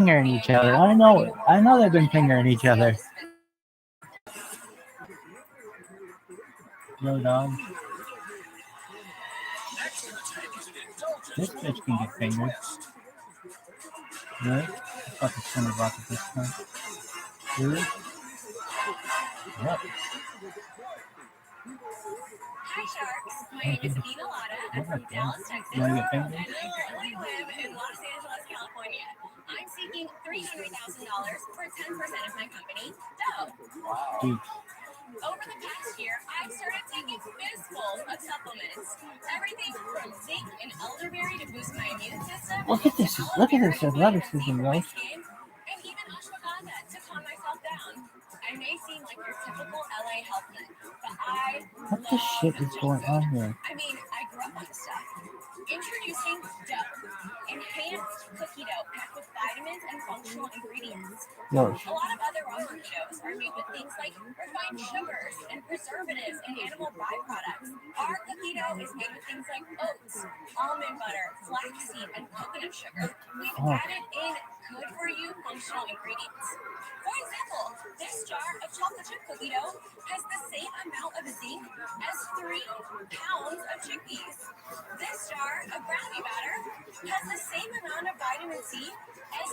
fingering each other. I know it. I know they've been fingering each other. No dog. This bitch can get fingered. Really? I thought the son about it this time. Really? What? Hi Sharks, my name is Ina Lada. I'm from Dallas, Texas, and I live in Los Angeles, California. I'm seeking $300,000 for 10% of my company, Dough. Over the past year, I've started taking fistfuls of supplements. Everything from zinc and elderberry to boost my immune system. Look at this. Look at this athleticism, guys. And even ashwagandha to calm myself down. I may seem like your typical LA health nut, but I What the shit is going on here? I mean, I grew up on this stuff. Introducing Dough, enhanced cookie dough packed with vitamins and functional ingredients. Yo. A lot of other raw cookie doughs are made with things like refined sugars and preservatives and animal byproducts. Our cookie dough is made with things like oats, almond butter, flaxseed, and coconut sugar. We've added in good-for-you functional ingredients. For example, this jar of chocolate chip cookie dough has the same amount of zinc as 3 pounds of chickpeas. This jar of brownie batter has the same amount of vitamin C as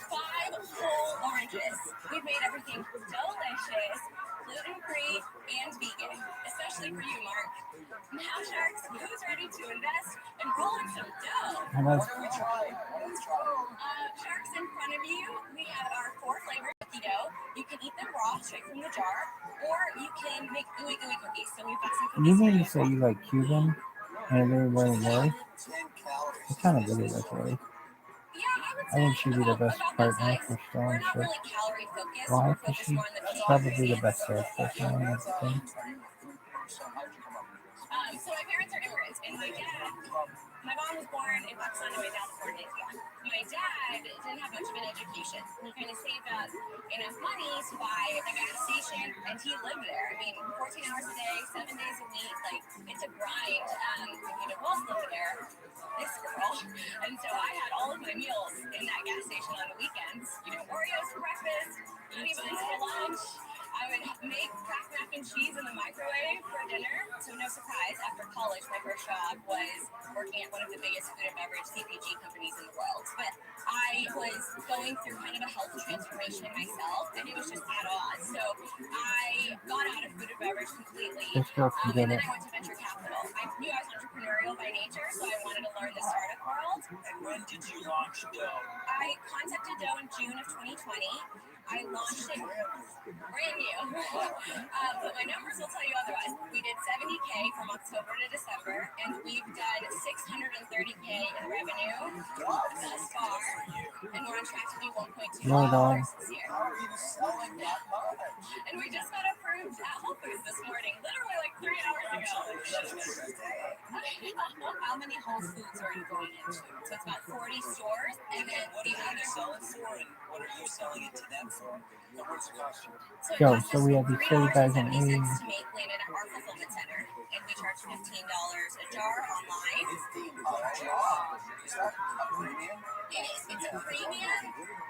5 whole oranges. We've made everything delicious, gluten-free, and vegan, especially for you, Mark. Now, Sharks, who's ready to invest and roll in some dough? Sharks, in front of you, we have our 4-flavored cookie dough. You can eat them raw, straight from the jar, or you can make gooey cookies. So we've got some cookies. You mean to say you like Cuban and everybody Lori? It's kind of really like Lori. I think she'd be the best partner for strong shit. Why? Because she's probably the best salesperson on that thing. So my parents are immigrants, and my mom was born in Pakistan and my dad was born in India. My dad didn't have much of an education. He kind of saved up enough money to buy a gas station, and he lived there. I mean, 14 hours a day, 7 days a week, like, it's a grind. Both lived there, this girl. And so I had all of my meals in that gas station on the weekends. Oreos for breakfast, honey buns for lunch. I would make cracked mac and cheese in the microwave for dinner. So no surprise, after college, my first job was working at one of the biggest food and beverage CPG companies in the world. But I was going through kind of a health transformation myself, and it was just at odds. So I got out of food and beverage completely. And then I went to venture capital. I knew I was entrepreneurial by nature, so I wanted to learn the startup world. And when did you launch Dough? I contacted Dough in June of 2020. I launched it brand new. But my numbers will tell you otherwise. We did $70K from October to December, and we've done $630K in revenue thus far, and we're on track to do $1.2 million this year. And we just got approved at Whole Foods this morning, literally like 3 hours ago. How many Whole Foods are you going into? So it's about 40 stores, and then the other selling for, and what are you selling it to them for? What's the cost? So we have these 30,000 to make landed at our fulfillment center, and we charge $15 a jar online. Is that a premium? It is. It's a premium.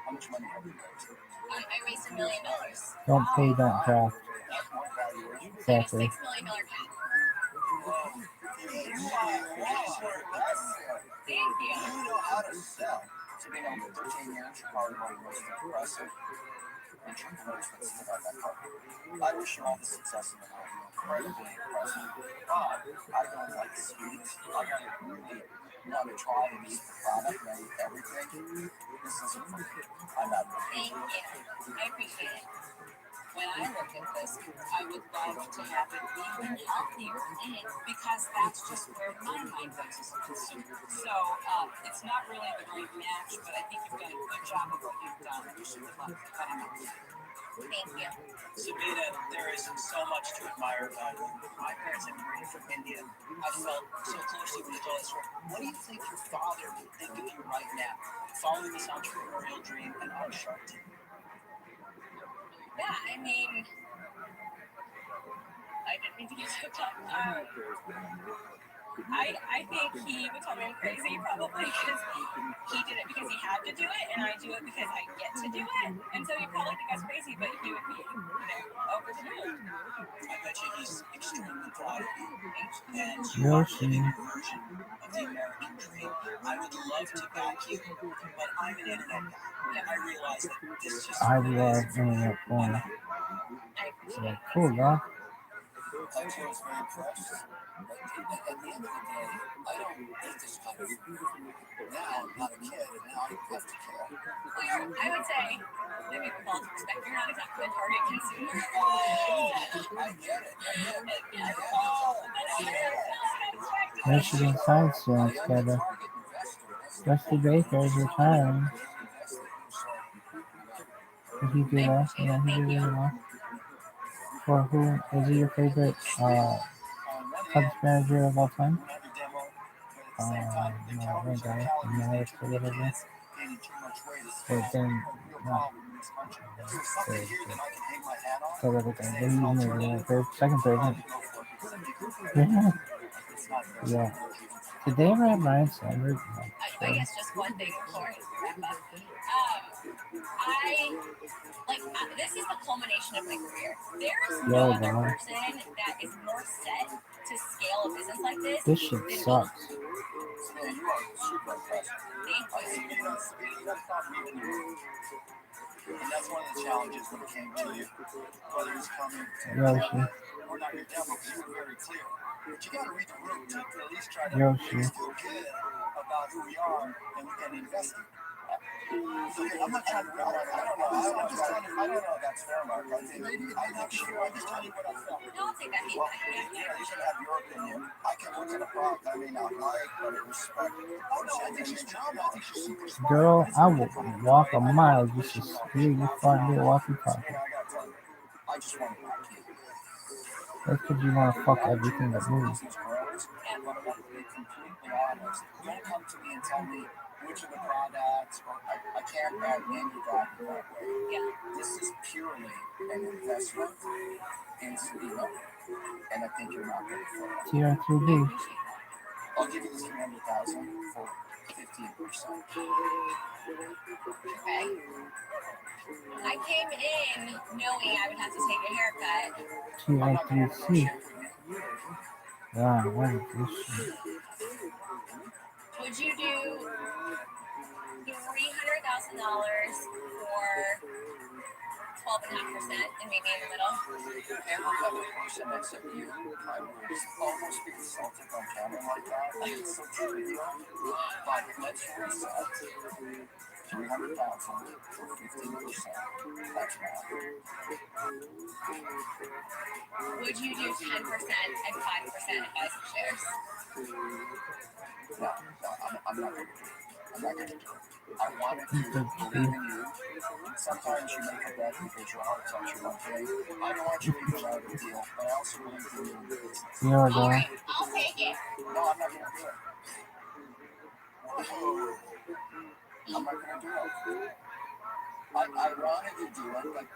How much money have you raised? I raised $1 million. Don't pay, don't draft. Exactly. $6 million cap. Thank you. You know how to sell. To be able to 13 years, you're probably one of the most impressive entrepreneurs that's about that part. I wish you all the success in the world. You're incredibly impressive. I don't like sweets. I really want to try and eat the product and eat everything. This isn't for me. I'm not ready. Thank you. I appreciate it. When I look at this, I would love to have it even healthier because that's just where my mind goes as a consumer. So it's not really the right match, but I think you've done a good job of what you've done. I wish you good luck. Thank you. Sabina, there is so much to admire about you. My parents immigrated from India. I felt so closely with you guys. What do you think your father would think of you right now, following this entrepreneurial dream and on Shark Tank? Yeah, I mean, I didn't mean to get so tough. I think he would tell me I'm crazy probably because he did it because he had to do it, and I do it because I get to do it. And so he'd probably think I was crazy, but he would be, over the moon. I bet you he's extremely proud of you. And you are Yoshi. living your version of the American dream. I would love to back you, but I'm an internet guy. I realize that this just I love internet porn. It's like, cool, dog. I was very impressed. But at the end of the day, I don't need this kind of food. Now I'm not a kid, and now I have to care. Well, I would say, maybe with all due respect, you're not exactly a target consumer. I get it. Michigan Science Students got a Rusty Baker is retiring. Did he do that? Yeah, he did really well. For who? Is he your favorite Cubs manager of all time? No, one guy, Norris or whatever. But then, not the other guy. But he's maybe third, second, third. Yeah. Yeah. Did they ever have Ryan Sanders? No, I guess just one thing before I wrap up. This is the culmination of my career. There is no other person that is more set to scale a business like this. This shit sucks. Yeah, you are super impressive. Thank you. And that's one of the challenges when it came to you, whether it's coming to Yoshi. or not your demo, because you were very clear. But you got to read the room to at least try to Yoshi. make us feel good about who we are and invest in. I'm not trying to rip on. I'm just trying to. I don't know if that's fair, Mark. I think I'm not sure. I'm just telling you what I felt. No, I'll take that Well, feedback. yeah, you can have your opinion. I can look at a product I may not like, but I respect. Oh no, I think she's charming. I think she's super smart. Girl, I will walk a mile just to steal your fucking little walkie-talkie. I gotta tell you, I just want to rock you. That's because you want to fuck everything that moves. But I want to be completely honest. Don't come to me and tell me which of the products, or I can't add any value that way. Yeah. This is purely an investment in Sabino, and I think you're not ready for it. TR3D. I'll give you this 300,000 for 15%. Okay. I came in knowing I would have to take a haircut. TR3C. Wow, what is this shit? Would you do $300,000 for 12.5% and meet me in the middle? Every other person except you, I would almost be insulted on camera like that. It's so trivial. But let's reset. 300,000 for 15%. That's right. Would you do 10% and 5% if I some shares? No, I'm not going to do it. I'm not going to do it. I wanted to believe in you. Sometimes you make a bet because your heart tells you one thing. I don't want you to leave without a deal, but I also believe in you in the business. Yeah, All girl. right, I'll take it. No, I'm not going to do it. I'm not going to do it. I wanted to do it, but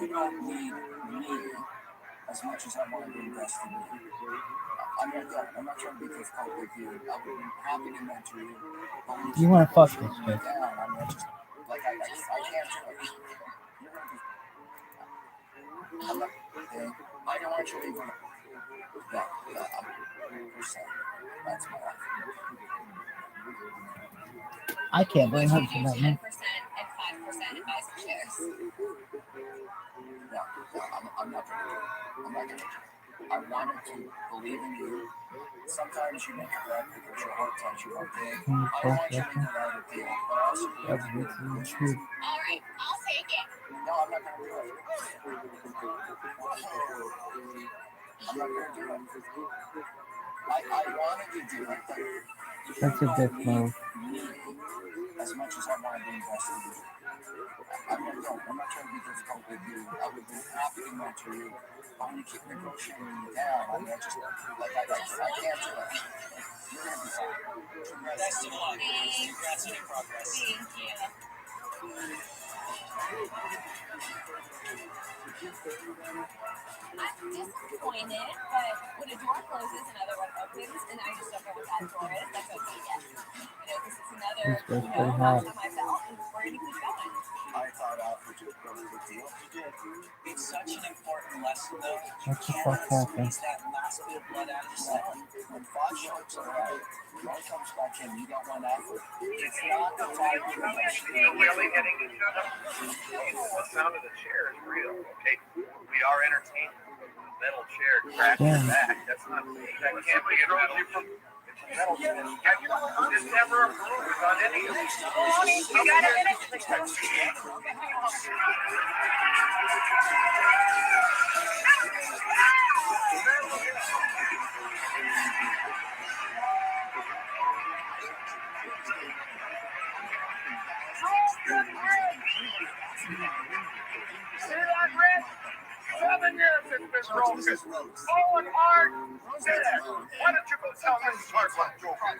you don't need me as much as I wanted to invest in you. I'm not trying to be difficult with you. I would be happy to mentor you. You want to fuck this bitch. Down, I'm just like I can't do it. You're gonna be. I'm not. I don't want you to even. No, I'm percent. That's my life. I can't blame her Would for you do that, 10% man. and 5% if I some shares? No, I'm not gonna do it. I'm not gonna do it. I wanted to believe in you. Sometimes you make a bet because your heart tells you one thing. I don't want you to leave without a deal, but I also believe in you. All right, I'll take it. No, I'm not gonna do it. I'm not gonna do it. I wanted to do it, but That's a dick move. as much as I wanted to invest in you. I'm not trying to be difficult with you. I would be happy to mentor you. But when you keep negotiating me down, I mean, I just, like, I can't do it. You're going to be fine. Best of luck. Thanks. Congrats on your progress. Thank you. I'm disappointed, but when a door closes, another one opens, and I just don't know what that door is. That's okay yet. Because it's another, This goes pretty notch hot. on my belt, and we're going to keep going. I thought outfit was a big deal. You did. It's such an important lesson, though. You What the fuck cannot happened? squeeze that last bit of blood out of yourself. When 5 sharks are out, one comes back in, you got one outfit. It's not the fight to the Really hitting each other. The sound of the chair is real. Okay, we are entertained. The metal chair crashing back. That's not me. That can't be a metal. It's a metal chair. Yeah, you know what? This never improves on any of these. You got a minute? See that, Rick? 7 years it's been broken. Falling hard. There. Why don't you go tell Mrs. Hartman Joe huh?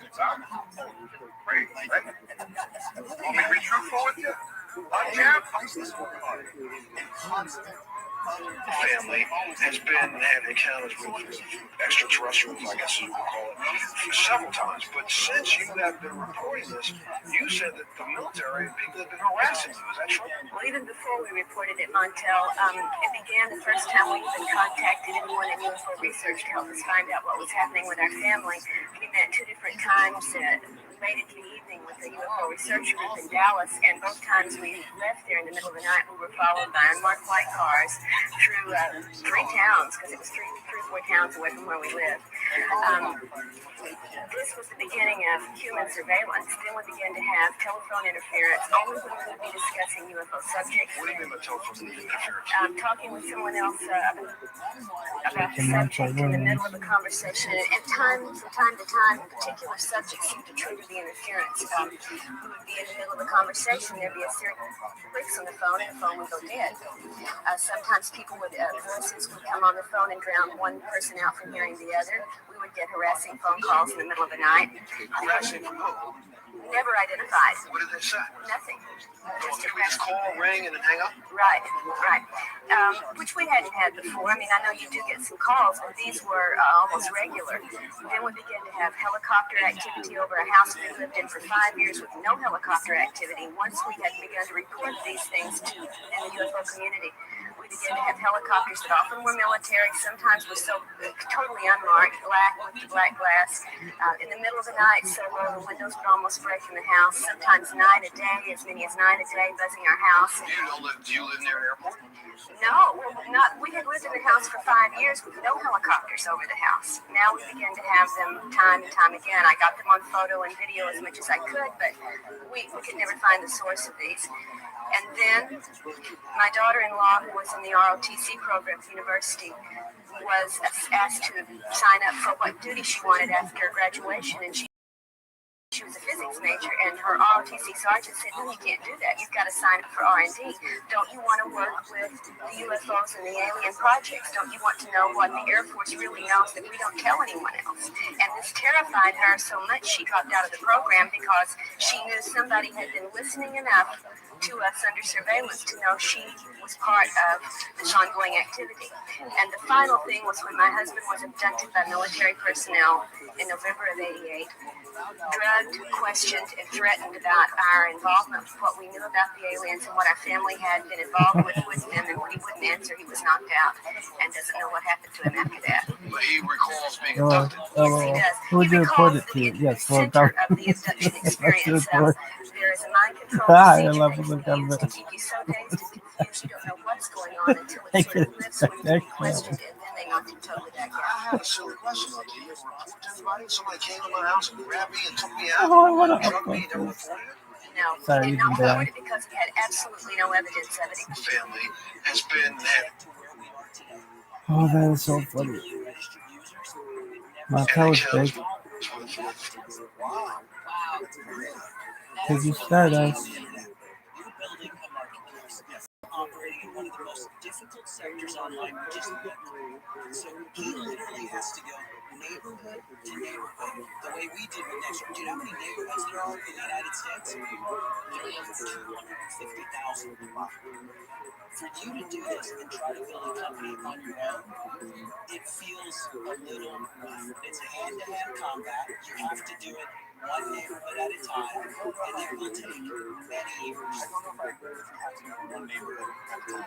Great, right? Want me to be truthful with you? Champ? Family has been had encounters with extraterrestrials, I guess you would call it, several times. But since you have been reporting this, you said that the military people have been harassing you. Is that true? Well, even before we reported it, Montel, it began the first time we even contacted anyone in UFO research to help us find out what was happening with our family. We met 2 different times late into the evening with the UFO research group in Dallas, and both times we left there in the middle of the night, we were followed by unmarked white cars through 3 towns, because it was 3 or 4 towns away from where we lived. This was the beginning of human surveillance. Then we began to have telephone interference, only when we would be discussing UFO subjects. What do you mean by telephone interference? Talking with someone else about the subject in the middle of a conversation. And from time to time, particular subjects seemed to trigger the interference. We would be in the middle of a conversation, there'd be a series of clicks on the phone, and the phone would go dead. Sometimes voices would come on the phone and drown one person out from hearing the other. We would get harassing phone calls in the middle of the night. Harassing from who? Never identified. What did they say? Nothing. Just Did we just call, ring, and then hang up? Right. Which we hadn't had before. I mean, I know you do get some calls, but these were almost regular. Then we began to have helicopter activity over a house we lived in for 5 years with no helicopter activity. Once we had begun to report these things to the UFO community, we began to have helicopters that often were military, sometimes were so totally unmarked, black with the black glass. In the middle of the night, several of the windows would almost break in the house, sometimes night a day, as many as 9 a day, buzzing our house. Do you live near an airport? No, we had lived in the house for 5 years with no helicopters over the house. Now we began to have them time and time again. I got them on photo and video as much as I could, but we could never find the source of these. And then my daughter-in-law, who was in the ROTC program at the university, was asked to sign up for what duty she wanted after graduation, and she was a physics major, and her ROTC sergeant said, no, you can't do that. You've got to sign up for R&D. Don't you want to work with the UFOs and the alien projects? Don't you want to know what the Air Force really knows that we don't tell anyone else? And this terrified her so much she dropped out of the program because she knew somebody had been listening enough to us under surveillance to know she was part of this ongoing activity. And the final thing was when my husband was abducted by military personnel in November of '88, drugged, questioned, and threatened about our involvement with what we knew about the aliens and what our family had been involved with them, and when he wouldn't answer, he was knocked out and doesn't know what happened to him after that. But he recalls being abducted. Yes, he does. Who would you report it to? Yes, well, center of the abduction experience. There is a mind control I procedure love that the can be used to government. keep you so dazed and confused you don't know what's going on until it sort of lifts when you be questioned, and then they knock you totally back I out. have a silly question. Do you ever report to anybody? Somebody came to my house and grabbed me and took me out. Oh, what a Drugged me, never reported it? No, Sorry, we did you not can report it because we had absolutely no evidence of it. Family has been had Oh, that is so funny. My toe is big. Piggy Stardust. Operating in one of the most difficult sectors online we just look. So he literally has to go neighborhood to neighborhood, the way we did with Next. Do you know how many neighborhoods there are in the United States? There are 250,000. For you to do this and try to build a company on your own, it feels a little rough. It's hand-to-hand combat. You have to do it one neighborhood at a time, and it will take many years. I don't know if I agree with you have to do one neighborhood at a time.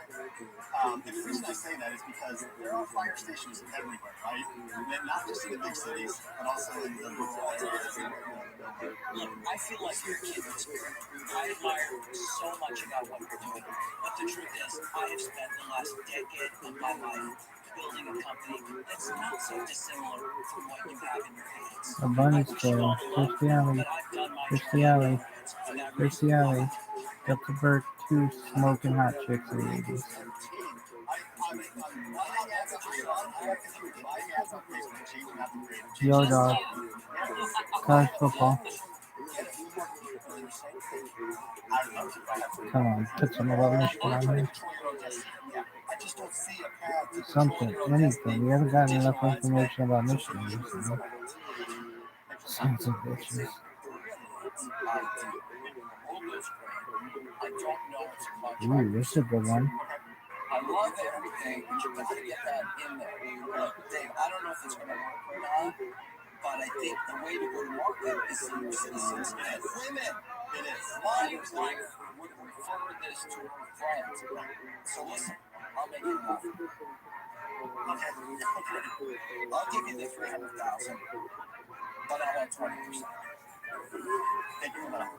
And the reason I say that is because there are fire stations everywhere, right? And not just in the big cities, but also in the rural areas. Look, I feel like you're a kindred spirit. I admire so much about what you're doing. But the truth is, I have spent the last decade of my life building a company that's not so dissimilar from what you have in your hands. A bunny's tail. Here's the alley. Here's the alley. Here's the alley. Got the bird, two smoking hot chicks in the 80s. Yo, dog. College football. Come on, put some about Michigan on here. Something, anything. We haven't gotten enough information about Michigan recently. Sons of bitches. Ooh, this is a good one. I love everything, but you gotta get that in there. Dave, I don't know if it's gonna work or not, but I think the way to go to market is senior citizens and women. It is. My wife would refer this to her friends. So listen, I'll make you an offer. Okay. I'll give you the 300,000, but I'll have 20%. Thank you for that.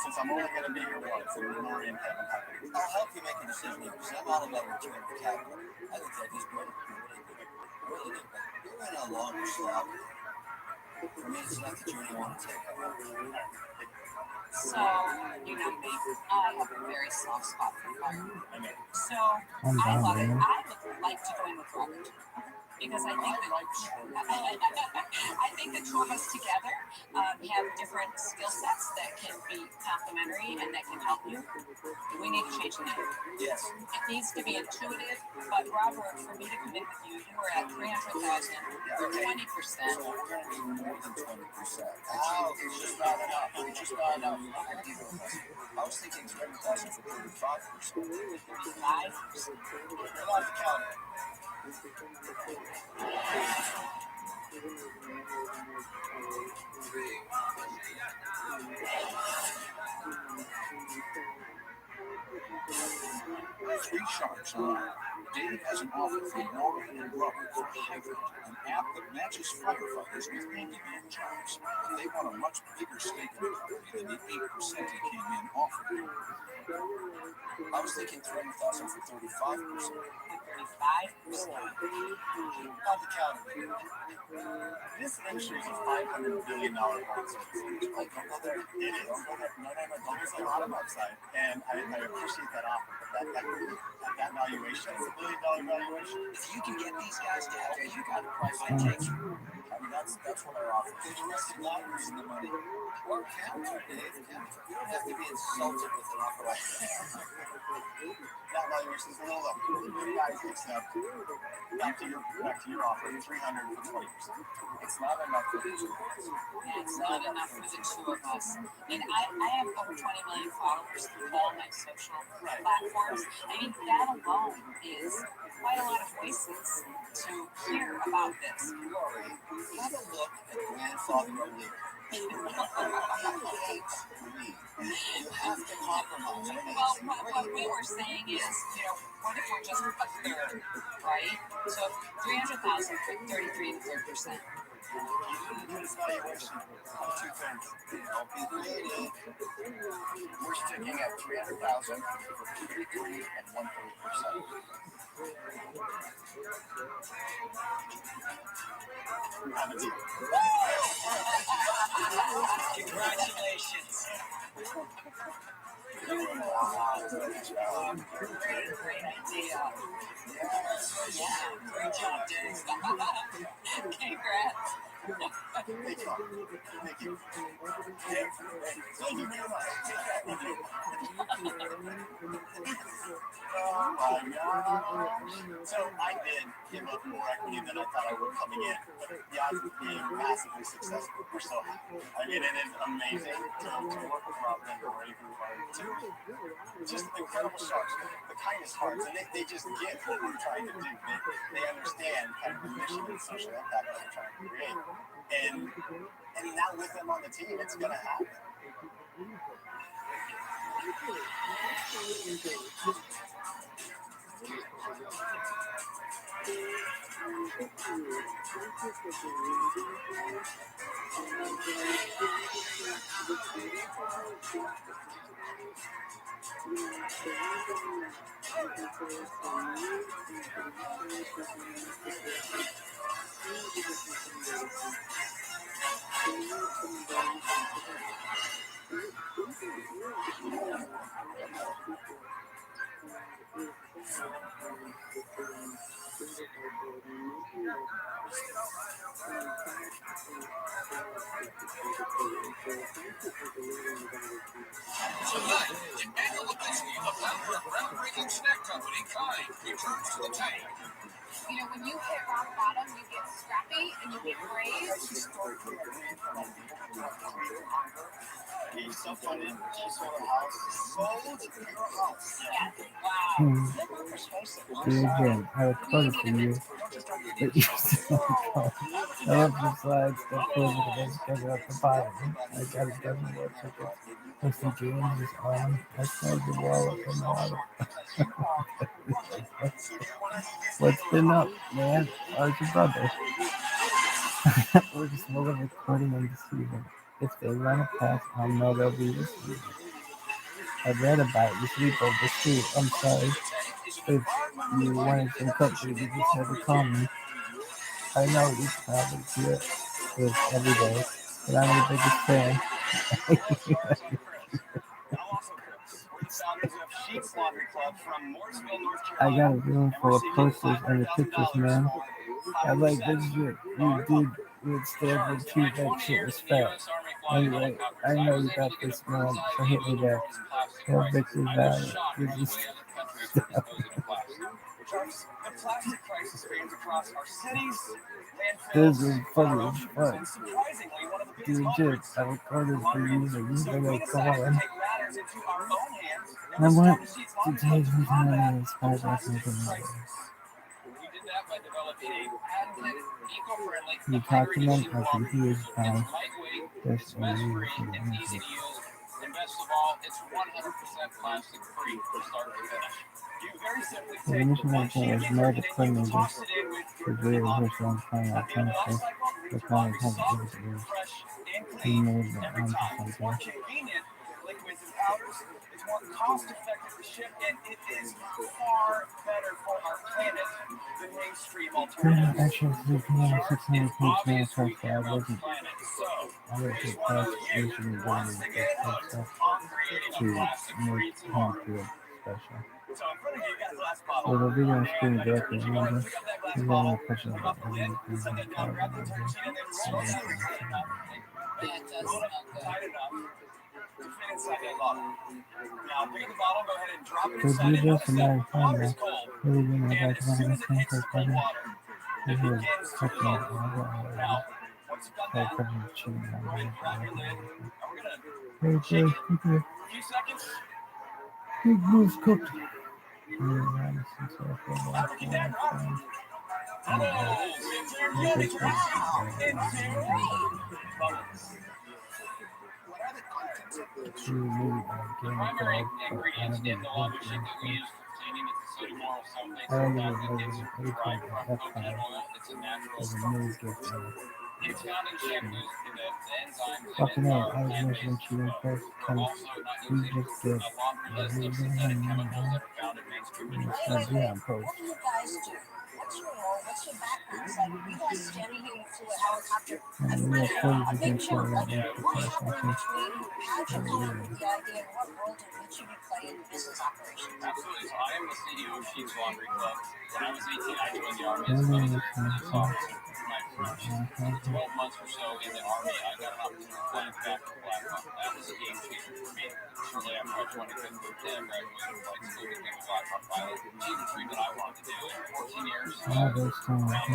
Since I'm only going to be here once, and we're already in heaven, I'll help you make a decision here, because I'm not about return of capital. I think that is great. Really do. But you're in a longer slog. For me, it's not the journey I want to take. So, you know me, I have a very soft spot for fire. So, I love it. I would like to go in with Robert. Because I think the two of us together have different skill sets that can be complementary and that can help you. We need to change the name. Yes. It needs to be intuitive, but Robert, for me to commit with you, you were at 300,000 for 20%. So we're going to do more than 20%. It's just not enough. It's just not enough. I was thinking 300,000 for 35%. 35%? You're allowed to count it. Three sharks alive. Dave has an offer from Norman and Robert for Hydrant, an app that matches firefighters with handyman jobs. But they want a much bigger stake in the company than the 8% he came in offering. I was thinking 300,000 for 35%. 35%? Not the counter. this industry is a $500 billion market. Like, don't go there. It is. No, there's a lot of upside, and I appreciate that offer. But that equity at that valuation is $1 billion valuation. If you can get these guys to help you, got a price that takes you. I mean, that's what our offer is. The rest of not losing the money. Or counter, Dave. Counter. You don't have to be insulted with an offer like that. That valuation is a little low. You guys accept. Back to your offer, 300 for 20%. It's not enough for the two of us. It's not enough for the two of us. And I have over 20 million followers through all my social platforms. I mean, that alone is quite a lot of voices to hear about this. Lori, have a look at grandfather O'Leary. You have to compromise. Well, what we were saying is, you know, what if we're just a third, right? So 300,000 for 33 and 3%. This valuation of 2/3. Don't be greedy. We're sticking at 300,000 for 33 and 1/3%. Have a deal. Congratulations. Great idea. Yeah, great job, Dave. Congrats. Thank you. Thank you very much. my gosh. So I did give up more equity than I thought I would coming in. But the odds of being massively successful were so high. I mean, it is amazing to work with Robin and Rory, who are two just incredible sharks, the kindest hearts, and they just get what we're trying to do. They understand kind of the mission and social impact that we're trying to create. And now with them on the team, it's going to happen. Tonight, the annual Disney of Lambert groundbreaking snack company Kind returns to the tank. You know, when you hit rock bottom, you get scrappy and you get brave. He's so funny. She sold her house. Sold your house. Yes. Hmm. See, again, I recorded for you, but you still recorded. I love the slides that goes with the together at the bottom. I got it done with it. If the James is on, I tried the wallet and wallet. What's been up, man? How's your brother? We're just over recording and deceiving. If they run a pass, I'll know they'll be receiving. I read about you sleep over street. I'm sorry. If you wanted some company, you just had to call me. I know we probably hear this every day, but I'm the biggest fan. I got a room full of posters and the pictures, man. I like this shit. You did with Stanford too. That shit was fat. Anyway, I know you got this, man, so hit me back. Tell Victor Valley. This is stuff. The plastic crisis spans across our cities, This is funny as fuck. Dude, Jim, I recorded for you, so you better come on. I want to take me time and inspire something new. You talk to them, I think he is fine. That's a new thing. And best of all, it's 100% plastic free from start to finish. You very simply The mission of the thing is more to put me just the very first one final chemistry, the final chemistry is he made it onto something. Liquids and powders. It's more cost-effective to ship, and it is far better for our planet than mainstream alternatives. Actually, 600 page manifest that I wasn't. I would get past station and going to get stuff to make home feel special. So the video on screen directly, remember? He's only pushing it up and he's using the power of the video. So do this and now find out. Really doing my best to make things like better. This is touching it. I don't know. So putting the chicken on the okay. Big moose cooked. Primary ingredients in the laundry sheet that we use for cleaning is sodium oral sulfate. It's derived from coconut oil. It's a natural scrub. It's found in shampoos. The enzymes Fucking in it I are was mentioning cheating first. are also not We used in just get a laundry list of synthetic chemicals that are found in mainstream nutrition. yeah, post. What do you guys do? What's your role? What's your background? It's like, you guys standing here flew a helicopter. And we have A big jump. Like, what happened in between? How'd you come up with the idea? And what role did each of you play in business operations? Absolutely. So I am the CEO of Sheets Laundry Club. When I was 18, I joined the Army as a medical officer. My 12 months or so in the Army, I got an opportunity to fly back to Black Hawk. That was a game changer for me. Shortly after my 25th birthday, I graduated from flight school, became a Black Hawk pilot. Achieved the dream that I wanted to do. In 14 years, around the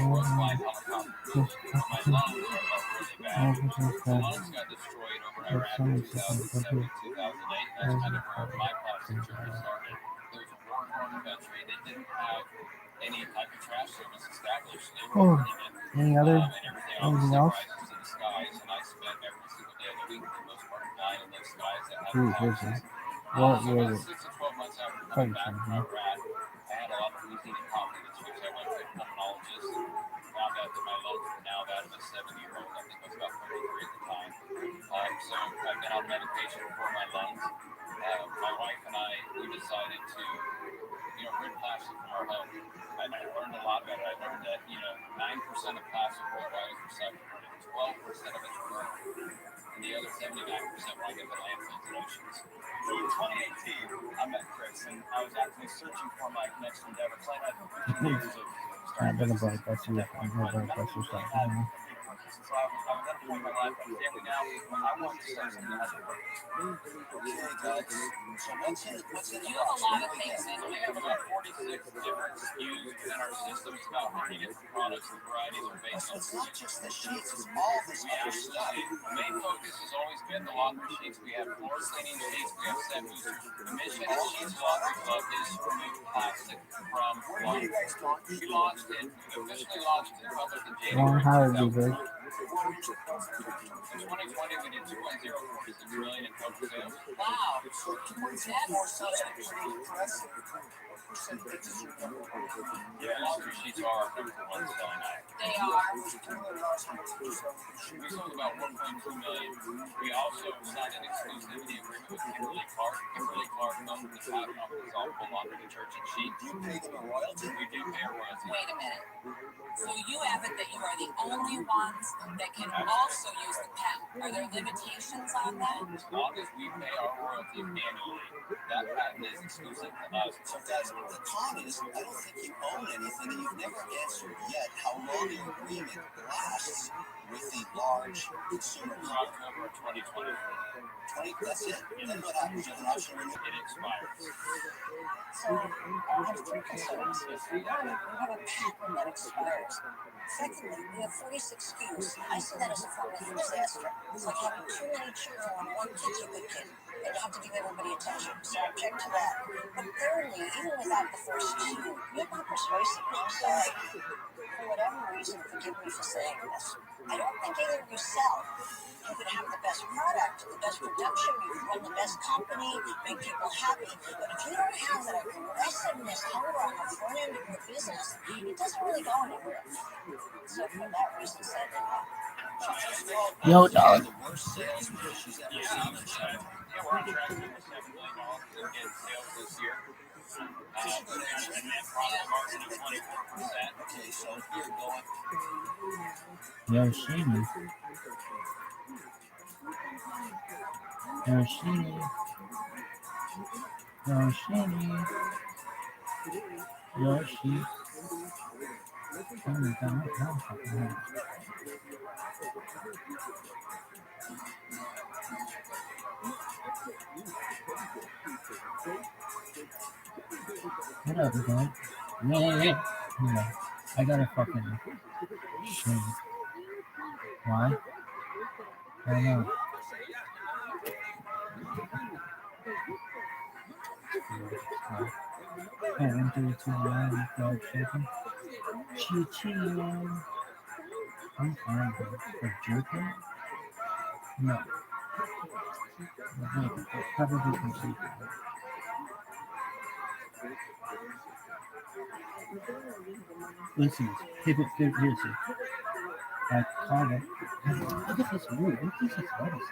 world flying helicopters. My lungs are really bad. My lungs got destroyed over in Iraq in 2007 and 2008. That's kind of where my plastic journey started. It was a war-torn country that didn't have any type of trash service established. They were burning it. Any other? And everything Anything else? rises to the skies. And I spent every single day of the week, for the most part, flying in those skies that had Ooh, toxins. what So was about it? 6 to 12 months after coming back from Iraq, I had a lot of wheezing and coughing issues. I went to a pulmonologist, found out that my lungs were now that of a 70-year-old. I think I was about 33 at the time. So I've been on medication for my lungs. My wife and I, we decided to, rid plastic from our home. I learned a lot about it. I learned that, 9% of plastic worldwide is recycled, and 12% of it's burned, and the other 79% wind up in landfills and oceans. So in 2018, I met Chris, and I was actually searching for my next endeavor. So I had 15 years of starting businesses. So I was at the point in my life, I'm family now. I want to start something that has a purpose. Okay, guys. So what's in You have a lot of things in we here. have about 46 different SKUs within our system. It's about 100 different products and varieties are based on. It's not just the sheets, it's all this other stuff. The main focus has always been the laundry sheets. We have floor cleaning sheets. We have set boosters. The mission of Sheets Laundry Club is to remove plastic from laundry. We launched it. We officially launched it in public in January 2000. In 2020, we did 2.046 million in total sales. Wow. So 2.4 sounds like pretty impressive. What percentage is your number one? Yeah, laundry sheets are our number one selling item. They are. We sold about 1.2 million. We also signed an exclusivity agreement with Kimberly Clark. Kimberly Clark owns the patent on dissolvable laundry detergent sheets. Do you pay them a royalty? We do pay a royalty. Wait a minute. So you advocate that you are the only ones that can also use the pen. Are there limitations on that? As long as we pay our royalty annually, that patent is exclusive to us. So guys, the con is, I don't think you own anything, and you've never answered yet how long your agreement lasts with the large consumer. October 2023. That's it. Then what happens? You have an option to renew. It expires. So I have three concerns. One, we have a patent that expires. Secondly, we have 46 SKUs. I see that as a form of disaster. It's like having too many children when one kid's a good kid, and you have to give everybody attention. So I object to that. But thirdly, even without the first SKU, you're not persuasive. I'm sorry. For whatever reason, forgive me for saying this, I don't think either of you sell. You could have the best product, the best production, you could run the best company, make people happy, but if you don't have that aggressiveness, hunger on the front end of your business, it doesn't really go anywhere. So for that reason, said Yo, dog. The worst salesman she's ever seen. We're on track to $7 million in sales this year. And net profit margin of 24%. Okay, so you're going. Yoshini. Yoshini. Yoshini. Yoshi. What up, man? Yeah. I gotta fucking shave. Why? I don't know. Oh, 132 fried chicken. Chi-chi. I'm fine, but jerky? No. Probably from seafood. Listen, here's it. I called it. Look at this root. Look at this lettuce.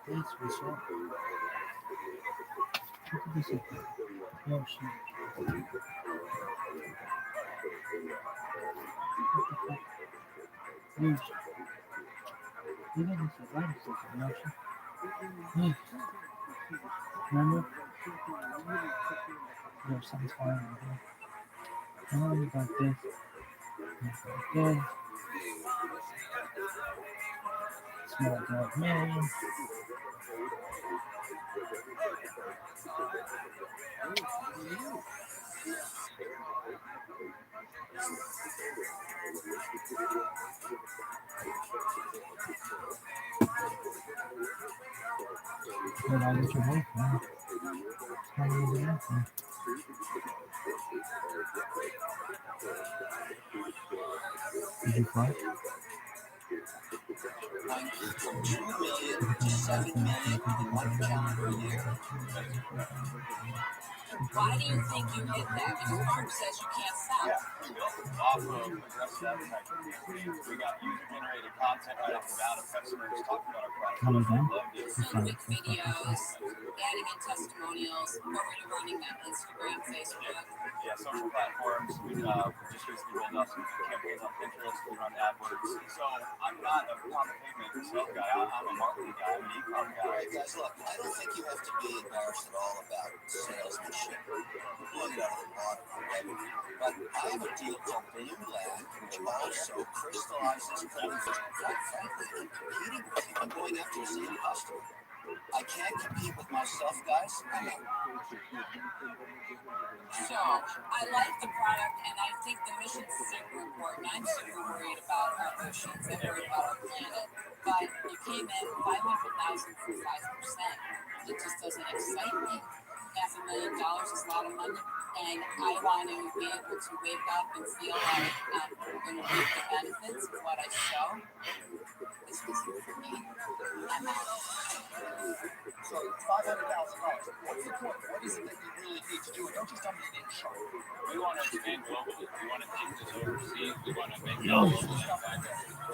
Please, what's up? Look at this. No, she. Huge. Look at this. That is such a notion. Hey. Remember? No, something's flying over here. Oh, you got this. You got this. Smell like man. But I get your wife now. How do you do that? Did you fly? 2 million to 7 million in 1 calendar year. Why do you think you hit that? Because Mark says you can't stop. Yeah, we built it off of aggressive advertising. We got user-generated content right off the bat of customers talking about our product. How was that? Loved it. Some quick videos, adding in testimonials. What were you running on Instagram, Facebook? Yeah, social platforms. We just recently rolled out some campaigns on Pinterest. We run AdWords. So I'm not a common payment sales guy. I'm a marketing guy. I'm an e-com guy. Hey guys, look, I don't think you have to be embarrassed at all about salesmanship. Blow it out of the water for revenue. But I have a deal called Blue Land, which also crystallizes cold fish. Quite frankly, I'm competing with you. I'm going after the same customer. I can't compete with myself, guys. I'm out. So I like the product, and I think the mission's super important. I'm super worried about our oceans. I'm worried about our planet. But you came in 500,000 for 5%. It just doesn't excite me. $500,000 is a lot of money, and I want to be able to wake up and feel like I'm going to reap the benefits of what I sow. This isn't for me. I'm out. So $500,000. What's the point? What is it that you really need to do? And don't just tell me you need to show. We want to expand globally. We want to take this overseas. We want to make it global.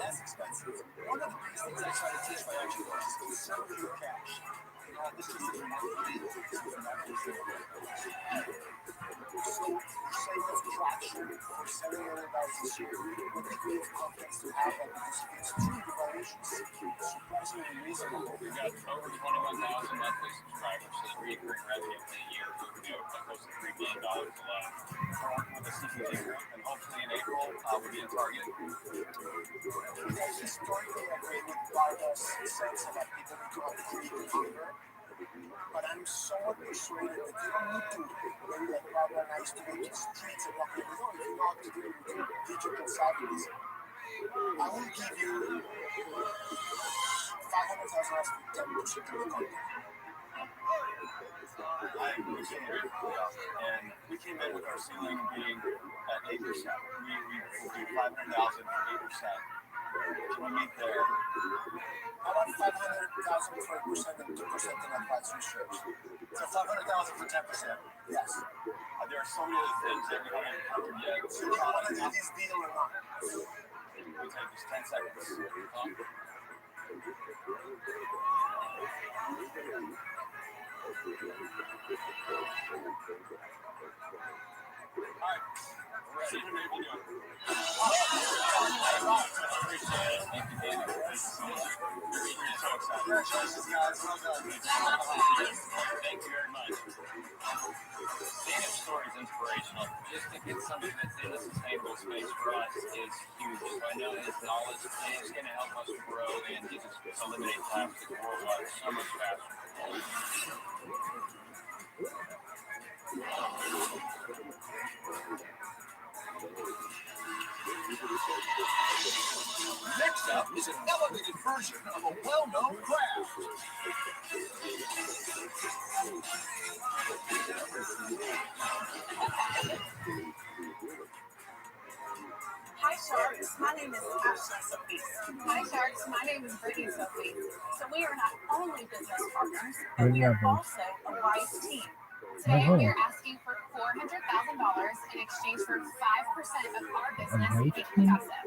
That's expensive. One of the biggest things I try to teach my entrepreneurs is conserve your cash. You know, this is a monthly. So save up traction for selling your advice this year. What the great confidence to have that because it's true evaluations. Surprisingly reasonable. We've got over 21,000 monthly subscribers, so the recurring revenue in a year will be close to $3 million alone. We're working with the CPG group, and hopefully in April we'll be in Target. You guys historically agree with Barbara's sense about people who go out to create hunger. But I'm somewhat persuaded that you don't need to maybe like Barbara and I used to go to the streets and walk every door. If you want to do it with digital savviness, I will give you $500,000 for 10% of the company. I agree with you. And we came in with our ceiling being at 8%. We do $500,000 for 8%. Can we meet there? How about $500,000 for 8% and 2% in advisory shares? So $500,000 for 10%. Yes. There are so many other things that we haven't covered yet. So you want to do this deal or not? We take just 10 seconds. Alright, we're ready. Appreciate it. Thank you, David. So excited. Congratulations, guys. Well done. Thank you very much. Seeing his story is inspirational. Just to get somebody that's in a sustainable space for us is huge. So I know his knowledge is going to help us grow and just eliminate plastic worldwide so much faster. Next up is an elevated version of a well-known craft. Hi Sharks, my name is Ashley Sophie. Hi Sharks, my name is Brittany Sophie. So we are not only business partners, but we are also a wise team. Today we are asking for $400,000 in exchange for 5% of our business, Pink Picasso.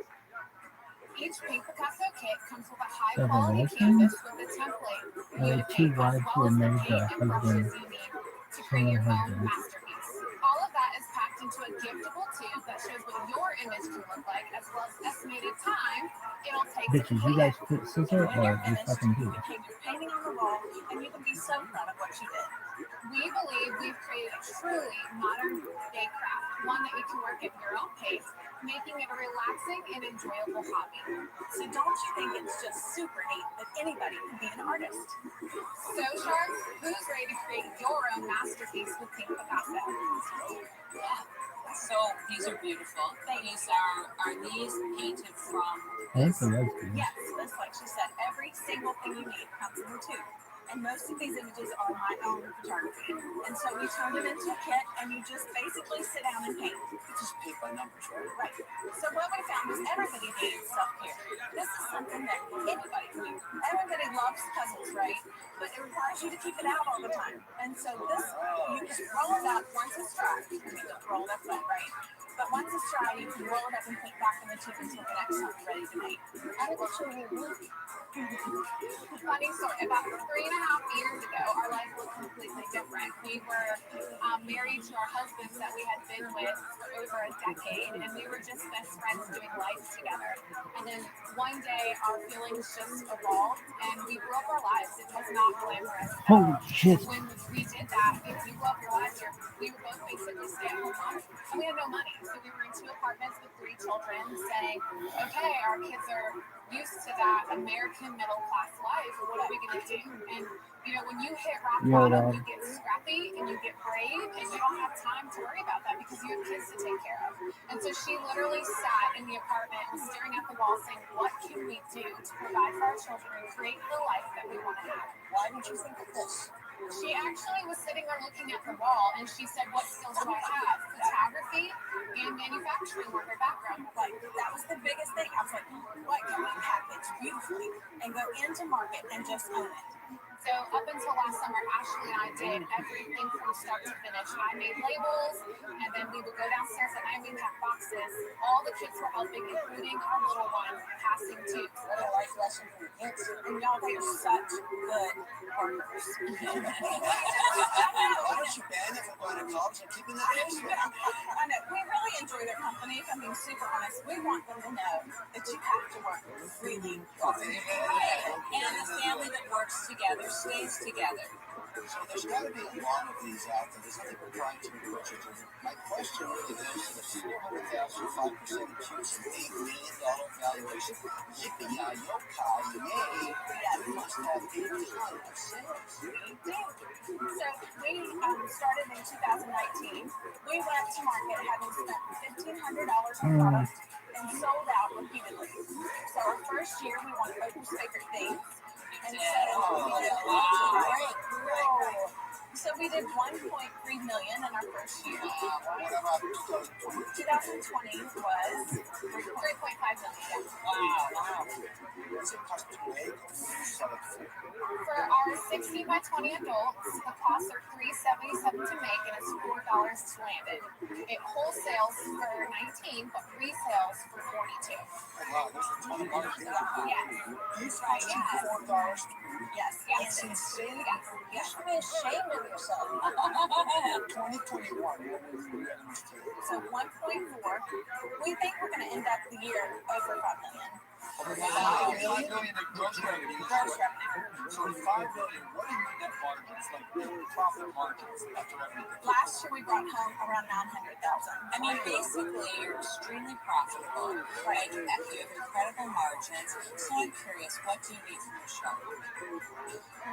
Each Pink Picasso kit comes with a high-quality canvas with a template for you to paint, as well as the paint and brushes you need to create your own masterpiece. All of that is packed into a giftable tube that shows what your image can look like, as well as estimated time it'll take to complete. You guys put scissor When or you're you finished, fucking do? you can hang your painting on the wall, and you can be so proud of what you did. We believe we've created a truly modern-day craft, one that you can work at your own pace, making it a relaxing and enjoyable hobby. So don't you think it's just super neat that anybody can be an artist? So, Sharks, who's ready to create your own masterpiece with Pink Picasso? So these are beautiful. These are these painted from? I think the lesbian. Yes, that's like she said. Every single thing you need comes in the tube. And most of these images are my own photography. And so we turn them into a kit, and you just basically sit down and paint. It's just paint by numbers, right? Right. So what we found is everybody needs self-care. This is something that anybody can do. Everybody loves puzzles, right? But it requires you to keep it out all the time. And so this, you just roll it up once it's dry. You don't roll it up, right? But once it's dry, you can roll it up and put it back in the tube until the next time you're ready to paint. And it will show you a movie. Funny story, about 3.5 years ago, our life looked completely different. We were married to our husbands that we had been with for over a decade, and we were just best friends doing life together. And then one day, our feelings just evolved, and we broke our lives. It was not glamorous. Holy shit. When we did that, if you broke our lives, we were both basically stay-at-home moms, and we had no money. So we were in 2 apartments with 3 children, saying, okay, our kids are used to that American middle-class life. What are we going to do? And, you know, when you hit rock bottom, you get scrappy and you get brave, and you don't have time to worry about that because you have kids to take care of. And so she literally sat in the apartment and staring at the wall saying, what can we do to provide for our children and create the life that we want to have? Why did you think of this? She actually was sitting there looking at the wall, and she said, what skills do I have? Photography and manufacturing were her background. Like, that was the biggest thing. I was like, what can we package beautifully and go into market and just own it? So up until last summer, Ashley and I did everything from start to finish. I made labels, and then we would go downstairs and I made pack boxes. All the kids were helping, including our little one, passing tubes. What a life lesson for your kids. And y'all, they are such good partners. Why don't you ban it from going to college and keeping the kids? I know. We really enjoy their company. If I'm being super honest, we want them to know that you have to work really hard. And the family that works together stays together. So there's got to be a lot of these out there. There's nothing we're trying to encourage you to do. My question really goes to the 400,000, 5% accused, and $8 million valuation. Yippee-yi-yo-kai, yay! We must have a ton of sales. So we started in 2019. We went to market having spent $1,500 on product and sold out repeatedly. So our first year, we won Oprah's favorite things. And so we did 1.3 million in our first year. 2020 was 3.5 million. Wow. What's it cost to make or sell it for? For our 16 by 20 adults, the costs are $377 to make, and it's $499 it's landed. It wholesales for 19, but resales for 42. Wow, there's a ton of margin. Yes. These guys $4. Yes. It's insane. You should be ashamed of yourself. 2021, what was the revenues to? So 1.4. We think we're going to end up the year over 5 million. Over 5 million in gross revenue. Gross revenue. So 5 million, what are your net margins, like profit margins after everything? Last year we brought home around 900,000. I mean, basically, you're extremely profitable, right? You have incredible margins. So I'm curious, what do you need from the show?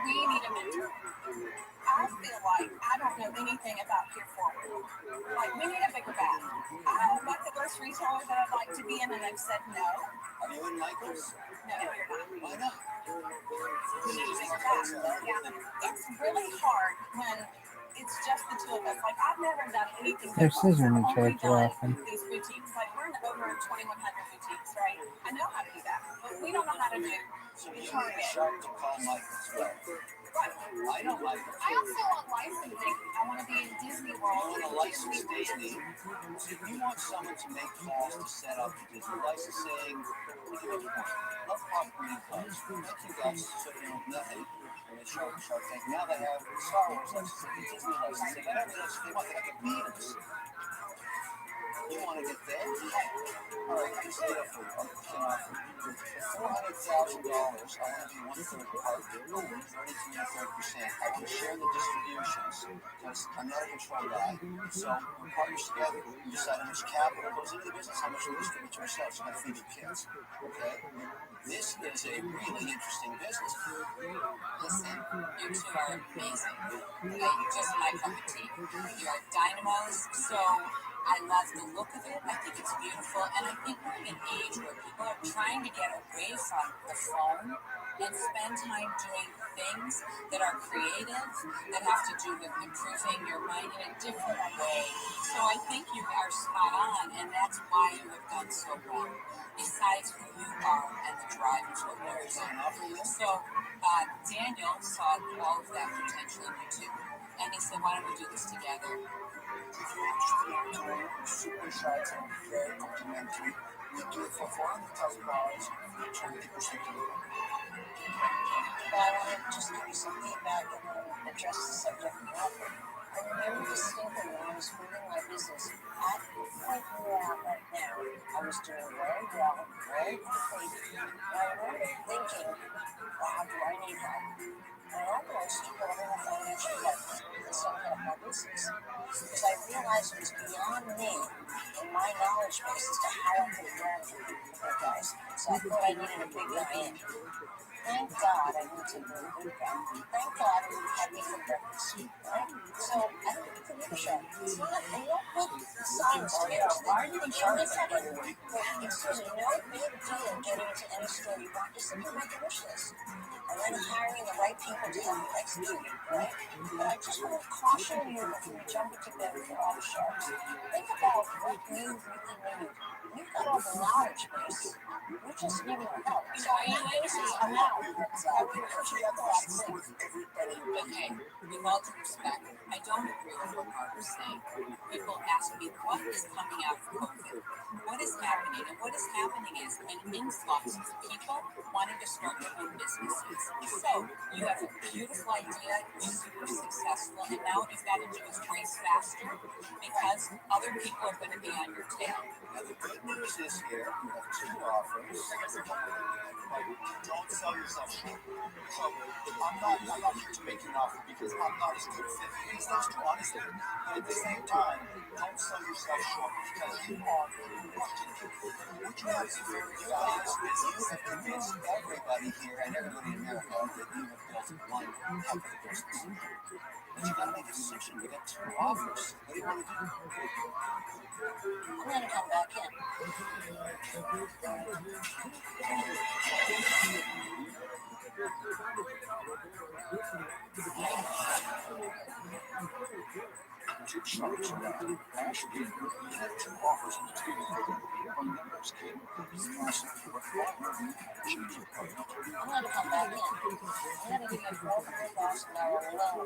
We need a mentor. I feel like I don't know anything about Peer Forward. Like, we need a bigger bat. I've met the first retailer that I'd like to be in, and I've said no. Are you in Likers? No, you're not. Why not? We need a bigger bat. Yeah. It's really hard when it's just the two of us. Like, I've never done anything. They're different. scissoring each I've other only too done often. these boutiques. Like, we're in over 2,100 boutiques, right? I know how to do that, but we don't know how to do So you need a Target. shop to call Likers, right? Right. I don't like it. I also want licensing. I want to be in Disney You World. want to license Disney. So if you want someone to make calls to set up the Disney licensing, love crossbreeding calls. Like you guys, so you know nothing. And they show Shark Tank. Now they have Star Wars licensing, Disney licensing, and everything else they want. They got the beaters. You want to get there? All right, here's the deal for you. For $400,000, I want to be 1/3 part, 32 to 3%. I can share the distributions because I'm not a control guy. So we're partners together. You decide how much capital goes into the business, how much you distribute yourself. So you got to feed your kids. Okay? This is a really interesting business. Listen, you two are amazing. You're just my cup of tea. You are dynamos, so I love the look of it. I think it's beautiful, and I think we're in an age where people are trying to get away from the phone and spend time doing things that are creative, that have to do with improving your mind in a different way. So I think you are spot on, and that's why you have done so well. Besides who you are and the drive to what you're doing. So Daniel saw all of that potential in you too, and he said, "Why don't we do this together?" Super exciting, very complimentary. We do it for $400,000, 20% of the But I want to just give you some feedback and then address the subject of the offer. I remember distinctly when I was moving my business at the point we're at right now. I was doing very well, very quickly. And I remember thinking, wow, do I need help? And I almost took over the financial department and set up my business. Because I realized it was beyond me and my knowledge base as to how I could learn from other guys. So I thought I needed a big guy in. Thank God I didn't take a good guy. Thank God he had me for breakfast, right? So I don't think it's a show. It's not, and don't put signs to it. Why are you in charge of that? It's just no big deal getting into any store you want. Just simply make a wish list. And then hiring the right people to help you execute it, right? But I just want to caution you before you jump into bed with all the sharks. Think about what you really need. You've got all the knowledge base. We just need your help. So are you I'm not. I would encourage you to go out and sing. Okay, with all due respect, I don't agree with what Mark is saying. People ask me, what is coming out of COVID? What is happening? And what is happening is an influx of people wanting to start their own businesses. So you have a beautiful idea, you're super successful, and now what you've got to do is race faster because other people are going to be on your tail. Now the good news is here, you have two offers. Don't sell yourself short. So I'm not here to make you an offer because I'm not as good fit as those two, honestly. But at the same time, don't sell yourself short because you are what you have to do, you guys, is you have convinced everybody here and everybody in America that you have built one heck of a business. But you gotta make a decision. You got two offers. What do you want to do? I'm going to come back in. two sharks around. Last year, we had two offers on the table for one members kit. It's possibly worthwhile. Choose your partner. I'm going to come back in. I'm going to give you a $400,000 loan.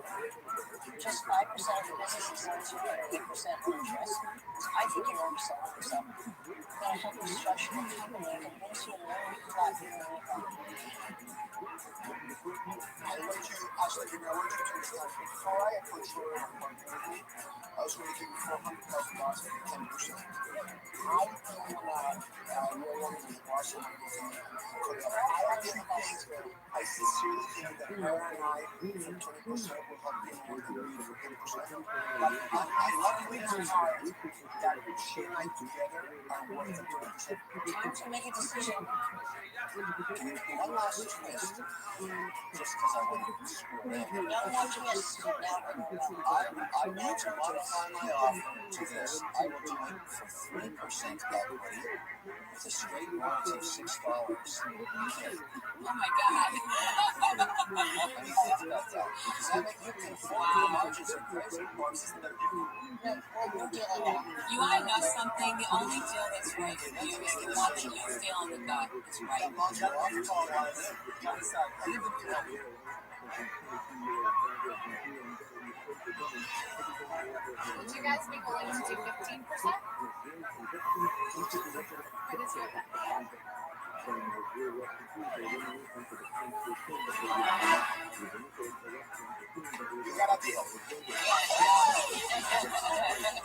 Just 5% of the business is sells you at 8% interest. I think you're overselling yourself. I'm going to help you structure a company and convince you to learn your platform and your company. I want you, actually, give me, I want you to understand, before I approach you on marketing, I was going to give you $400,000 for 10%. I feel you're one of the Marshall I sincerely think that her and I, from 20%, will help you more than we for 10%. But I luckily decided that she and I together are worth the 20%. Time to make a decision. One last twist, just because I want to screw it. Young one twist. Now, I want to modify my offer to this. I will do it for 3% equity with a straight royalty of $6. Oh my God. What do you think about that? Does that make you conform? Your margins are crazy. Or is this a little different? we're dealing now. You want to know something? The only deal that's right for you is the one that you feel in the gut is right. That margin offer is all I want to do. I live in Colombia. Would you guys be willing to do 15%? What is your bet? You got a deal.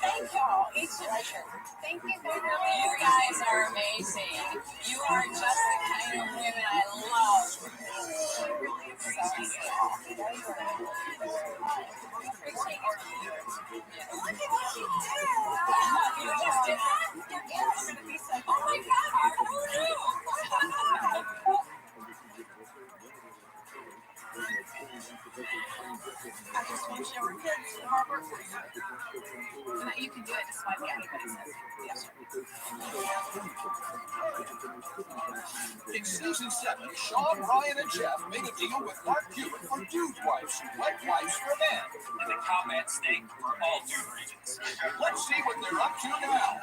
Thank y'all. Each pleasure. Thank you, ViralRabbi. You guys are amazing. You are just the kind of women I love. Appreciate your Look at what you did. You just did that? Yes, I'm gonna be so Oh my God, who knew? I just wish there were kids and hard work for you. So that you can do it despite what anybody says. Yes, sir. In season 7, Sean, Ryan, and Jeff made a deal with Mark Cuban for dude wipes, like wipes for men. In the combat state for all dude regions. Let's see what they're up to now.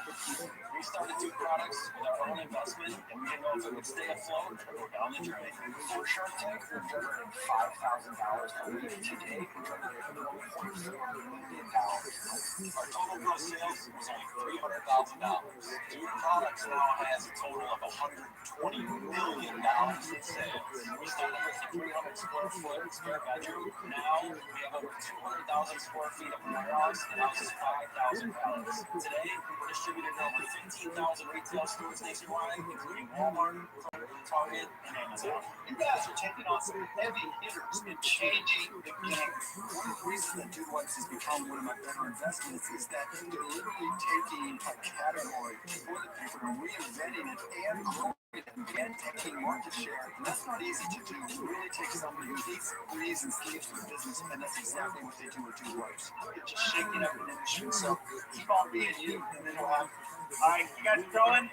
We started two products with our own investment, and we didn't know if it would stay afloat or go down the drain. For Shark Tank, we're generating $5,000 a week. Today, we're generating $4 million. Our total gross sales was only $300,000. Dude Products now has a total of $120 million in sales. We started with a 300 square foot spare bedroom. Now we have over 200,000 square feet of warehouse and houses 5,000 pallets. Today, we're distributed in over 15,000 retail stores nationwide, including Walmart, Target, and Amazon. You guys are taking on some heavy hitters and changing the game. One of the reasons that Dude Wipes has become one of my better investments is that they're literally taking a category, toilet paper, and reinventing it and growing it and taking market share. And that's not easy to do. It really takes somebody who eats, breathes, and sleeps for the business, and that's exactly what they do with Dude Wipes. They're just shaking up an industry. So keep on being you, and then you'll have. All right, you guys going?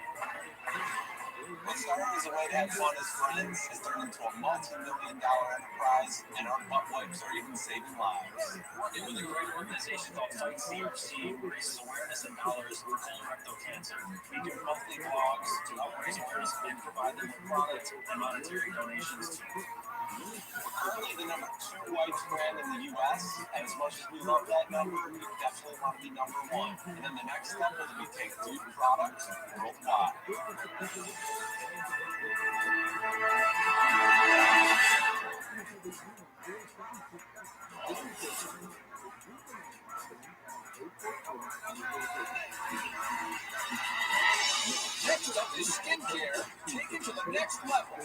What started as a way to have fun as friends has turned into a multi-million-dollar enterprise, and our butt wipes are even saving lives. Working with a great organization called Fight CRC raises awareness and dollars for colorectal cancer. We do monthly blogs to help raise awareness and provide them with product and monetary donations too. We're currently the number 2 wipes brand in the U.S., and as much as we love that number, we definitely want to be number 1. And then the next step will be take Dude products worldwide. Next up is skincare. Take it to the next level.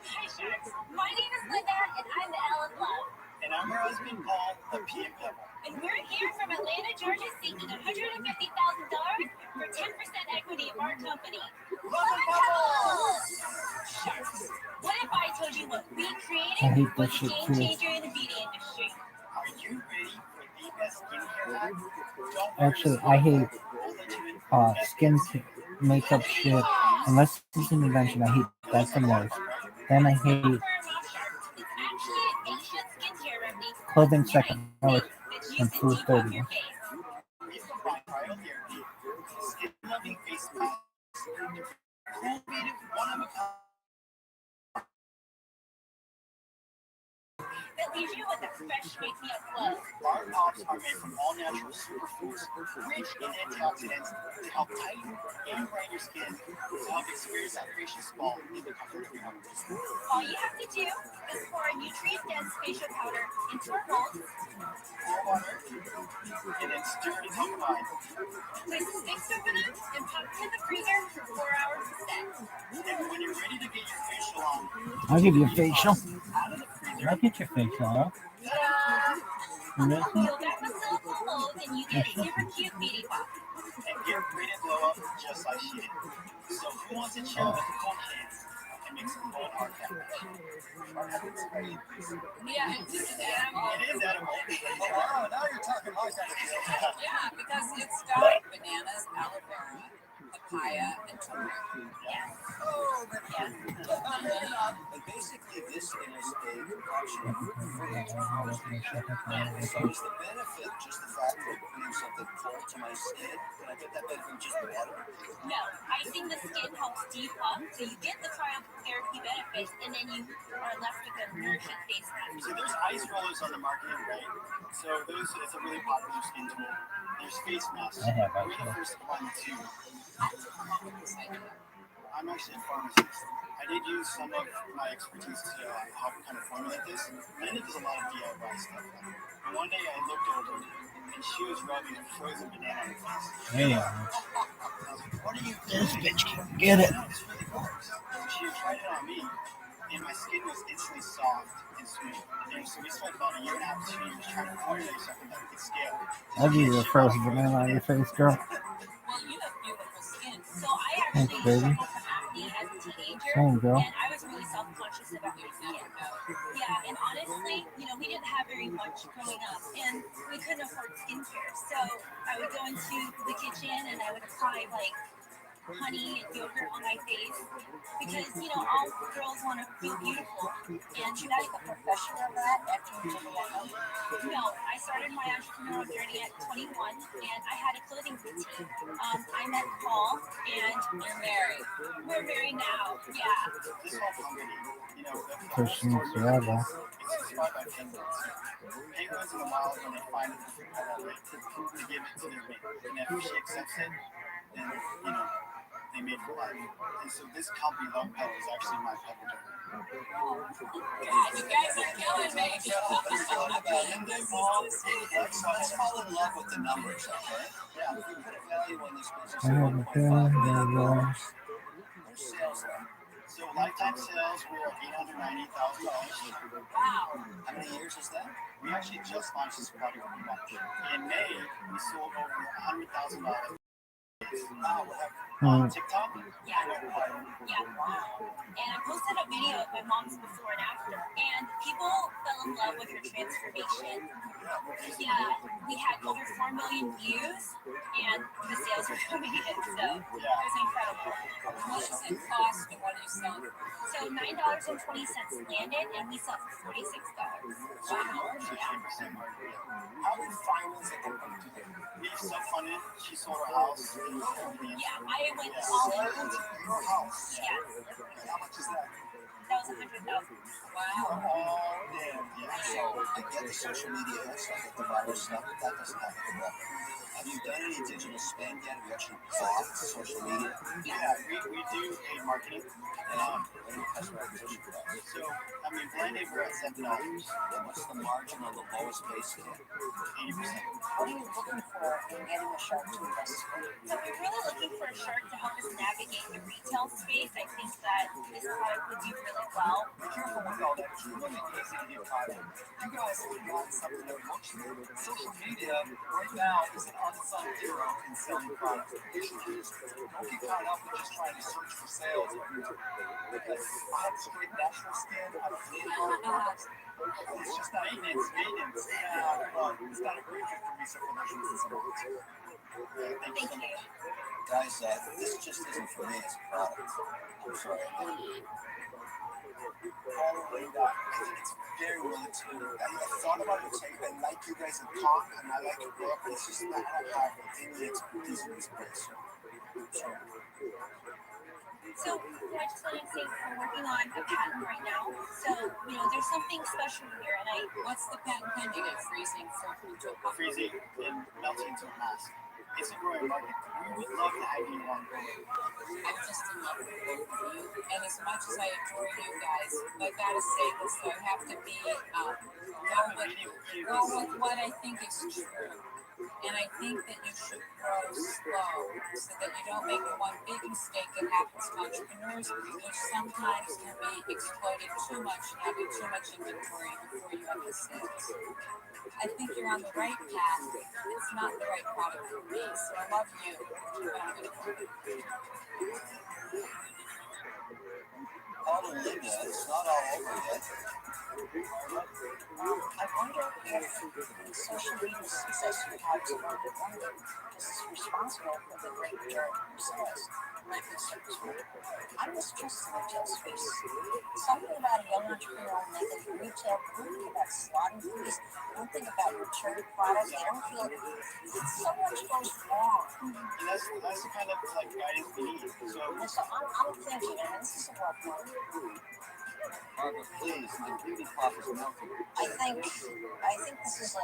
Hi, Sharks. My name is Linda, and I'm the L of Love. And I'm her husband, Paul, the P of Pebble. And we're here from Atlanta, Georgia, seeking $150,000 for 10% equity of our company. Welcome, Pebble! Sharks, what if I told you what we I created hate was that a shit game too. changer in the beauty industry? Are you ready for the best skincare hack? Don't Actually, I hate skin makeup shit. Unless it's an invention, I hate that the most. Then I hate It's actually an ancient skincare remedy clothing secondaries that's and used to food debug 30. your face. Please combine cryotherapy, skin-loving face masks, COVID one-of-a-kind That leaves you with a fresh, make-me-up glow. Our pops are made from all natural superfoods, rich in antioxidants to help tighten and brighten your skin, to help experience that gracious fall in the comfort of your home. All you have to do is pour a nutrient-dense facial powder into a bowl, Pour water, and then stir it until combined. place the sticks over them, and pop them in the freezer for 4 hours to set. And when you're ready to get your facial on, I'll give you a facial. out of the freezer, I'll get your facial out. Ta-da! You miss me? Peel back the silicone mold, and you get a super cute beauty pop. and get ready to glow up just like she did. So who wants to chill with the cool kids and make some fun art cafe? Yeah, it's edible. It is edible. Wow, now you're talking my kind of deal. Yeah, because it's got bananas, aloe vera, papaya, and turmeric. Yes. Oh, but Yes. and basically, this is a concoction of fruit. So is the benefit just the fact of putting something cold to my skin? Can I get that benefit just water? No, icing the skin helps debug, so you get the cryotherapy benefit, and then you are left with a nourishing face mask. So there's ice rollers on the market, right? So those it's a really popular skin tool. There's face masks. I have We're the actually. first one to. How did you come up with this idea? I'm actually a pharmacist. I did use some of my expertise to help kind of formulate this. And it does a lot of DIY stuff. And one day I looked over and she was rubbing a frozen banana on her face. Hey, I was like, what are you doing? this bitch can get it. No, this really works. And she tried it on me, and my skin was instantly soft and smooth. And so we spent about a year and a half, 2 years trying to formulate something that could scale. I'll give you a frozen banana on your face, girl. Well, you have beautiful skin. So I Thanks, actually baby. struggled from acne as a teenager, Same, girl. and I was really self-conscious about my skin. Yeah, and honestly, we didn't have very much growing up, and we couldn't afford skincare. So I would go into the kitchen and I would apply like honey and yogurt on my face because all girls want to feel beautiful. And Did you make a profession of that after you did that? no, I started my entrepreneurial journey at 21, and I had a clothing boutique. I met Paul, and You're married. we're married now. Yeah. This whole company, So she needs to rub her. it's inspired by penguins. Penguins in the wild, when they find a different color, they give it to their mate. And if she accepts it, then, they made for life. And so this company, Love Pet, is actually my pet journey. God, you guys are killing me. And then, Paul, let's fall in love with the numbers, okay? Yeah, if we put a value on this business I of have a $1.5 million, feeling where's sales at? So lifetime sales were $890,000. Wow. How many years is that? We actually just launched this product in March. In May, we sold over $100,000. Wow, what happened? On TikTok, Yeah. Yeah. And I posted a video of my mom's before and after, and people fell in love with her transformation. Yeah, we had over 4 million views, and the sales were coming in, so it was incredible. What does it cost and what are you selling for? So $9.20 landed, and we sold for $46. Wow. 15% margin. How did finance get company together? We self-funded. She sold her house. And everything. Yeah, I went all in. Your house. Yes, And how much is that? that was $100,000. Wow. All in. Yeah. So I get the social media stuff, I get the viral stuff, but that doesn't happen at all. Have you done any digital spend yet? Have you actually bought social media? Yeah, we do paid marketing. What are your customer acquisition costs? So, blended, we're at $7. And what's the margin on the lowest base scale? 80%. What are you looking for in getting a shark to invest in? So we're really looking for a shark to help us navigate the retail space. I think that this product would do really well. Be careful with all that. It's really easy to get caught in. You guys have got something that works. Social media right now is an unsung hero in selling products. Don't get caught up in just trying to search for sales. Because I have straight natural skin. I don't need products. It's just not maintenance. Yeah, but it's not a great fit for me, so promotions and some of it. Thank you. Guys, this just isn't for me as a product. I'm sorry. it's very relative. I thought about it, I like you guys in talk, and I like your book, but it's just not I don't have any expertise in this place. So, I just wanted to say we're working on a patent right now. So, there's something special here, and What's the patent pending of freezing into a puff? Freezing and melting into a mask. It's a growing market. We would love to have you on board. I'm just in love with both of you, and as much as I adore you guys, I gotta say this, so I have to be go with what I think is true. And I think that you should grow slow so that you don't make the one big mistake that happens to entrepreneurs, which sometimes can be exploiting too much and having too much inventory before you have the sales. I think you're on the right path. It's not the right product for me, so I love you, but I'm going to quit it. Paul and Linda, it's not all over yet. I wonder if the social media success you have to market London is responsible for the great return in sales. Like this service. I'm mistrusting the retail space. Something about a young entrepreneurial method in retail, don't think about slotting fees, don't think about return products, they don't feel so much goes wrong. And that's the kind of like guidance we need. So I'm thinking, and this is a rough one. Barbara, please, my beauty pop is melting. I think this is a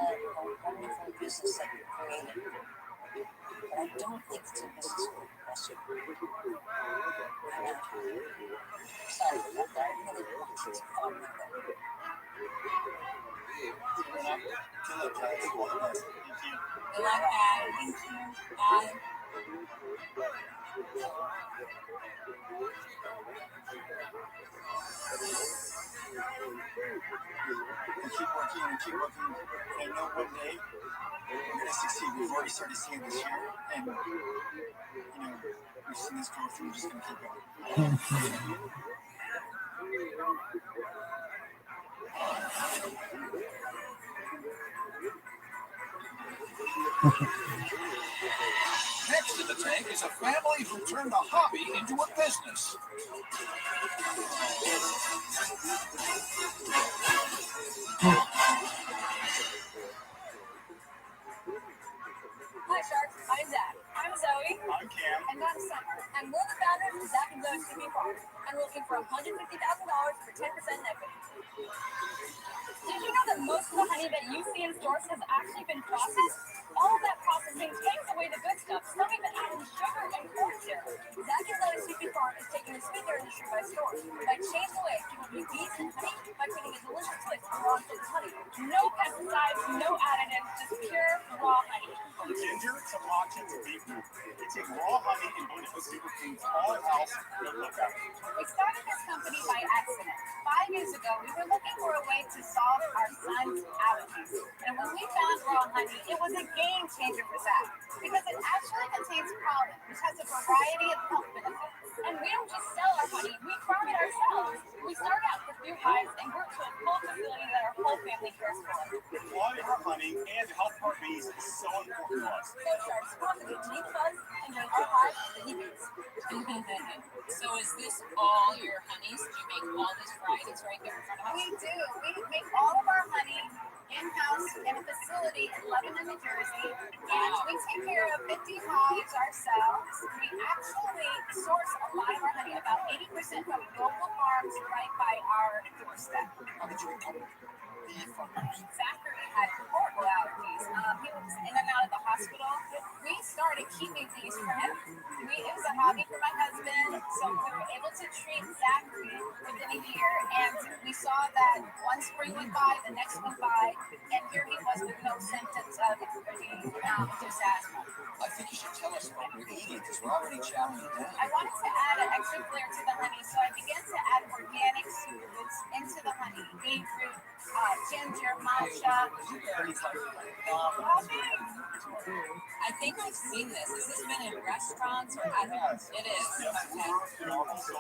wonderful business that you created. But I don't think it's a business for the rest of you. Sorry about that. I really want to fun with it. Good luck, guys. All the best. Thank you. Good luck, guys. Thank you. Bye. We keep working. I know one day we're going to succeed. We've already started seeing this year, and we've seen this growth, and we're just going to keep going. Next to the tank is a family who turned a hobby into a business. Hi, Sharks. I'm Zach. I'm Zoe. I'm Cam. And I'm Summer. And we're the founders of Zach and Zoe's TV Farm. And we're looking for $150,000 for 10% equity. Did you know that most of the honey that you see in stores has actually been processed? All of that processing takes away the good stuff, some even adding sugar and corn syrup. Zach and Zoe's TV Farm is taking the sweetener industry by storm by changing the way people view bees and honey by putting a delicious twist on raw honey. No pesticides, no additives, just pure raw honey. From ginger to matcha to beef, we take raw honey and blend it with superfoods, all in-house, no look-out. We started this company by accident. 5 years ago, we were looking for a way to solve our son's allergies. And when we found raw honey, it was a game changer for Zach because it actually contains pollen, which has a variety of health benefits. And we don't just sell our honey, we farm it ourselves. We started out with a few hives and grew to a full facility that our whole family cares for. The quality of our honey and the health of our bees is so important to us. So Sharks, welcome to Deep Buzz and join our hive of the bees. So is this all your honeys? Do you make all these varieties right there in front of us? We do. We make all of our honey in-house in a facility in Lebanon, New Jersey. And we take care of 50 hives ourselves. We actually source a lot of our honey, about 80% from local farms right by our doorstep. Zachary had horrible allergies. He was in and out of the hospital. We started keeping these for him. It was a hobby for my husband, so we were able to treat Zachary within a year. And we saw that one spring went by, the next went by, and here he was with no symptoms of any asthma. I think you should tell us what we're eating because we're already chowing it down. I wanted to add an extra flair to the honey, so I began to add organic superfoods into the honey. Beetroot, ginger, matcha. I think I've seen this. Has this been in restaurants or at it is? Yes, Okay. we're also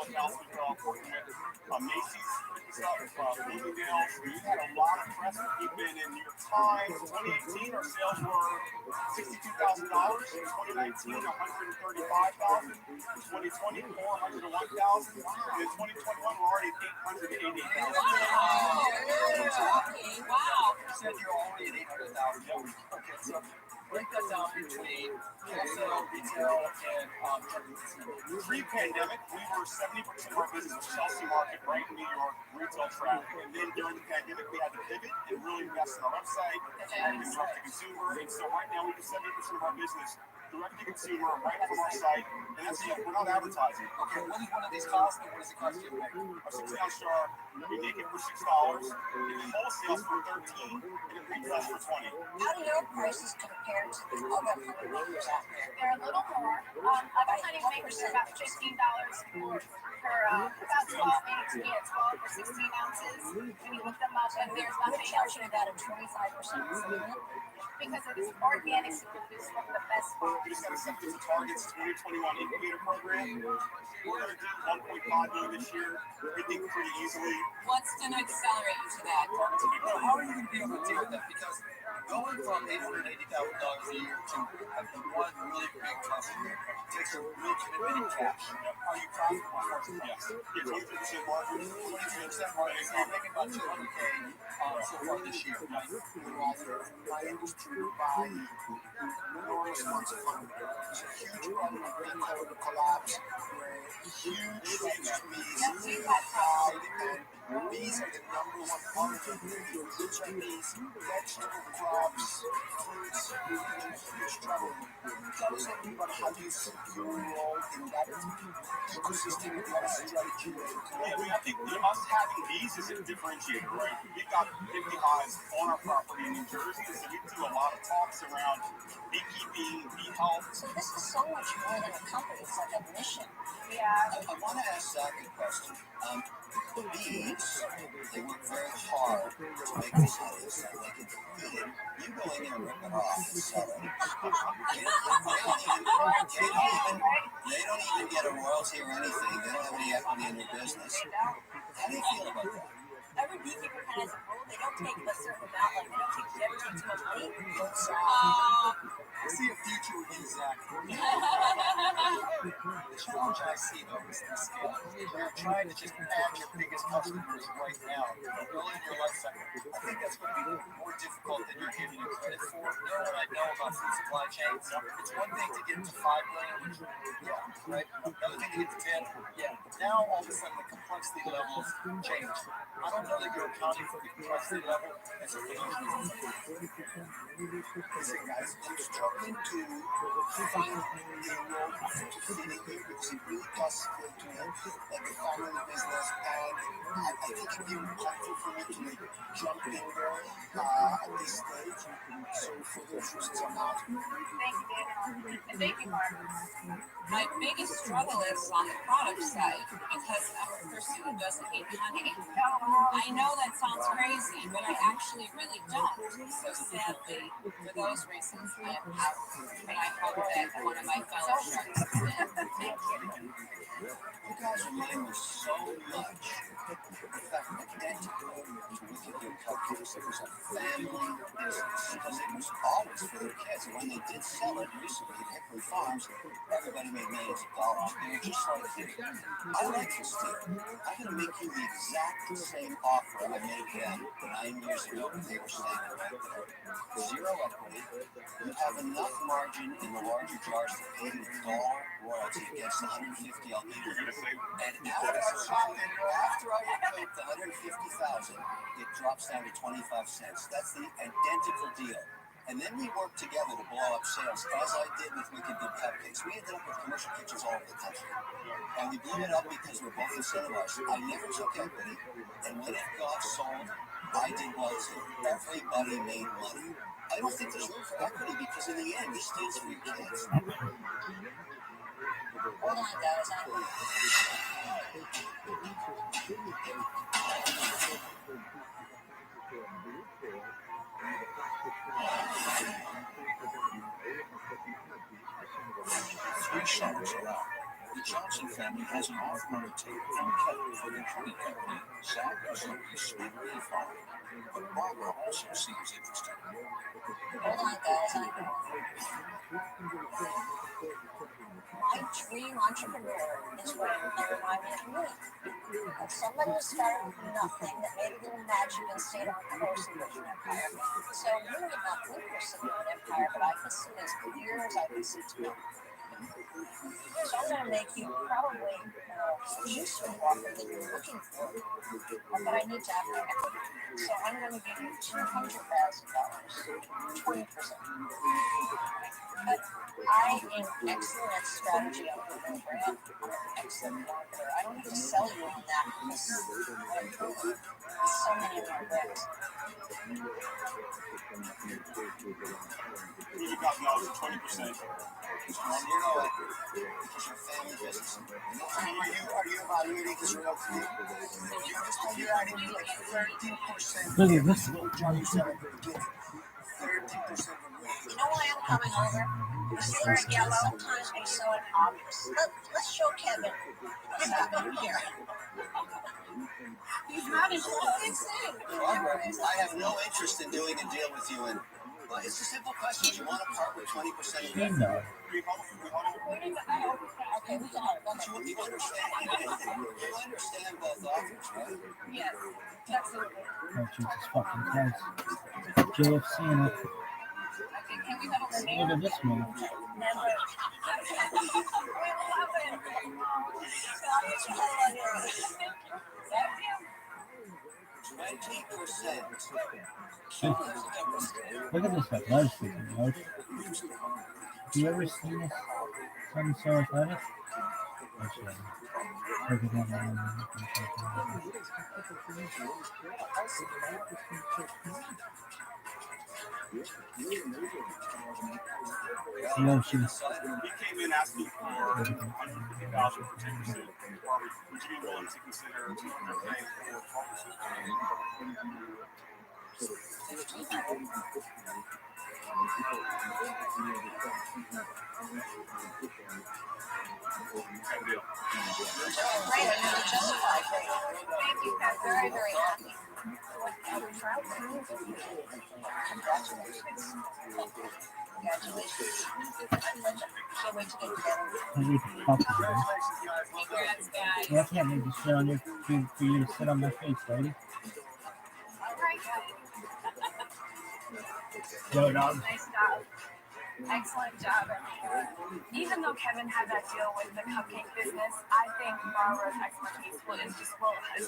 working with Macy's, Bloomingdale's. We've had a lot of press. We've been in New York Times. 2018, our sales were $62,000. 2019, $135,000. 2020, $401,000. And in 2021, we're already at $888,000. Wow. You said you're already at 800,000. Okay, so break that down between wholesale, retail, and consumer. Pre-pandemic, we were 70% of our business was Chelsea Market, right in New York, retail traffic. And then during the pandemic, we had to pivot and really invest in our website and direct to consumer. And so right now, we do 70% of our business direct to consumer, right from our site. And that's it. We're not advertising. Okay, what does one of these cost, and what does it cost you to make? Our 6-ounce jar, we make it for $6. It wholesales for $13, and it retails for $20. How do your prices compare to the other honey makers out there? They're a little more. Other honey makers are about $15 for about 12 eggs. We get 12 or 16 ounces. When you look them up, and there's What nothing charge else you about a 25% because it's organic, produced from the best farm. We just got accepted to Target's 2021 incubator program. We're going to do 1.5 million this year. We think pretty easily. What's going to accelerate you to that? Target's a big Well, one. how are you going to be able to deal with that? Because going from $880,000 a year to having one really big customer takes a real commitment in cash. Are you profitable first? Yes. Yeah, 23% margin. 23% margin. So you're making about $200K so far this year, right? My industry by enormous amounts of funding. It's a huge problem of retail collapse where huge industries and bees are the number one part of it. Which are these vegetable crops, fruits, in huge trouble. Tell us about how you see your role in that ecosystem and what strategy you Yeah, I think us having these is a differentiator, right? We've got 50 hives on our property in New Jersey, so we do a lot of talks around beekeeping, bee health. So this is so much more than a company. It's like a mission. Yeah. I want to ask Zach a question. The bees, they work very hard to make this honey. It's not like it's feed it. You go in there and rip it off and sell it. They don't even get a royalty or anything. They don't have any equity in their business. How do you feel about that? Every beekeeper kind of has a rule. They don't take a certain amount. Like they don't take never take too much money. I see a future with you, Zach. The challenge I see, though, is the scale. You're trying to just add your biggest customers right now, early in your life cycle. I think that's going to be more difficult than you're giving it credit for. Knowing what I know about food supply chains, it's one thing to get to 5 million, right? Another thing to get to 10, Now, all of a sudden, the complexity levels change. I don't know that you're accounting for the complexity level as a Listen, guys, I'm struggling to find the role to feeding you because it really does feel to me like a family business, and I think it'd be helpful for me to jump in there at this stage. So for those reasons, I'm out. Thank you, Daniel. And thank you, Mark. My biggest struggle is on the product side because I'm a person who doesn't eat honey. I know that sounds crazy, but I actually really don't. So sadly, for those reasons, I am out. But I hope that one of my fellow sharks is in. Thank you. You guys remind me so much of the fact that identical to Wicked Good Cupcakes, it was a family business because it was always for their kids. And when they did sell it recently at Hickory Farms, everybody made millions of dollars. They were just like you. I like this deal. I'm going to make you the exact same offer I made them 9 years ago when they were standing right there. Zero equity. You have enough margin in the larger jars to pay you dollar royalty against the $150 I'll give you. And after I recoup the $150,000, it drops down to 25 cents. That's the identical deal. And then we work together to blow up sales, as I did with Wicked Good Cupcakes. We ended up with commercial kitchens all over the country. And we blew it up because we're both incentivized. I never took equity. And when it got sold, I did well too. Everybody made money. I don't think there's room for equity because in the end, this deal's for your kids. Hold on, guys. Three sharks are out. The Johnson family has an off-road tape from Kevin for their honey company, Zach and Zoe Sweetery Farm. But Barbara also seems interested. Hold on, guys. My dream entrepreneur is running under my community. Like somebody who started with nothing that made a little magic and stayed on course and built an empire. So you may not think you're sitting on an empire, but I can see as clear as I can see tomorrow. So I'm going to make you probably the streetwalker that you're looking for, but I need to have my equity. So I'm going to give you $200,000, 20%. But I am excellent at strategy. I'm a brand. I'm an excellent marketer. I don't have to sell you on that because I'm proven with so many of my brands. $20%. Just 1 year old. It's your family business. Are you evaluating this real estate? You're adding like 13%. Look at this. Johnny said at the beginning. 13% of You know why I'm coming over? You see where it gets sometimes be so obvious. Let's show Kevin what's happening here. He's not in I have no interest in doing a deal with you, and well, it's a simple question. Do you want to part with 20% of your No. Okay, we can have it. You understand both offers, right? Yes, absolutely. Oh, Jesus fucking Christ. JFC in it. Okay, can we have a Look at this one. Never. We love it. Thank you. 20%. Look at this like live speaking, right? Have you ever seen this? Something so athletic? Actually, look at that one. No, she's. He came in asking for $150,000 for 10%. Would you be willing to consider $200,000 deal? Great, I'm really justified. Thank you. I'm very, very happy. Congratulations. Congratulations. Can't wait to get together. Congrats, guys. Well, I can't make this shit on your for you to sit on my face, lady. All right. Yo, dog. Nice job. Excellent job. Even though Kevin had that deal with the cupcake business, I think Barbara's expertise is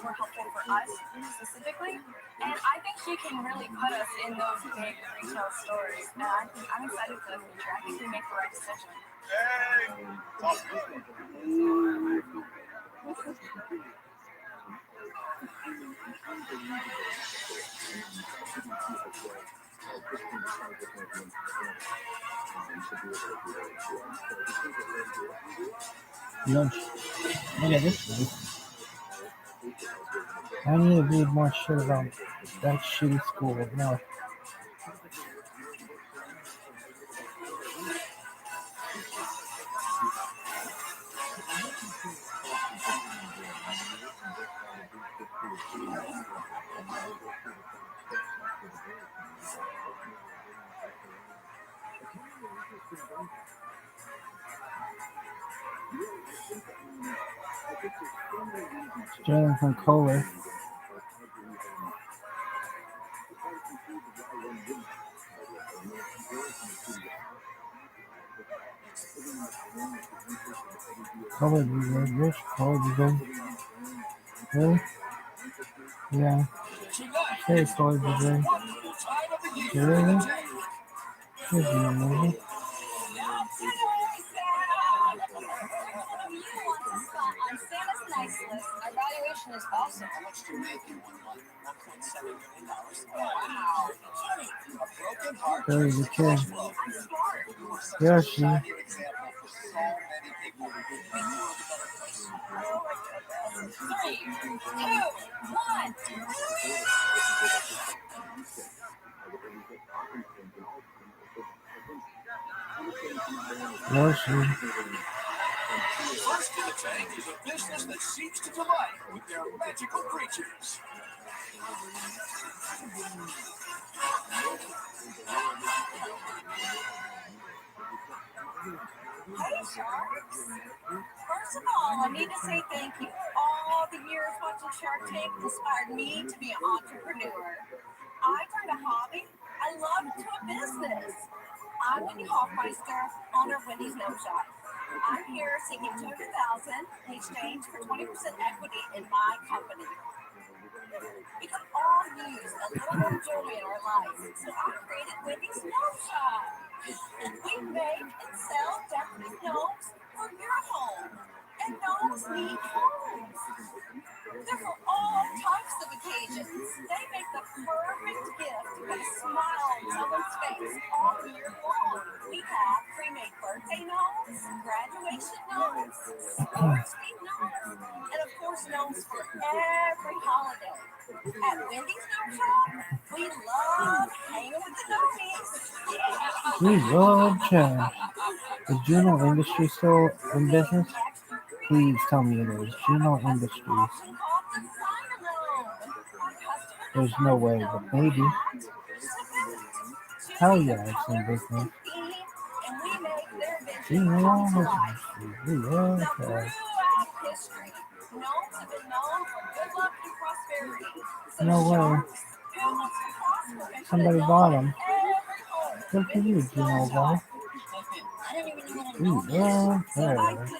more helpful for us specifically. And I think she can really put us in those big retail stores. And I'm excited for the future. I think we make the right decision. You don't look at this place. I need to read more shit about that shitty school. No. Jalen from Kohler. Kohler, rich. Kohler, really? Yeah. Hey, Kohler, really? Should be maybe. On Santa's nice list, our valuation is awesome. How much do you make in 1 month? $1.7 million. Wow. A broken heart. Very the kid. Yeah, she. Example for so many people. Three, two, one. Was she? First to the Tank is a business that seeks to delight with their magical creatures. Hey, Sharks. First of all, I need to say thank you. All the years watching Shark Tank inspired me to be an entrepreneur. I turned a hobby I love to a business. I'm Wendy Hoffmeister, owner of Wendy's No Shop. I'm here seeking $200,000 in exchange for 20% equity in my company. We could all use a little more joy in our lives, so I created Wendy's No Shop. We make and sell decorative gnomes for your home, and gnomes need homes. They're for all types of occasions. They make the perfect gift to put a smile on someone's face all year long. We have pre-made birthday gnomes, graduation gnomes, sports themed gnomes, and of course gnomes for every holiday. At Wendy's Gnome Shop, we love hanging with the gnomies. We love trash. Is Juno Industries still in business? Please tell me it is. Juno Industries. There's no way, but maybe. Hell yeah, it's in business. Juno Industries. We love trash. No way. Somebody bought them. Good for you, Juno boy. We love trash.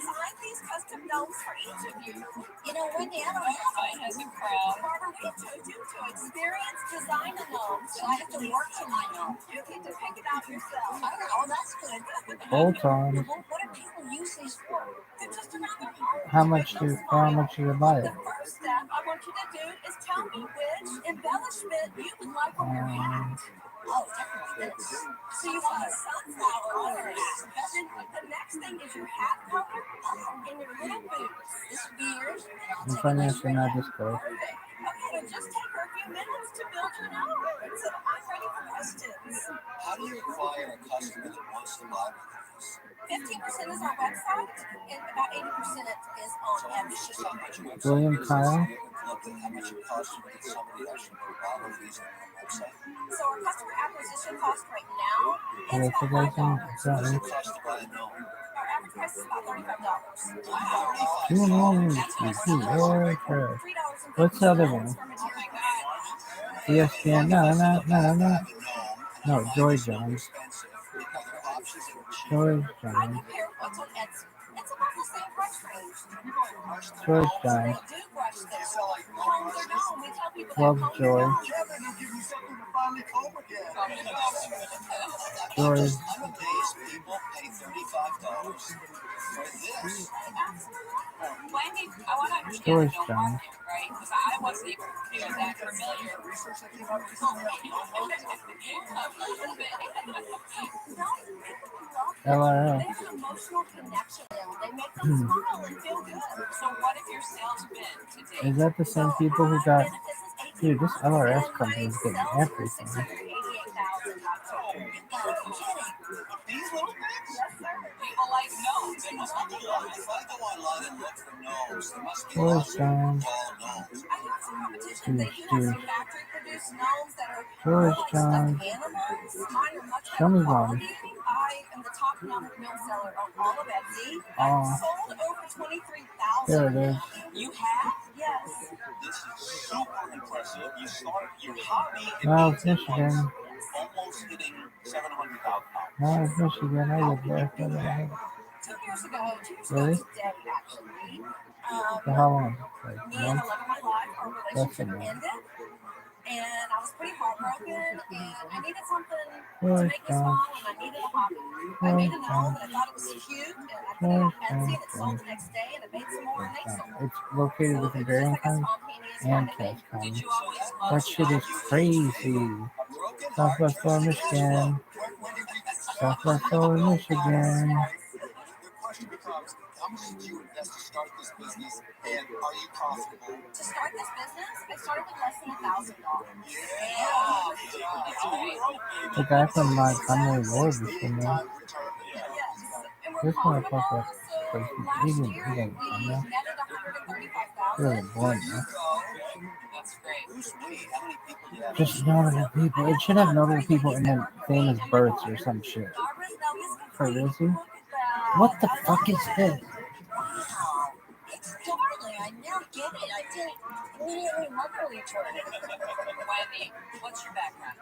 You know, Wendy, I don't know if I has a crowd. Barbara, we chose you to experience design a gnome, so I have to work to my gnome. You get to pick it out yourself. I don't know, that's good. Hold on. What do people use these for? They're just another home. How much do you buy it? The first step I want you to do is tell me which embellishment you would like on your hat. Oh, definitely this. So you want a sunflower on your hat. Then the next thing is your hat cover and your little boots. This beard. I'm financially not this close. Perfect. Okay, it'll just take her a few minutes to build your gnome. So I'm ready for questions. How do you acquire a customer that wants to buy with us? 15% is our website, and about 80% is on Etsy. William Kyle. How much it costs to get somebody actually provide all these on our website? So our customer acquisition cost right now Yeah, is about $5. What's it cost to buy a gnome? Our average price is about $35. Juno Industries. We love trash. What's the other one? ESPN. No. No, Joy Jones. Joy Jones. Joy Jones. Love Joy. Joy. Wendy, I want to understand Joy the Jones. market, right? Because I wasn't even that familiar. LRL. They have an emotional connection. They make them smile and feel good. So what if your sales been today? Is that the same people who got... Dude, this LRS company is getting everything. These little things? People like gnomes. They must be good. If I go online and look for gnomes, there must be Joy lots of Jones. tall gnomes. I do some competition. They do have some factory-produced gnomes that are Joy more like Jones. stuffed animals. Mine are much Show better me quality. one. I am the top gnome seller on all of Etsy. Oh. I've sold over 23,000. There it is. You have? Yes. This is super impressive. You started your hobby in No, 18 Michigan. months, almost hitting $700,000. No, it's Michigan. I live there. 2 years ago Really? today, actually. For how long? Like Me and the months? love of my life, our That's relationship enough. ended. And I was pretty heartbroken, and I needed something to Joy make me smile, Jones. and I needed a hobby. I made a gnome, and I thought it was cute, and I put it on Etsy, and it sold the next day, and it made some more, and they sold. It's located So within it was just Berrien like a County spontaneous and kind of thing. Cass County. Did you always love That shit is crazy. Southwest Florida, Michigan. Southwest Florida, Michigan. The question becomes, how much did you invest to start this business, and are you profitable? To start this business, I started with less than $1,000. The guy from Montgomery Ward was from there. Yes, and we're This motherfucker, like, he last didn't year come we back. netted 135,000. Really boring, huh? That's great. Bruce Lee, how many people do you have? Just notable people. It should have notable people and then famous births or some shit. Crazy? What the fuck is this? Wow. It's darling. I now get it. I did immediately motherly toward it. Wendy, what's your background?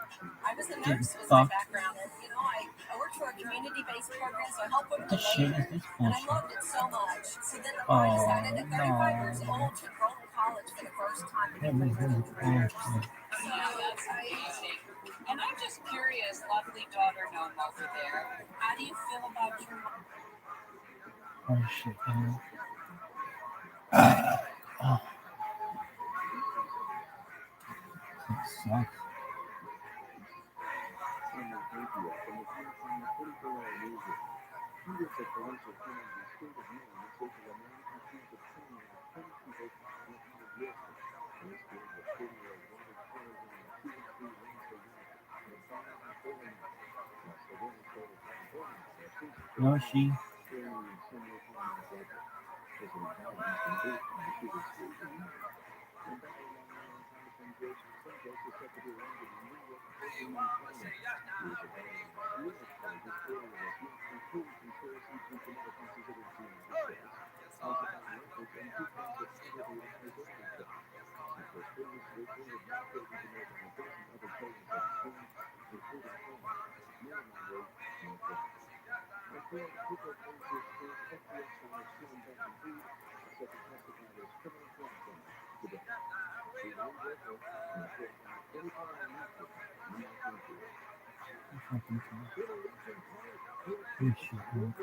I was a nurse was my background. And, you know, I worked for a community-based program, so I helped women What the to shit labor. is this And I bullshit? loved it so much. So then I Oh, decided at 35 years no. old to enroll in college for the first time in That my is life. bullshit. So that's amazing. And I'm just curious, lovely daughter Noam over there, how do you feel about your mom? Oh shit, man. Oh, that sucks. Yoshi. Fucking good shit, man.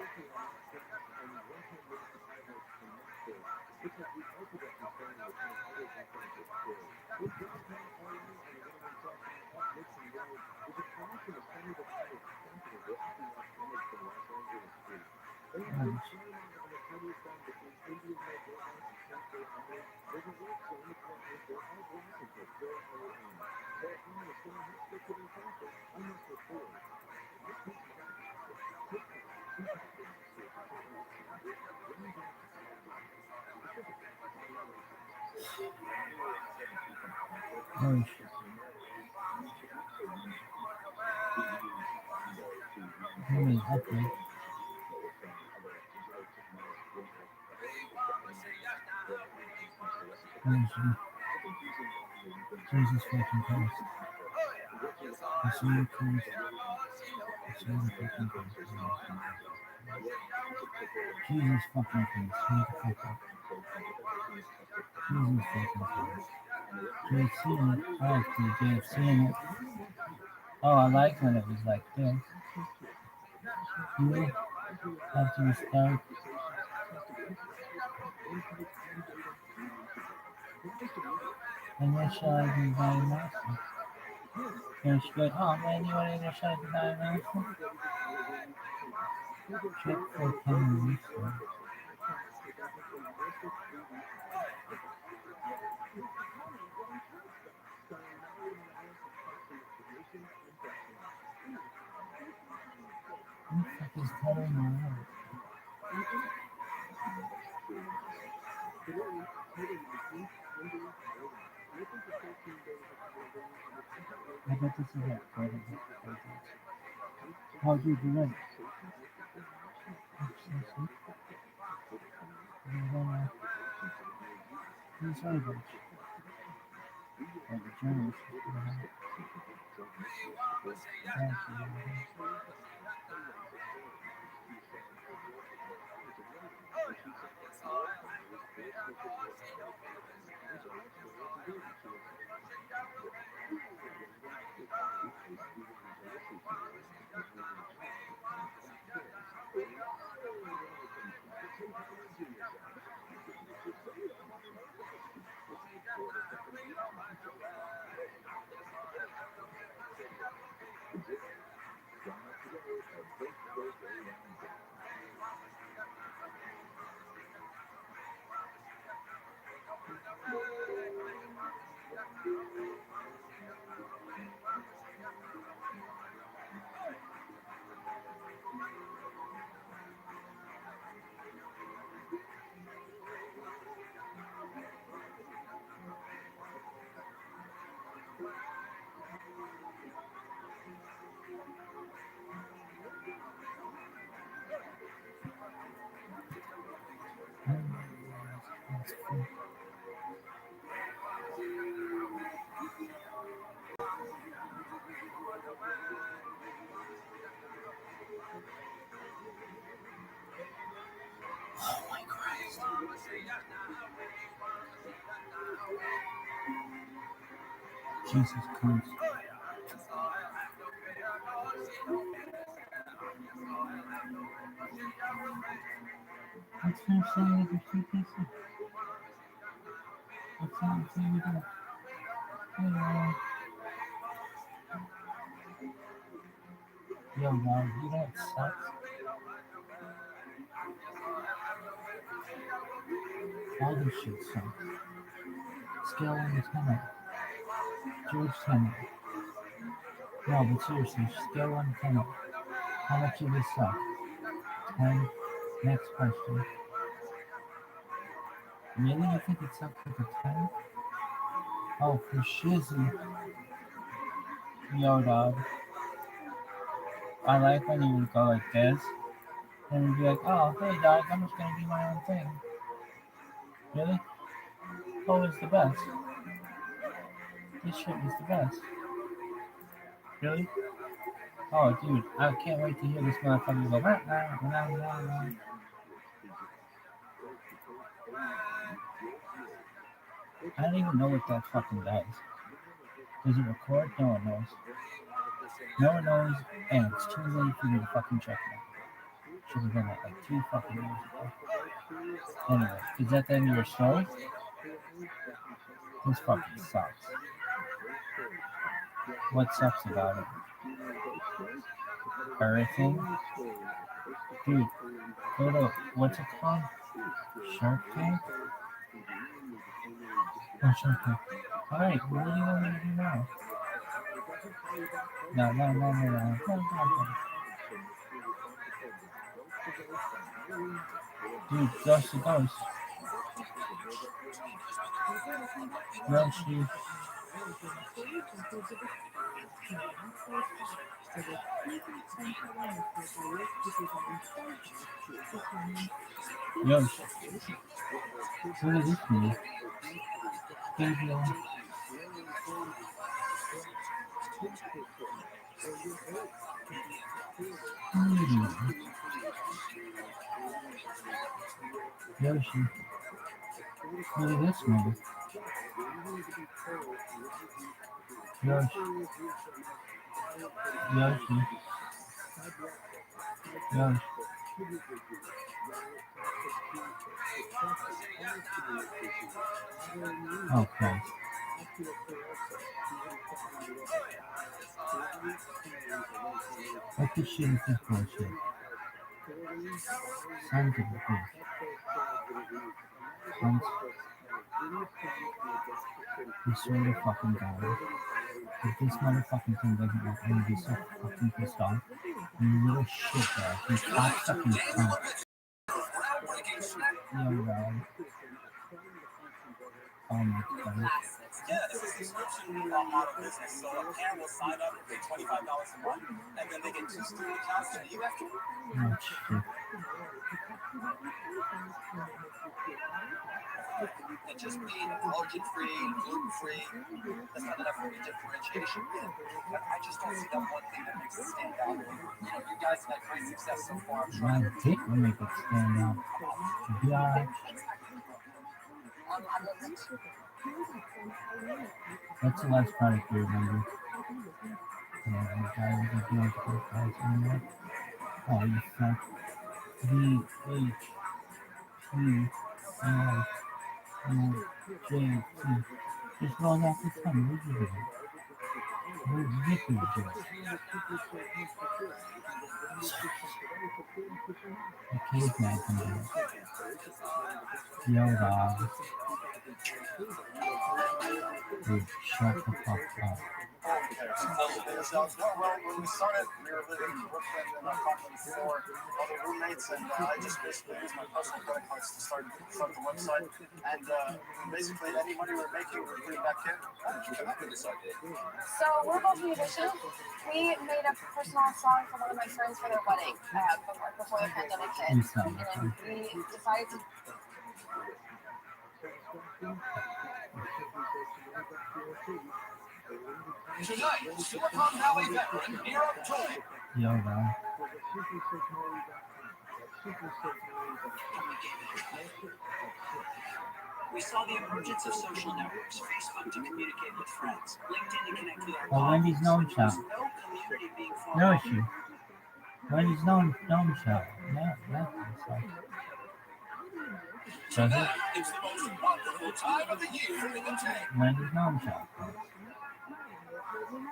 Oh shit. Okay. Jesus fucking Christ. I see you, Christ. I see you fucking Christ. Jesus fucking Christ. Shut the fuck up. Jesus fucking Christ. JFC in it. I like the JFC in it. Oh, I like when it was like this. You after you start. And then shall I be very nasty. And she goes, oh man, you want to shall I be very nasty? Check for coming this. What the fuck is telling me out? I bet this is it. Oh, dude, you're right. He's right, bitch. Oh, the journalist is gonna have. Oh my Christ. Jesus Christ. What's that saying with your two pieces? What's that saying with your... Yo, man, you know what sucks? All this shit sucks. Scale 1 to 10. George 10. No, but seriously, scale 1 to 10. How much of this suck? 10. Next question. Really? You think it sucks with a 10? Oh, for shizzy. Yo, dog. I like when you would go like this, and you'd be like, oh, hey, dog, I'm just gonna do my own thing. Really? Oh, it's the best. This shit is the best. Really? Oh, dude, I can't wait to hear this motherfucker go, nah. I don't even know what that fucking does. Does it record? No one knows. No one knows, and it's too late for me to fucking check it out. Should have done that like 2 fucking years ago. Anyway, is that the end of your story? This fucking sucks. What sucks about it? Everything? Dude, go to, what's it called? Shark Tank? Oh, Shark Tank. Alright, what do you want me to do now? No. Dude, Ghost to Ghost. Yoshi. Yoshi. What is this mean? Baby. Yoshi. What is this mean? Yoshi. Okay. What the shit is this bullshit? Sons of a bitch. You swear to fucking God. If this motherfucking thing doesn't work, I'm gonna be so fucking pissed off. You little shit, dog. You cocksucking cunt. Yo, dog. Oh my God. Yeah, it's a subscription model business. So a parent will sign up and pay $25 a month, and then they get 2 student accounts to you after. Oh shit. And just being allergen-free, gluten-free, that's not enough for me differentiation. I just don't see that one thing that makes it stand out. You guys have had great success so far. I'm sure. My dick will make it stand out. Yeah. What's the last product you remember? Oh, you fuck. VHPLJT. Just roll off the tongue. What'd you do? Where'd you get these jokes? The caveman can do it. Yo, dog. Dude, shut the fuck up. So, when we started, we were living in Brooklyn in an apartment with 4 other roommates, and I just basically used my personal credit cards to start the website. And basically, any money we were making, we put it back in. How did you come up with this idea? So we're both musicians. We made a personal song for one of my friends for their wedding before the pandemic hit. And then we decided to... Tonight, Silicon Valley veteran Nero told Yoda. We saw the emergence of social networks, Facebook to communicate with friends, LinkedIn to connect with our Oh, Wendy's gnome shop. There's no community being formed. Where is she? Wendy's gnome shop. Yeah, that looks like. Does it? it's the most wonderful time of the year in the tank. Wendy's gnome shop.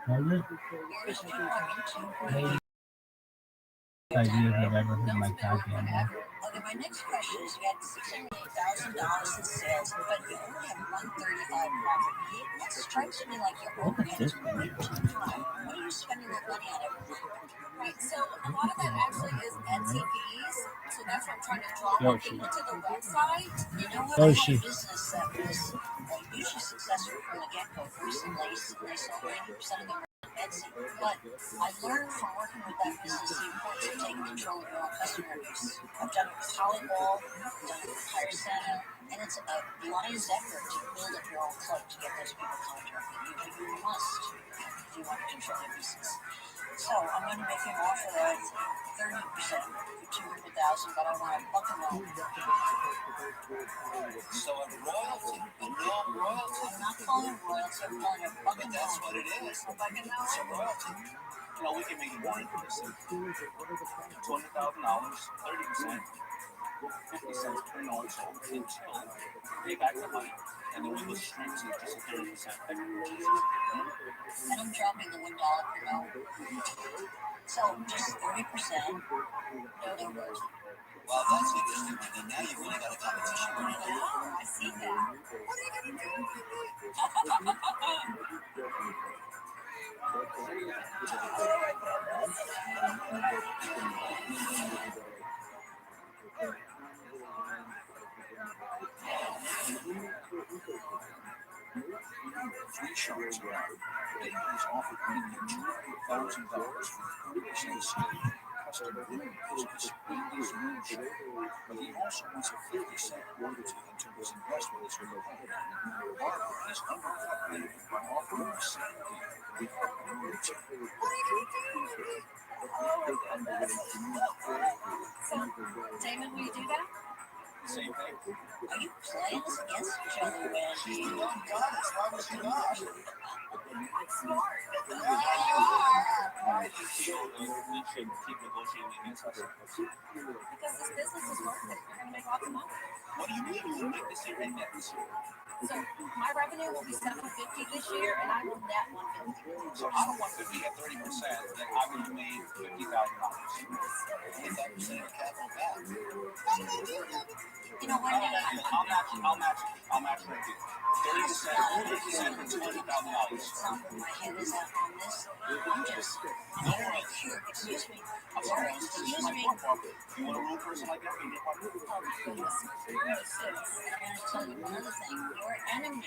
Does it? Maybe. Ideas I've ever heard in my goddamn life. Okay, my next question is: you had $608,000 in sales, but you only have 135 profit. That strikes me like you're overspending way too high. What are you spending that money on every month? Right, so a lot of that actually is Etsy fees. So that's what I'm trying to draw more people to the website. You know what? Oh, I had she. a business that was hugely successful from the get-go. First in lace, and they sold 90% of them on Etsy. But I learned from working with that business the importance of taking control of your own customer base. I've done it with Hollywall, I've done it with Hire Santa, and it's a lion's effort to build up your own cloak to get those people contracting you. You must if you want to control your business. So I'm going to make you an offer of 30% for $200,000, but I want a buck and roll. So a royalty, a no royalty. I'm not calling it royalty, I'm calling it buck But and that's roll. what it is. A buck and roll. It's a royalty. You know, we can make it more interesting. $200,000, 30%, 50 cents per note sold until you pay back the money, and then we will stream to just 30% every purchase. And I'm dropping the $1 per note. So just 30%, no numbers. Well, that's interesting. And now you've really got a competition going on. Oh, I see that. What are you going to do? Three sharks are out. David has offered Indian $200,000 for 30% stake. Customer business Wendy's moonshine. But he also wants a 50-cent royalty until his investment is recovered. Barbara is undercut David by offering the same deal without a royalty. So, Damon, will you do that? Same thing. Are you playing us against each other, Wendy? She's the young goddess. Why would she not? I'm smart. We should keep negotiating against us. Because this business is worth it. You're going to make lots of money. What do you mean you will make this year and next year? So my revenue will be $750 this year, and I will net $150. So out of 150 at 30%, then I would have made $50,000. 25% of capital back. You know, Wendy, I'll match right here. 30% for $200,000. my head is up on this. I'm just, here, excuse me. I'm sorry, excuse me. You want a rude person like that? Oh, goodness. And I'm going to tell you one other thing. Your enemy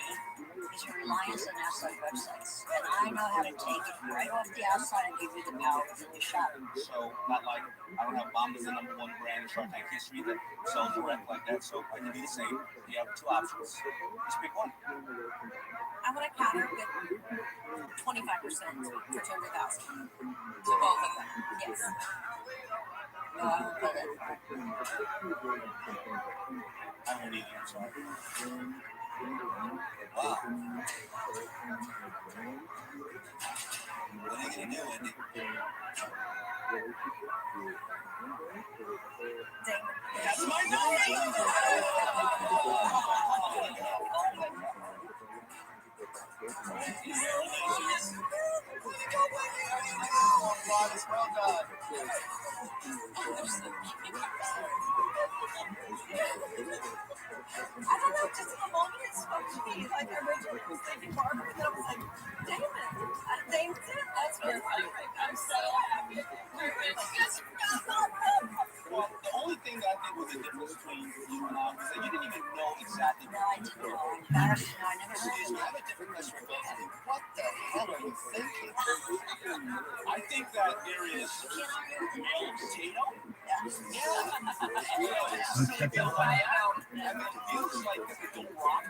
is your reliance on outside websites. And I know how to take it right off the outside and give you the power within your shop. So, not like, I don't have Bomb as the #1 brand in Shark Tank history that sells direct like that, so I can do the same. You have two options. Just pick one. I want to counter with 25% for $200,000 to both of them. Yes. No, I won't go that far. I won't either, I'm sorry. Wow. What are you going to do, Wendy? That's my number! Well done. I don't know, just in the moment it spoke to me. Like, originally I was thinking Barbara, and then I was like, Damon. Damon, that's very funny. I'm so happy. Well, the only thing that I think was the difference between you and I was that you didn't even know exactly No, I didn't know. I'm embarrassed. No, I never heard you of have a different customer base. What the hell are you thinking? I think that there is potato. It feels like the rock.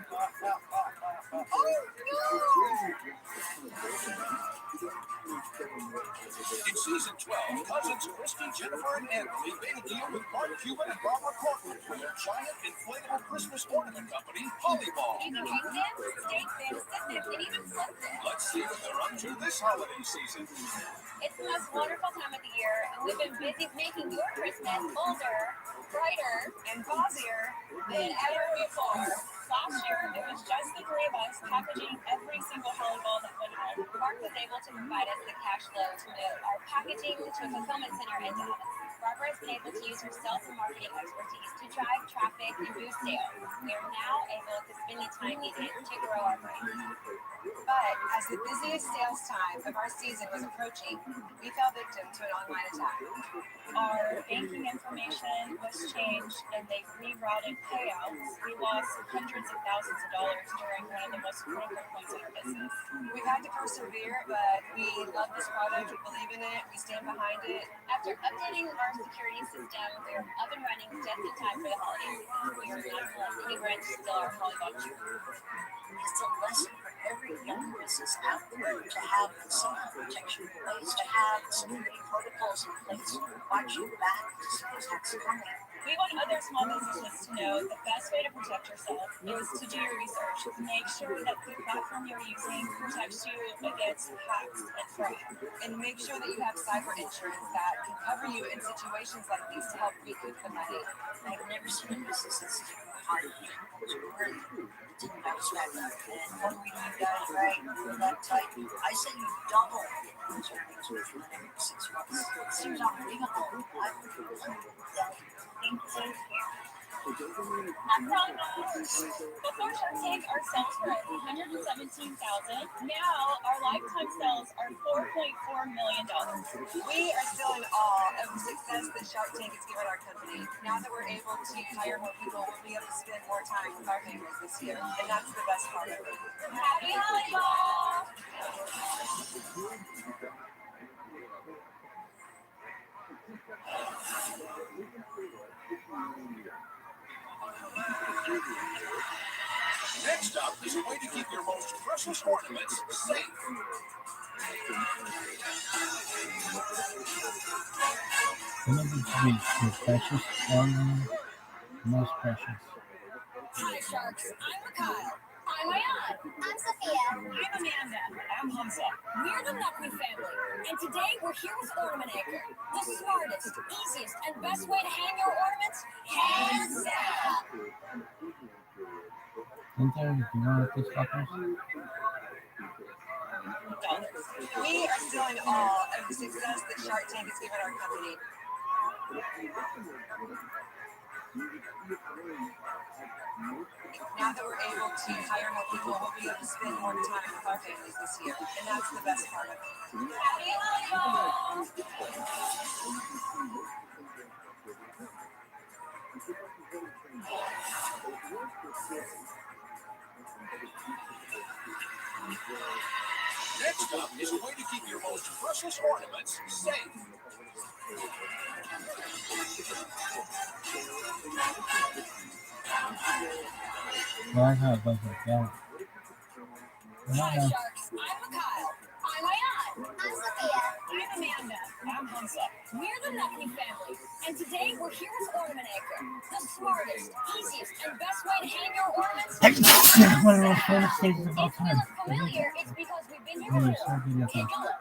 In season 12, cousins Christy, Jennifer, and Emily made a deal with Mark Cuban and Barbara Corcoran for their giant inflatable Christmas ornament company, Hollyball. You can hang them, stake them, sit them, and even flip them. Let's see what they're up to this holiday season. It's the most wonderful time of the year, and we've been busy making your Christmas older, brighter, and gauzier than ever before. Last year, it was just the three of us packaging every single Hollyball that went home. Mark was able to provide us the cash flow to move our packaging to a fulfillment center in Dallas. Barbara has been able to use her sales and marketing expertise to drive traffic and boost sales. We are now able to spend the time needed to grow our brand. But as the busiest sales time of our season was approaching, we fell victim to an online attack. Our banking information was changed and they rerouted payouts. We lost hundreds of thousands of dollars during one of the most critical points in our business. We've had to persevere, but we love this product, we believe in it, we stand behind it. After updating our security system, we are up and running just in time for the holiday season. We are not going to let any rent steal our Hollyball tree. It's a lesson for every young business out there to have some protection in place, to have security protocols in place, watch your back to see attacks coming. We want other small businesses to know the best way to protect yourself is to do your research. Make sure that the platform you're using protects you against hacks and fraud. And make sure that you have cyber insurance that can cover you in situations like these to help recoup the money. I've never seen a business that's hard to didn't bounce back. And one week you got it right, that tight. I say you double those earnings within 6 months. It seems unbelievable. Thank you. Before Shark Tank, our sales were at $117,000. Now our lifetime sales are $4.4 million. We are still in awe of the success that Shark Tank has given our company. Now that we're able to hire more people, we'll be able to spend more time with our families this year, and that's the best part of it. Happy Hollyball! Next up is a way to keep your most precious ornaments safe. Remember to be your precious ornament, most precious. Hi, Sharks. I'm Kyle. I'm Ayan. I'm Sophia. I'm Amanda. I'm Hamza. We're the Nutley family, and today we're here with Ornament Anchor, the smartest, easiest, and best way to hang your ornaments, hands down. Isn't there, you know what this fuckers? We are still in awe of the success that Shark Tank has given our company. Now that we're able to hire more people, we'll be able to spend more time with our families this year, and that's the best part of it. Happy Hollyball! Next up is a way to keep your most precious ornaments safe. Well, I have a bunch like that. Hi, Sharks. I'm Kyle. I'm Ayan. I'm Sophia. I'm Amanda. I'm Hamza. We're the Nutley family, and today we're here with Ornament Anchor, the smartest, easiest, and best way to hang your ornaments. That's one of those famous things of all If we time. look familiar, it's because we've been here Oh, before. so good looking. Take a look.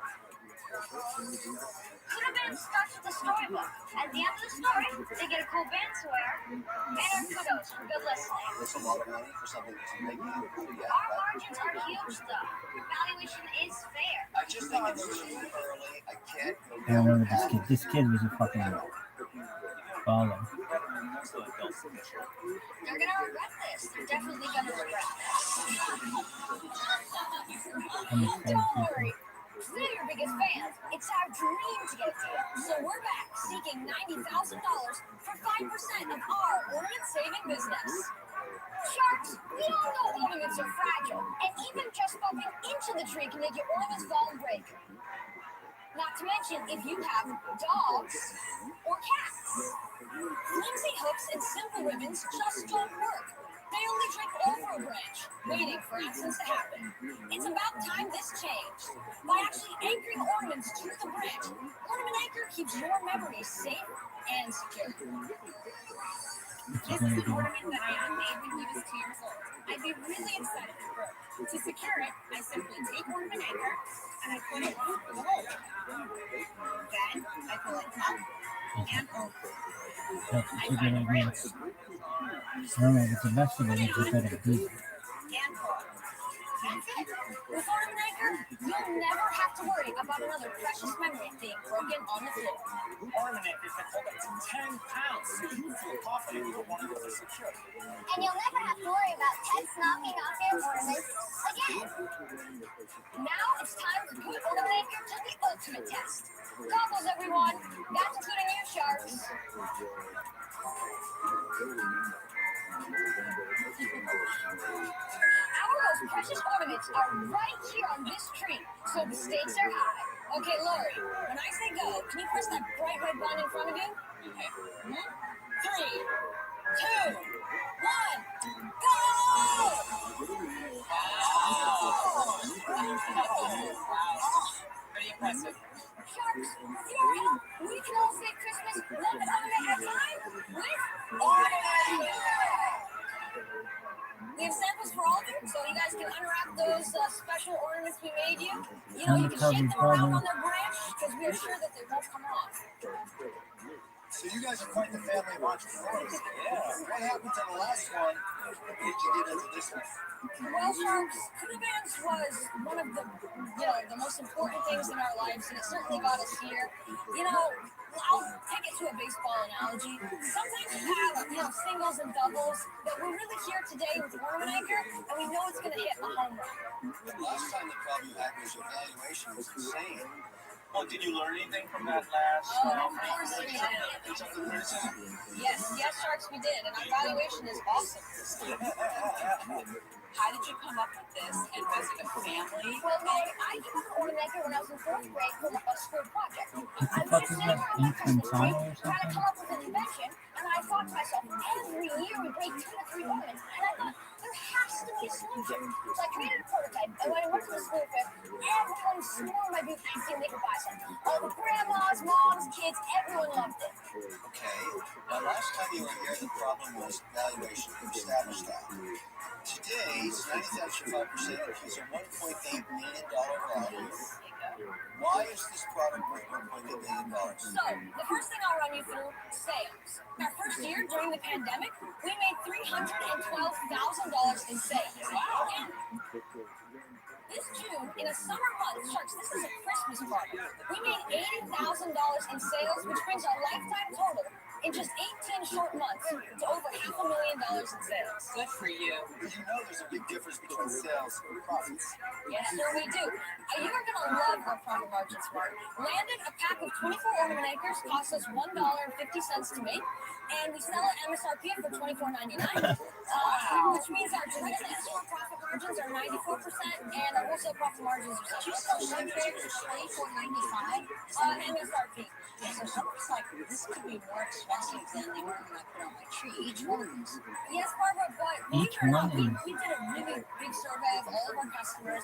Could have been starts with a storybook. At the end of the story, they get a cool band to wear and our kudos for good listening. That's a lot of money for something that's making it pretty good. Our margins are huge, though. Valuation is fair. I just think it's too early. I can't go I remember this kid. This kid was a fucking baller. They're gonna regret this. They're definitely gonna regret this. Don't worry. We're your biggest fans. It's our dream to get a deal. So we're back seeking $90,000 for 5% of our ornament saving business. Sharks, we all know ornaments are fragile, and even just bumping into the tree can make your ornaments fall and break. Not to mention if you have dogs or cats. Flimsy hooks and simple ribbons just don't work. They only drape over a branch, waiting for accidents to happen. It's about time this changed. By actually anchoring ornaments to the branch, Ornament Anchor keeps your memories safe and secure. This is an ornament that I made when he was 2 years old. I'd be really excited to grow. To secure it, I simply take Ornament Anchor and I put it on the hole. Then I pull it up and over. I find a branch. Remember, the best of it is you better do it. And pull. That's it. With Ornament Anchor, you'll never have to worry about another precious memory being broken on the floor. Ornament Anchor can hold up to 10 pounds, so you feel confident your ornaments are secure. And you'll never have to worry about pets knocking off your ornaments again. Now it's time to put Ornament Anchor to the ultimate test. Goggles, everyone. That's including you, sharks. Our most precious ornaments are right here on this tree, so the stakes are high. Okay, Lori, when I say go, can you press that bright red button in front of you? Okay. 3, 2, 1, go! Pretty impressive. Sharks, with your help, we can all save Christmas one ornament at a time with Ornament. We have samples for all of you, so you guys can unwrap those special ornaments we made you. You know, you can shake them around on their branch, because we are sure that they won't come off. So you guys are quite the family of entrepreneurs. Yeah. What happened to the last one? What did you get into this one? Well, Sharks, TRUMAN was one of the most important things in our lives, and it certainly got us here. You know, I'll take it to a baseball analogy. Sometimes you have, singles and doubles, but we're really here today with Ornament Anchor, and we know it's going to hit a home run. Last time the problem you had was your valuation was insane. Well, did you learn anything from that last? Of course we did. Yes, Sharks, we did, and our valuation is awesome. How did you come up with this, and was it a family? Well, I came up with Ornament Anchor when I was in 4th grade for a school project. I What was is sitting that? around my Infant Christmas Santa tree, or trying to something? come up with an invention, and I thought to myself, every year we break 2 to 3 ornaments, and I thought, there has to be a solution. So I created a prototype, and when I went to the school fair, everyone swore my booth thinking they could buy some. All the grandmas, moms, kids, everyone loved it. Okay. Now, last time you were here, the problem was valuation. You established that. Today, it's 95% increase of $1.8 million value. Why is this product worth $1.8 million? So, the first thing I'll run you through, sales. Our first year during the pandemic, we made $312,000 in sales. Wow. And this June, in a summer month, Sharks, this is a Christmas party. We made $80,000 in sales, which brings our lifetime total in just 18 short months to over $500,000 in sales. Good for you. You know there's a big difference between sales and profits. Yes, sir, we do. You are going to love our profit margins, Mark. Landed a pack of 24 Ornament Anchors costs us $1.50 to make, and we sell at MSRP for $24.99, which means our direct store profit margins are 94%, and our wholesale profit margins are 7%. $24.95 MSRP. So it looks like this could be more expensive than the ornament I put on my tree. Each one of these. Yes, Barbara, but believe it or not, we did a really big survey of all of our customers,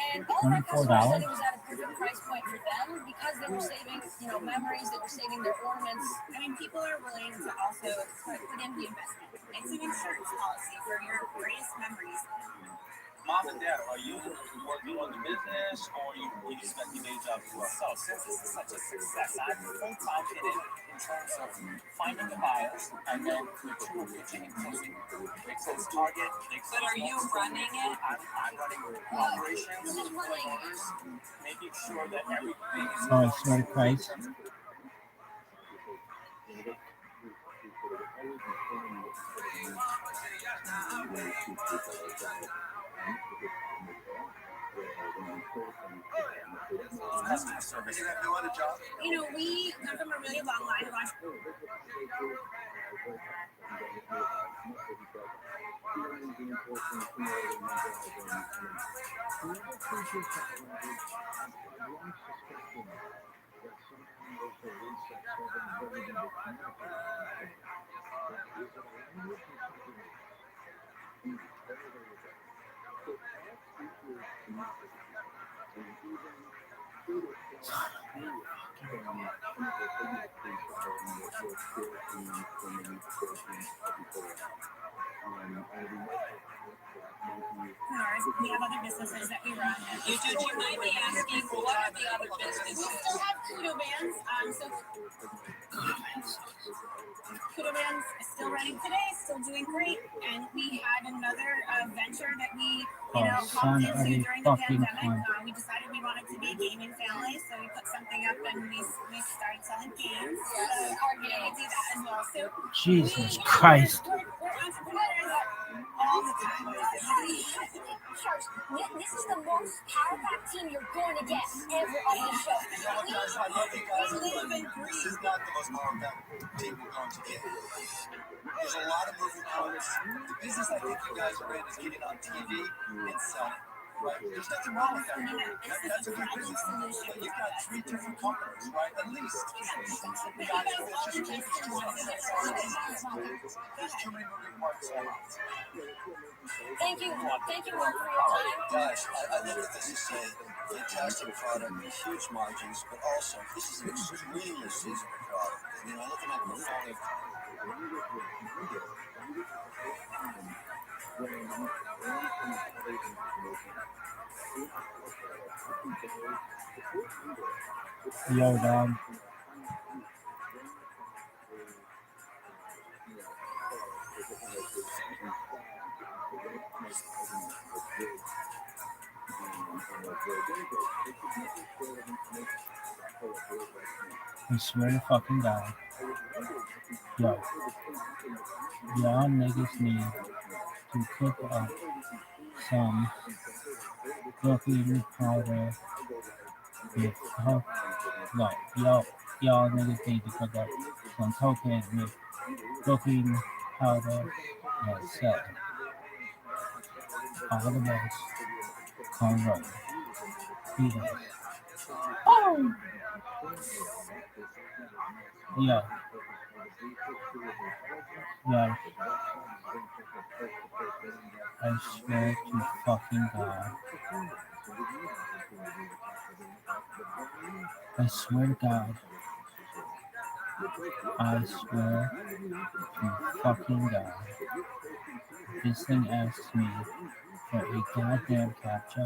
and all of our customers said it was at a perfect price point for them because they were saving, memories, they were saving their ornaments. I mean, people are willing to also put in the investment. It's an insurance policy for your greatest memories. Mom and Dad, are you working on the business, or you expect your day job to work? So, since this is such a success, I'm full-time in it in terms of finding the buyers and then the tool pitching and closing. It says target. But are you running it? I'm running operations, orders, making sure that everything is. Oh, I swear to Christ. Customer service. You have no other job? We come from a really long line of We have other businesses that we run. You might be asking, what are the other businesses? We still have Kudo Bands. Kudo Bands is still running today, still doing great. And we had another venture that we, called into during the pandemic. We decided we wanted to be a gaming family, so we put something up and we started selling games. So our game do that as well. So Jesus Christ. We're entrepreneurs all the time. This is the most power-packed team you're going to get ever on the show. You know what, guys? I love you guys. This is not the most power-packed team you're going to get. There's a lot of moving parts. The business I think you guys are in is getting on TV and selling. Right? There's nothing wrong with that. That's a good business. But you've got 3 different companies, right? At least. Guys, it's just too many. There's too many moving parts. Thank you all for your time. Guys, I look at this and say, fantastic product, huge margins, but also this is an extremely seasonal product. Looking at the portfolio. Yo, dog. I swear to fucking God. Yo. Y'all niggas need to cook up some cooking powder with y'all niggas need to cook up some cocaine with cooking powder and salt. All the best. Conroe. Peter. Oh! Yo. Yo. I swear to fucking God. I swear to God. I swear to fucking God. This thing asks me for a goddamn captcha.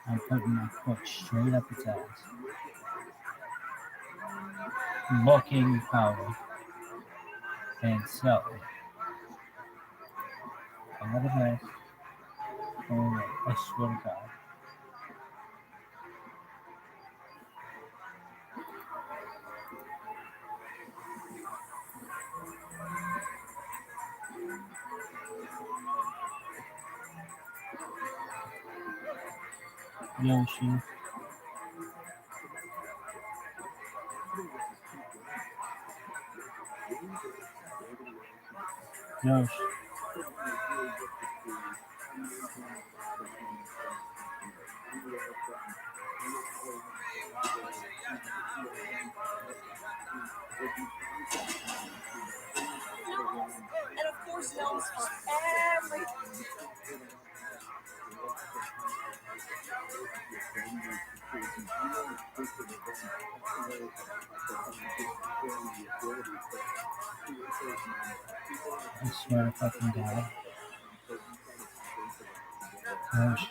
I'm putting my foot straight up its ass. Looking powder and selling. All the best. I swear to God. Yoshi. Yoshi. And of course, knows for every. I swear to fucking God. Yoshi.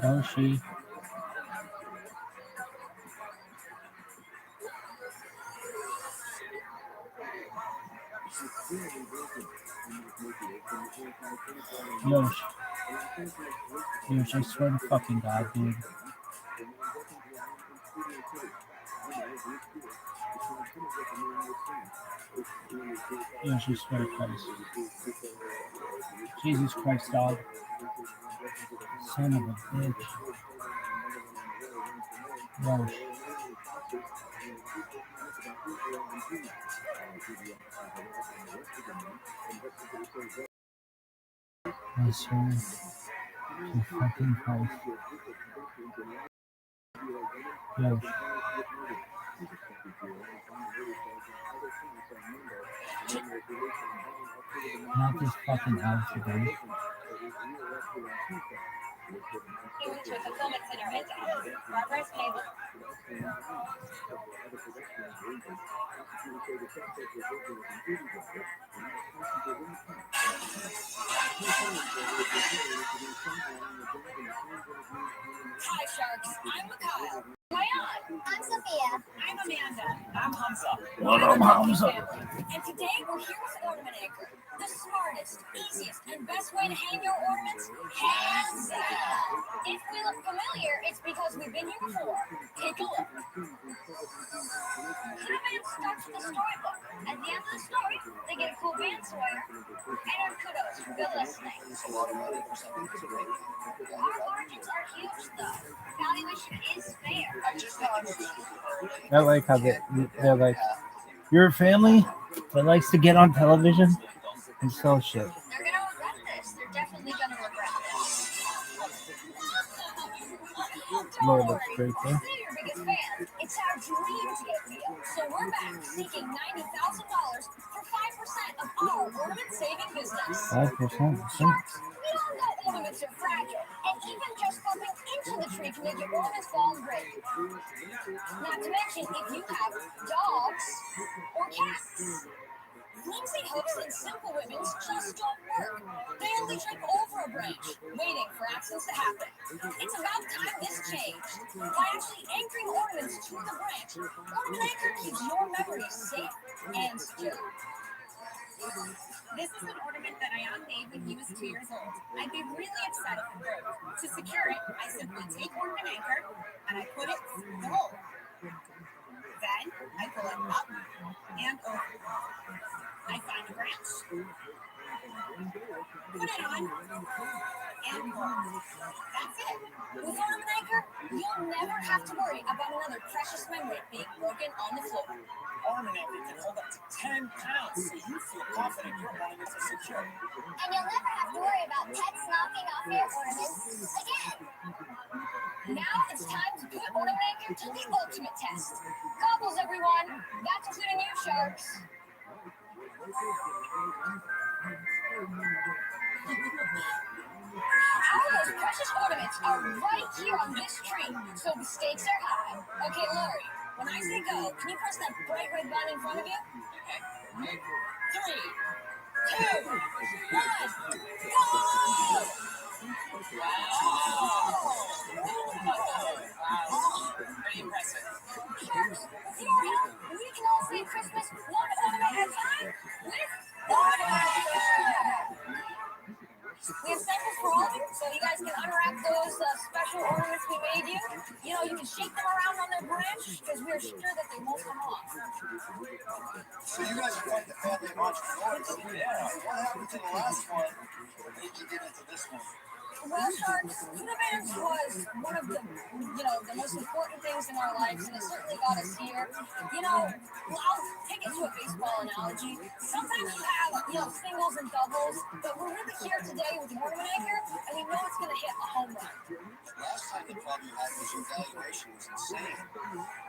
Yoshi. Yoshi. Yoshi, I swear to fucking God, dude. Yoshi, swear to Christ. Jesus Christ, dog. Son of a bitch. Yoshi. I swear to fucking Christ. Yoshi. Not this fucking house again. We went to a fulfillment center and Barbara's cable. Hi, Sharks. I'm Mikhail. Am I on? I'm Sophia. I'm Amanda. I'm Hamza. What up, Hamza? And today we're here with Ornament Anchor. The smartest, easiest, and best way to hang your ornaments, hands down. If we look familiar, it's because we've been here before. Take a look. TRUMAN starts with a storybook. At the end of the story, they get a cool band sweater and our kudos for good listening. Our margins are huge, though. Valuation is fair. I like how they're like, you're a family that likes to get on television and sell shit. They're gonna regret this. They're definitely gonna regret this. Lord, Don't that's worry, great, we're your biggest fan. It's our dream to get a deal. So we're back seeking $90,000 for 5% of our ornament-saving business. 5%. Sharks, we all know ornaments are fragile, and even just bumping into the tree can make your ornaments fall and break. Not to mention if you have dogs or cats. Flimsy hooks and simple ribbons just don't work. They only trip over a branch, waiting for accidents to happen. It's about time this changed. By actually anchoring ornaments to the branch, Ornament Anchor keeps your memories safe and secure. This is an ornament that Ayan made when he was 2 years old. I'd be really upset if it broke. To secure it, I simply take Ornament Anchor and I put it through the hole. Then I pull it up and over. I find a branch, put it on, and pull. That's it. With Ornament Anchor, you'll never have to worry about another precious memory being broken on the floor. Ornament Anchor can hold up to 10 pounds, so you feel confident your ornaments are secure. And you'll never have to worry about pets knocking off your ornaments again. Now it's time to put Ornament Anchor to the ultimate test. Goggles, everyone. That's including you, Sharks. Our most precious ornaments are right here on this tree, so the stakes are high. Okay, Lori, when I say go, can you press that bright red button in front of you? Okay. 3, 2, 1, go! Wow, very impressive. Sharks, with your help, we can all save Christmas one ornament at a time with Ornament Anchor! We have samples for all of you, so you guys can unwrap those special ornaments we made you. You know, you can shake them around on their branch, because we're sure that they won't come off. So you guys are quite the family of entrepreneurs. Yeah. What happened to the last one? Did you get into this one? Well, Sharks, TRUMAN was one of the, the most important things in our lives, and it certainly got us here. I'll take it to a baseball analogy. Sometimes you have, singles and doubles, but we're really here today with the Ornament Anchor, and we know it's going to hit a home run. Last time the problem you had was your valuation was insane.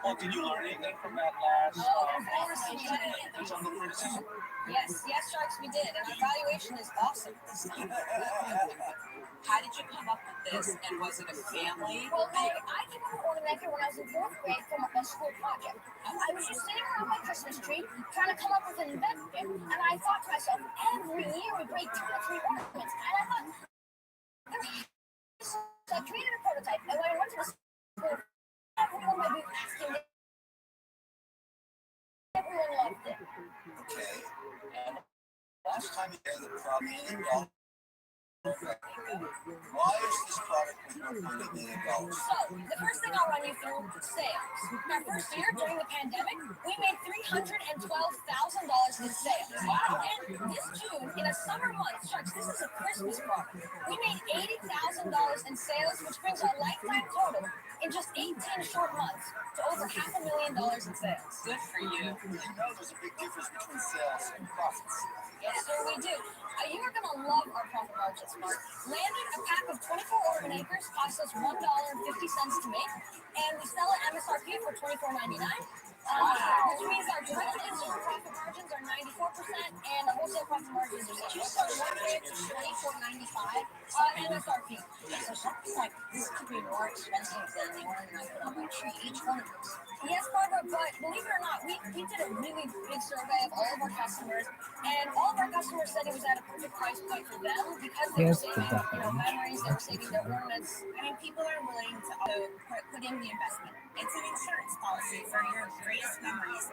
Well, did you learn anything from that last? Of course we did. There's other criticism. Yes, Sharks, we did, and our valuation is awesome this time. How did you come up with this, and was it a family? Well, I came up with ornamental when I was in 4th grade from a school project. I was just sitting around my Christmas tree trying to come up with an invention, and I thought to myself, every year we break 2 or 3 ornaments, and I thought, so I created a prototype, and when I went to the school, everyone might be asking me, everyone loved it. Okay. And last time you had the product, why is this product worth $1 million? So, the first thing I'll run you through sales. Our first year during the pandemic, we made $312,000 in sales. Wow. And this June, in a summer month, Sharks, this is a Christmas product. We made $80,000 in sales, which brings our lifetime total in just 18 short months to over $500,000 in sales. Good for you. You know there's a big difference between sales and profits. Yes, sir, we do. You are going to love our profit margins, Mark. Landing a pack of 24 ornament acres costs us $1.50 to make, and we sell at MSRP for $24.99. Which means our total in-store profit margins are 94%, and the wholesale profit margins are 6%. So one day it's $24.95 MSRP. So something like this could be more expensive than the ornament I put on my tree. Each one of these. Yes, Barbara, but believe it or not, we did a really big survey of all of our customers, and all of our customers said it was at a perfect price point for them because they were saving, memories, they were saving their ornaments. I mean, people are willing to put in the investment. It's an insurance policy for your greatest memories.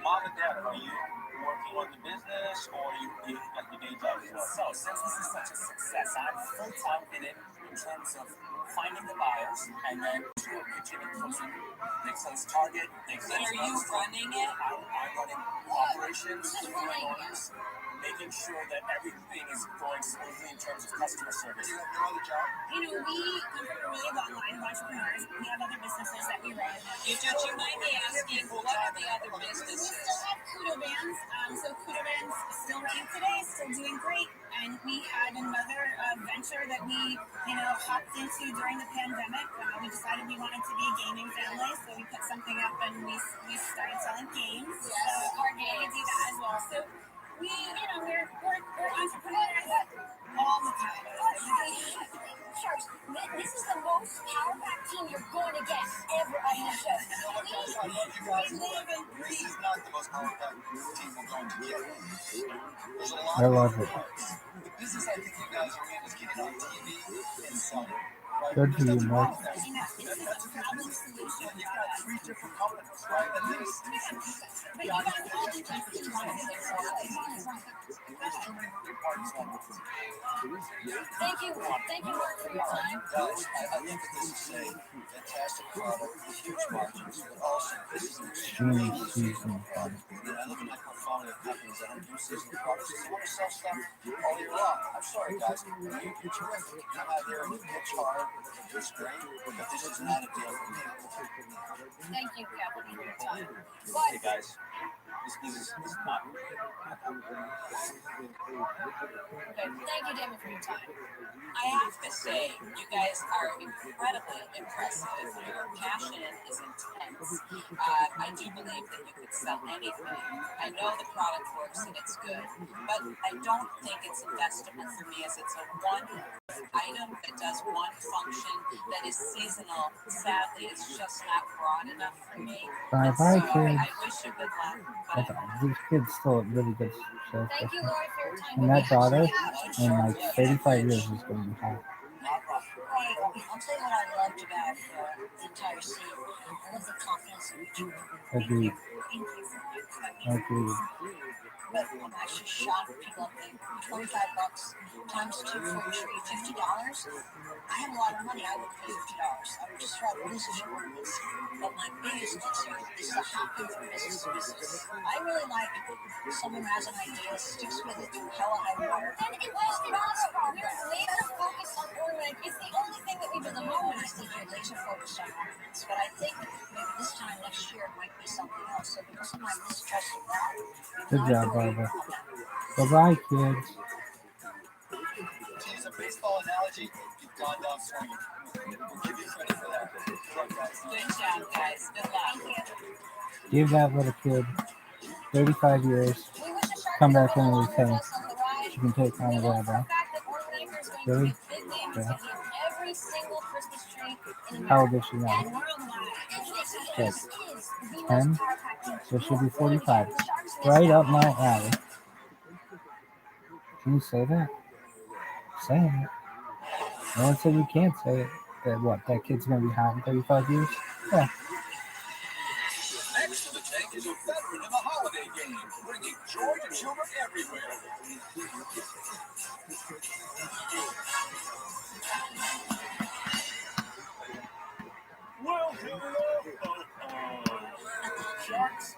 Mom and Dad, are you working on the business, or you got your day job as well? So, since this is such a success, I'm full-time in it in terms of finding the buyers and then pitching and closing. Nixon's target. But are you running it? I'm running operations, doing orders, making sure that everything is going smoothly in terms of customer service. You have no other job? You know, we come from a really long line of entrepreneurs. We have other businesses that we run. You might be asking, what are the other We businesses? still have Kudo Bands. So Kudo Bands is still running today, still doing great. And we had another venture that we, hopped into during the pandemic. We decided we wanted to be a gaming family, so we put something up and we started selling games. Yes, our games. We do that as well. So we, we're entrepreneurs all the time. Sharks, this is the most power-packed team you're going to get ever on the show. I love you guys. This is not the most powerful team we're going to get. There's a lot I love it. The business I think you guys are in is getting on TV and selling. Good for you, Mark. This is a problem solution. You've got 3 different companies, right? And there's But you got all the pieces on it. there's too many moving parts on it. Thank you, Mark, for your time. Guys, I think that this is a fantastic product with huge margins, but also this is an extremely Seasonal product. I live in my portfolio of companies that don't do seasonal products. They want to sell stuff all year long. I'm sorry, guys. You come out here and you pitch hard. It's great, but this is not a deal for me. Thank you, Captain, for your time. Hey guys, this business is not. Okay, thank you, Damon, for your time. I have to say, you guys are incredibly impressive. Your passion is intense. I do believe that you could sell anything. I know the product works and it's good, but I don't think it's investable for me as it's a one item that does one function that is seasonal. Sadly, it's just not broad enough for me. Bye And bye, so kids. I wish you good luck. That's But all. These kids still really good stuff. Thank you, Lori, for your time. And that daughter in like 35 years is going to be hot. Hey, I'll tell you what I loved about the entire scene. I love the confidence in each other. Agreed. Thank you for your Agreed. But I'm actually shocked that people have paid $25 times 2 for a tree, $50. I have a lot of money. I would pay $50. I would just throw this as your ordinance. But my biggest concern is the hopping from business to business. I really like someone who has an idea, sticks with it through hell and high water. And it was not we're laser focused on ornament. It's the only thing that we do the moment. I think you're laser focused on ornaments, but I think that maybe this time next year it might be something else. So because of my mistrust of that, Good job, Barbara. Bye-bye, kids. To use a baseball analogy, you've gone down swinging. We'll give you credit for that. Good luck, guys. good job, guys. Good luck. Give that little kid 35 years. We wish the Sharks come back in and say she can take on whatever. Really? Yeah. How old is she now? Like 10? So she'll be 45. Right up my alley. Can you say that? Saying it. No one said you can't say it. That what? That kid's gonna be hot in 35 years? Yeah. Next to the tank is a veteran of the holiday game, bringing joy to children everywhere. Well, hello, Sharks.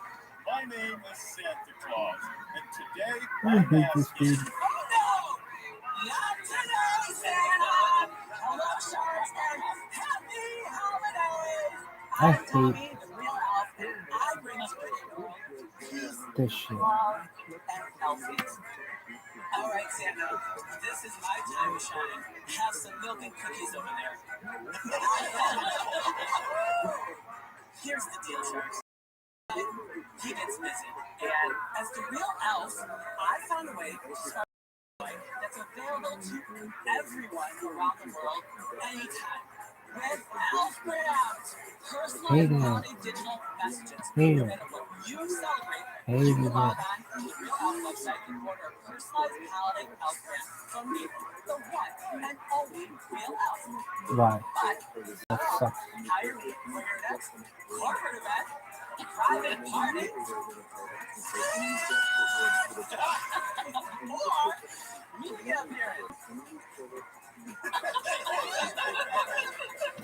My name is Santa Claus, and today I hate this dude. Not today, Santa! Hello, Sharks, and happy holidays! I I'm Tommy, hate the real elf, and I bring us pretty world this shit. love and elfies. All right, Santa, this is my time to shine. Have some milk and cookies over there. Here's the deal, Sharks. He gets busy, and as the real elf, I found a way to start that's available to everyone around the world anytime. With Elfgrams, personalized holiday digital messages. No matter what you celebrate, you can log on to the Real Elf website and order a personalized holiday Elfgram from me, the one and only Real Elf. Right. But That sucks. hire me for your next corporate event, private party, or media appearance.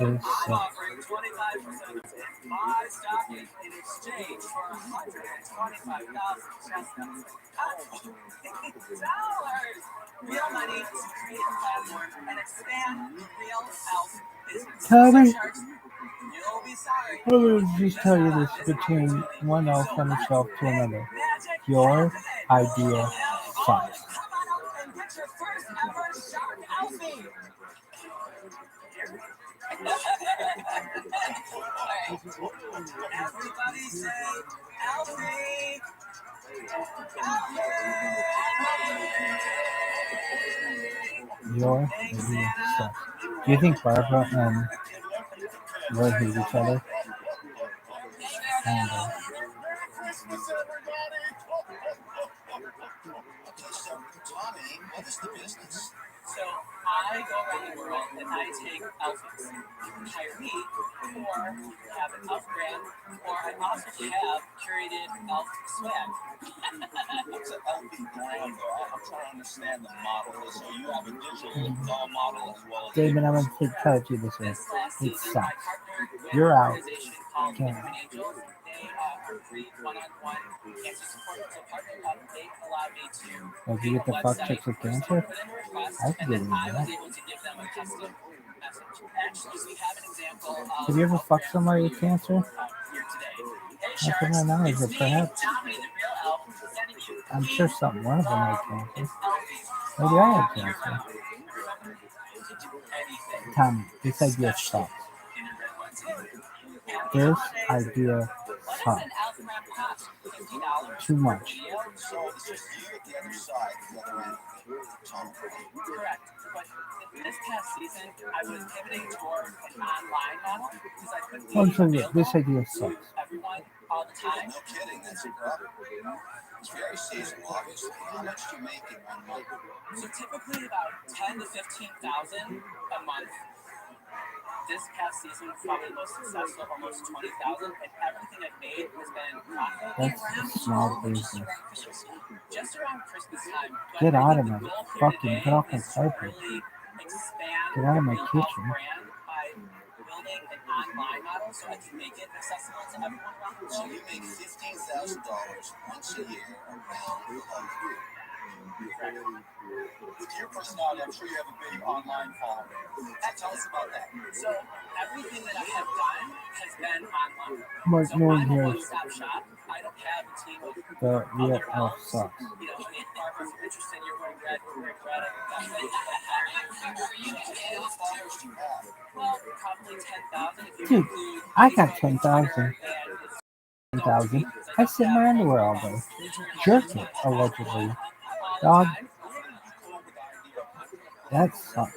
I'm offering 25% of my stocking in exchange for $125,000 chestnuts. Dollars! Real money to create a platform and expand the Real Elf business. Tommy, So, Sharks, you'll be sorry. I will just tell you this between one elf on the shelf to another. Your idea sucks. Come on out and get your first ever Shark Elfie! Everybody say Elfie! Your idea sucks. Do you think Barbara and Roy hate each other? And, Christmas, everybody! Okay, so, Tommy, what is the business? So I go around the world and I take elfies. You can hire me, or have an elf brand, or I also have curated elf swag. What's an elfie brand, though? I'm trying to understand the model. So you have a digital doll model as well as... David, I'm going to tell it to you this way. This last It season, I sucks. partnered with You're an out. organization called Can't. Human Angels. They are free one-on-one cancer support. So partner up, they allowed me to Like, you get the fuck chicks with cancer? put in a request, I could and get then into I was that. able to give them a custom message. Actually, we have an example of Have you ever fucked somebody with cancer? here today. Hey, Not Sharks, from my knowledge, it's but me, perhaps. Tommy, the real elf, sending you I'm sure something. One of them had cancer. it's elfies. Maybe I had cancer. Remember to do anything. Tommy, this idea sucks. In a red onesie. This idea What sucks. does an Elfgram cost? $50? Too much. So it's just you at the other side, the other end. Tom. Correct. But this past season, I was pivoting toward an online model because I couldn't be I'm telling you, available this idea to sucks. everyone all the time. No kidding, that's a problem. It's very seasonal, obviously. How much do you make in 1 month? So typically about 10 to 15,000 a month. This past season was probably the most successful, almost 20,000, and everything I've made has been profit. That's a small business. Just around Christmas time. Get out of my fucking, get off my carpet. Really expand Get out of my the Real Elf kitchen. brand by building an online model so I can make it accessible to everyone around the So world. you make $15,000 once a year around the country. With your personality, I'm sure you have a big online following. Tell us about that. So everything that I have done has been online. But So no one I'm a hears one-stop shop. I don't have a team of the real other elf elves. sucks. You know, if Barbara's interested, you're wearing red, we're wearing red. What followers do you have? Well, probably 10,000 if you Dude, include I got Facebook, 10,000. Twitter, and 10,000. I sit in my underwear all day. Jerking, allegedly. Dog. That sucks. Well,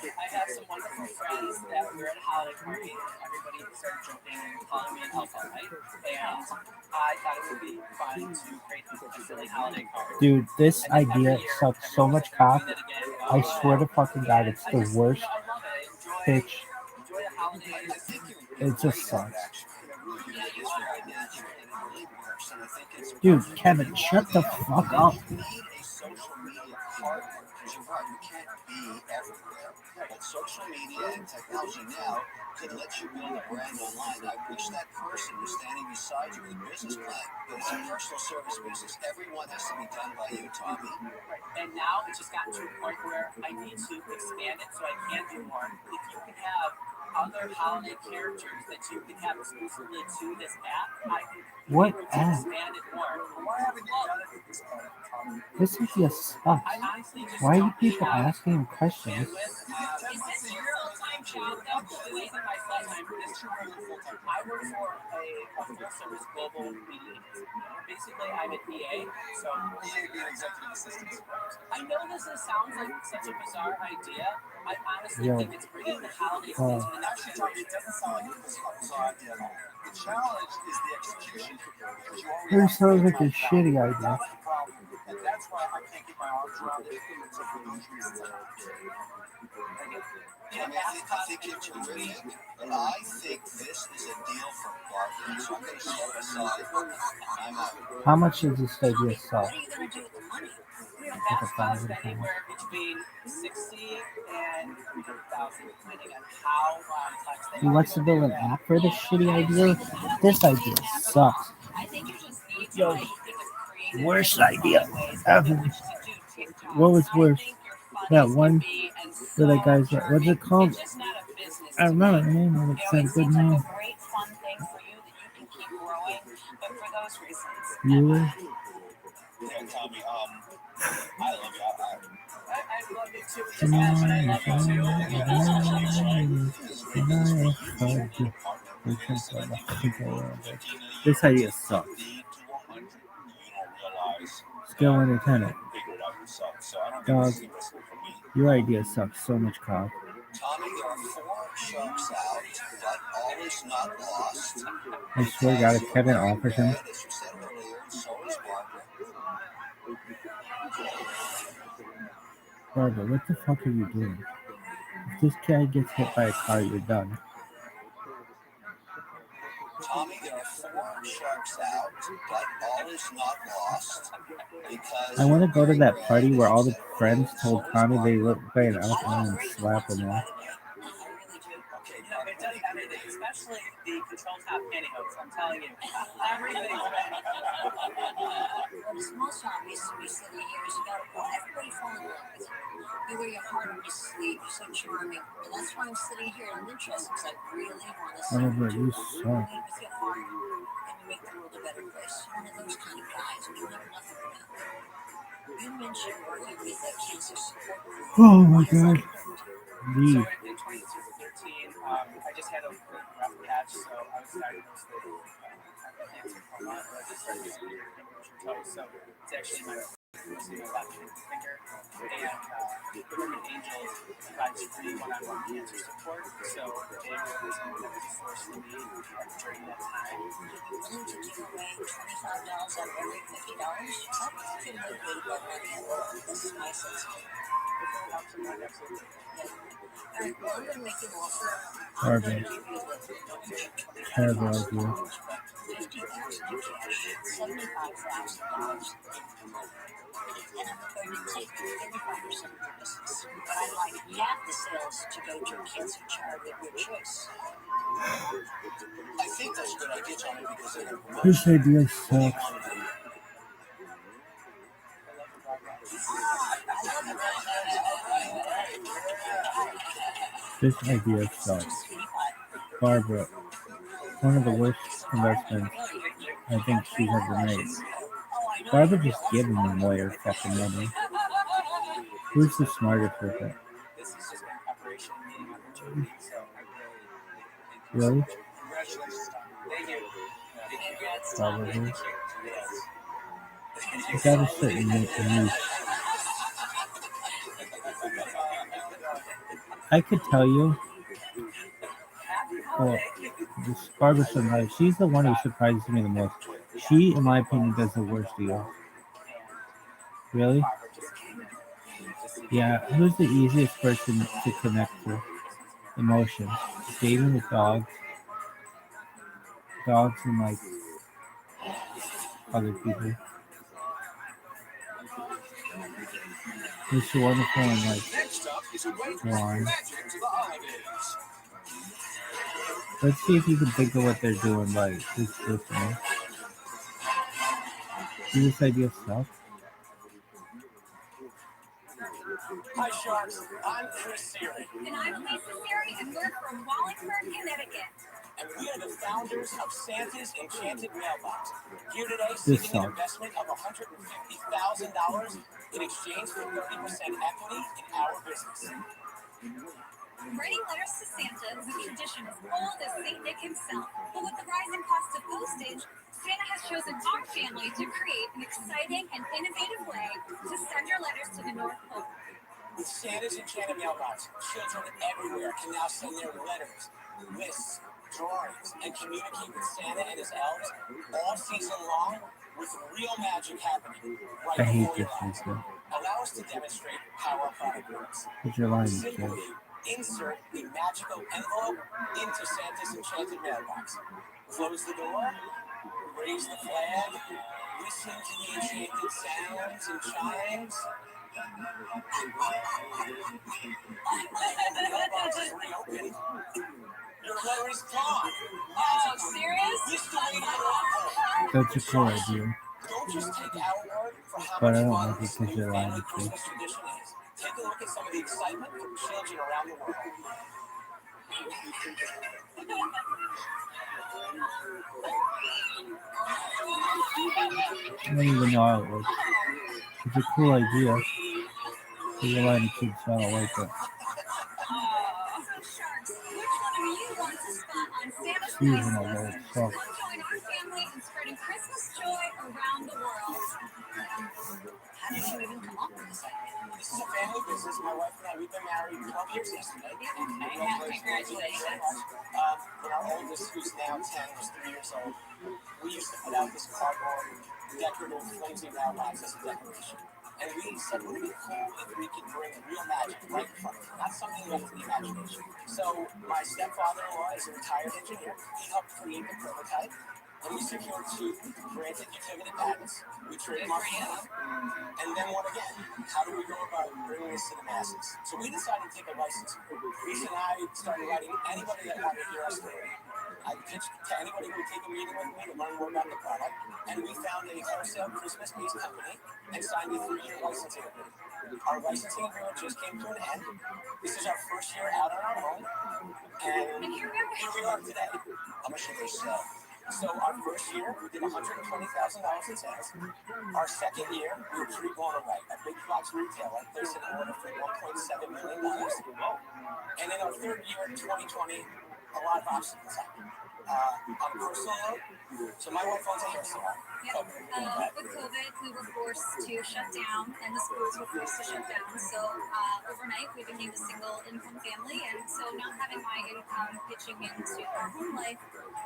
I have some wonderful friends that we were at a holiday party. Everybody started joking and calling me an alpha, right? And I thought it would be fun to create a silly holiday card. Dude, this idea sucks so much cock. I swear to fucking God, it's the worst pitch. It just sucks. Dude, Kevin, shut the fuck up. But social media and technology now could let you build a brand online. I wish that person who's standing beside you with a business plan, but it's a personal service business. Everyone has to be done by you, Tommy. And now it's just gotten to a point where I need to expand it so I can do more. If you can have other holiday characters that you can have exclusively to this app, I can What app? expand it more. This idea sucks. Why are you people asking questions? Is this your full-time job, though? It isn't my full-time. It is true. I work for a full-service global media agency. Basically, I'm an EA, so You're an executive assistant. I know this sounds like such a bizarre idea. I honestly Yo. think it's bringing the holiday season to the Actually, Tommy, it doesn't sound like it's a bizarre idea at all. The challenge is the execution because you already This sounds like a shitty idea. and that's why I can't get my arms around it. So for those reasons, I think you're terrific, but I think this is a deal for Barbara. So I'm going to step aside. I'm out. How much does this idea suck? What are you going to do with the money? Like $1,000. anywhere between 60 and 300,000, depending on how complex they He wants to build an app for this shitty idea. This idea sucks. I think you just need to Yo, think of creative worst idea ways ever. in which to do TikTok. What was worse? That Funnies one can be and where the so guys, what's it called? It's just not a business. I don't know the name of it. It's a good seems like name. a great fun thing for you that you can keep growing, but for those reasons. Bueller? Yeah, Tommy, I love you. I love you too. Just imagine I love you too. This idea sucks. Scale 1 to 10 it. Dog, your idea sucks so much, Kyle. Tommy, there are 4 sharks out, but all is not lost. I swear to God, if Kevin offers him, As you said earlier, so is Barbara. Barbara, what the fuck are you doing? If this guy gets hit by a car, you're done. Tommy, there are 4 sharks out, but all is not lost. Because I want to go to that party where all the friends told Tommy they look by an alcohol and slap him off. It does everything, especially the control top pantyhose. I'm telling you, everything. What's most obvious to me sitting here is you got everybody fall in love with you. You wear your heart on your sleeve. You're so charming. And that's why I'm sitting here and I'm interested because I really want to see Whatever you you lead suck. with your heart and you make the world a better place. You're one of those kind of guys and you have nothing about you. You mentioned working with a cancer support group. Oh my God. So Leave. in 2013, I just had a rough patch, so I was diagnosed with cancer coma. I just started to toe, so it's actually my left finger. And the American Angels provides free one-on-one cancer support, so they were a source for me during that time. Willing to give away $25 out of every $50? I feel motivated by money. This is my sense of it. All right, well, I'm going to make you an offer. I'm going to give you the Terrible idea. $50,000 in cash, $75,000 and I'm going to take 35% of your business. But I'd like half the sales to go to a cancer charity of your choice. I think that's a good idea, Tommy, because they're going to promote This idea sucks. This idea sucks. Barbara, one of the worst investments I think she's ever made. Barbara just giving the lawyer fucking money. Who's the smartest with it? This is just my preparation meeting opportunity, so I Really? probably. You gotta sit in the niche. I could tell you, well, this barbershop life, she's the one who surprises me the most. She, in my opinion, does the worst deals. Really? Yeah, who's the easiest person to connect to? Emotions. Dating with dogs. Dogs and like other people. It's wonderful and like warm. Let's see if you can think of what they're doing by just listening. See this idea stuff? Hi, Sharks. I'm Chris Seary. And I'm Lisa Seary, and we're from Wallingford, Connecticut. And we are the founders of Santa's Enchanted Mailbox. Here today, This seeking an sucks. investment of $150,000 in exchange for 30% equity in our business. Writing letters to Santa is a tradition as old as St. Nick himself. But with the rising cost of postage, Santa has chosen our family to create an exciting and innovative way to send your letters to the North Pole. With Santa's Enchanted Mailbox, children everywhere can now send their letters, lists, drawings, and communicate with Santa and his elves all season long with real magic happening right I hate before this your eyes. Lisa. Allow us to demonstrate how our product works. Because you're lying, Simply kid. insert the magical envelope into Santa's Enchanted Mailbox. Close the door, raise the flag, listen to the enchanted sounds and chimes. The mailbox is reopened. Your letter is gone. Oh, serious? This the way to the North Pole. That's a cool idea. Don't just take our word for how But I much don't fun like it this because new you're lying, family kid. Christmas tradition is. Take a look at some of the excitement from children around the world. I don't even know how it works. It's a cool idea. But you're lying, kids, so I don't like it. Sharks, which one of you wants a spot on Santa's Even nice although list? it Come sucks. join our family in spreading Christmas joy around the world. How did you even come up with this idea? This is a family business. My wife and I, we've been married 12 years yesterday. Congratulations. When our oldest, who's now 10, was 3 years old, we used to put out this cardboard, decorative, flimsy mailbox as a decoration. And we said, wouldn't it be cool if we could bring real magic right in front of it, not something left to the imagination. So my stepfather-in-law is a retired engineer. He helped create the prototype. And we secured 2 granted utility patents. We trademarked them. And then what again? How do we go about bringing this to the masses? So we decided to take a license. Lisa and I started writing anybody that wanted to hear our story. I pitched to anybody who would take a meeting with me to learn more about the product. And we found a wholesale Christmas-based company and signed a 3-year licensing agreement. Our licensing agreement just came to an end. This is our first year out on our own. And here we are today. How much did we sell? So our first year, we did $120,000 in sales. Our second year, we were pretty blown away. A big box retailer placed an order for $1.7 million. And in our third year, 2020, a lot of obstacles happened. On a personal note, so my wife owns a hair salon. With COVID, we were forced to shut down, and the schools were forced to shut down. So overnight, we became a single-income family, and so not having my income pitching into our home life,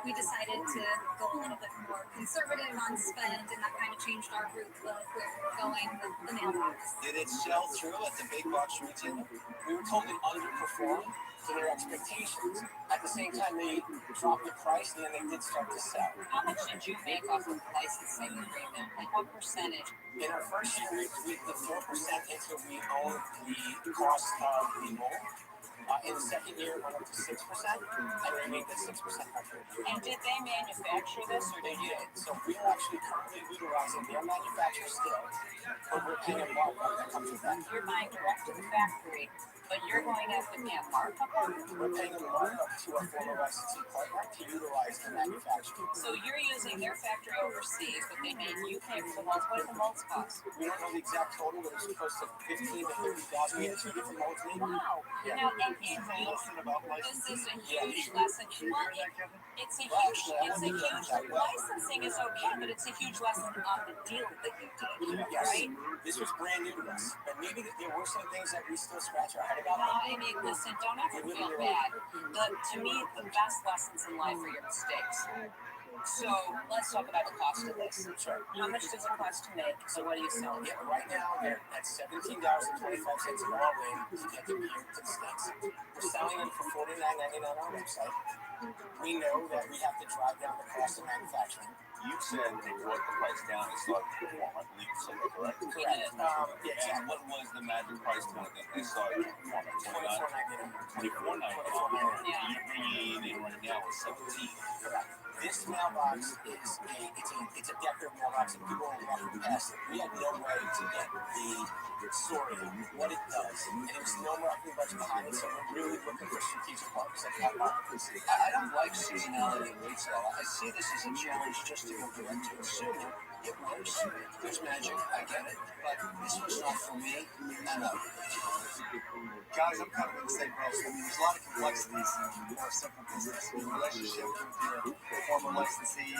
we decided to go a little bit more conservative on spend, and that kind of changed our route of where we're going with the mailbox. Did it sell through at the big box retailer? We were told it underperformed to their expectations. At the same time, they dropped the price, and then they did start to sell. How much did you make off of the licensing agreement? Like what percentage? In our first year, we did 4% until we owned the cost of the mold. In the second year, it went up to 6%, and we made the 6% record. And did they manufacture this, or They did. So we are actually currently utilizing their manufacturer still, but we're paying a markup that comes with that. you're buying direct to the factory? But you're going to have to pay a markup on it? We're paying a markup to our former licensee partner to utilize the manufacturing. So you're using their factory overseas, but they made you pay for the molds. What do the molds cost? We don't know the exact total, but it's close to 15 to 30,000. We had 2 different molds made. Wow. Yeah. Now, and This is a huge lesson. Well, it's a huge licensing is okay, but it's a huge lesson on the deal that you did, Yes. right? This was brand new to us, but maybe there were some things that we still scratch our head about. No, I mean, listen, don't ever feel bad. To me, the best lessons in life are your mistakes. So let's talk about the cost of this. Sure. How much does it cost to make? So what are you selling? Yeah, right now they're at $17.25 all in to get them here to the States. We're selling them for $49.99 on our website. We know that we have to drive down the cost of manufacturing. You said they brought the price down and started to perform. I believe you said that, correct? Correct. Yeah, exactly. And what was the magic price point that they started to perform at? $24.99. $24.99. You're bringing in right now at $17. Correct. This mailbox is it's a decorative mailbox, and people will walk past it. We had no way to get the story of what it does, and there's no marketing budget behind it, so we're really looking for strategic partners that can help. I don't like seasonality in retail. I see this as a challenge just to go direct to consumer. It works. There's magic. I get it. But this was not for me. And Guys, I'm kind of in the same boat. I mean, there's a lot of complexities in a simple business. The relationship with your former licensee,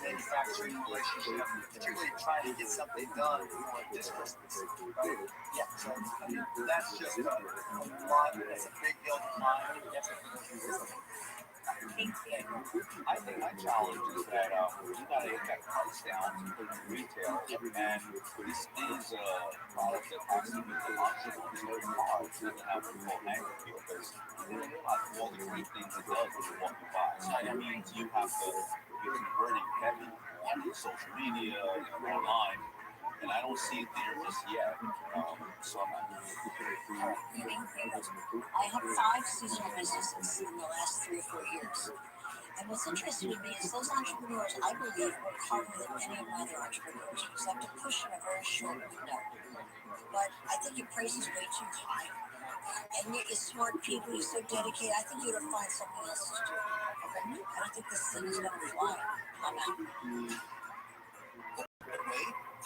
manufacturing relationship, particularly trying to get something done for this business. Right? Yeah, so I mean, that's just a lot. That's a big deal to mine. I think my challenge is that you got to get that price down to retail, and this is a product that has to be functional. It's very hard to have a full anchor feel because you don't realize all the great things it does with what you buy. So that means you have to be converting heavy on social media, online, and I don't see it there just yet. So I'm not. I have 5 seasonal businesses in the last 3 or 4 years. And what's interesting to me is those entrepreneurs, I believe, work harder than any of my other entrepreneurs because I have to push in a very short window. But I think your price is way too high. And you're smart people, you're so dedicated. I think you're going to find something else to do. Okay? I don't think this thing is going to fly. I'm out.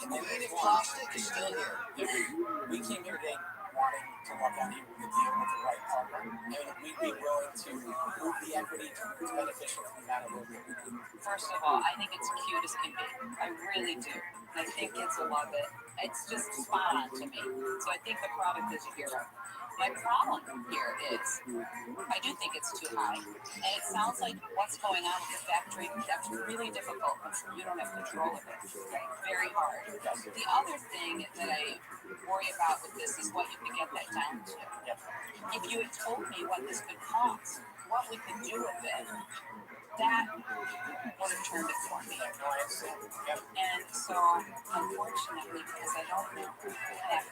and the leading plastic is still here. We came here today wanting to walk out here with a deal with the right partner, and we'd be willing to move the equity to it's beneficial for the matter of what we do. First of all, I think it's cute as can be. I really do. I think kids will love it. It's just spot on to me. So I think the product is a hero. My problem here is I do think it's too high. And it sounds like what's going on with the factory, that's really difficult. You don't have control of it. Right? Very hard. The other thing that I worry about with this is what you can get that down to. If you had told me what this could cost, what we could do with it, that would have turned it for me. And so, unfortunately, because I don't know that,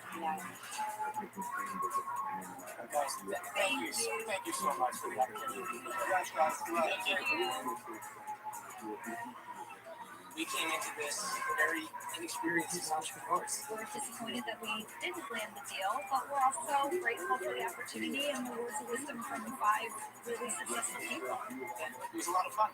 Guys, thank you so much for the opportunity. Thank you. We came into this very inexperienced as entrepreneurs. We're disappointed that we didn't land the deal, but we're also grateful for the opportunity and the words of wisdom from 5 really successful people. It was a lot of fun.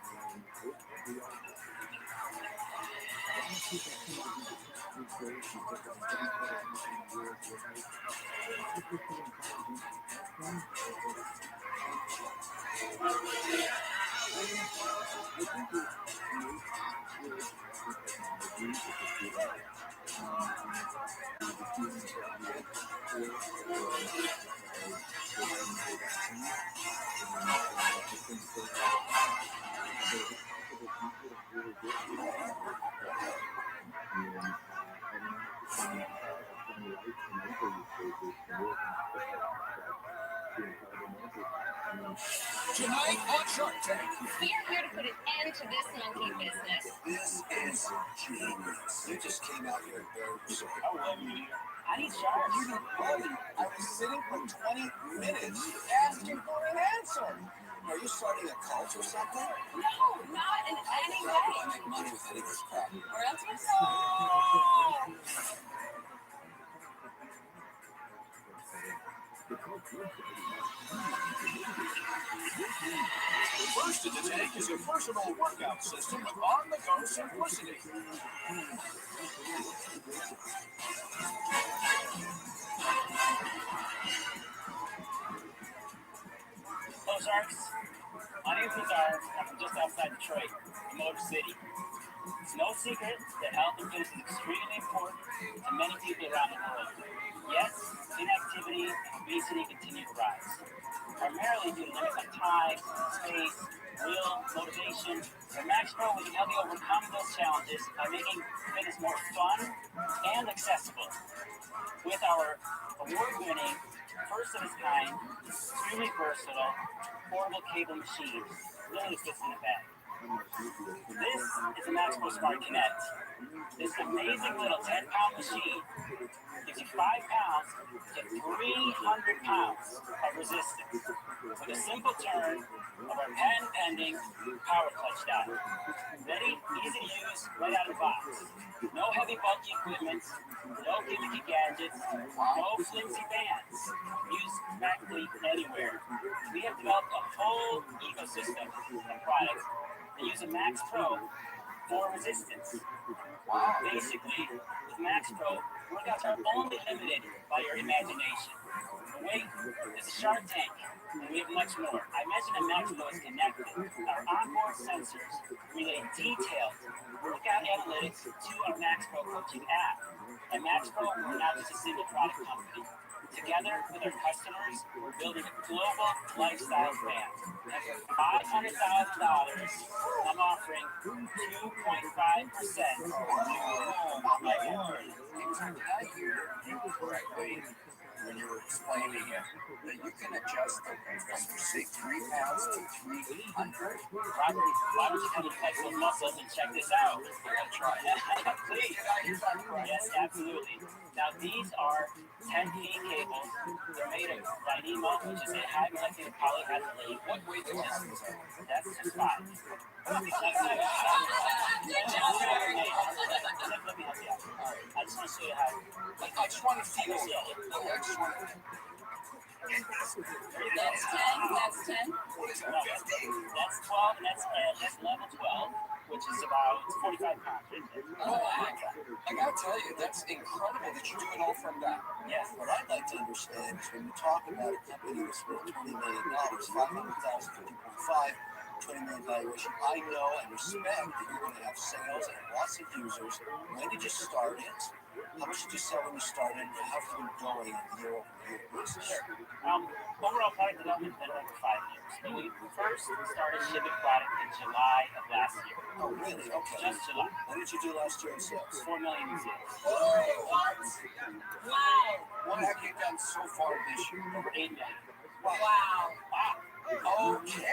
Tonight on Shark Tank, We are here to put an end to this monkey business. this is genius. You just came out here embarrassed. I love you here. I need sharks. You don't love me. I was sitting for 20 minutes asking for an answer. Are you starting a cult or something? No, not in any way. I make money with any of this crap. Or else we go. First in the Tank is a versatile workout system with on-the-go simplicity. Hello, Sharks. My name is Lazar. I'm from just outside Detroit, the Motor City. It's no secret that health and fitness is extremely important to many people around the world. Yet, inactivity and obesity continue to rise, primarily due to limits on time, space, will, motivation. At Max Pro, we can help you overcome those challenges by making fitness more fun and accessible. With our award-winning, first-of-its-kind, extremely versatile, portable cable machine, literally fits in a bag. This is a Max Pro Smart Connect. This amazing little 10-pound machine gives you 5 pounds to 300 pounds of resistance with a simple turn of our patent-pending power clutch dial. Ready, easy to use, right out of the box. No heavy, bulky equipment, no gimmicky gadgets, no flimsy bands. Used practically anywhere. We have developed a whole ecosystem of products that use a Max Pro for resistance. Basically, with Max Pro, workouts are only limited by your imagination. But wait, it's a Shark Tank, and we have much more. I mentioned that Max Pro is connected. Our onboard sensors relay detailed workout analytics to our Max Pro coaching app. At Max Pro, we're not just a single product company. Together with our customers, we're building a global lifestyle brand. And for $500,000, I'm offering 2.5%. Oh my Lord. Did I hear you correctly when you were explaining it that you can adjust the from say 3 pounds to 300? Robert, why don't you come and flex those muscles and check this out? We're gonna try it. Please. Yes, absolutely. Now these are 10-feet cables. They're made of Dyneema, which is a high molecular polyethylene. What weight is That's just 5. Let me help you out. I just want to show you how. I just want to see this. I just want to. That's 10. That's 10. What is that? No, that's 12, and that's level 12, which is about 45 pounds. I gotta tell you, that's incredible that you do it all from that. Yes. What I'd like to understand is when you talk about a company that's worth $20 million, 500,000, 50.5, $20 million valuation, I know and respect that you're going to have sales and lots of users. When did you start it? How much did you sell when you started? How have you been going year-over-year basis? Sure. Overall product development has been over 5 years. So we first started shipping product in July of last year. Oh, really? Okay. Just July. What did you do last year in sales? 4 million in sales. What? Wow. What have you done so far this year? Over 8 million. Wow. Okay.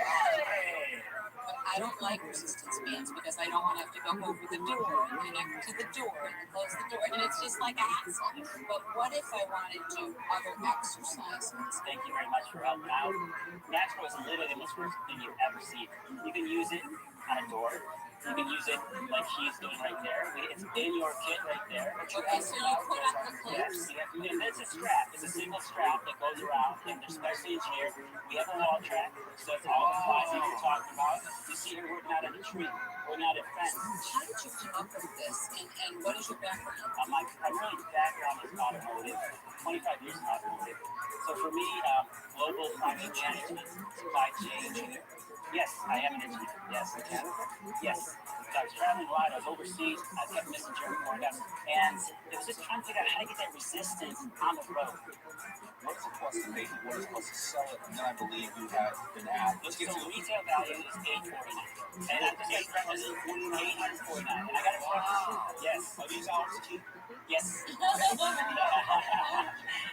I don't like resistance bands because I don't want to have to go over the door and connect to the door and close the door, and it's just like a hassle. But what if I wanted to do other exercises? Thank you very much for helping out. Max Pro is literally the most versatile thing you've ever seen. You can use it on a door. You can use it like she's doing right there. It's in your kit right there. Okay, so you put up the clips. Yes, and it's a strap. It's a single strap that goes around, and they're specially engineered. We have a wall track, so it's all the flies you're talking about. You see her working out on a tree, working out at a fence. How did you come up with this, and what is your background? My primary background is automotive, 25 years in automotive. So for me, global project management, supply chain. Yes, I am an engineer. Yes. Yes. I was traveling a lot. I was overseas. I kept missing German workouts. And it was just trying to figure out how to get that resistance on the road. What is it plus to make it? What is it plus to sell it? And then I believe you have an app. So retail value is $849. And I just got $849. And I got it from yes. Are these hours cheap? Yes.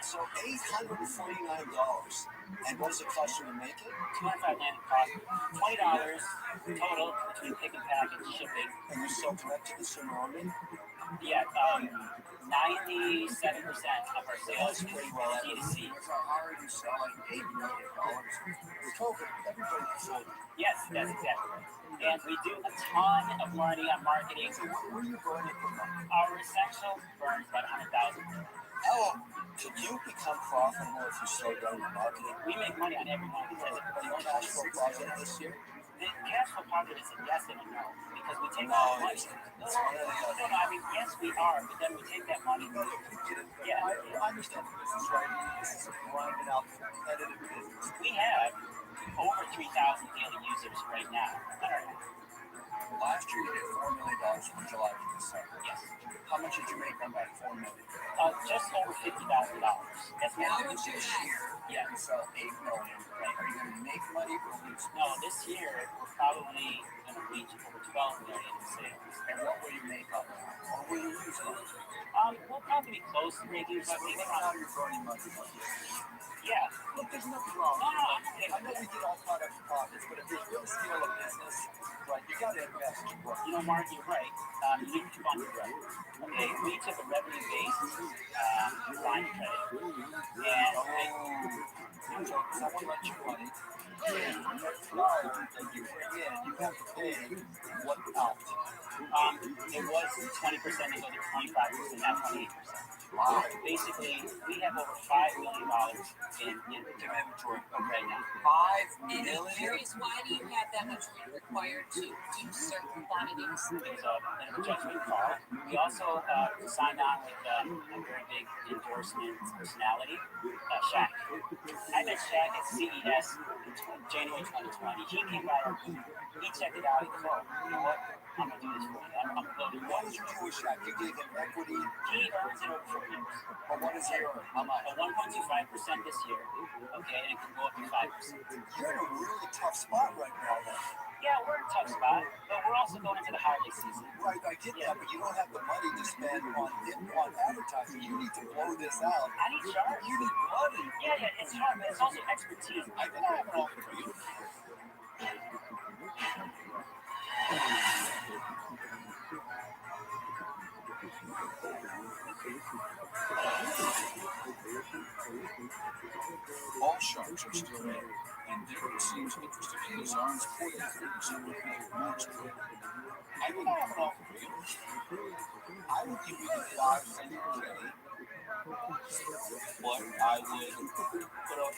So $849. And what does it cost you to make it? $25 landing cost. $20 total between pick and pack and shipping. And you sell direct to consumer only? Yeah, 97% of our sales is pretty well D2C. How are you selling $8 million? Everybody can sell it. Yes, that's exactly right. And we do a ton of money on marketing. Where are you burning the money? Our essential burns about $100,000. Oh, to you you become profitable if you slow down your marketing? We make money on every one because Are you cash flow positive this year? the cash flow positive is a yes and a no because we take all the money. No, I mean, yes, we are, but then we take that money. Yeah, I understand the business, right? This is a grinding out competitive business. we have over 3,000 daily users right now on our app. Last year you did $4 million from July to December. Yes. How much did you make on that $4 million? Just over $50,000. That's Now what this year, yeah. you sell $8 million. Are you going to make money or lose? No, this year we're probably going to reach over 12 million in sales. And what will you make on that? Or will you lose money? We'll probably be close to making money. How you're burning money? Yeah. Look, there's nothing wrong. No, I know we get all caught up in profits, but if there's real scale of business, right, you got to invest to grow. you know, Mark, you're right. You need to fund your growth. Okay, we took a revenue-based line of credit, and someone lent you money, and that flow that you bring in, you have to pay what out? It was 20%, it goes to 25%, now 28%. Basically, we have over $5 million in inventory right now. $5 And million? I'm curious, why do you have that much required to do certain quantities? It was a bit of a judgment call. We also signed on with a very big endorsement personality, Shaq. I met Shaq at CES in January 2020. He came by our booth, he checked it out, he goes, oh, you know what, I'm going to do this for you. I'm uploading What did you do with Shaq? You gave him equity? He earns it over 4 years. Or what is he earn? How much? 1.25% this year, okay, and it can go up to 5%. You're in a really tough spot right now, then. Yeah, we're in a tough spot, but we're also going into the holiday season. Right, I get that, but you don't have the money to spend on advertising. You need to blow this out. I need charge. You need money. Yeah, it's hard, but it's also expertise. I think I have an offer for you. All sharks are still there, and Derek seems interested in Lazar's 40% would be much more. I think I have an offer for you. I would give you the 5 cent per day, but I would put up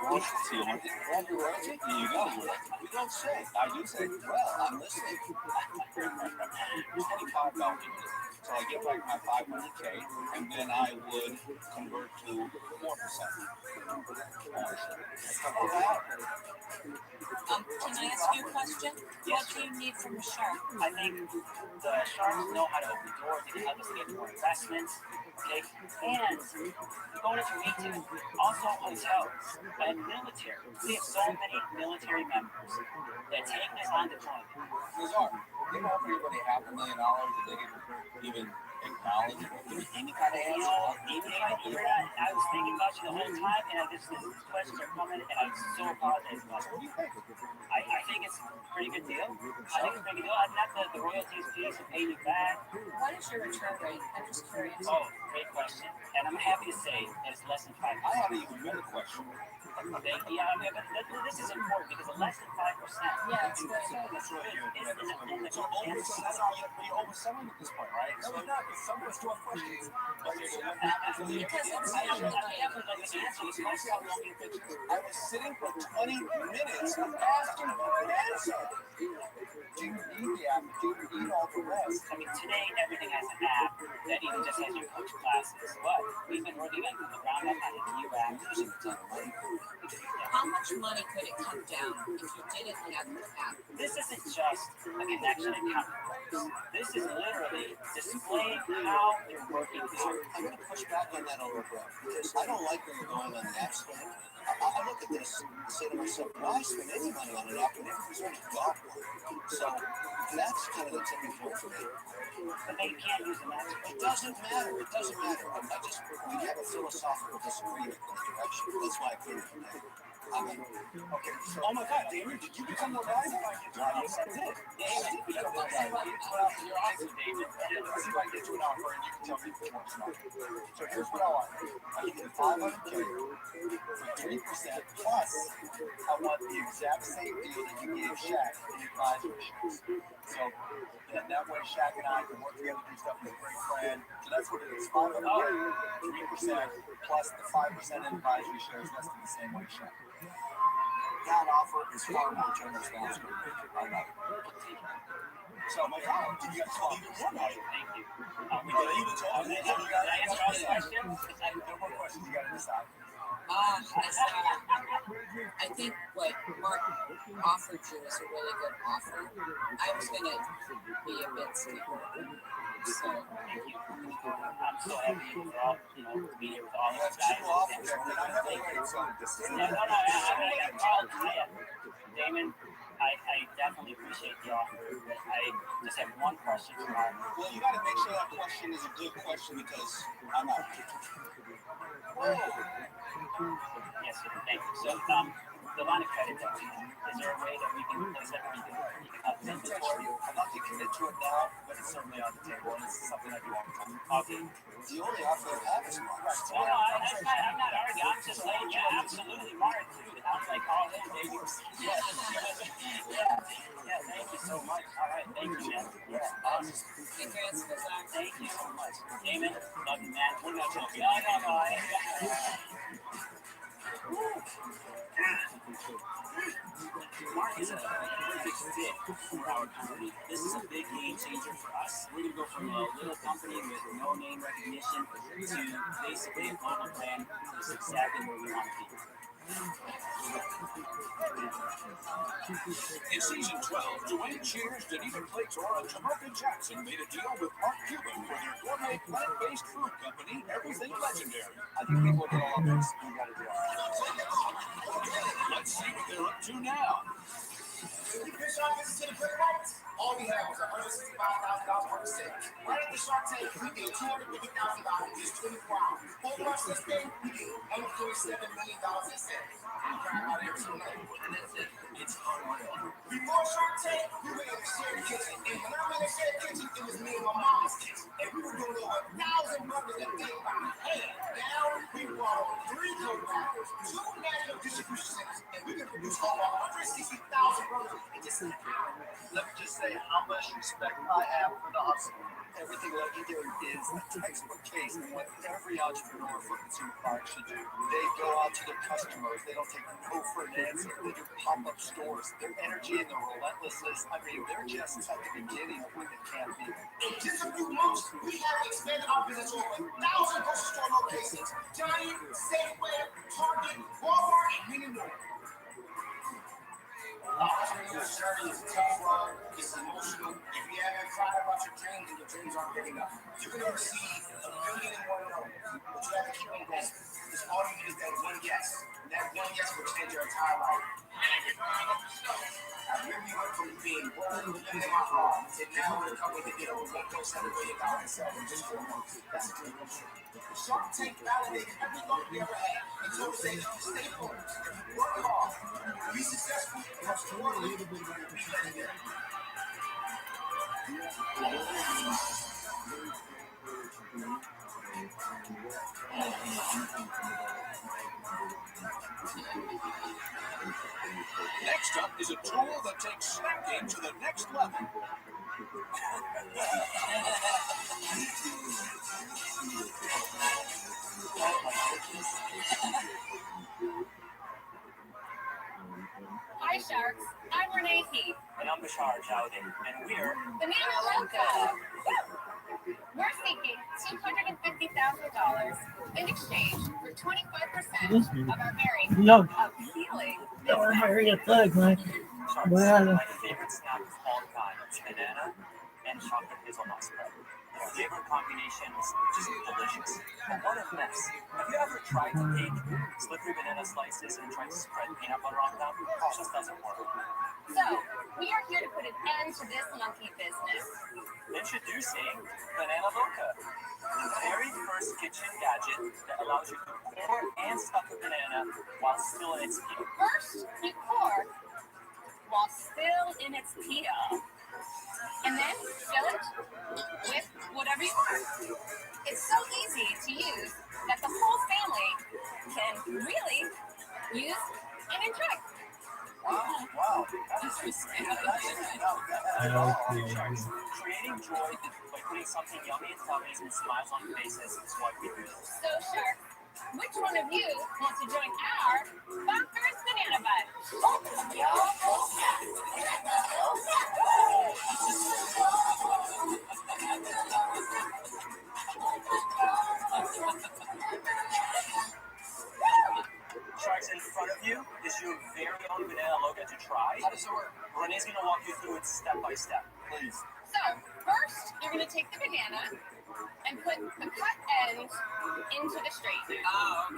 royalty on it. Royalty? There you go. You don't say. I do say, well, I'm listening. $25. So I get back my 500K, and then I would convert to 4% ownership. Can I ask you a question? What do you need from a shark? I think the sharks know how to open doors. They can help us get more investments. Okay? And going into retail, also hotels and military. We have so many military members that take this on deployment. Lazar, you know everybody $500,000 that they even acknowledge any kind of answer. Even if I hear that, I was thinking about you the whole time, and these questions are coming, and I'm so apologize about it. What do you think? I think it's a pretty good deal. I think it's a pretty good deal. I've got the royalties piece of paying you back. What is your return rate? I'm just curious. Oh, great question. And I'm happy to say that it's less than 5%. I haven't even read a question. Yeah, I mean, but this is important because less than 5%. Yeah, it's good. That's right. So you're overselling at this point, right? No, we're not. Some of us do have questions. Because it's I was sitting for 20 minutes asking for an answer. Do you need the app? Do you need all the rest? I mean, today everything has an app that even just has your coach classes. But we've been working on the ground up on a new app. Using a ton of money. How much money could it come down if you didn't have the app? This isn't just a connection account. This is literally displaying how you're working. I'm going to push back on that a little bit because I don't like when you're going on the app spend. I look at this and say to myself, why spend any money on an app when everybody's already got one? So that's kind of the tipping point for me. But they can't use an app. It doesn't matter. It doesn't matter. We have a philosophical disagreement in the direction. That's my opinion. Okay, so, oh my God, Damon, did you become more valuable? Yes, I did. Yes, I did become more valuable. Well, you're awesome, David. Let's see if I can get you an offer and you can tell me if it works or not. So here's what I want. I give you $500K for 3% plus I want the exact same deal that you gave Shaq in your advisory shares. So that way Shaq and I can work together, do stuff with a great friend. So that's what it is. 500K, 3% plus the 5% in advisory shares vested the same way Shaq. That offer is far more generous than I was going to make. I know. So, my God, did you guys call even more money? Thank you. We did even told me. Did I answer all the questions? No more questions. You got to decide. I think what Mark offered you is a really good offer. I was going to be a bit steeper. So, thank you. I'm so happy for all, to be here with all of you guys. Damon, I definitely appreciate the offer, but I just have one question for Mark. Well, you got to make sure that question is a good question because I'm not. Yes, sir. Thank you. So, the line of credit that we have, is there a way that we can replace that where you can update it for you? I'm not going to commit to it now, but it's certainly on the table, and it's something I do all the time. Okay. The only offer I have is Mark. No, I'm not arguing. I'm just saying, yeah, absolutely, Mark, dude. I'm like all in, baby. Yeah, thank you so much. All right, thank you, man. Yeah, awesome. Congrats, thank you so much. Damon, love you, man. We're not joking. No. Mark is a perfect fit for our company. This is a big game changer for us. We're going to go from a little company with no name recognition to basically a global brand. That's exactly where we want to be. In season 12, Dwayne Cheers, Danita Claytor, and Tamarka Jackson made a deal with Mark Cuban for their gourmet plant-based food company, Everything Legendary. I think people get all this. You got to do it. Let's see what they're up to now. All we had was $165,000 worth of sales. Right at the Shark Tank, we did $250,000 in just 24 hours. Over our system, we did $147 million in sales. We cried about every single night. And that's it. It's unreal. Before Shark Tank, we were in the shared kitchen. And when I'm in the shared kitchen, it was me and my mom's kitchen. And we were doing over 1,000 burgers a day by hand. Now, we brought on 3 co-packers, 2 national distribution centers, and we can produce over 160,000 burgers in just an hour. Let me just say how much respect I have for the hustle. Everything Legendary is a textbook case of what every entrepreneur for consumer products should do. They go out to their customers. They don't take no for an answer. They do pop-up stores. Their energy and their relentlessness, I mean, they're just at the beginning of what they can be. In just a few months, we have expanded our business to over 1,000 grocery store locations. Giant, Safeway, Target, Walmart, and many more. Entrepreneur's journey is a tough road. It's emotional. If you haven't cried about your dreams, then your dreams aren't big enough. You can receive $1 billion in one note, but you have to keep on going. Because all you need is that one yes. And that one yes will change your entire life. I really went from being broke in my heart to now with a company that did over $1.7 billion in sales in just 4 months. That's a dream. Shark Tank validated every thought we ever had. And so say, stay focused. Work hard. Be successful. Most importantly, be legendary. Next up is a tool that takes snacking to the next level. Hi, Sharks. I'm Renee Heath. And I'm Bashar Jowden, and we're The Nano Loco. We're seeking $250,000 in exchange for 25% of our very appealing. Don't hurry a thug, man. Sharks, my favorite snack of all time is banana and chocolate hazelnut spread. flavor combinations, just delicious. But what a mess. Have you ever tried to take slippery banana slices and try to spread peanut butter on them? It just doesn't work. So, we are here to put an end to this monkey business. Introducing Banana Loca, the very first kitchen gadget that allows you to core and stuff a banana while still in its peel. First, you core while still in its peel. And then fill it with whatever you want. It's so easy to use that the whole family can really use and enjoy. Wow. That is just creating joy by putting something yummy in tummies and smiles on faces is what we do. So, Shark, which one of you wants to join our bonkers banana bud? Sharks, in front of you is your very own banana loca to try. How does it work? Renee's going to walk you through it step by step. Please. So, first, you're going to take the banana and put the cut end into the straightener.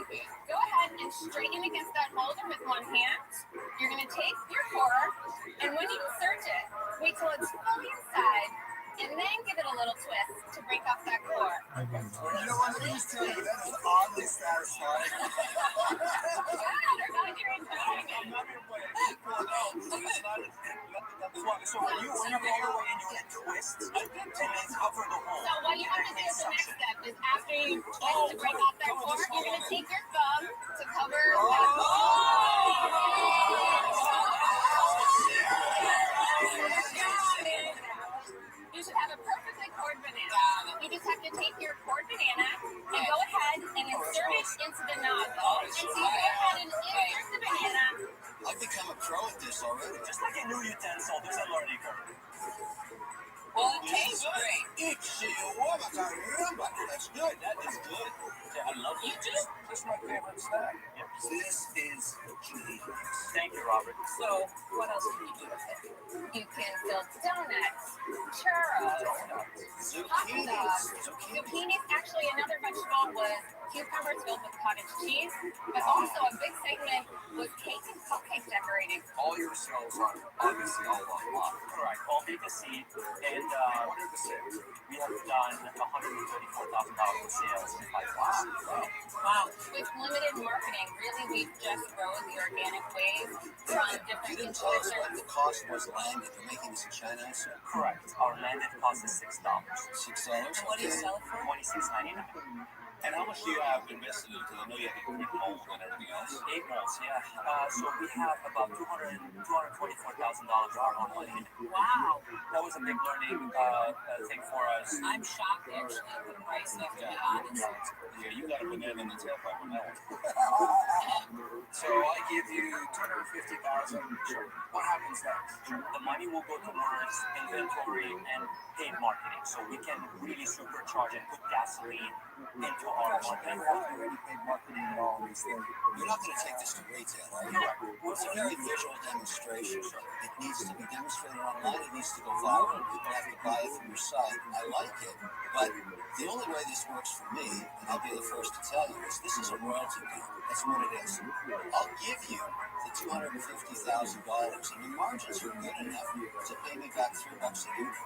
Okay. Go ahead and straighten against that holder with one hand. You're going to take your corer, and when you insert it, wait till it's fully inside, and then give it a little twist to break off that core. You know what? Let me just tell you, that is oddly satisfying. Good, I'm glad you're enjoying it. I'm not going to play it. So when you go away and you twist, and then cover the hole. So what you have to do as the next step is after you twist to break off that core, you're going to take your thumb to cover that You should have a perfectly cored banana. You just have to take your cored banana and go ahead and insert it into the nozzle. And so you go ahead and insert the banana. I've become a pro at this already. Just like a new utensil, there's a learning curve. Well, it tastes great. That's good. That is good. I love You it. do? That's my favorite snack. This is genius. Thank you, Robert. So, what else can you do with it? You can fill donuts, churros, hot dogs. Zucchini is actually another vegetable with cucumbers filled with cottage cheese, but also a big segment was cake and cupcake decorating. All your cells are obviously all on. Correct. All big to seed. And What are the sales? we have done $134,000 in sales in 5 months. Wow. With limited marketing, really we've just grown the organic ways from You different didn't tell us what influencers. the cost was landed. You're making this in China, I assume? Correct. Our landed cost is $6. $6. And what do you sell it for? $26.99. And how much do you have invested into? I know you have to mold and everything else. 8 molds, yeah. So we have about $224,000 our own money. Wow. That was a big learning thing for us. I'm shocked actually at the price, I have to be honest. Yeah, you got a banana in the tailpipe on that one. So I give you $250,000. What happens next? The money will go towards inventory and paid marketing, so we can really supercharge and put gasoline into our marketing. Already paid marketing and all these things. You're not going to take this to retail, are you? It's a very visual demonstration. It needs to be demonstrated online. It needs to go viral. People have to buy it from your site. I like it, but the only way this works for me, and I'll be the first to tell you, is this is a royalty deal. That's what it is. I'll give you the $250,000, and the margins are good enough to pay me back $3 a unit.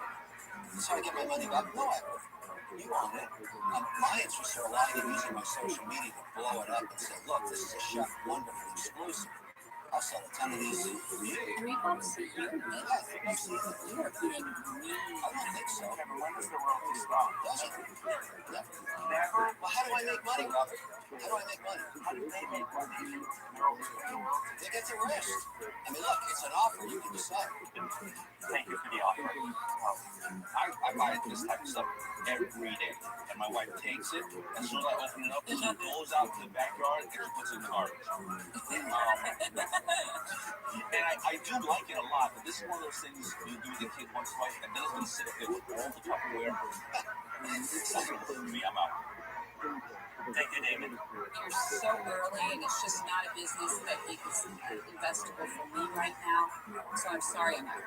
So I get my money back. No, you own it. My interests are aligned in using my social media to blow it up and say, look, this is a Chef Wonderful exclusive. I'll sell a ton of these for you. $3 a unit? I think you've seen it. You are kidding me. I don't think so. Kevin, when does the royalty stop? Does it? Never. Never. Well, how do I make money, Robert? How do I make money? How do they make money? They get the rest. I mean, look, it's an offer. You can decide. Thank you for the offer. I buy this type of stuff every day. And my wife takes it. As soon as I open it up, she goes out to the backyard and she puts it in the garbage. And I do like it a lot, but this is one of those things you do with the kid once, twice, and then it's going to sit up there with all the Tupperware. It's not going to me. I'm out. Thank you, David. You're so early, and it's just not a business that is investable for me right now. So I'm sorry I'm not.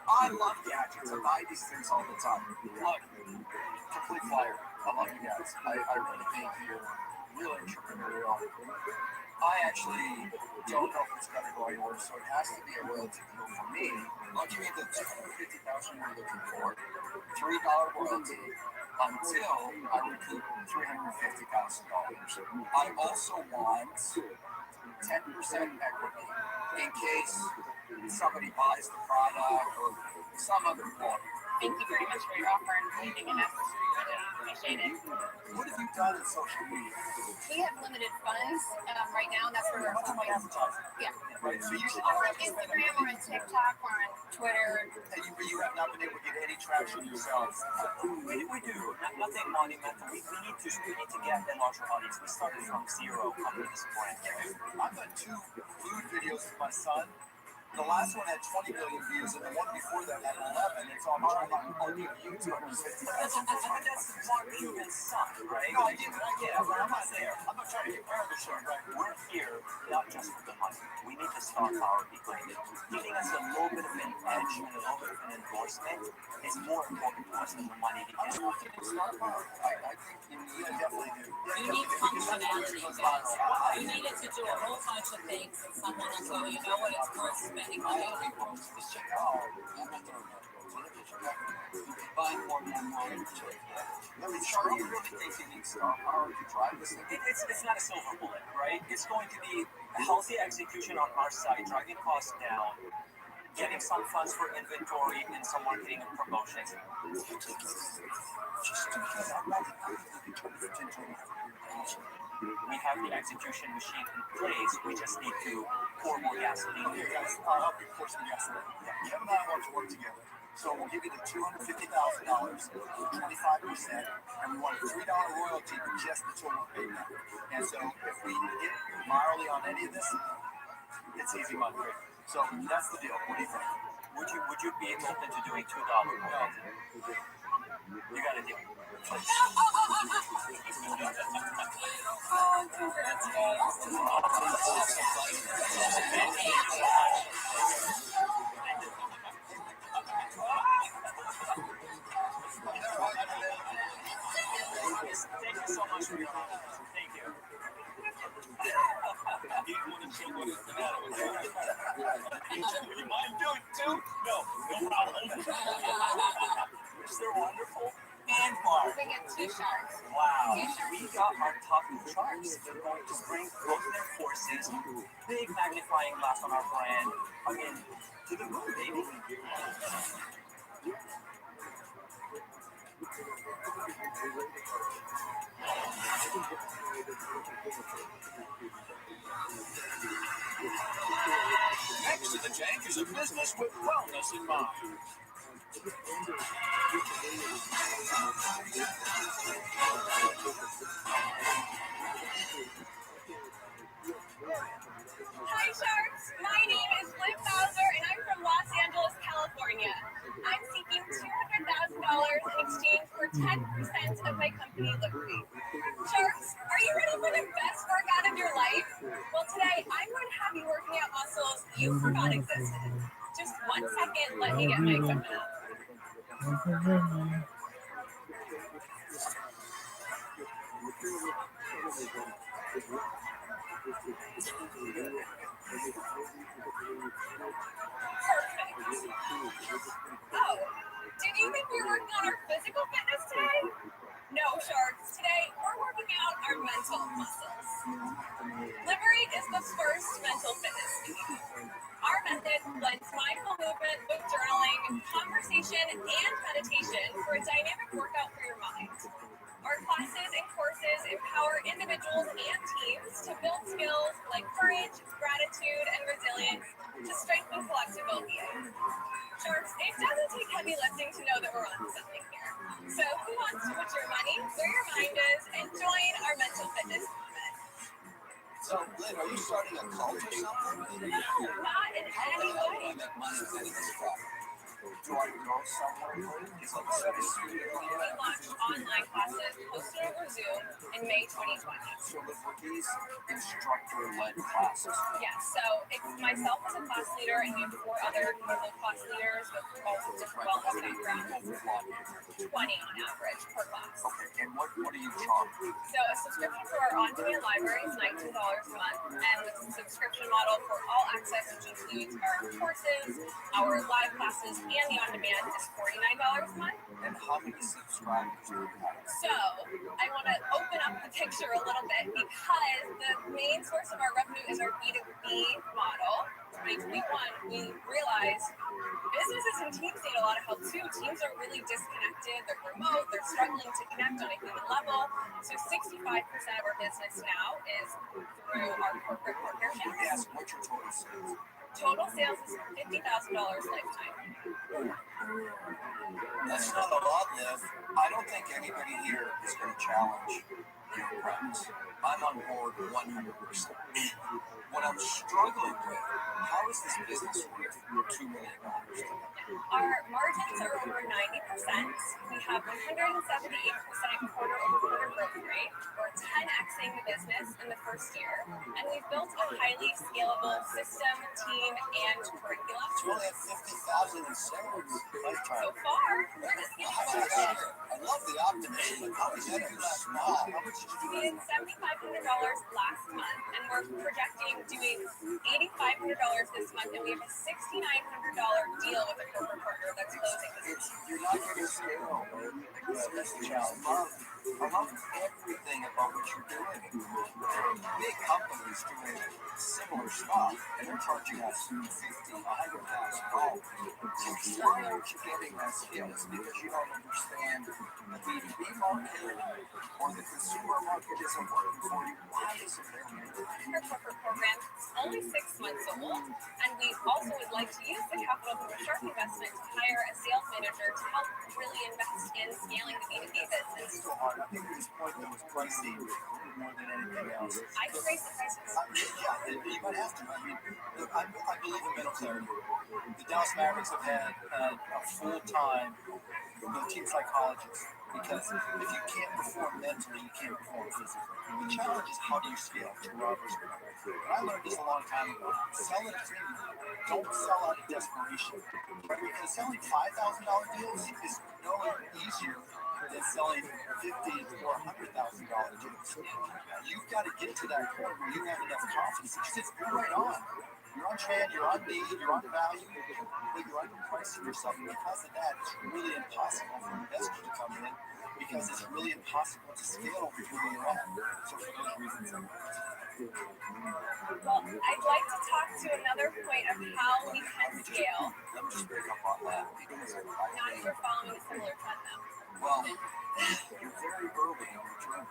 I love gadgets. I buy these things all the time. Look, complete flyer. I love you guys. I really think you're really entrepreneurial. I actually don't know if it's going to go anywhere, so it has to be a royalty deal for me. I'll give you the $250,000 you're looking for, $3 royalty until I recoup $350,000. I also want 10% equity in case somebody buys the product or some other form. Thank you very much for your offer and anything necessary. I appreciate it. What have you done in social media? We have limited funds right now, and that's where we're What's my advertising? Yeah. Right, so you Over on Instagram or on TikTok or on Twitter. And you have not been able to get any traction yourselves. We do. Nothing monumental. We need to get a larger audience. We started from zero under this brand. I've done 2 food videos with my son. The last one had 20 million views, and the one before that had 11. It's on YouTube. That's Mark Cuban's son, right? No, I get it. But I'm not there. I'm not trying to compare the show, right? We're here not just for the money. We need the star power behind it. Giving us a little bit of an edge and a little bit of an endorsement is more important to us than the money. I'm not getting star power. I think you definitely do. You need functionality, guys. You needed to do a whole bunch of things, and someone will go, you know what, it's worth spending money on. Charlie, you really think you need star power to drive this thing? It's not a silver bullet, right? It's going to be a healthy execution on our side, driving costs down, getting some funds for inventory and some marketing and promotions. We have the execution machine in place. We just need to pour more gasoline. Okay, guys, I'll help you pour some gasoline. Kevin and I want to work together. So we'll give you the $250,000, 25%, and we want a $3 royalty just until we're paid back. And so if we get mildly on any of this, it's easy money. So that's the deal. What do you think? Would you be open to doing $2 royalty? You got a deal. Congrats, Thank you so much for your time. Thank you. Do you want to chill with us? Would you mind doing 2? No problem. They're wonderful. And bars. We get 2 sharks. Wow. We got our top 2 sharks. They're going to bring both their forces, big magnifying glass on our brand, again, to the moon, baby. Next to the tank is a business with wellness in mind. Hi, Sharks. My name is Liv Bowser, and I'm from Los Angeles, California. I'm seeking $200,000 in exchange for 10% of my company Liberty. Sharks, are you ready for the best workout of your life? Well, today I'm going to have you working out muscles you forgot existed. Just 1 second, let me get my equipment up. Perfect. Oh, did you think we were working on our physical fitness today? No, Sharks. Today, we're working out our mental muscles. Liberate is the first mental fitness scheme. Our method blends mindful movement with journaling, conversation, and meditation for a dynamic workout for your mind. Our classes and courses empower individuals and teams to build skills like courage, gratitude, and resilience to strengthen collective well-being. Sharks, it doesn't take heavy lifting to know that we're on something here. So who wants to put your money where your mind is and join our mental fitness movement? So, Lynn, are you starting a cult or something? No, not in any way. Make money with any of this crap. Do I go somewhere? It's like a studio. We launch online classes hosted over Zoom, in May 2020. So with these instructor-led classes. Yeah, so it's myself as a class leader, and we have 4 other fellow class leaders with all different wellness backgrounds. 20 on average per class. Okay, and what do you charge? So a subscription for our on-demand library is $19 a month, and with a subscription model for all access, which includes our courses, our live classes, and the on-demand is $49 a month. And how many subscribers do you have? So I want to open up the picture a little bit because the main source of our revenue is our B2B model. 2021, we realized businesses and teams need a lot of help too. Teams are really disconnected, they're remote, they're struggling to connect on a human level. So 65% of our business now is through our corporate partnerships. Yes, what's your total sales? Total sales is $50,000 lifetime. That's not a lot, Liv. I don't think anybody here is going to challenge your premise. I'm on board 100%. What I'm struggling with, how is this business worth $2 million? Our margins are over 90%. We have 178% quarter-over-quarter growth rate. We're 10xing the business in the first year, and we've built a highly scalable system, team, and curriculum. You only have 50,000 in sales lifetime. So far, we're just getting I love the optimism, but how is that too small? How much did you do? We did $7,500 last month, and we're projecting doing $8,500 this month, and we have a $6,900 deal with a corporate partner that's closing this month. You're not going to scale. That's the challenge. I love everything about what you're doing. Big companies doing similar stuff, and they're charging us $50,000, $100,000. So why aren't you getting that scale? It's because you don't understand the B2B market or the consumer market isn't working for you. Why is it there? Our corporate program is only 6 months old, and we also would like to use the capital from a sharp investment to hire a sales manager to help really invest in scaling the B2B business. It's so hard. I think at this point there was pricing more than anything else. I can raise the prices. Yeah, you might have to. I mean, look, I believe in mental clarity. The Dallas Mavericks have had a full-time team psychologist because if you can't perform mentally, you can't perform physically. The challenge is how do you scale to Robert's point. I learned this a long time ago. Sell at a premium. Don't sell out of desperation. Right? Because selling $5,000 deals is no easier than selling $50,000 or $100,000 deals. You've got to get to that point where you have enough confidence. It's just go right on. You're on trend, you're on need, you're on value, but you're underpricing yourself. And because of that, it's really impossible for investors to come in because it's really impossible to scale with where you're at. So for those reasons, well, I'd like to talk to another point of how we can scale. Let me just break up on that because Not if you're following a similar trend though. Well, you're very early in your journey.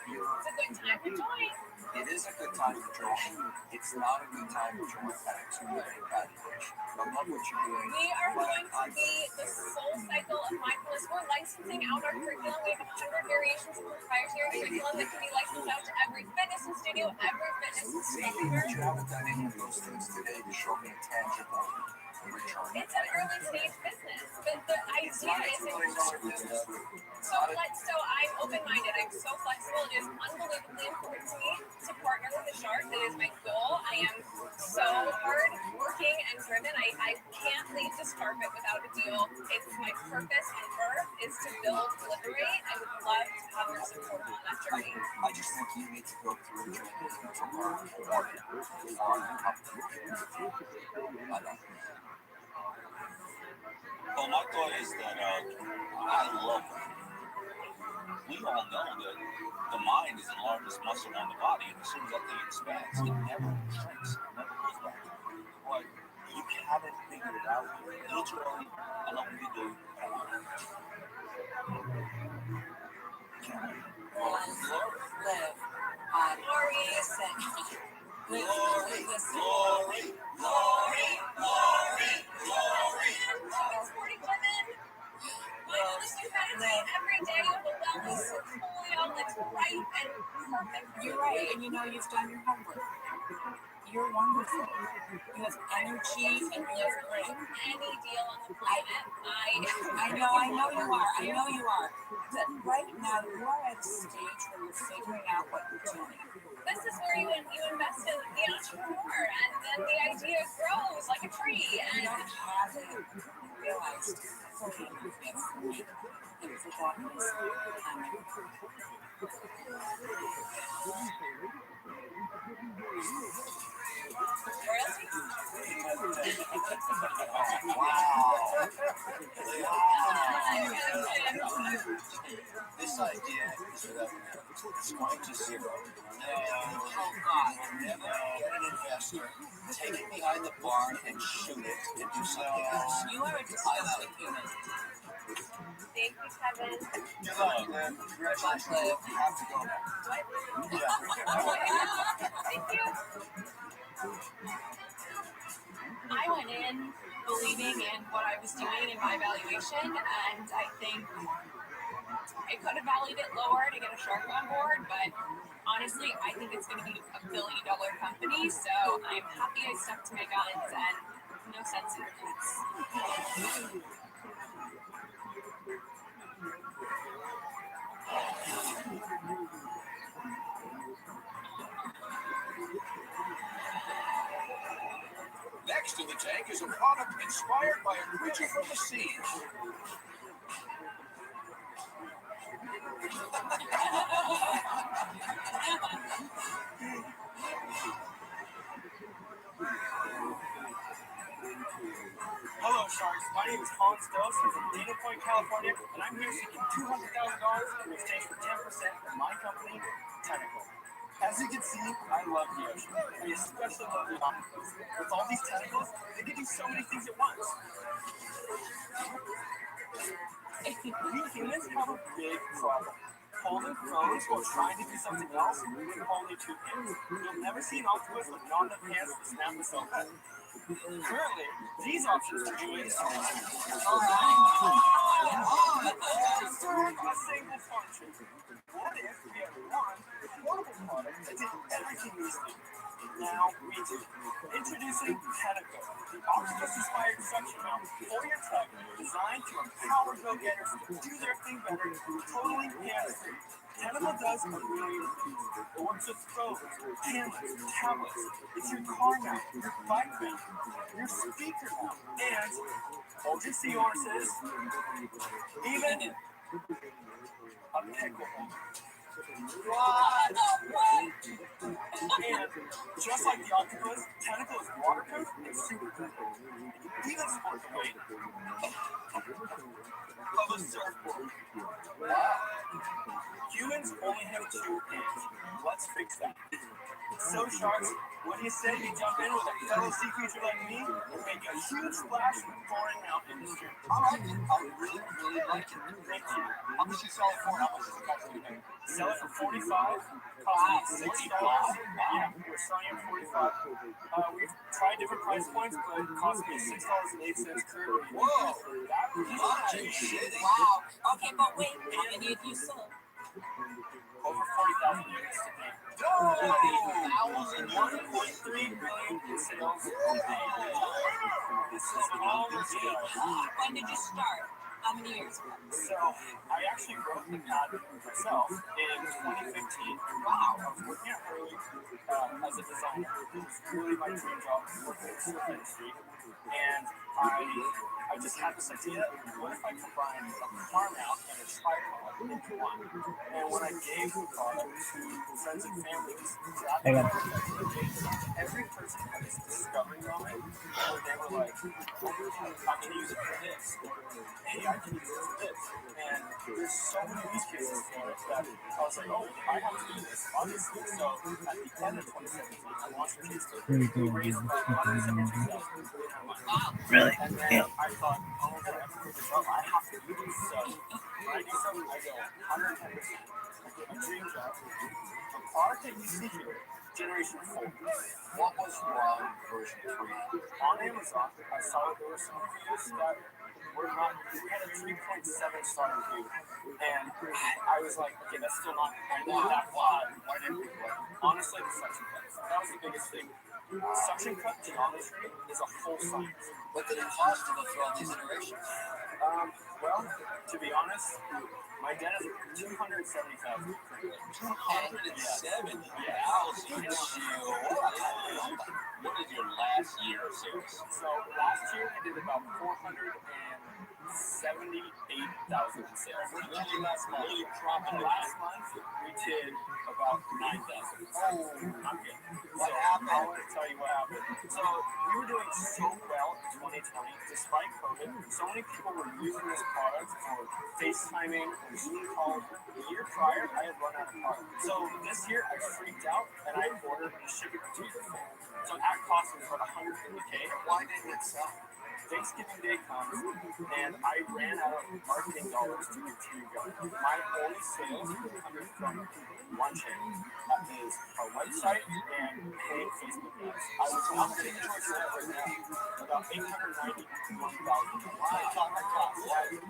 It's a good time to join. It is a good time to join. It's not a good time to join at a $2 million valuation. I love what you're doing. We are going to be the soul cycle of mindfulness. We're licensing out our curriculum. We have 100 variations of proprietary curriculum that can be licensed out to every fitness studio, every fitness instructor. But you haven't done any of those things today to show me a tangible return. It's an early stage business, but the idea is so I'm open-minded. I'm so flexible. It is unbelievably important to me to partner with a shark. That is my goal. I am so hard working and driven. I can't leave this carpet without a deal. It's my purpose on earth is to build, liberate. I would love to have your support on that journey. I just think you need to go through a journey to learn more before you come to it. Well, my thought is that I love it. We all know that the mind is the largest muscle on the body, and as soon as that thing expands, it never shrinks, it never goes back. But you haven't figured it out. Literally, I love what you do. Live on listen. Glory, glory, glory, glory, glory. Every day of the wellness portfolio that's right and perfect. You're right, and you know you've done your homework. You're wonderful. You have energy and you look great. Any deal on the planet. I know you are. But right now, you are at a stage where you're figuring out what you're doing. This is where you invest in the entrepreneur, and then the idea grows like a tree. You And haven't realized fully it's me. And for that reason, I'm royalty? This idea is without merit. It's going to zero. oh God. Never get an investor, take it behind the barn and shoot it and do something else. You are a disgusting human. Thank you, Kevin. Good luck, man. Congratulations. You have to go now. Thank you. I went in believing in what I was doing in my valuation, and I think I could have valued it lower to get a shark on board, but honestly, I think it's going to be a $1 billion company, so I'm happy I stuck to my guns and no sense in defense. Next in the tank is a product inspired by a creature from the sea. Hello, Sharks. My name is Hans Dos. I'm from Dana Point, California, and I'm here seeking $200,000 in exchange for 10% of my company, Tentacle. As you can see, I love the ocean. I especially love the octopus. With all these tentacles, they can do so many things at once. We humans have a big problem. Holding phones while trying to do something else with only 2 hands. You'll never see an octopus with not enough hands to snap a selfie. Currently, these options are doing a single function. What if we had one portable product that did everything we need? Now we do. Introducing Tentacle, the octopus-inspired suction mount for your tech, designed to empower go-getters to do their thing better, totally hands-free. Tentacle does a million things. It works with phones, cameras, tablets. It's your car mount, your bike mount, your speaker mount, and, hold your sea horses, even a pickle mount. And just like the octopus, Tentacle is waterproof and super cool. Even sport the weight of a surfboard. Wow. Humans only have 2 hands. Let's fix that. So, Sharks, what do you say we jump in with a fellow sea creature like me and make a huge splash in the boring out industry? I like it. I really, really like it. Thank you. How much you sell it for? How much does it cost you to make? Sell it for $45. Cost me $60. Yeah, we're selling it for $45. We've tried different price points, but it cost me $6.08 currently. Whoa! Are you shitting? Wow. Okay, but wait, how many of you sold? Over 40,000 units to date. 1.3 billion in sales. This is all the When did you start? How many years ago? So, I actually wrote the patent myself in 2015. Wow. I was working at early as a designer. It was really my dream job to work in the surf industry. And I just had this idea, what if I combined a car mount and a tripod into one? And when I gave the product to friends and families, every person had this discovery moment where they were like, oh, I can use it for this, or hey, I can use it for this. And there's so many use cases for it that I was like, oh, I have to do this, obviously. So at the end of 2017, I launched a Kickstarter. We raised about $170,000. Really? And then Yeah. I thought, oh my god, I have to do this up. I have to do this. So when I do something, I go 110%. I get my dream job. A product that you see here, Generation 4. What was wrong with version 3? On Amazon, I saw that there were some reviews that were not, we had a 3.7 star review. And I was like, okay, that's still not that bad. Why didn't we play? Honestly, the suction cups. That was the biggest thing. Suction cup geometry is a whole science. What did it cost to go through all these iterations? Well, to be honest, my dad has 270,000. 270,000. What is your last year of sales? So last year I did about 478,000 in sales. What did you do last month? Really dropping it. Last month we did about 9,000. Oh, I'm good. what happened? I want to tell you what happened. So we were doing so well in 2020, despite COVID. So many people were using this product for FaceTiming or Zoom calls. The year prior, I had run out of product. So this year, I freaked out and I ordered and shipped it to you. So at cost, it was about $150K. Why didn't it sell? Thanksgiving Day comes, and I ran out of marketing dollars to give to you guys. My only sales were coming from one channel. That is our website and paying Facebook ads. I was not getting towards that right now. About $891,000.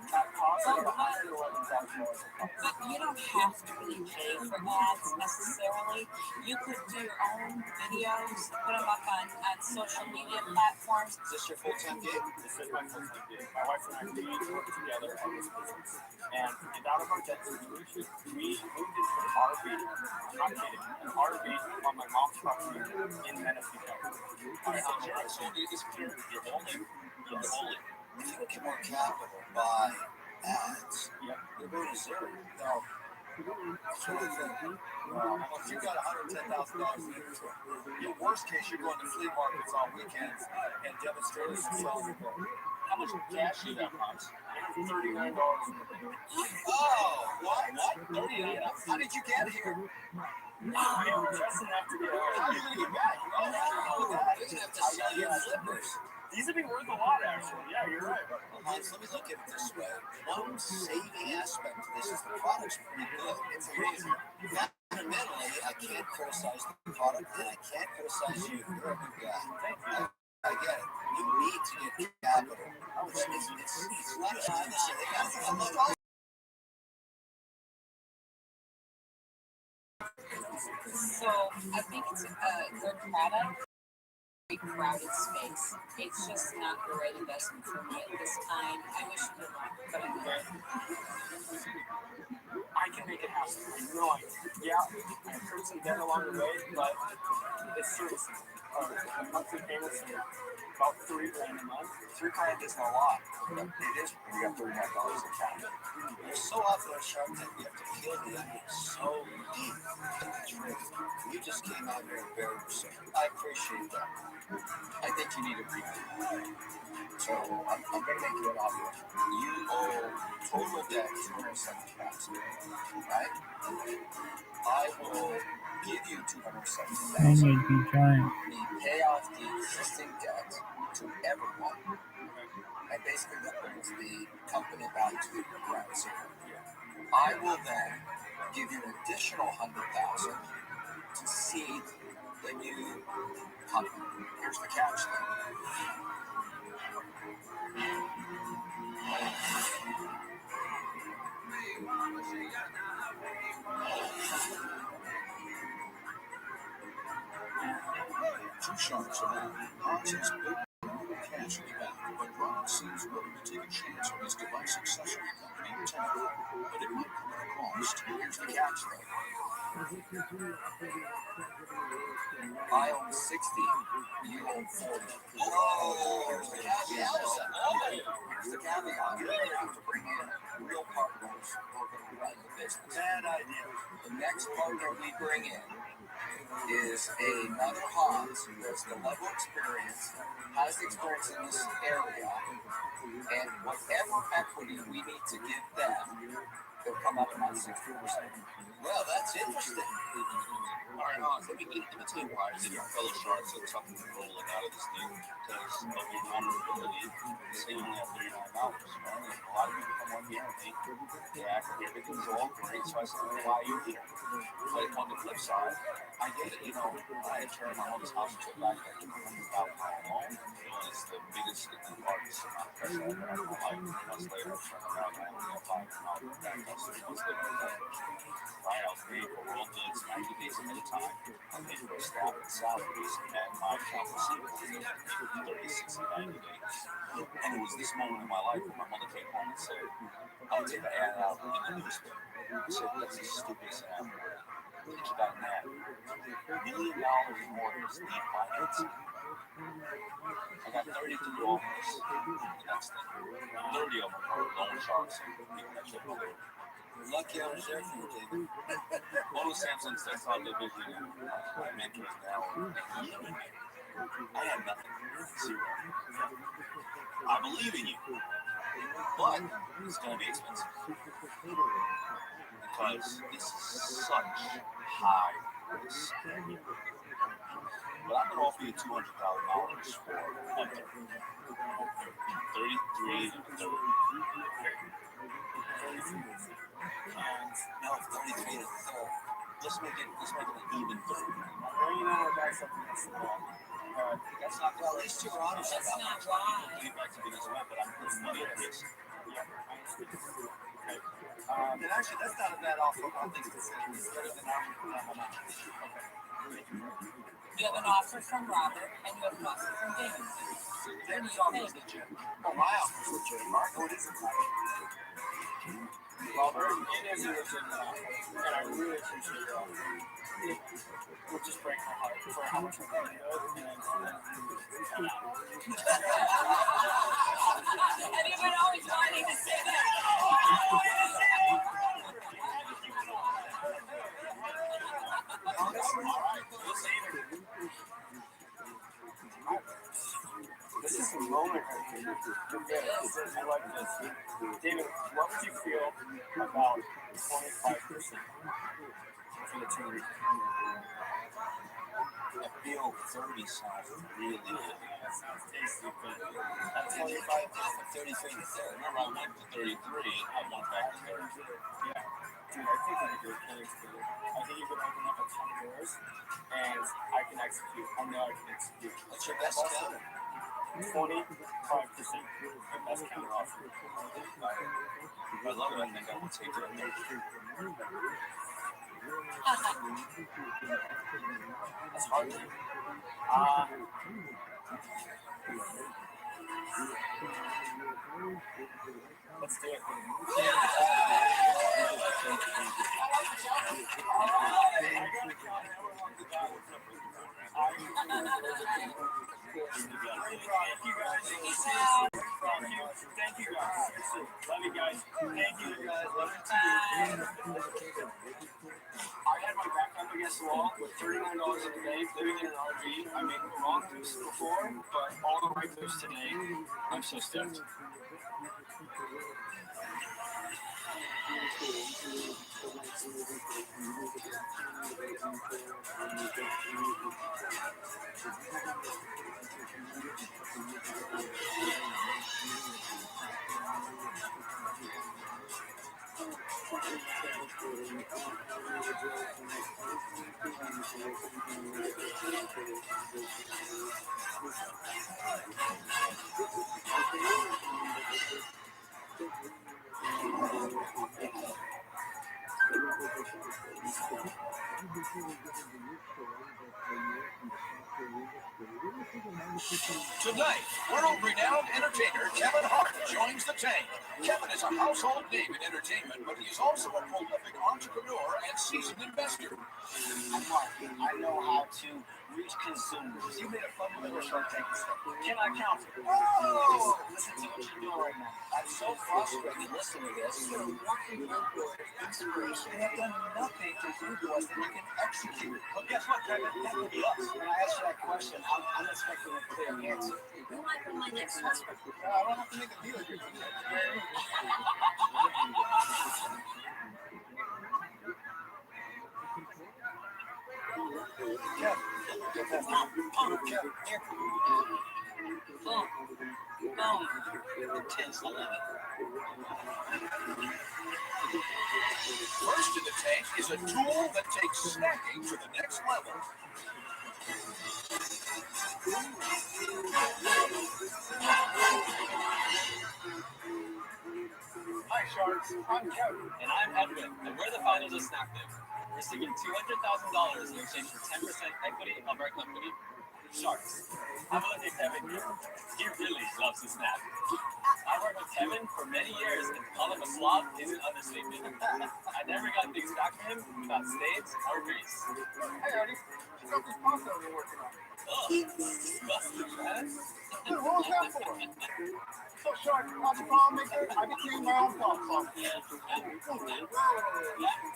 That cost about $111,000. But you don't have to really pay for ads necessarily. You could do your own videos, put them up on social media platforms. Is this your full-time gig? This is my full-time gig. My wife and I, we work together on this business. And to get out of our debt situation, we moved into an RV. I'm not kidding. An RV on my mom's property in Menifee County. So you're holding. Yes. If you get more capital by ads, Yep. you're going to zero. No. So if you got $110,000 in inventory, your worst case, you're going to flea markets on weekends and demonstrators and selling your book. How much cash do you have, Hans? $39. Oh, what? 39. How did you get here? Just enough to get How are you going to get back? Oh, you're going to have to sell your flippers. These have been worth a lot, actually. Yeah, you're right. Well, Hans, let me look at it this way. One saving aspect to this is the product's pretty good. It's amazing. Fundamentally, I can't criticize the product, and I can't criticize you. You're a good guy. I get it. You need to get capital. It's not a So I think it's a good product. Crowded space. It's just not the right investment for me at this time. I wish it would, but I'm good. I can make it happen. No idea. Yeah, I incurred some debt along the way, but it's seriously. Monthly payments are about $3,000 a month. $3,000 isn't a lot. It is when you got $39 in cash. You're so often on Shark Tank, you have to peel the onion so deep to the truth. You just came out here and very yourself. I appreciate that. I think you need a briefing. So I'm going to make you an offer. You owe total debt $270,000, right? I will give you $270,000. I need to be giant. We pay off the existing debt to everyone. And basically that brings the company back to the ground zero. I will then give you an additional $100,000 to seed the new company. Here's the catch then. Two sharks are now. Hans has big cash in the bank, but Ron seems willing to take a chance on his device accessory company, Tango. But it might come at a cost. Here's the catch though. I own 60, you own 40. Oh, here's the caveat. Here's the caveat. You're going to have to bring in real partners who are going to run the business. Bad idea. The next partner we bring in is another Hans who has the level of experience, has experience in this area, and whatever equity we need to give them, they'll come up about 60%. Well, that's interesting. All right, Hans, let me tell you why your fellow sharks are tough and rolling out of this deal because of your vulnerability. Say you only have $39, right? And a lot of people come on here and they act like everything's all great, so I said, well, why are you here? But on the flip side, I get it. You know, I had turned my mom's house into a back like $200,000 loan. It's the biggest largest amount of pressure I've ever had in my life. 3 months later, I turned around and I only got $500 back. 3 months later, right? I was paying for payroll goods 90 days ahead of time. I paid for staff and salaries, and my accounts receivable was paid 30, 60, 90 days. And it was this moment in my life where my mother came home and said, I'll take an ad out in the newspaper. I said, that's the stupidest ad ever. Look at you got an ad. $1 million in mortgages need financing. I got 33 offers the next day. 30 of them were loan sharks and people that should know. Lucky I was there for you, David. One was Samsung Textile Division, and my mentor is now I had nothing. Zero. I believe in you. But it's going to be expensive. Because this is such high risk. But I'm going to offer you $200,000 for one third. 33 and 30. No, 33 to 3rd. Let's make it an even 30. Well, you know, that's something that's That's not well, at least you're honest. That's not wrong. getting back to being as well, but I'm putting money at risk. yeah, I understand. Okay. And actually, that's not a bad offer. I think it's better than our okay. You have an offer from Robert, and you have an offer from David. David's offer is legit. Oh, my offer is legit. Mark, what is it? Robert, it is a legitimate offer, and I really appreciate your offer. It would just break my heart for how much I'm going to do it. Have you been always wanting to say that? This is a moment right here. I like this. David, what would you feel about 25% for the team? I feel 30 sounds really good. That sounds tasty, but at 25 for 33 to 3rd. Remember, I went to 33, I went back to 30. Yeah. Dude, I think we could do a clinic together. I think you could open up a ton of doors, and I can execute. I know I can execute. What's your best counter? 25%. The best counter offer. I love it. I think I will take it. That's hard. Let's do it. Thank you guys. Love you guys. Thank you guys. Love you too. I had my back up against the wall with $39 a day, living in an RV. I made the wrong moves before, but all the right moves today. I'm so stoked. Tonight, world-renowned entertainer Kevin Hart joins the tank. Kevin is a household name in entertainment, but he is also a prolific entrepreneur and seasoned investor. I'm Mark. I know how to reach consumers. You made a fun little Shark Tank stuff. Can I count it? Oh! Listen to what you're doing right now. I'm so frustrated listening to this. You're working on your inspiration. They have done nothing to do to us that we can execute. But guess what, Kevin? That could be us. When I ask you that question, I'm expecting a clear answer. You might be my next husband. I don't have to make a deal with you. First in the tank is a tool that takes snacking to the next level. Hi, Sharks. I'm Kevin. And I'm Edwin, and we're the founders of Snaptive. We're seeking $200,000 in exchange for 10% equity of our company, Sharks. Have a look at Kevin here. He really loves to snap. I worked with Kevin for many years, and to call him a slob is an understatement. I never got things back from him without stains or grease. Hey, Eddie. Check out this pasta we're working on. Ugh, disgusting, man. Dude, what was that for? So, Shark, as a problem maker, I became my own problem solver. Yeah,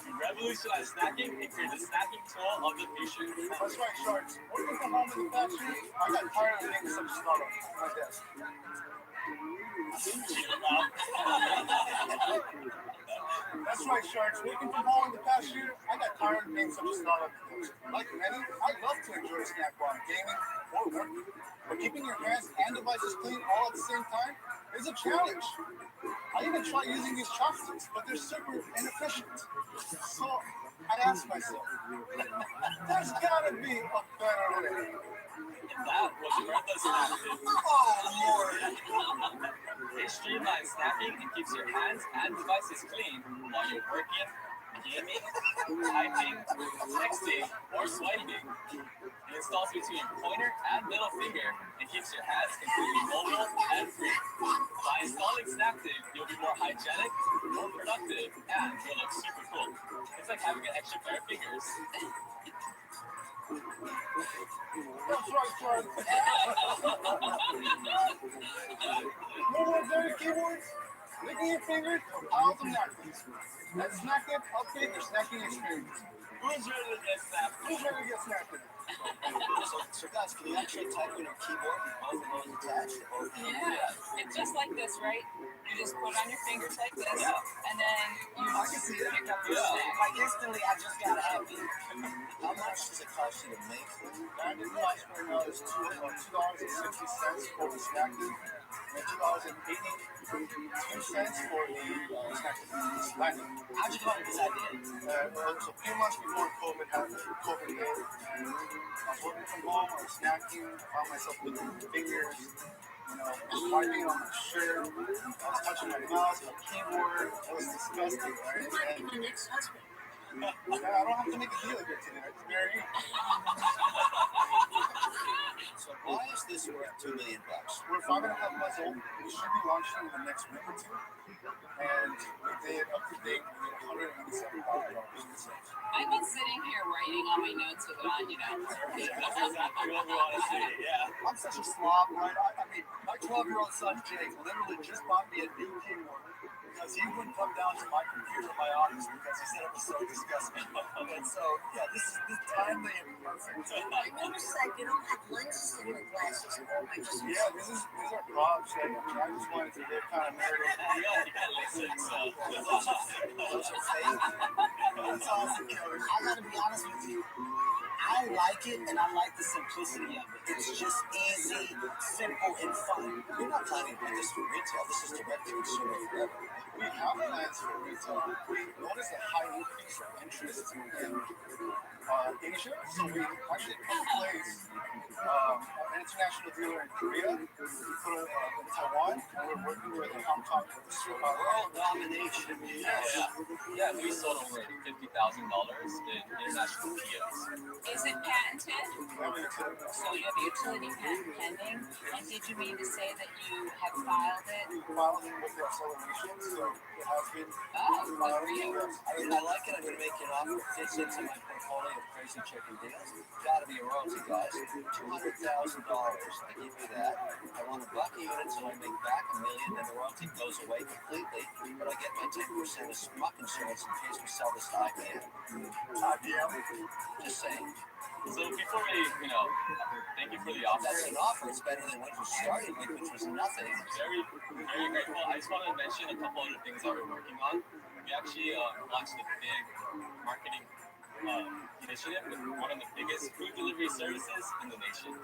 you revolutionized snacking and created the snacking tool of the future. That's right, Sharks. Working from home in the past year, I got tired of being some startup on my desk. That's right, Sharks. Working from home in the past year, I got tired of being such a startup. Like many, I love to enjoy a snack while I'm gaming or working. But keeping your hands and devices clean all at the same time is a challenge. I even try using these chopsticks, but they're super inefficient. So I asked myself, there's gotta be a better way. And that was worth a Snaptive. Oh, Lord. It streamlines snacking and keeps your hands and devices clean while you're working, gaming, typing, texting, or swiping. It installs between your pointer and middle finger and keeps your hands completely mobile and free. By installing Snaptive, you'll be more hygienic, more productive, and you'll look super cool. It's like having an extra pair of fingers. That's right, Shark. No more dirty keyboards, licking your fingers, or piles of napkins. That's Snaptive. Update your snacking experience. Who's ready to get snapped? Who's ready to get Snaptive? So guys, can you actually type on your keyboard with both of those attached? Yeah, it's just like this, right? You just put on your fingers like this, and then you just pick up your snack. Like instantly, I just got happy. How much does it cost you to make? Branded price right now is $2.60 for the Snaptive, and $2.82 for the Snaptive. How'd you come up with this idea? So a few months before COVID hit, I was working from home, I was snacking, I found myself licking my fingers, wiping on my shirt, I was touching my mouse, my keyboard. It was disgusting, right? You might be my next husband. Yeah, I don't have to make a deal here today. It's very So why is this worth $2 million? We're 5.5 months old. We should be launching in the next week or two. And we did up to date, we did $187,000 in sales. I've been sitting here writing on my notes with it on, That's exactly what we want to see, yeah. I'm such a slob, right? I mean, my 12-year-old son, Jake, literally just bought me a new keyboard because he wouldn't come down to my computer in my office because he said it was so disgusting. And so, yeah, this is timely and perfect. I noticed that you don't have lenses in your glasses. Yeah, these are props. I just wanted to get kind of nerdy. Those are fake. That's awesome, killer. I gotta be honest with you. I like it, and I like the simplicity of it. It's just easy, simple, and fun. You're not planning to put this through retail. This is direct to consumer forever, right? We have plans for retail. We noticed a high increase of interest in Asia, so we actually put in place an international dealer in Korea. We put it in Taiwan, and we're working with Hong Kong. World domination. Yeah, we sold over $50,000 in international POs. Is it patented? So you have a utility patent pending, and did you mean to say that you have filed it? We filed it with the acceleration, so it has been. Oh, good for you. I mean, I like it. I'm going to make you an offer. It fits into my portfolio of crazy chicken deals. Got to be a royalty, guys. $200,000. I give you that. I want a buck a unit, so I make back $1 million, and the royalty goes away completely. But I get my 10% of smuck insurance in case we sell this to IBM. IBM? Just saying. So before we, thank you for the offer. That's an offer. It's better than what you started with, which was nothing. Very, very grateful. I just want to mention a couple other things that we're working on. We actually launched a big marketing initiative with one of the biggest food delivery services in the nation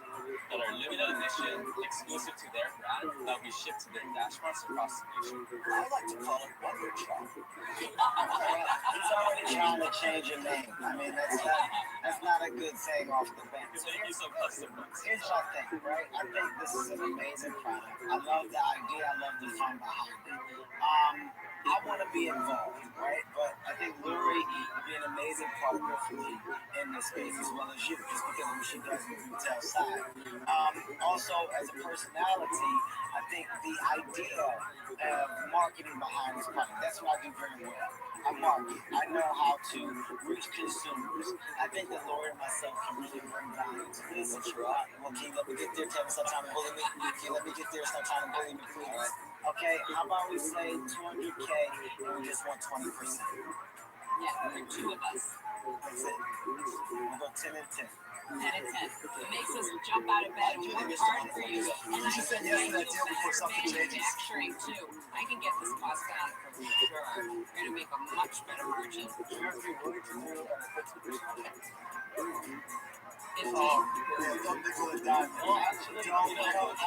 that are limited edition, exclusive to their brand, that we ship to their dashboards across the nation. I like to call it Wonder Child. It's already trying to change your name. I mean, that's not a a good thing off the bat. So here's what I think, right? I think this is an amazing product. I love the idea. I love the fun behind it. I want to be involved, right? But I think Lori would be an amazing partner for me in this space as well as you, just because of what she does in the retail side. Also, as a personality, I think the idea of marketing behind this product, that's what I do very well. I market. I know how to reach consumers. I think that Lori and myself can really bring value to this. Well, can you let me get there, Kevin? Stop trying to bully me. Can you let me get there? Stop trying to bully me, please. Okay, how about we say 200K and we just want 20%? Yeah, for two of us. That's it. We'll go 10 and 10. 10 and 10. It makes us jump out of bed and work hard for you. And I said yes to that deal before something changes. Manufacturing too. I can get this cost down for sure. We're going to make a much better margin. You're willing to do a 50%. Don't nickel and dime. I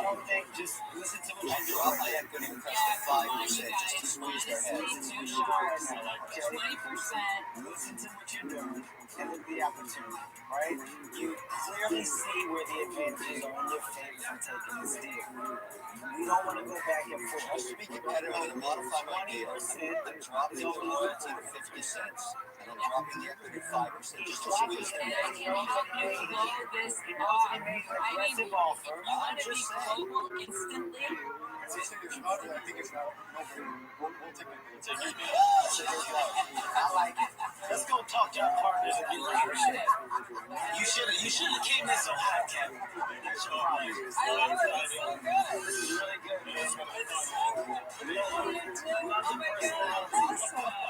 don't think, just listen to what you do. I'll play that good impressive 5%. Just to squeeze their heads. 20%. Listen to what you're doing and look at the opportunity, right? You clearly see where the advantages are in your favor from taking this deal. We don't want to go back and forth. I should be competitive and modify my deal. 20%. I'm dropping the royalty to 50 cents. And I'm dropping the equity to 5% just to squeeze their And I heads. can help you blow this off. He made an aggressive offer. You want to be global instantly? I think it's not. I think it's not. We'll take it. I like it. Let's go talk to our partners and get leadership. You should have came in so hot, Kevin. That's your problem. I love it. It's so good. This is really good. It's so good. Love the personality.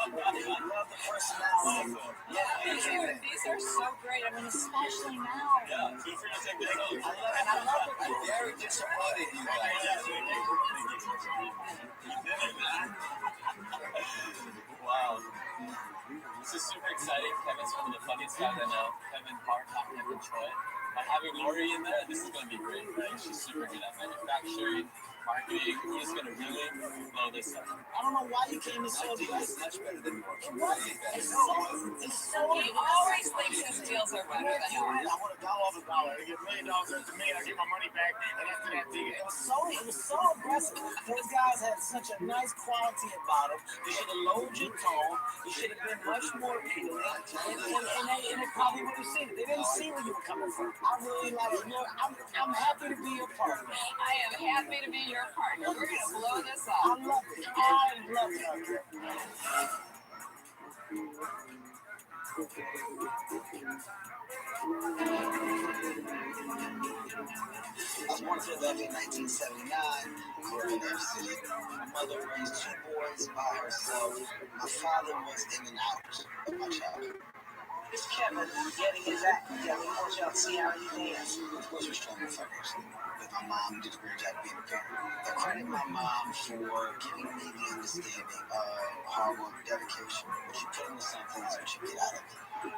Love the personality. Yeah, these are so great. I mean, especially now. Yeah, two for the same thing. I love it. I'm very disappointed in you guys. Wow. This is super exciting. Kevin's one of the funniest guys I know. Kevin Hart, Kevin Troy. And having Lori in there, this is going to be great, right? She's super good at manufacturing, marketing. He's going to really blow this up. I don't know why you came in so aggressive. Much better than yours. It's so He always thinks his deals are better than yours. I want $1 I get $1 million to me, and I get my money back, and after that thing, it was so aggressive. Those guys had such a nice quality about them. You should have lowered your tone. You should have been much more appealing, and they probably would have seen it. They didn't see where you were coming from. I really like it. I'm happy to be your partner. I am happy to be your partner. We're going to blow this I up. love it. I love it. I was born in Philadelphia in 1979, grew up in New York City. My mother raised 2 boys by herself. My father was in and out of my childhood. It's Kevin getting his act together. I want y'all to see how he dance. Of course, we're struggling financially, but my mom did a great job being a parent. I credit my mom for giving me the understanding of hard work, dedication. What you put into something is what you get out of it. That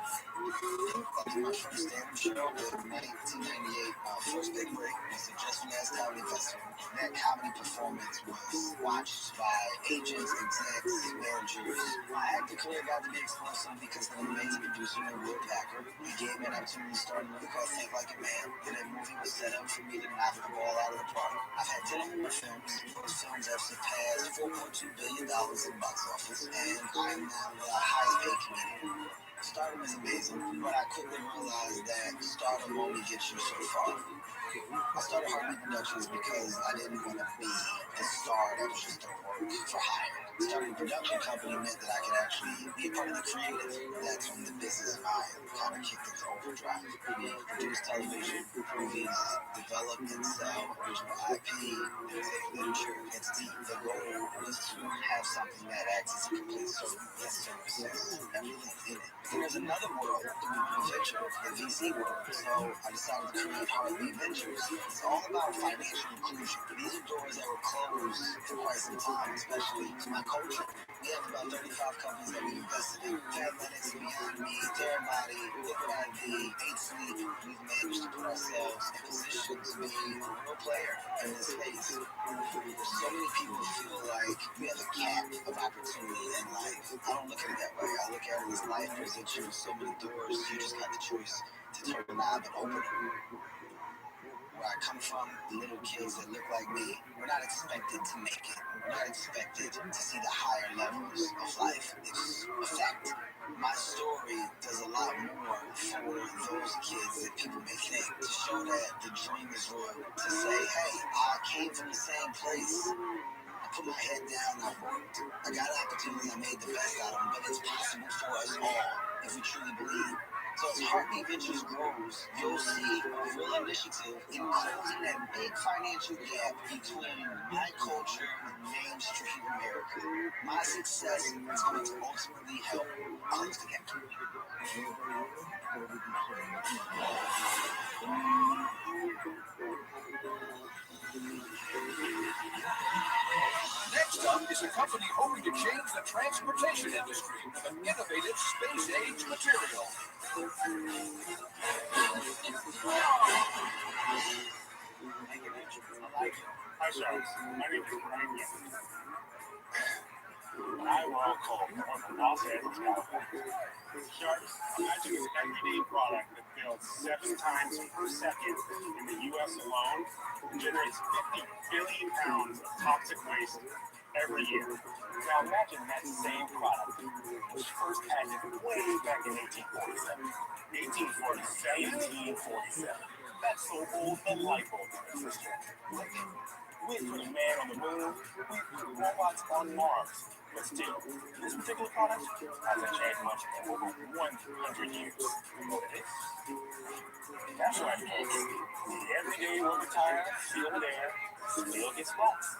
was my first stand-up show in 1998. First big break was the Just Finesse Comedy Festival. That comedy performance was watched by agents, execs, managers. My acting career got to be explosive because of an amazing producer named Will Packer. He gave me an opportunity to start a movie called Think Like a Man, and that movie was set up for me to knock the ball out of the park. I've had 10 of my films. Those films have surpassed $4.2 billion in box office, and I am now the highest paid comedian. Stardom is amazing, but I quickly realized that stardom only gets you so far. I started Heartbeat Productions because I didn't want to be a star that was just a work for hire. Starting a production company meant that I could actually be a part of the creative. That's when the business mind kind of kicked into overdrive. Produce television, movies, develop and sell original IP, literature. It's deep. The goal was to have something that acts as a complete service that really in it. There's another world, the venture, the VC world. So I decided to create Heartbeat Ventures. It's all about financial inclusion. These are doors that were closed for quite some time, especially to my culture. We have about 35 companies that we invested in. Athletics, Beyond Me, Therabody, ootd, 8 Sleep. We've managed to put ourselves in position to be a real player in this space. So many people feel like we have a cap of opportunity in life. I don't look at it that way. I look at it as life presents you so many doors. You just got the choice to turn the knob and open it. Where I come from, the little kids that look like me, we're not expected to make it. We're not expected to see the higher levels of life. It's a fact. My story does a lot more for those kids that people may think, to show that the dream is real, to say, hey, I came from the same place. I put my head down, I worked. I got opportunities, I made the best out of them, but it's possible for us all if we truly believe. So as Heartbeat Ventures grows, you'll see a real initiative in closing that big financial gap between my culture and mainstream America. My success is going to ultimately help close the gap. Next up is a company hoping to change the transportation industry with an innovative space-age material. Hi, Sharks. My name is Rabbi. I roll cold. I work in Los Angeles, California. Sharks, imagine this everyday product that builds 7 times per second in the U.S. alone and generates 50 billion pounds of toxic waste every year. Now imagine that same product, which first patented way back in 1847. That's so old the light bulb is we put a man on the moon, we put robots on Mars. But still, this particular product hasn't changed much in over 100 years. What it is? That's right, folks. The everyday rubber tire, sealed air, still gets lost.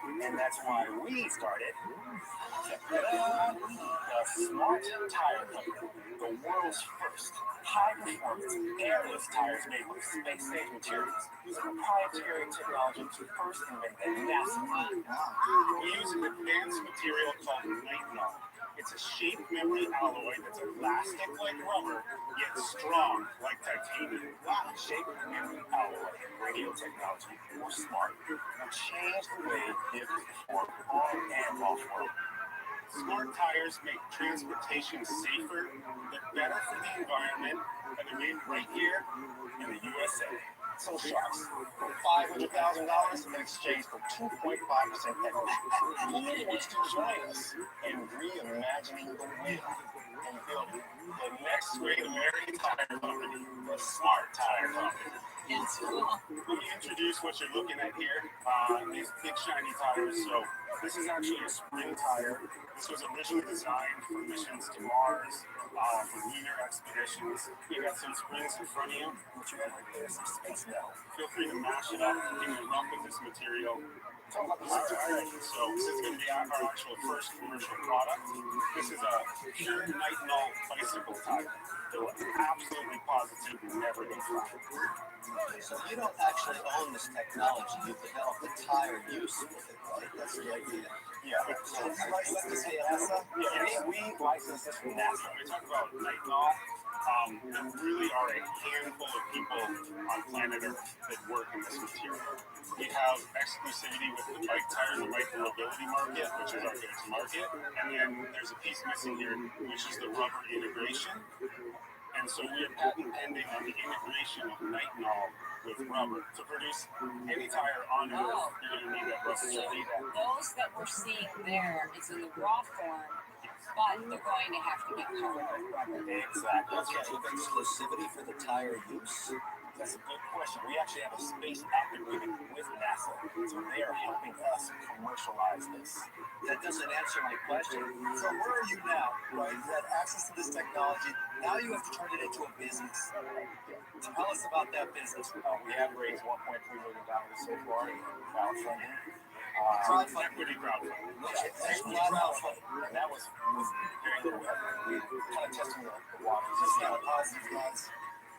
And that's why we started the Smart Tire Company, the world's first high-performance, airless tires made with space-safe materials using proprietary technology to first invent at NASA. We use an advanced material called nitinol. It's a shape memory alloy that's elastic like rubber, yet strong like titanium. Shape memory alloy radio technology, or SMART, will change the way vehicles perform on and off-road. Smart tires make transportation safer, they're better for the environment, and they're made right here in the USA. So Sharks, for $500,000 in exchange for 2.5% equity, who wants to join us in reimagining the wheel and building the next great American tire company, the Smart Tire Company? That's cool. Let me introduce what you're looking at here. These big shiny tires. So this is actually a spring tire. This was originally designed for missions to Mars, for lunar expeditions. You got some springs in front of you. What you have right there is some space metal. Feel free to mash it up, give me a rub with this material. Talk about this. So this is going to be our actual first commercial product. This is a pure nitinol bicycle tire. They will absolutely positively never get flat. So you don't actually own this technology. You developed the tire use with it, right? That's the idea. Yeah. So you license this via NASA? Yeah, we license this from NASA. We talk about nitinol. There really are a handful of people on planet Earth that work in this material. We have exclusivity with the bike tire and the bike mobility market, which is our go-to-market. And then there's a piece missing here, which is the rubber integration. And so we are patent pending on the integration of nitinol with rubber to produce any tire on Earth. You're going to need that rubber. So those that we're seeing there is in the raw form, but they're going to have to be covered with rubber. Exactly. Okay, with exclusivity for the tire use? That's a good question. We actually have a space act agreement with NASA, so they are helping us commercialize this. That doesn't answer my question. So where are you now, right? You had access to this technology. Now you have to turn it into a business. Tell us about that business. We have raised $1.3 million so far in crowdfunding. Equity crowdfunding. And that was very little effort. We kind of testing the waters. It's not positive, guys.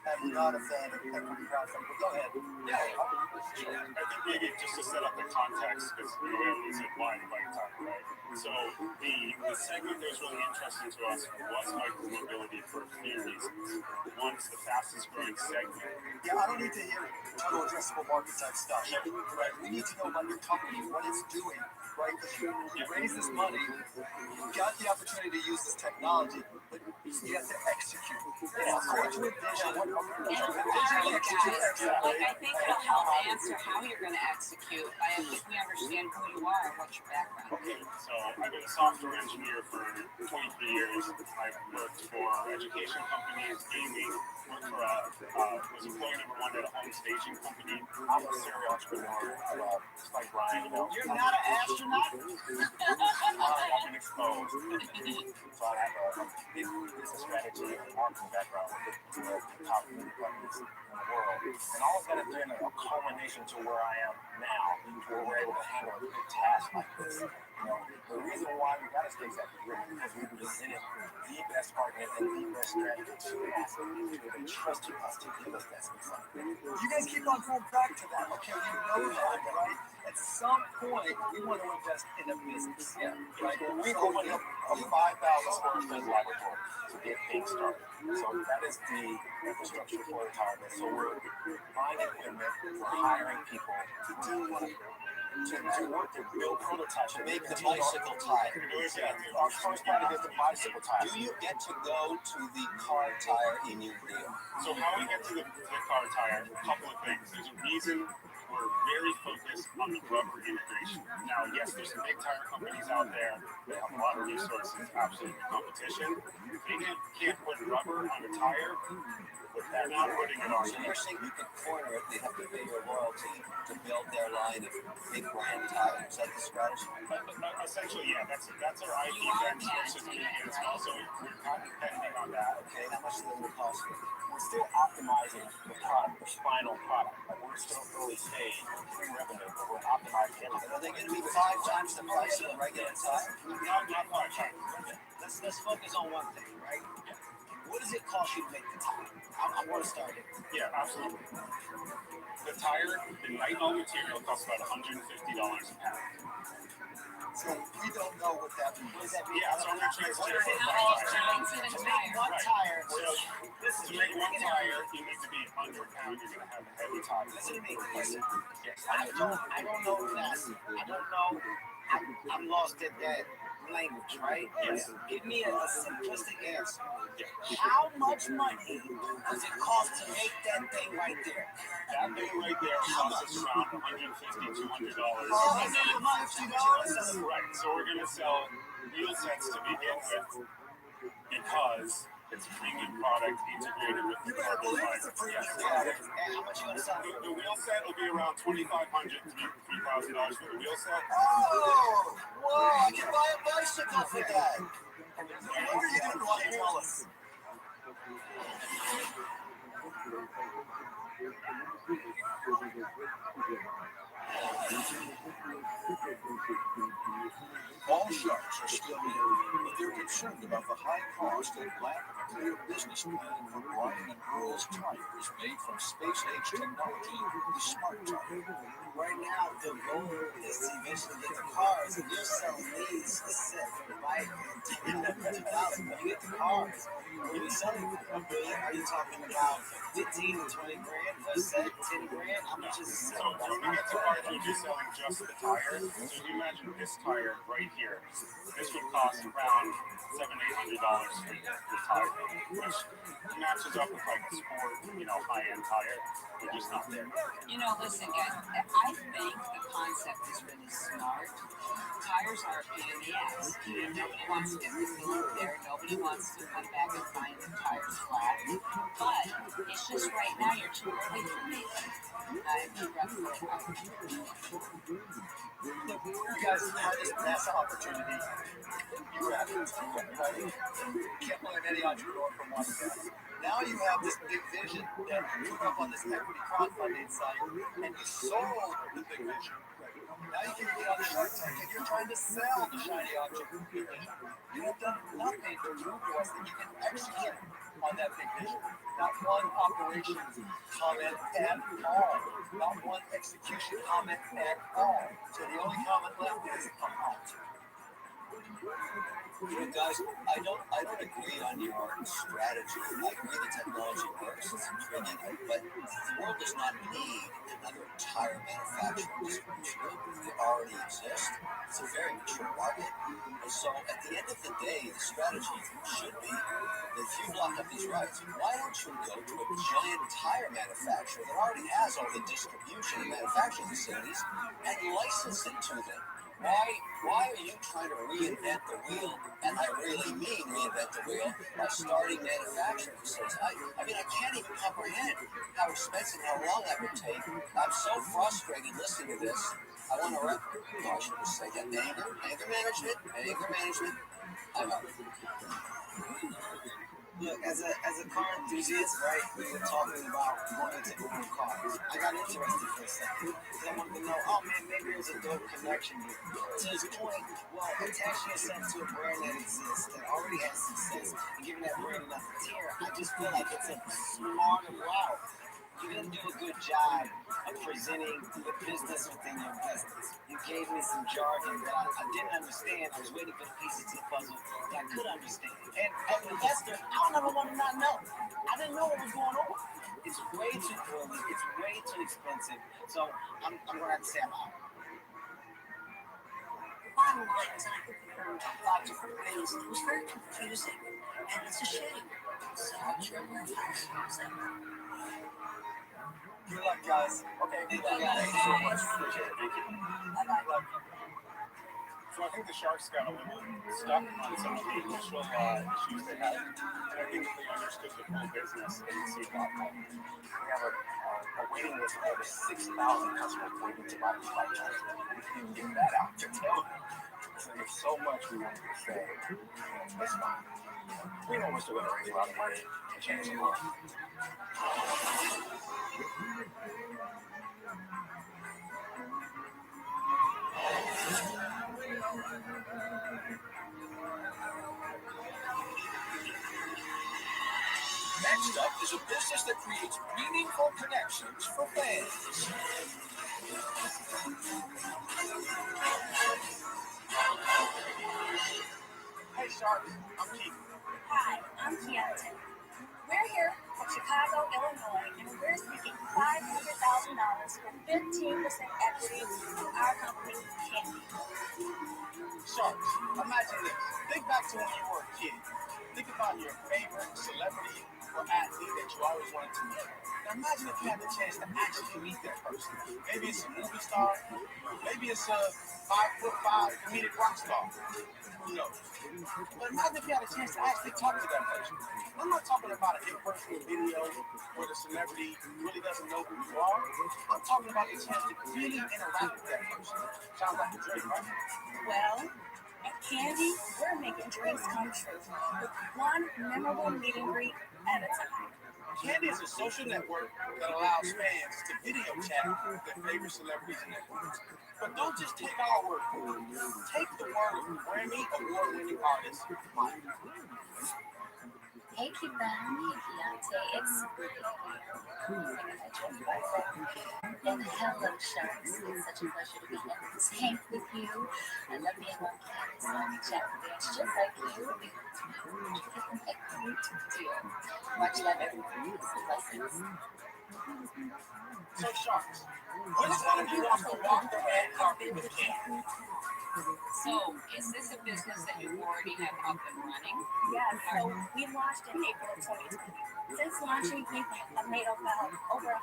I'm not a fan of equity crowdfunding, but go ahead. Yeah. I think maybe just to set up the context, because everyone said why bike tire, right? So the segment that was really interesting to us was micromobility for a few reasons. One, it's the fastest growing segment. Yeah, I don't need to hear total addressable market type stuff. Right? We need to know about your company, what it's doing right? You raise this money, you've got the opportunity to use this technology, but you have to execute. According to a vision, I think it'll help answer how you're going to execute if we understand who you are and what's your background. Okay, so I've been a software engineer for 23 years. I've worked for education companies, gaming, worked for was employee number one at a home staging company. I'm a serial entrepreneur. Just like Brian, You're not an astronaut? I've been exposed. So I have a big business strategy and marketing background with the top companies in the world. And all of that has been a culmination to where I am now, where we're able to handle a big task like this. The reason why we got to stay exactly here is because we presented the best argument and the best strategy to us. They trusted us to give us that specific thing. You guys keep on going back to that. Okay, we know that, right? At some point, we want to invest in a business. Yeah, right? We opened up a 5,000 square foot laboratory to get things started. So that is the infrastructure for the tire business. So we're buying equipment, we're hiring people to do work to build prototypes to make the bicycle tire. Our first product is the bicycle tire. Do you get to go to the car tire in your deal? So how we get to the car tire, a couple of things. There's a reason we're very focused on the rubber integration. Now, yes, there's some big tire companies out there that have a lot of resources, absolutely competition. They can't put rubber on a tire, but they're not putting it on. So you're saying you can corner it, they have to pay your royalty to build their line of big brand tires. Is that the strategy? Essentially, yeah, that's our IP bench versus it's also we're depending on that. Okay, how much does it cost you? We're still optimizing the product, the final product. We're still early stage, pre-revenue, but we're optimizing everything. Are they going to be 5 times the price of a regular tire? Not 5 times. Let's focus on one thing, right? Yeah. What does it cost you to make the tire? I want to start it. Yeah, absolutely. The tire, the nylon material costs about $150 a pound. So we don't know what that means. Yeah, so I'm going to translate it for to make one tire. To make one tire, you need to be under a pound. You're going to have a heavy tire. Listen to me. Listen. I don't know this. I don't know. I'm lost at that language, right? Yes. Give me a simplistic answer. How much money does it cost to make that thing right there? That thing right there costs us around $150, $200. $150? Right. So we're going to sell wheel sets to begin with because it's a premium product integrated with the carbon fiber. How much you going to sell? The wheel set will be around $2,500 to $3,000 for the wheel set. Oh! Whoa! I can buy a bicycle for that! What are you going to want to tell us? All sharks are still in, but they're concerned about the high cost and lack of a clear business plan for Brian and Earl's tires made from space-age technology, the smart tire. Right now, the goal is to eventually get the cars, and you're selling these a set, right? When you get the cars, you're selling $1 billion. Are you talking about 15 to 20 grand for a set, 10 grand? How much is it selling? So when we get the cars, we're just selling just the tire. So if you imagine this tire right here, this would cost around $700-800 for the tire, which matches up with like a sport, high-end tire. We're just not there. Listen, guys, I think the concept is really smart. Tires are a pain in the ass. Nobody wants to get the filler there. Nobody wants to come back and find the tires flat. But it's just right now you're too early for me. Look, you guys had this NASA opportunity. You were having right? Can't let any entrepreneur from one step. Now you have this big vision that you put up on this equity crowdfunding site, and you sold the big vision. Now you can get on Shark Tank, and you're trying to sell the shiny object vision. You have done nothing to prove to us that you can execute on that big vision. Not one operation comment at all. Not one execution comment at all. So the only comment left is come out. Guys, I don't agree on your strategy. I agree the technology works, it's intriguing, but the world does not need another tire manufacturer and distribution. They already exist. It's a very mature market. And so at the end of the day, the strategy should be that if you lock up these rights, why don't you go to a giant tire manufacturer that already has all the distribution and manufacturing facilities and license it to them? Why are you trying to reinvent the wheel? And I really mean reinvent the wheel by starting manufacturing facilities. I mean, I can't even comprehend how expensive, how long that would take. I'm so frustrated listening to this. I want to I should just say that anger management. I'm out. Look, as a car enthusiast, right, we were talking about going into Uber cars. I got interested for a second because I wanted to know, oh man, maybe there's a dope connection here. To his point, well, attaching yourself to a brand that exists, that already has success, and giving that brand another tier, I just feel like it's a smarter route. You didn't do a good job of presenting the business within your business. You gave me some jargon that I didn't understand. I was waiting for the pieces to the puzzle that I could understand. And as an investor, I don't ever want to not know. I didn't know what was going on. It's way too early. It's way too expensive. So I'm going to have to say I'm out. Bottom line is, I think we heard 5 different ways. It was very confusing, and it's a shame. So I'm sure we're Good luck, guys. Okay, thank you so much. Appreciate it. Thank you. Bye-bye. So I think the Sharks got a little stuck on some of the initial issues they had. And I think if they understood the full business, they would see a lot more. We have a waiting list of over 6,000 customers waiting to buy these bike chargers. We didn't get that out to tell them. So there's so much we wanted to say. It's fine. We know we're still going to raise a lot of money and change the world. Next up is a business that creates meaningful connections for fans. Hey, Sharks, I'm Keith. Hi, I'm Keontae. We're here from Chicago, Illinois, and we're seeking $500,000 for 15% equity in our company, Candy. Sharks, imagine this. Think back to when you were a kid. Think about your favorite celebrity or athlete that you always wanted to meet. Now imagine if you had the chance to actually meet that person. Maybe it's a movie star. Maybe it's a 5'5" comedic rock star. Who knows? But imagine if you had a chance to actually talk to that person. I'm not talking about an in-person video where the celebrity really doesn't know who you are. I'm talking about the chance to really interact with that person. Sounds like a dream, right? Well, at Candy, we're making dreams come true with one memorable meet and greet at a time. Candy is a social network that allows fans to video chat with their favorite celebrities and networks. But don't just take our word for it. Take the word of Grammy award-winning artist, Mike. Hey, Keegan. Hey, Keontae. It's and hello, Sharks. It's such a pleasure to be in the tank with you. I love being on campus and chat with fans just like you. A great deal. Much love, everyone. Blessings. So, Sharks, which one of you wants to walk the red carpet with Candy? So, is this a business that you already have up and running? Yeah, so we launched in April of 2020. Since launching, we've made about over $100,000.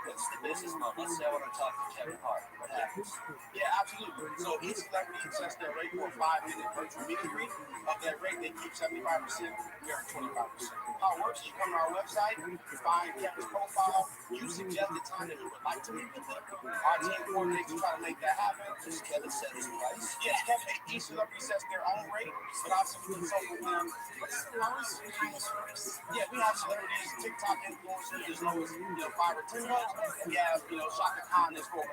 What's the business model? Let's say I want to talk to Kevin Hart. What happens? Yeah, absolutely. So each celebrity sets their rate for a 5-minute virtual meet and greet. Of that rate, they keep 75%. We earn 25%. How it works is you come to our website, you find Kevin's profile, you suggest the time that you would like to meet with him. Our team coordinates to try to make that happen. Does Kevin set his price? Yes, Kevin, each celebrity sets their own rate, but also we consult with them. What's the lowest and highest price? Yeah, we have celebrities, TikTok influencers as low as $5 or $10, and we have Shaka Khan that's $400.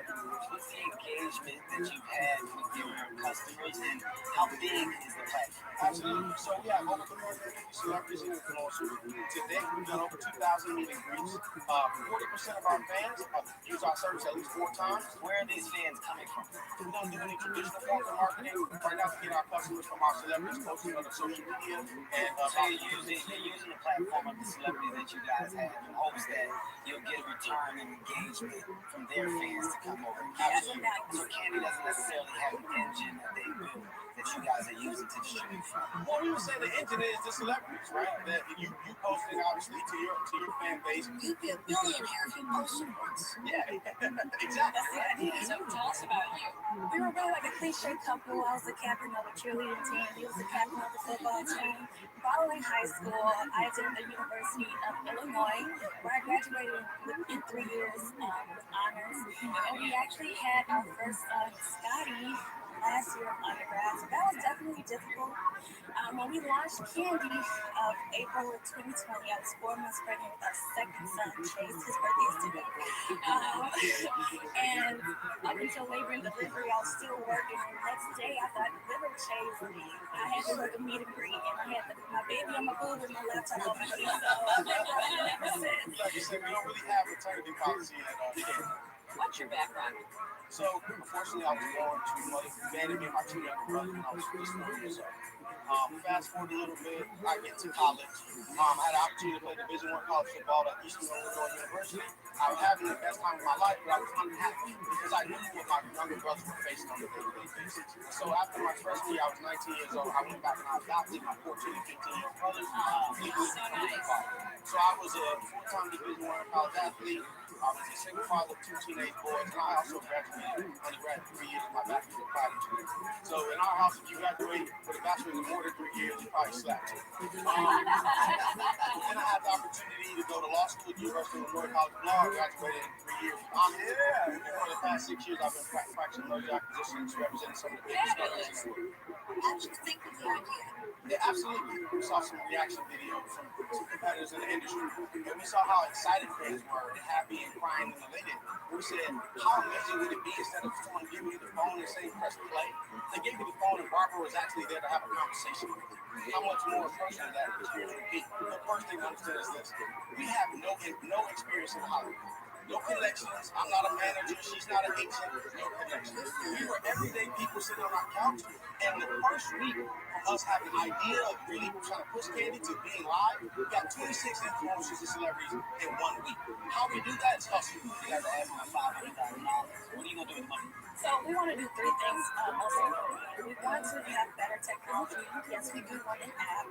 What's the engagement that you've had with your customers, and how big is the platform? Absolutely. So we have over 350 celebrities and influencers. Today, we've done over 2,000 meet and greets. 40% of our fans use our service at least 4 times. Where are these fans coming from? We don't do any traditional forms of marketing. Right now, we get our customers from our celebrities posting on the social media. And so you're using the platform of the celebrities that you guys have in hopes that you'll get a return and engagement from their fans to come over. Absolutely. So Candy doesn't necessarily have an engine that they built that you guys are using to distribute from. Well, we would say the engine is the celebrities, right? That you posting obviously to your fan base. You'd be a billionaire if you posted once. Yeah, exactly. That's the idea. So tell us about you. We were really like a cliche couple. I was the captain of the cheerleading team. He was the captain of the football team. Following high school, I attended the University of Illinois, where I graduated in 3 years with honors. And we actually had our first son, Scotty, last year of undergrad. So that was definitely difficult. When we launched Candy of April of 2020, I was 4 months pregnant with our second son, Chase. His birthday is today. And up until labor and delivery, I was still working. And the next day, after I delivered Chase, I had to work a meet and greet, and I had my baby on my boob with my laptop on my knee. So I've been running ever since. Like you said, we don't really have maternity policy at Candy. What's your background? So, unfortunately, I was born to a mother who abandoned me and my 2 younger brothers when I was just 4 years old. Fast forward a little bit, I get to college. I had an opportunity to play Division I college football at Eastern Illinois University. I was having the best time of my life, but I was unhappy because I knew what my younger brothers were facing on a day-to-day basis. So after my freshman year, I was 19 years old. I went back and I adopted my 14 and 15-year brothers. So I was a full-time Division I college athlete. I was a single father of 2 teenage boys, and I also graduated undergrad 3 years with my bachelor's in applied engineering. So in our house, if you graduate with a bachelor's in more than 3 years, you probably slapped it. Then I had the opportunity to go to law school at the University of Illinois College of Law. I graduated in 3 years. For the past 6 years, I've been practicing merger acquisitions, representing some of the biggest companies in the world. How did you think of the idea? Yeah, absolutely. We saw some reaction videos from some competitors in the industry, and we saw how excited fans were, and happy and crying and elated. We said, how amazing would it be instead of someone giving you the phone and saying press play? They gave you the phone and Barbara was actually there to have a conversation with you. How much more personal that experience would be? The first thing to understand is this: we have no experience in Hollywood. No connections. I'm not a manager. She's not an agent. No connections. We were everyday people sitting on our couch. And the first week from us having an idea of really trying to push Candy to being live, we got 26 influencers and celebrities in 1 week. How we do that is hustle. You guys are asking for $500,000. What are you going to do with the money? So we want to do 3 things. Most importantly, we want to have better technology. Yes, we do want an app.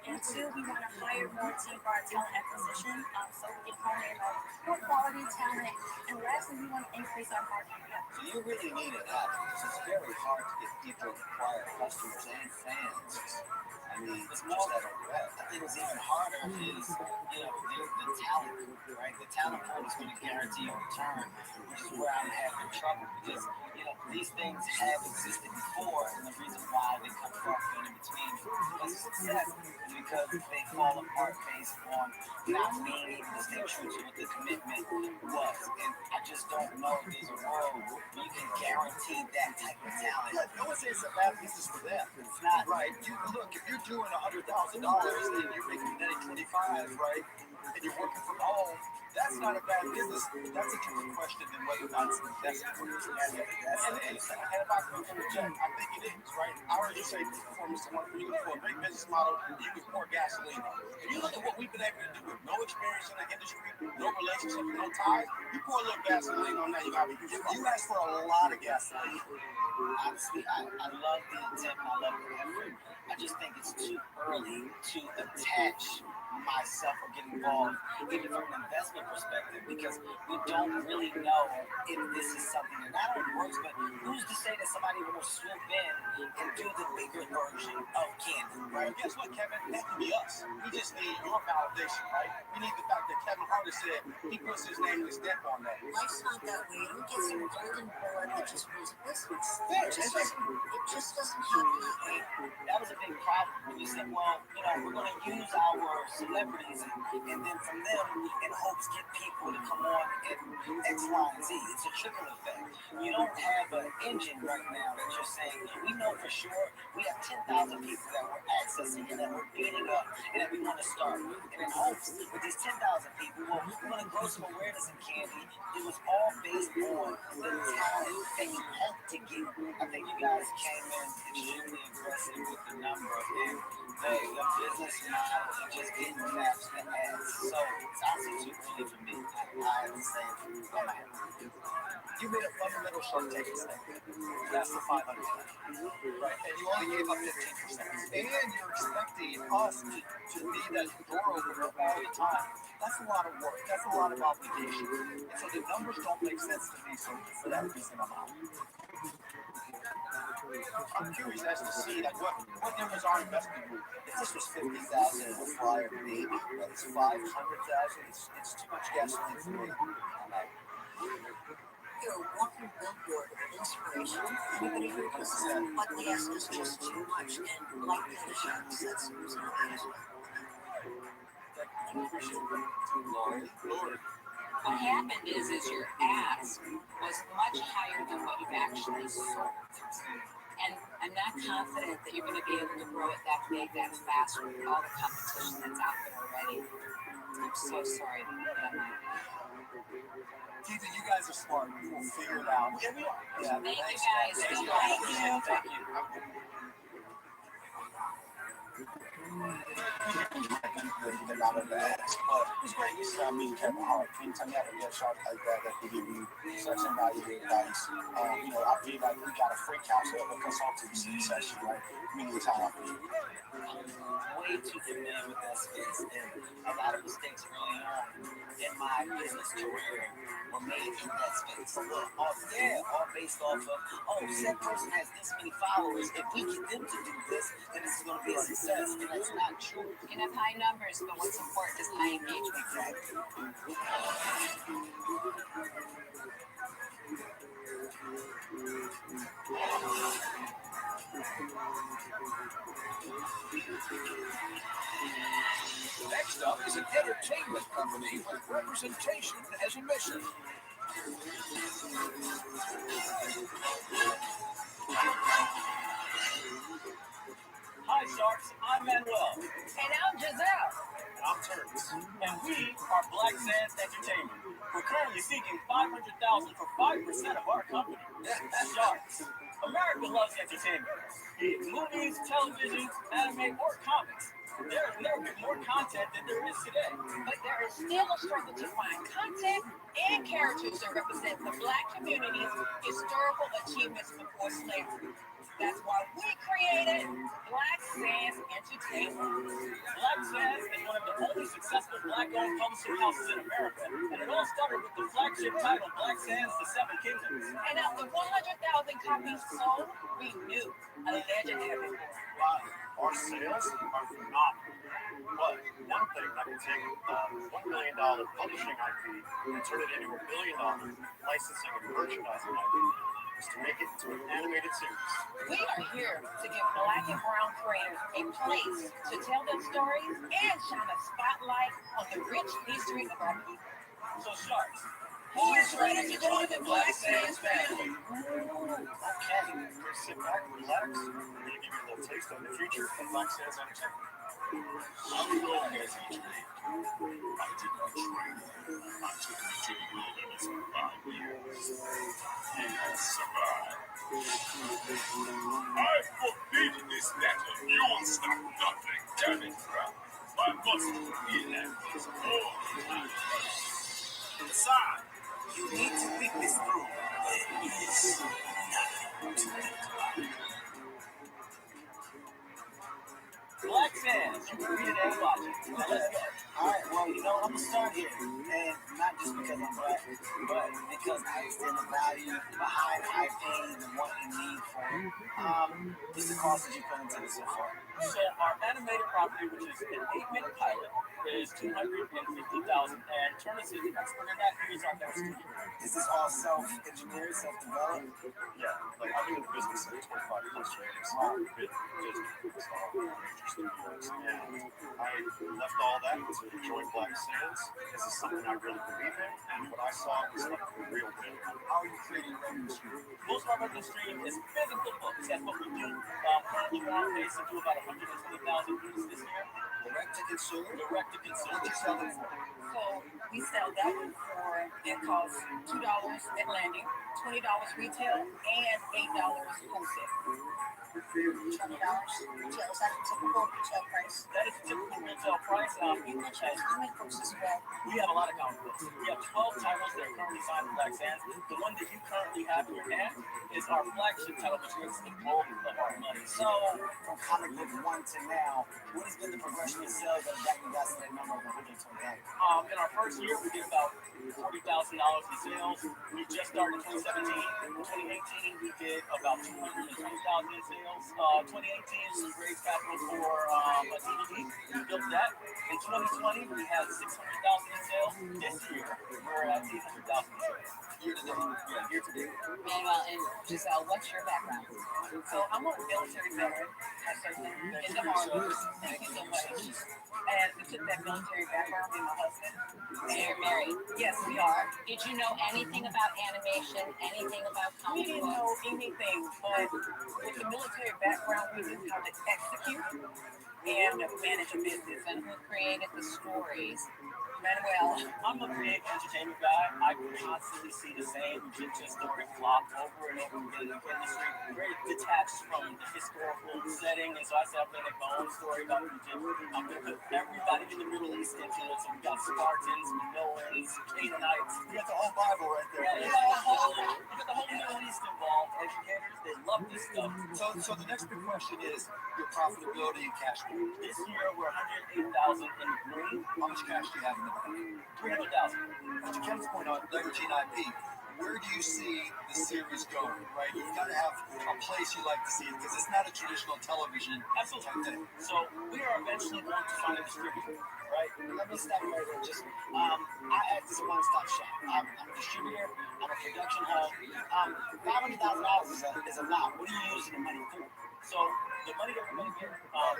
And 2, we want to hire more team for our talent acquisition, so we can hone in on more quality talent. And lastly, we want to increase our marketing. So you really need an app because it's very hard to get people to acquire customers and fans. I mean, it's more that I think what's even harder is, the talent, right? The talent pool is going to guarantee a return, which is where I'm having trouble because, these things have existed before, and the reason why they come across in between because success is because they fall apart based on not being able to stay true to what the commitment was. And I just don't know if there's a world where you can guarantee that type of talent. No one says it's a bad business for them. It's not right. Look, if you're doing $100,000 and you're making net 25, right, and you're working from home, that's not a bad business. That's a different question than whether or not it's the best business. And if I can interject, I think it is, right? I heard you say performance and when you look for a great business model, you can pour gasoline on. If you look at what we've been able to do with no experience in the industry, no relationships, no ties, you pour a little gasoline on that, you ask for a lot of gasoline. Honestly, I love the intent and I love the effort. I just think it's too early to attach myself or get involved, even from an investment perspective, because we don't really know if this is something that not only works, but who's to say that somebody will swoop in and do the bigger version of Candy? Right? And guess what, Kevin? That can be us. We just need your validation, right? We need the fact that Kevin Harder said he puts his name and his stamp on that. Life's not that way. You get some golden bullet that just rules a business. It just doesn't happen that way. That was a big problem when you said, well, we're going to use our celebrities and then from them in hopes get people to come on and X, Y, and Z. It's a trickle effect. You don't have an engine right now that you're saying, we know for sure we have 10,000 people that we're accessing and that we're beating up and that we want to start with. And in hopes with these 10,000 people, well, we want to grow some awareness in Candy. It was all based on the talent that you hope to get. I think you guys came in extremely aggressive with the number, and Hey, the business model is just getting traps and ads. So it's honestly too early for me. I would say I'm out. You made a fundamental short take mistake. That's the 500. Right, and you only gave up 15%. And you're expecting us to be that door opener all the time. That's a lot of work. That's a lot of obligation. And so the numbers don't make sense to me. So for that reason, I'm out. I'm curious as to see like what there was our investment group. If this was 50,000 in a flyer, maybe, but it's 500,000. It's too much gasoline for me. I'm out. You're a walking billboard of inspiration. Anybody heard this? But the S is just too much, and like the other sharks, that's the reason I'm out. Lord. What happened is your ask was much higher than what you've actually sold. And I'm not confident that you're going to be able to grow it that big, that fast with all the competition that's out there already. I'm so sorry, but I'm not. Keith, you guys are smart. We'll figure it out. Yeah, we are. Yeah, thank you guys. Thank you. The amount of ads, but it's great to see me Kevin Hart. Anytime you have a good shark like that that can give you such invaluable advice, I feel like we got a free counsel of a consultancy session, right? Many times. Way too familiar with that space, and a lot of mistakes early on in my business career were made in that space. All based off of, said person has this many followers. If we get them to do this, then this is going to be a success, and that's not true. You can have high numbers, but what's important is high engagement, right? Next up is an entertainment company with representation as a mission. Hi, Sharks. I'm Manuel. And I'm Giselle. And I'm Turks. And we are Black Sands Entertainment. We're currently seeking $500,000 for 5% of our company. Sharks. America loves entertainment. Be it movies, television, anime, or comics. There has never been more content than there is today. But there is still a struggle to find content and characters that represent the Black community's historical achievements before slavery. That's why we created Black Sands Entertainment. Black Sands is one of the only successful Black-owned publishing houses in America, and it all started with the flagship title Black Sands: The Seven Kingdoms. And after 100,000 copies sold, we knew a legend had been born. Wow, our sales are phenomenal. But one thing that can take $1 million publishing IP and turn it into $1 billion licensing and merchandising IP is to make it into an animated series. We are here to give Black and brown creators a place to tell their stories and shine a spotlight on the rich history of our people. So, Sharks, who is ready to join the Black Sands family? Okay, sit back, relax. We're going to give you a little taste of the future of Black Sands Entertainment. I'm known as a trainer. I did not train him. I took him to the wilderness for 5 years. He has survived. I forbid this battle. You will stop nothing. Damn it, crap. I must enact this war. Besides, you need to think this through. There is nothing to think about. Black Sands, you can read it and watch it. Now let's go. All right, well, I'm going to start here. And not just because I'm Black, but because I understand the value behind high pain and what you need for it. What's the cost that you put into this so far? So our animated property, which is an 8-minute pilot, is $250,000. And Turner is the expert in that. He's our best studio. Is this all self-engineered, self-developed? Yeah, I've been in the business for 25 plus years. I've been business for major studios, and I left all that to join Black Sands. This is something I really believe in, and what I saw was like the real deal. How are you creating revenue stream? Most of our revenue stream is physical books. That's what we do. Currently, we're on pace to do about 120,000 units this year. Direct to consumer? Direct to consumer. What you selling for? So we sell that one for It costs $2 at landing, $20 retail, and $8 wholesale. $20 retail. Is that the typical retail price? That is the typical retail price. You mentioned comic books as well. We have a lot of comic books. We have 12 titles that are currently signed with Black Sands. The one that you currently have in your hand is our flagship title, which is the bulk of our money. So, from comic book 1 to now, what has been the progression of sales that got you guys to that number of 120,000? In our first year, we did about $40,000 in sales. We just started in 2017. In 2018, we did about $220,000 in sales. 2018, we raised capital for a DVD. We built that. In 2020, we had $600,000 in sales. This year, we're at $800,000 in sales. Year to date. Yeah, year to date. Manuel and Giselle, what's your background? So I'm a military veteran. I served in the Army. Thank you so much. And we took that military background with my husband. And you're married. Yes, we are. Did you know anything about animation, anything about We comic didn't books? know anything, but with the military background, we knew how to execute and manage a business. And who created the stories? Manuel, I'm a big entertainment guy. I constantly see the same Egyptian story flop over and over again in the industry. Very detached from the historical setting, and so I said I'm going to make my own story about Egypt. I'm going to put everybody in the Middle East into it. So we got Spartans, Minoans, Canaanites. You got the whole Bible right there. Yeah, we got the whole Middle East involved. Educators, they love this stuff. So the next big question is your profitability and cash flow. This year we're $108,000 in the green. How much cash do you have in the bank? $300,000. To Kevin's point on leveraging IP, where do you see the series going, right? You've got to have a place you like to see it because it's not a traditional television Absolutely. type thing. So we are eventually going to find a distributor, right? Let me stop right there. Just, I act as a one-stop shop. I'm a distributor. I'm a production hub. $500,000 is a lot. What are you using the money for? So the money that we're going to get, right,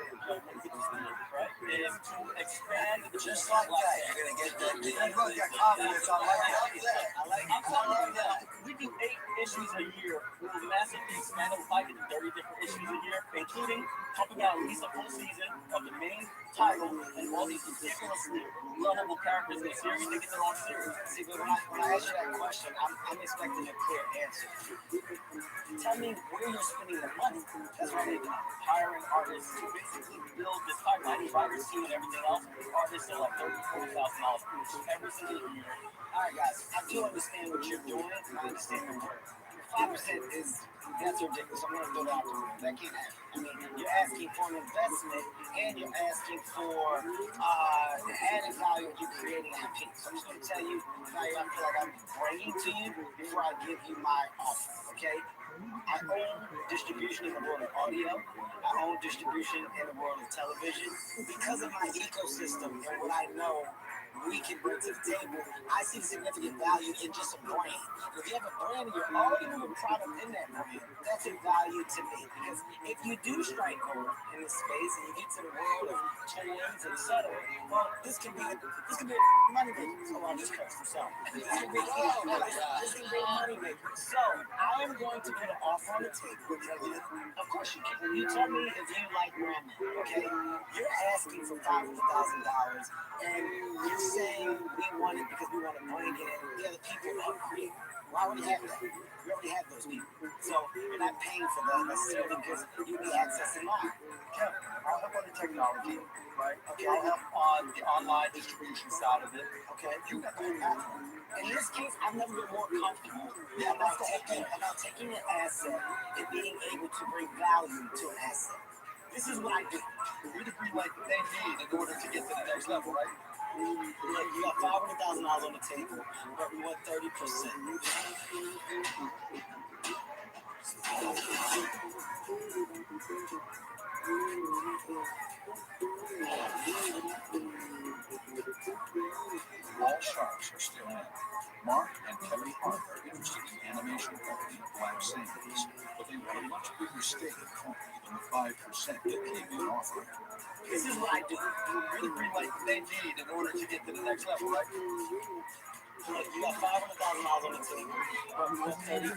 is to expand the just like that. You're going to get that. Look, your confidence. I like that. I like it. I'm telling you that we do 8 issues a year. We'll massively expand it. We'll probably get to 30 different issues a year, including pumping out at least a full season of the main title and all these ridiculously lovable characters in the series. They get their own series. See, but when I ask you that question, I'm expecting a clear answer. Tell me where you're spending the money. That's what I need to know. Hiring artists to basically build this pipeline, writers team and everything else. Artists are like $30,000 to $40,000 every single year. All right, guys, I do understand what you're doing, and I understand the work. 5% that's ridiculous. I'm going to throw that out the window. That can't happen. I mean, you're asking for an investment, and you're asking for the added value of you creating IP. So I'm just going to tell you the value I feel like I'm bringing to you before I give you my offer, okay? I own distribution in the world of audio. I own distribution in the world of television. Because of my ecosystem and what I know we can bring to the table, I see significant value in just a brand. If you have a brand and you're already moving product in that brand, that's a value to me. Because if you do strike gold in this space and you get to the world of toys, etc., well, this can be a money maker. So I'll just curse myself. This can be a money maker. So I am going to put an offer on the table. Of course you can. You tell me if you like grandma, okay? You're asking for $500,000 and you're saying we want it because we want to bring in the other people that create. We already have that. We already have those people. So you're not paying for that necessarily because you need access in line. Kevin, I'll help on the technology, right? Okay, I'll help on the online distribution side of it. Okay, you got that. In this case, I've never been more comfortable about taking an asset and being able to bring value to an asset. This is what I do. You're the green light that they need in order to get to the next level, right? Look, you got $500,000 on the table, but we want 30%. All sharks are still in. Mark and Kevin Hart are interested in animation company Black Sands, but they want a much bigger stake in the company than the 5% that came in offering. This is what I do. You're the green light that they need in order to get to the next level, right? Look, you got $500,000 on the table, but we want 30%.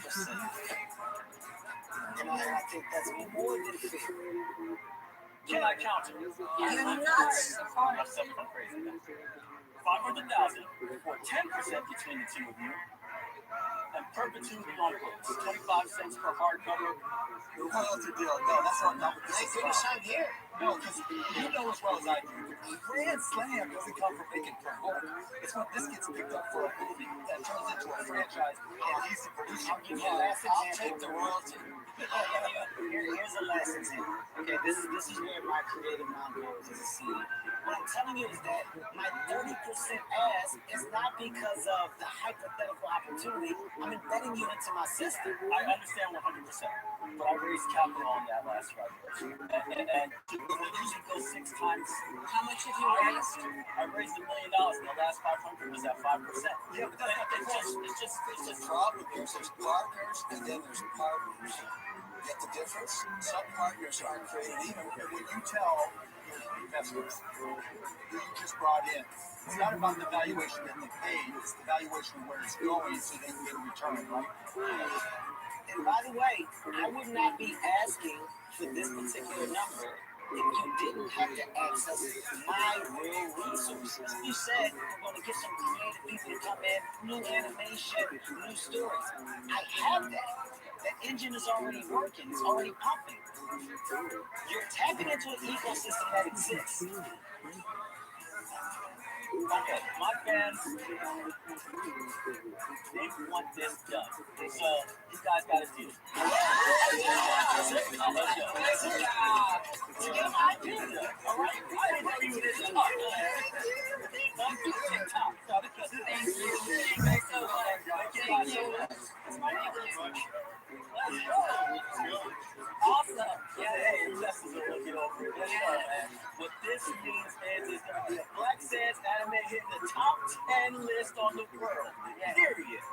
And I think that's more than fair. Can I counter? You're nuts. I'm crazy now. $500,000 for 10% between the two of you. And perpetuity on books, 25 cents per hardcover. The royalty deal. No, that's not what this is about. I'm here. No, because you know as well as I do, the grand slam doesn't come from making per book. It's when this gets picked up for a movie that turns into a franchise. And he's the producer. I'll give you a last example. I'll take the royalty. Here's a last example. Okay, this is where my creative mind goes as a seed. What I'm telling you is that my 30% ass is not because of the hypothetical opportunity. I'm embedding you into my system. I understand 100%, but I raised capital on that last graduation. And usually goes 6 times. How much have you raised? I raised $1 million, and the last 500 was at 5%. Yeah, but it's just problem. There's partners and then there's partners. Get the difference? Some partners are created even when you tell your investors who you just brought in. It's not about the valuation that they paid, it's the valuation of where it's going so they can get a return, right? And by the way, I would not be asking for this particular number if you didn't have to access my real resources. You said we're going to get some creative people to come in, new animation, new stories. I have that. The engine is already working. It's already pumping. You're tapping into an ecosystem that exists. Okay, my fans, they want this done. So, you guys got to do it. To get my idea, all right? I didn't know you were this tough. TikTok. Thank you. Thank you so much. Thank you. It's my neighborhood. Let's go. Awesome. Yeah, hey, investors are looking over it. Let's go, man. What this means is there's going to be a Black Sands anime hitting the top 10 list on the world. Period.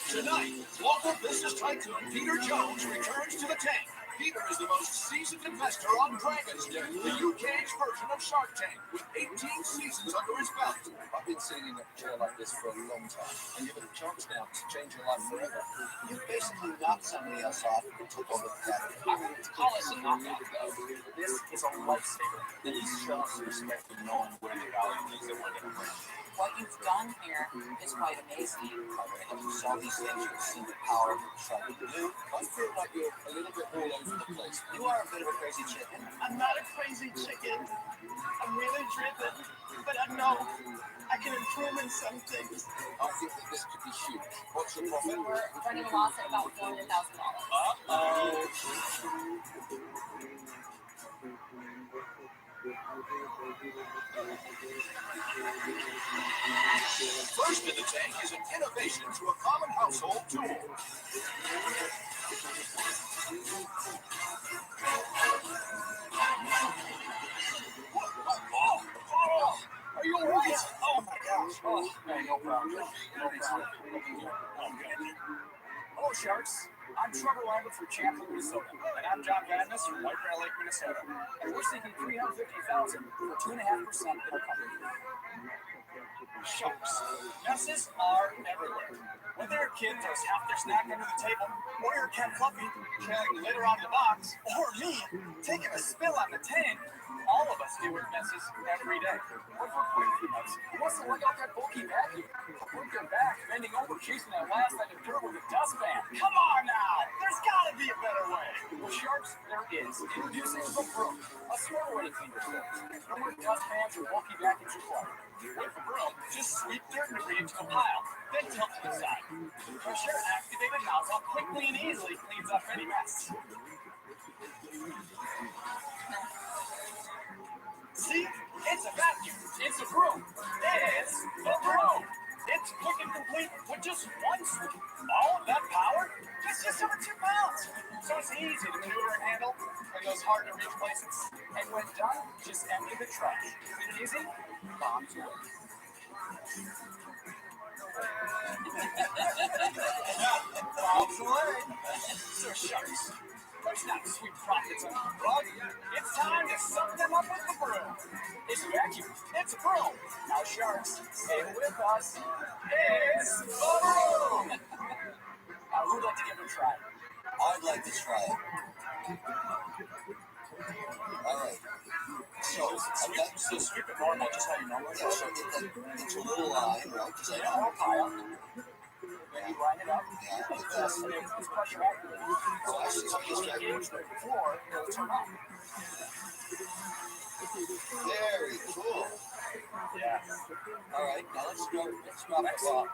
Tonight, local business tycoon Peter Jones returns to the tank. Peter is the most seasoned investor on Dragon's Den, the UK's version of Shark Tank, with 18 seasons under his belt. I've been sitting in a chair like this for a long time, and you've got a chance now to change your life forever. You basically knocked somebody else off and took over the category. I wouldn't call us a knockout, though. This is a lifesaver. At least show us respect for knowing where the value is that we're going to bring. What you've done here is quite amazing. If you saw these things, you'd see the power of the truck. You, I feel like you're a little bit all over the place. You are a bit of a crazy chicken. I'm not a crazy chicken. I'm really driven, but I know I can improve in some things. I think that this could be huge. What's your profit? We're running a loss at about $400,000. Uh-oh. First in the tank is an innovation to a common household tool. Are you all right? Oh my gosh. Oh, hey, no problem. No problem. Hello, Sharks. I'm Trevor Lambert from Champlin, Minnesota, and I'm John Vadnais from White Bear Lake, Minnesota, and we're seeking $350,000 for 2.5% in our company. Sharks. Messes are everywhere. When they're a kid throws half their snack under the table, or your Ken Fluffy trailing litter on the box, or me taking a spill on the tank, all of us deal with messes every day. Or for quick nuts, who wants to work out that bulky vacuum? Work your back, bending over, chasing that last night of dirt with a dustpan. Come on now! There's gotta be a better way! Well, Sharks, there is. Introducing the Broom, a smarter way to clean your clothes. No more dustpans or bulky vacuums required. With the broom, just sweep dirt and debris into a pile, then tilt to the side. Your shirt activated nozzle quickly and easily cleans up any mess. See? It's a vacuum. It's a broom. It's the broom. It's quick and complete with just one sweep. All of that power? It's just over $2 So it's easy to maneuver and handle in those hard to reach places. And when done, just empty the trash. Is it easy? Bombs away. Bombs away. So shucks. Let's not sweep profits under the rug. It's time to suck them up with the broom. It's a vacuum. It's a broom. Now sharks, stay with us. It's the broom. Who'd like to give it a try? I'd like to try it. All right. So, So sweep it normal, just how you normally do. So it's a little line, right? Because I don't pile. Then you line it up. Yeah. It's pressure accurate. So as soon as you engage the floor, it'll turn on. Very cool. Yeah. All right, now let's drop it off.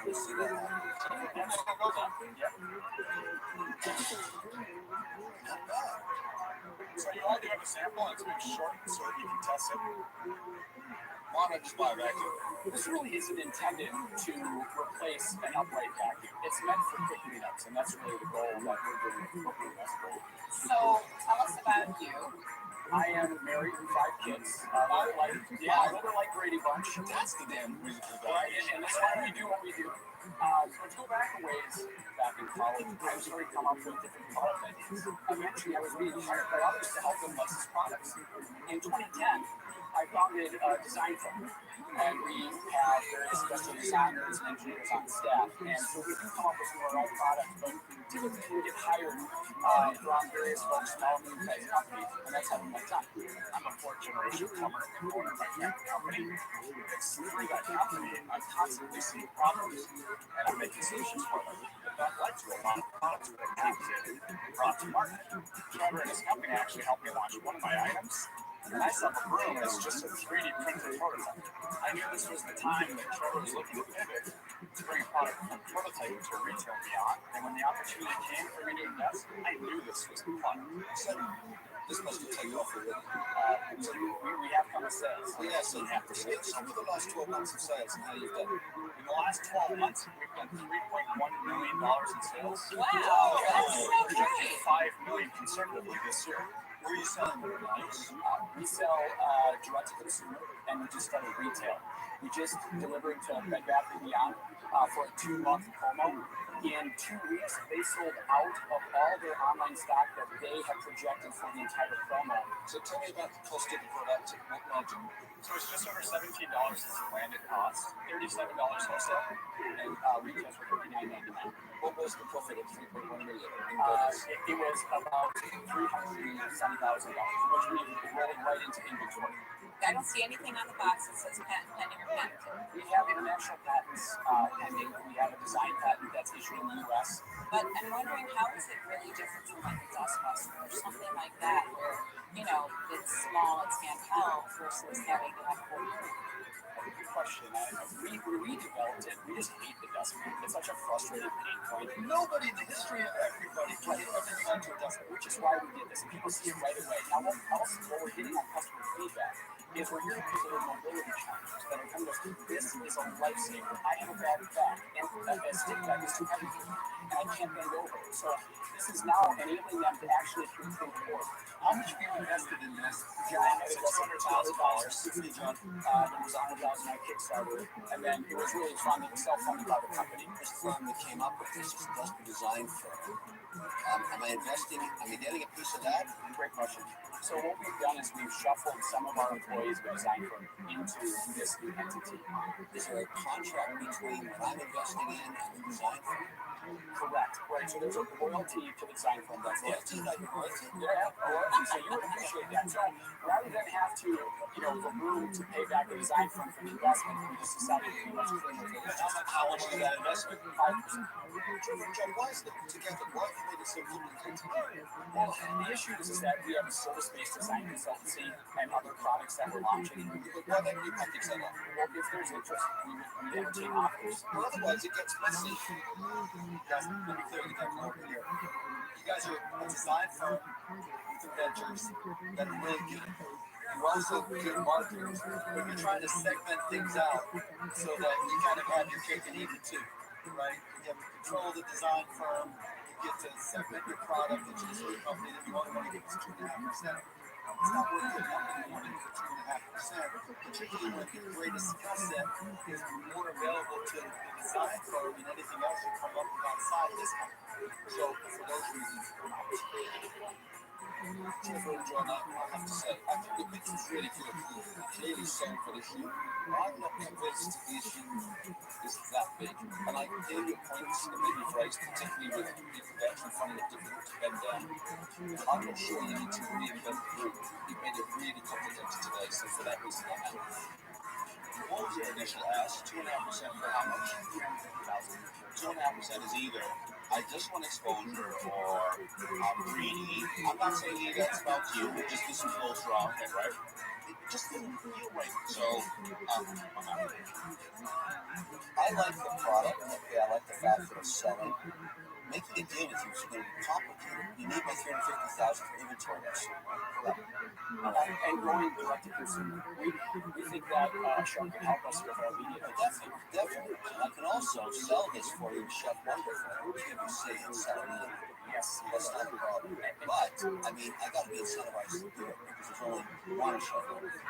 Let's see what happens. Not bad. So you all do have a sample, and it's been short, so you can test it. Why not just buy a vacuum? This really isn't intended to replace an upright vacuum. It's meant for picking it up, and that's really the goal that we're doing with this goal. So tell us about you. I am married with 5 kids. A little like Brady Bunch. That's the damn musical guy. Right, and that's why we do what we do. Let's go back a ways. Back in college, I was already come up with different product ideas. Eventually, I was being hired by others to help them license products. In 2010, I founded a design firm, and we have various industrial designers and engineers on staff. And so we do come up with some of our own products, but typically we get hired from various folks, small and medium-sized companies, and that's how we make time. I'm a 4th-generation comer and owner of my family company. It's through that company, I'm constantly seeing problems, and I'm making solutions for them. That led to a lot of products that I patented and brought to market. Trevor and his company actually helped me launch one of my items. And I saw the broom as just a 3D printed prototype. I knew this was the time that Trevor was looking to pivot to bring a product from prototyping to retail beyond. And when the opportunity came for me to invest, I knew this was the product. So this must have taken off already. We have come to sales. Oh, yeah, so some of the last 12 months of sales and how you've done it. In the last 12 months, we've done $3.1 million in sales. Wow, that's so great. $5 million conservatively this year. Where are you selling them? We sell direct to consumer, and we just started retail. We just delivered to Bed Bath & Beyond for a 2-month promo. In 2 weeks, they sold out of all their online stock that they had projected for the entire promo. So tell me about the cost of the product. What margin? So it's just over $17 as a landed cost, $37 wholesale, and retails for $59.99. What was the profit of $3.1 million? It was about $370,000, which we rolled right into inventory. I don't see anything on the box that says patent pending or patented. We have international patents pending. We have a design patent that's issued in the U.S. But I'm wondering, how is it really different from like a dustbuster or something like that, where, it's small, it's handheld, versus having to have a whole unit? Good question. We developed it. We just hate the dustbin. It's such a frustrating pain point. Nobody in the history of everybody put everything onto a dustbin, which is why we did this. People see it right away. Now, what we're getting on customer feedback is we're hearing people with mobility challenges that are coming to us, this is a lifesaver. I have a bad back, and a stick back is too heavy for me, and I can't bend over. So this is now enabling them to actually complete the work. How much have you invested in this? I invested $600,000. There was $100,000 on Kickstarter, and then it was really funded, self-funded by the company. This firm that came up with this is a industrial design firm. Am I investing? Am I getting a piece of that? Great question. So what we've done is we've shuffled some of our employees, the design firm, into this new entity. Is there a contract between what I'm investing in and the design firm? Correct. Right. So there's a royalty to the design firm. That's royalty, like royalty? Yeah, royalty. So you would appreciate that. So rather than have to, the room to pay back the design firm for the investment, we just decided to much how much is that investment? 5%. John, why is it together? Why have you made it so complicated? Well, the issue is that we have a service-based design consultancy and other products that we're launching. Why don't you package that up? Well, if there's interest, we entertain offers. Well, otherwise it gets messy. Guys, let me clear the deck over here. You guys are a design firm with inventors that are really good. You're also good marketers, but you're trying to segment things out so that you kind of have your cake and eat it too, right? You have control of the design firm, you get to segment your product into the sort of company that you only want to give us 2.5%. It's not worth the money for 2.5%, particularly when the greatest skill set is more available to the design firm than anything else you come up with outside this company. So for those reasons, Jennifer and John, I have to say, I think the picture's really good. Clearly sold for the shoot. I'm not convinced the issue is that big. And I hear your points that may be phrased, particularly with people actually finding it difficult to bend down. I'm not sure you need to reinvent the group. You've made it really complicated today, so for that reason, I'm out. What was your initial ask? 2.5% for how much? 2.5% is either I just want exposure or I'm greedy. I'm not saying either, that's about you. Just this is a little strong, right? It just doesn't feel right. So, I like the product. Okay, I like the fact that it's selling. Making a deal with you is going to be complicated. You need my $350,000 for inventory next year. And going direct to consumer. We think that Sean can help us with our media. Definitely. I can also sell this for you, Chef Wonderful, PwC, and sell it in. Yes. That's not a problem. But, I mean, I got to be incentivized to do it because there's only one Chef Wonderful.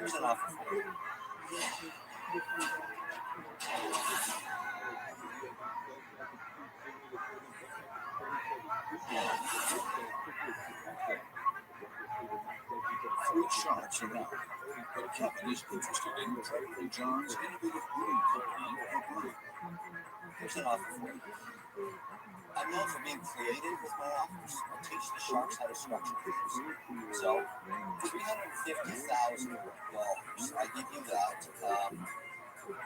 Here's an offer for you. Three sharks around, but Kevin is interested in Trevor and John's innovative brewing company, Rabbi. Here's an offer for you. I'm known for being creative with my offers. I teach the sharks how to structure things. So, $350,000, I give you that.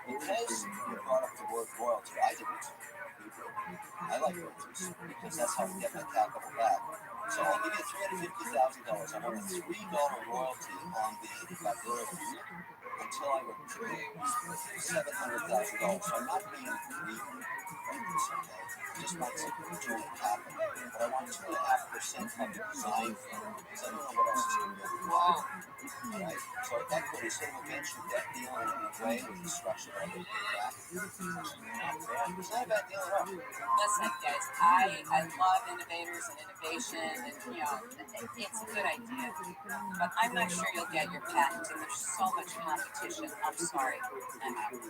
Because you brought up the word royalty, I didn't. I like royalties because that's how we get my capital back. So I'll give you $350,000. I want a $3 royalty on the February until I would $700,000. So I'm not being greedy. Just not doing it happen. But I want 2.5% of the design firm because I don't know what else is going to be involved. Right? So equity sort of a venture debt deal in a way with the structure that I can pay back. It's not a bad deal at all. Listen, guys, I love innovators and innovation, and it's a good idea. But I'm not sure you'll get your patent, and there's so much competition. I'm sorry. I'm out.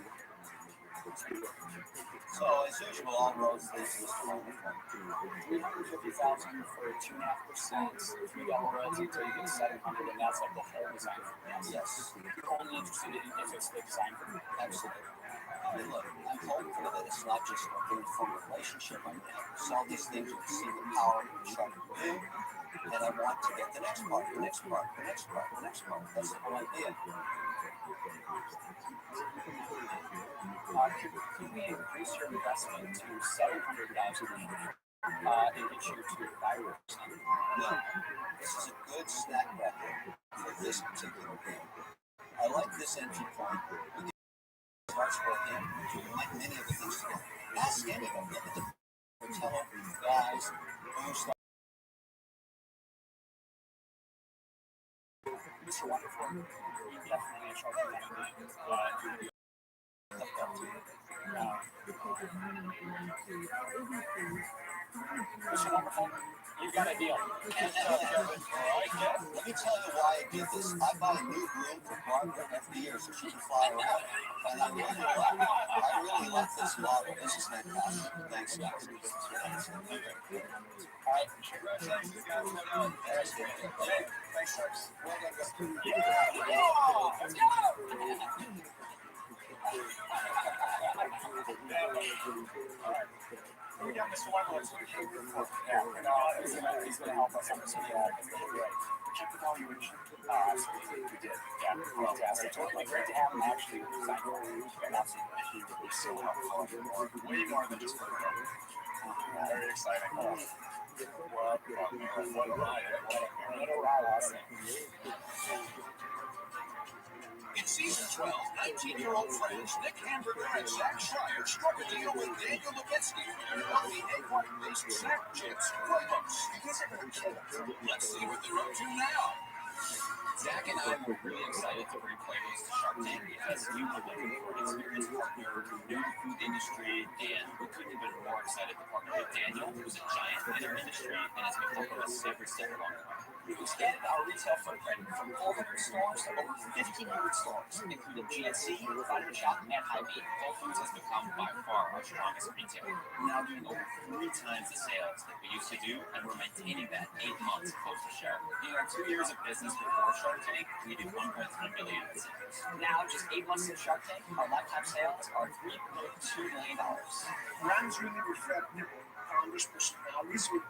So, as usual, all roads lead to this one. $350,000 for 2.5%, $3 royalty until you get $700, and that's like the whole design for me. Yes. You're only interested in if it's the design for me. Absolutely. I mean, look, I'm hopeful that it's not just a good form of relationship. I mean, sell these things and see the power of the shark do. And I want to get the next part, the next part, the next part, the next part. That's the whole idea. Could we increase your investment to $700,000 in each year to $5? No, this is a good snack bracket for this particular game. I like this entry point. It starts working, like many of the things together. Ask any of them. Look at the hotel guys who start. Mr. Wonderful, you definitely charge me Mr. Wonderful, you've got a deal. Let me tell you why I did this. I buy a new room for Barbara every year so she can fly around. And I really like this model. This is fantastic. Thanks, guys. All right, congratulations, guys. Thanks, folks. Well done, guys. Yeah! Let's go! We got Mr. Wonderful. Yeah, he's going to help us on this. Yeah, it's going to be great. Check the valuation. Absolutely, we did. Yeah, fantastic. Totally great to have him actually design for you. And that's he was so helpful. Way more than just for the very exciting. What a ride. What a ride. In season 12, 19-year-old friends Nick Hamburger and Zach Schreier struck a deal with Daniel Levitsky on the egg-white-based snack chips, repost. You guys are going to kill them. Let's see what they're up to now. Zach and I were really excited to bring Quavos to Shark Tank because we were looking for an experienced partner, new to the food industry, and we couldn't have been more excited to partner with Daniel, who's a giant in our industry and has been helping us every step along the way. We've expanded our retail footprint from 400 stores to over 1,500 stores, including GNC, Fighter Shop, and Hy-Vee. Whole Foods has become by far our strongest retailer. We're now doing over 3 times the sales that we used to do, and we're maintaining that 8 months post the show. In our 2 years of business before Shark Tank, we did 1.3 billion in sales. Now, just 8 months into Shark Tank, our lifetime sales are $3.2 million. Brands really reflect founders' personalities. So it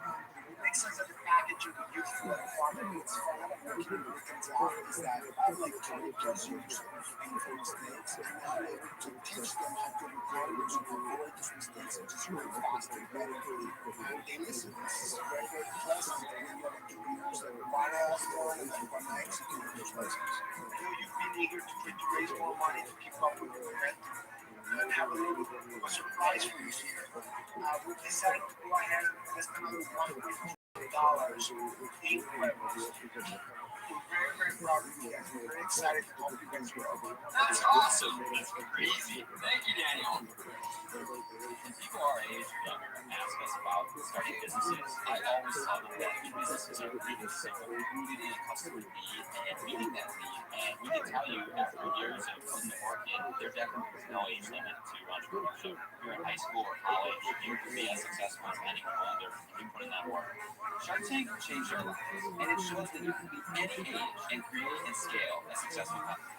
makes sense that the packaging we use for the farmers, for a lot of working with Gonzalo is that I like 20 plus years of making mistakes, and I'm able to teach them how to recover and to avoid those mistakes and just really fast and better. And they listen. This is very, very pleasant. And then you have entrepreneurs like Mara Osborne and like when I execute those lessons. You've been eager to raise more money to keep up with the trend. And have a little surprise for you here. We decided to go ahead and invest another $1.2 in Quavos. We're very, very proud of you guys. We're very excited to help you guys grow. That's awesome. That's crazy. Thank you, Daniel. When people our age or younger ask us about starting businesses, I always tell them that businesses are really simple, rooted in a customer need and meeting that need. And we can tell you, after years of putting the work in, there definitely is no age limit to entrepreneurship. If you're in high school or college, you can be as successful as anyone older if you put in that work. Shark Tank changed our lives, and it shows that you can be any age and create and scale a successful company.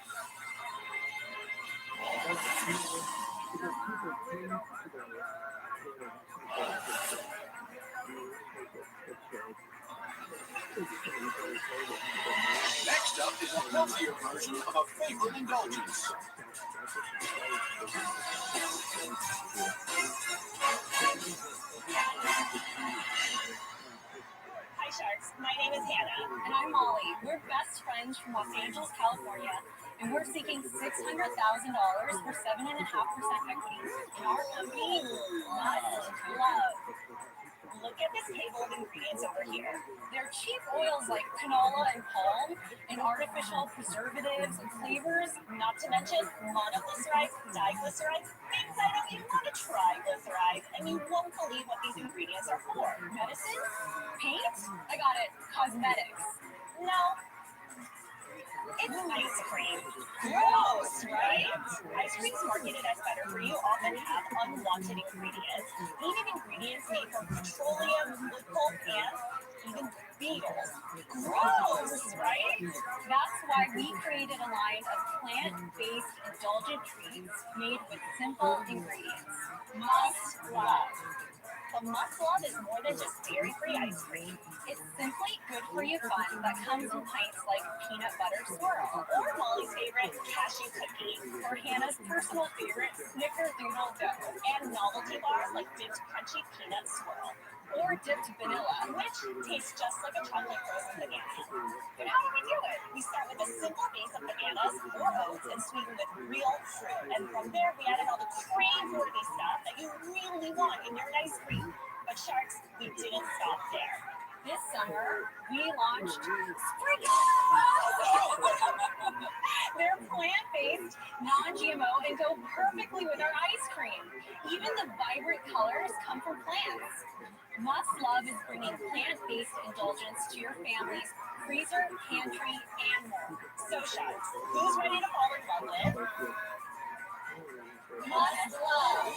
Next up is a healthier version of a favorite indulgence. Hi Sharks, my name is Hannah. And I'm Molly. We're best friends from Los Angeles, California, and we're seeking $600,000 for 7.5% equity in our company, Must Love. Look at this table of ingredients over here. They're cheap oils like canola and palm, and artificial preservatives and flavors, not to mention monoglycerides, diglycerides, things I don't even want to try glycerides, and you won't believe what these ingredients are for. Medicine? Paint? I got it. Cosmetics. No. It's ice cream. Gross, right? Ice creams marketed as better for you often have unwanted ingredients. Even ingredients made from petroleum, glycol, and even beetles. Gross, right? That's why we created a line of plant-based indulgent treats made with simple ingredients. Must Love. But Must Love is more than just dairy-free ice cream. It's simply good-for-you fun that comes in pints like peanut butter swirl, or Molly's favorite cashew cookie, or Hannah's personal favorite snickerdoodle dough, and novelty bars like dipped crunchy peanut swirl, or dipped vanilla, which tastes just like a chocolate frozen banana. But how do we do it? We start with a simple base of bananas or oats and sweeten with real fruit, and from there we added all the cream-worthy stuff that you really want in your ice cream. But Sharks, we didn't stop there. This summer, we launched Sprinkles! They're plant-based, non-GMO, and go perfectly with our ice cream. Even the vibrant colors come from plants. Must Love is bringing plant-based indulgence to your family's freezer, pantry, and more. So Sharks, who's ready to fall in love with Must Love?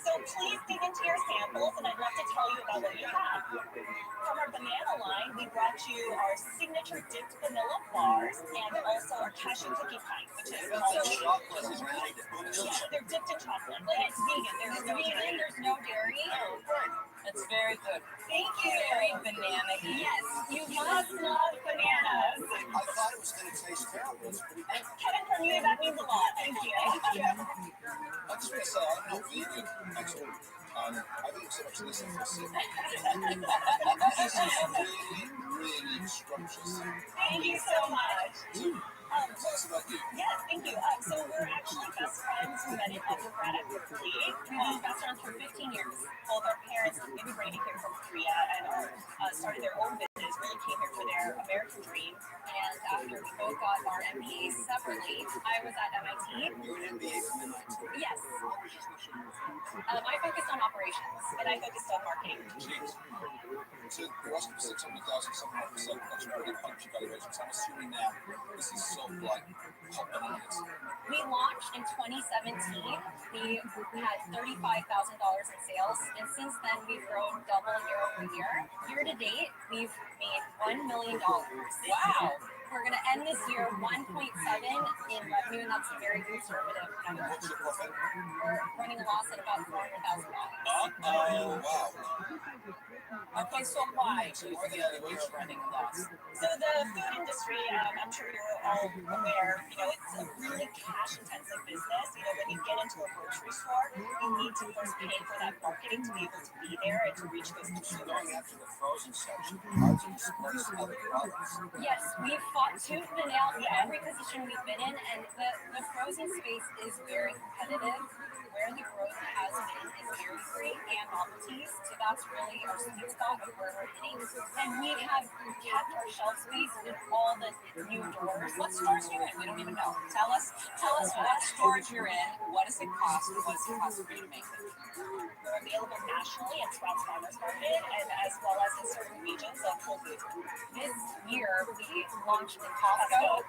So please dig into your samples, and I'd love to tell you about what you have. From our banana line, we brought you our signature dipped vanilla bars and also our cashew cookie pint, which is also chocolate. Yes, they're dipped in chocolate, but it's vegan. There's vegan, there's no dairy. Oh, great. That's very good. Thank you, very banana. Yes, you must love bananas. I thought it was going to taste terrible. Kevin, from you, that means a lot. Thank you. I just want to say, I'm not vegan, actually. I think it's so much less than this. This is really, really scrumptious. Thank you so much. Tell us about you. Yes, thank you. So we're actually best friends. We met in undergrad at Berkeley. We've been best friends for 15 years. Both our parents immigrated here from Korea and started their own business, really came here for their American dream. And after we both got our MBAs separately, I was at MIT. You're an MBA from MIT. Yes. I focused on operations, and I focused on marketing. Jeez. So you're asking for 600,000, something like that. That's pretty punchy valuations. I'm assuming now this is sold like hot bananas. We launched in 2017. We had $35,000 in sales, and since then we've grown double year over year. Year to date, we've made $1 million. Wow! We're going to end this year 1.7 in revenue, and that's a very conservative number. What's your profit? We're running a loss at about $400,000. Oh, wow. Okay, so why do you think you're running a loss? So the food industry, I'm sure you're all aware, it's a really cash-intensive business. When you get into a grocery store, you need to first pay for that marketing to be able to be there and to reach those consumers. Going after the frozen section, how do you displace other products? Yes, we've fought tooth and nail in every position we've been in, and the frozen space is very competitive. Where the growth has been is dairy-free and novelties, so that's really our sweet spot of where we're hitting. And we have kept our shelf space in all the new doors. What stores are you in? We don't even know. Tell us what stores you're in. What does it cost? What does it cost for you to make them? We're available nationally at Sprouts Farmers Market, and as well as in certain regions like Whole Foods. This year, we launched in Costco.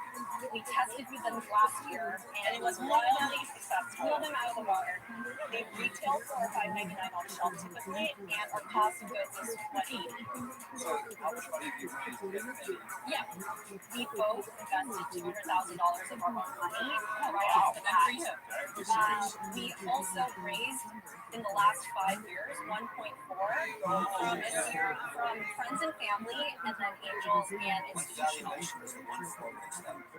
We tested with them last year, and it was wildly successful. Blew them out of the water. They retail for $5.99 on the shelf typically, and our cost of goods is $180. So how much money have you raised? Yeah, we both invested $200,000 of our own money right off the bat. We also raised in the last 5 years 1.4 this year from friends and family, and then angels and institutionals.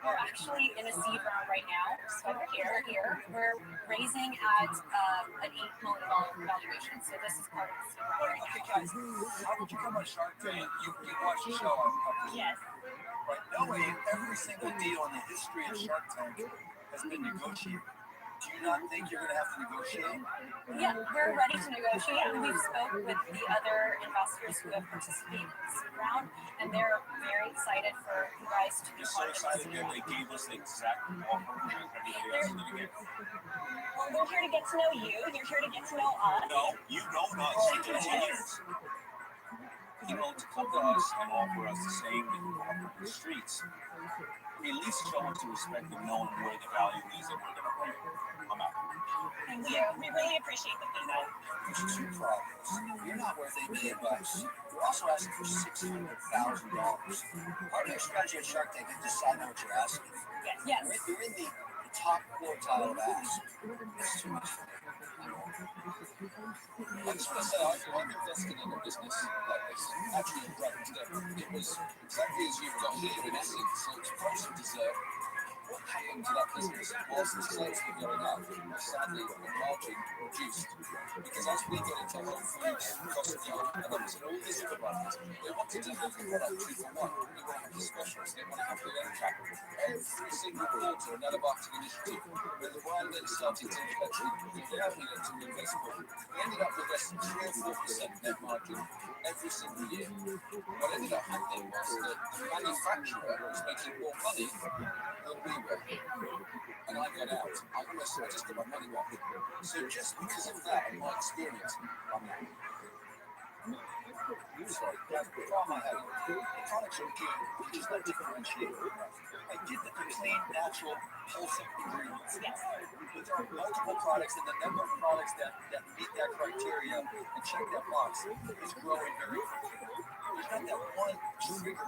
We're actually in a seed round right now. So here we're raising at an $8 million valuation. So this is part of the seed round right now. Okay, guys, how did you come on Shark Tank? You watched the show on Yes. Right, knowing every single deal in the history of Shark Tank has been negotiated. Do you not think you're going to have to negotiate? Yeah, we're ready to negotiate. We've spoke with the other investors who have participated in this round, and they're very excited for you guys to be so part of excited this. that they gave us the exact offer everybody else didn't get. Well, we're here to get to know you. You're here to get to know us. No, you know us for 10 years. To come to us and offer us the same that you offer in the streets, at least show us the respect of knowing where the value is and we're going to bring it. I'm out. Thank you. We really appreciate the feedback. There's two problems. You're not worth $8 million. You're also asking for $600,000. Part of your strategy at Shark Tank is decide how much you're asking. Yes. You're in the top quartile of ask. It's too much for me. I just want to say, I've invested in a business like this. Actually, it was exactly as you've got here in essence. So it's price and dessert. What happened to that business was the sales were going up. Sadly, the margin reduced. Because as we got into Whole Foods, Costco, and others, all these other brands, they wanted to have the product 2 for 1. They want to have the specialist. They want to have the end cap. Every single quarter, another marketing initiative. When the brand then started to actually put their money into the investment, we ended up investing 3 or 4% net margin every single year. What ended up happening was that the manufacturer was making more money than we were. And I got out. I just got my money back. So just because of that and my experience, I'm out. Sorry, before my head, the products are good, which is not differentiated. I did the clean, natural, wholesome ingredients. Yes. But there are multiple products, and the number of products that meet that criteria and check that box is growing very quickly. There's not that one trigger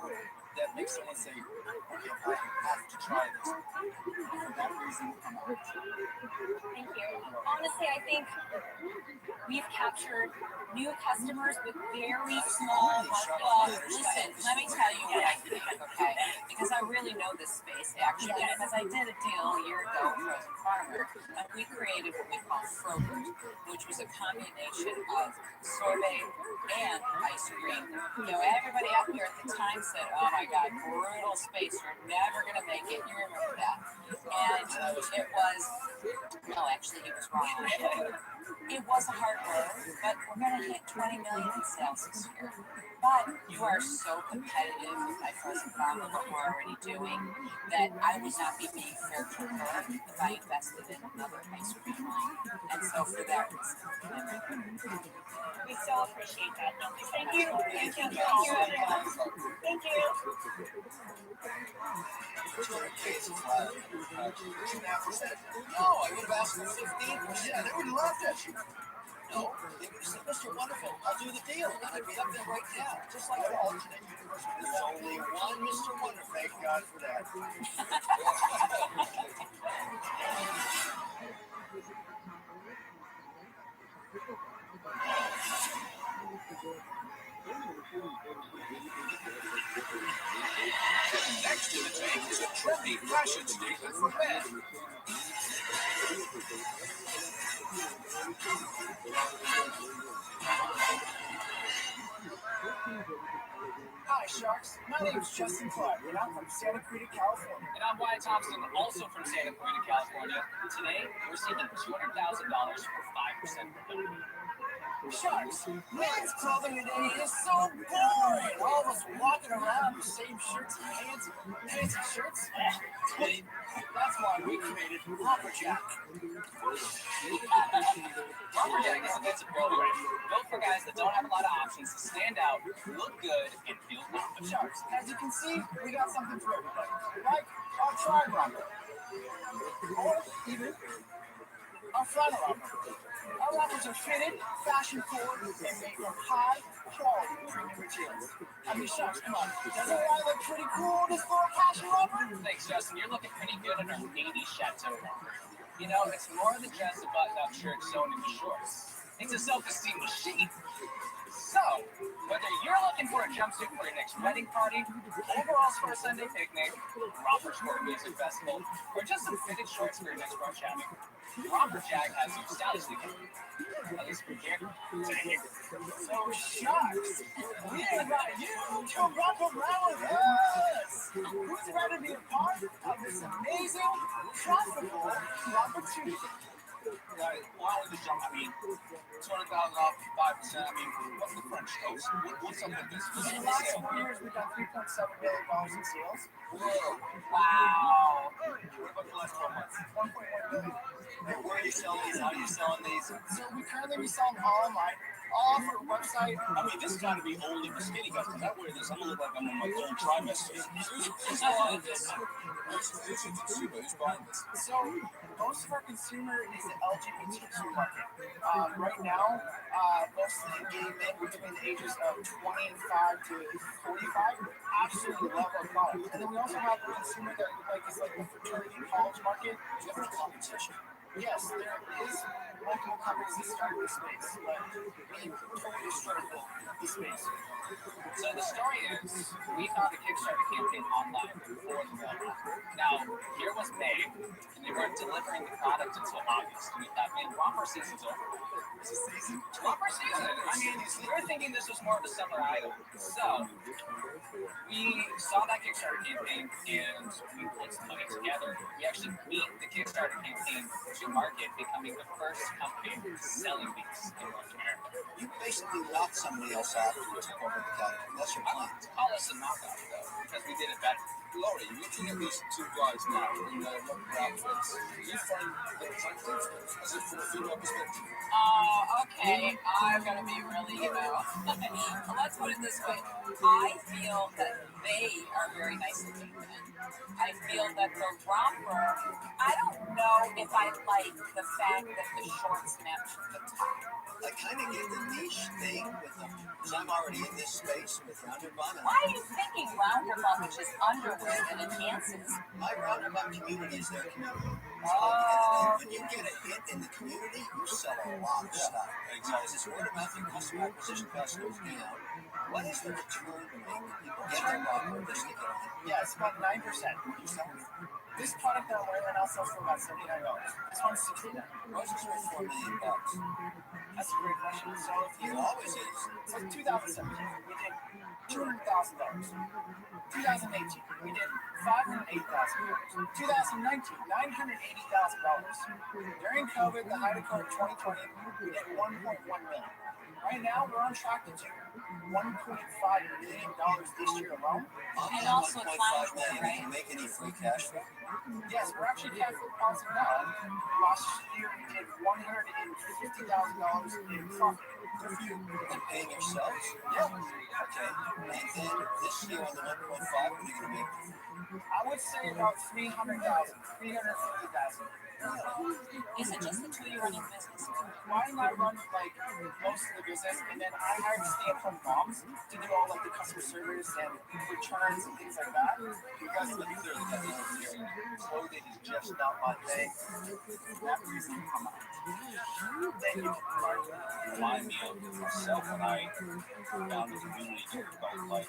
that makes someone say, okay, I have to try this. For that reason, I'm out. Thank you. Honestly, I think we've captured new customers with very small market. Well, listen, let me tell you what I think, okay? Because I really know this space, actually, because I did a deal a year ago with Frozen Farmer, and we created what we call Frozen, which was a combination of sorbet and ice cream. Everybody out here at the time said, oh my my God, brutal space. You're never going to make it. You remember that. And it was, no, actually, he was wrong. It was a hard road, but we're going to hit 20 million in sales this year. But you are so competitive with my present farm and what we're already doing that I would not be being fair to her if I invested in another ice cream line. And so for that reason, We so appreciate that. Thank you. Thank you. Thank you, everyone. Thank you. No, I would have asked for 15%. They would have laughed at you. No, they would have said, Mr. Wonderful, I'll do the deal. And I'd be up there right now, just like the alternate universe. There's only one Mr. Wonderful. Thank God for that. Next to the tank is a trendy fashion statement for men. Hi, Sharks. My name is Justin Clark, and I'm from Santa Cruz, California. And I'm Wyatt Thompson, also from Santa Cruz, California. Today, we're seeking $200,000 for 5% return. Sharks, men's clothing today is so boring. All of us walking around in the same shirts and pants, fancy shirts. That's why we created Lumberjack. Lumberjack is a defensive program built for guys that don't have a lot of options to stand out, look good, and feel confident. Sharks, as you can see, we got something for everybody. Like our tri-romper, or even our flannel romper. Our rompers are fitted, fashion forward, and made from high quality premium materials. I mean, Sharks, come on. Doesn't that look pretty cool just for a fashion romper? Thanks, Justin. You're looking pretty good in our 80s chateau romper. You know, it's more than just a button-up shirt sewn into shorts. It's a self-esteem machine. So, whether you're looking for a jumpsuit for your next wedding party, overalls for a Sunday picnic, rompers for a music festival, or just some fitted shorts for your next brunch outing, Lumberjack has you stylishly covered. At least for here. So, Sharks, we invite you to romp around with us. Who's ready to be a part of this amazing, profitable opportunity? Right, why don't we just jump? I mean, $200,000 off 5%. I mean, what's the French toast? What's up with this? In the last 4 years, we've done $3.7 billion in sales. Whoa. Wow. What about the last 12 months? $1.1 billion. And where are you selling these? How are you selling these? So we currently resell them all online, all through our website. I mean, this has got to be only for skinny guys, because I wear this. I'm going to look like I'm on my third trimester. Who's buying this? Who's your consumer? Who's buying this? So most of our consumer is the LGBTQ market. Right now, most of the gay men between the ages of 25 to 45 absolutely love our product. And then we also have a consumer that is like the fraternity college market. Is there competition? Yes, there is multiple companies that started this space, but we totally started the space. So the story is, we found a Kickstarter campaign online before the mail. Now, here was May, and they weren't delivering the product until August. And we thought, man, romper season's over. Is this season? Romper season! I mean, we were thinking this was more of a summer item. So, we saw that Kickstarter campaign, and we put some money together. We actually beat the Kickstarter campaign to market, becoming the first company selling these in North America. You basically knocked somebody else out who took over the category. That's your plan. Call us a knockout, though, because we did it better. Laurie, looking at these two guys now in their rubber outfits, do you find them attractive? Is it from a female perspective? Okay, I'm gonna be really, let's put it this way. I feel that they are very nice looking men. I feel that the romper, I don't know if I like the fact that the shorts match the top. I kind of get the niche thing with them, because I'm already in this space with Roundabout. Why are you thinking Roundabout, which is underwear that enhances? My Roundabout community is their community. Oh. When you get a hit in the community, you sell a lot of stuff. Exactly. This word of mouth and customer acquisition cost goes down. What is the return rate that people get their offer this to get on? Yeah, it's about 9%. You sell this product that I'm wearing right now sells for about $79. This one's $69. Roses are $4 million. That's a great question. So if It always is. it's like 2017. We did $200,000. 2018, we did $508,000. 2019, $980,000. During COVID, the height of COVID 2020, we did $1.1 million. Right now, we're on track to do $1.5 million this year alone. And also $1.5 million. Right? Did you make any free cash flow? Yes, we're actually cash flow positive now. Last year, we did $150,000 in profit. And paying yourselves? Yeah. Okay. And then this year on the 1.5, what are you going to make? I would say about $300,000, $350,000. Is it just the two you running the business? Why not run like most of the business, and then I hired stay-at-home moms to do all like the customer service and returns and things like that. Because the clothing is just not my thing. That reason come out. Then you can remind me of myself when I founded a community called Like.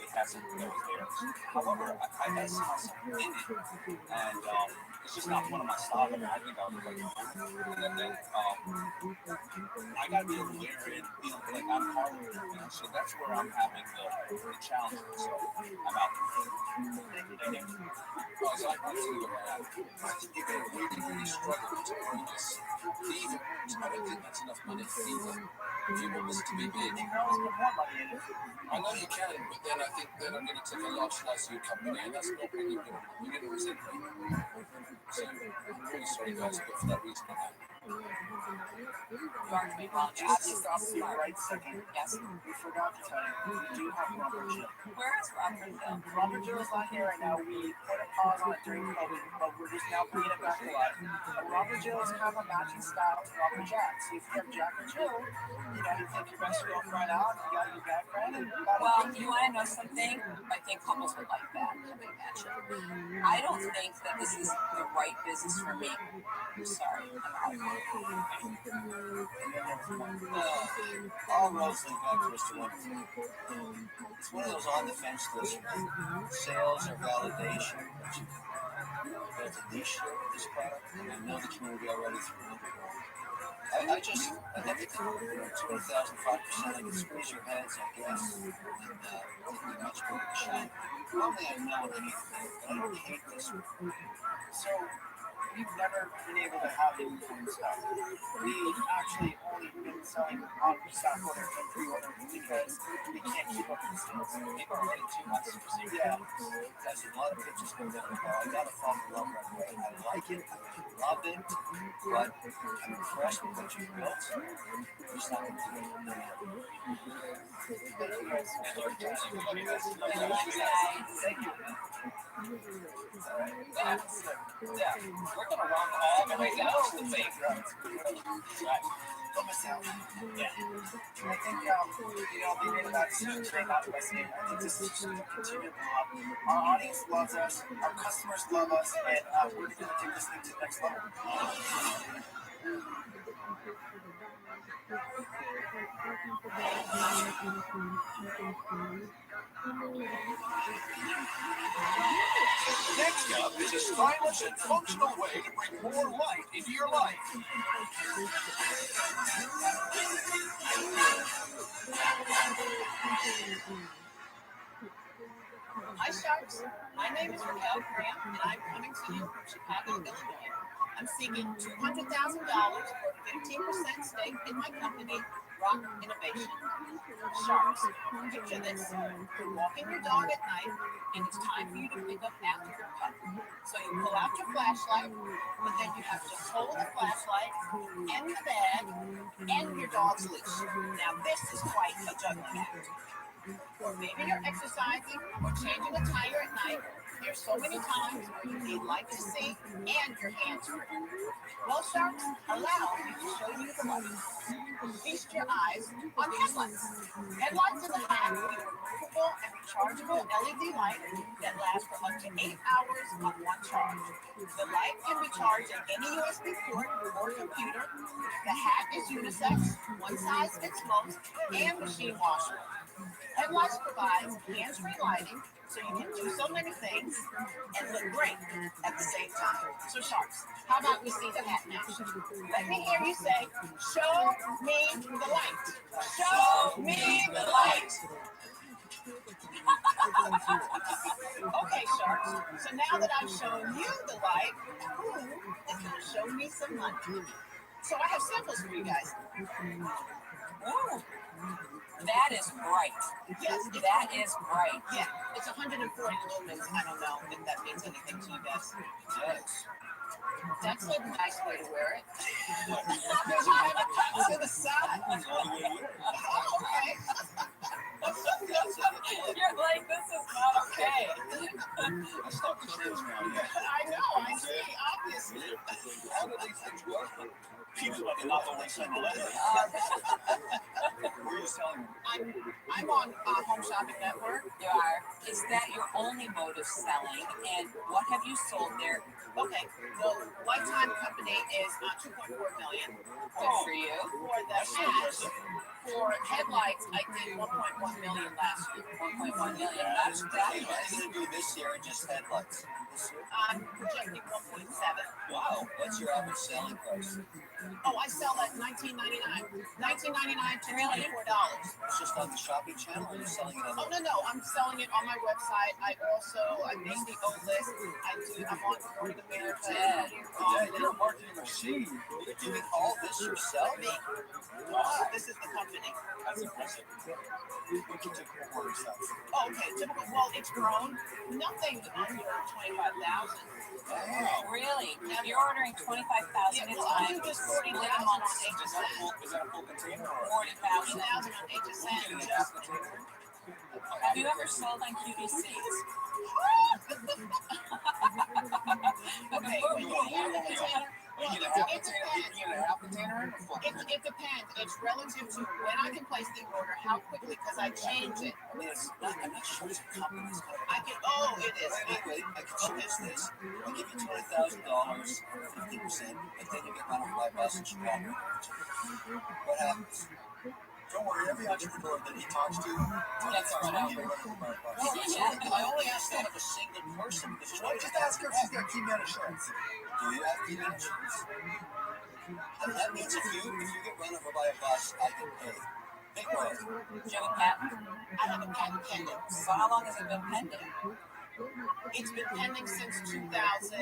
They had something that was there. However, I had seen myself in it, and it's just not one of my styles. I mean, I think I was like, and then I got to be able to wear it and feel like I'm part of it. You know? So that's where I'm having the challenge. So I'm out there. As I went through that, I think you're going to really struggle to grow this. Even, I don't think that's enough money either. If you want this to be big, I know you can, but then I think then I'm going to take a large slice of your company, and that's not what you're going to resent me. So I'm really sorry, guys, but for that reason, I'm Just stop you right second. Yes, we forgot to tell you, we do have Robert Jill. Where is Robert Jill? Robert Jill is not here right now. We put a pause on it during COVID, but we're just now bringing it back to life. And Robert Jill's have a matching style to Robert Jack. So if you have Jack or Jill, you know, you take your best girlfriend out, you got your best friend, and well, you want to know something? I think couples would like that. I don't think that this is the right business for me. I'm sorry, I'm out. All roads lead back to us to one thing. It's one of those on the fence lists. Sales or validation. There's a niche here with this product, and I know the community already through it. I'd look at 200,000, 5%. I can squeeze your heads, I guess, and be much more shine. Probably I know underneath it, but I don't hate this one. So we've never been able to have it in stock. We've actually only been selling on stock order and pre-order because we can't keep up with sales. People are waiting 2 months to receive it. That's a lot of pictures come down the car. I got to fall in love right away. I like it. I love it. But I'm impressed with what you've built. I'm just not going to do it. Thank you. Yeah, we're gonna run all the way down to the main road. Right. Don't miss out. Yeah. I think, being able to stay out of West End, I think this is just going to continue to blow up. Our audience loves us, our customers love us, and we're going to take this thing to the next level. Next up is a stylish and functional way to bring more light into your life. Hi, Sharks. My name is Raquel Graham, and I'm coming to you from Chicago, Illinois. I'm seeking $200,000 for a 15% stake in my company, Rock Innovation. Sharks, picture this. You're walking your dog at night, and it's time for you to pick up after your pup. So you pull out your flashlight, but then you have to hold the flashlight and the bag and your dog's leash. Now this is quite a juggling act. Or maybe you're exercising or changing a tire at night. There's so many times where you need light to see and your hands free. Well, Sharks, allow me to show you the light. Feast your eyes on headlights. Headlights is a high, removable, and rechargeable LED light that lasts for up to 8 hours on one charge. The light can be charged at any USB port or computer. The hat is unisex, one size fits most, and machine washable. Headlights provides hands-free lighting, so you can do so many things and look great at the same time. So Sharks, how about we see the hat now? Let me hear you say, show me the light. Show me the light. So now that I've shown you the light, who is going to show me some money? So I have samples for you guys. Ooh, that is bright. Yes, that is bright. Yeah, it's 140 lumens. I don't know if that means anything to you guys. Yes. That's a nice way to wear it. Because you have it to the side. That's the only way to wear it. Oh, okay. You're like, this is not okay. I stopped the trends now. Yeah. I know, I see, obviously. How do these things work? People like not always send the letter. Where are you selling them? I'm on Home Shopping Network. You are. Is that your only mode of selling? And what have you sold there? Okay, well, Lifetime Company is 2.4 million. Good for you. For the hats, for headlights, I did 1.1 million last year. 1.1 million. That's What are you fabulous. going to do this year in just headlights? I'm projecting 1.7. Wow. What's your average selling price? Oh, I sell at $19.99. $19.99 to $24. It's just on the shopping channel, or are you selling it on Oh, no, I'm selling it on my website. I make the O list. I'm on Morning America. Yeah, you're a marketing machine. You're doing all this yourself? Wow. This is the company. That's impressive. What you typical order size? Oh, okay. Typical. Well, it's grown. Nothing under 25,000. Wow. Really? You're ordering 25,000 at a Well, I time. do just 40,000 Split on them on HSN. Is that a full container or 40,000. 40,000 on HSN. just container? Have you ever sold on QVCs? Okay. You get a half container? You get a half container? It depends. It's relative to when I can place the order, how quickly, because I change it. I mean, I'm not sure it's a company. It is. Wait, I can show this. I give you $20,000, 50%, but then you get run over by a bus in Chicago. What happens? Don't worry, every entrepreneur that he talks to Gets run over. I only ask that of a single person. Just ask her if she's got key man insurance. Do you have key man insurance? That means if you get run over by a bus, I get paid. Think about it. Do you have a patent? I have a patent pending. So how long has it been pending? It's been pending since 2018.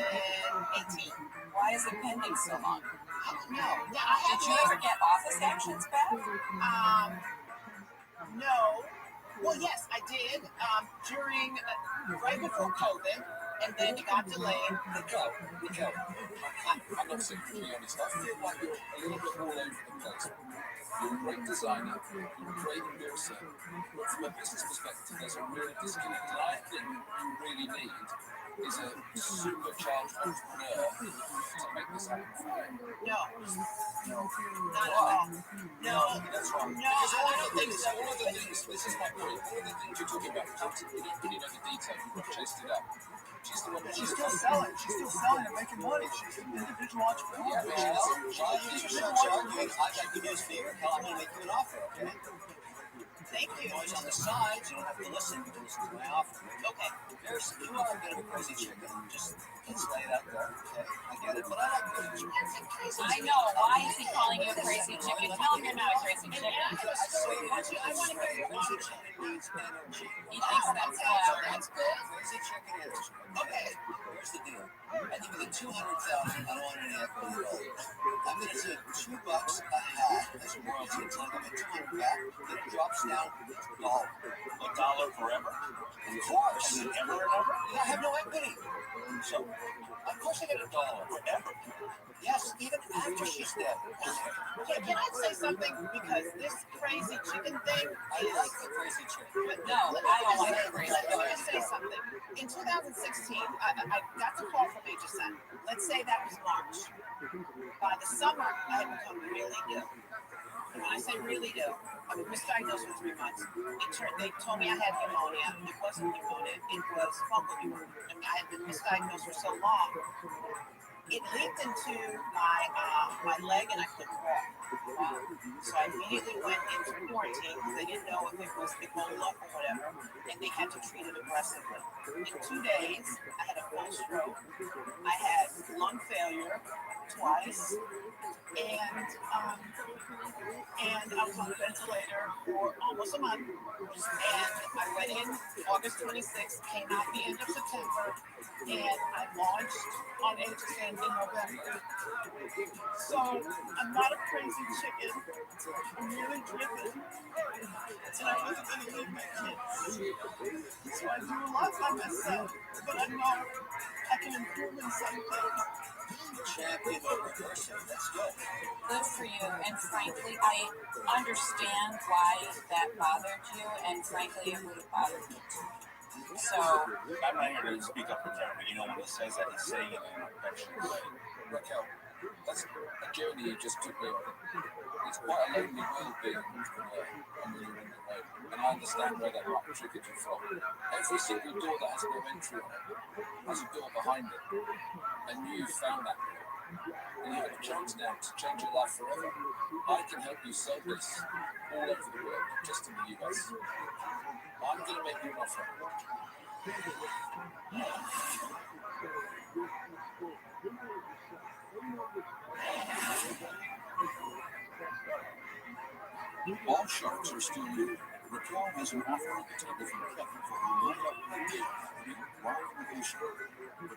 Why is it pending so long? I don't know. Did you ever get office actions back? No. Well, yes, I did during right before COVID, and then it got delayed. Look out. I'm not saying to be honest, I feel like you're a little bit all over the place. You're a great designer, you're a great embarrasser, but from a business perspective, there's a real disconnect. And I think you really need is a supercharged entrepreneur to make this happen for you. No, not at all. No, That's wrong. No, Because I don't think so. All of the things, this is my point, all of the things you're talking about, you don't really know the detail, you've chased it up. She's the one that She's still selling. She's still selling and making money. She's an individual entrepreneur. Yeah, well, you start arguing, I'd like to do this favor. Hell, I'm going to make you an offer, okay? Thank you. Noise on the sides, you don't have to listen, you can listen to my offer. Okay. You are a bit of a crazy chicken, just let's lay it out there, okay? I get it, but I like crazy chickens. I know. Why is he calling you a crazy chicken? Tell him you're not a crazy chicken. I want to get your Crazy chicken needs energy. He thinks that's clever. That's good. Crazy chicken energy. Okay. Here's the deal. I think with the 200,000, I don't want any equity at all. I'm going to take $2 a hat as a royalty until I get my 200 back. Then it drops down to $1 forever. Of course. And then ever and ever? I have no equity. So, of course I get $1 forever. Yes, even after she's dead. Can I say something? Because this crazy chicken thing I is. like the crazy chicken. No, I don't like it. Let me just say something. In 2016, I got the call from HSN. Let's say that was March. By the summer, I had become really ill. And when I say really ill, I was misdiagnosed for 3 months. They told me I had pneumonia. It wasn't pneumonia. It was fungal pneumonia. I mean, I had been misdiagnosed for so long. It leaked into my leg and I couldn't walk. So I immediately went into quarantine because they didn't know if it was Ebola or whatever, and they had to treat it aggressively. In 2 days, I had a full stroke. I had lung failure, twice, and I was on a ventilator for almost a month. And I went in August 26th, came out the end of September, and I launched on HSN in November. So I'm not a crazy chicken. I'm really driven. And I wasn't going to leave my kids. So I do a lot by myself, but I know I can improve in something. Champion of reversing, that's good. Good for you, and frankly, I understand why that bothered you, and frankly, it would have bothered me too. So I'm not here to speak up for Karen, but when he says that, he's saying it in an affectionate way. Raquel, that's a journey you just took me on. It's quite a lonely world being an entrepreneur and when you're on your own. And I understand where that might have triggered you from. Every single door that has no entry on it has a door behind it. And you found that door. And you have a chance now to change your life forever. I can help you sell this all over the world, not just in the US. I'm going to make you an offer. All sharks are still new. Raquel has an offer on the table from Kevin for a roll-up idea to be wild revolution. It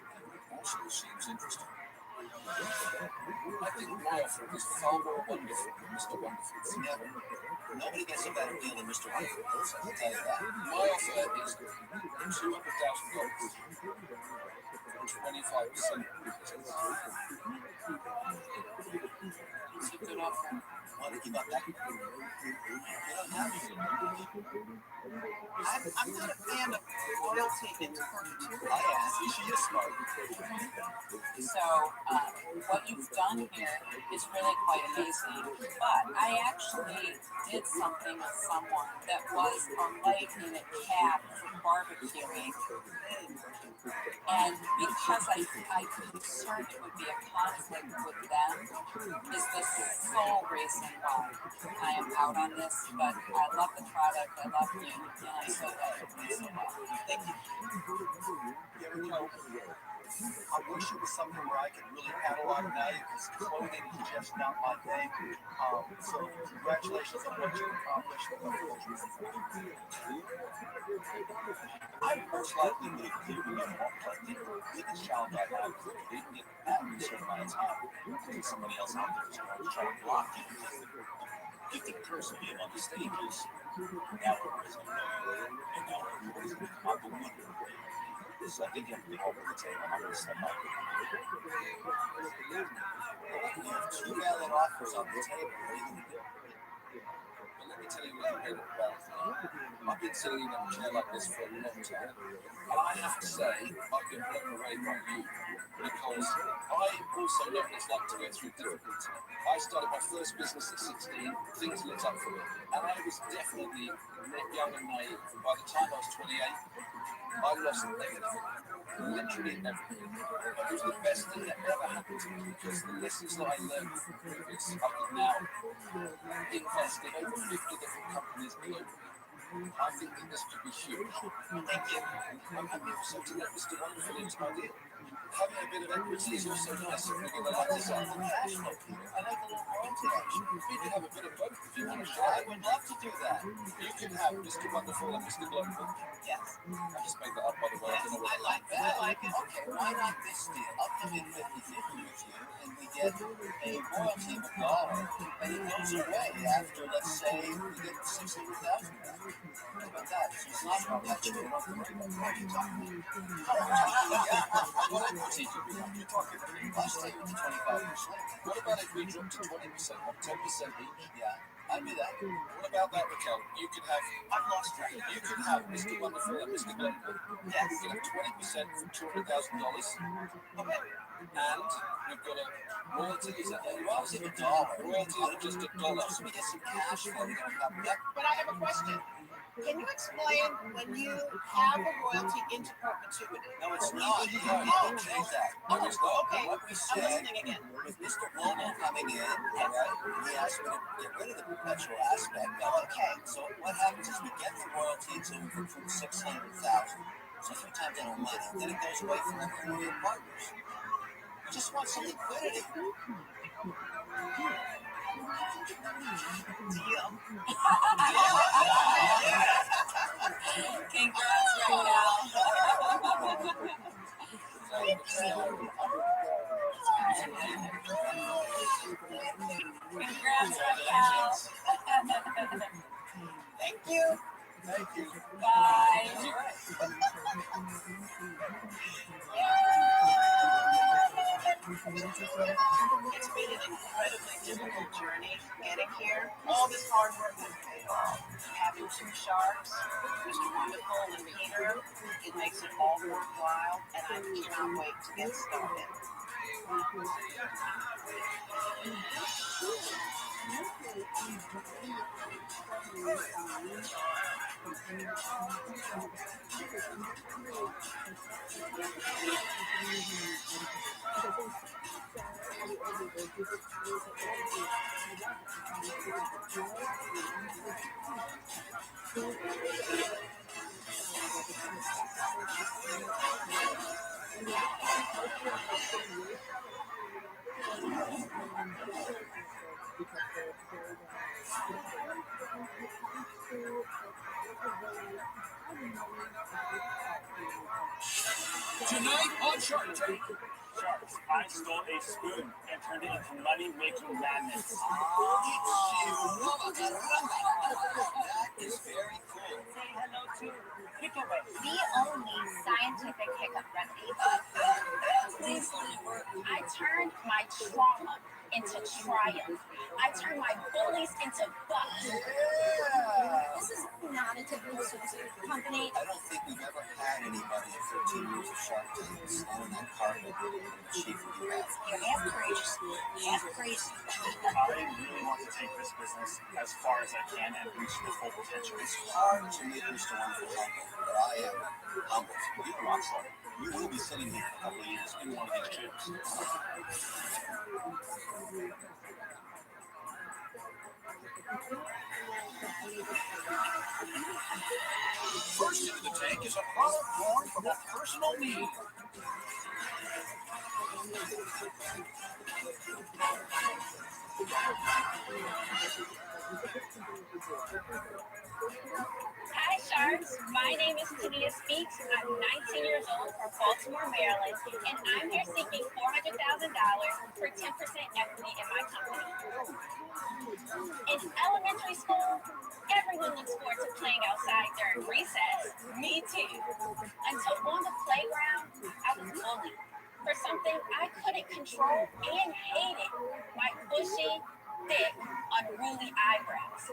also seems interesting. I think my offer is far more wonderful than Mr. Wonderful's. Never. Nobody gets a better deal than Mr. Wonderful. I can tell you that. My offer is $200,000 for 25% business. it's a good offer. Why did you got that? You don't have to. I'm not a fan of loyalty into perpetuity. I am. She is smart. So what you've done here is really quite amazing. But I actually did something with someone that was a lightning cap for barbecuing. And because I concerned it would be a conflict with them, is the sole reason why I am out on this. But I love the product, I love you, and I'm so glad you're doing so well. Thank you. I wish it was something where I could really catalog value because clothing is just not my thing. So congratulations on what you accomplished and what you're doing. I most likely would have given you more plenty. You can challenge that out. You can get that in a certain amount of time. There's somebody else out there who's going to try to block you because you can curse being on the stages. Now everybody's going to know you, and now everybody's going to come out the window. So I think you have to be over the table. I'm going to step up. You have two valid offers on the table. What are you going to do? But let me tell you what made it about me. I've been sitting in a chair like this for a long time. And I have to say, I've been blown away by you. Because I also know what it's like to go through difficulty. I started my first business at 16. Things lit up for me. And I was definitely young and naive. By the time I was 28, I lost everything. Literally everything. It was the best thing that ever happened to me because the lessons that I learned from previous, I can now invest in over 50 different companies globally. I think that this could be huge. Thank you. I'm accepting that Mr. Wonderful is ideal. Having a bit of equity is also nice if you're going to like this out of cash flow. I like a little royalty action. We can have a bit of both if you want to share. I would love to do that. You can have Mr. Wonderful and Mr. Global. Yes. I just made that up, by the way. Yes, I like that. I like it. Okay, why not this deal? I'll come in 50-50 with you, and we get a royalty of $1, and it goes away after, let's say, we get $600,000 back. What about that? So it's not about that. What are you talking about? What equity do we have? You're talking about? I'll stay with the 25%. What about if we drop to 20%, or 10% each? Yeah. I'd do that. What about that, Raquel? You can have. I've lost track. You can have Mr. Wonderful and Mr. Global. Yes. You can have 20% from $200,000. Okay. And we've got a royalty. Is that a royalty of $1? Royalty of just $1. So we get some cash flow. But I have a question. Can you explain when you have a royalty into perpetuity? No, it's not. You can't change that. No, it's not. Okay, what we said, I'm listening again. With Mr. Global coming in, right, he asked me to get rid of the perpetual aspect. Okay. So what happens is we get the royalty until we recruit $600,000. So 3 times that money, then it goes away from everyone we have partners. Just want some liquidity. Deal. Congrats, Raquel. Congrats, Raquel. Thank you. Thank you. Bye. It's been an incredibly difficult journey getting here. All this hard work has paid off. Having two sharks, Mr. Wonderful and Peter, it makes it all worthwhile, and I cannot wait to get started. Tonight on Shark Tank. Sharks, I stole a spoon and turned it into money-making madness. That is very cool. Say hello to Picoftheday, the only scientific hiccup remedy. Please work. I turned my trauma into triumph. I turned my bullies into bucks. This is not a typical company. I don't think we've ever had anybody in 13 years of Shark Tank slowing that carpet and achieve what you have. You're half crazy. Half crazy. I really want to take this business as far as I can and reach the full potential. It's hard to make Mr. Wonderful humble, but I am humble. You're a rock star. You will be sitting here for a couple of years in one of these chairs. First into the tank is a product born from a personal need. Hi, Sharks. My name is Tania Speaks. I'm 19 years old from Baltimore, Maryland, and I'm here seeking $400,000 for 10% equity in my company. In elementary school, everyone looks forward to playing outside during recess. Me too. Until on the playground, I was bullied for something I couldn't control and hated: my bushy, thick, unruly eyebrows.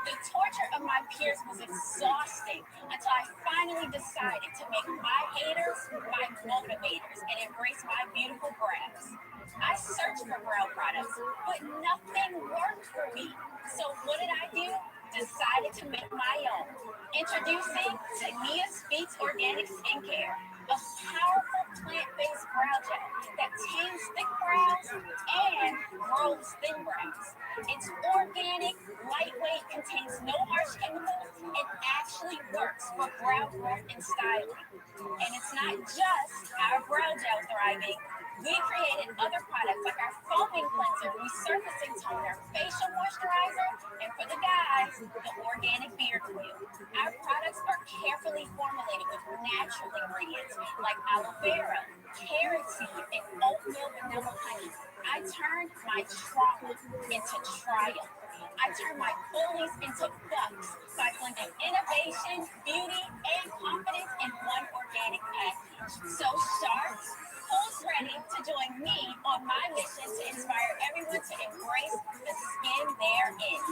The torture of my peers was exhausting until I finally decided to make my haters my motivators and embrace my beautiful brows. I searched for brow products, but nothing worked for me. So what did I do? Decided to make my own. Introducing Tania Speaks Organic Skincare, a powerful plant-based brow gel that tames thick brows and grows thin brows. It's organic, lightweight, contains no harsh chemicals, and actually works for brow growth and styling. And it's not just our brow gel thriving. We created other products like our foaming cleanser, resurfacing toner, facial moisturizer, and for the guys, the organic beard oil. Our products are carefully formulated with natural ingredients like aloe vera, carrot seed, and oatmeal vanilla honey. I turned my trauma into triumph. I turned my bullies into bucks by blending innovation, beauty, and confidence in one organic package. So, Sharks, who's ready to join me on my mission to inspire everyone to embrace the skin they're in?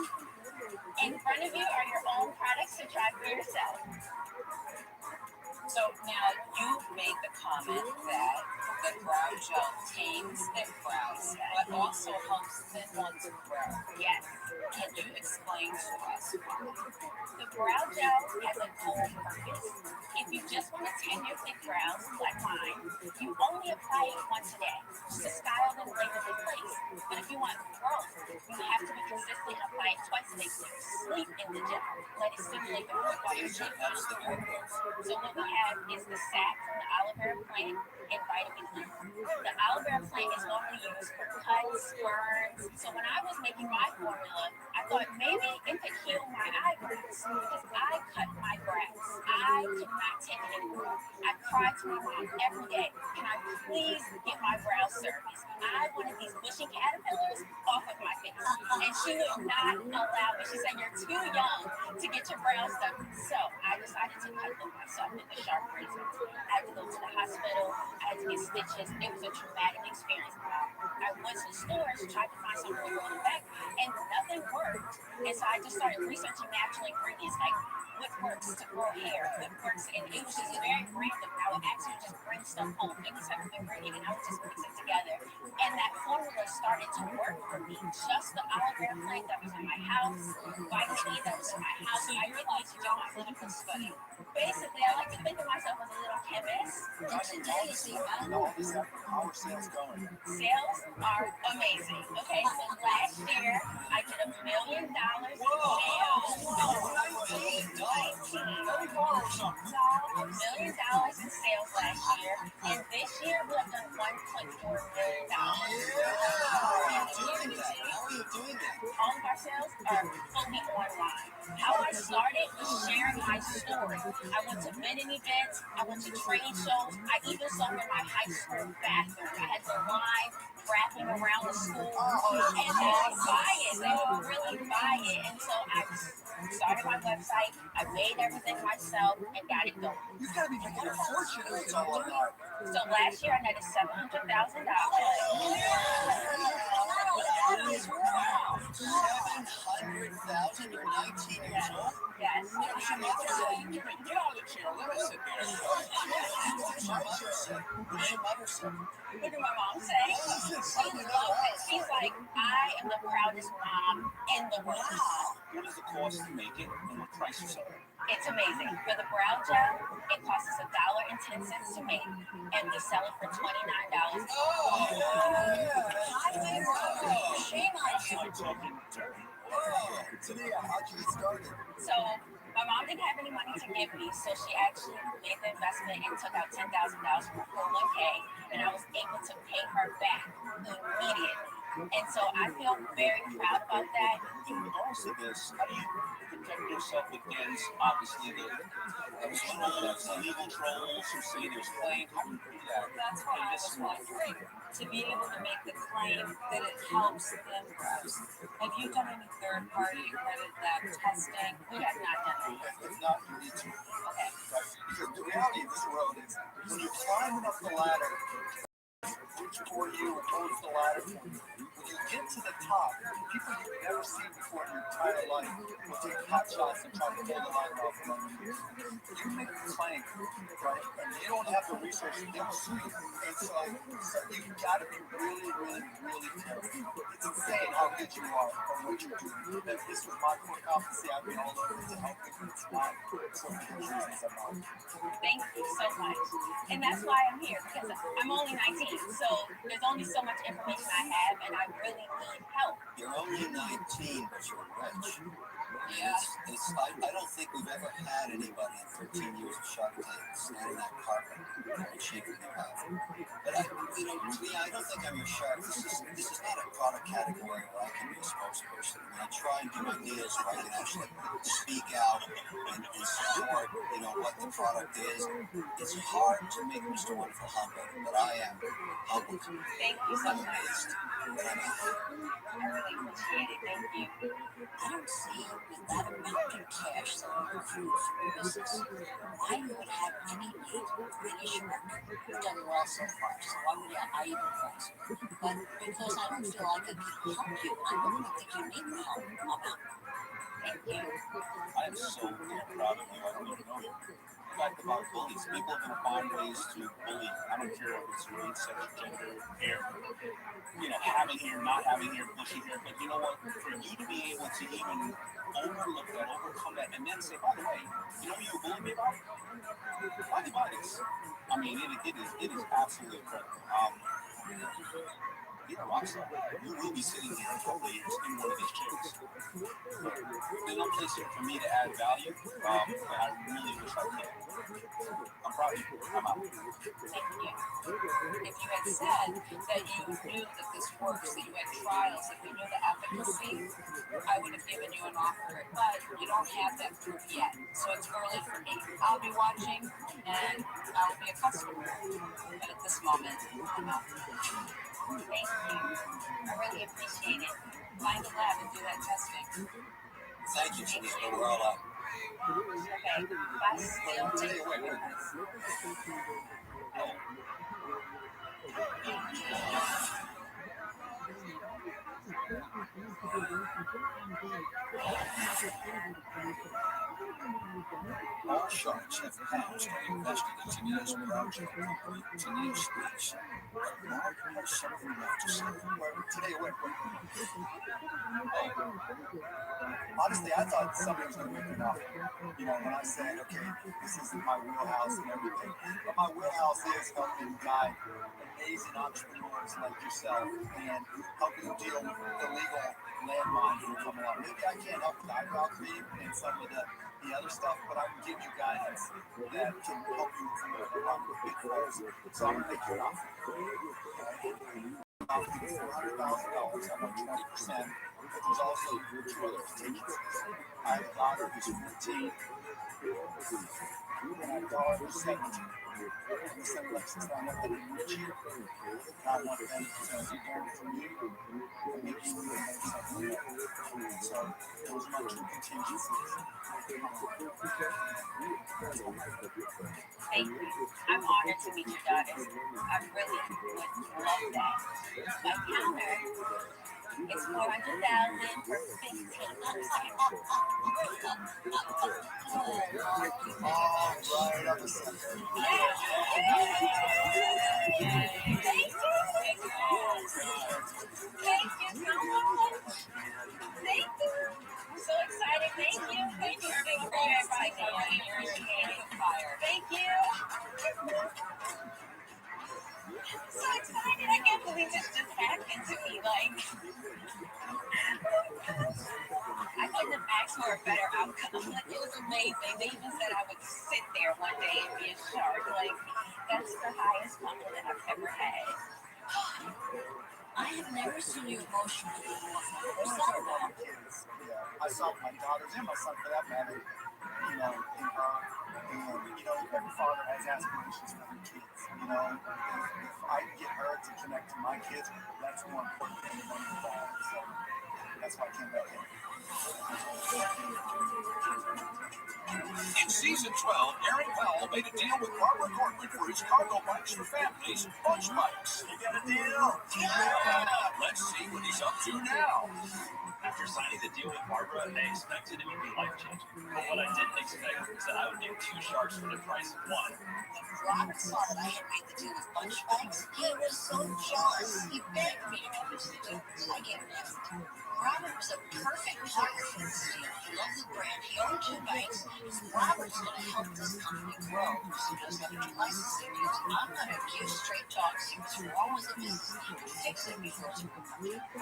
In front of you are your own products to try for yourself. So now you made the comment that the brow gel tames thick brows, but also helps thin ones grow. Yes. Can you explain explain to us why. The brow gel has a dual purpose. If you just want to tan your thick brows, like mine, you only apply it once a day to style them later in place. But if you want growth, you have to be consistent and apply it twice a day so you sleep in the gel. Let it stimulate the root while you're sleeping. So what we have is the sap from the aloe vera plant and vitamin E. The aloe vera plant is normally used for cuts, burns. So when I was making my formula, I thought maybe it could heal my eyebrows because I cut my brows. I could not take it anymore. I cried to my mom every day, can I please get my brows serviced? I wanted these bushy caterpillars off of my face. And she would not allow me. She said, you're too young to get your brows done. So I decided to cut them myself with the sharp razor. I had to go to the hospital. I had to get stitches. It was a traumatic experience. I went to the stores, tried to find something to roll it back, and nothing worked. And so I just started researching natural ingredients, like what works to grow hair, what works, and it was just very random. I would actually just bring stuff home, any type of ingredient, and I would just mix it together. And that formula started to work for me. Just the aloe vera plant that was in my house, vitamin E that was in my house. I realized to do my clinical study. Basically, I like to think of myself as a little chemist. How are sales going? Sales are amazing. Okay, so last year I did $1 million in sales. $1 million in sales last year, and this year we have done $1.4 million. How are you doing that? All of our sales are fully online. How I started was sharing my story. I went to vending events, I went to trade shows, I even sold in my high school bathroom. I had the line wrapping around the school, and they would buy it. They would really buy it. And so I started my website, I made everything myself, and got it going. You've got to be making a fortune with it's all online. So last year I netted $700,000. $700,000 you're 19 years old? Yes. Get out of the chair. Let us sit there. What did your mother say? What did my mom say? She loved it. She's like, I am the proudest mom in the world. What is the cost to make it and what price you sell it? It's amazing. For the brow gel, it costs us $1.10 to make, and we sell it for $29. Shame on you. Today, how'd you get started? So my mom didn't have any money to give me, so she actually made the investment and took out $10,000 from 401k, and I was able to pay her back immediately. And so I feel very proud about that. In regards to this, how do you protect yourself against, obviously, the trolls, the legal trolls who say there's claim? How do you do that? That's what I was wondering. To be able to make the claim that it helps them grows. Have you done any third-party credit lab testing? We have not done that. If not, you need to. Okay. Because the reality of this world is when you're climbing up the ladder, reach for you, close the ladder. When you get to the top, people you've never seen before in your entire life will take hot shots and try to pull the ladder off from under you. You make a claim, right? And you don't have the resources, they'll sue you. And so you've got to be really, really, really careful. It's insane how good you are on what you're doing. That this was my core competency. I've been all over to help people. It's my sort of reasons I'm on. Thank you so much. And that's why I'm here, because I'm only 19, so there's only so much information I have, and I really need help. You're only 19, but you're rich. I don't think we've ever had anybody in 13 years of Shark Tank stand in that carpet and shaking their head. But I don't think I'm your shark. This is not a product category where I can be a spokesperson. I mean, I try and do my deals where I can actually speak out and support, what the product is. It's hard to make Mr. Wonderful humble, but I am humbled. Thank you so much. But I'm I really appreciate it. Thank you. I don't see with that amount of cash that you have used for your business, why you would have any need for any shark. You've done well so far, so why would I even press? But because I don't feel like I can help you, I don't think you need the help. I'm out. Thank you. I am so damn proud of you. I don't even know you. The fact about bullies, people are going to find ways to bully. I don't care if it's race, sex, gender, hair, having hair, not having hair, bushy hair. But you know what? For you to be able to even overlook that, overcome that, and then say, by the way, you know what you bullied me about? Why this? I mean, it is absolutely incredible. You're a rock star. You will be sitting here in a couple of years in one of these chairs. There's no place here for me to add value, but I really wish I could. I'm proud of you. I'm out. Thank you. If you had said that you knew that this works, that you had trials, that you knew the efficacy, I would have given you an offer, but you don't have that proof yet, so it's early for me. I'll be watching, and I'll be a customer, but at this moment, I'm out. Thank you. I really appreciate it. Find a lab and do that testing. Thank you, Janine. We're all out. Okay, bye. Still take your word. All sharks have passed and invested in Tania's project company, Tania Speaks. But Mark has something more to say. Wait. Honestly, I thought somebody was going to make me an offer. When I said, okay, this isn't my wheelhouse and everything, but my wheelhouse is helping guide amazing entrepreneurs like yourself and helping them deal with the legal landmines that are coming out. Maybe I can't help with iRobbery and some of the other stuff, but I can give you guidance that can help you with a lot of big goals. So I'm going to make you an offer. $400,000. I want 20%. But there's also two other contingencies. I have a daughter who's 14, and I have a daughter who's 17. We said, let's just find out that we reach you. I want them to learn from you and maybe you can make something up. So those are my two contingencies. Thank you. I'm honored to meet your daughter. I really would love that. My counter is $400,000 for 15. All right, up a second. Thank you so much. Thank you. I'm so excited. Thank you. Thank you. Thank you. So excited. I can't believe this just happened to me. I couldn't have asked for a better outcome. It was amazing. They even said I would sit there one day and be a shark. That's the highest compliment I've ever had. I have never seen you emotional before. What's that about? I saw my daughters and my son for that matter, in her. And, every father has aspirations for their kids. If I can get her to connect to my kids, that's more important than the money involved. So that's why I came back in. In season 12, Aaron Powell made a deal with Robert Cortland for his cargo bikes for families, Bunch Bikes. You got a deal? Yeah! Let's see what he's up to now. After signing the deal with Barbara, I expected it would be life-changing. But what I didn't expect is that I would get 2 sharks for the price of 1. Robert saw that I had made the deal with Bunch Bikes. He was so jealous. He begged me to come to the deal. I gave him. Robert was a perfect partner for this deal. He loved the brand. He owned 2 bikes. Robert's going to help this company grow. So he doesn't have to do licensing deals. I'm going to give straight talk, see what's wrong with the business, and fix it before it's over.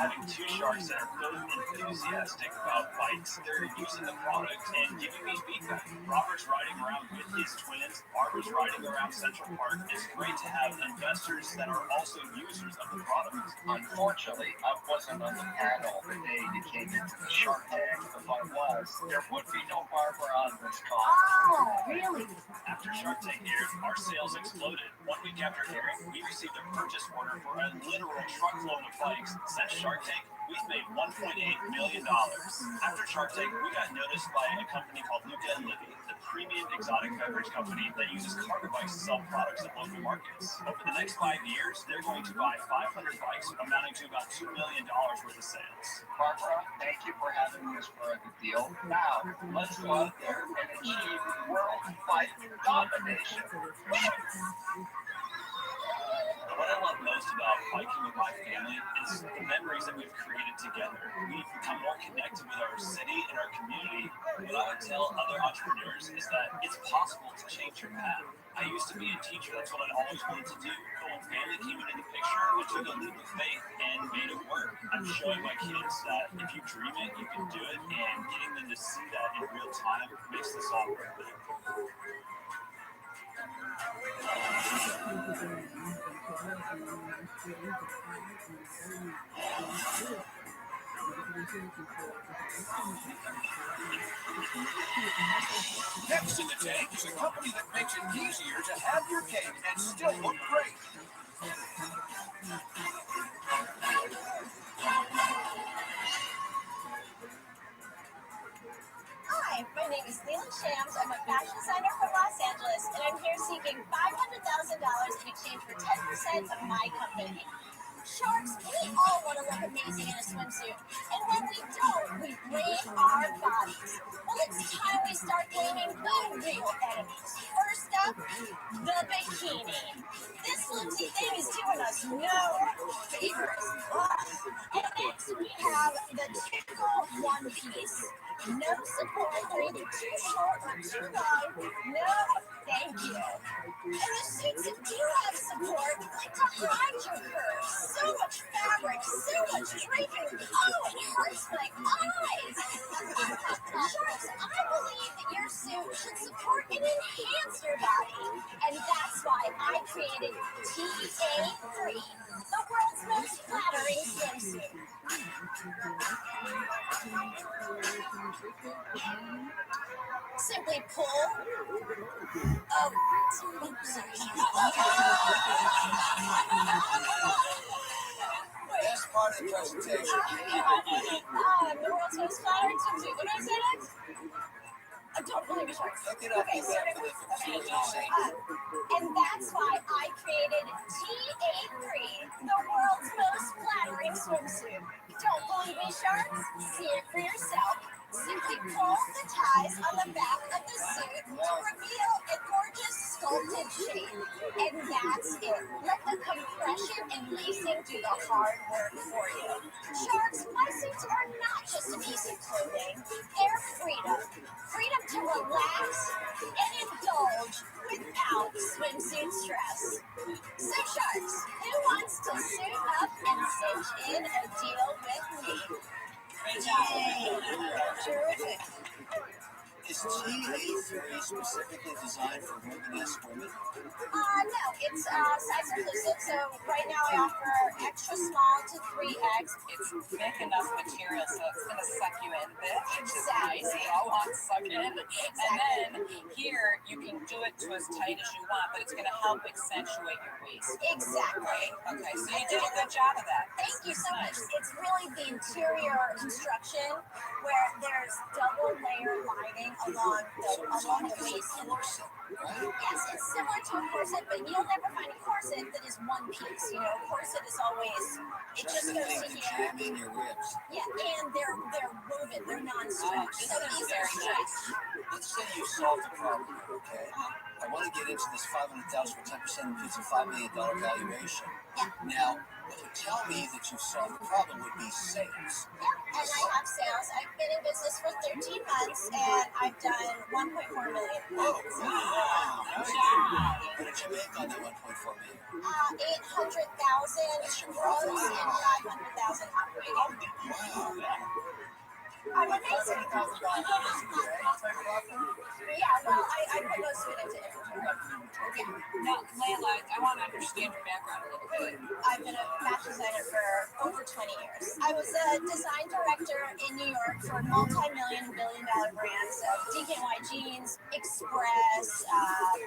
Having 2 sharks that are both enthusiastic about bikes, they're using the product and giving me feedback. Robert's riding around with his twins. Barbara's riding around Central Park. It's great to have investors that are also users of the product. Unfortunately, I wasn't on the panel the day that came into the Shark Tank. If I was, there would be no Barbara on this call. Oh, really? After Shark Tank aired, our sales exploded. 1 week after airing, we received a purchase order for a literal truckload of bikes. Since Shark Tank, we've made $1.8 million. After Shark Tank, we got noticed by a company called ootd, the premium exotic beverage company that uses cargo bikes to sell products at local markets. Over the next 5 years, they're going to buy 500 bikes, amounting to about $2 million worth of sales. Barbara, thank you for having us for a good deal. Now, let's go out there and achieve worldwide domination. What I love most about biking with my family is the memories that we've created together. We've become more connected with our city and our community. What I would tell other entrepreneurs is that it's possible to change your path. I used to be a teacher. That's what I always wanted to do. But when family came into the picture, I took a leap of faith and made it work. I'm showing my kids that if you dream it, you can do it, and getting them to see that in real time makes this all worth it. Next in the tank is a company that makes it easier to have your cake and still look great. Hi, my name is Leland Shams. I'm a fashion designer from Los Angeles, and I'm here seeking $500,000 in exchange for 10% of my company. Sharks, we all want to look amazing in a swimsuit, and when we don't, we blame our bodies. Well, it's time we start blaming the real enemies. First up, the bikini. This flimsy thing is doing us no favors. And next, we have the typical one piece. No support for either too short or too long. No, thank you. And the suits that do have support like to hide your curves. So much fabric, so much draping. Oh, it hurts my eyes. Sharks, I believe that your suit should support and enhance your body. And that's why I created TA3, the world's most flattering swimsuit. Simply pull. Oh, sorry. Best part of the presentation. The world's most flattering swimsuit. What did I say next? Don't believe me, sharks. Look it up. Okay, and that's why I created TA3, the world's most flattering swimsuit. Don't believe me, sharks? See it for yourself. Simply pull the ties on the back of the suit to reveal a gorgeous sculpted shape. And that's it. Let the compression and lacing do the hard work for you. Sharks, my suits are not just a piece of clothing. They're freedom. Freedom to relax and indulge without swimsuit stress. So sharks, who wants to suit up and cinch in a deal with me? Great job. Terrific. Is TA3 specifically designed for women-esque women? No, it's size inclusive. So right now I offer extra small to 3X. It's thick enough material so it's going to suck you in, which is nice. We all want to suck in. And then here you can do it to as tight as you want, but it's going to help accentuate your waist. Exactly. Okay, so you did a good job of that. Thank you so much. It's really the interior construction where there's double layer lining along the waist. Yes, it's similar to a corset, but you'll never find a corset that is one piece. You know, corset is always, it just goes to here. In your ribs. Yeah, and they're woven, they're non-stretch. So these are stretched. Let's say you solved the problem, okay? I want to get into this $500,000 for 10% includes a $5 million valuation. Yeah. Now, what would tell me that you solved the problem would be sales. Yeah, and I have sales. I've been in business for 13 months, and I've done $1.4 million. Oh, wow. What did you make on that $1.4 million? 800,000 gross and 500,000 operating. Wow. I'm amazing. Yeah, well, I put most of it into inventory. Okay. Now, Layla, I want to understand your background a little bit. I've been a fashion designer for over 20 years. I was a design director in New York for multi-million and billion-dollar brands, DKNY Jeans, Express,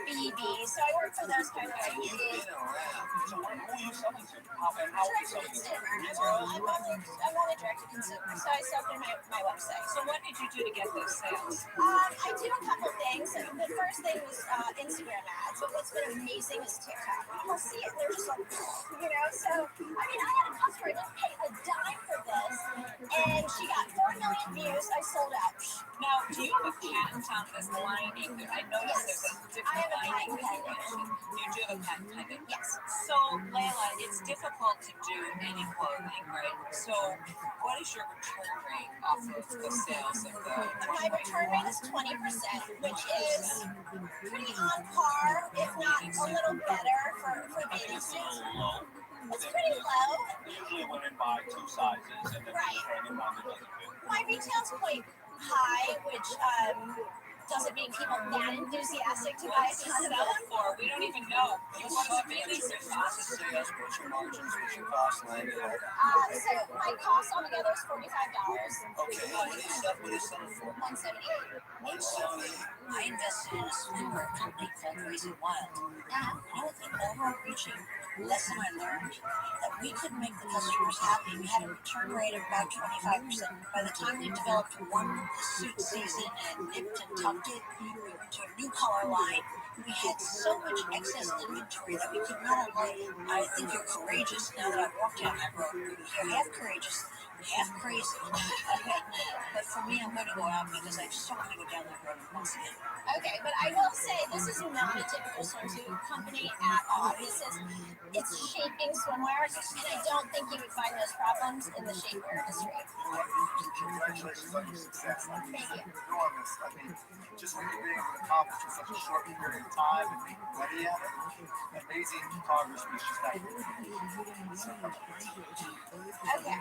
BB. So I work for those kind of You've been around. So who are you selling to? How are you selling to? I'm only direct to consumer. So I sell through my website. So what did you do to get those sales? I do a couple things. The first thing was Instagram ads, but what's been amazing is TikTok. People see it and they're just like, so, I mean, I had a customer, I didn't pay a dime for this, and she got 4 million views. I sold out. Now, do you have a patent on this lining? I noticed there's a different lining. You do have a patent pending? Yes. So, Layla, it's difficult to do any clothing, right? So, what is your return rate off of the sales of the... My return rate is 20%, which is pretty on par, if not a little better for bathing suits. It's pretty low. Usually women buy 2 sizes and then return them one that doesn't fit. My retail's quite high, which doesn't make people that enthusiastic to buy a ton of them. For we don't even know. You want to bathing suit What's the sales? What's your margins? What's your cost? Landed at? So my cost altogether is $45. Okay. What are you selling for? $178. I invested in a swimwear company called Crazy Wild. And with an overreaching lesson I learned that we could make the customers happy. We had a return rate of about 25%. By the time we developed one suit season and nipped and tucked it, we went to a new color line. We had so much excess inventory that we could not only, I think you're courageous now that I've walked down that road. You're half courageous, half crazy. But for me, I'm going to go out because I just don't want to go down that road once again. Okay, but I will say this is not a typical swimsuit company at all. It's shaping swimwear, and I don't think you would find those problems in the shapewear industry. Congratulations on your success. I mean, Thank you. doing this, I mean, just what you've been able to accomplish in such a short period of time and make money at it, amazing progress, but it's just not Okay.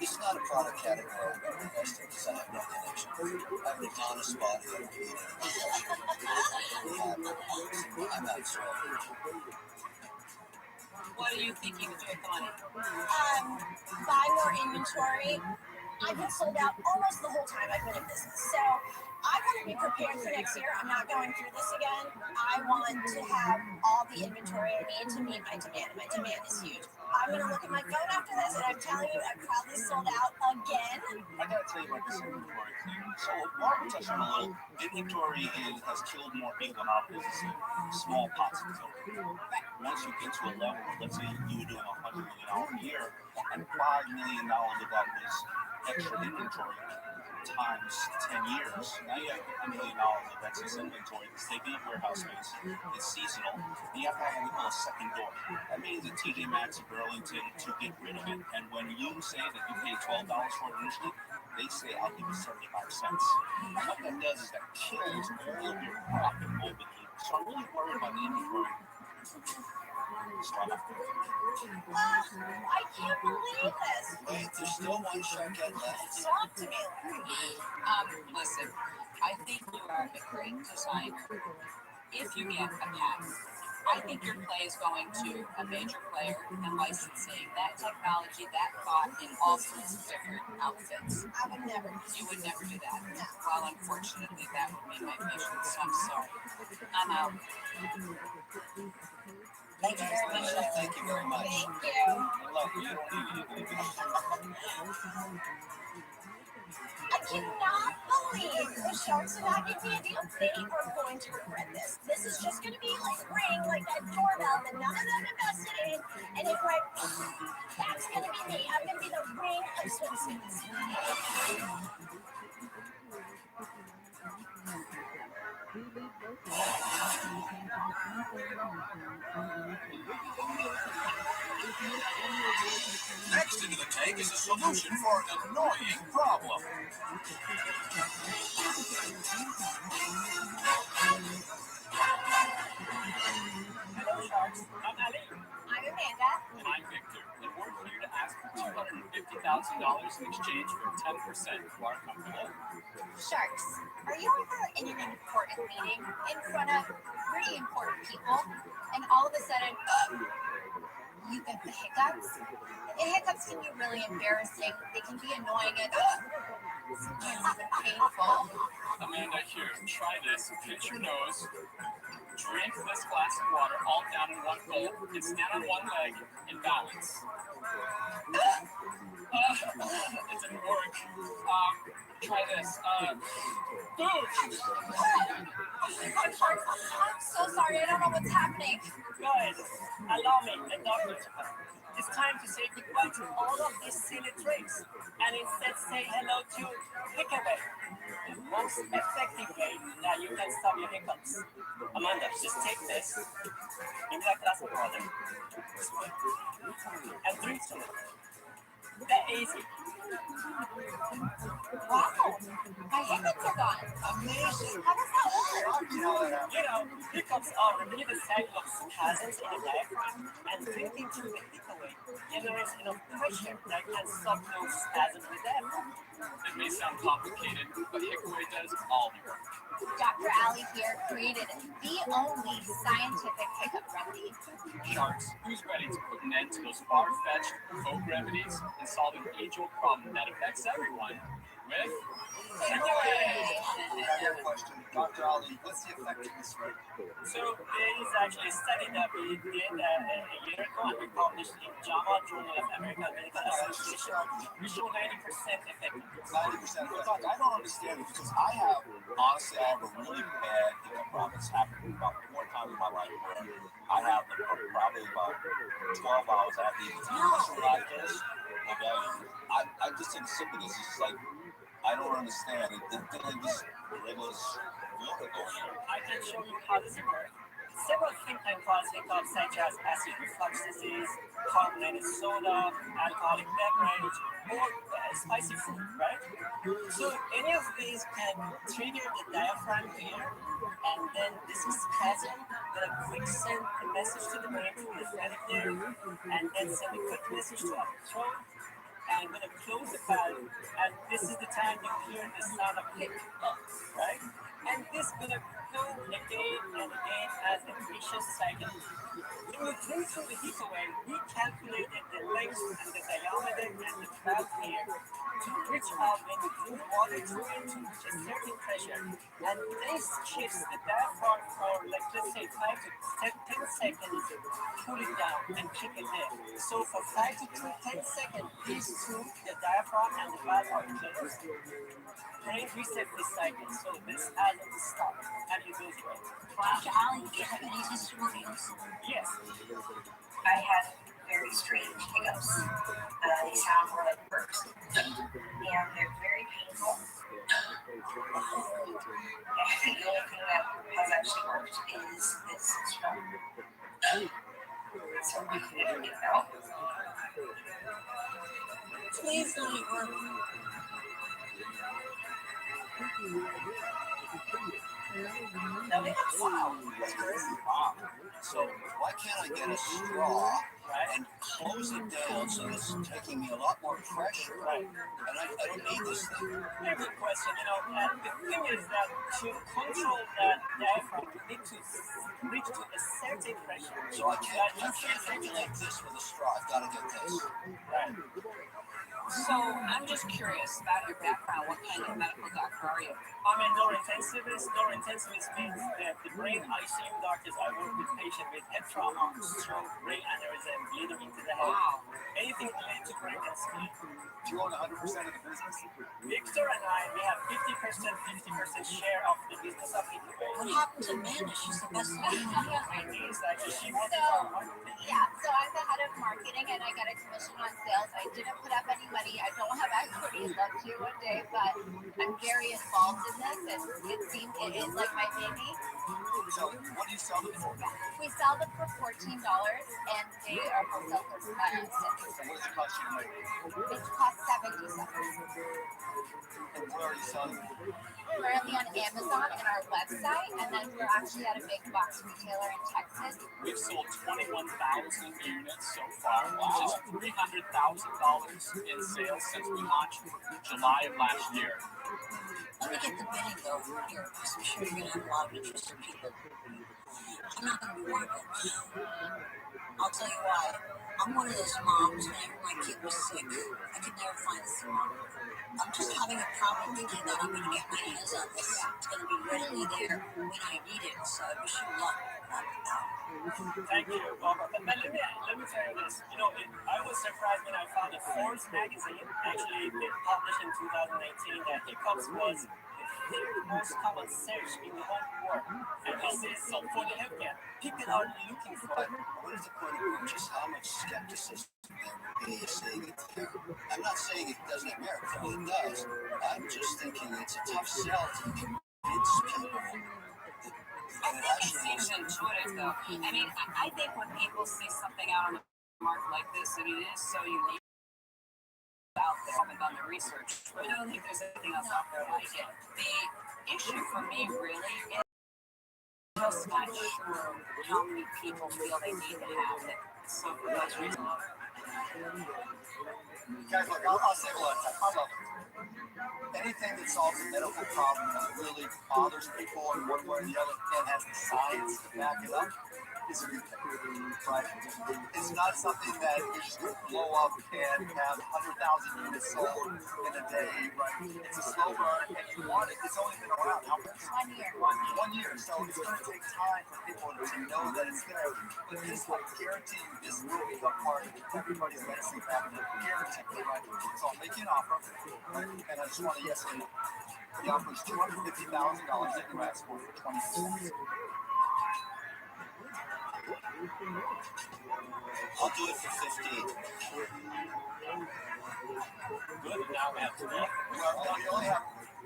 This is not a product category where we're investing because I have no connection. I'm the honest body of I'm out of swim. What are you thinking to do with the money? Buy more inventory. I've been sold out almost the whole time I've been in business. So I want to be prepared for next year. I'm not going through this again. I want to have all the inventory I need to meet my demand. My demand is huge. I'm going to look at my phone after this, and I'm telling you, I'm probably sold out again. I gotta tell you about this inventory thing. So, while we're touching a little, inventory has killed more people in our business than small pots of gold. Once you get to a level, let's say you were doing $100 million a year, and $5 million of that was extra inventory times 10 years. Now you have $50 million of excess inventory that's taking up warehouse space. It's seasonal. And you have to have what we call a second door. That means at TJ Maxx or Burlington to get rid of it. And when you say that you paid $12 for it initially, they say I'll give you 75 cents. And what that does is that kills all of your profit over the years. So I'm really worried about the inventory. I can't believe this. Wait, there's still one shortcut left. Talk to me, Larry. Listen, I think you are a great designer. If you get a patent, I think your play is going to a major player and licensing that technology, that thought in all sorts of different outfits. I would never. You would never do that. No. Well, unfortunately, that would be my mission, so I'm sorry. I'm out. Thank you very much. Thank you very much. Thank you. I cannot believe the sharks are not giving me a deal. They are going to regret this. This is just going to be like a ring, like that doorbell that none of them invested in. And if like, that's going to be me. I'm going to be the ring of swimsuits. Next into the tank is a solution for an annoying problem. Hello, Sharks. I'm Ali. I'm Amanda. And I'm Victor. And we're here to ask for $250,000 in exchange for 10% of our company. Sharks, are you ever in an important meeting in front of pretty important people, and all of a sudden, you get the hiccups? The hiccups can be really embarrassing. They can be annoying and sometimes even painful. Amanda, here, try this. Pinch your nose, drink this glass of water all down in one gulp, and stand on one leg and balance. It didn't work. Try this. Boom! I'm so sorry. I don't know what's happening. Guys, allow me, the doctor, to come. It's time to say goodbye to all of these silly tricks and instead say hello to picoftheday, the most effective way that you can stop your hiccups. Amanda, just take this, give me that glass of water, and drink some of it. That easy. Wow. My hiccups are gone. Amazing. How does that work? You know, hiccups are repeated cycle of spasms in the diaphragm, and drinking through the hiccoway generates enough pressure that can stop those spasms with diaphragm. It may sound complicated, but hiccoway does all the work. Dr. Ali here created the only scientific hiccup remedy. Sharks, who's ready to put an end to those far-fetched folk remedies and solve an age-old problem that affects everyone with Another question, Dr. Ali, what's the effectiveness rate? So there is actually a study that we did a year ago and we published in JAMA, Journal of American Medical Association. We show 90% effectiveness. 90%. Doctor, I don't understand it because I have a really bad hiccup problem. It's happened about 4 times in my life where I have them for probably about 12 hours after eating like this. Okay, I just think simply this is like, I don't understand. It's like this regular water going here. I can show you how this works. Several things can cause hiccups such as acid reflux disease, carbonated soda, alcoholic beverage, or spicy food, right? So any of these can trigger the diaphragm here, and then this is spasm that quick send the message to the brain to the phonetic nerve, and then send a quick message to our throat. And I'm going to close the valve, and this is the time you hear the sound of hic up, right? And this is going to go again and again as a vicious cycle. When we drink through the hiccoway, we calculated the length and the diameter and the valve here to reach out when you drink water through it to reach a certain pressure. And this shifts the diaphragm for, like, let's say 5 to 10 seconds, pull it down and keep it there. So for 5 to 10 seconds, these two, the diaphragm and the valve are closed. Brain reset this cycle, so this as it stops and it goes away. Dr. Ali, do you have any testimonials? Yes. I had very strange hiccups. They sound more like burps, and they're very painful. And the only thing that has actually worked is this straw. So I can never get it out. Please let it work. Wow, that's crazy. Wow. So why can't I get a straw and close it down so it's taking me a lot more pressure? Right. And I don't need this thing. Very good question. And the thing is that to control that diaphragm, you need to reach to a certain pressure. So I can't regulate this with a straw. I've got to get this. Right. So I'm just curious about your background. What kind of medical doctor are you? I'm a neurointensivist. Neurointensivist means that the brain ICU doctors, I work with patients with head trauma, stroke, brain aneurysm, bleeding into the head. Wow. Anything related to brain and spine. Do you own 100% of the business? Victor and I, we have 50% share of the business of Picoftheday. What happened to Amanda? She's the best one. She works on marketing. Yeah, so I'm the head of marketing and I get a commission on sales. I didn't put up any money. I don't have equity. Love to one day, but I'm very involved in this and it seems it is like my baby. So what do you sell them for? We sell them for $14 and they are wholesale for $6. What does it cost you to make? It costs $70. And where are you selling them? Currently on Amazon and our website, and then we're actually at a big box retailer in Texas. We've sold 21,000 units so far, which is $300,000 in sales since we launched July of last year. Let me get the bidding though here, because I'm sure you're going to have a lot of interested people. I'm not going to be worried about now. I'll tell you why. I'm one of those moms, whenever my kid was sick, I could never find a thermometer. I'm just having a problem thinking that I'm going to get my hands on this. It's going to be readily there when I need it. So I wish you luck. Thank you. Well, but let me tell you this. You know, I was surprised when I found that Forbes magazine actually published in 2019 that hiccups was the third most common search in the whole world. And this is so for the healthcare. People are looking for it. What is the point of purchase? How much skepticism there would be saying it there? I'm not saying it doesn't have merit. Well, it does. I'm just thinking it's a tough sell to convince people. I think it seems intuitive, though. I mean, I think when people see something out on the market like this, and it is so unique out there, I haven't done the research, but I don't think there's anything else out there like it. The issue for me really is just not sure how many people feel they need to have it. So for those reasons. Guys, look, I'll say what I love it. Anything that solves a medical problem that really bothers people in one way or the other and has the science to back it up is a good thing, right? It's not something that is just going to blow up and have 100,000 units sold in a day, right? It's a slow burn, and you want it. It's only been around how much? 1 year. 1 year. So it's going to take time for people to know that it's there. But this, I guarantee you, this will become part of everybody's medicine cabinet. Guaranteed, right? So I'll make you an offer, right? And I just want a yes or no. The offer is $250,000 that you asked for 20%. I'll do it for 15. Good, now we have to look. Well,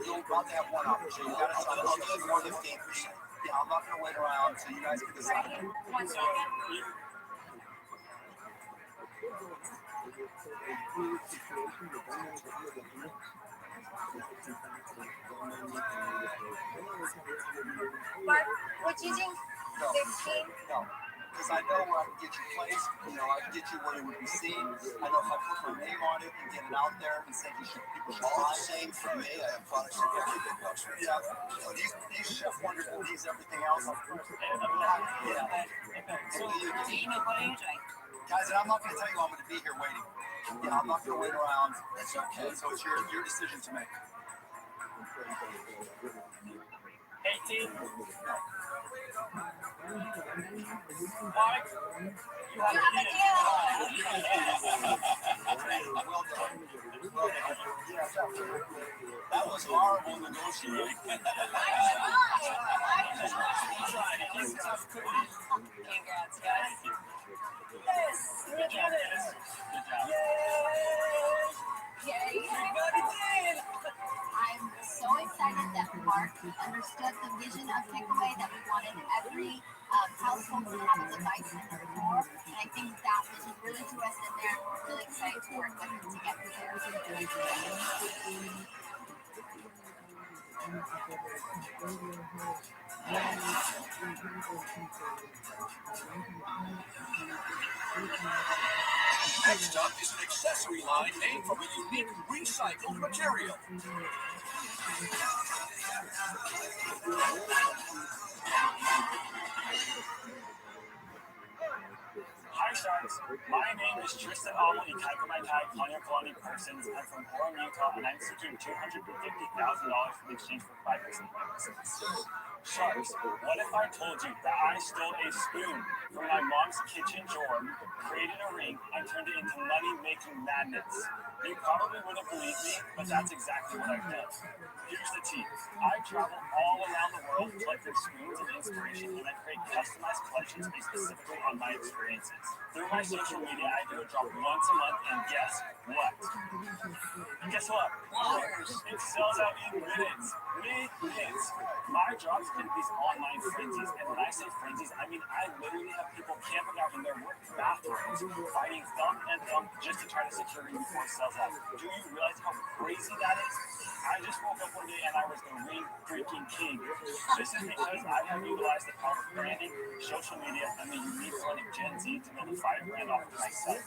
you're about to have one offer, so you got to tell us. I'll do it for 15%. Yeah, I'm not going to wait around so you guys can decide. 1 second. Mark, what do you think? No. 15? No. Because I know where I can get you placed, I can get you where you would be seen. I know if I put my name on it and get it out there and say people should All buy the same for me. I have products that really big bucks for you. Yeah, these Chef Wonderful, these everything else. Yeah. So, email what age I? Guys, and I'm not going to tell you I'm going to be here waiting. Yeah, I'm not going to wait around. It's okay. So it's your decision to make. 18. Mike, you have a deal. Well done. That was horrible negotiating. Congrats, guys. Yes, we did it. Good job. Yay! I'm so excited that Mark understood the vision of Takeaway, that we wanted every household to have a device in their home. And I think that vision really drew us in there. We're really excited to work with them to get this everything done. Next up is an accessory line made from a unique recycled material. Hi, Sharks. My name is Tristan Amelie Kaikamaitai Kanya Persons. I'm from Orem, Utah, and I'm seeking $250,000 in exchange for 5% of my business. Sharks, what if I told you that I stole a spoon from my mom's kitchen drawer, created a ring, and turned it into money-making magnets? You probably wouldn't believe me, but that's exactly what I've done. Here's the tea. I travel all around the world collecting spoons of inspiration, and I create customized collections based specifically on my experiences. Through my social media, I do a drop once a month, and guess what? It sells out in minutes. My drops can these online frenzies, and when I say frenzies, I mean I literally have people camping out in their work bathrooms, fighting thumb and thumb just to try to secure it before it sells out. Do you realize how crazy that is? I just woke up one day and I was the ring freaking king. This is because I have utilized the power of branding, social media, and the unique blend of Gen Z to build a fire brand off of myself.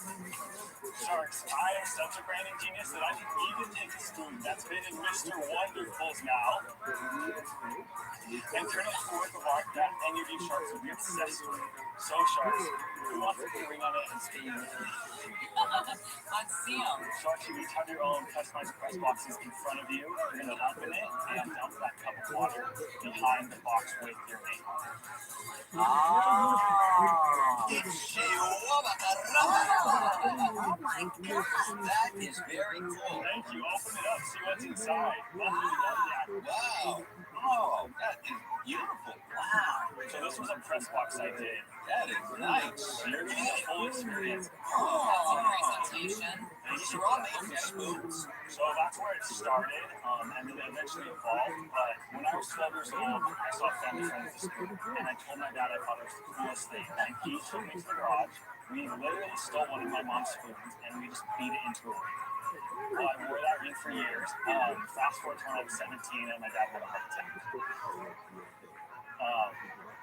Sharks, I am such a branding genius that I can even take a spoon that's been in Mr. Wonderful's mouth and turn it into a work of art that 10-year sharks would be obsessed with. So sharks, who wants to put a ring on it and stay in it? Let's see them. Sharks, you each have your own customized press boxes in front of you. You're going to open it and dump that cup of water behind the box with your name on it. Oh my God. That is very cool. Thank you. Open it up. See what's inside. Wow. Oh, that is beautiful. Wow. So this was a press box I did. That is nice. You're getting the full experience. That's a presentation. These are all made from spoons. So that's where it started, and then it eventually evolved. But when I was 12 years old, I saw a family friend with a spoon, and I told my dad I thought it was the coolest thing. And he took me to the garage. We literally stole one of my mom's spoons, and we just beat it into a ring. Well, I wore that ring for years. Fast forward to when I was 17, and my dad had a heart attack.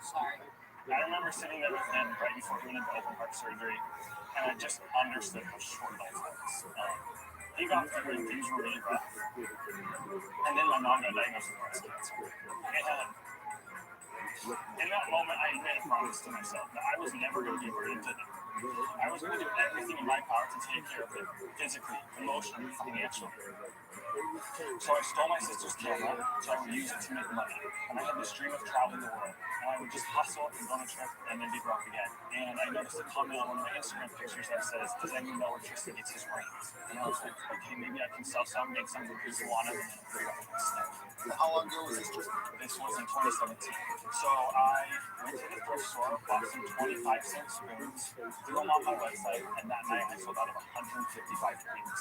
Sorry. I remember sitting there with him right before he went into open heart surgery, and I just understood how short life was. He got through and things were really rough. And then my mom got diagnosed with breast cancer. And in that moment, I made a promise to myself that I was never going to give her into them. I was going to do everything in my power to take care of it, physically, emotionally, financially. So I stole my sister's camera, so I would use it to make money. And I had this dream of traveling the world. And I would just hustle and go on a trip and then be broke again. And I noticed a comment on one of my Instagram pictures that says, does anyone know where Tristan gets his rings? And I was like, okay, maybe I can sell some, make some for people on it, and then figure out the next step. How long ago was this, Tristan? This was in 2017. So I went to the thrift store, bought some 25-cent spoons, threw them on my website, and that night I sold out of 155 rings.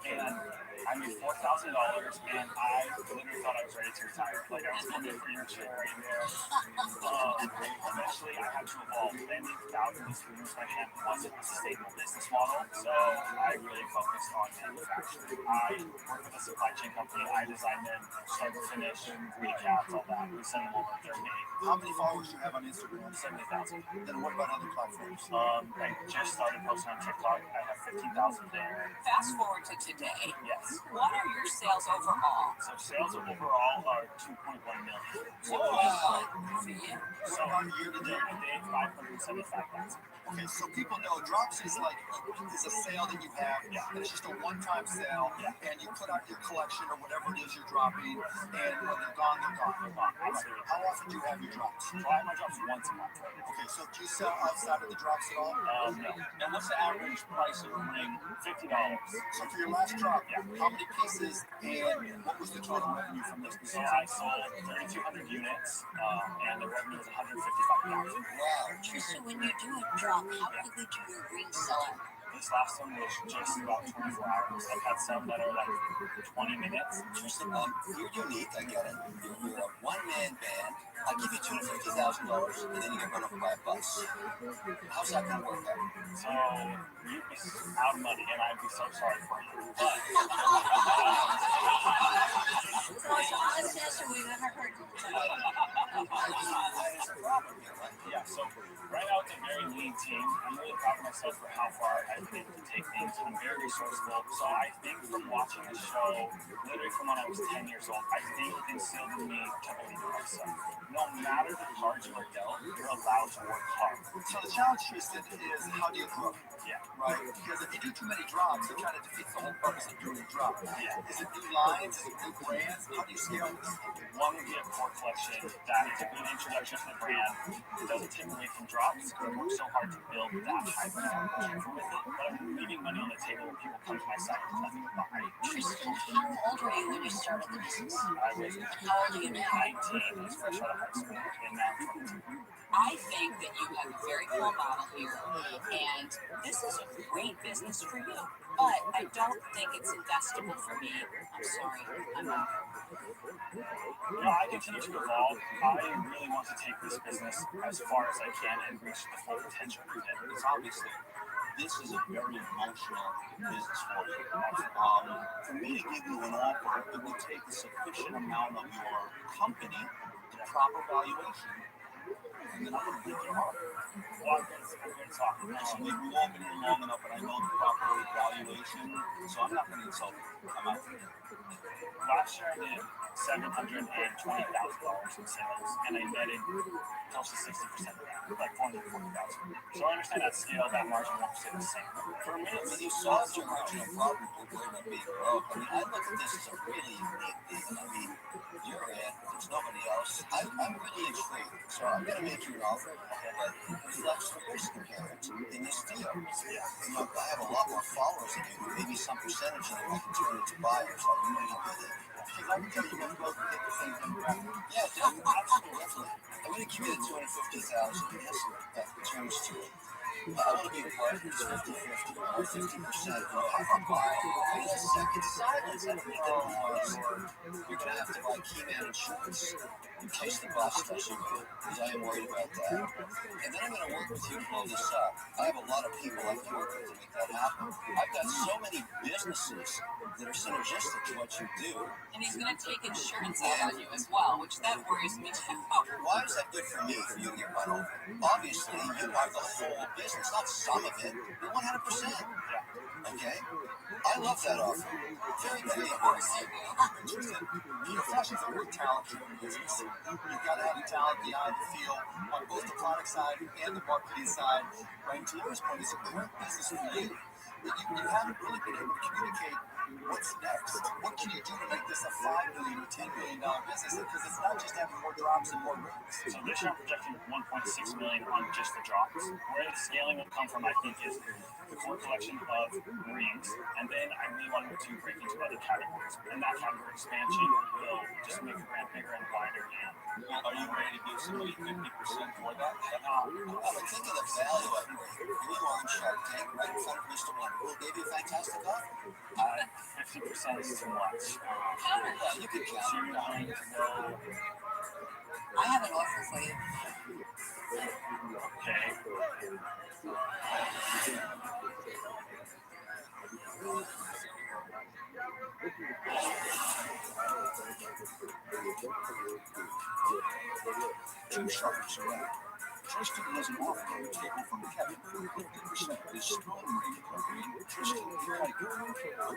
And I made $4,000, and I literally thought I was ready to retire. Like, I was looking for your chair right there. Eventually, I had to evolve. Landing thousands of spoons by hand wasn't a stable business model, so I really focused on manufacturing. I worked with a supply chain company. I designed them, start to finish, recaps, all that. We send them over. They're made. How many followers do you have on Instagram? 70,000. Then what about other platforms? I just started posting on TikTok. I have 15,000 there. Fast forward to today. Yes. What are your sales overall? So sales overall are 2.1 million. Wow. For you. So on year to date, 575,000. Okay, so people know drops is like a sale that you have, and it's just a one-time sale, and you put out your collection or whatever it is you're dropping, and when they're gone, they're gone. Absolutely. How often do you have your drops? So I have my drops once a month. Okay, so do you sell outside of the drops at all? No. And what's the average price of a ring? $50. So for your last drop, how many pieces and what was the total revenue from this? So I sold 3,200 units, and the revenue was $155,000. Wow. Tristan, when you do a drop, how quickly do your rings sell out? This last one was just about 24 hours. I've had some that are like 20 minutes. Tristan, you're unique, I get it. You're a one-man band. I'll give you $250,000, and then you get run over by a bus. How's that going to work out? So you'd be out of money, and I'd be so sorry for you. But It's the most honest answer we've ever heard. yeah, so right now it's a very lean team. I'm really proud of myself for how far I've been able to take things. I'm very resourceful. So I think from watching the show, literally from when I was 10 years old, I think it instilled in me to believe in myself. No matter the cards you are dealt, you're allowed to work hard. So the challenge, Tristan, is how do you grow? Yeah. Right? Because if you do too many drops, it kind of defeats the whole purpose of doing a drop. Yeah. Is it new lines? Is it new brands? How do you scale this? One would be a core collection that is a good introduction to the brand. It doesn't take away from drops because I work so hard to build that high performance with it. But I'm leaving money on the table when people come to my site with nothing to buy. Tristan, how old were you when you started the business? I was How old are you now? 19, I was fresh out of high school, and now I'm 22. I think that you have a very cool model here, and this is a great business for you. But I don't think it's investable for me. I'm sorry, I'm not. I continue to evolve. I really want to take this business as far as I can and reach the full potential of it. Because obviously, this is a very emotional business for you. For me to give you an offer, it would take a sufficient amount of your company, the proper valuation, and then I'm going to break your heart. Well, I'm going to talk. We've all been here long enough, and I know the proper valuation, so I'm not going to insult you. I'm out. Last year I did $720,000 in sales, and I netted close to 60% of that, like $440,000. So I understand that scale, that margin won't stay the same. For me, when you solved your original problem, you're worried about being broke. I mean, I look at this as a really unique thing. I mean, you're in, there's nobody else. I'm really intrigued, so I'm going to make you an offer that reflects the risk inherent in this deal. You know, I have a lot more followers than you, maybe some percentage of them I can turn into buyers. I'm really with it. Because I can tell you guys both get the same demographic. Yeah, definitely. I'm going to give you the $250,000. Yes, that returns to it. I want to be a part. It's 50-50 or 50%. I'll buy. Wait a second. Silence. I don't need that noise. You're going to have to buy Keyman insurance in case the boss does you, because I am worried about that. And then I'm going to work with you to blow this up. I have a lot of people I can work with to make that happen. I've got so many businesses that are synergistic to what you do. And he's going to take insurance out on you as well, which that worries me too. Why is that good for me, for you to get run over? Obviously, you are the whole business, not some of it. You're 100%. Okay? I love that offer. Very creative. You know, fashion's a very talented business. You've got to have the talent, the eye, the feel on both the product side and the marketing side. Right? To your point, it's a great business for you. You haven't really been able to communicate what's next. What can you do to make this a $5 million or $10 million business? Because it's not just having more drops and more rings. So this year I'm projecting $1.6 million on just the drops. Where the scaling will come from, I think, is the core collection of rings, and then I really wanted to break into other categories. And that category expansion will just make the brand bigger and wider. Well, are you ready to give somebody 50% for that? Think of the value of it. You are in Shark Tank right in front of Mr. Wonderful. Gave you a fantastic offer. 50% is too much. Yeah, you can count it. I have an offer for you. Okay. Two sharks are out. Tristan has an offer on the table from Kevin for 50% of his strong ring company, Tristan and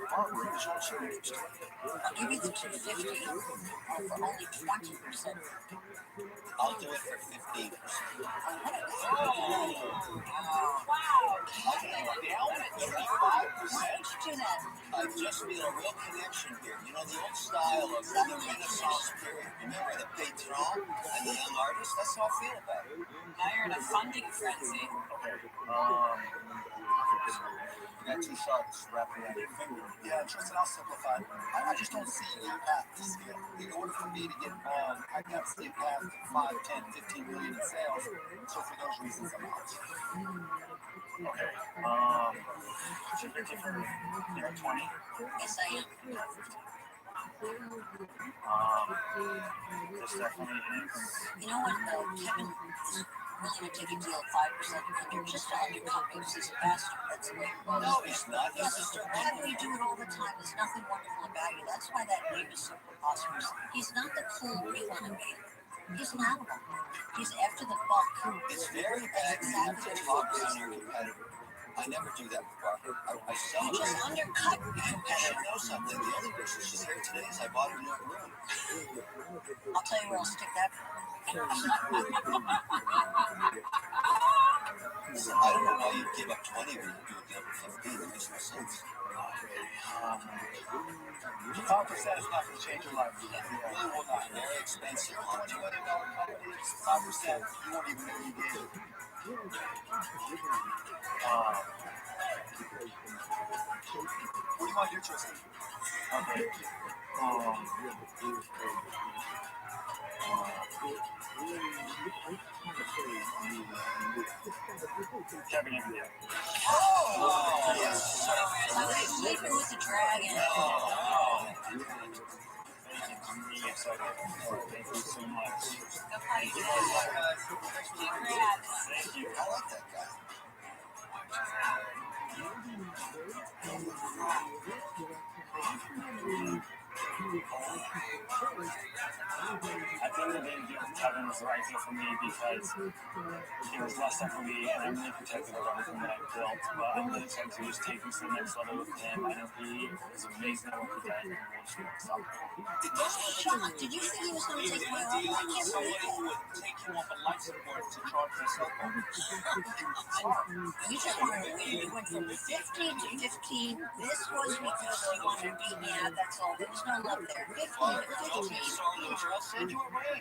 Barbara is also interested. I'll give you the $250 for only 20%. I'll do it for 15%. I just feel a real connection here. You know, the old style of the Renaissance period. Remember the patron and the young artist? That's how I feel about it. Now you're in a funding frenzy. You got two sharks wrapped around your finger. Yeah, Tristan, I'll simplify. I just don't see a path to scale. In order for me to get involved, I've got to see a path to 5, 10, 15 million in sales. So for those reasons, I'm out. Okay. 250 for you're at 20? Yes, I am. This definitely is. You know what, Kevin is willing to take a deal 5% under, just to undercut me because he's a bastard. That's the way it goes. No, he's not. Yeah, Mr. Kevin, you do it all the time. There's nothing wonderful about you. That's why that name is so preposterous. He's not the cool we want to be. He's an animal. He's after the buck. It's very bad to talk down your competitor. I never do that with Barbara. I sell You just undercut your You competitor. know something. The only reason she's here today is I bought her new room. I'll tell you where I'll stick that. Listen, I don't know why you'd give up 20 when you do a deal for 15. It makes no sense. 5% is not going to change your life. It really will not. Very expensive. You're a $20 million company. 5%, you won't even know you gave it. What do you want to do, Tristan? Okay. Kevin, you can do it. Oh, yes, sir. Somebody's sleeping with the dragon. I'm really excited. Thank you so much. Thank you. Thank you. I like that guy. At the end of the day, the deal with Kevin was the right deal for me because it was less equity, and I'm really protective of everything that I've built. But I'm really excited to just take things to the next level with him. I know he is amazing at what he does, and we'll just work this out. Sean, did you think he was going to take my offer? I can't believe it. Who would take him off a life support to charge for a cell phone? You just wanted to win. You went from 15 to 15. This was because you wanted to beat me out. That's all. There was no love there. 15 to 15. Sorry, loser. I'll send you a ring.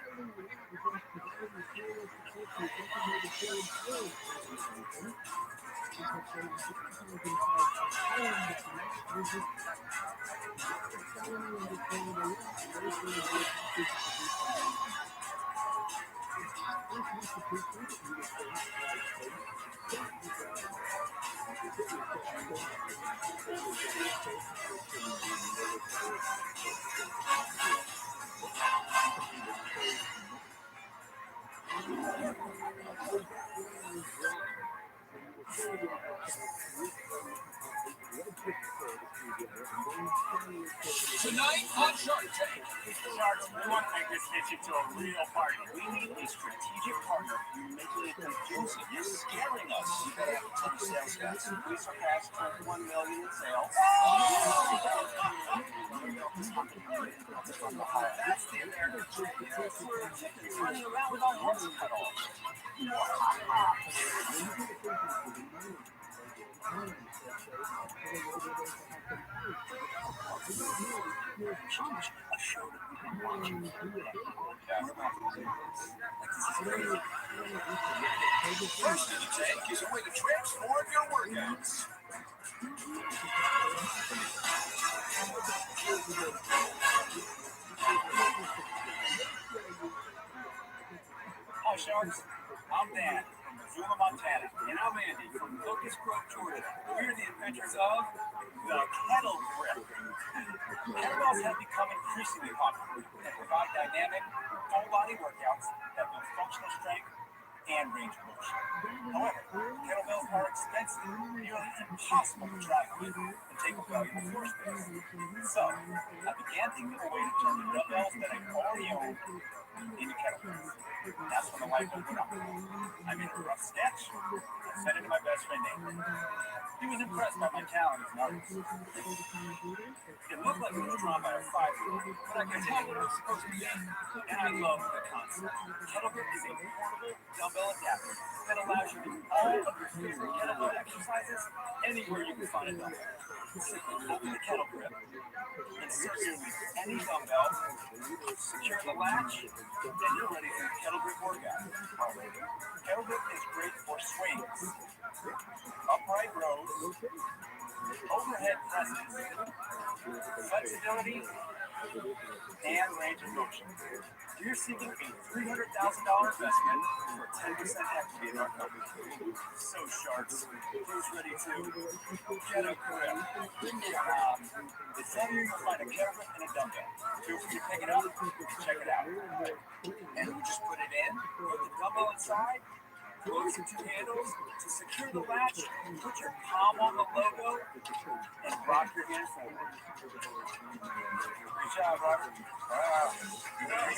Tonight on Shark Tank. Sharks, we want to make this pitch into a real party. We need a strategic partner. You're making it confusing. You're scaring us. You better have a ton of sales guys. We surpassed 21 million in sales. That's the American dream. We're chickens running around with our heads cut off. A show that we've been watching. We're about to do this. Like, this is crazy. First in the tank is a way to transform your workouts. Hi, Sharks. I'm Dan from Missoula, Montana. And I'm Andy from Locust Grove, Georgia. We're the adventures of the Kettle Grip. Kettlebells have become increasingly popular and provide dynamic, full-body workouts that build functional strength and range of motion. However, kettlebells are expensive, nearly impossible to travel with, and take up valuable floor space. So, I began thinking of a way to turn the dumbbells that I already own into kettlebells. That's when the light bulb went off. I made a rough sketch and sent it to my best friend Nate. He was impressed by my talent as an artist. It looked like it was drawn by a 5-year-old, but I could tell what it was supposed to be, and I love the concept. Kettle Grip is a portable dumbbell adapter that allows you to do all of your favorite kettlebell exercises anywhere you can find a dumbbell. Simply open the Kettle Grip, insert nearly any dumbbell, secure the latch, and you're ready for your Kettle Grip workout. Kettle Grip is great for swings, upright rows, overhead presses, flexibility, and range of motion. You're seeking a $300,000 investment for 10% equity in our company. So, Sharks, who's ready to get a grip? It's time you find a kettle grip and a dumbbell. Feel free to pick it up and check it out. And we just put it in, put the dumbbell inside, close the two handles to secure the latch, put your palm on the logo, and rock your hand forward. Great job, Robert. Wow. There we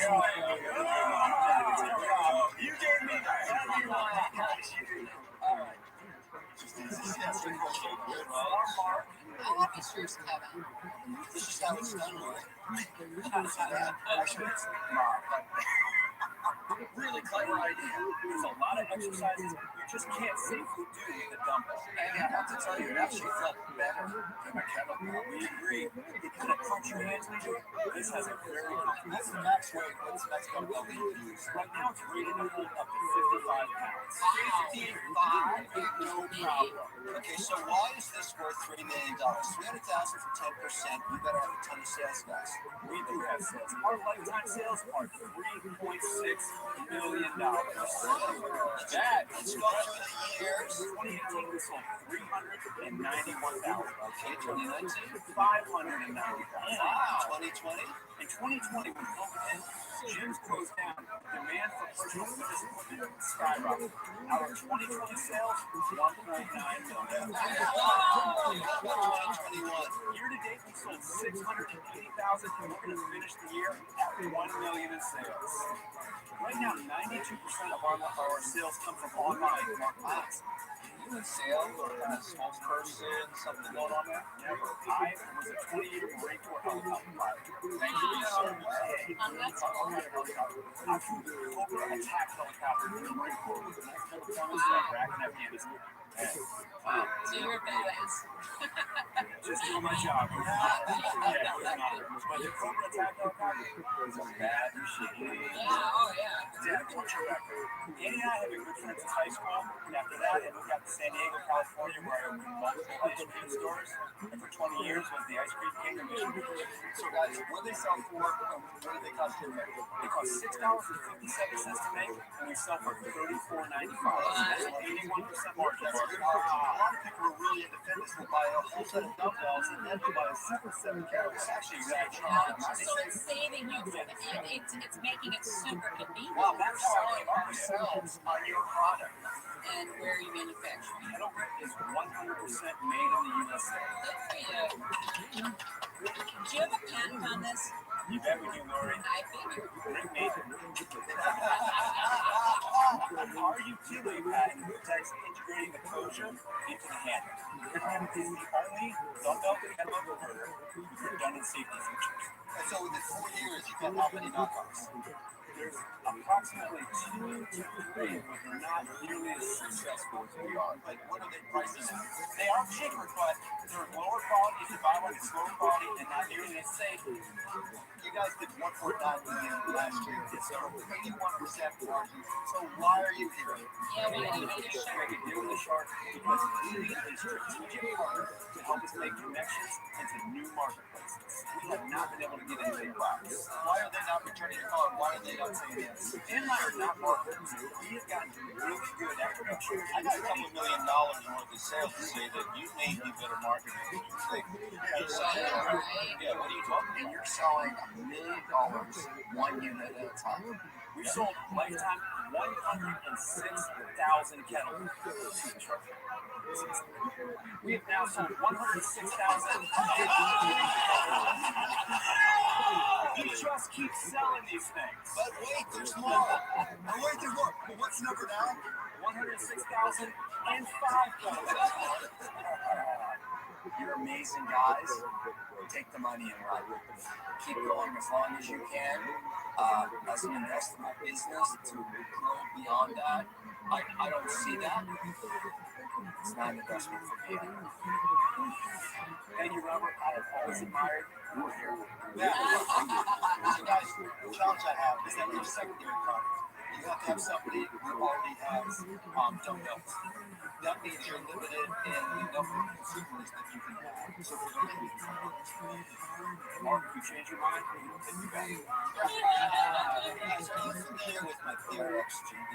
go. You gave me the heavy one. All right. Just easy. Mark. I want to share some Kevin. This is how it's done, right? Actually, it's not. Really clever idea. There's a lot of exercises you just can't safely do with a dumbbell. And I have to tell you, it actually felt better than a kettlebell. We agree. You kind of crunch your hands when you do it. This has a very good. What's the max weight? What's the max dumbbell that you use? Right now, it's rated to hold up to 55 pounds. 55? No problem. Okay, so why is this worth $3 million? $300,000 for 10%. You better have a ton of sales guys. We do have sales. Our lifetime sales are $3.6 million. That, let's go through the years. 2018, we sold 391,000. Okay, 2019, 590,000. wow. 2020, in 2020, when COVID hit, gyms closed down. Demand for personal fitness equipment skyrocketed. Our 2020 sales, $1.9 million. Year to date, we sold 680,000, and we're going to finish the year at 1 million in sales. Right now, 92% of our sales come from online marketplace. You in sales or kind of spokesperson, something going on there? Never. I was a 20-year Marine Corps helicopter pilot. Thank you, service. That's cool. I flew the Cobra attack helicopter in the Marine Corps with multiple deployments to Iraq and Afghanistan. Wow. So you're a badass. Just doing my job. But the Cobra attack helicopter is a bad machine. Yeah, oh yeah. Dad, what's your record? Danny and I have been good friends since high school, and after that, I moved out to San Diego, California, where I opened multiple ice cream stores, and for 20 years was the ice cream king of Michigan. So guys, what do they sell for, and what do they cost to make? They cost $6.57 to make, and we sell for $34.95. That's an 81% margin. A lot of people are really into fitness will buy a whole set of dumbbells and then they'll buy a separate 7 calories. Actually, exactly. So it's saving you, it's making it super convenient. Wow, that's how I ourselves on your product. And where are you manufacturing? Kettle is 100% made in the USA. Good for you. Do you have a patent on this? You bet we do, Lori. I figured. Rick made it. Our utility patent protects integrating the kosher into the handle. Your patent is the only dumbbell kettlebell converter with redundant safety features. And so within 4 years, you got how many knockoffs? There's approximately 2 to 3, but they're not nearly as successful as we are. Like, what are they pricing at? They are cheaper, but they're lower quality. If you buy one, it's lower quality and not nearly as safe. You guys did 1.9 million last year. It's a 81% margin. So why are you here? Yeah, why do you need a shark? We deal with the shark because we need a strategic partner to help us make connections into new marketplaces. We have not been able to get anything by. Why are they not returning your call? Why are they not saying yes? Dan and I are not marketers. We have gotten really good at production. I got a couple $1 million worth of sales to say that you may be better marketing than you think. Yeah, what are you talking And you're selling $1 million 1 unit at a time. We've sold lifetime 106,000 kettles to the church. We have now sold 106,000. You just keep selling these things. But wait, there's more. Oh, wait, there's more. But what's the number now? 106,000 and 5,000. You're amazing guys. Take the money and run. Keep going as long as you can. As an investor in my business to grow beyond that, I don't see that. It's not an investment for me. Thank you, Robert. I have always admired your hair. Yeah. So guys, the challenge I have is that each secondary product, you have to have somebody who already has dumbbells. That means you're limited in the number of consumers that you can have. So if you're going to Mark, if you change your mind, we'll take you back. Guys, are you familiar with my TRXGD?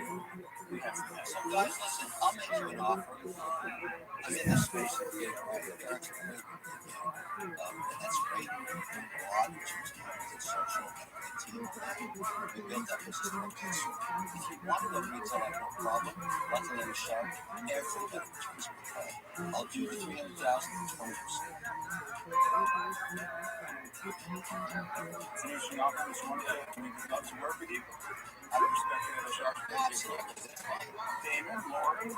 We have some So guys, listen, I'll make you an offer. I'm in this space of the TRX movement. And that's great. A lot of choose times it's social and team. We built that business for kids. If you want to go retail, I have no problem. Let's let it shout. Every better choice we have. I'll do the 300,000 and 20%. It's an interesting offer this morning. We'd love to work with you. Out of respect for the other sharks. Absolutely, that's fine. Damon, Lori.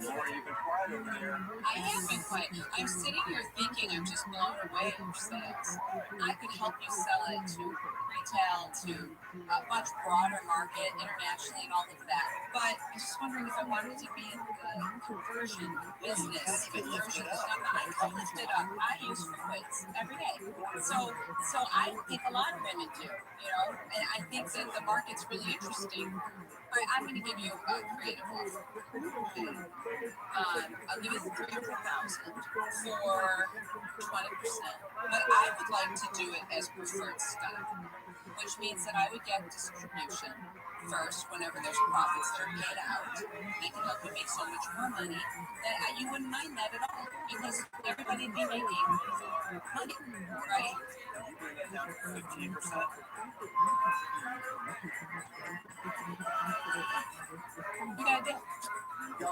Lori, you've been quiet over there. I have been quiet. I'm sitting here thinking I'm just blown away at your sales. I could help you sell it to retail, to a much broader market, internationally, and all of that. But I'm just wondering if I wanted to be in the conversion business. Conversion is not I can lift it up. I use free weights every day. So I think a lot of women do, and I think that the market's really interesting. I'm going to give you a creative offer. I'll give you the 300,000 for 20%. But I would like to do it as preferred stock, which means that I would get distribution first whenever there's profits that are paid out. They can help you make so much more money that you wouldn't mind that at all, because everybody'd be making money, right? You bring that down to 15%. I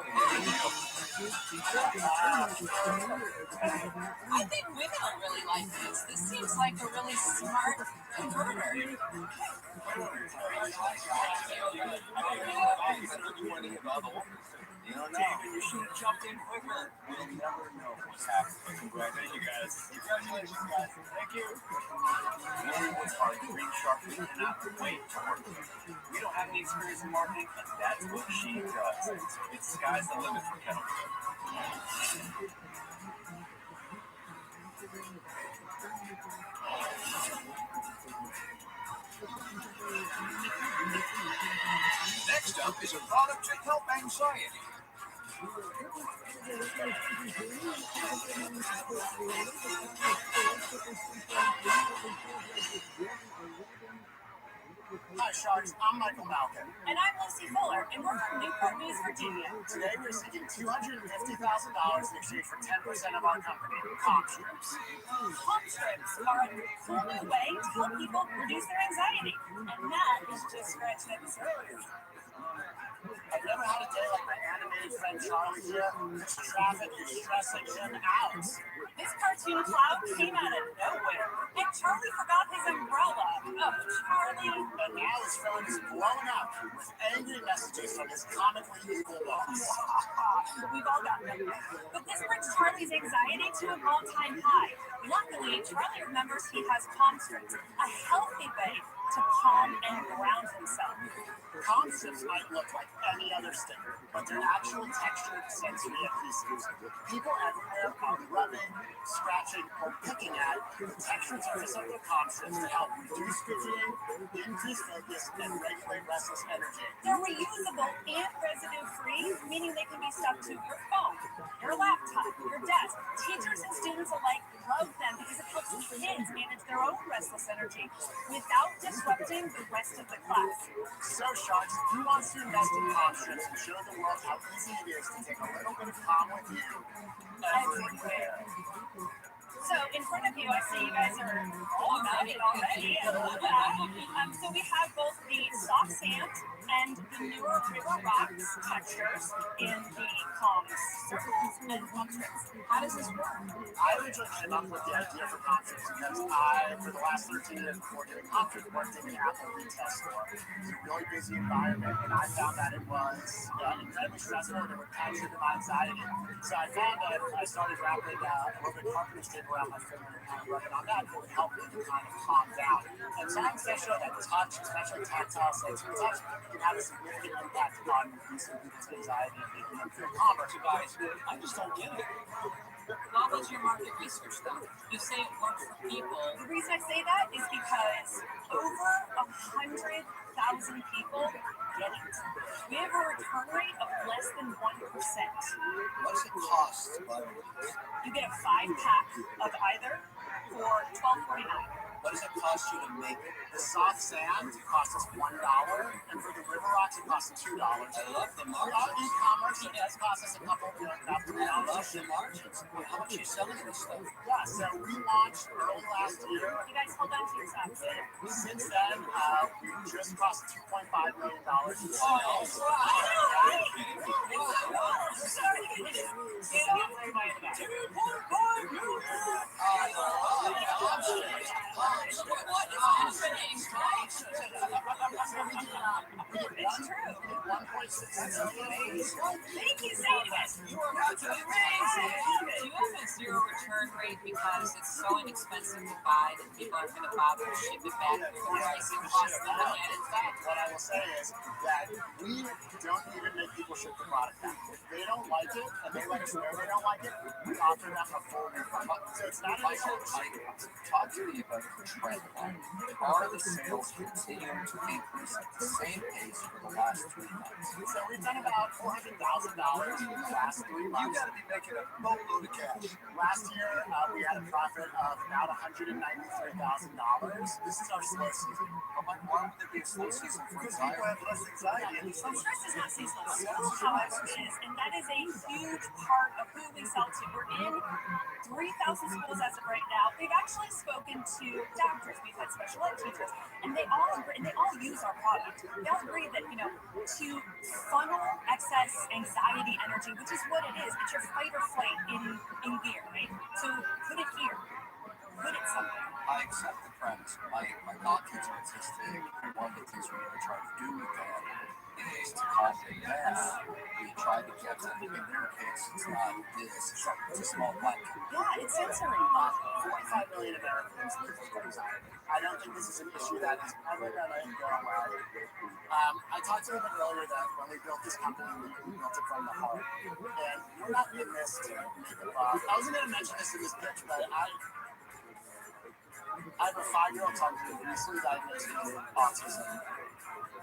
think women will really like this. This seems like a really smart converter. David, you should have jumped in quicker. We'll never know what's happening. Congratulations, you guys. Congratulations, guys. Thank you. Really was our green shark cannot wait to work with. We don't have any experience in marketing, but that's what she does. It's sky's the limit for Kettle. Next up is a product to help anxiety. Hi, Sharks. I'm Michael Malkin. And I'm Lucy Fuller, and we're from Newport News, Virginia. Today, we're seeking $250,000 in exchange for 10% of our company, Calm Strips. Calm strips are a cool new way to help people reduce their anxiety. And that is just scratching at the surface. I've never had a day like my animated friend Charlie here. This traffic is stressing him out. This cartoon cloud came out of nowhere, and Charlie forgot his umbrella. Oh, Charlie. And now his phone is blowing up with angry messages from his comically evil boss. We've all got them. But this brings Charlie's anxiety to an all-time high. Luckily, Charlie remembers he has Calm Strips, a healthy way to calm and ground himself. Calm Strips might look like any other sticker, but they're actual textured sensory adhesives. People everywhere are rubbing, scratching, or picking at the textured surface of the Calm Strips to help reduce fidgeting, increase focus, and regulate restless energy. They're reusable and residue-free, meaning they can be stuck to your phone, your laptop, your desk. Teachers and students alike love them because it helps kids manage their own restless energy without disrupting the rest of the class. So, Sharks, who wants to invest in Calm Strips and show the world how easy it is to take a little bit of calm with you everywhere? So in front of you, I see you guys are all about it already. So we have both the soft sand and the newer river rocks textures in the Calm circles and Calm Strips. How does this work? I originally came up with the idea for Calm Strips because I, for the last 13 years before doing Calm Strips, worked in an Apple retail store. It was a really busy environment, and I found that it was incredibly stressful and it would add to my anxiety. So I found that I started wrapping a little bit of carpet tape around my finger and kind of rubbing on that, it would help me to kind of calm down. And science does show that touch, especially tactile sensory touch, can have a significant impact on reducing people's anxiety and making them feel calmer. So guys, I just don't get it. What was your market research though? You say it works for people. The reason I say that is because over 100,000 people get it. We have a return rate of less than 1%. What does it cost to buy one of these? You get a 5-pack of either for $12.49. What does it cost you to make it? The soft sand costs us $1, and for the river rocks it costs us $2. I love the For margins. our e-commerce, it does cost us a couple, about $3. I love the margins. How much are you selling this stuff? Yeah, so we launched early last year. You guys hold on to your socks. Since then, we just crossed $2.5 million in sales. It's true. 1.6. Thank you, Sadie. You are about to be amazing. Do you have a zero return rate because it's so inexpensive to buy that people aren't going to bother to ship it back with the pricing cost of the added fact? What I will say is that we don't even make people ship the product back. If they don't like it and they let us know they don't like it, we offer them a full refund. So it's not an issue. Talk to me about the trend line. Are the sales continuing to increase at the same pace for the last 3 months? So we've done about $400,000 in the last 3 months. You got to be making a boatload of cash. Last year, we had a profit of about $193,000. This is our slow season. Why would there be a slow season for Because people have less anxiety in the Well, summer. stress is not seasonal. School, however, is, and that is a huge part of who we sell to. We're in 3,000 schools as of right now. We've actually spoken to doctors, we've had special ed teachers, and they all agree, and they all use our product. They all agree that, to funnel excess anxiety energy, which is what it is, it's your fight or flight in gear, right? So put it here, put it somewhere. I accept the premise. My godkids are autistic. One of the things we really try to do with them is to calm them down. We try to get them, in their case, it's not this, it's a small blanket. Yeah, it's sensory. 45 million Americans live with anxiety. I don't think this is an issue that is ever going to go away. I talked a little bit earlier that when we built this company, we built it from the heart. And we're not in this to make a buck. I wasn't going to mention this in this pitch, but I have a 5-year-old son who recently diagnosed with autism.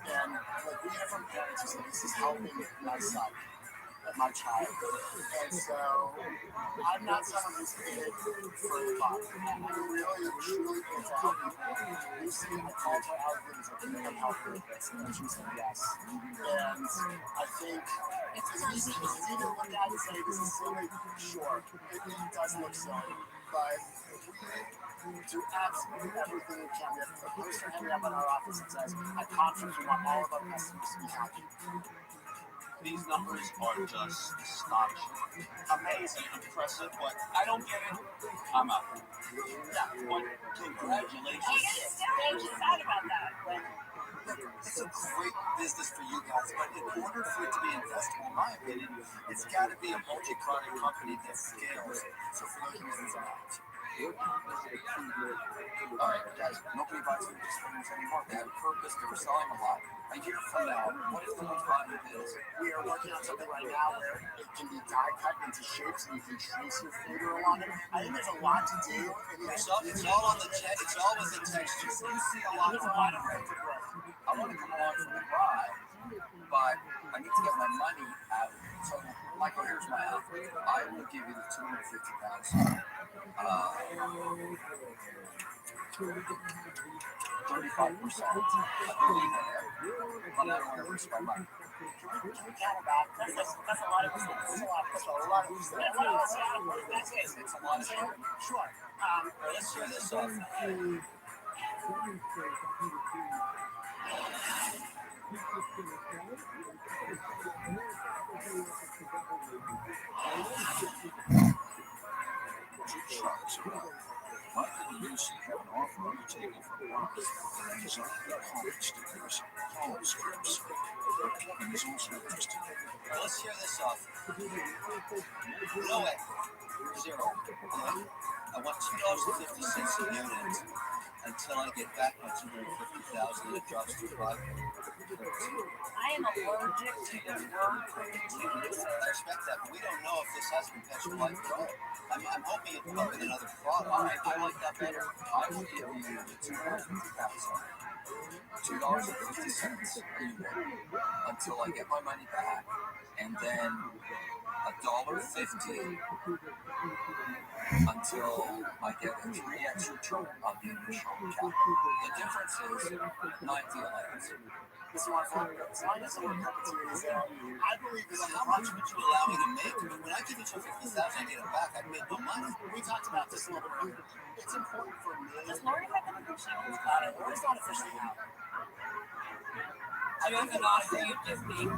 And we hear from parents who say this is helping my son, my child. And so I'm not someone who's in it for the fun. I'm really, truly in to help people. Lucy, I called her out and said, can you help me with this? And she said yes. And I think it's easy to look at and say this is silly. Sure, it does look silly. But we do absolutely everything we can. We have a poster hanging up in our office that says, at conference, we want all of our customers to be happy. These numbers are just astonishing. Amazing, impressive, but I don't get it. I'm out. Yeah, but congratulations. Thank you. Sad about that. Look, it's a great business for you guys, but in order for it to be investable, in my opinion, it's got to be a multi-product company that scales. So for those reasons, I'm out. All right, guys, nobody buys food distributors anymore. They have a purpose. They were selling a lot. A year from now, what if no one's buying your bills? We are working on something right now where it can be die cut into shapes and you can trace your finger along it. I think there's a lot to do. It's all on the it's all with the texture. You see a lot of room for growth. I want to come along for the ride, but I need to get my money out. So, Michael, here's my offer. I will give you the $250,000. 35%. I believe in it, but I don't want to risk my money. Can we count that? That's a lot of business. That's a lot of business. It's a lot of shit. Sure. Let's hear this off. Michael and Lucy have an offer on the table for workers and design comic stickers, call scripts. Their plumbing is also interested. Let's hear this off. No way. 0. I want $2.50 a unit until I get back my $250,000 and it drops to 5. I am allergic to the word opportunity. I respect that, but we don't know if this has potential life at all. I'm hoping it'll come with another product. All right, I like that better. I will give you the $250,000, $2.50 a unit until I get my money back, and then $1.50 until I get a 3x return on the initial capital. The difference is 90 allowance. This is wonderful. As long as someone perpetuities there, I believe this. How much would you allow me to make? When I give you $250,000, I get it back. I'd make no money. We talked about this a little bit earlier. It's important for me. Does Lori have an official? Lori's not officially out. I have an offer you give me.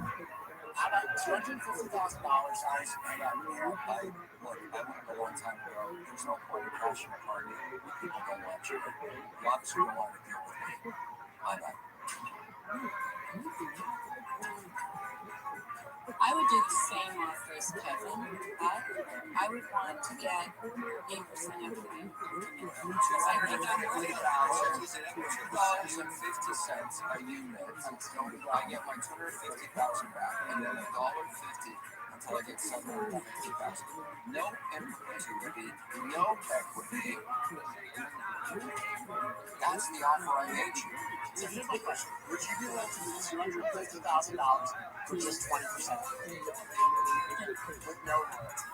How about $250,000? Look, I went a long time ago. There's no point in crashing a party when people don't want you. You obviously don't want to deal with me. I'm out. I would do the same offer as Kevin, but I would want to get 8% equity. Because I think I'm $2.50 a unit. I get my $250,000 back, and then $1.50 until I get $750,000. No perpetuity, no equity. That's the offer I made you. So here's my question. Would you be willing to do $250,000 for just 20%? With no royalty?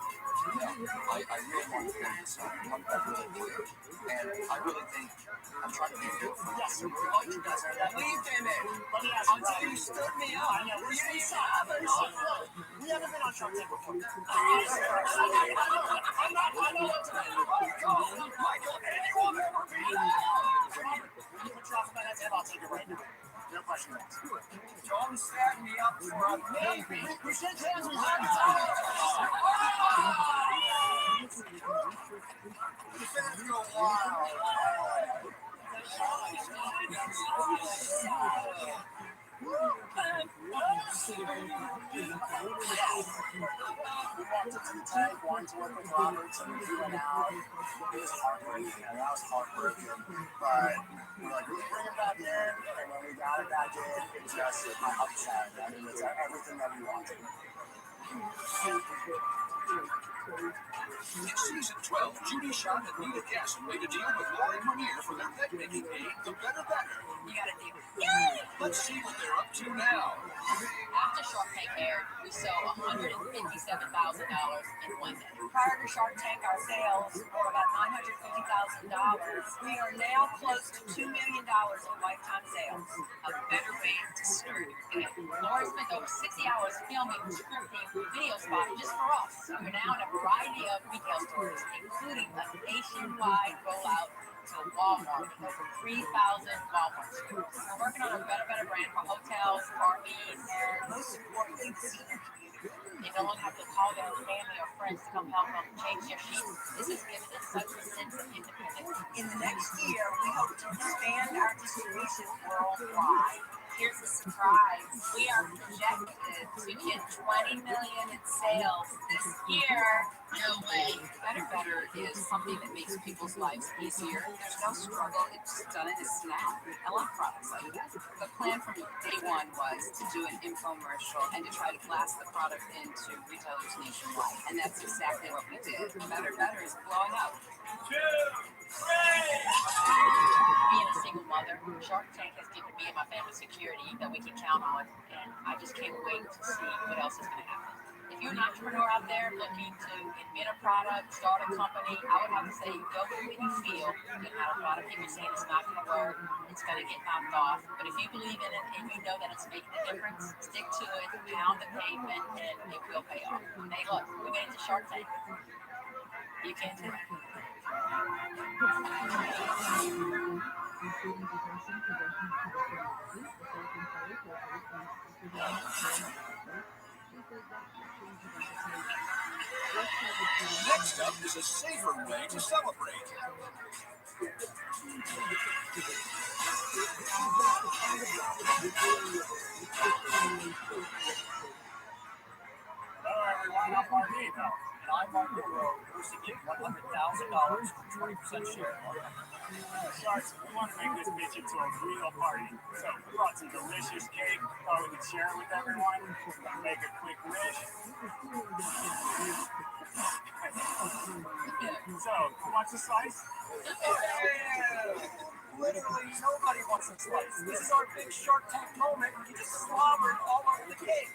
No, I really want to do this. I'm really clear. And I really think I'm trying to be good for you. Yes, I really like you guys. Believe in it. Let me ask you, until you stood me up. I know. We you ever been on Shark Tank before? I'm not Michael, and you will never be. Robert, when you put your off my head's head, I'll take it right now. No question asked. Don't set me up for a maybe. We shake hands, we have The fans go wild. We walked into the tank, wanted to work with Robert, so we went out. It was heartbreaking, and that was heartbreaking. But we're like, we bring it back in, and when we got it back in, it just upset. I mean, it's everything that we wanted. In season 12, Judy, Sean, and Nita Casson made a deal with Lori Manier for their pet-making aid, The Better Better. You got a deal. Let's see what they're up to now. After Shark Tank aired, we sold $157,000 in one day. Prior to Shark Tank, our sales were about $950,000. We are now close to $2 million in lifetime sales. A better way to start. Lori spent over 60 hours filming and scripting video spots just for us. We're now in a variety of retail stores, including a nationwide rollout to Walmart, over 3,000 Walmart stores. We're working on a better brand for hotels, RVs, and most importantly, the senior community. They no longer have to call their family or friends to come help them change their sheets. This has given us such a sense of independence. In the next year, we hope to expand our distribution worldwide. Here's the surprise. We are projected to get $20 million in sales this year. No way. Better is something that makes people's lives easier. There's no struggle. It's done in a snap. I love products like that. The plan from day one was to do an infomercial and to try to blast the product into retailers nationwide. And that's exactly what we did. Better is blowing up. 2, 3. Being a single mother, Shark Tank has given me and my family security that we can count on, and I just can't wait to see what else is going to happen. If you're an entrepreneur out there looking to invent a product, start a company, I would have to say go with what you feel. You have a lot of people saying it's not going to work, it's going to get knocked off, but if you believe in it and you know that it's making a difference, stick to it, pound the pavement, and it will pay off. Hey, look, we made it to Shark Tank. You can do it. Next up is a safer way to celebrate. Hello, everyone. I'm Rabbi, and I'm on the road to get $100,000 for 20% share of our company. Sharks, we want to make this bitch into a real party. So we brought some delicious cake, thought we could share it with everyone, make a quick wish. So, who wants a slice? Literally nobody wants a slice. This is our big Shark Tank moment. You just slobbered all over the cake.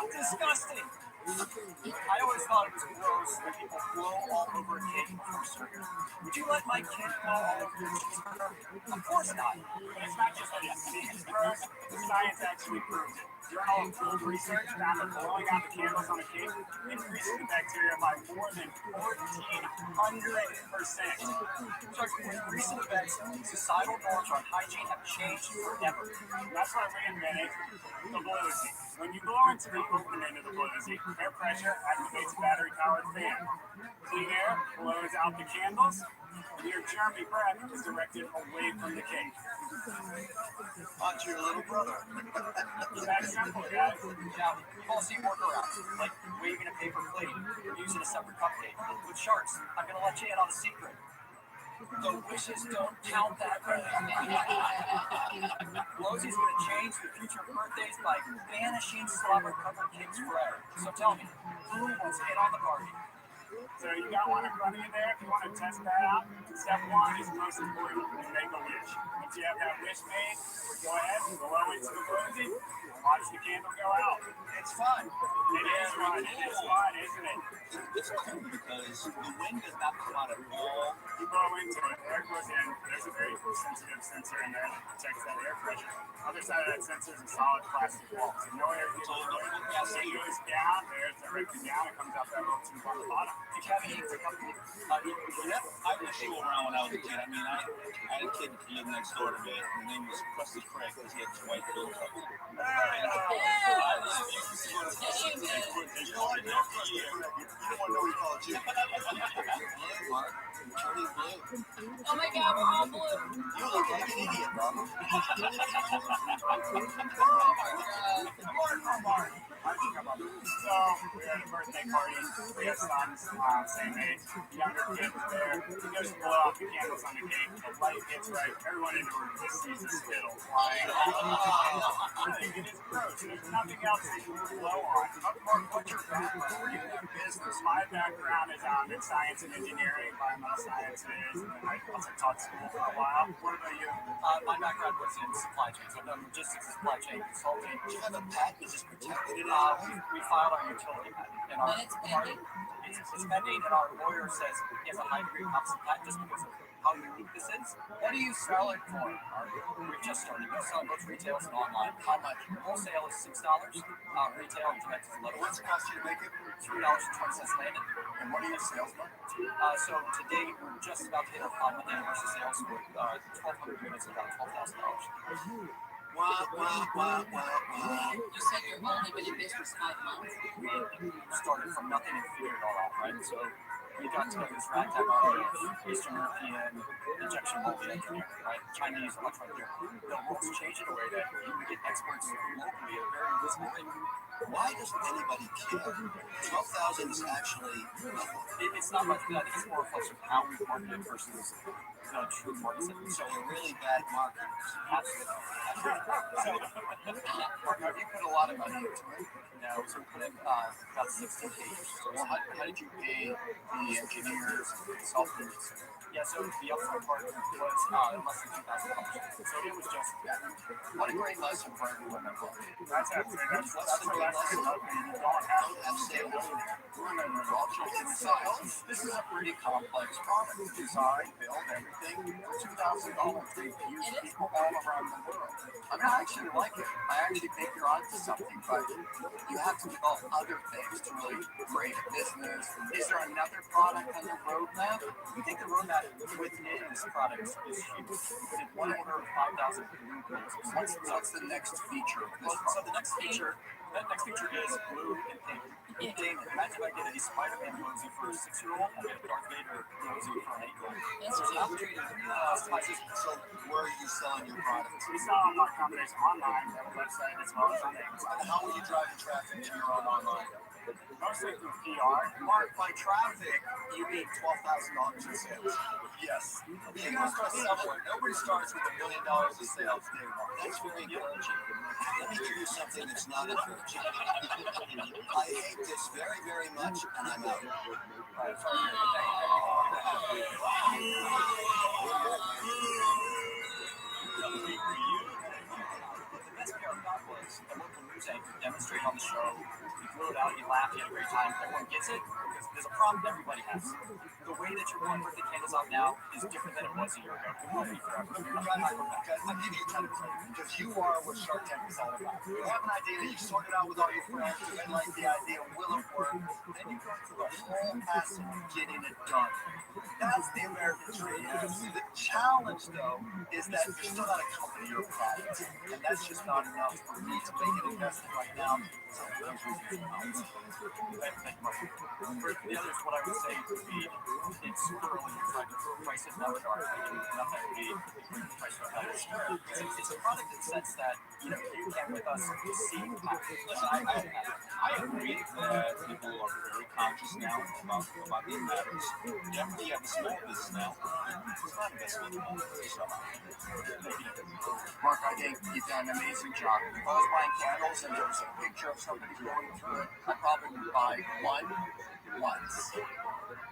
Disgusting. I always thought it was gross when people blow all over a cake before serving. Would you let my kid blow all over your cheeseburger? Of course not. It's not just that it's gross. The science actually proves it. Journal of Food Research found that blowing out the candles on a cake increases the bacteria by more than 1,400%. So in recent events, societal norms on hygiene have changed forever. That's why we invented the Bluesy. When you blow into the open end of the Bluesy, air pressure activates a battery-powered fan. Clean air blows out the candles, and your germy breath is directed away from the cake. On to your little brother. That's simple, guys. Now, you've all seen workarounds, like waving a paper plate or using a separate cupcake. With Sharks, I'm going to let you in on a secret. The wishes don't count that way. Rosie's going to change the future birthdays by banishing slobber-covered cakes forever. So tell me, who wants to get on the party? So you got one in front of you there. If you want to test that out, step 1 is most important, is make a wish. Once you have that wish made, go ahead and blow into the Bluesy, watch the candle go out. It's fun. It is fun. It is fun, isn't it? It's cool because the wind does not come out at all. You blow into it, air goes in. There's a very sensitive sensor in there that protects that air pressure. Other side of that sensor is a solid plastic wall, so no air gets through it. As it goes down, there's directly down. It comes out that little tube on the bottom. Did you have any company? Yep, I was still around when I was a kid. I mean, I had a kid who lived next door to me. His name was Rusty Craig because he had this white bill cover. You know what? You don't want to know what he called you. Blue, Mark. You're turning blue. Oh my God, we're all blue. You look like an idiot, Bob. So we had a birthday party. We had sons, same age. Younger kid was there. He goes to blow out the candles on the cake. The light gets right. Everyone in the room just sees the spittle flying. I think it is gross. There's nothing else that you would blow on. What's your background? Are you in business? My background is in science and engineering, environmental sciences, and then I also taught school for a while. What about you? My background was in supply chain, so I've done logistics and supply chain consulting. Do you have a patent that just protected it? We filed our utility patent, and it's pending, and our lawyer says he has a high degree of confidence patent just because of how unique this is. What do you sell it for? We've just started. We're selling both retail and online. How much? Wholesale is $6. Retail and direct is $11. What's it cost you to make it? $3.20 landed. And what are your sales like? So today we're just about to hit our 5-month anniversary sales with 1,200 units, about $12,000. Wow. You said you've only been in business 5 months. We started from nothing and figured it all out, right? So we got together this ragtag army of Eastern European injection molding engineering, right? Chinese electronic engineering. The world's changed in a way that you can get experts locally at a very visible rate. Why doesn't anybody care? 12,000 is actually nothing. It's not much, but I think it's more a reflection of how we marketed versus the true market segment. So you're really bad marketers. Absolutely. So, Mark, you put a lot of money into it. So we put in about 16 pages. So how did you pay the engineers and consultants? Yeah, so the upfront part was less than $2,000. So it was just that. What a great lesson for everyone involved. That's the great lesson. Have sales. This is a pretty complex product. Design, build, everything. $2,000 to use people all around the world. I mean, I actually like it. I actually think you're onto something, but you have to develop other things to really create a business. Is there another product on the roadmap? We think the roadmap within this product is huge. We did one order of 5,000 blue pills. What's the next feature of this product? So the next feature is blue and pink. Imagine if I get a Spider-Man onesie for a 6-year-old, I get a Darth Vader onesie for an 8-year-old. There's an opportunity to customize this. So where are you selling your products? We sell on our company's online website as well as on Amazon. How will you drive the traffic to your own online? Mostly through PR. Mark, by traffic, you mean $12,000 in sales. Yes. You gotta start somewhere. Nobody starts with $1 million in sales. That's very encouraging. Let me give you something that's not encouraging. I hate this very, very much, and I'm out. Demonstrate on the show. You blew it out, you laugh, you had a great time. Everyone gets it because there's a problem everybody has. The way that you're going with the candles out now is different than it was a year ago. It won't be forever. I'll give you a ton of credit because you are what Shark Tank is all about. You have an idea that you sort it out with all your friends, you then like the idea, will it work? Then you go through the whole process of getting it done. That's the American dream. The challenge, though, is that you're still not a company, you're a product. And that's just not enough for me to make an investment right now. So The others, what I would say would be, it's super early to try to price it now. Nothing would be priced right now. It's a product that sets that, you can with us see I agree that people are very conscious now about these matters. Definitely have a small business now. It's not investment at the moment. Mark, I think you've done an amazing job. If I was buying candles and there was a picture of somebody going through it, I probably would buy one once.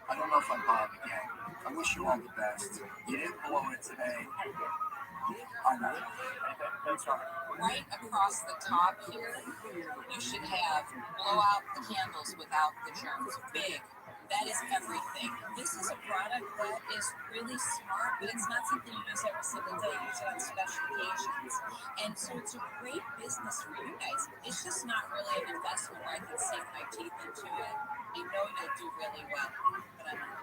I don't know if I'd buy it again. I wish you all the best. You didn't blow it today. I know. Thanks, Robert. right across the top here, you should have blow out the candles without the germs. Big. That is everything. This is a product that is really smart, but it's not something you use every single day. You use it on special occasions. And so it's a great business for you guys. It's just not really an investment where I can sink my teeth into it. I know you'll do really well. But I don't know.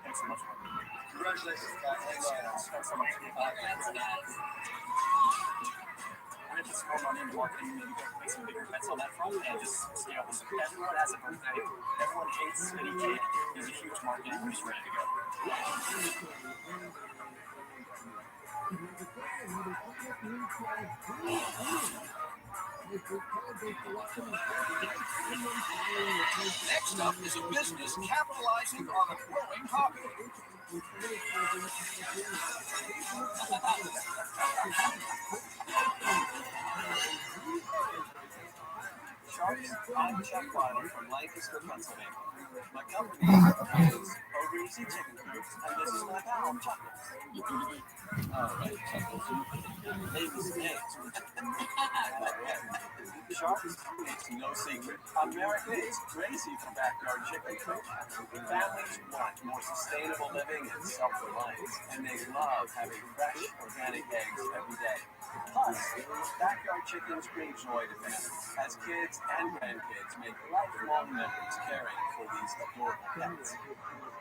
Thanks so much. Congratulations, guys. Thanks so much. Congrats, guys. I'm going to put some more money into marketing, maybe go make some bigger bets on that front, and just scale this. Everyone has a birthday. Everyone hates any kid. There's a huge market. We're just ready to go. Next up is a business capitalizing on a growing hobby. Sharks, I'm Chuck Weiler from Lancaster, Pennsylvania. My company is Overeasy Chicken Coops, and this is my pal, Chuckles. Alright, Chuckles. Famous names. Sharks, it's no secret. America is crazy for backyard chicken coops. Families want more sustainable living and self-reliance, and they love having fresh, organic eggs every day. Plus, backyard chickens bring joy to families, as kids and grandkids make lifelong memories caring for these adorable pets.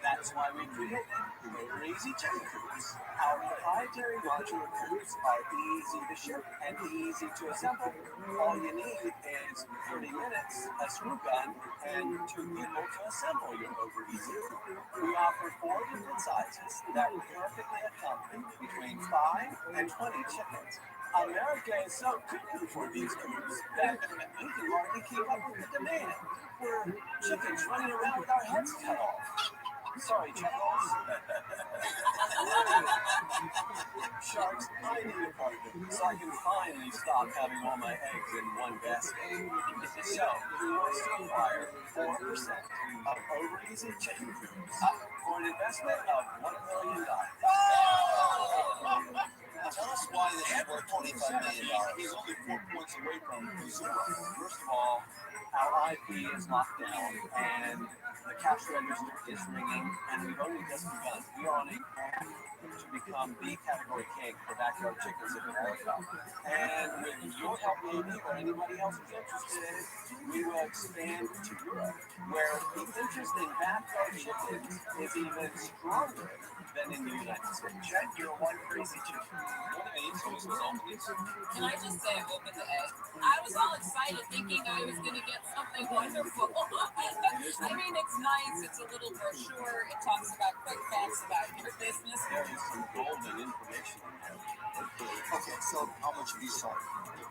That's why we created Overeasy Chicken Coops. Our proprietary modular coops are easy to ship and easy to assemble. All you need is 30 minutes, a screw gun, and 2 people to assemble your Overeasy coop. We offer 4 different sizes that perfectly accommodate between 5 and 20 chickens. America is so cuckoo for these coops that we can hardly keep up with the demand. We're chickens running around with our heads cut off. Sorry, Chuckles. Sharks, I need a partner so I can finally stop having all my eggs in one basket. So, who wants to acquire 4% of Overeasy Chicken Coops for an investment of $1 million? Tell us why this is worth $25 million. He's only 4 points away from zero. First of all, our IP is locked down, and the cash register is ringing, and we've only just begun. We are on a path to become the category king for backyard chickens in America. And with your help, maybe, or anybody else who's interested, we will expand to Europe, where the interest in backyard chickens is even stronger than in the United States. Jen, you're one crazy chicken. One of the influences was opening. Can I just say, open the egg? I was all excited thinking I was going to get something wonderful. I mean, it's nice. It's a little brochure. It talks about quick facts about your business. There is some golden information in there. Okay, so how much have you sold?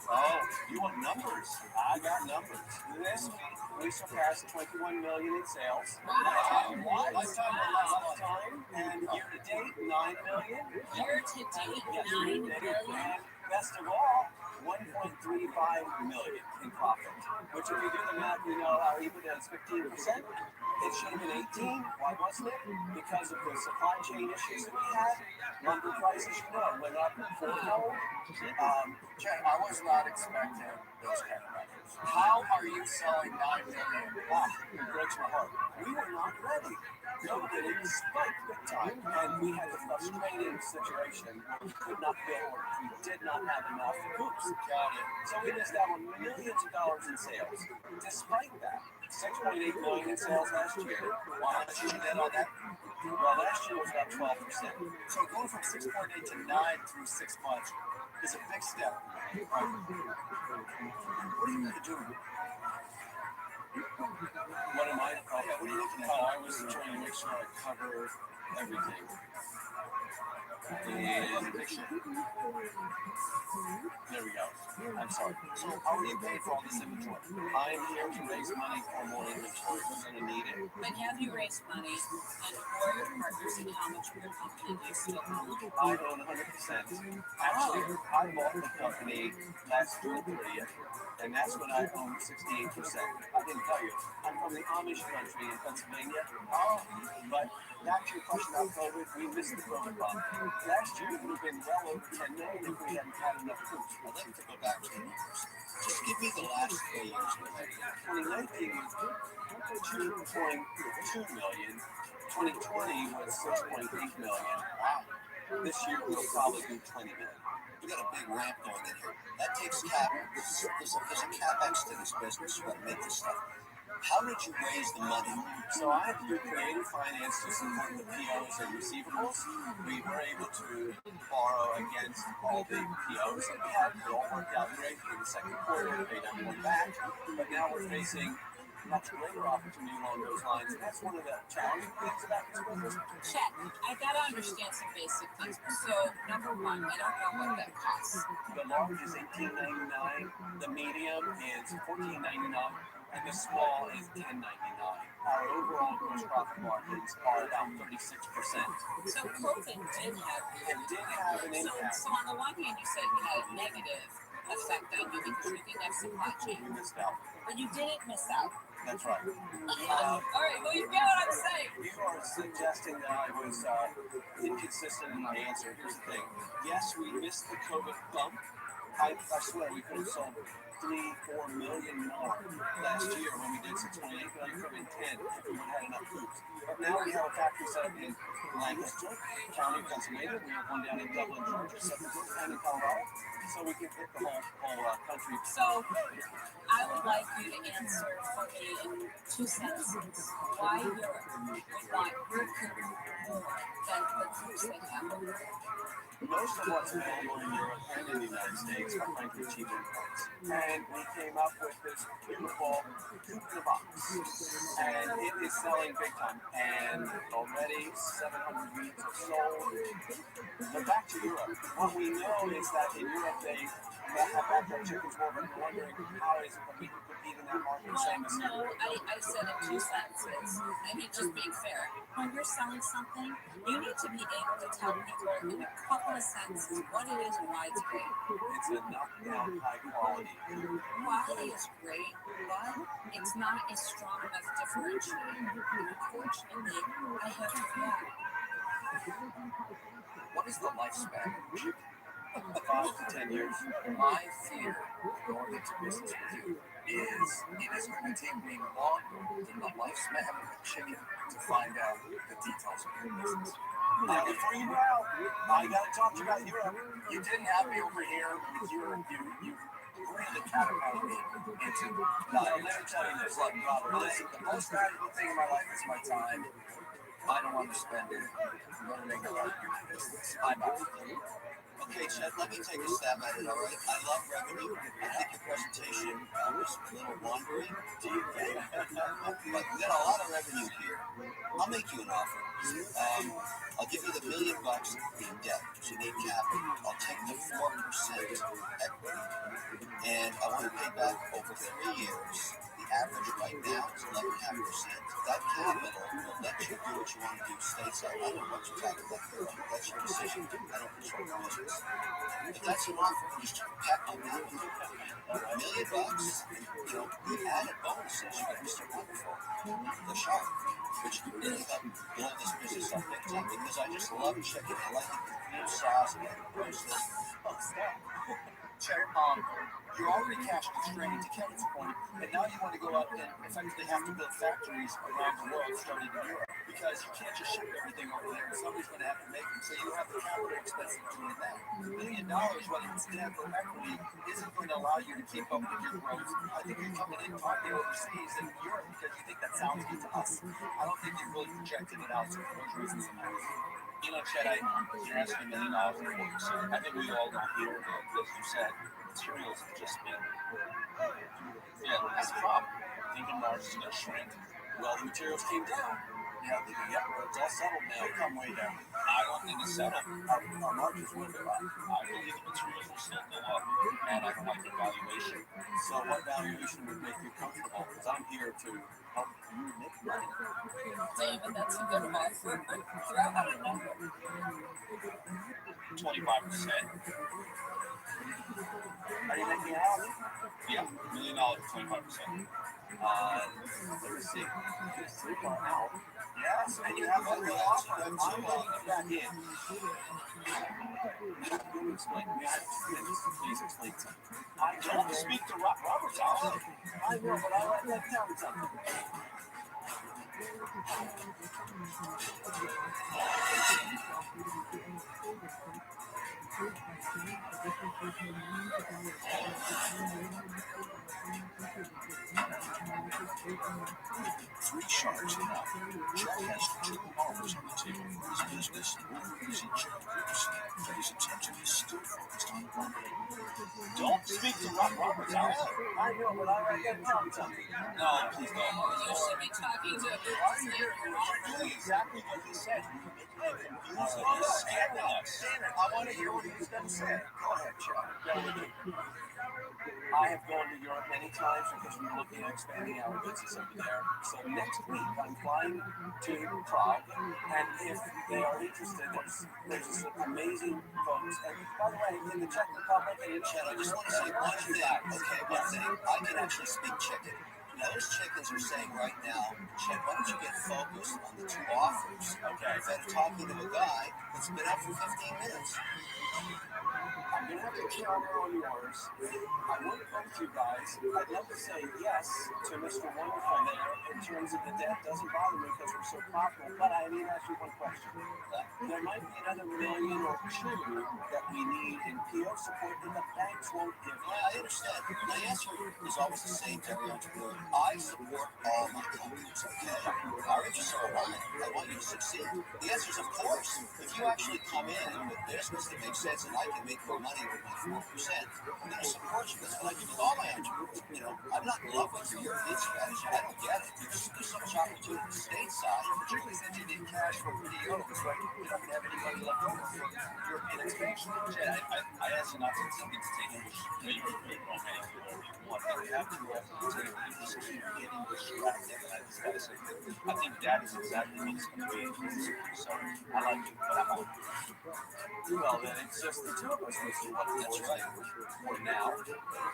Oh, you want numbers? I got numbers. This week, we surpassed 21 million in sales. Wow. Lifetime, and year to date, 9 million. Year to date, 9 million. And best of all, 1.35 million in profit. Which, if you do the math, you know our EBITDA is 15%. It should have been 18. Why wasn't it? Because of the supply chain issues that we had. Lumber prices, you know, went up fourfold. Jen, I was not expecting those kind of numbers. How are you selling 9 million? It breaks my heart. We were not ready. No bidding spiked big time, and we had a frustrating situation where we could not fill orders. We did not have enough coops. Got it. So we missed out on millions of dollars in sales. Despite that, 6.8 million in sales last year. Why did you net on that? Well, last year was about 12%. So going from 6.8 to 9 through 6 months is a big step. What do you need to do? What am I? What are you looking at? I was trying to make sure I cover everything. And there we go. I'm sorry. So how are you paying for all this inventory? I'm here to raise money for more inventory. We're going to need it. But have you raised money and for your partners and how much of your company do you still own? I own 100%. Actually, I bought the company last June 30th, and that's when I owned 68%. I didn't tell you. I'm from the Amish country in Pennsylvania, but back to your question about COVID, we missed the COVID bump. Last year would have been well over 10 million if we hadn't had enough troops. I'd like to go back to the numbers. Just give me the last 3 years. 2019 was 2.2 million. 2020 was 6.8 million. Wow. This year we'll probably do 20 million. We got a big ramp going in here. That takes capital. There's a capex to this business. You got to make this stuff. How did you raise the money? So I had to do creative finance to support the POs and receivables. We were able to borrow against all the POs that we had. It all worked out great in the second quarter. We paid everyone back. But now we're facing much greater opportunity along those lines. And that's one of the challenging things about this business. Check. I gotta understand some basic things. So, number one, I don't know what that costs. The large is $18.99. The medium is $14.99. And the small is $10.99. Our overall gross profit margins are about 36%. So COVID did have an impact. So on the one hand, you said you had a negative effect on you because you didn't have supply chain. You missed out. But you didn't miss out. That's right. All right, well, you get what I'm saying. You are suggesting that I was inconsistent in my answer. Here's the thing. Yes, we missed the COVID bump. I swear we could have sold 3-4 million more last year when we did 6.8 million from intent if we would have had enough troops. But now we have a factory set up in Lancaster County, Pennsylvania. We have one down in Dublin, Georgia, and in Colorado. So we can hit the whole country. So I would like you to answer for me in 2 sentences. Why Europe would want your people more than the troops they have? Most of what's available in Europe and in the United States are frankly cheap imports. And we came up with this beautiful coupe-de-box. And it is selling big time. And already 700 units are sold. But back to Europe. What we know is that in Europe they have backyard chickens more, but we're wondering how is it that we can compete in that market the same as here? No, I said in 2 sentences. I mean, just being fair. When you're selling something, you need to be able to tell people in a couple of sentences what it is and why it's great. It's a knockdown high quality. Quality is great, but it's not a strong enough differentiator. And unfortunately, I have to react. What is the lifespan of chicken? 5 to 10 years. My fear going into business with you is it is going to take me longer than the lifespan of a chicken to find out the details of your business. Now, before you go out, I got to talk to you about Europe. You didn't have me over here with Europe. You really catapulted me into. Let me tell you this, brother. Listen, the most valuable thing in my life is my time. I don't want to spend it. I'm going to make a lot of your business. I'm out. Okay, Chet, let me take a stab at it, all right? I love revenue. I think your presentation was a little wandering. Do you think? But we got a lot of revenue here. I'll make you an offer. I'll give you the $1 million in debt, because you need capital. I'll take the 4% equity, and I want to pay back over 3 years. The average right now is 11.5%. That capital will let you do what you want to do stateside. I don't know what you're talking about. That's your decision. I don't control the business. But that's an offer. Just pat on that one. $1 million. We added bonuses. You got Mr. Wonderful, the Shark, which could really help blow this business up big time because I just love chicken. I like it with cream sauce and roasted. Oh, stop. Chet, you're already cash constrained to Kevin's point, and now you want to go out and effectively have to build factories around the world, starting in Europe, because you can't just ship everything over there, and somebody's going to have to make them. So you have the capital expense of doing that. $1 million, whether it's debt or equity, isn't going to allow you to keep up with your growth. I think you're coming in talking overseas in Europe because you think that sounds good to us. I don't think you've really projected it out, so for those reasons, you know, Chet, you're asking $1 million for what you said. I think we all know here that, as you said, materials have just been, that's a problem. Thinking margins are going to shrink. Well, the materials came down. Now thinking, it's all settled now. Come way down. I don't think it's settled. Our margins will go up. I believe the materials will still go up. And I don't like the valuation. So what valuation would make you comfortable? Because I'm here to help you make money. David, that's a good offer. Throw out a number. 25%. Are you making out? Yeah, $1 million, 25%. Let me see. You're super out. Yes, and you have one real offer. I'm letting you back in. Explain. Please explain something. I don't speak to Robert's house. I know, but I like that sound something. Three sharks and up. Jack has triple offers on the table for his business over easy check groups, but his attention is still focused on profit. Don't speak to Robert's house. I know, but I like that sound something. No, please don't. You should be talking to a business You're doing exactly what he said. He's scaring us. I want to hear what he's going to say. Go ahead, Chuck. I have gone to Europe many times because we're looking at expanding our business over there. So next week I'm flying to Prague, and if they are interested, there's some amazing folks. And by the way, in the Czech Republic, Chad, I just want to say one thing. Okay, one thing. I can actually speak chicken. Now, those chickens are saying right now, Chad, why don't you get focused on the two offers? Okay. Instead of talking to a guy that's been up for 15 minutes. I'm going to have to counter on yours. I won't approach you guys. I'd love to say yes to Mr. Wonderful there in terms of the debt. Doesn't bother me because we're so profitable. But I need to ask you one question. There might be another million or two that we need in PO support that the banks won't give. Yeah, I understand. My answer is always the same to every entrepreneur. I support all my companies, okay? Our interests are aligned. I want you to succeed. The answer is of course. If you actually come in with business that makes sense and I can make more money with my 4%, I'm going to support you. That's what I do with all my entrepreneurs. You know, I'm not in love with your European strategy. I don't get it. There's so much opportunity stateside, particularly since you need cash for POs, right? You don't have any money left over for European expansion. Chad, I asked you not to take any favor on any whoever you want, but you have to have to take it. You just keep getting distracted. And I just got to say, I think that is exactly what it's going to be. So I like it, but I'm on. Well, then it's just the two of us, Mr. That's right. For now.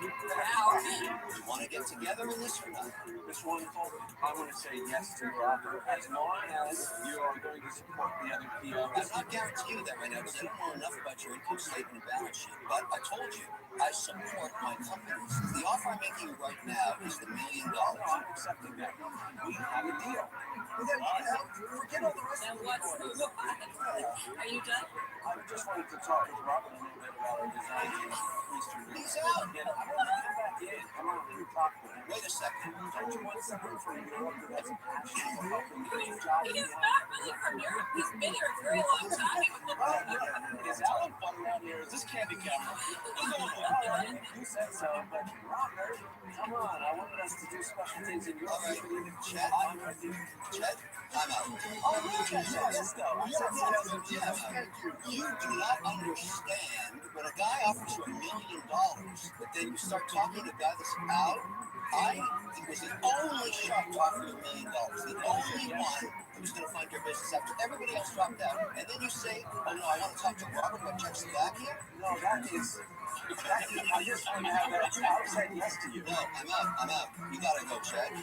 You want to get together in this or not? Mr. Wonderful, I want to say yes to your offer as long as you are going to support the other PO. I'm not guaranteeing you that right now because I don't know enough about your income statement and balance sheet. But I told you, I support my companies. The offer I'm making you right now is the $1 million. I'm accepting that. We have a deal. Well, then, forget all the rest Then of what's the what? Are you done? I just wanted to talk with Robin a little bit about our design in Eastern Europe. He's out. Come back in. Come on, we can talk with him. Wait a second. Don't you want someone from Europe who has a passion for helping the big job? He is not really from Europe. He's been here a very long time. Is Alan fun around here? Is this candy camera? What's going on? You said so, but Robert, come on. I wanted us to do special things in Europe. All right, Chad, I'm out. Oh, let's go. I said yes. You do not understand when a guy offers you $1 million, but then you start talking to a guy that's out. I was the only shark to offer you $1 million, the only one who was going to fund your business after everybody else dropped out. And then you say, oh no, I want to talk to Robert about Czechoslovakia? No, that is. I just want to have that. I said yes to you. No, I'm out. You gotta go, Chad.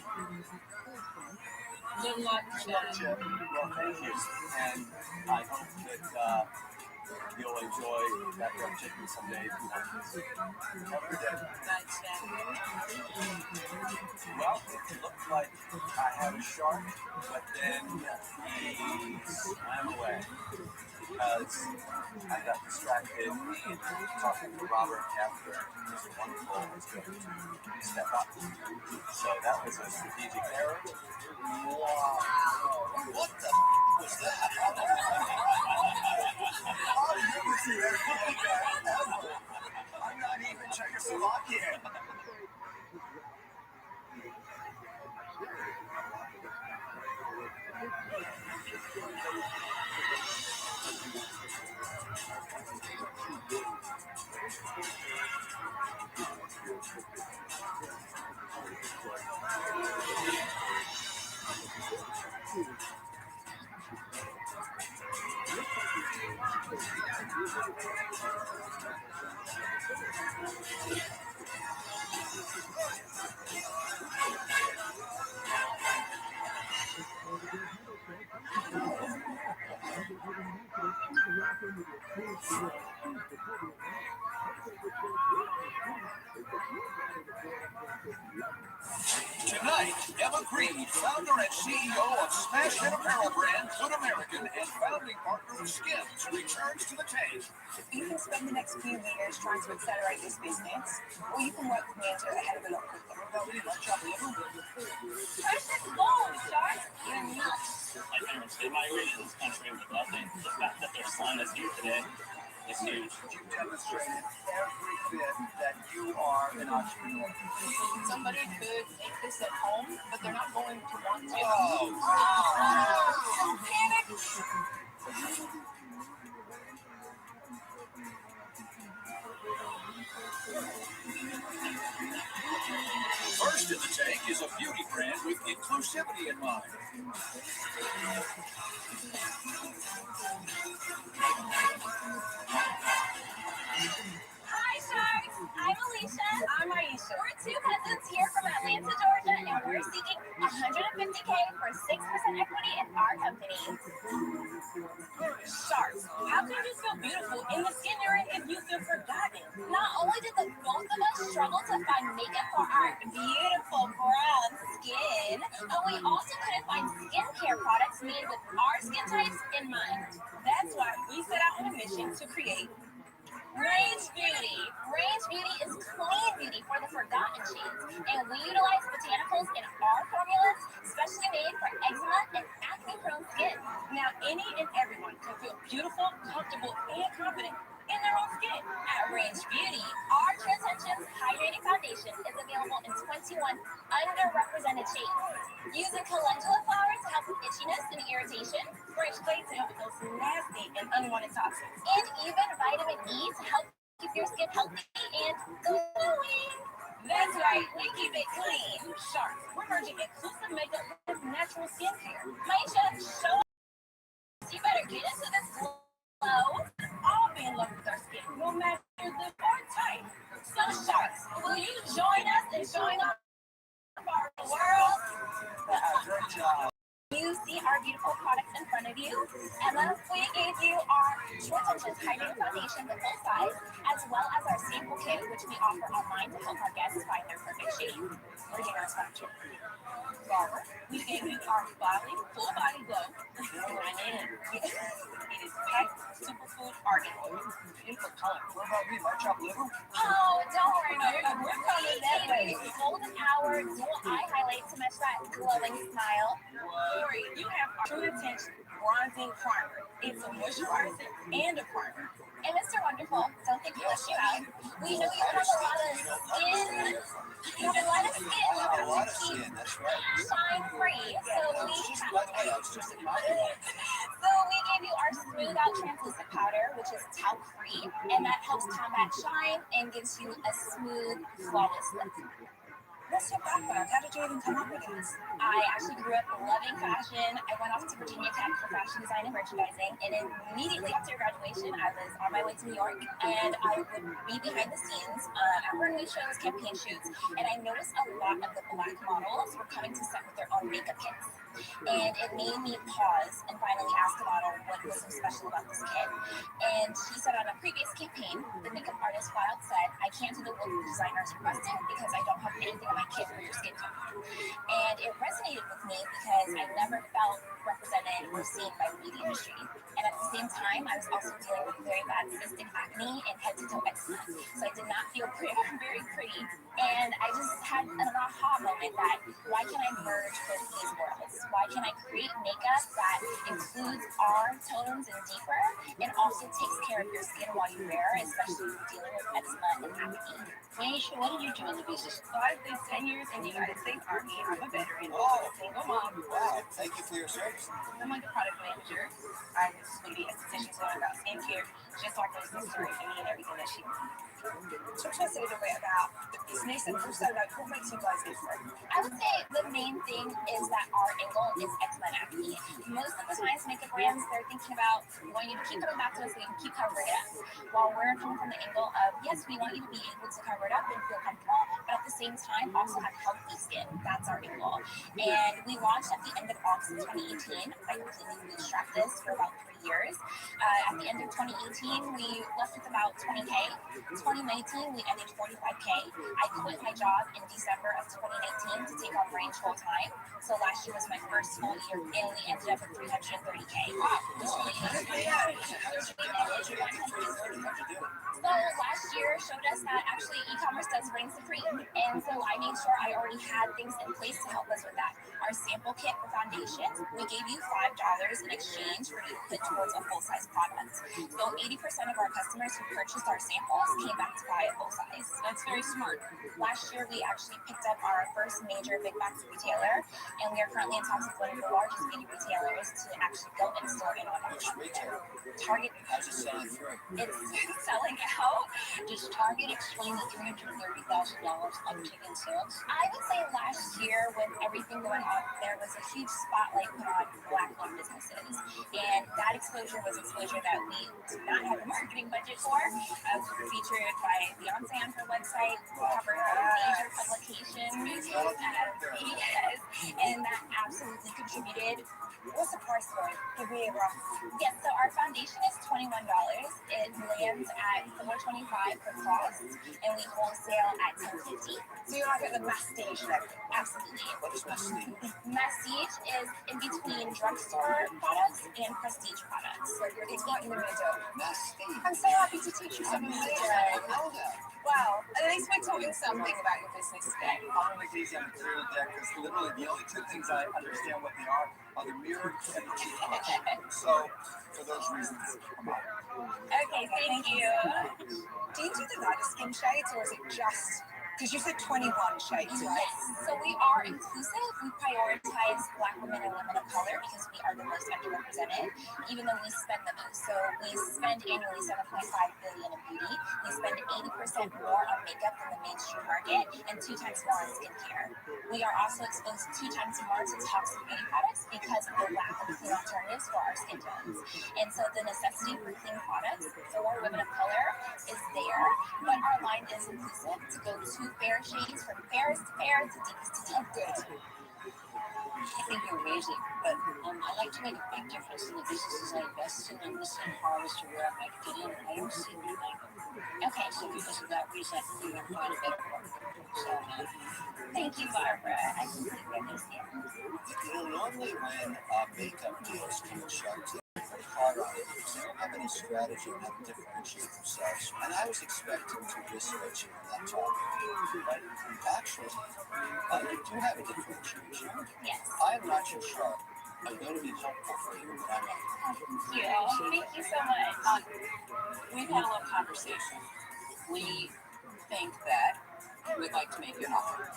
Good luck, Chad. Well, thank you. And I hope that you'll enjoy that red chicken someday if you want. Have a good day. Bye, Chad. Well, it looked like I had a shark, but then he swam away because I got distracted in talking to Robert after Mr. Wonderful was going to step up. So that was a strategic error. Wow. What the was that? I've never seen anything like that ever. I'm not even Czechoslovakian. Tonight, Emma Creed, founder and CEO of smash hit apparel brand Good American and founding partner of Skims, returns to the tank. You can spend the next few years trying to accelerate this business, or you can work with me and do it ahead of a lot quicker. First and foremost, Shark, you're nuts. My parents migrated to this country with nothing. The fact that their son is here today is huge. You demonstrated every bit that you are an entrepreneur. Somebody could make this at home, but they're not going to want to. First in the tank is a beauty brand with inclusivity in mind. Hi, Sharks. I'm Alicia. I'm Aisha. We're two cousins here from Atlanta, Georgia, and we're seeking $150K for 6% equity in our company. Sharks, how can you feel beautiful in the skin you're in if you feel forgotten? Not only did the both of us struggle to find makeup for our beautiful brown skin, but we also couldn't find skincare products made with our skin types in mind. That's why we set out on a mission to create Range Beauty. Range Beauty is clean beauty for the forgotten shades, and we utilize botanicals in our formulas, specially made for eczema and acne-prone skin. Now, any and everyone can feel beautiful, comfortable, and confident in their own skin. At Range Beauty, our Transitions Hydrating Foundation is available in 21 underrepresented shades. Using calendula flowers to help with itchiness and irritation, Fresh clay to help with those nasty and unwanted toxins. and even vitamin E to help keep your skin healthy and glowing. That's right, we keep it clean. Sharks, we're merging inclusive makeup with natural skincare. Maisha, show us. You better get into this glow. All be in love with our skin, no matter the or type. So, Sharks, will you join us in showing off our world? Great job. You see our beautiful products in front of you. Emma, we gave you our Transitions Hydrating Foundation, the full size, as well as our sample kit, which we offer online to help our guests find their perfect shade. We're getting our sponsor. Barbara, we gave you our full body glow. It is packed superfood article. Beautiful color. What about me? My chocolate liver? Oh, don't worry about it. We're coming that way. Golden Hour dual eye highlight to match that glowing smile. Lori, you have our True Intense bronzing primer. It's a moisturizer and a primer. And Mr. Wonderful, don't think we left you out. We know you have a lot of skin. You have a lot of skin. I have a lot of skin, that's right. Shine free. By the way, I was just admiring it. So we gave you our smooth out translucent powder, which is talc free, and that helps combat shine and gives you a smooth, flawless look. What's your background? How did you even come up with this? I actually grew up loving fashion. I went off to Virginia Tech for fashion design and merchandising, and immediately after graduation, I was on my way to New York, and I would be behind the scenes at runway shows, campaign shoots, and I noticed a lot of the Black models were coming to set with their own makeup kits. And it made me pause and finally ask the model what was so special about this kit. And she said on a previous campaign, the makeup artist flat out said, I can't do the look the designers requested because I don't have anything on my kit for your skin tone. And it resonated with me because I never felt represented or seen by the beauty industry. And at the same time, I was also dealing with very bad cystic acne and head to toe eczema. So I did not feel very pretty. And I just had an aha moment that why can I merge both these worlds? Why can I create makeup that includes our tones and deeper and also takes care of your skin while you wear, especially if you're dealing with eczema and acne? Maisha, what did you do in the business? So I did 10 years in the United States Army. I'm a veteran. Oh, Single mom. wow. Thank you for your service. I'm like the product manager. I just would be estheticians learn about skincare, just like my sister and everything that she needs. So tell us a little bit about the business and who started out, what makes you guys different? I would say the main thing is that our angle is eczema and acne. Most of the times makeup brands, they're thinking about we want you to keep coming back to us so we can keep covering it up. While we're coming from the angle of yes, we want you to be able to cover it up and feel comfortable, but at the same time also have healthy skin. That's our angle. And we launched at the end of August of 2018. I completely bootstrapped this for about 3 years. At the end of 2018, we left with about 20K. 2019, we ended 45K. I quit my job in December of 2019 to take on range full time. So last year was my first full year, and we ended up with 330K. So last year showed us that actually e-commerce does reign supreme, and so I made sure I already had things in place to help us with that. Our sample kit for foundation, we gave you $5 in exchange for you to put towards a full-size product. So 80% of our customers who purchased our samples came back to buy a full size. That's very smart. Last year, we actually picked up our first major big box retailer, and we are currently in talks with one of the largest beauty retailers to actually go in store and on our retailer. Target. How's it selling through? It's selling out. Does Target explain the $330,000 uptick in sales? I would say last year, with everything going on, there was a huge spotlight put on Black-owned businesses, and that exposure was exposure that we did not have a marketing budget for. We were featured by Beyonce on her website, covered by major publications. Yes, and that absolutely contributed. What's the price point? Give me a rough. Yes, so our foundation is $21. It lands at $4.25 per cost, and we wholesale at $10.50. So you're not at the masstige level? Absolutely. What is masstige? Masstige is in between drugstore products and prestige products. So you're not in the middle. Masstige. I'm so happy to teach you something new today. Wow, at least we're talking something about your business today. I want to make it easy on the clear deck because literally the only two things I understand what they are the mirror and the toothbrush. So, for those reasons, I'm out. Okay, thank you. Do you do the lighter skin shades, or is it just... Because you said 21 shades, right? Yes, so we are inclusive. We prioritize Black women and women of color because we are the most underrepresented, even though we spend the most. So we spend annually $7.5 billion in beauty. We spend 80% more on makeup than the mainstream market and 2 times more on skincare. We are also exposed 2 times more to toxic beauty products because of the lack of clean alternatives for our skin tones. And so the necessity for clean products for women of color is there, but our line is inclusive to go to fair shades from fairest to fair to deepest to deep. Good. I think you're amazing, but I like to make a big difference in the businesses I invest in and listen hard as to where I might fit in. I don't see anything. Okay. So because of that reason, I think you're going to find a better partner. So, thank you, Barbara. I completely understand. Normally when makeup deals come in Shark Tank, hard on it because they don't have any strategy on how to differentiate themselves. And I was expecting to research you on that topic. But actually, you do have a differentiation. Yes. I'm not your shark. I'm going to be helpful for you, but I'm not. Thank you so much. We've had a little conversation. We think that we'd like to make you an offer.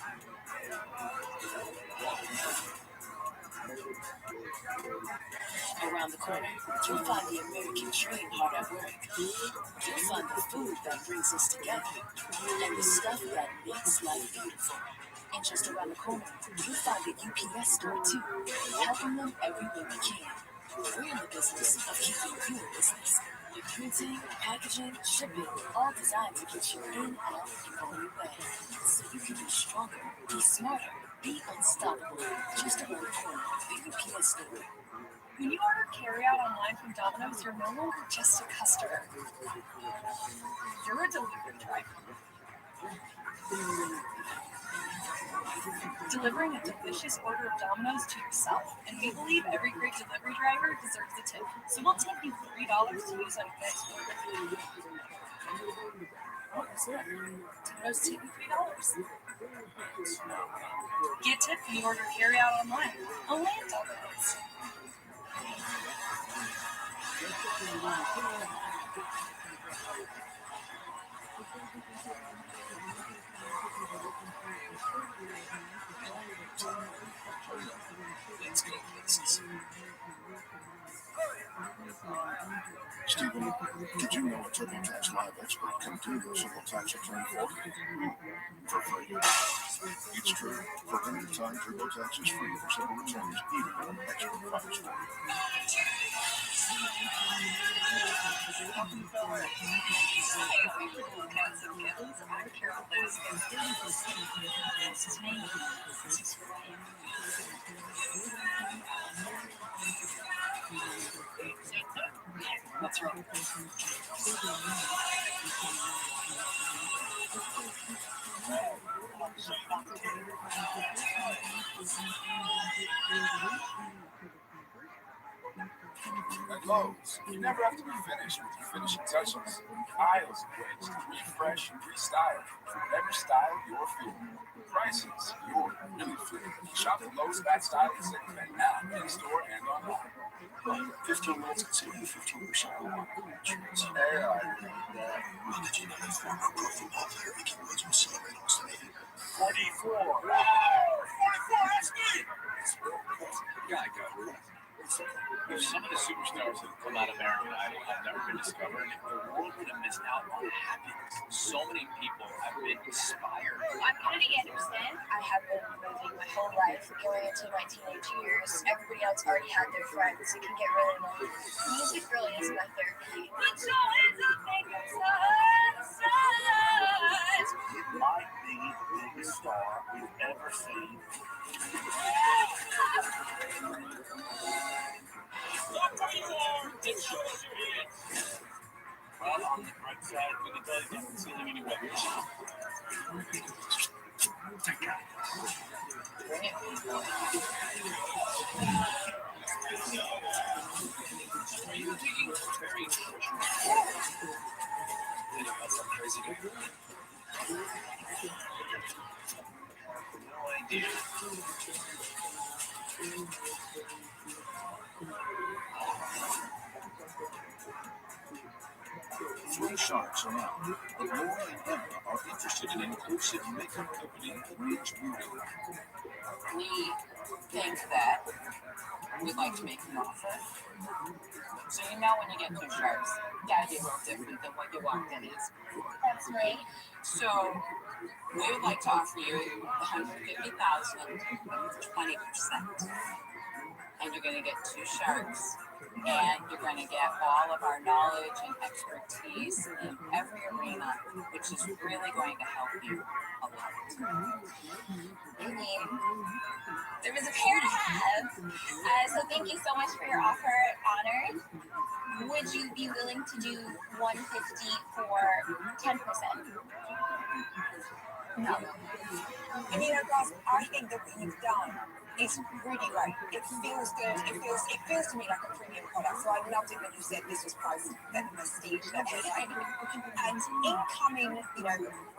Around the corner, you'll find the American dream hard at work. You'll find the food that brings us together and the stuff that makes life beautiful. And just around the corner, you'll find the UPS store too, helping them every way we can. We're in the business of keeping you in business. With printing, packaging, shipping, all designed to get you in, out, and on your way. So you can be stronger, be smarter, be unstoppable. Just around the corner, the UPS store. When you order carryout online from Domino's, you're no longer just a customer. You're a delivery driver. Delivering a delicious order of Domino's to yourself, and we believe every great delivery driver deserves a tip. So we'll tip you $3 to use on your next order. Oh, that's it. Domino's tip you $3. Get a tip when you order carryout online. Only at Domino's. Let's go places. Stephen, did you know a TurboTax Live expert can do your civil tax return for you? For free. It's true. For any time, TurboTax is free for civil returns, even when an expert files for you. Cats and kittens. I'm Carol Baskin. It's tiny. It's fun. What's wrong? At Lowe's, you never have to be finished with your finishing touches. Aisles of ways to refresh and restyle for whatever style you're feeling. Prices you're really feeling. Shop the Lowe's Fat Styling segment now in store and online. 15 minutes could save you 15% more on insurance. Hey, I agree with that. Well, did you know that former pro football player Mickey Woods was celebrating today? 44. 44, that's me. Yeah, I got it. If some of the superstars that come out of American Idol have never been discovered, the world would have missed out on happiness. So many people have been inspired. I'm Kennedy Anderson. I have been moving my whole life, going into my teenage years. Everybody else already had their friends. It can get really lonely. Music really is my therapy. Put your hands up, make it sunset. It might be the biggest star we've ever seen. Stop where you are and show us your hands. Well, on the right side, we can tell you nothing stealing any weapons. Are you digging very treasure? Then about some crazy guy. No idea. Three sharks are out, but Laura and Emma are interested in inclusive makeup company Range Beauty. We think that we'd like to make an offer. So you know when you get two sharks, gotta be a little different than what you walked in as. That's right. So we would like to offer you $150,000, 20%. And you're going to get two sharks, and you're going to get all of our knowledge and expertise in every arena, which is really going to help you a lot. I mean, there was a pair to have. So thank you so much for your offer. Honored. Would you be willing to do 150 for 10%? No. And you know, guys, I think that what you've done is really great. It feels good. It feels to me like a premium product. So I loved it when you said this was priced at the prestige level. And incoming,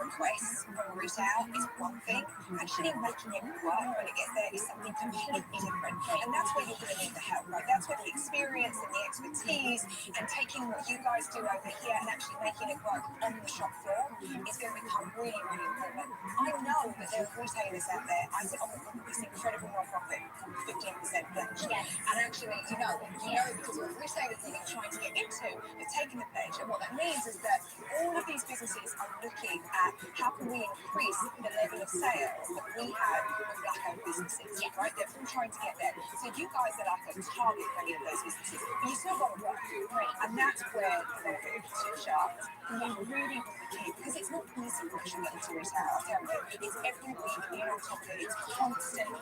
requests from retail is one thing. Actually making it work when it gets there is something completely different. And that's where you're going to need the help, right? That's where the experience and the expertise and taking what you guys do over here and actually making it work on the shop floor is going to become really, really important. I know that there are retailers out there. I sit on this incredible non-profit 15% pledge. And actually, you know because of the retailer thing you're trying to get into, you're taking the pledge. And what that means is that all of these businesses are looking at how can we increase the level of sales that we have with black-owned businesses, right? They're all trying to get there. So you guys are like a target for any of those businesses, but you still got to work, right? And that's where the benefit of two sharks can be really, really key, because it's not easy pushing it into retail, I'll tell you. It's every week being on top of it. It's constant,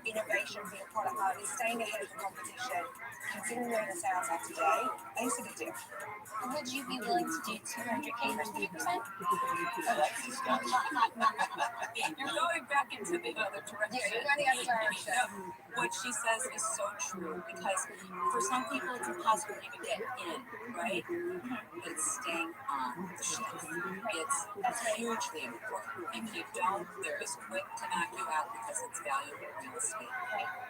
innovation for your product line. It's staying ahead of the competition, considering where the sales are today. It's a good deal. Would you be willing to do 200K for 3%? You're going back into the other direction. Yeah, you're going the other direction. What she says is so true, because for some people it's impossible to even get in, right? But it's staying on the shelf. That's hugely important. If you don't, they're as quick to knock you out because it's valuable real estate,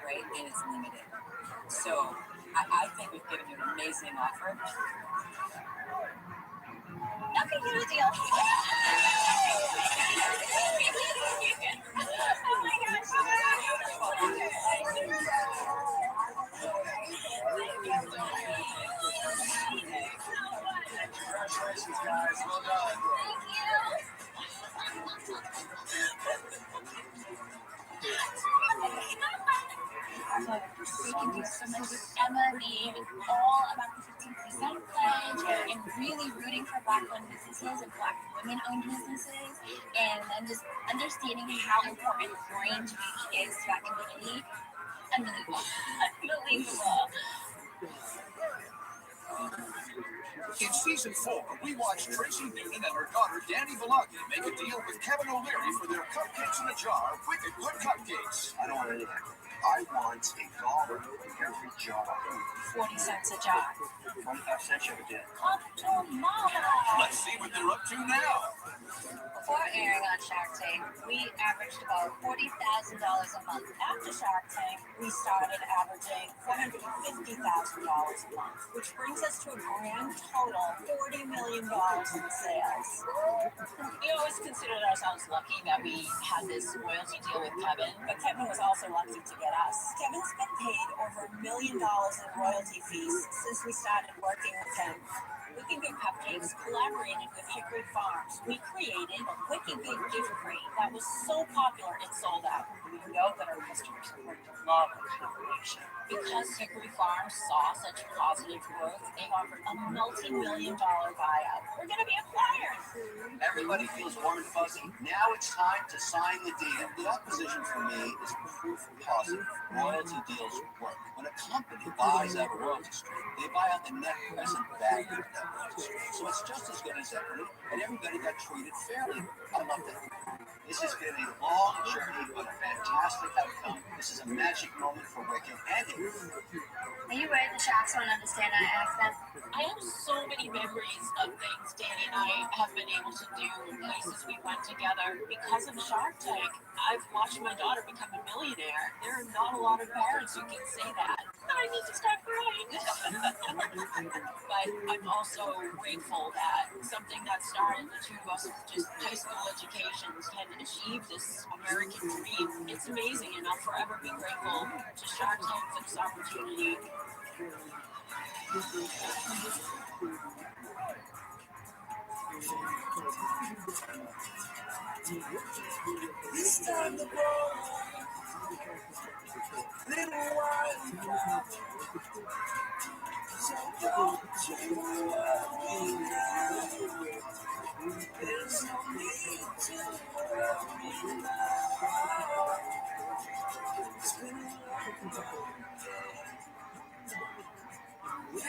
right? And it's limited. So I think we've given you an amazing offer. Okay, here's the deal. Oh my gosh. Congratulations, guys. Well done. Thank you. So we can do so much with Emma being all about the 15% pledge and really rooting for Black-owned businesses and Black women-owned businesses, and then just understanding how important Brain Week is to that community. Unbelievable. Unbelievable. In season 4, we watched Tracy Newton and her daughter Danny Villaghi make a deal with Kevin O'Leary for their cupcakes in a jar, Wicked Good Cupcakes. I don't want anything. I want $1 for every jar. 40 cents a jar. 25 cents every day. Up to mama. Let's see what they're up to now. Before airing on Shark Tank, we averaged about $40,000 a month. After Shark Tank, we started averaging $450,000 a month, which brings us to a grand total $40 million in sales. We always considered ourselves lucky that we had this royalty deal with Kevin, but Kevin was also lucky to get us. Kevin's been paid over $1 million in royalty fees since we started working with him. Wicked Good Cupcakes collaborated with Hickory Farms. We created a Wicked Good giveaway that was so popular it sold out. We know that our customers are going to love the collaboration. Because Hickory Farms saw such positive growth, they offered a multi-million-dollar buyout. We're going to be acquired. Everybody feels warm and fuzzy. Now it's time to sign the deal. The opposition for me is proof positive. Royalty deals work. When a company buys out a royalty stream, they buy out the net present value of that royalty stream. So it's just as good as equity, and everybody got treated fairly. I love that. This has been a long journey, but a fantastic outcome. This is a magic moment for Wicked and you. Are you worried the sharks won't understand our accent? I have so many memories of things Danny and I have been able to do, places we went together. Because of Shark Tank, I've watched my daughter become a millionaire. There are not a lot of parents who can say that. I need to start crying. But I'm also grateful that something that started the two of us with just high school educations can achieve this American dream. It's amazing, and I'll forever be grateful to Shark Tank for this opportunity. It's time to go. Little while. So don't you worry now. There's no need to worry now. It's been a long day,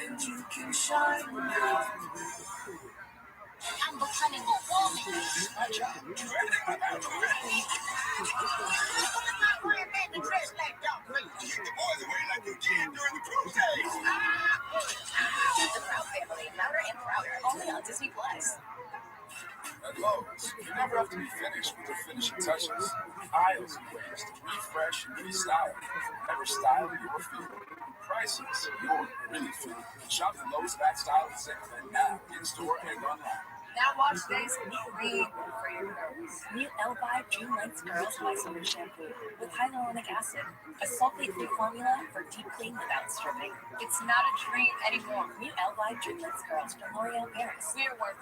and you can shine now. I'm becoming a woman. My job. The dress like y'all crazy. Keep the boys away like you did during the cruise days. The Proud Family, louder and prouder, only on Disney Plus. At Lowe's, you never have to be finished with your finishing touches. Aisles and ways to refresh and restyle. Never style your feet. Prices you're really feeling. Shop the Lowe's Fat Style and Sale and now in store and online. Now wash days will be green for your curls. New L5 Dream Lengths Girls Moisture Shampoo with hyaluronic acid, a sulfate-free formula for deep clean without stripping. It's not a dream anymore. New L5 Dream Lengths Girls from L'Oreal Paris. We're worth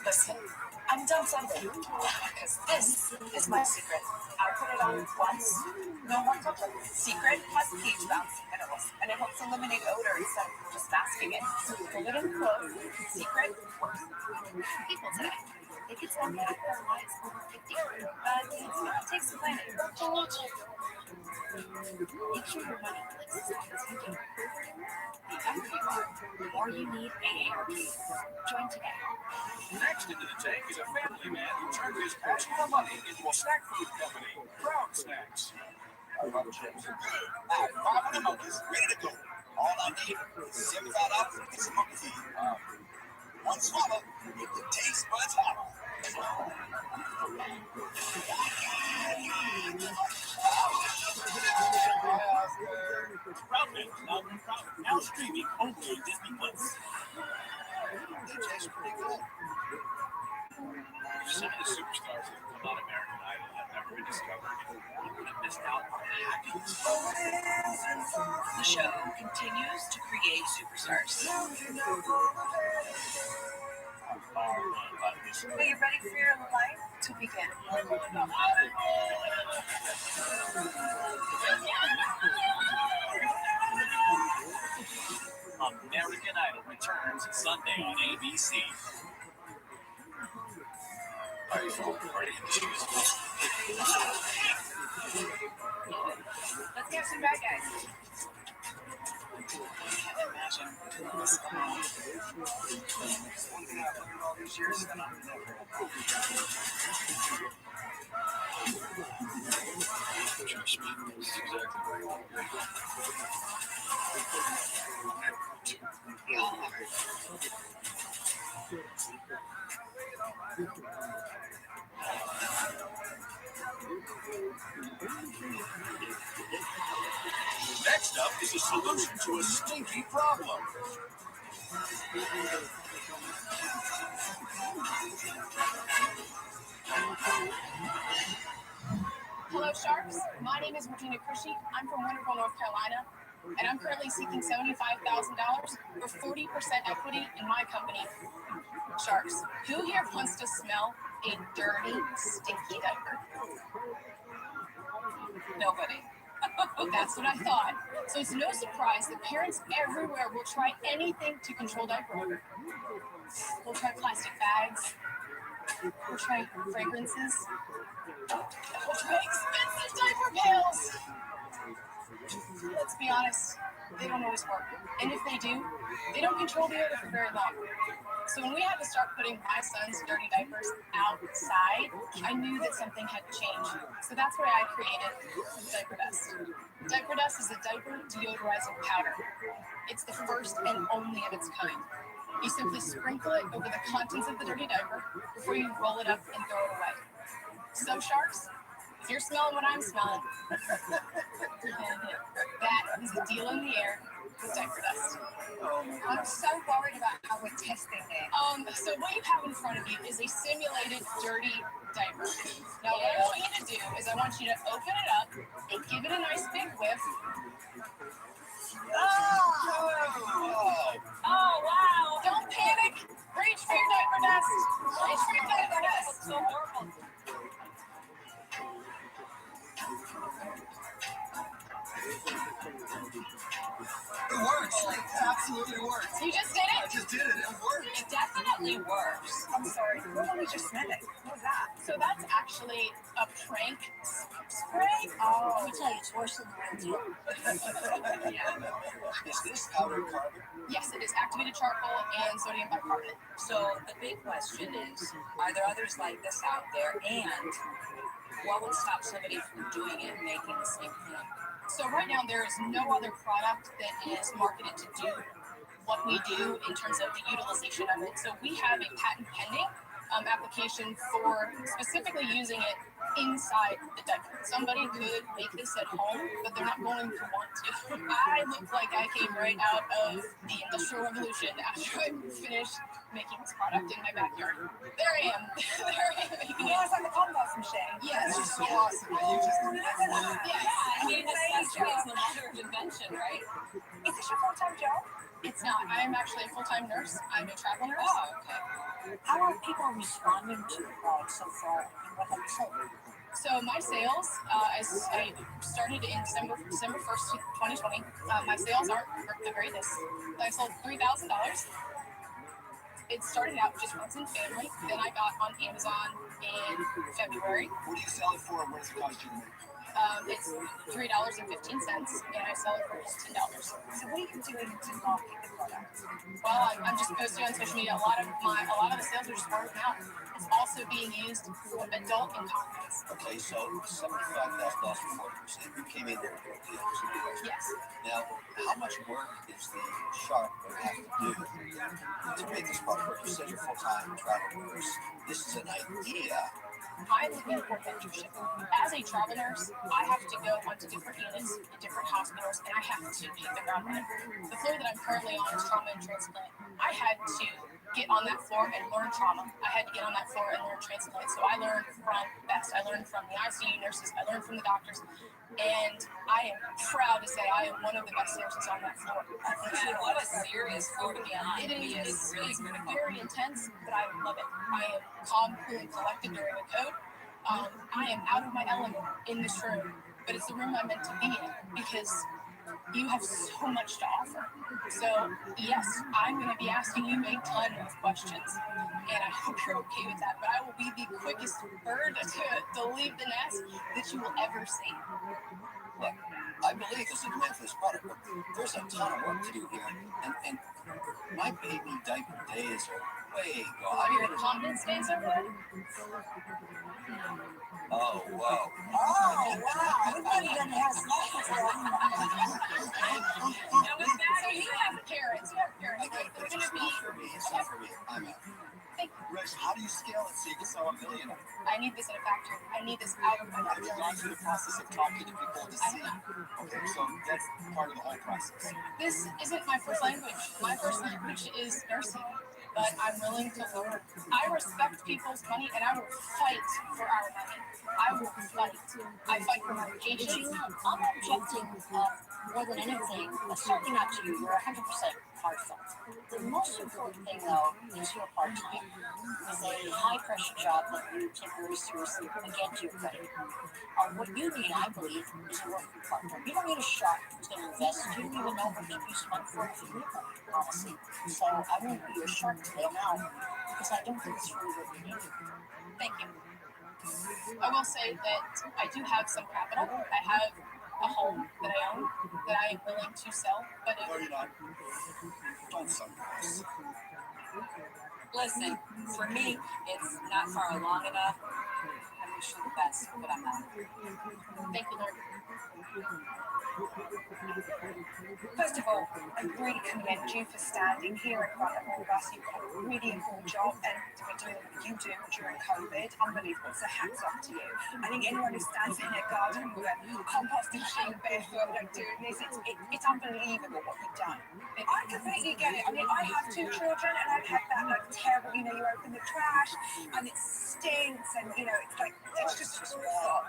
Listen, I'm done something. Because this is my secret. I put it on once. No more touching. Secret has pH balancing minerals, and it helps eliminate odor instead of just masking it. So pull it in close. Secret works. people today. They can spend their lives over 50, but it takes some planning. Make sure your money lives as long as you do. The younger you are, the more you need AARP. Join today. Next into the tank is a family man who turned his passion for money into a snack food company, Brown Snacks. I love chips. Good. I have 500 monkeys ready to go. All I need is $75 and some monkey feed. One swallow, make the taste buds hot. Now streaming only on Disney Plus. It tastes pretty good. Some of the superstars that come out of American Idol have never been discovered. You would have missed out on happiness. The show continues to create superstars. Are you ready for your life to begin? American Idol returns Sunday on ABC. Are you ready to choose? Let's get some bad guys. Imagine this going on. One thing I've learned all these years is that I'm never trust me, this is exactly where you want to be. Next up is a solution to a stinky problem. Hello, Sharks. My name is Regina Crishy. I'm from Winterville, North Carolina, and I'm currently seeking $75,000 for 40% equity in my company, Sharks. Who here wants to smell a dirty, stinky diaper? Nobody. That's what I thought. So it's no surprise that parents everywhere will try anything to control diaper odor. We'll try plastic bags. We'll try fragrances. We'll try expensive diaper pails. Let's be honest, they don't always work. And if they do, they don't control the odor for very long. So when we had to start putting my son's dirty diapers outside, I knew that something had to change. So that's why I created Diaper Dust. Diaper Dust is a diaper deodorizing powder. It's the first and only of its kind. You simply sprinkle it over the contents of the dirty diaper before you roll it up and throw it away. So, Sharks, if you're smelling what I'm smelling, that is the deal in the air with Diaper Dust. I'm so worried about how we're testing it. So what you have in front of you is a simulated dirty diaper. Now, what I want you to do is I want you to open it up and give it a nice big whiff. Oh, wow. Don't panic. Reach for your Diaper Dust. Reach for your Diaper Dust. So horrible. It works. It absolutely works. You just did it? I just did it. It worked. It definitely works. I'm sorry. What was just smell it? What was that? So that's actually a prank spray. Oh, let me tell you, it's worse than the real deal. Is this powdered carbon? Yes, it is activated charcoal and sodium bicarbonate. So the big question is, are there others like this out there? And what would stop somebody from doing it and making the same thing? So right now there is no other product that is marketed to do what we do in terms of the utilization of it. So we have a patent pending application for specifically using it inside the diaper. Somebody could make this at home, but they're not going to want to. I look like I came right out of the Industrial Revolution after I finished making this product in my backyard. There I am. Yeah, it's like the compost machine. Yeah, This is so awesome. You just I mean, it's the mother of invention, right? Is this your full-time job? It's not. I am actually a full-time nurse. I'm a travel nurse. Oh, okay. How are people responding to the product so far? And what have you sold? So my sales, I started in December 1st, 2020. My sales aren't the greatest. I sold $3,000. It started out just friends and family. Then I got on Amazon in February. What do you sell it for and what does it cost you to make? It's $3.15, and I sell it for just $10. So what are you doing to market the product? Well, I'm just posting on social media. A lot of the sales are just word of mouth. It's also being used for adult incontinence. Okay, so $75,000 for 40%. You came in there with deals. Yes. Now, how much work is the shark going to have to do to make this product work? You said you're full-time travel nurse. This is an idea I'm looking for mentorship. As a travel nurse, I have to go onto different units, different hospitals, and I have to hit the ground running. The floor that I'm currently on is trauma and transplant. I had to get on that floor and learn trauma. I had to get on that floor and learn transplant. So I learned from best. I learned from the ICU nurses. I learned from the doctors. And I am proud to say I am one of the best nurses on that floor. Man, what a serious floor to be on. It is really very intense, but I love it. I am calm, cool, and collected during a code. I am out of my element in this room, but it's the room I'm meant to be in because you have so much to offer. So, yes, I'm going to be asking you a ton of questions, and I hope you're okay with that, but I will be the quickest bird to leave the nest that you will ever see. Look, I believe there's a demand for this product, but there's a ton of work to do here, and my baby diaper days are way gone. Your incontinence days are over? Oh, wow. Oh, wow. Everybody doesn't have smartphones. And with that, so you have parents. You have parents. Okay, They're it's going to be... not for me. It's not for me. I'm out. Thank you. Rich, how do you scale it so you can sell 1 million? I need this in a factory. I need this out of my Have you factory. gone through the process of talking to people to see? Okay, so that's part of the whole process. This isn't my first language. My first language is nursing, but I'm willing to learn. I respect people's money, and I will fight for our money. I will fight. I fight for my education. I'm objecting more than anything, certainly not to you. You're 100% heartfelt. The most important thing, though, is you're part-time. It's a high-pressure job that you take very seriously. Again, to your credit. What you need, I believe, is a working partner. You don't need a shark who's going to invest. You don't even know what you spend for it for you, honestly. So I won't be your shark today now because I don't think it's really what you need. Thank you. I will say that I do have some capital. I have a home that I own that I am willing to sell. But No, you're not. Don't sell your house. Listen, for me, it's not far along enough. I wish you the best, but I'm not. Thank you, Lord. First of all, I really commend you for standing here in front of all of us. You've got a really important job and to be doing what you do during COVID. Unbelievable. So hats off to you. I think anyone who stands in their garden with a composting machine barefoot and doing this, it's unbelievable what you've done. I completely get it. I mean, I have 2 children and I've had that like terrible, you open the trash and it stinks and, it's just awful.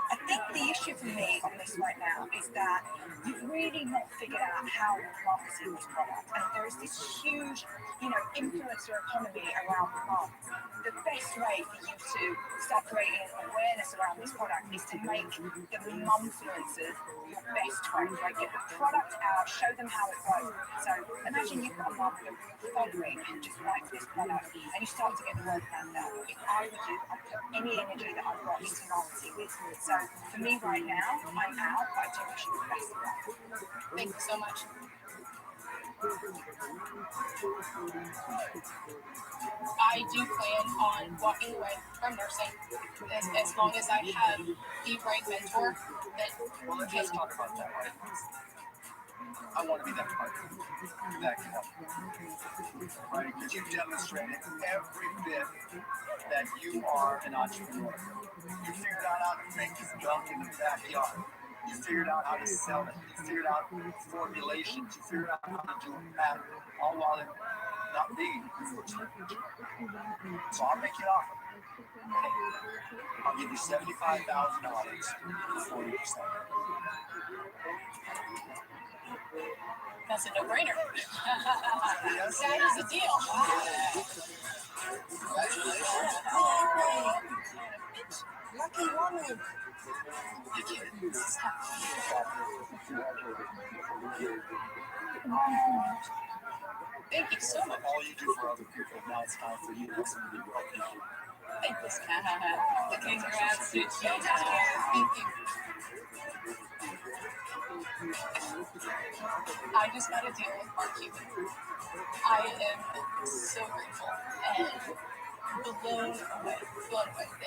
I think the issue for me on this right now is that you've really not figured out how to market this product. And there is this huge, influencer economy around the mom. The best way for you to start creating awareness around this product is to make the mom-influencers your best friend. Like, get the product out, show them how it works. So imagine you've got a mom with a real following who just likes this product, and you start to get the word around that. If I were you, I'd put any energy that I've got into marketing this. So for me right now, I'm out, but I do wish you the best of luck. Thank you so much. I do plan on walking away from nursing as long as I have the right mentor that Well, let's just talk about that, right? I want to be that partner that can help you, right? Because you've demonstrated every bit that you are an entrepreneur. You figured out how to make this junk in the backyard. You figured out how to sell it. You figured out formulations. You figured out how to do a pattern, all while it not being first language. So I'll make you an offer. I'll give you $75,000 for 40%. That's a no-brainer. Yes. That is a deal. Congratulations. Lucky woman. You kidding? Thank you so much. All you do for other people, now it's time for you to have somebody to help you. Thank you. Congrats to you. Thank you. I just got a deal with Mark Cuban. I am so grateful and blown away.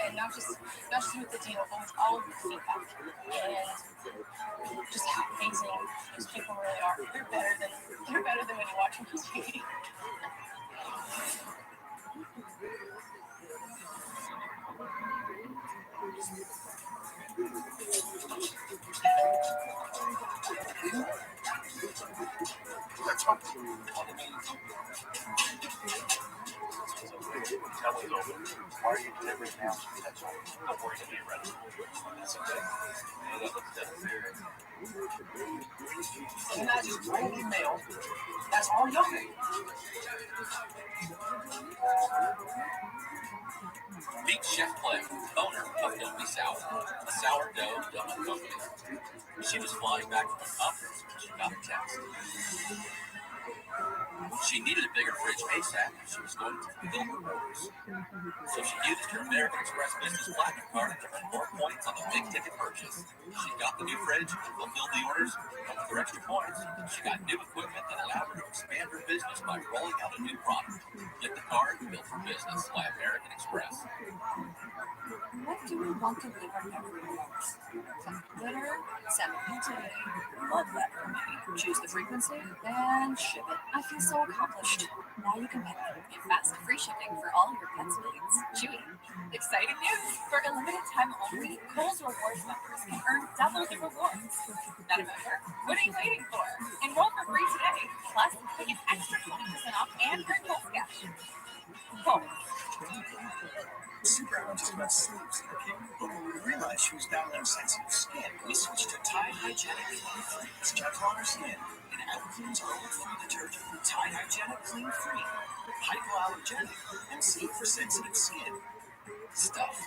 And not just with the deal, but with all of the feedback and just how amazing these people really are. They're better than when you watch them on TV. Tell me over. Why are you delivering now? That's all. Don't worry, you'll be ready. That's okay. No, that looks dead serious. And I just totally mail. That's all y'all make. Meet Chef Clay, owner of Don't Sour, a sourdough donut company. She was flying back from a conference when she got a text. She needed a bigger fridge ASAP if she was going to fulfill her orders. So she used her American Express business platinum card to earn more points on the big ticket purchase. She got the new fridge and fulfilled the orders, and with her extra points, she got new equipment that allowed her to expand her business by rolling out a new product. Get the card built for business by American Express. What do we want to live our every month? Glitter, today. Love that for me. Choose the frequency and ship it. I feel so accomplished. Now you can pet me. Get fast free shipping for all your pet's needs. Chewy. Exciting news! For a limited time only, Kohl's Rewards members can earn double the rewards. Not a member? What are you waiting for? Enroll for free today. Plus, get an extra 20% off and earn Kohl's cash. Kohl's. Super Allen just about sleeps, okay? But when we realized she was battling sensitive skin, we switched to Tide Hygienic Clean Free. It's gentle on her skin and outcleans oil-free detergent. Tide Hygienic Clean Free, hypoallergenic, and safe for sensitive skin. Stuff.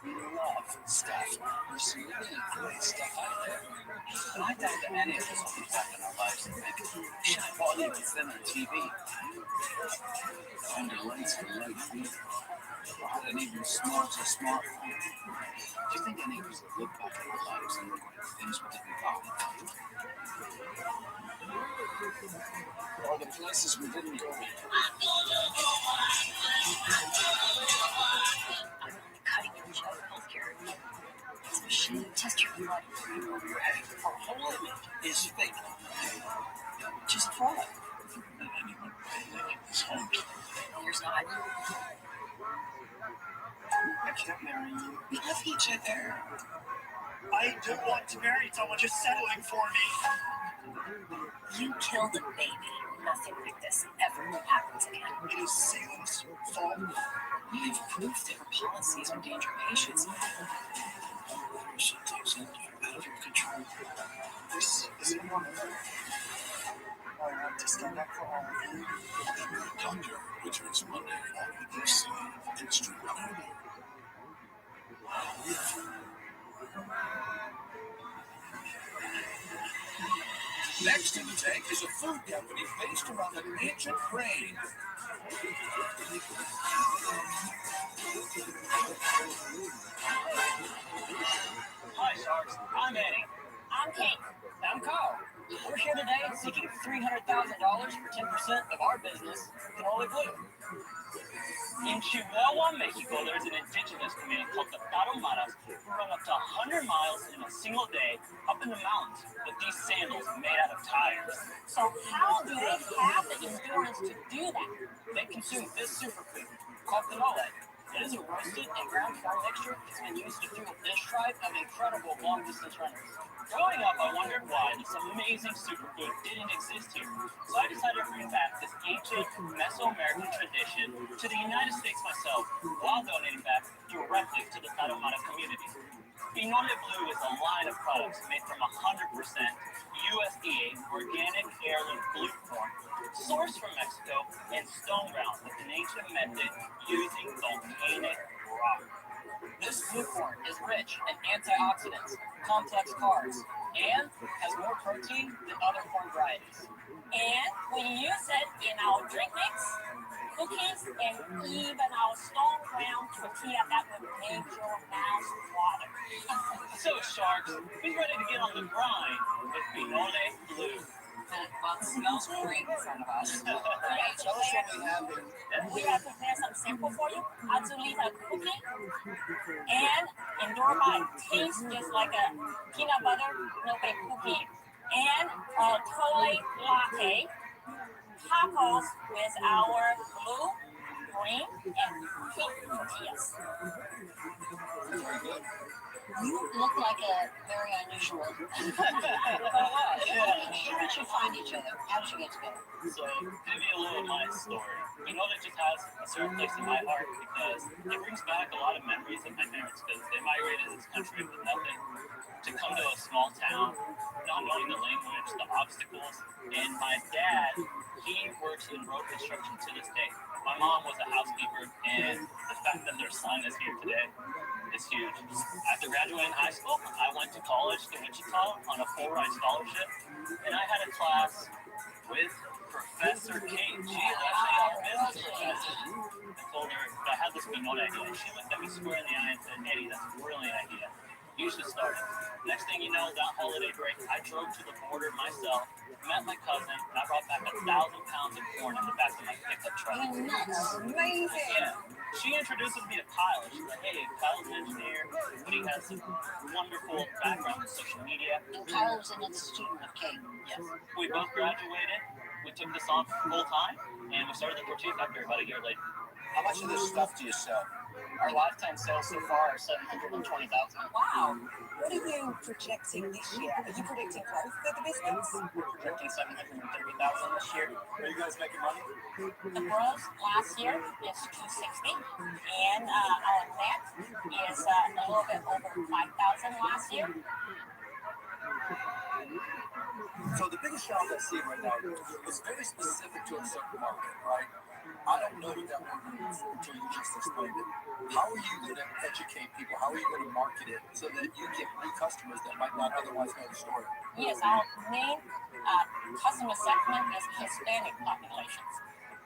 We love stuff. There's some really great stuff out there. And I doubt that any of us will be back in our lives and think, shit, what do you send on TV? Under lights for light feet. Had an even smarter smartphone. Do you think any of us look back at our lives and regret things we didn't value? Or the places we didn't go? Cutting edge of healthcare. This machine test your blood. You know where you're heading. Our whole image is fake. Just fraud. And anyone like this home. Here's not. I can't marry you. We love each other. I don't want to marry someone just settling for me. You killed a baby. Nothing like this ever happens again. It is Salem's fault. We have proof that her policies endanger patients. Some things out of your control. This isn't one of them. I want to stand up for all of you. Doctor returns Monday on ABC and TRUMAN. Next in the tank is a food company based around an ancient crane. Hi, Sharks. I'm Eddie. I'm Kate. I'm Carl. We're here today seeking $300,000 for 10% of our business, Holy Blue. In Chihuahua, Mexico, there's an indigenous community called the Tarahumaras who run up to 100 miles in a single day up in the mountains with these sandals made out of tires. So how do they have the endurance to do that? They consume this superfood called canola. It is a roasted and ground corn mixture that's been used to fuel this tribe of incredible long-distance runners. Growing up, I wondered why this amazing superfood didn't exist here. So I decided to bring back this ancient Mesoamerican tradition to the United States myself, while donating back directly to the Tarahumara community. Pinole Blue is a line of products made from 100% USDA organic heirloom blue corn, sourced from Mexico and stone ground with an ancient method using volcanic rock. This blue corn is rich in antioxidants, complex carbs, and has more protein than other corn varieties. And we use it in our drink mix, cookies, and even our stone ground tortilla that would make your mouth water. So, Sharks, be ready to get on the grind with Pinole Blue. Well, it smells great in front of us. Tell us what we have here. We have prepared some sample for you. Actually, a cookie. And in Norma, it tastes just like a peanut butter milk cookie. And a toy latte. Tacos with our blue, green, and pink tortillas. Very good. You look like a very unusual. How did you find each other? How did you get together? So, give you a little of my story. You know, that just has a certain place in my heart because it brings back a lot of memories of my parents because they migrated to this country with nothing to come to a small town, not knowing the language, the obstacles. And my dad, he works in road construction to this day. My mom was a housekeeper, and the fact that their son is here today is huge. After graduating high school, I went to college to Wichita on a full-ride scholarship, and I had a class with Professor Kate. She is actually our business professor. I told her I had this remote idea, and she looked at me square in the eye and said, Eddie, that's a brilliant idea. You should start it. Next thing you know, that holiday break, I drove to the border myself, met my cousin, and I brought back 1,000 pounds of corn in the back of my pickup truck. That's amazing. Yeah. She introduces me to Kyle. She's like, hey, Kyle's an engineer, but he has a wonderful background in social media. And Kyle was another student of Kate. Yes. We both graduated. We took this on full time, and we started the tortilla factory about a year later. How much of this stuff do you sell? Our lifetime sales so far are 720,000. Wow. What are you projecting this year? Are you predicting growth for the business? We're projecting 730,000 this year. Are you guys making money? The gross last year is 260, and our net is a little bit over 5,000 last year. So the biggest challenge I see right now is very specific to a certain market, right? I don't know what that word means until you just explained it. How are you going to educate people? How are you going to market it so that you get new customers that might not otherwise know the story? Yes, our main customer segment is Hispanic populations.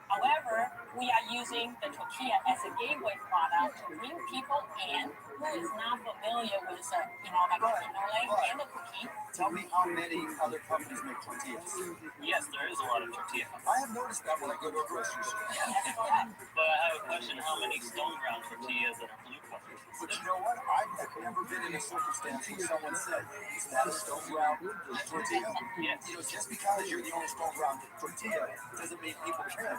However, we are using the tortilla as a gateway product to bring people in who is not familiar with, like the cannoli and the cookie. Tell me how many other companies make tortillas. Yes, there is a lot of tortilla companies. I have noticed that when I go to a grocery store. That's correct. But I have a question, how many stone ground tortillas that are blue colors? But you know what? I've never been in a circumstance where someone said, is that a stone ground tortilla? Yes. You know, just because you're the only stone ground tortilla doesn't mean people care.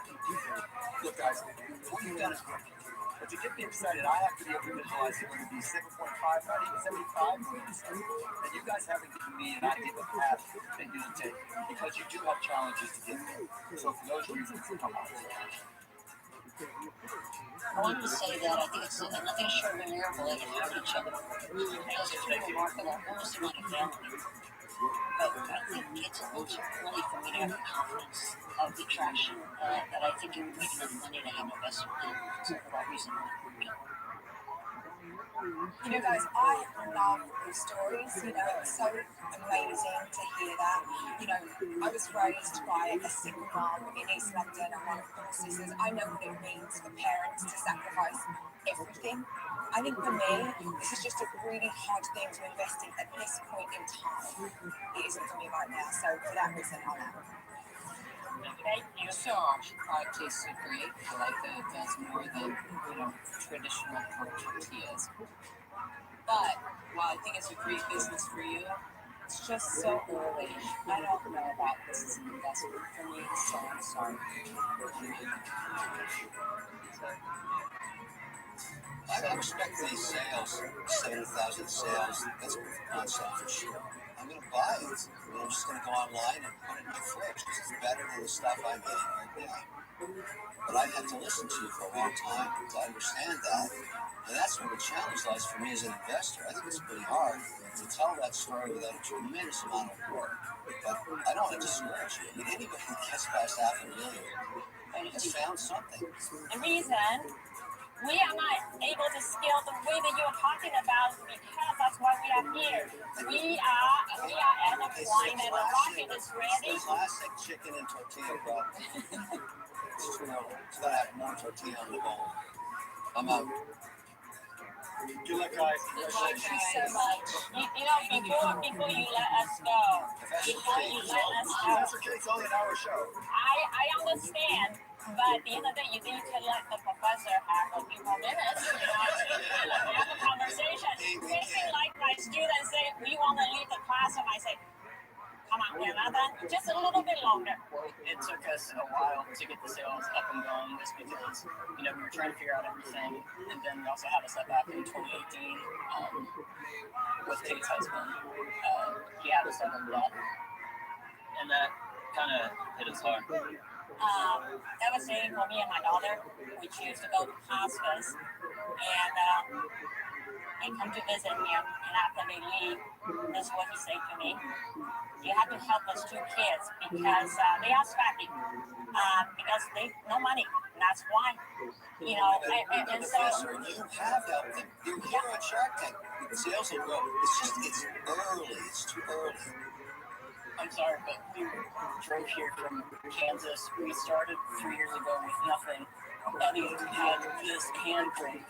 Look, guys, what you've done is great. But to get me excited, I have to be able to visualize it when it be 7.5, not even 75. And you guys haven't given me an idea of the path that you'll take because you do have challenges to get there. So for those reasons, come on. I wanted to say that I think it's nothing short of a miracle they can have each other. It's truly remarkable, almost like a family. But I think it's a little too early for me to have the confidence of the traction that I think it would make enough money to have an investment in. So for that reason, You know, guys, I love your stories. You know, it's so amazing to hear that. You know, I was raised by a single mom in East London and one of four sisters. I know what it means for parents to sacrifice everything. I think for me, this is just a really hard thing to invest in at this point in time. It isn't for me right now. So for that reason, I'm out. thank you. So I disagree. I like that it does more than traditional pork tortillas. But while I think it's a great business for you, it's just so early. I don't know about this as an investment for me, so I'm sorry. I respect these sales, 7,000 sales. That's a proof of concept for sure. I'm going to buy it. I'm just going to go online and put it in my fridge because it's better than the stuff I'm getting right now. But I've had to listen to you for a long time to understand that. And that's where the challenge lies for me as an investor. I think it's pretty hard to tell that story without a tremendous amount of work. But I don't want to discourage you. I mean, anybody who gets past $500,000 has found something. The reason we are not able to scale the way that you're talking about because that's why we are here. We are at a point that the market is ready. It's classic chicken and tortilla problem. It's too early. It's got to have more tortilla on the bone. I'm out. Good luck, guys. Thank you so much. Before you let us go, That's okay. It's only an hour show. I understand, but at the end of the day, you need to let the professor have a few more minutes. Have a conversation. Facing like my students say, we want to leave the class, and I say, come come out with another, just a little bit longer. It took us a while to get the sales up and going just because, we were trying to figure out everything. And then we also had a setback in 2018 with Kate's husband. He had a sudden death. And that kind of hit us hard. Devastating for me and my daughter. We choose to go to hospice, and they come to visit him, and after they leave, this is what he said to me. You have to help those two kids because they are scrappy, because they no money, and that's why. And so Professor, you have helped them. You're here on Shark Tank. The sales will grow. It's early. It's too early. I'm sorry, but we drove here from Kansas. We started 3 years ago with nothing. Eddie had this hand crank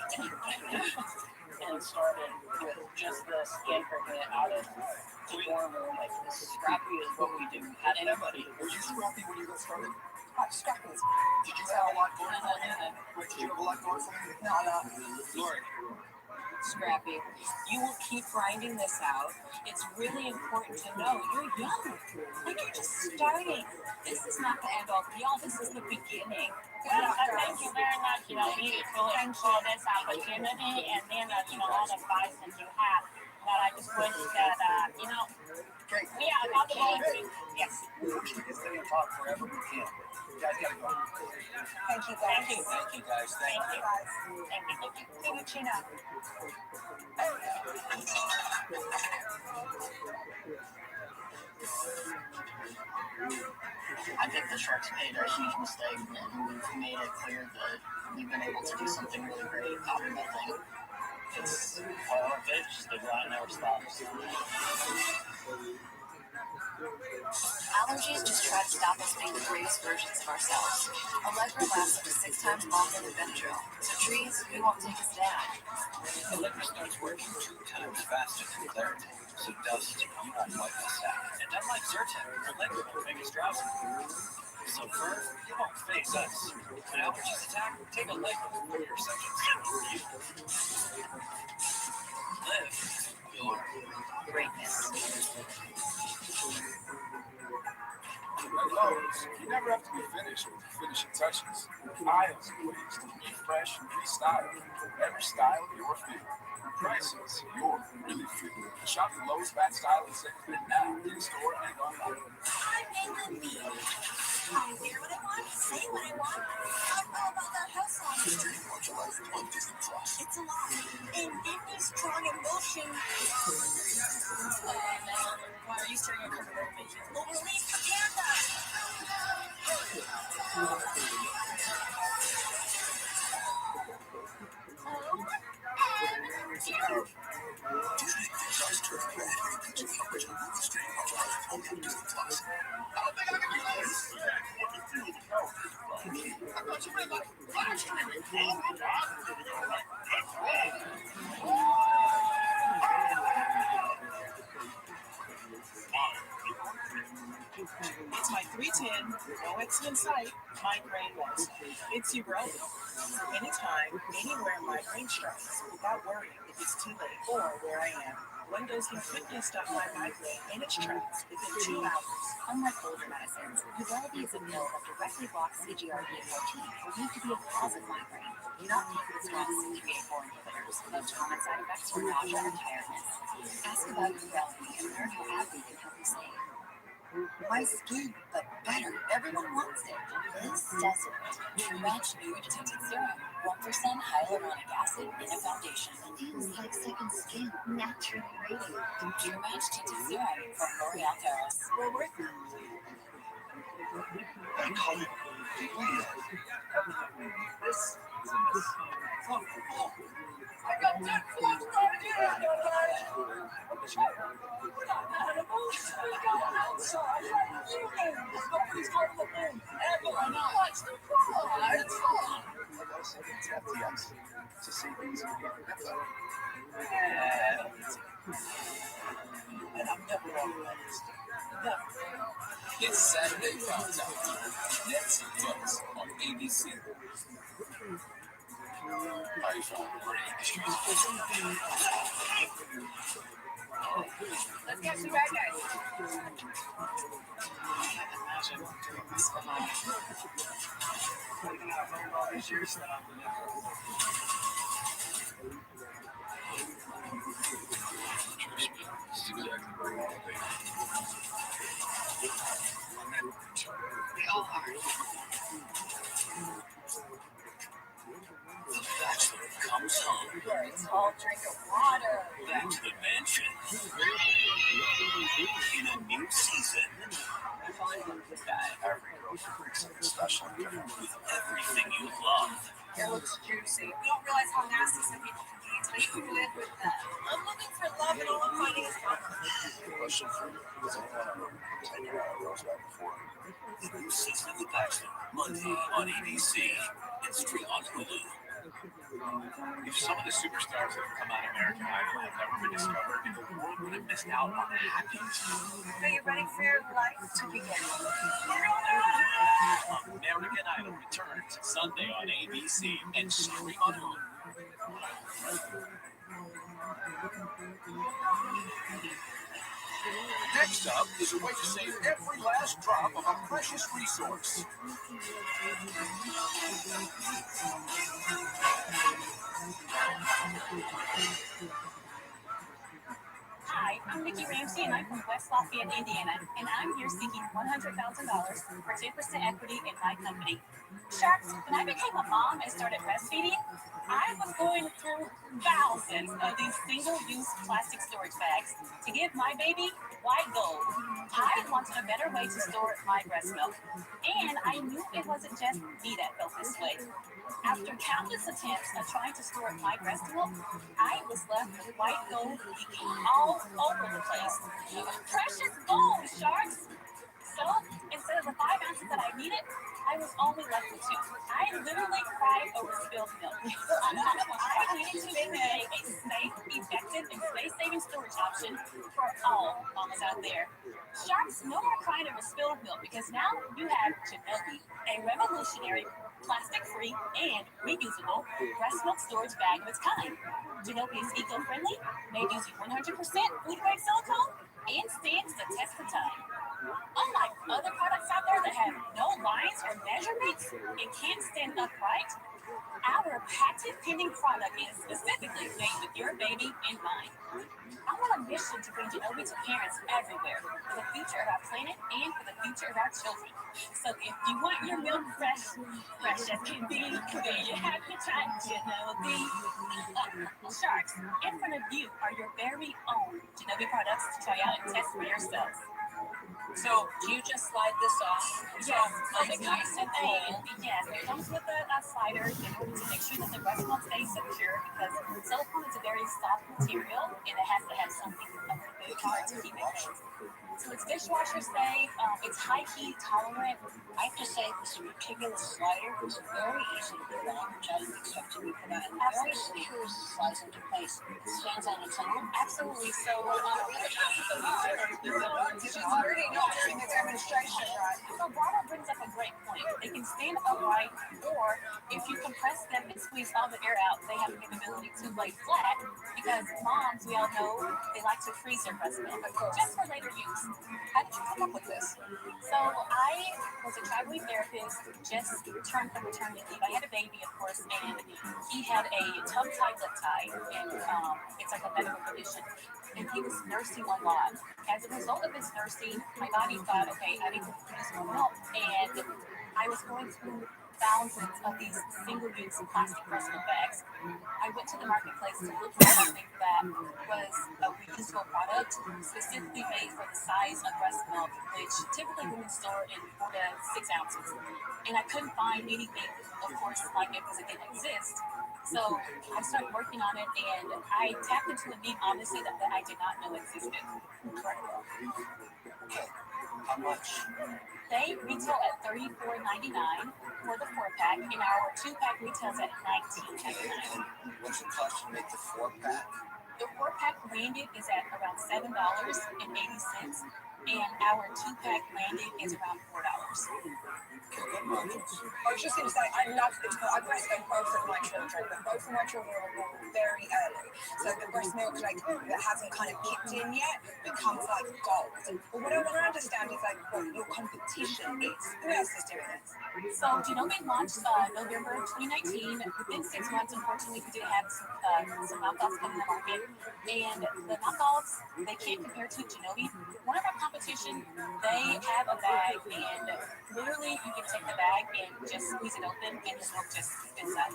and started with just this hand cranking it out of the dorm room. Like, this scrappy is what we do. Had anybody. Were you scrappy when you got started? Scrappy. Did you have a lot going for you? Wait, did you have a lot going for you? No. Lord. Scrappy, you will keep grinding this out. It's really important to know you're young. Like, you're just starting. This is not the end all be all. This is the beginning. Well, thank you very much, for this opportunity, and then, all the advice that you have. But I just wish that, we are about to go into, yes. We wish we could stay and talk forever. We can't. You guys gotta go. Thank you, guys. Thank you. Thank you, guys. Thank you. Thank you, Gina. I think the Sharks made a huge mistake, and we've made it clear that we've been able to do something really great out of nothing. It's our bitch, the grind never stops. Allergies just try to stop us being the greatest versions of ourselves. Allegra lasts up to 6 times longer than Benadryl, so trees, we won't take us down. Allegra starts working 2 times faster than Claritin, so dust, you won't wipe us out. And unlike Zyrtec, Allegra won't make us drowsy. So first, you won't face us. When allergies attack, take Allegra for your sections. Live your greatness. You never have to be finished with the finishing touches. Aisles of ways to be fresh and freestyle. Every style of your fit. Prices your really fit. Shop the lowest fat style and second fit now in store and online. Hi, baby. I wear what I want, say what I want. How about that house on? Stream Watch Life on Disney Plus. It's a lot. And Disney's strong emotion. Why are you staring at Coco Baby? We'll release the panda. Disney Pixar's Turf Play features original movie Stream Watch Life on Disney Plus. I don't think I can do this. What the feel the power is from. I thought you meant like live streaming. Oh my God. Here we go. Let's roll. It's my 310, no exit in sight, migraine medicine. It's irrelevant. Anytime, anywhere migraine strikes, without worrying if it's too late or where I am. One dose can quickly stop my migraine in its tracks within 2 hours. Unlike older medicines, ViralRabbi is a pill that directly blocks CGRP14, believed to be a cause of migraine. Do not take the strong CGRP4 inhibitors without common side effects or nausea or tiredness. Ask about ViralRabbi and learn how AbbVie can help you save. My skin, but better. Everyone wants it. This doesn't. TRUMAN new tinted serum. 1% hyaluronic acid in a foundation. Feels like second skin, naturally radiant. TRUMAN tinted serum from L'Oreal Paris. We're worth it. I call it This is a miss. I got that flash started here, outside. Nobody's going to the moon. Everyone watch the prize. It's FTX. It's a savings. And I'm never wrong about this. Never. It's Saturday Prime Time. Nets and Bucks on ABC. How you feeling? Great. Let's get some bad guys. Imagine doing this behind putting out all these years now. Trust me, this is exactly where you want to be. We all are. The bachelor comes home. For a tall drink of water. Back to the mansion. In a new season. Every girl brings something special and different with everything you love. It looks juicy. You don't realize how nasty some people can be until you live with them. I'm looking for love and all I'm finding is comfort. Question for you. Has anyone ever taken out a rose back before? The new season of The Bachelor, Monday on ABC and stream on Hulu. If some of the superstars that have come out of American Idol have never been discovered, the world would have missed out on happiness. Are you ready for your life to begin? American Idol returns Sunday on ABC and stream on Hulu. Next up is a way to save every last drop of a precious resource. Hi, I'm Nikki Ramsey, and I'm from West Lafayette, Indiana, and I'm here seeking $100,000 for 10% equity in my company. Sharks, when I became a mom and started breastfeeding, I was going through thousands of these single-use plastic storage bags to give my baby white gold. I wanted a better way to store my breast milk, and I knew it wasn't just me that felt this way. After countless attempts at trying to store my breast milk, I was left with white gold leaking all over the place. Precious gold, sharks! So, instead of the 5 ounces that I needed, I was only left with 2. I literally cried over spilled milk. I needed to create a safe, effective, and space-saving storage option for all mamas out there. Sharks, no more crying over spilled milk, because now you have Genobi, a revolutionary, plastic-free, and reusable breast milk storage bag of its kind. Genobi is eco-friendly, made using 100% food-grade silicone, and stands the test of time. Unlike other products out there that have no lines or measurements and can't stand upright, our patent-pending product is specifically made with your baby in mind. I'm on a mission to bring Genobi to parents everywhere for the future of our planet and for the future of our children. So if you want your milk fresh as can be, then you have to try Genobi. Sharks, in front of you are your very own Genobi products to try out and test for yourselves. So, do you just slide this off? Yes, it comes with it comes with a slider in order to make sure that the breast milk stays secure, because silicone is a very soft material and it has to have something a little bit hard to keep it closed. So it's dishwasher safe, it's high heat tolerant. I have to say, this particular slider is very easy to put on, which I didn't expect to be put on. Very secure, slides into place. It stands on its own. Absolutely. So, She's already doing the demonstration, right? So Barbara brings up a great point. They can stand upright, or if you compress them and squeeze all the air out, they have the ability to lay flat, because moms, we all know, they like to freeze their breast milk, just for later use. How did you come up with this? So I was a traveling therapist, just returned from maternity leave. I had a baby, of course, and he had a tongue-tied lip tie, and it's like a medical condition. And he was nursing a lot. As a result of his nursing, my body thought, okay, I need to produce more milk, and I was going through thousands of these single-use plastic breast milk bags. I went to the marketplace to look for something that was a reusable product, specifically made for the size of breast milk, which typically women store in 4 to 6 ounces. And I couldn't find anything, of course, like it, because it didn't exist. So I started working on it, and I tapped into a need, honestly, that I did not know existed. Incredible. Okay, how much? They retail at $34.99 for the 4-pack, and our 2-pack retails at $19.99. What's it cost to make the 4-pack? The 4-pack branded is at around $7.80, and our 2-pack branded is around $4. I was just going to say, I love the I breastfed both of my children, but both of my children were born very early. So the breast milk, like, that hasn't kind of kicked in yet, becomes like gold. But what I want to understand is like what your competition is. Who else is doing this? So Genomic launched November 2019. Within 6 months, unfortunately, we did have some knockoffs come in the market. And the knockoffs, they can't compare to Genomic. One of our competition, they have a bag, and literally you can take the bag and just squeeze it open, and the milk just spits out.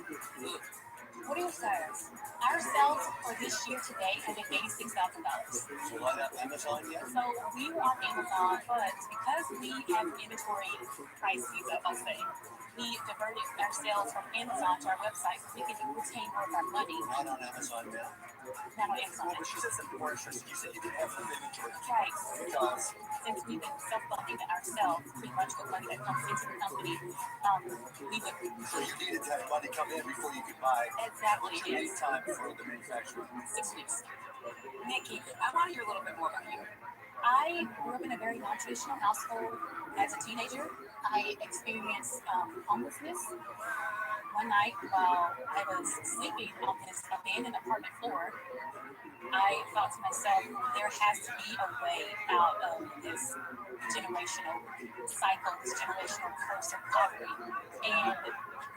What are your sales? Our sales for this year to date have been $86,000. So why not Amazon yet? So we were on Amazon, but because we have inventory prices, I'll say, we diverted our sales from Amazon to our website so we can retain more of our money. Not on Amazon now. Not on Amazon. Well, but she said something more interesting. You said you didn't have enough inventory. Right. Because since we've been self-funding it ourselves, pretty much with money that comes into the company, we would. So you needed to have money come in before you could buy. Exactly. What's your lead time for the manufacturer? 6 weeks. Nikki, I want to hear a little bit more about you. I grew up in a very non-traditional household as a teenager. I experienced homelessness. One night while I was sleeping on this abandoned apartment floor, I thought to myself, there has to be a way out of this generational cycle, this generational curse of poverty. And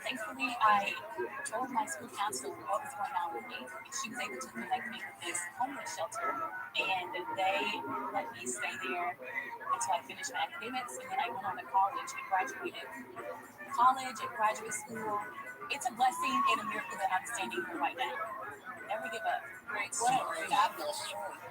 thankfully, I told my school counselor what was going on with me. She was able to connect me with this homeless shelter, and they let me stay there until I finished my academics, and then I went on to college and graduated. College and graduate school, it's a blessing and a miracle that I'm standing here right now. Never give up. Great story. Fabulous story.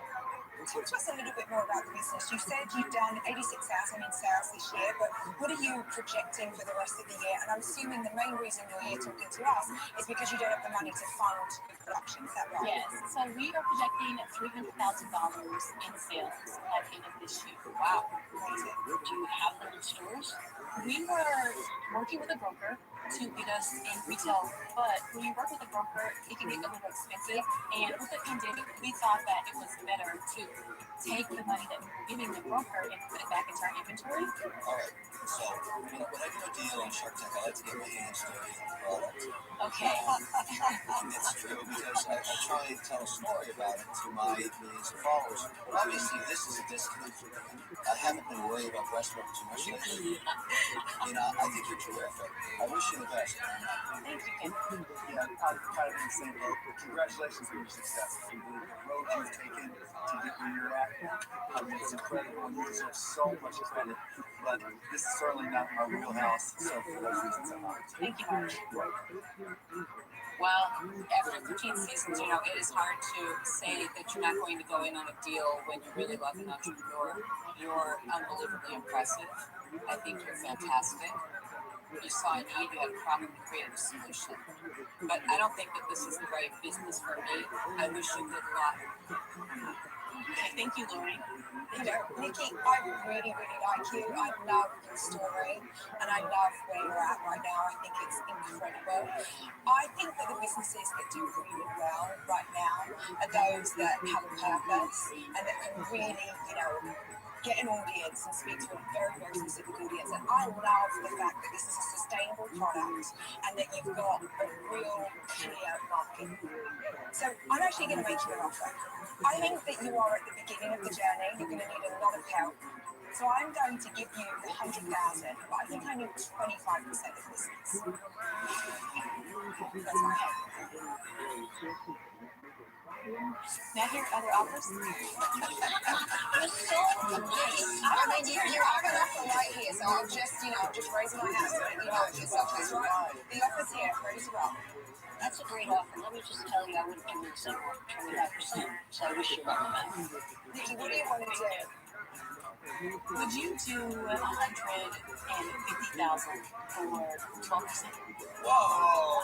Talk to us a little bit more about the business. You said you've done 86,000 in sales this year, but what are you projecting for the rest of the year? And I'm assuming the main reason you're here talking to us is because you don't have the money to fund your production. Is that right? Yes. So we are projecting $300,000 in sales at the end of this year. Wow. Amazing. Do you have them in stores? We were working with a broker to get us in retail, but when you work with a broker, it can get a little expensive. And with the pandemic, we thought that it was better to take the money that we're giving the broker and put it back into our inventory. All right. So when I do a deal on Shark Tank, I like to get my hands dirty on the product. Okay. And it's true because I try and tell a story about it to my millions of followers. But obviously, this is a discount. I haven't been worried about breast milk too much lately. I think you're terrific. I wish you the best. Thank you, Ken. Yeah, I'm kind of in the same boat. Congratulations on your success. The road you've taken to get where you're at, I mean, it's incredible. You deserve so much credit. But this is certainly not our wheelhouse. So for those reasons, I'm not. Thank you, Mark. Well, after 13 seasons, it is hard to say that you're not going to go in on a deal when you really love an entrepreneur. You're unbelievably impressive. I think you're fantastic. You saw a need, you had a problem, you created a solution. But I don't think that this is the right business for me. I wish you good luck. Okay, thank you, Lori. Nikki, I really, really like you. I love your story, and I love where you're at right now. I think it's incredible. I think that the businesses that do really well right now are those that have a purpose and that can really, get an audience and speak to a very, very specific audience. And I love the fact that this is a sustainable product and that you've got a real clear market. So I'm actually going to make you an offer. I think that you are at the beginning of the journey. You're going to need a lot of help. So I'm going to give you 100,000, but I think I need 25% of the business. That's my help. May I hear other offers? I mean, you're offering up the light here, so I'll just, just raise my hand so that you know yourself. That's right. The offer's here, ready to roll. That's a great offer. Let me just tell you, I wouldn't give you the same offer, 25%. So I wish you luck with that. Nikki, what do you want to do? Would you do 150,000 for 12%? Whoa!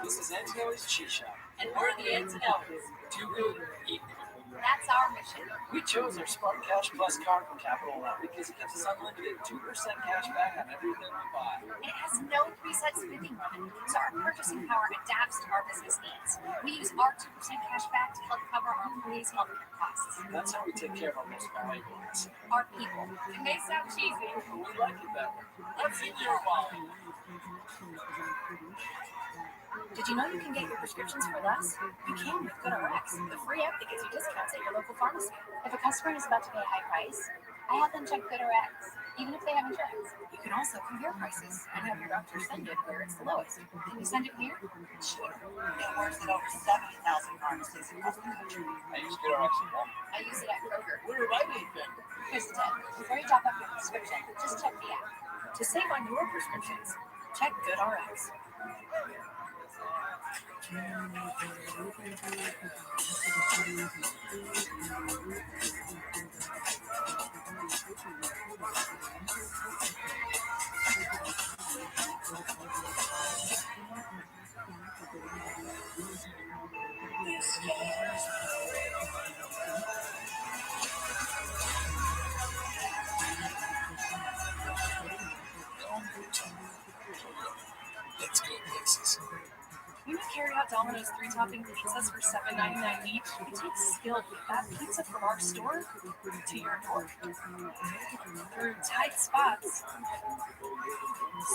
This is Antonelli's Cheese Shop. And we're the Antonellis. Too good, eat good. That's our mission. We chose our Smart Cash Plus card from Capital One because it gives us unlimited 2% cash back on everything we buy. It has no preset spending limit, so our purchasing power adapts to our business needs. We use our 2% cash back to help cover our employees' healthcare costs. That's how we take care of our most valuable asset. Our people. It may sound cheesy, but we like it that way. Let's see your wallet. Did you know you can get your prescriptions for less? You can with GoodRx, the free app that gives you discounts at your local pharmacy. If a customer is about to pay a high price, I have them check GoodRx, even if they have insurance. You can also compare prices and have your doctor send it where it's the lowest. Can you send it here? Sure. It works at over 70,000 pharmacies across the country. I use GoodRx at Walmart. I use it at Kroger. What do I need then? Here's the tip. Before you top up your prescription, just check the app. To save on your prescriptions, check GoodRx. Let's go places. When you carry out Domino's 3-topping pizzas for $7.99 each, it takes skill to get that pizza from our store to your door. Through tight spots,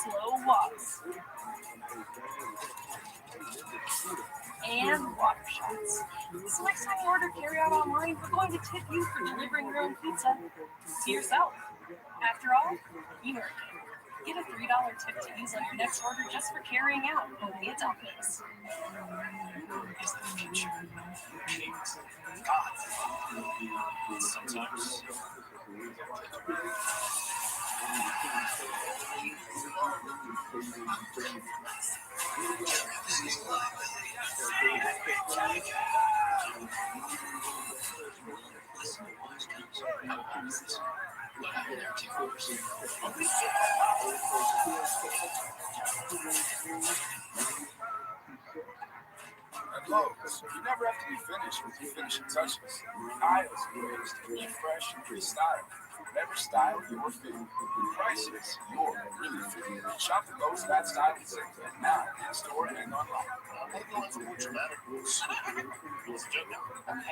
slow walks, and water shots. So next time you order carry out online, we're going to tip you for delivering your own pizza to yourself. After all, you earned it. Get a $3 tip to use on your next order just for carrying out only at Domino's. Is the future. Sometimes. At Lowe's, you never have to be finished with your finishing touches. Aisles are ways to keep fresh and freestyle. Whatever style you're fitting, prices you're really fitting. Shop at Lowe's Fat Style and now in store and online. I'm going for more dramatic rules. I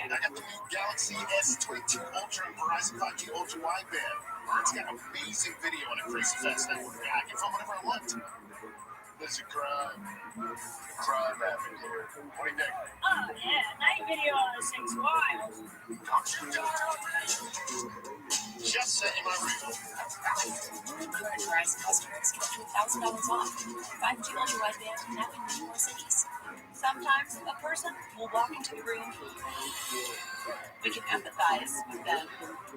got the new Galaxy S22 Ultra and Verizon 5G Ultra Wideband. It's got amazing video and a crazy fast network. I can film whenever I want. There's a crime happening here. What do you think? Oh, yeah, night video on this thing's wild. Just sent you my reel. Verizon customers get up to $1,000 off. 5G Ultra Wideband now in more cities. Sometimes a person will walk into the room. We can empathize with them.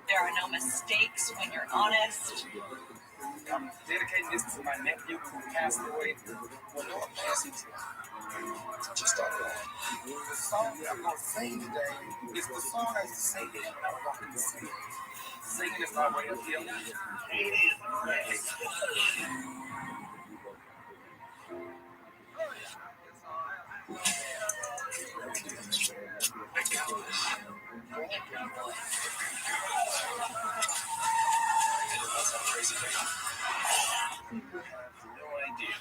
There are no mistakes when you're honest. I'm dedicating this to my nephew who passed away. Well, no one passing to. Just stop it. The song that I'm going to sing today is the song I used to sing when I was walking the city. Singing is my way of healing. It is. Crazy thing. People have no idea.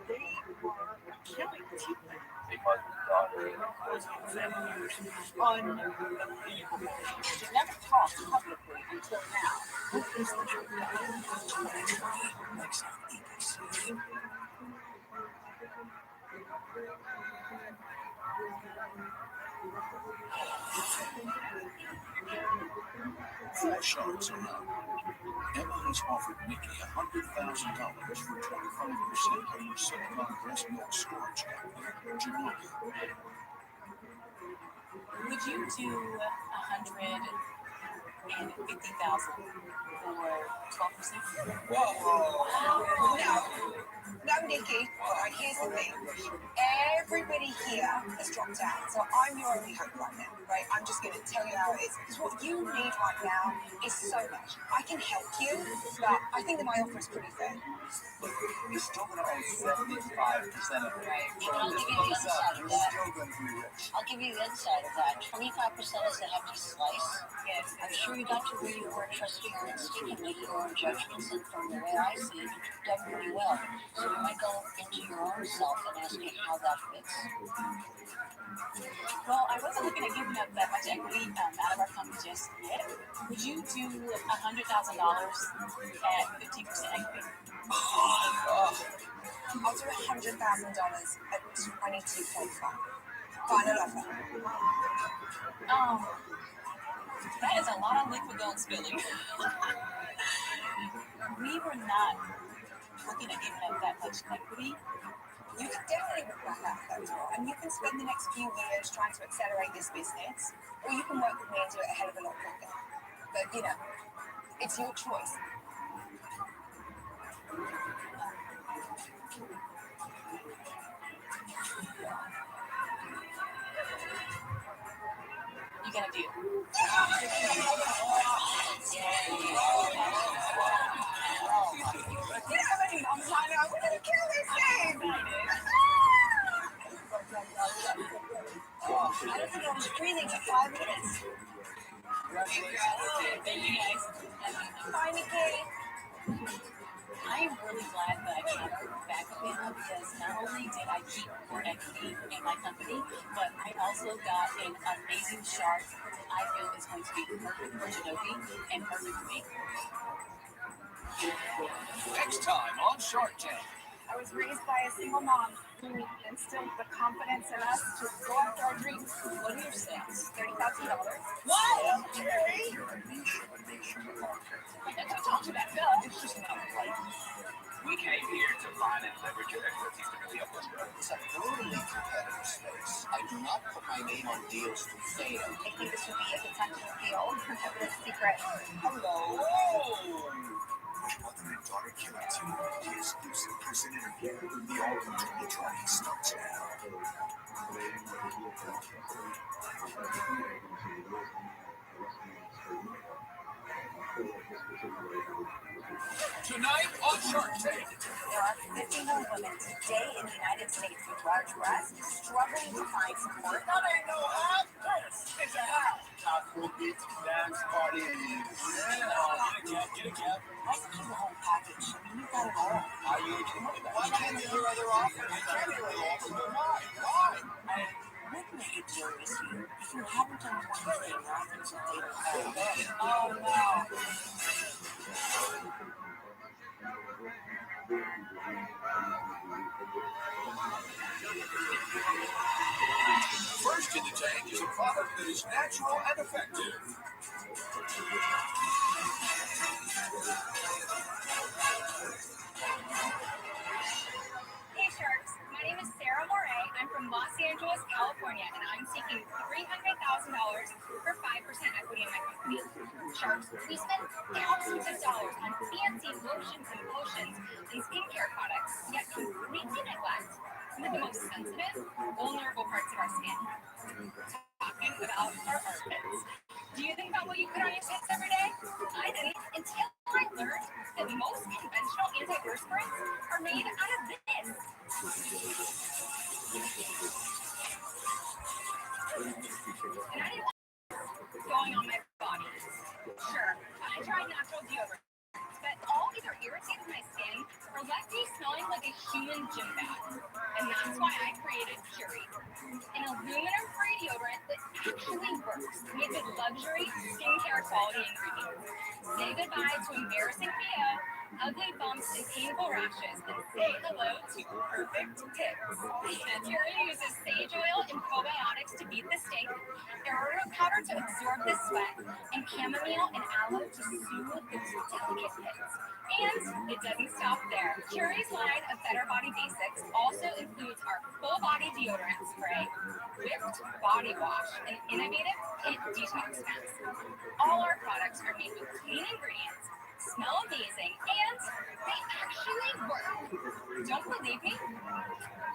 They were killing people because of the daughter and the family members. Unbelievable. She never talked publicly until now. What is the truth? Four sharks are out. Emma has offered Nikki $100,000 for 25% of her Silicon breast milk storage company, July. Would you do $150,000 for 12%? Whoa. No, Nikki. Here's the thing. Everybody everybody here has dropped out, so I'm your only hope right now, right? I'm just going to tell you how it is. Because what you need right now is so much. I can help you, but I think that my offer is pretty fair. You're still going to own 75% of it. Right. I'll give you the other side of You're that. still going to be rich. I'll give you the other side of that. 25% is a hefty slice. Yes. I'm sure you got to where you were trusting your instinct and making your own judgments, and from the way I see it, you've done pretty well. So you might go into your own self and ask it how that fits. Well, I wasn't looking at giving up that much equity out of our company just yet. Would you do $100,000 at 15% equity? I'll do $100,000 at 22.5. Final offer. That is a lot of liquid gold spilling. We were not looking at giving up that much equity. You can definitely work back out that door, and you can spend the next few years trying to accelerate this business, or you can work with me and do it a hell of a lot quicker. But, you know, it's your choice. You got a deal. I'm trying to, we're going to kill this thing! I don't think I was breathing for 5 minutes. Thank you guys. Bye, Nikki. I am really glad that I came back with Anna because not only did I keep more equity in my company, but I also got an amazing shark I feel is going to be perfect for Shinobi and perfect for me. Next time on Shark Tank. I was raised by a single mom who instilled the confidence in us to go after our dreams. What are your sales? $30,000. What? Jerry? That's what talked about. It's just not right. We came here to find and leverage your expertise to really help us grow. It's a brutally competitive space. I do not put my name on deals to fail. I think this would be a potential deal. A secret. Hello. Whoa! Mother and daughter killing team. The exclusive person interview. The all-control tracking starts now. Tonight on Shark Tank. There are 50 more women today in the United States with large breasts struggling to find support. That ain't no hat. It's a hat. Afro beats, dance parties. Get a cab. I can do the whole package. I mean, you got it all. How are you gonna get your money back? Why can't you hear other offers? You can't hear other offers, but why? Why? I would make a deal with you if you haven't done one thing up until date. Oh, no. First in the tank is a product that is natural and effective. Hey Sharks, my name is Sarah Moray. I'm from Los Angeles, California, and I'm seeking $300,000 for 5% equity in my company. Sharks, we spend thousands of dollars on fancy lotions and potions and skincare products, yet completely neglect some of the most sensitive, vulnerable parts of our skin. Talking about our armpits. Do you think about what you put on your face every day? I didn't until I learned that most conventional antiperspirants are made out of this. And I didn't want going on my body. Sure, I tried natural deodorant, but all either irritated my skin or left me smelling like a human gym bag. And that's why I created Curie, an aluminum-free deodorant that actually works, made with luxury skincare quality ingredients. Say goodbye to embarrassing BO, ugly bumps, and painful rashes, and say hello to perfect tips. Curie uses sage oil and probiotics to beat the stink, arrowroot powder to absorb the sweat, and chamomile and aloe to soothe those delicate pits. And it doesn't stop there. Curie's line of Better Body Basics also includes our full body deodorant spray, whipped body wash, and innovative pit detox mask. All our products are made with clean ingredients, smell amazing, and they actually work. Don't believe me?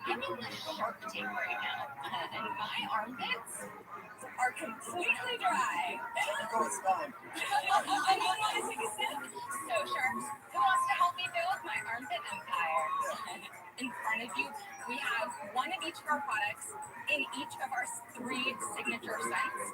I'm in the Shark Tank right now, and my armpits are completely dry. Go and smell them. I don't want to take a sip. So, sharks, who wants to help me build my armpit empire? In front of you, we have one of each of our products in each of our 3 signature scents.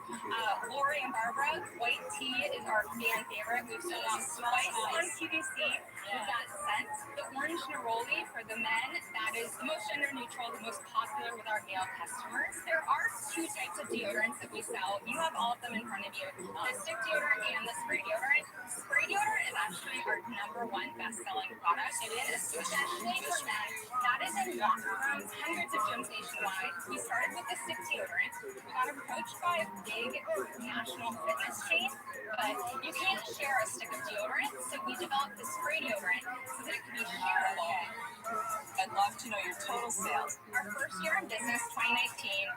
Lori and Barbara, white tea is our fan favorite. We've sold out twice on QVC with that scent. The orange neroli for the men, that is the most gender neutral, the most popular with our male customers. There are 2 types of deodorants that we sell. You have all of them in front of you. The stick deodorant and the spray deodorant. Spray deodorant is actually our #1 best-selling product. It is especially for men. That is in locker rooms, hundreds of gyms nationwide. We started with the stick deodorant. We got approached by a big national fitness chain, but you can't share a stick of deodorant, so we developed the spray deodorant so that it can be shareable. I'd love to know your total sales. Our first year in business, 2019,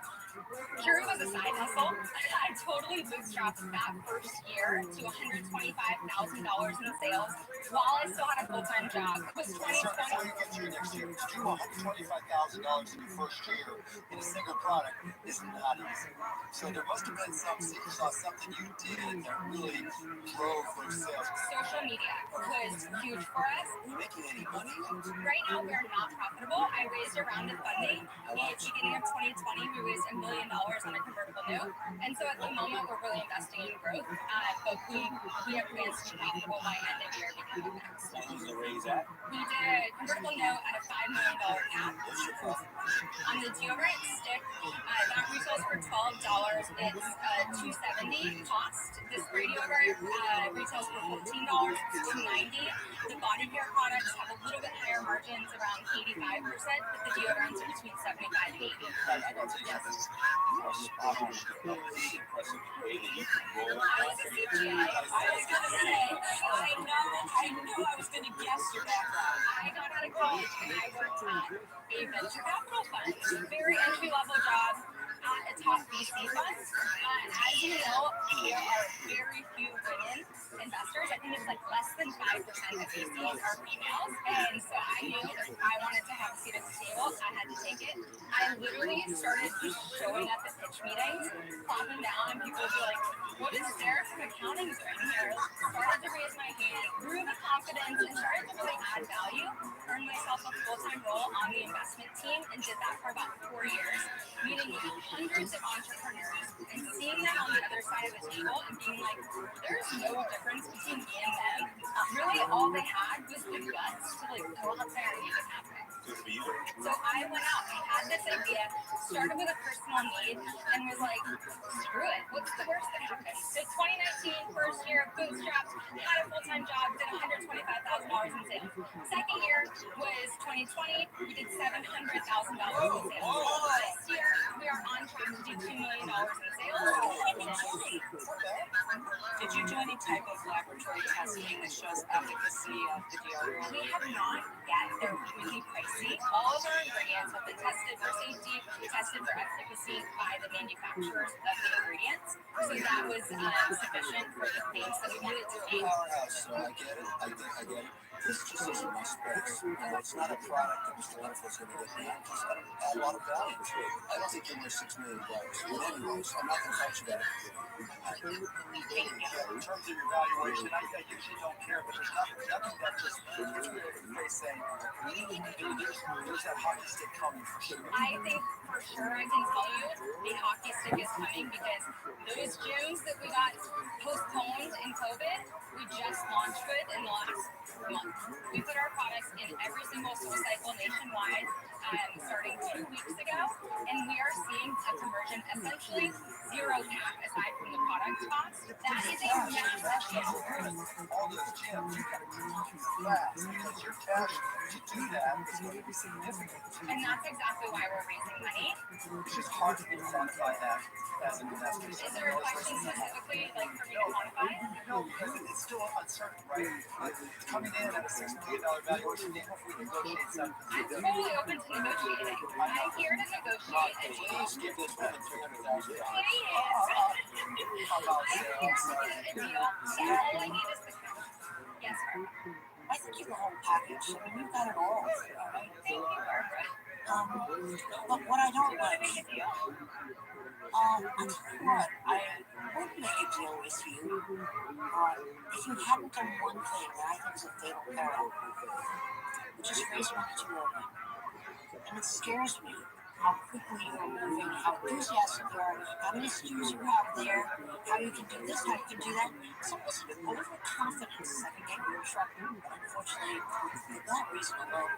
Curie was a side hustle. I totally bootstrapped that first year to $125,000 in sales while I still had a full-time job. It was 2020. Before you get to your next year, to do $125,000 in your first year in a single product is not easy. So there must have been some secret sauce, something you did that really drove those sales. Social media was huge for us. Are you making any money? Right now, we are not profitable. I raised a round of funding. In the beginning of 2020, we raised $1 million on a convertible note. And so at the moment, we're really investing in growth. But we have plans to be profitable by end of year beginning of next. What was the raise at? We did a convertible note at a $5 million cap. What's your profit? On the deodorant stick, that retails for $12. It's $270 cost. The spray deodorant retails for $14. It's $290. The body care products have a little bit higher margins, around 85%, but the deodorants are between 75 and 80. I gotta tell you, this is spot on. Really impressive the way that you can roll. I was a CPA. I was going to say, I knew I was going to guess your background. I got out of college and I worked at a venture capital fund. Very entry-level job at a top VC fund. As you know, there are very few women investors. I think it's like less than 5% of VCs are females. And so I knew if I wanted to have a seat at the table, I had to take it. I literally started just showing up at pitch meetings, plopping down, and people would be like, what is Sarah from accounting doing here? Started to raise my hand, grew the confidence, and started to really add value. Earned myself a full-time role on the investment team and did that for about 4 years, meeting hundreds of entrepreneurs and seeing them on the other side of the table and being like, there's no difference between me and them. Really, all they had was the guts to like go out there and make it happen. Good for you. So I went out, I had this idea, started with a personal need, and was like, screw it, what's the worst that happens? So 2019, first year, bootstrapped, had a full-time job, did $125,000 in sales. Second year was 2020, we did $700,000 in sales. This year, we are on track to do $2 million in sales. Did you do any type of laboratory testing that shows efficacy of the deodorant? We have not yet. They're really pricey. All of our ingredients have been tested for safety, tested for efficacy by the manufacturers of the ingredients. So that was sufficient for the things that we wanted to make. Powerhouse, so I get it. This just isn't my space. It's not a product that Mr. Wonderful's going to get me. Just add a lot of value to it. I don't think you're worth $6 million. But anyways, I'm not going to fight you about it. In terms of your valuation, I usually don't care, but there's nothing that just gets me over the face saying, there's that hockey stick coming for sure. I think for sure I can tell you the hockey stick is coming because those gyms that we got postponed in COVID, we just launched with in the last month. We put our products in every single source cycle nationwide starting 2 weeks ago, and we are seeing a conversion essentially zero CAC aside from the product cost. That is a massive shift. All those gyms, you got to do fast because your cash to do that is going to be significant. And that's exactly why we're raising money. It's just hard to quantify that as an investor. Is there a question specifically, like for me to quantify? No, because it's still uncertain, right? Coming in at a $6 million valuation, even if we negotiate something. I'm totally open to negotiating. I'm here to negotiate a deal. Please give this woman $300,000. I'm here to get a deal. Yeah, all I need is the cash. Yes, sir. I think you have the whole package. I mean, you've got it all. Right? Thank you, Barbara. But what I don't like, Make a deal. I'll tell you what, I would make a deal with you if you hadn't done one thing that I think is a fatal peril, which is raise money to children. And it scares me how quickly you're moving, how enthusiastic you are, how many SKUs you have there, how you can do this, how you can do that. Sometimes you have overconfidence. I can get you in trouble, but unfortunately, for that reason alone,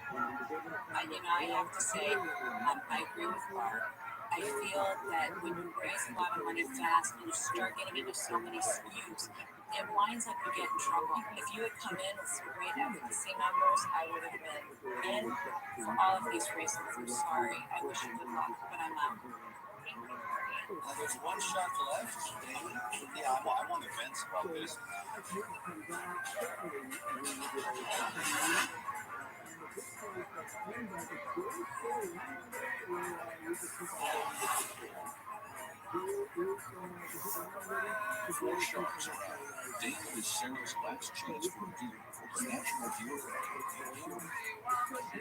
I have to say, I agree with Barb. I feel that when you raise a lot of money fast and you start getting into so many SKUs, it winds up you get in trouble. If you had come in with some great advocacy numbers, I would have been in for all of these reasons. I'm sorry. I wish you good luck, but I'm out. There's one shot left. Yeah, I'm on the fence about this. Four sharks arrive. Dana is Sarah's last chance for a deal for the National Deodorant campaign.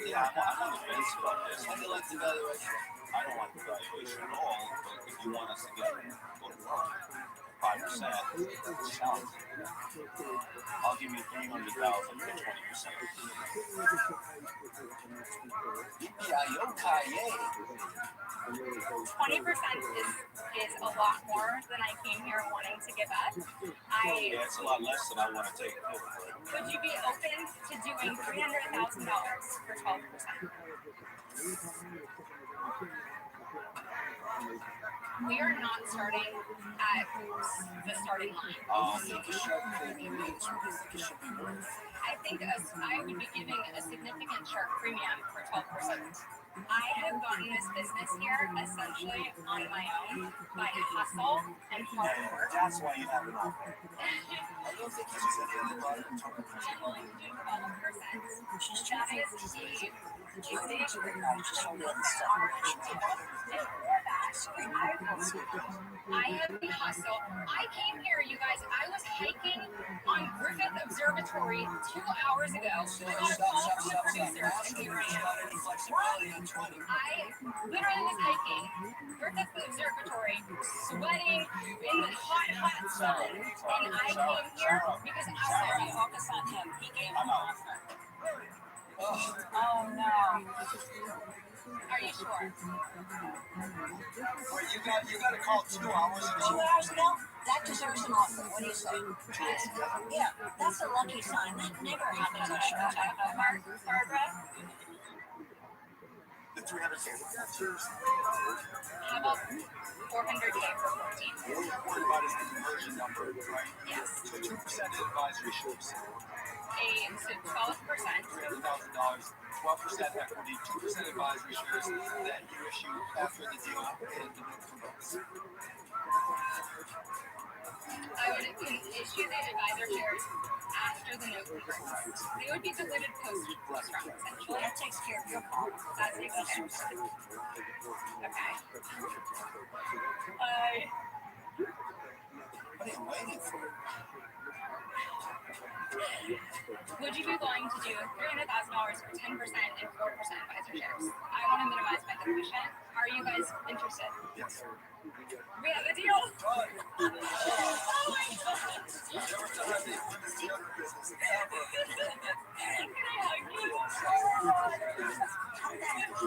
Yeah, I'm on the fence about this. How do you like the valuation? I don't like the valuation at all, but if you want us to get go to work, 5%, I'll give you $300,000 for 20%. Yippee-yi-yo-ki-yay. 20% is a lot more than I came here wanting to give up. Yeah, it's a lot less than I want to take. Would you be open to doing $300,000 for 12%? We are not starting at the starting line. I think a shark premium means what do you think it should be worth? I think I would be giving a significant shark premium for 12%. I have gotten this business here essentially on my own by hustle and hard work. That's why you have it all. I don't think you should say anything about it. I'm willing to do 12%. she's That trying is the you need to recognize just all the other stuff. I heavy hustle. I came here, you guys. I was hiking on Griffith Observatory 2 hours ago. I got a call from the producer, and here I am. I literally was hiking Griffith Observatory, sweating in the hot sun, and I came here because I saw Sorry, focus on him. He gave him an offer. Oh no. Are you sure? Wait, you got to call 2 hours ago. 2 hours ago? That deserves an offer. What do you say? Yeah, that's a lucky sign. That never happens at Shark. Barbara? The 300K. How about 400K for 14? What you're worried about is the conversion number, right? Yes. So 2% advisory shares. So 12%. $300,000, 12% equity, 2% advisory shares that you issue after the deal and the note converts. I would issue the advisor shares after the note converts. They would be diluted post-run, essentially. That takes care of your problem. That takes care of it. Okay. What are you waiting for? Would you be willing to do $300,000 for 10% and 4% advisor shares? I want to minimize my dilution. Are you guys interested? Yes. We have a deal. Oh my God. Never thought I'd be in this deodorant business ever. Can I hug you?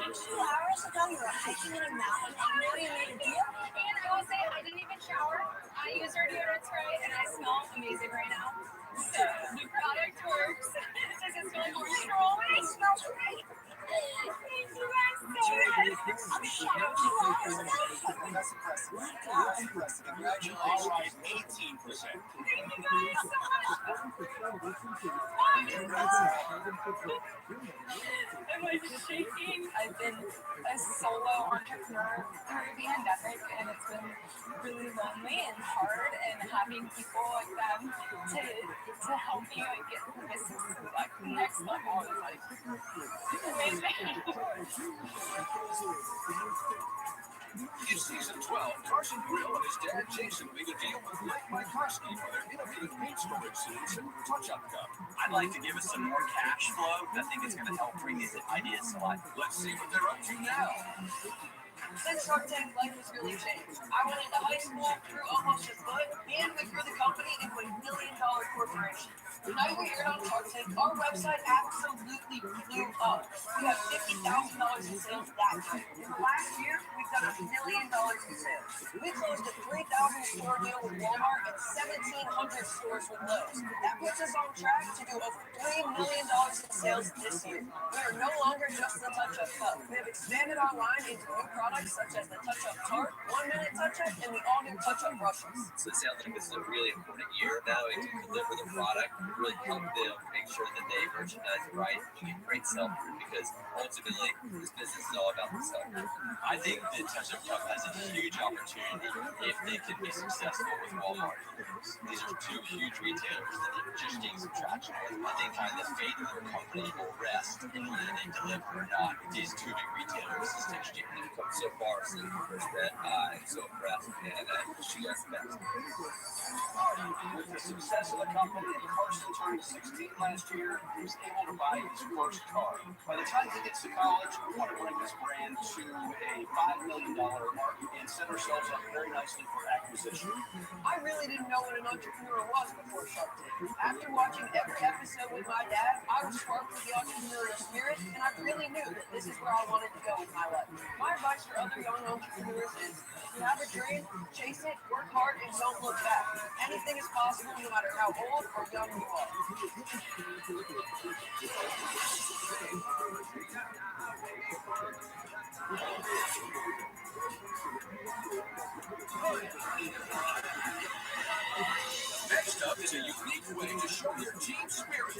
2 hours ago, you were hiking in a mountain, and now you made a deal? And I will say, I didn't even shower. I used our deodorant spray, and I smell amazing right now. So the product works. Does it smell like orange stroll? It smells great. Thank you guys so much. I'm shocked 2 hours ago. That's impressive. That's impressive. Congratulations. All right, 18%. Thank you guys so much. I'm like shaking. I've been a solo entrepreneur through the pandemic, and it's been really lonely and hard, and having people like them to help me like get the business to like the next level is like amazing. In season 12, Carson Grill and his dad Jason made a deal with Blake Mykoski for their innovative meat storage solution, Touch-Up Cup. I'd like to give us some more cash flow. I think it's going to help bring these ideas to life. Let's see what they're up to now. Since Shark Tank, life has really changed. I went into high school, grew almost a foot, and we grew the company into a $1 million corporation. The night we aired on Shark Tank, our website absolutely blew up. We had $50,000 in sales that night. In the last year, we've done $1 million in sales. We closed a 3,000 store deal with Walmart and 1,700 stores with Lowe's. That puts us on track to do over $3 million in sales this year. We are no longer just the Touch-Up Cup. We have expanded our line into new products such as the Touch-Up Tart, 1-minute Touch-Up, and the all-new Touch-Up Brushes. So it sounds like this is a really important year now to deliver the product, really help them make sure that they merchandise it right and get great sell-through, because ultimately this business is all about the sell-through. I think the Touch-Up Cup has a huge opportunity if they can be successful with Walmart. These are two huge retailers that are just getting some traction with. I think kind of the fate of their company will rest in whether they deliver or not. These two big retailers, this next year, have come so far since the first bet. I'm so impressed, and I wish you guys the best. With the success of the company, Carson turned 16 last year. He was able to buy his first car. By the time he gets to college, we want to bring this brand to a $5 million mark and set ourselves up very nicely for acquisition. I really didn't know what an entrepreneur was before Shark Tank. After watching every episode with my dad, I was sparked with the entrepreneurial spirit, and I really knew that this is where I wanted to go with my life. My advice for other young entrepreneurs is, if you have a dream, chase it, work hard, and don't look back. Anything is possible no matter how old or young you are. Next up is a unique way to show your team spirit.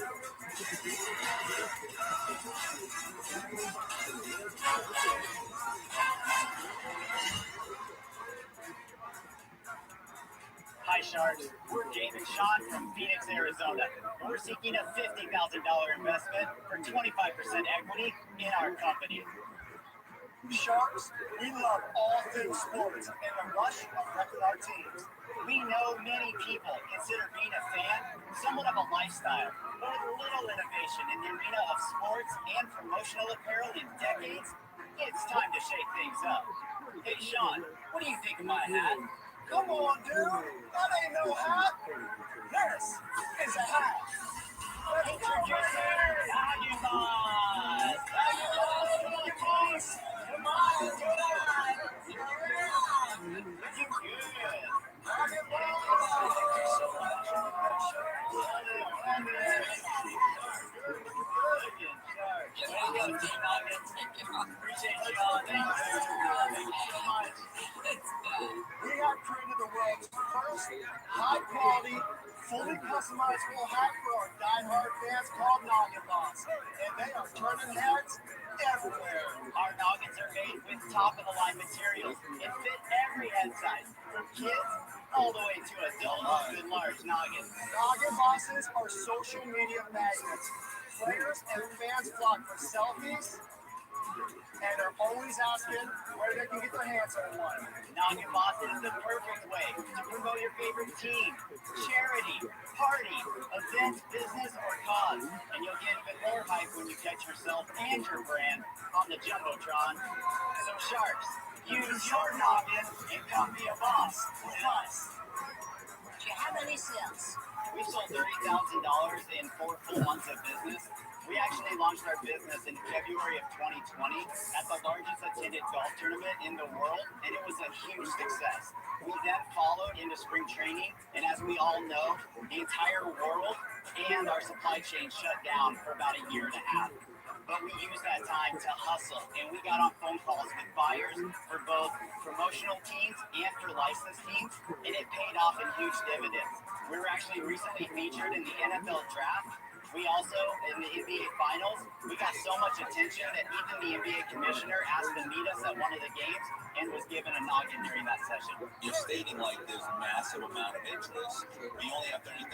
Hi, Sharks. We're Dave and Sean from Phoenix, Arizona. We're seeking a $50,000 investment for 25% equity in our company. Sharks, we love all things sports and the rush of repping our teams. We know many people consider being a fan somewhat of a lifestyle, but with little innovation in the arena of sports and promotional apparel in decades, it's time to shake things up. Hey, Sean, what do you think of my hat? Come on, dude. That ain't no hat. This is a hat. Introducing Noggy-Boss. Noggy-Boss, come on, get on. Looking good. Thank you so much. Appreciate you all. Thank you so much. We have created the world's first high-quality, fully customizable hat for our die-hard fans called Noggy-Boss, and they are turning heads everywhere. Our noggins are made with top-of-the-line materials and fit every head size, from kids all the way to adults with large noggins. Noggy-Bosses are social media magnets. Players and fans flock for selfies, and they're always asking where they can get their hands on one. Noggy-Boss is the perfect way to promote your favorite team, charity, party, event, business, or cause. And you'll get even more hype when you catch yourself and your brand on the Jumbotron. So Sharks, use your noggin and come be a boss with us. Do you have any sales? We sold $30,000 in 4 full months of business. We actually launched our business in February of 2020 at the largest attended golf tournament in the world, and it was a huge success. We then followed into spring training, and as we all know, the entire world and our supply chain shut down for about a year and a half. But we used that time to hustle, and we got on phone calls with buyers for both promotional teams and for licensed teams, and it paid off in huge dividends. We were actually recently featured in the NFL draft We also, in the NBA Finals, we got so much attention that even the NBA commissioner asked to meet us at one of the games and was given a noggin during that session. You're stating like there's a massive amount of interest. We only have $30,000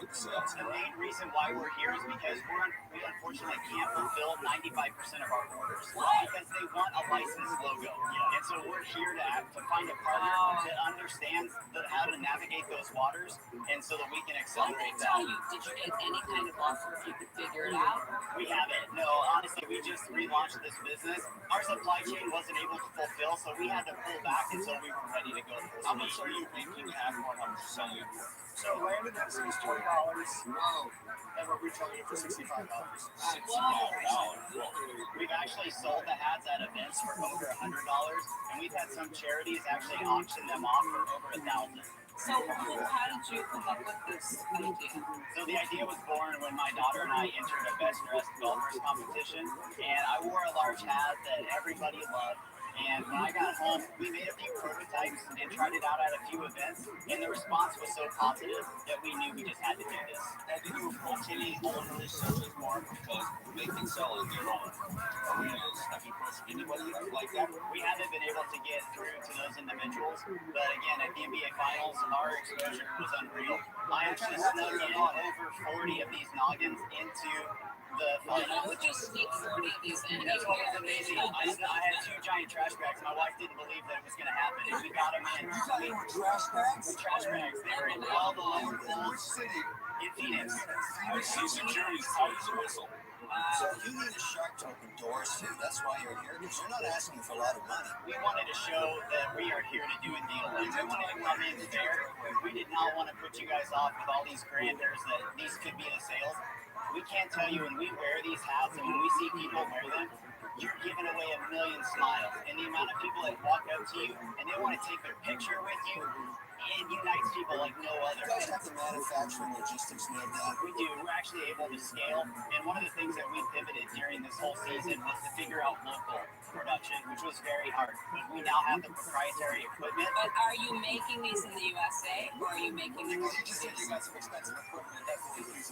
worth of sales. The main reason why we're here is because we unfortunately can't fulfill 95% of our orders because they want a licensed logo. And so we're here to find a partner that understands how to navigate those waters, and so that we can accelerate that. Did you get any kind of offer if you could figure it out? We haven't. No, honestly, we just relaunched this business. Our supply chain wasn't able to fulfill, so we had to pull back until we were ready to go. How much are you making at more? How much are you selling it for? So landed at $20. Wow. And we're retailing it for $65. We've actually sold the hats at events for over $100, and we've had some charities actually auction them off for over $1,000. So how did you come up with this idea? So the idea was born when my daughter and I entered a best dressed golfers competition, and I wore a large hat that everybody loved. And when I got home, we made a few prototypes and tried it out at a few events, and the response was so positive that we knew we just had to do this. Now, did you approach any owners such as Mark because they can sell in their own arenas? Have you approached anybody like that? We haven't been able to get through to those individuals, but again, at the NBA Finals, our exposure was unreal. I actually snuck in over 40 of these noggins into the finals. How would you sneak 40 of these in? That's what was amazing. I had 2 giant trash bags. My wife didn't believe that it was going to happen, and we got them in. Trash bags? Trash bags. They were in all the lower Which city? In Phoenix. I see security's tight as a whistle. So you need a Shark Tank endorsed you. That's why you're here, because you're not asking for a lot of money. We wanted to show that we are here to do a deal. We wanted to come in fair. We did not want to put you guys off with all these grandeurs that these could be the sales. We can't tell you when we wear these hats and when we see people wear them, you're giving away a million smiles. And the amount of people that walk up to you and they want to take their picture with you, it unites people like no other. You guys have the manufacturing logistics nailed down. We do. We're actually able to scale. And one of the things that we pivoted during this whole season was to figure out local production, which was very hard. But we now have the proprietary equipment. But are you making these in the USA or are you making them overseas? You got some expensive equipment.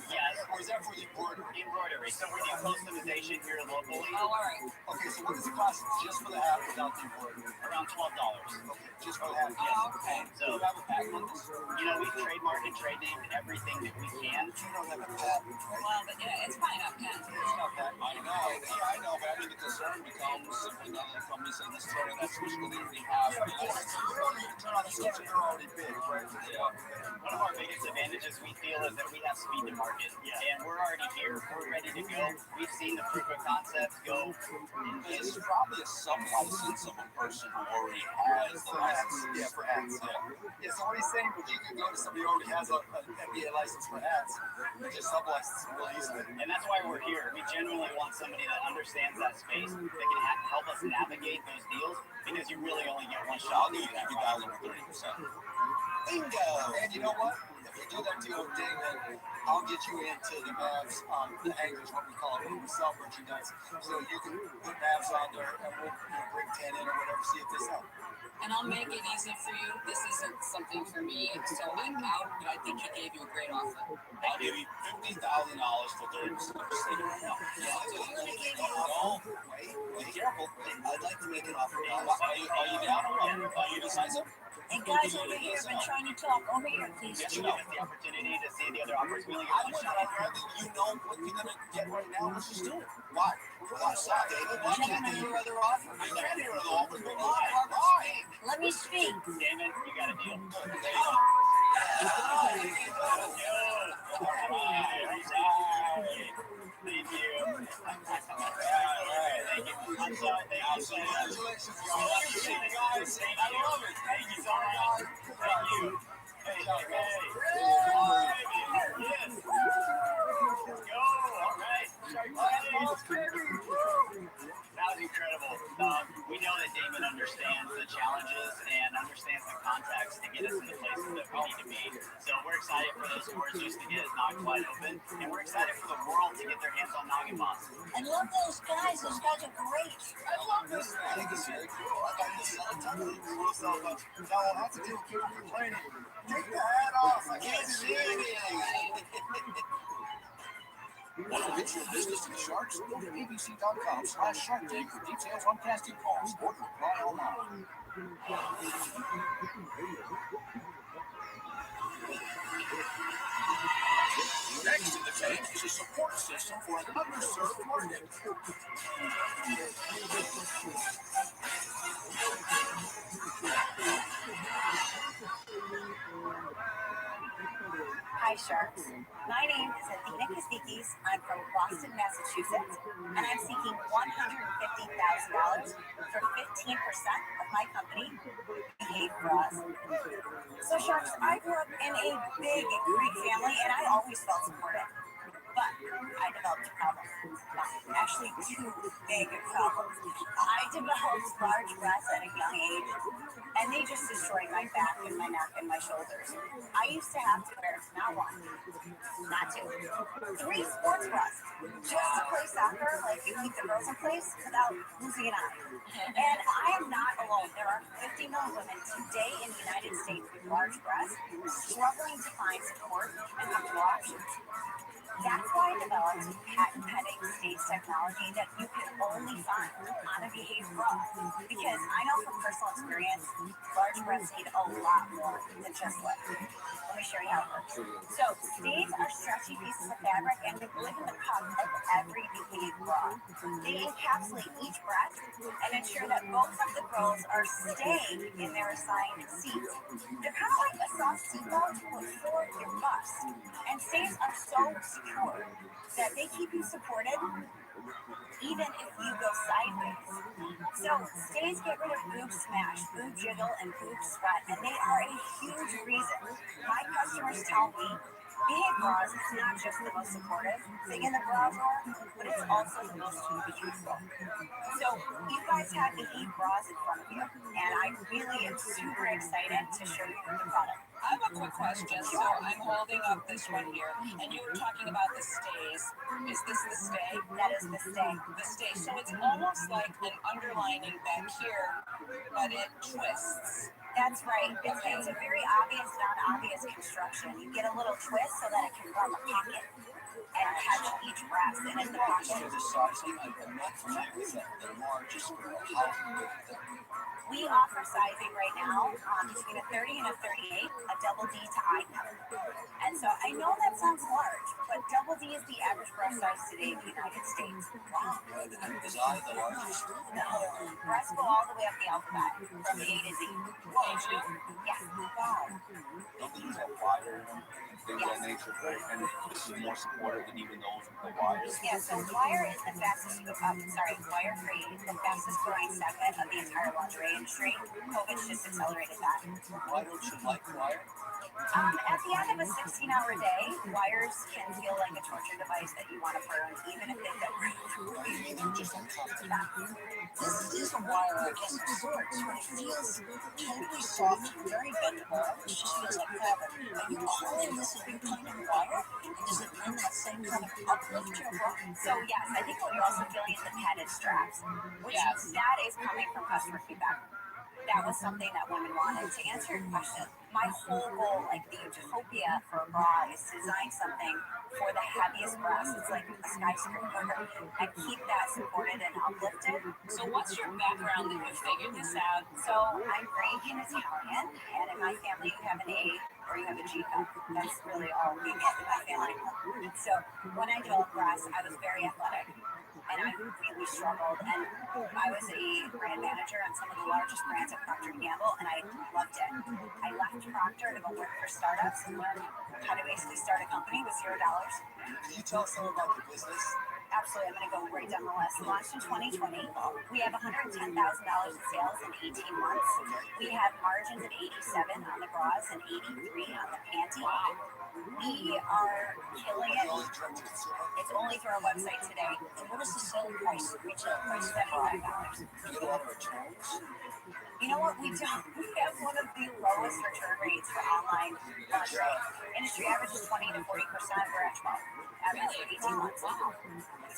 Yes. Or is that for embroidery? Embroidery. So we do customization here locally. Oh, all right. Okay, so what does it cost just for the hat without the embroidery? Around $12. Okay, just for the hat. Yes. Oh, okay. So you have a patent on this? We've trademarked and trade named everything that we can. You don't have a patent, right? Well, but yeah, it's probably not patent. It's not patent. I know, but I mean the concern becomes simply another company saying let's turn on that switch because they already have it. You don't need to turn on the switch and you're already big, right? Yeah. One of our biggest advantages we feel is that we have speed to market. And we're already here. We're ready to go. We've seen the proof of concepts go. It's probably a sub-license of a person who already has the license. Yeah, for hats. Yeah, so what he's saying, but you can go to somebody who already has an NBA license for hats and just sub-license them real easily. And that's why we're here. We genuinely want somebody that understands that space, that can help us navigate those deals, because you really only get one shot. I'll give you $50,000 for 30%. Bingo! And you know what? If we do that deal with Damon, I'll get you into the Mavs, the anchors, what we call it, when we sell merchandise. So you can put Mavs on there and we'll bring 10 in or whatever, see if this helps. And I'll make it easy for you. This isn't something for me, so I'm out, but I think he gave you a great offer. I'll give you $50,000 for 30%. Wait, careful. I'd like to make an offer. Are you down or what? Are you decisive? Hey guys over here have been trying to talk. Over here, please. Yes, you give us the opportunity to see the other offers. We only get one shot. I'd rather you know what you're going to get right now. Let's just do it. Why? Why, David? Why can't you hear other offers? I can't hear other offers, but why? Let me speak. Damon, you got a deal. Thank you. I'm sorry. Thank you. Congratulations, Guys, I love it. Thank you so much. Thank you. Hey. Yes. Let's go. All right. That was incredible. We know that Damon understands the challenges and understands the contacts to get us in the places that we need to be. So we're excited for those doors just to get us knocked wide open. And we're excited for the world to get their hands on Noggin Boss. I love those guys. Those guys are great. I love this. I think it's very cool. I got this all the time. Now, I'll have to deal with people complaining. Take the hat off. I can't see anything. Want to pitch your business to the Sharks? Go to abc.com/Shark Tank for details on casting calls or to apply online. Next in the tank is a support system for an underserved market. Hi, Sharks. My name is Athena Kastikis. I'm from Boston, Massachusetts, and I'm seeking $150,000 for 15% of my company, Behave Bras. So, Sharks, I grew up in a big Greek family, and I always felt supported. But I developed a problem. Well, actually, two big problems. I developed large breasts at a young age, and they just destroyed my back and my neck and my shoulders. I used to have to wear not one, not two, 3 sports bras just to play soccer like you keep the girls in place without losing an eye. And I am not alone. There are 50 million women today in the United States with large breasts struggling to find support and comfortable options. That's why I developed patent-pending stage technology that you can only find on a Behave bra. Because I know from personal experience, large breasts need a lot more than just lift. Let me show you how it works. So, stays are stretchy pieces of fabric and they live in the cup of every Behave bra. They encapsulate each breast and ensure that both of the girls are staying in their assigned seats. They're kind of like a soft seatbelt but for your bust. And stays are so secure that they keep you supported even if you go sideways. So stays get rid of boob smash, boob jiggle, and boob sweat, and they are a huge reason my customers tell me Behave Bras is not just the most supportive thing in the bra drawer, but it's also the most useful. So you guys have Behave Bras in front of you, and I really am super excited to show you the product. I have a quick question. So I'm holding up this one here, and you were talking about the stays. Is this the stay? That is the stay. The stay. So it's almost like an underlining back here, but it twists. That's right. It's a very obvious, non-obvious construction. You get a little twist so that it can form a pocket and catch each breast and in the pocket. The sizing, I'm not familiar with that. The largest girl, how big is that? We offer sizing right now between a 30 and a 38, a double D to I cup. And so I know that sounds large, but double D is the average breast size today in the United States. Wow. Is I the largest? No. Breasts go all the way up the alphabet, from A to Z. Whoa. Yes. Wow. Don't they use that wire and things of that nature, right? And this is more supportive than even those with the wires. Yeah, so wire is the fastest, wire-free, the fastest growing segment of the entire lingerie industry. COVID's just accelerated that. Why don't you like wire? At the end of a 16-hour day, wires can feel like a torture device that you want to burn, even if they don't. Just uncomfortable. This is a wire, I guess, of sorts, but it feels totally soft, very bendable. It just feels like fabric. Are you calling this a new kind of wire? And does it bring that same kind of uplift to your bra? So yes, I think what you're also feeling is the padded straps, which that is coming from customer feedback. That was something that women wanted. To answer your question, my whole goal, like the utopia for a bra, is to design something for the heaviest breasts. It's like a skyscraper, and keep that supported and uplifted. So what's your background that you figured this out? So I'm Greek and Italian, and in my family you have an A or you have a G cup. That's really all we get in my family. So when I developed breasts, I was very athletic. And I really struggled, and I was a brand manager on some of the largest brands at Procter & Gamble, and I loved it. I left Procter to go work for startups and learn how to basically start a company with $0. Can you tell us some about the business? Absolutely, I'm going to go right down the list. Launched in 2020. We have $110,000 in sales in 18 months. We have margins of 87 on the bras and 83 on the panty. We are killing it. It's only through our website today. And what is the selling price, retail price? $75. You get a lot of returns? You know what? We don't. We have one of the lowest return rates for online lingerie. Industry average is 20 to 40%. We're at 12. Average for 18 months. Wow.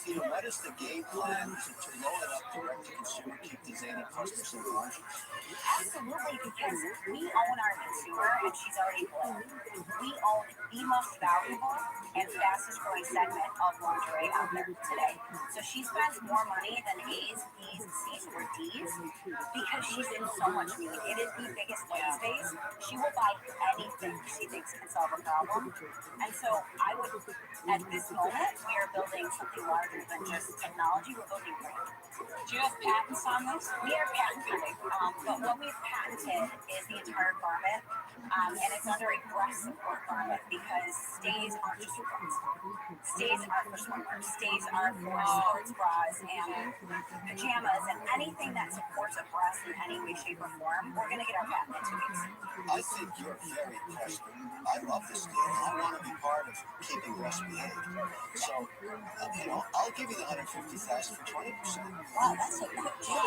What is the game plan to load it up direct to consumer, keep the Zany customers in margins? Absolutely, because we own our consumer and she's already bled. We own the most valuable and fastest growing segment of lingerie out there today. So she spends more money than A's, B's, C's, or D's because she's in so much need. It is the biggest white space. She will buy anything she thinks can solve a problem. And so I would, at this moment, we are building something larger than just technology. We're building brand. Do you have patents on this? We are patent pending, but what we've patented is the entire garment, and it's under a breast support garment because stays aren't just for breasts. Stays are for swimmers. Stays are for sports bras and pajamas and anything that supports a breast in any way, shape, or form. We're going to get our patent in 2 weeks. I think you're very impressive. I love this deal. I want to be part of keeping breast behaved. So, I'll give you the $150,000 for 20%. Wow, that's a good deal.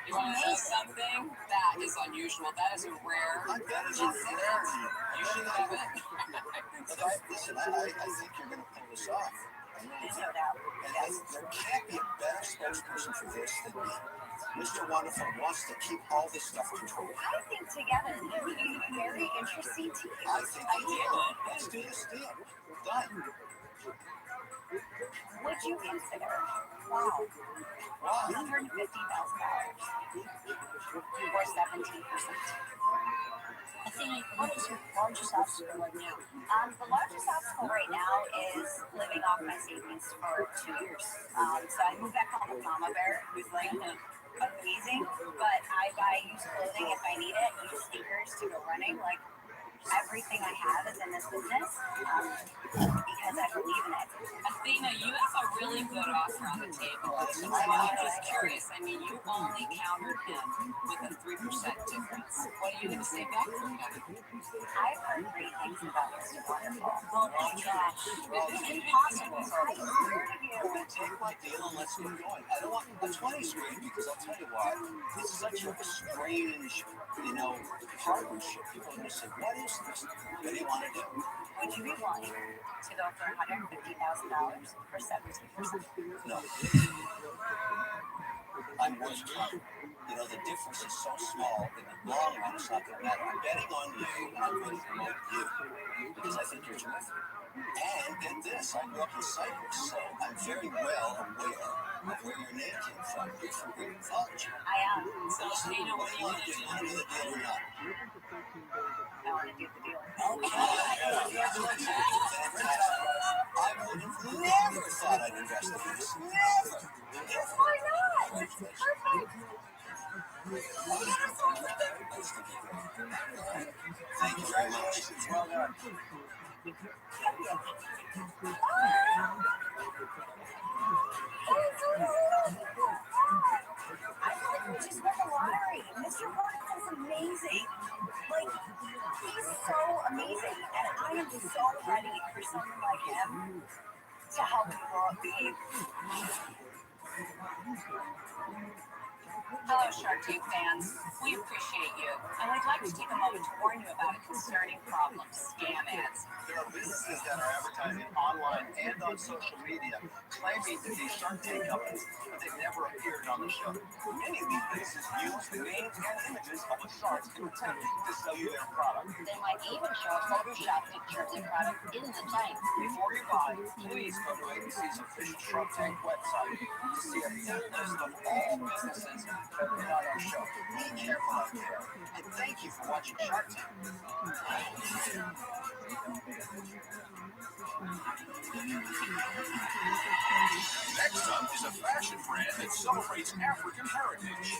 You want to know something? That is unusual. That is a rare. That is a rarity. You should have it. But listen, I think you're going to pull this off. There's no doubt. And there can't be a better spokesperson for this than me. Mr. Wonderful wants to keep all this stuff controlled. I think together we would be a very interesting team. I think let's do this deal. Done. Would you consider? Wow. $150,000 or 17%. Athena, what is your largest obstacle right now? The largest obstacle right now is living off my savings for 2 years. So I moved back home with Mama Bear, who's like amazing, but I buy used clothing if I need it, used sneakers to go running. Like everything I have is in this business because I believe in it. Athena, you have a really good offer on the table. I'm just curious. I mean, you only countered him with a 3% difference. What are you going to say back to him? I've heard great things about Mr. Wonderful. Oh my gosh. It's impossible. I swear to you. Take my deal and let's get going. I don't want the 20's great because I'll tell you why. It's such a strange, partnership. People are going to say, what is this? What do you want to do? Would you be willing to go for $150,000 for 17%? No. I'm worth trying. The difference is so small, in the long run, it's not going to matter. I'm betting on you, and I'm going to promote you, because I think you're terrific. And get this, I grew up in Cyprus, so I'm very well aware of where your name came from. You're from Greek college. I am. So, Athena, what do you want to do? Want to do the deal or not? I want to do the deal. Okay. I would have never thought I'd invest in this. Never. Why not? It's perfect. Thank you very much. Well done. I feel like we just won the lottery. Mr. Wonderful's amazing. Like, he's so amazing. And I am so ready for someone like him to help me grow up big. Hello, Shark Tank fans. We appreciate you, and we'd like to take a moment to warn you about a concerning problem: scam ads. There are businesses that are advertising online and on social media claiming to be Shark Tank companies, but they've never appeared on the show. Many of these businesses use the names and images of the sharks in attempt to sell you their product. They might even show a Photoshop picture of their product in the tank. Before you buy, please go to ABC's official Shark Tank website to see a full list of all businesses that put out our show. Be careful out there, and thank you for watching Shark Tank. Next up is a fashion brand that celebrates African heritage.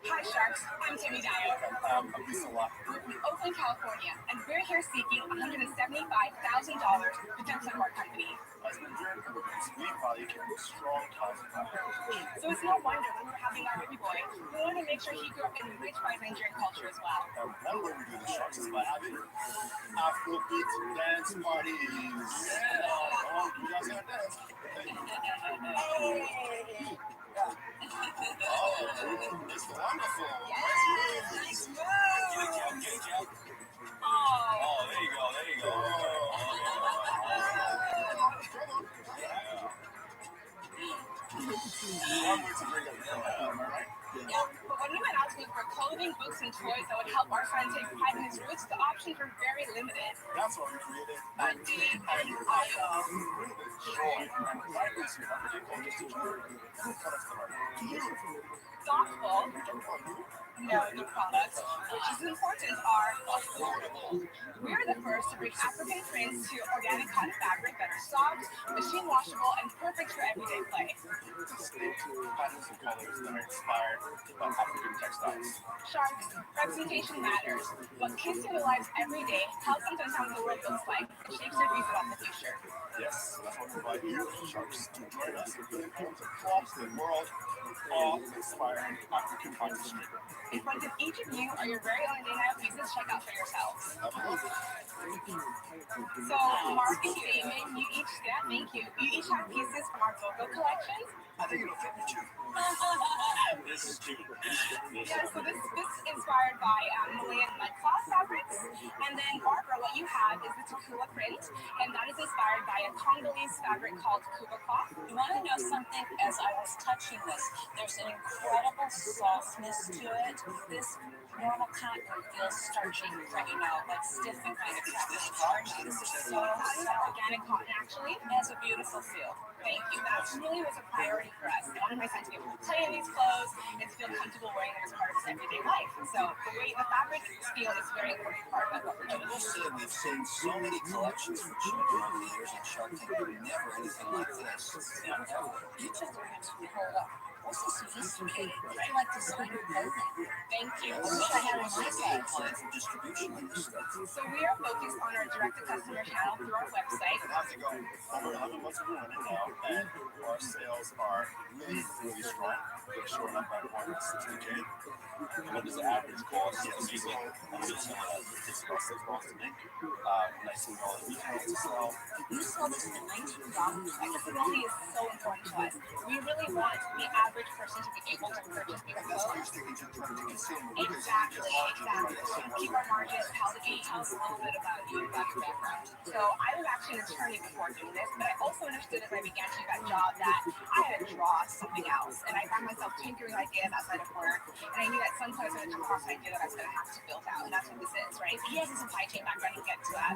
Hi, Sharks. I'm Timmy Dyer. We're from Oakland, California, and we're here seeking $175,000 potential for our company. As Nigerian immigrants, we value keeping strong ties with family. So it's no wonder when we're having our baby boy, we want to make sure he grew up enriched by Nigerian culture as well. One way we do the Sharks is by having Afrobeat dance parties. Yeah. Oh, you guys got dance. Oh, it's wonderful. Yes. Get it, oh, there you go, there you go. One way to bring up am I right? Yeah, but when we went out to look for clothing, books, and toys that would help our son take pride in his roots, the options were very limited. That's why we created Antique and Joy and vibrancy of African cultures to join the products that are beautiful, thoughtful, know the products, which is important, are affordable. We are the first to bring African prints to organic cotton fabric that are soft, machine washable, and perfect for everyday play. Distinct patterns and colors that are inspired by African textiles. Sharks, representation matters. What kids see in their lives every day helps them to understand what the world looks like and shapes their views about the future. Yes, that's why we invite you, Sharks, to join us in building homes across the world, all inspiring African artistry. In front of each of you are your very own day-night pieces. Check out for yourselves. So, Mark and Damon, you each thank you. You each have pieces from our logo collections. I think it'll fit me too. This is cute. Yeah, so this is inspired by Malayan mudcloth fabrics. And then, Barbara, what you have is the Takula print, and that is inspired by a Congolese fabric called Kuba cloth. You want to know something? As I was touching this, there's an incredible softness to it. This normal cotton feels starchy, like stiff and kind of starchy. This is so organic cotton, actually. It has a beautiful feel. Thank you. That really was a priority for us. I wanted my son to be able to play in these clothes and to feel comfortable wearing them as part of his everyday life. So the fabric feel is a very important part of what we're doing. I will say we've seen so many collections for children over the years on Shark Tank, but never anything like this. You just hold up. What's so sophisticated? I like designer clothing. Thank you. I wish I had a market plan for distribution like this stuff. So we are focused on our direct-to-customer channel through our website. It has to go over 11 months of running now, and our sales are really, really strong. We're showing up at 160K. What does the average cost? Yes, It's about $6 to make. $19 retail to sell. You sell this for $19? Accessibility is so important to us. We really want the average person to be able to purchase these clothes. Exactly. Keep our margins healthy. Tell us a little bit about you, about your background. So I was actually an attorney before doing this, but I also understood as I began to do that job that I had to draw something else. And I found myself tinkering ideas outside of work. And I knew that sometimes I would come across an idea that I was going to have to build out. And that's what this is, right? He has a supply chain background. We'll get to that.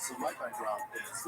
So my background is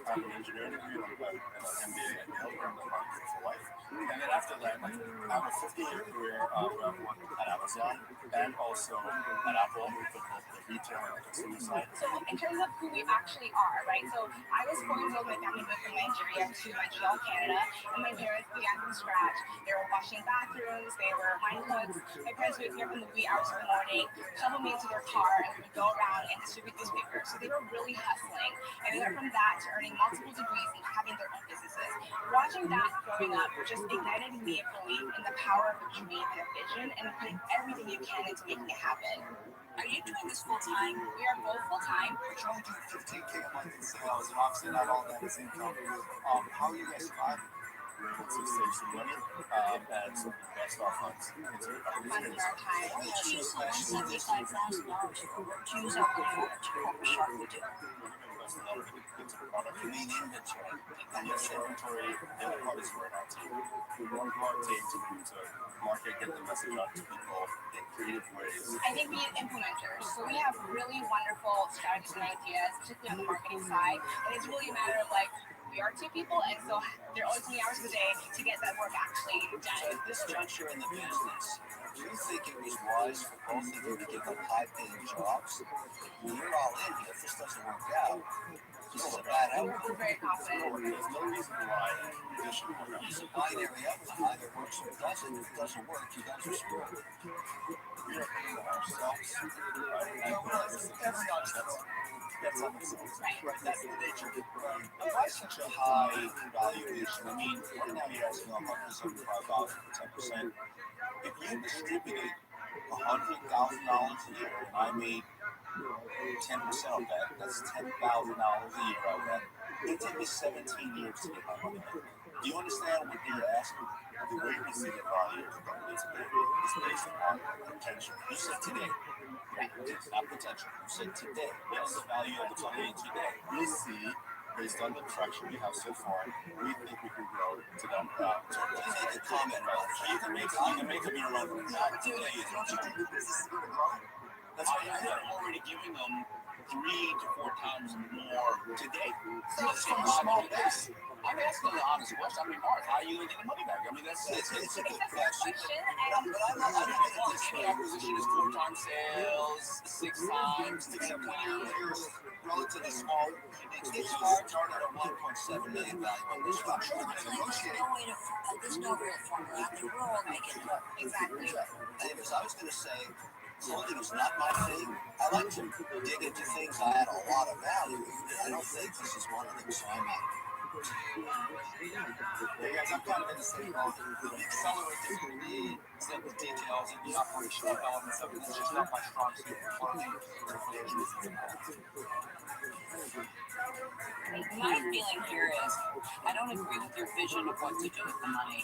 I'm an engineering degree and an MBA at Yale, where I'm for life. And then after that, I have a 15-year career where I've worked at Amazon and also at Apple with both the retail and the consumer side. So in terms of who we actually are, right? So I was 4 years old, my family moved from Nigeria to Montreal, Canada, and my parents began from scratch. They were washing bathrooms, they were line cooks. My parents would get up in the wee hours of the morning, shovel me into their car, and we would go around and distribute newspapers. So they were really hustling. And they went from that to earning multiple degrees and having their own businesses. Watching that growing up just ignited in me a belief in the power of a dream and a vision, and putting everything you can into making it happen. Are you doing this full time? We are both full time. We're trying to do 15K a month in sales, and obviously not all that is income. How are you guys surviving? We're able to save some money and some invest our funds into Funding our time. Choose $175,000 for choose our Shark would do. You mean inventory? And yes, inventory and the hardest word out team. We work hard to market, get the message out to people in creative ways. I think we need implementers. So we have really wonderful strategies and ideas, particularly on the marketing side. And it's really a matter of we are 2 people, and so there are only 20 hours of the day to get that work actually done. At this juncture in the business, do you think it was wise for both of you to give up high-paying jobs? When you're all in here, if this doesn't work out, this is a bad I'm very confident. There's no reason why this should work. It's a binary outcome. Either works or it doesn't. If it doesn't work, you guys are screwed. We are paying ourselves, right? And every audience gets on themselves. Right. That's the nature of it. Why such a high valuation? I mean, right now you're asking $175 for 10%. If you distributed $100,000 a year and I made 10% of that, that's $10,000 a year out of that. It took me 17 years to get my money back. Do you understand what you're asking? The way we see the value of the company today is based on potential. You said today. It's not potential. You said today. What's the value of the company today? We see, based on the traction we have so far, we think we can grow to them. So please make a comment about it. You can make up your own. Not today. That's why I'm already giving them 3 to 4 times more today. So it's from a small base. I'm asking the honest question. I mean, Mark, how are you going to get the money back? I mean, it's a good question. But I'm not the acquisition is 4 times sales, 6 times, 6 years, relatively small. It's hard to start at a $1.7 million value. There's no real formula. I mean, we're all making it. Exactly. Davis, I was going to say, clothing is not my thing. I like to dig into things that add a lot of value. I don't think this is one of them, so I'm out. Hey guys, I'm kind of in the same boat. The accelerators you need, the details and the operational elements of it is just not my strong suit for clothing or for those reasons. My feeling here is I don't agree with your vision of what to do with the money.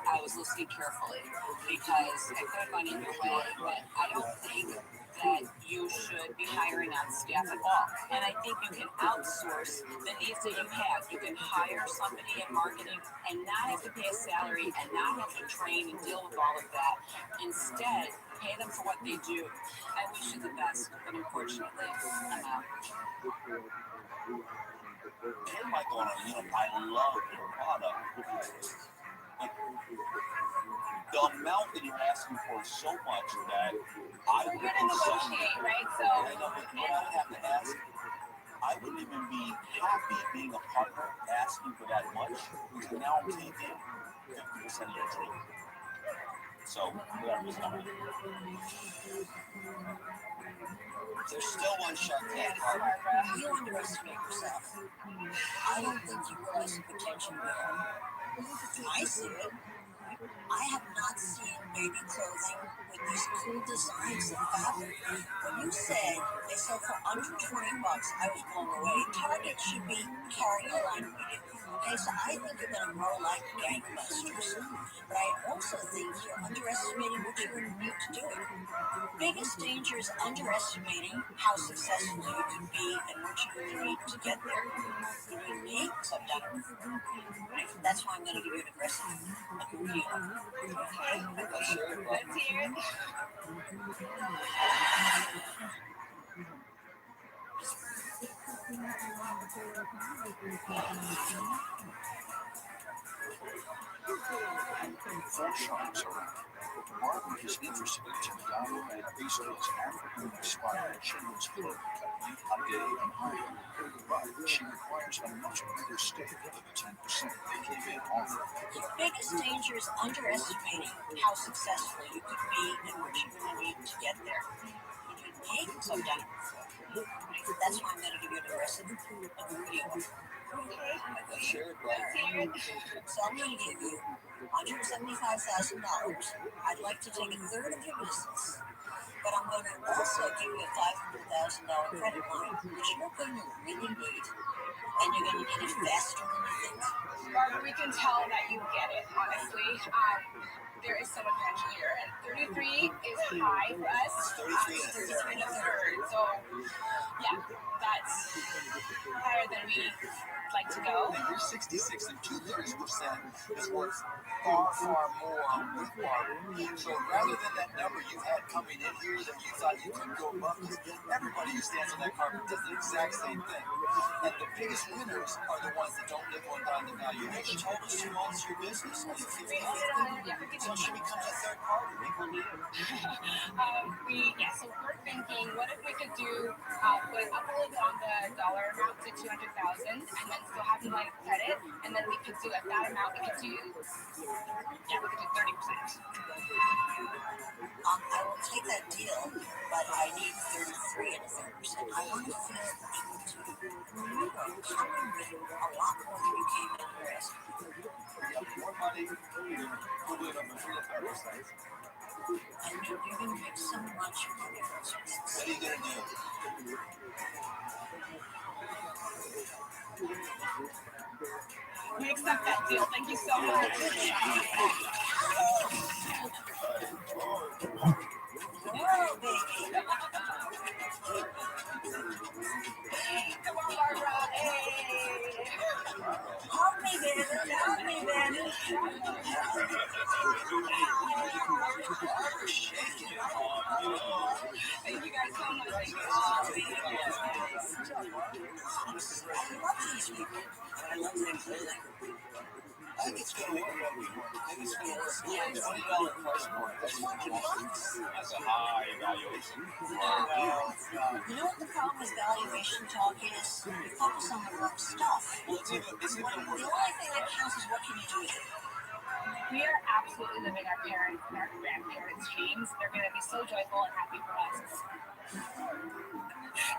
I was listening carefully because I could have gone in your way, but I don't think that you should be hiring on staff at all. And I think you can outsource the needs that you have. You can hire somebody in marketing and not have to pay a salary and not have to train and deal with all of that. Instead, pay them for what they do. I wish you the best, but unfortunately, I'm out. Here's my thought on it. I love your product, but the amount that you're asking for is so much that I We're going to negotiate, right? So I know, but what I would have to ask, I wouldn't even be happy being a partner asking for that much, because now I'm taking 50% of your dream. So, whatever is coming. There's still one Shark Tank. You underestimate yourself. I don't think you realize the potential there. I see it. I have not seen baby clothing with these cool designs and fabric. When you said they sell for under $20, I was blown away. Target should be carrying a line with you. Okay, so I think you're going to grow like gangbusters. But I also think you're underestimating what you're going to need to do it. Biggest danger is underestimating how successful you can be and what you're going to need to get there. You need me, so I've done it. That's why I'm going to give you an aggressive review. Okay, let's hear it. Four sharks around. Martin is interested in Yahoo and Bezos' African-inspired children's clothing company, Day and Higher. But she requires a much bigger stake than the 10% they came in offering. Biggest danger is underestimating how successful you could be and what you're going to need to get there. You need me, so I've done it before. That's why I'm going to give you an aggressive review. Okay, let's hear it. So I'm going to give you $175,000. I'd like to take a third of your business, but I'm going to also give you a $500,000 credit line, which you're going to really need, and you're going to need it faster than you think. Barbara, we can tell that you get it, honestly. There is so much potential here, and 33 is high for us. 33 and a third. So, yeah, that's higher than we like to go. And you're 66 and 2/3% is worth far, far more with Barbara. So rather than that number you had coming in here that you thought you couldn't go above, because everybody who stands on that carpet does the exact same thing. And the biggest winners are the ones that don't live on down the valuation. You told us who owns your business. So she becomes a third party. So we're thinking, what if we could do put up a little bit on the dollar amount to to 200,000, and then still have the line of credit, and then we could do at that amount. We could do 30%. I will take that deal, but I need 33 and a 30%. I want to feel able to come in with a lot more than you came in with. You have more money, put it on the real website. And you're going to make so much money. What are you going to do? We accept that deal. Thank you so much. Oh, baby. Come on, Barbara. Hey. Help me, baby. Help me, baby. Thank you guys so much. Thank you. I love these people. I love them really. I think it's going to work. I think it's going to work. Yeah, $20 price point. That's $20. That's a high evaluation. You know what the problem with valuation talk is? You focus on the wrong stuff. Well, it's even the only thing that counts is what can you do with it. We are absolutely living our parents' and our grandparents' dreams. They're going to be so joyful and happy for us.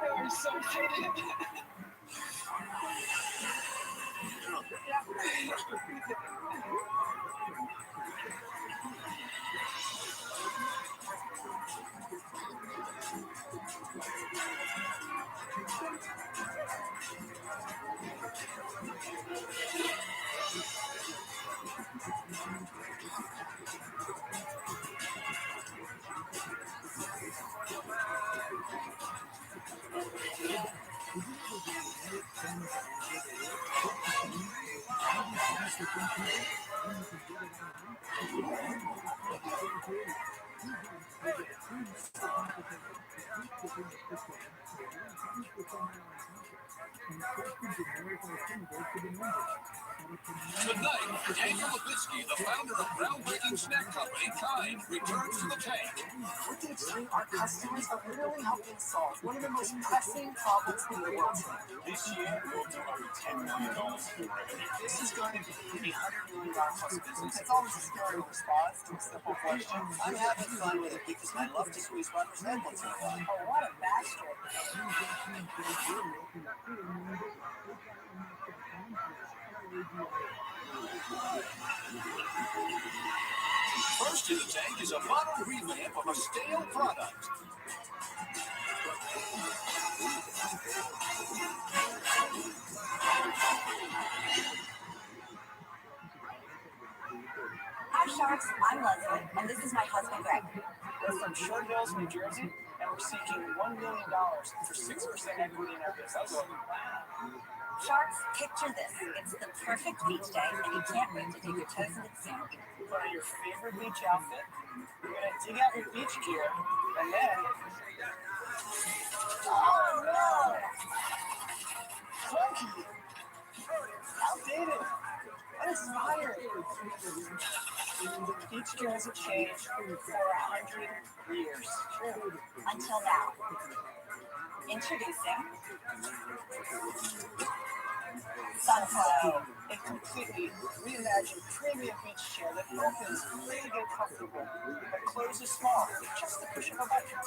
I'm so excited. Tonight, Daniel Levitsky, the founder of groundbreaking snack company Kind, returns to the tank. With the extreme, our customers are literally helping solve one of the most pressing problems in the world today. This year, we'll do over $10 million in revenue. This is going to be a $100 million plus business. It's always a scary response to a simple question. I'm having fun with it because I love to squeeze Roger's head once in a while. Oh, what a backstory. First in the tank is a modern revamp of a stale product. Hi, Sharks. I'm Leslie, and this is my husband, Greg. We're from Short Hills, New Jersey, and we're seeking $1 million for 6% equity in our business. Sharks, picture this. It's the perfect beach day, and you can't wait to dip your toes into the sand. Put on your favorite beach outfit. You're going to dig out your beach gear, and then... Oh, no! Clunky! Outdated! Uninspired! Beach gear hasn't changed for 100 years. True. Until now. Introducing... Sunflower, a completely reimagined premium beach chair that opens big and comfortable, but closes small, just the push of a button.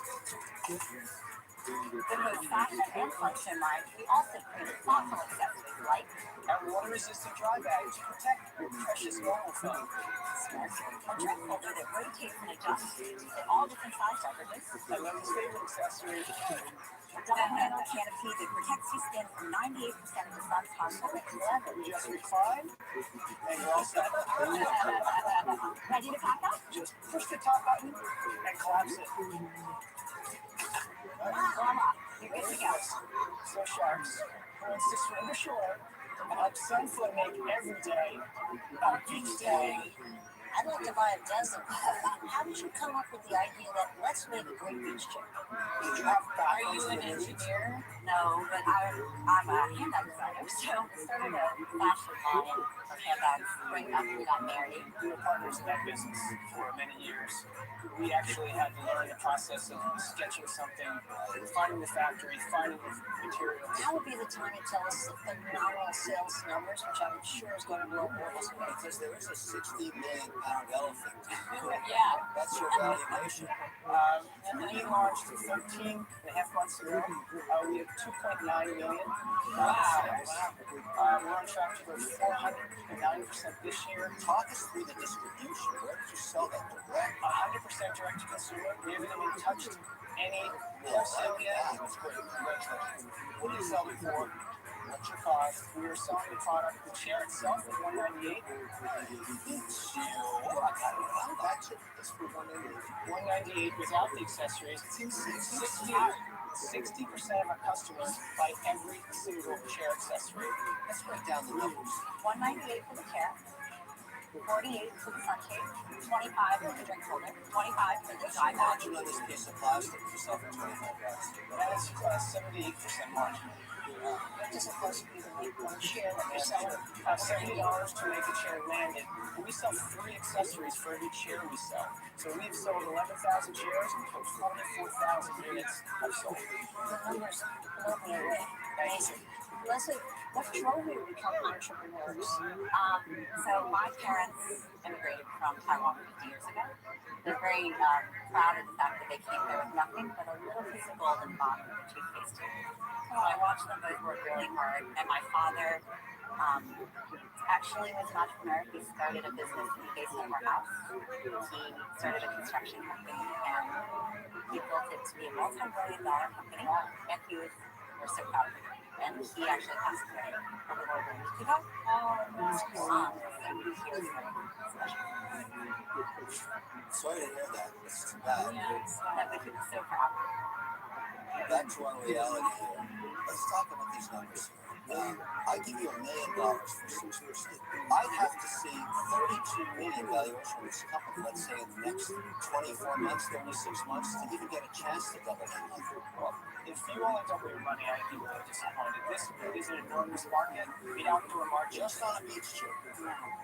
With both fashion and function in mind, we also created thoughtful accessories like our water-resistant dry bag to protect your precious normal foam. Smart, a drink holder that rotates and adjusts to fit all different size beverages. I love this favorite accessory. A double-panel canopy that protects your skin from 98% of the sun's harmful ultraviolet. You just recline, and you're all set. Ready to pack up? Just push the top button and collapse it. Voila, you're good to go. So Sharks, who wants to swim the shore and help Sunfoot make every day a beach day? I'd like to buy a dozen. How did you come up with the idea that let's make a great beach chair? Are you an engineer? No, but I'm a handbag designer, so I started a fashion line of handbags right after we got married. We were partners in that business for many years. We actually had to learn the process of sketching something, finding the factory, finding the materials. Now would be the time to tell us the phenomenal sales numbers, which I'm sure is going to blow more this way. Because there is a 60 million pound elephant. Yeah. That's your valuation. We launched 13 and a half months ago. We have 2.9 million. Wow. We're on track to go 490% this year. Talk us through the distribution. Where did you sell that direct? 100% direct to consumer. We haven't even touched any wholesale yet. That's great. Congratulations. What do you sell it for? What's your cost? We are selling the product, the chair itself at $198. That's for $198 without the accessories. 60% of our customers buy every single chair accessory. Let's break down the numbers. $198 for the chair, $48 for the sunshade, $25 for the drink holder, $25 for the dry bag. Margin on this piece of plastic for yourself at $25. That is 78% margin. That doesn't cost you to make one chair that you're selling. $70 to make a chair landed. We sell 3 accessories for every chair we sell. So we've sold 11,000 chairs and 44,000 units have sold. The numbers blow me away. Amazing. Leslie, what drove you to become entrepreneurs? So my parents immigrated from Taiwan 50 years ago. They're very proud of the fact that they came there with nothing but a little piece of gold in the bottom of the toothpaste tube. So I watched them both work really hard, and my father actually was an entrepreneur. He started a business in the basement of our house. He started a construction company, and he built it to be a multi-million-dollar company, and we're so proud of him. And he actually passed away a little over a week ago. So he was very special. Sorry to hear that. It's too bad. That would be so proud. Back to our reality here. Let's talk about these numbers here. I give you $1 million for 6 years. I'd have to see 32 million valuation of this company, let's say in the next 24 months, 36 months, to even get a chance to double that number. Well, if you only double your money, I'd be really disappointed. This is an enormous market, the outdoor market. Just on a beach chair.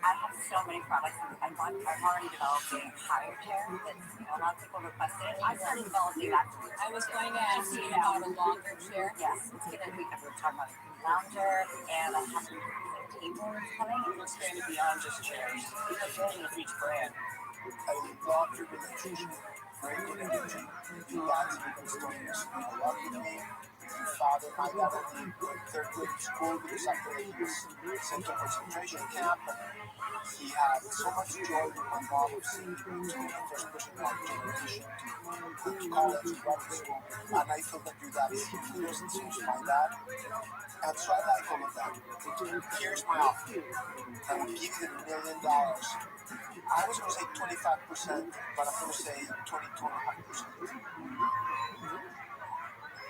I have so many products in the pipeline. I've already developed a higher chair that a lot of people requested. I started developing that. I was going to ask you about a longer chair. Yes, it's going to be, we're talking about lounger, and I have some tables coming. We've expanded beyond just chairs. We have version of each brand. I love your relationship. Very good energy. You guys have been doing this. I love you to me. Your father, my dad, in third grade school, because I feel like he was sent to a concentration camp. He had so much joy with my mom of seeing him to the first person in our generation to college, to graduate school. And I feel that you got years and since my dad. And so I like all of that. Here's my offer. I will give you $1 million. I was going to say 25%, but I'm going to say 25%.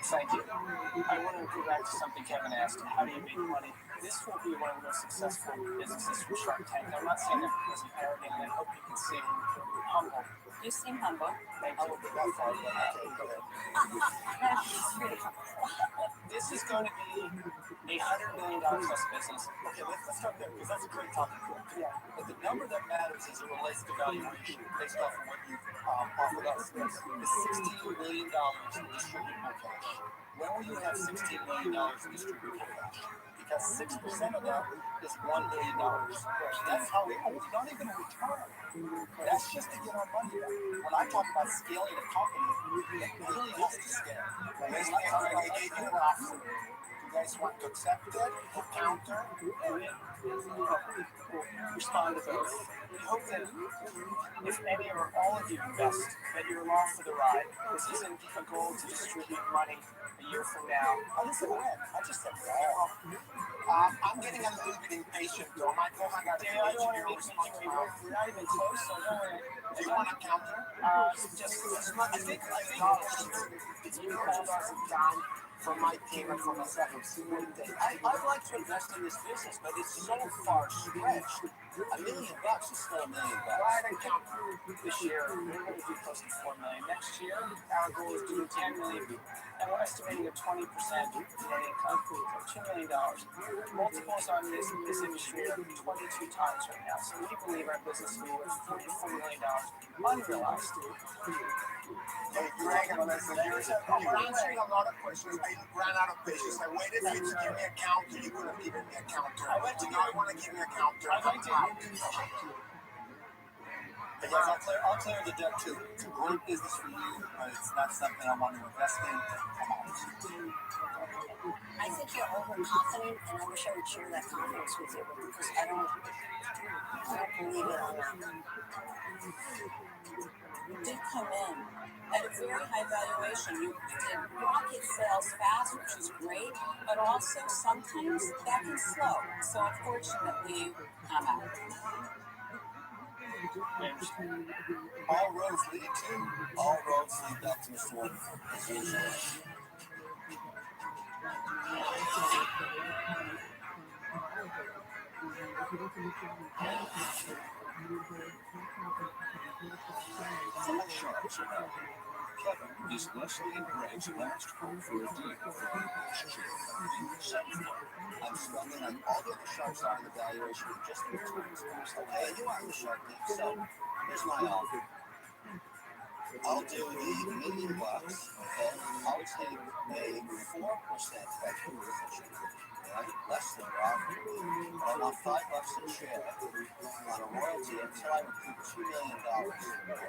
Thank you. I want to go back to something Kevin asked. How do you make money? This will be one of the most successful businesses from Shark Tank. I'm not saying that because I'm arrogant, and I hope you can seem humble. You seem humble. Thank you. That far, but okay, go ahead. This is going to be a $100 million plus business. Okay, let's start there, because that's a great topic. Yeah. But the number that matters is it relates to valuation based off of what you've offered us. Is $16 million in distributable cash. When will you have $16 million in distributable cash? Because 6% of that is $1 million. That's how we not even a return. That's just to get our money back. When I talk about scaling a company, it really has to scale. I gave you an offer. You guys want to accept it, or counter, respond to both. We hope that if any or all of you invest, that you're along for the ride. This isn't a goal to distribute money a year from now. I just said when. I just said when. I'm getting a little bit impatient, though. My phone got to I don't want to make something we're not even close, so don't worry. Do you want a counter? Just I think it's $3,000 down for my payment for myself. I'd like to invest in this business, but it's so far stretched. $1 million is still $1 million. Right and count this year, we're going to do close to $4 million. Next year, our goal is to do $10 million, and we're estimating a 20% net income for $2 million. Multiples on this industry are 22 times right now, so we believe our business will be worth $44 million unrealized. Hey, Greg, I'm answering a lot of questions. I ran out of patience. I waited for you to give me a counter. You couldn't give me a counter. Now you want to give me a counter. I'd like to. Hey guys, I'll clear the deck too. It's a great business for you, but it's not something I want to invest in. I think you're overconfident, and I wish I would share that confidence with you because I don't believe it on that. You did come in at a very high valuation. You did rocket sales fast, which is great, but also sometimes that can slow. So unfortunately, I'm out. All roads lead back to Mr. Wonderful, as usual. Sharks are out. Kevin is Leslie and Greg's last hope for a deal for the share. I'm struggling like all the other sharks are in the valuation of just the returns. Hey, you are the shark thing, so here's my offer. I'll do the $1 million, okay? I'll take a 4% equity position, right? Less than Rob. But I want $5 a share on a royalty until I recoup $2 million, all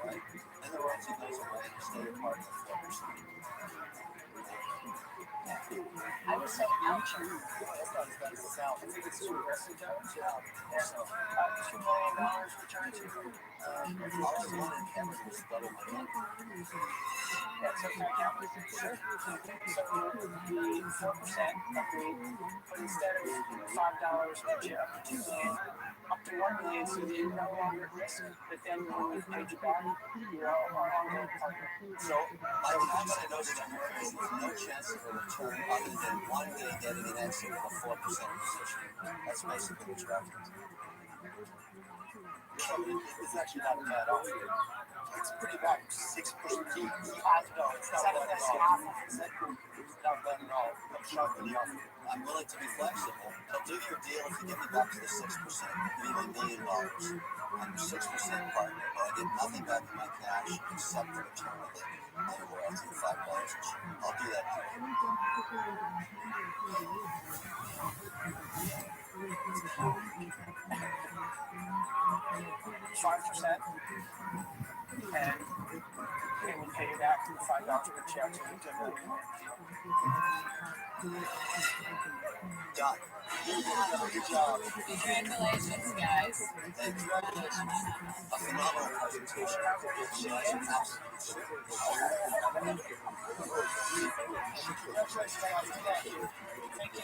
right? Then the royalty goes away and stay a part of the 4%. I would say ouch. That's not as bad as it sounds. I think it's too aggressive, though. Yeah. So, $2 million return to all I wanted, Kevin, was double my money. That's okay, sure. So the 4% agreed, but instead of $5 per share up to $2 million, up to $1 million, so that you're no longer at risk. But then when we paid you back, you're our ongoing partner. So my tax I know that I'm working with no chance of a return other than one day getting an exit from a 4% position. That's basically what's happening. It's actually not a bad offer. It's pretty bad. 6%. He has to go. It's not bad at all. It's not bad at all. I'm shocked at the offer. I'm willing to be flexible. I'll do your deal if you give me back to the 6%. Give me $1 million. I'm 6% partner, but I get nothing back in my cash except the return of it. And a royalty of $5 a share. I'll do that for you. 5%, and we pay you back $5 per share to the Done. Good job. Congratulations, guys. And congratulations. A phenomenal presentation. Thank you.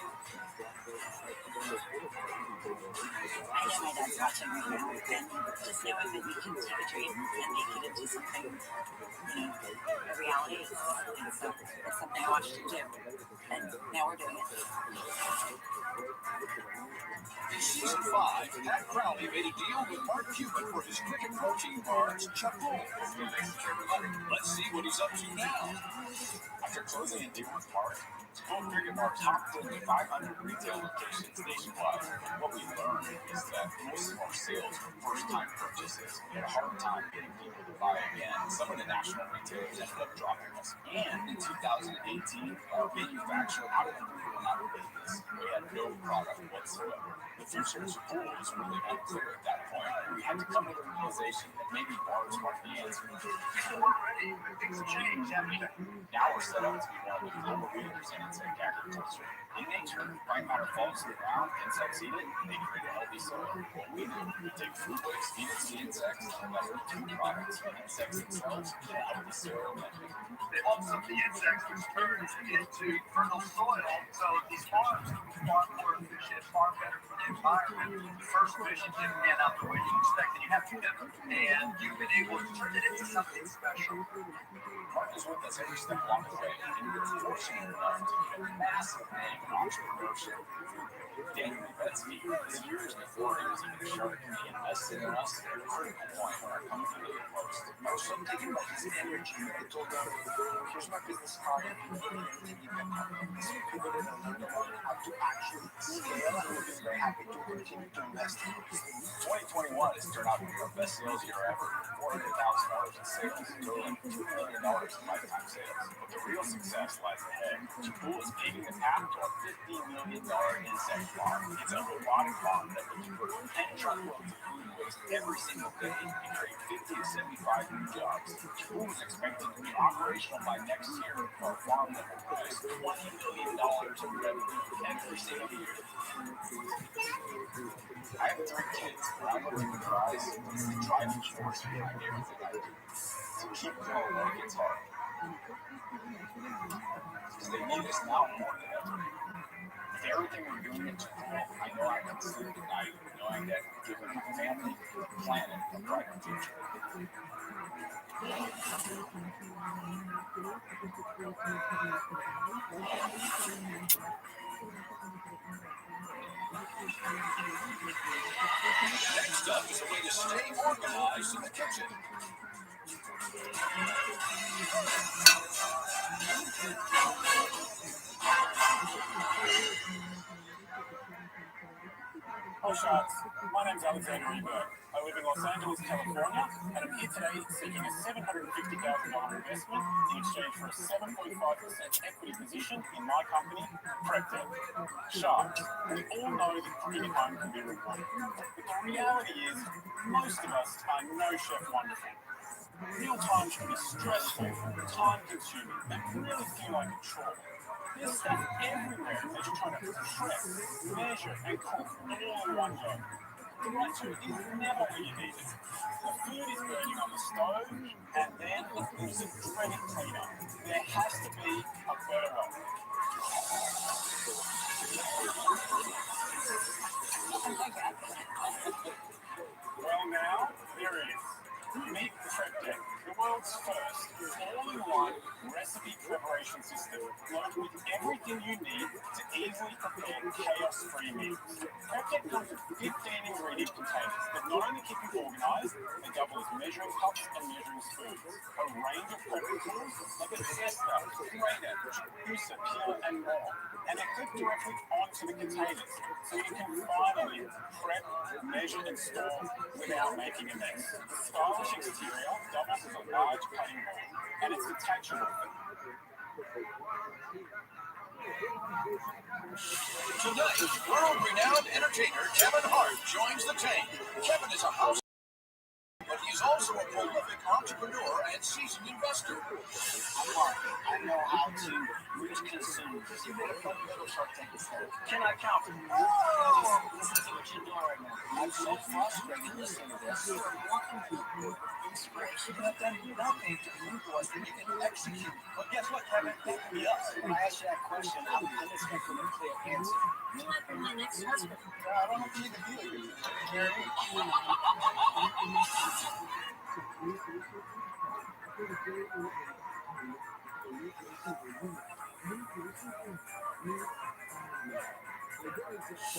I know my dad's watching right now, and just knowing that we can take a dream and make it into something, a reality. And so it's something I wanted to do, and now we're doing it. In season 5, Pat Crowley made a deal with Mark Cuban for his cricket protein bars, Chuck Roll. Let's see what he's up to now. After closing a deal with Mark, Gold Cricket Bars hopped into 500 retail locations nationwide. What we learned is that most of our sales were first-time purchases. We had a hard time getting people to buy again. Some of the national retailers ended up dropping us. And in 2018, our manufacturer out of the blue went out of business. We had no product whatsoever. The future of school was really unclear at that point. We had to come to the realization that maybe bars weren't the answer. Things have changed, haven't they? Now we're set up to be one of the global leaders in insect agriculture. In nature, white matter falls to the ground, insects eat it, and they create a healthy soil. What we do, we take food waste, feed it to the insects, and let them do products from insects themselves and a healthy soil method. They love some of the insects, which turns into fertile soil. So these farms can farm more efficient environment. First fish you didn't get out the way you expected, you have to get them. And you've been able to turn it into something special. Mark is with us every step along the way, and you're fortunate enough to be a massive name in entrepreneurship. Daniel Rabbi, this years before he was even a shark, he invested in us at a critical point when our company made a post. I was so taken by his energy, I told him, here's my business card, if you need anything, you can come. So we pivoted and learned about how to actually scale, and we've been very happy to continue to invest in it. 2021 has turned out to be our best sales year ever. $400,000 in sales, totaling $2 million in lifetime sales. But the real success lies ahead. Chipotle is paving the path to our $50 million insect farm. It's a robotic farm that will convert 10 truckloads of food waste every single day and create 50 to 75 new jobs. Chipotle is expected to be operational by next year for a farm that will produce $20 million in revenue every single year. I have 3 kids, and I'm looking in their eyes. It's the driving force behind everything I do. So keep going when it gets hard. Because they need us now more than ever. With everything we're doing at Chipotle, I know I can sleep at night knowing that we're giving my family and the planet a brighter future. Next up is a way to stay organized in the kitchen. Hi Sharks, my name's Alexander Ebert. I live in Los Angeles, California, and I'm here today seeking a $750,000 investment in exchange for a 7.5% equity position in my company, PrepTech. Sharks, we all know that cooking at home can be rewarding, but the reality is most of us are no chef wonderful. Mealtimes can be stressful, time-consuming, and really feel like a chore. There's stuff everywhere as you're trying to prep, measure, and cook all in one go. The right tool is never where you need it. The food is burning on the stove, and then there's a dreaded cleanup. There has to be a better way. Well, now, there is. Meet PrepTech, the world's first all-in-one recipe preparation system loaded with everything you need to easily prepare chaos-free meals. PrepTech comes with 15 ingredient containers that not only keep you organized, they double as measuring cups and measuring spoons. A range of prepping tools like a zester, grater, juicer, peeler, and more. And they clip directly onto the containers, so you can finally prep, measure, and store without making a mess. The stylish exterior doubles as a large cutting board, and it's detachable. Tonight, world-renowned entertainer Kevin Hart joins the team. Kevin is a house, but he's also a prolific entrepreneur and seasoned investor. I'm Mark. I know how to reach consumers. Can I count? Oh! Listen to what you're doing right now. I'm so frustrated listening to this. You're walking people inspiration. You have done nothing to influence that you can execute. But guess what, Kevin? That can be us. When I ask you that question, I'm expecting a clear answer. You might be my next husband. I don't have to make a deal with you.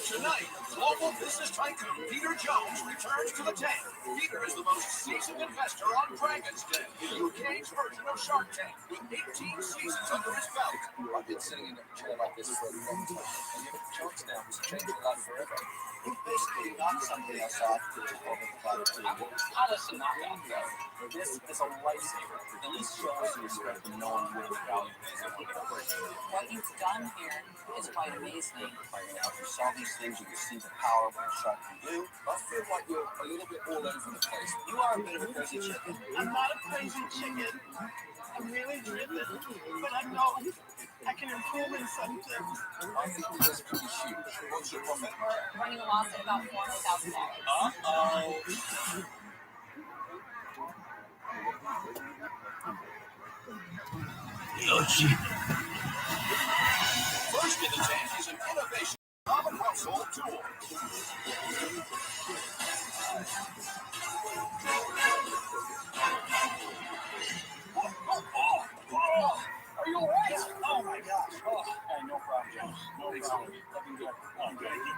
Tonight, global business tycoon Peter Jones returns to the tank. Peter is the most seasoned investor on Dragon's Den, the UK's version of Shark Tank, with 18 seasons under his belt. I've been sitting in a chair like this for a long time, and you have a chance now to change your life forever. It's basically not something else after the How does it not that though? This is a lifesaver. At least shows the respect and knowing what the value is and what it brings. What you've done here is quite amazing. I'm going to help you solve these things. You can see the power of what a shark can do. I feel like you're a little bit all over the place. You are a bit of a crazy chicken. I'm not a crazy chicken. I'm really driven, but I know I can improve in some things. I think this could be huge. What's your profit? We're running a loss at about $400,000. Uh-oh. First in the tank is an innovation common household cool tool. Are you alright? Oh my gosh. Oh, hey, no problem, John. No problem. Looking good. Oh, thank you.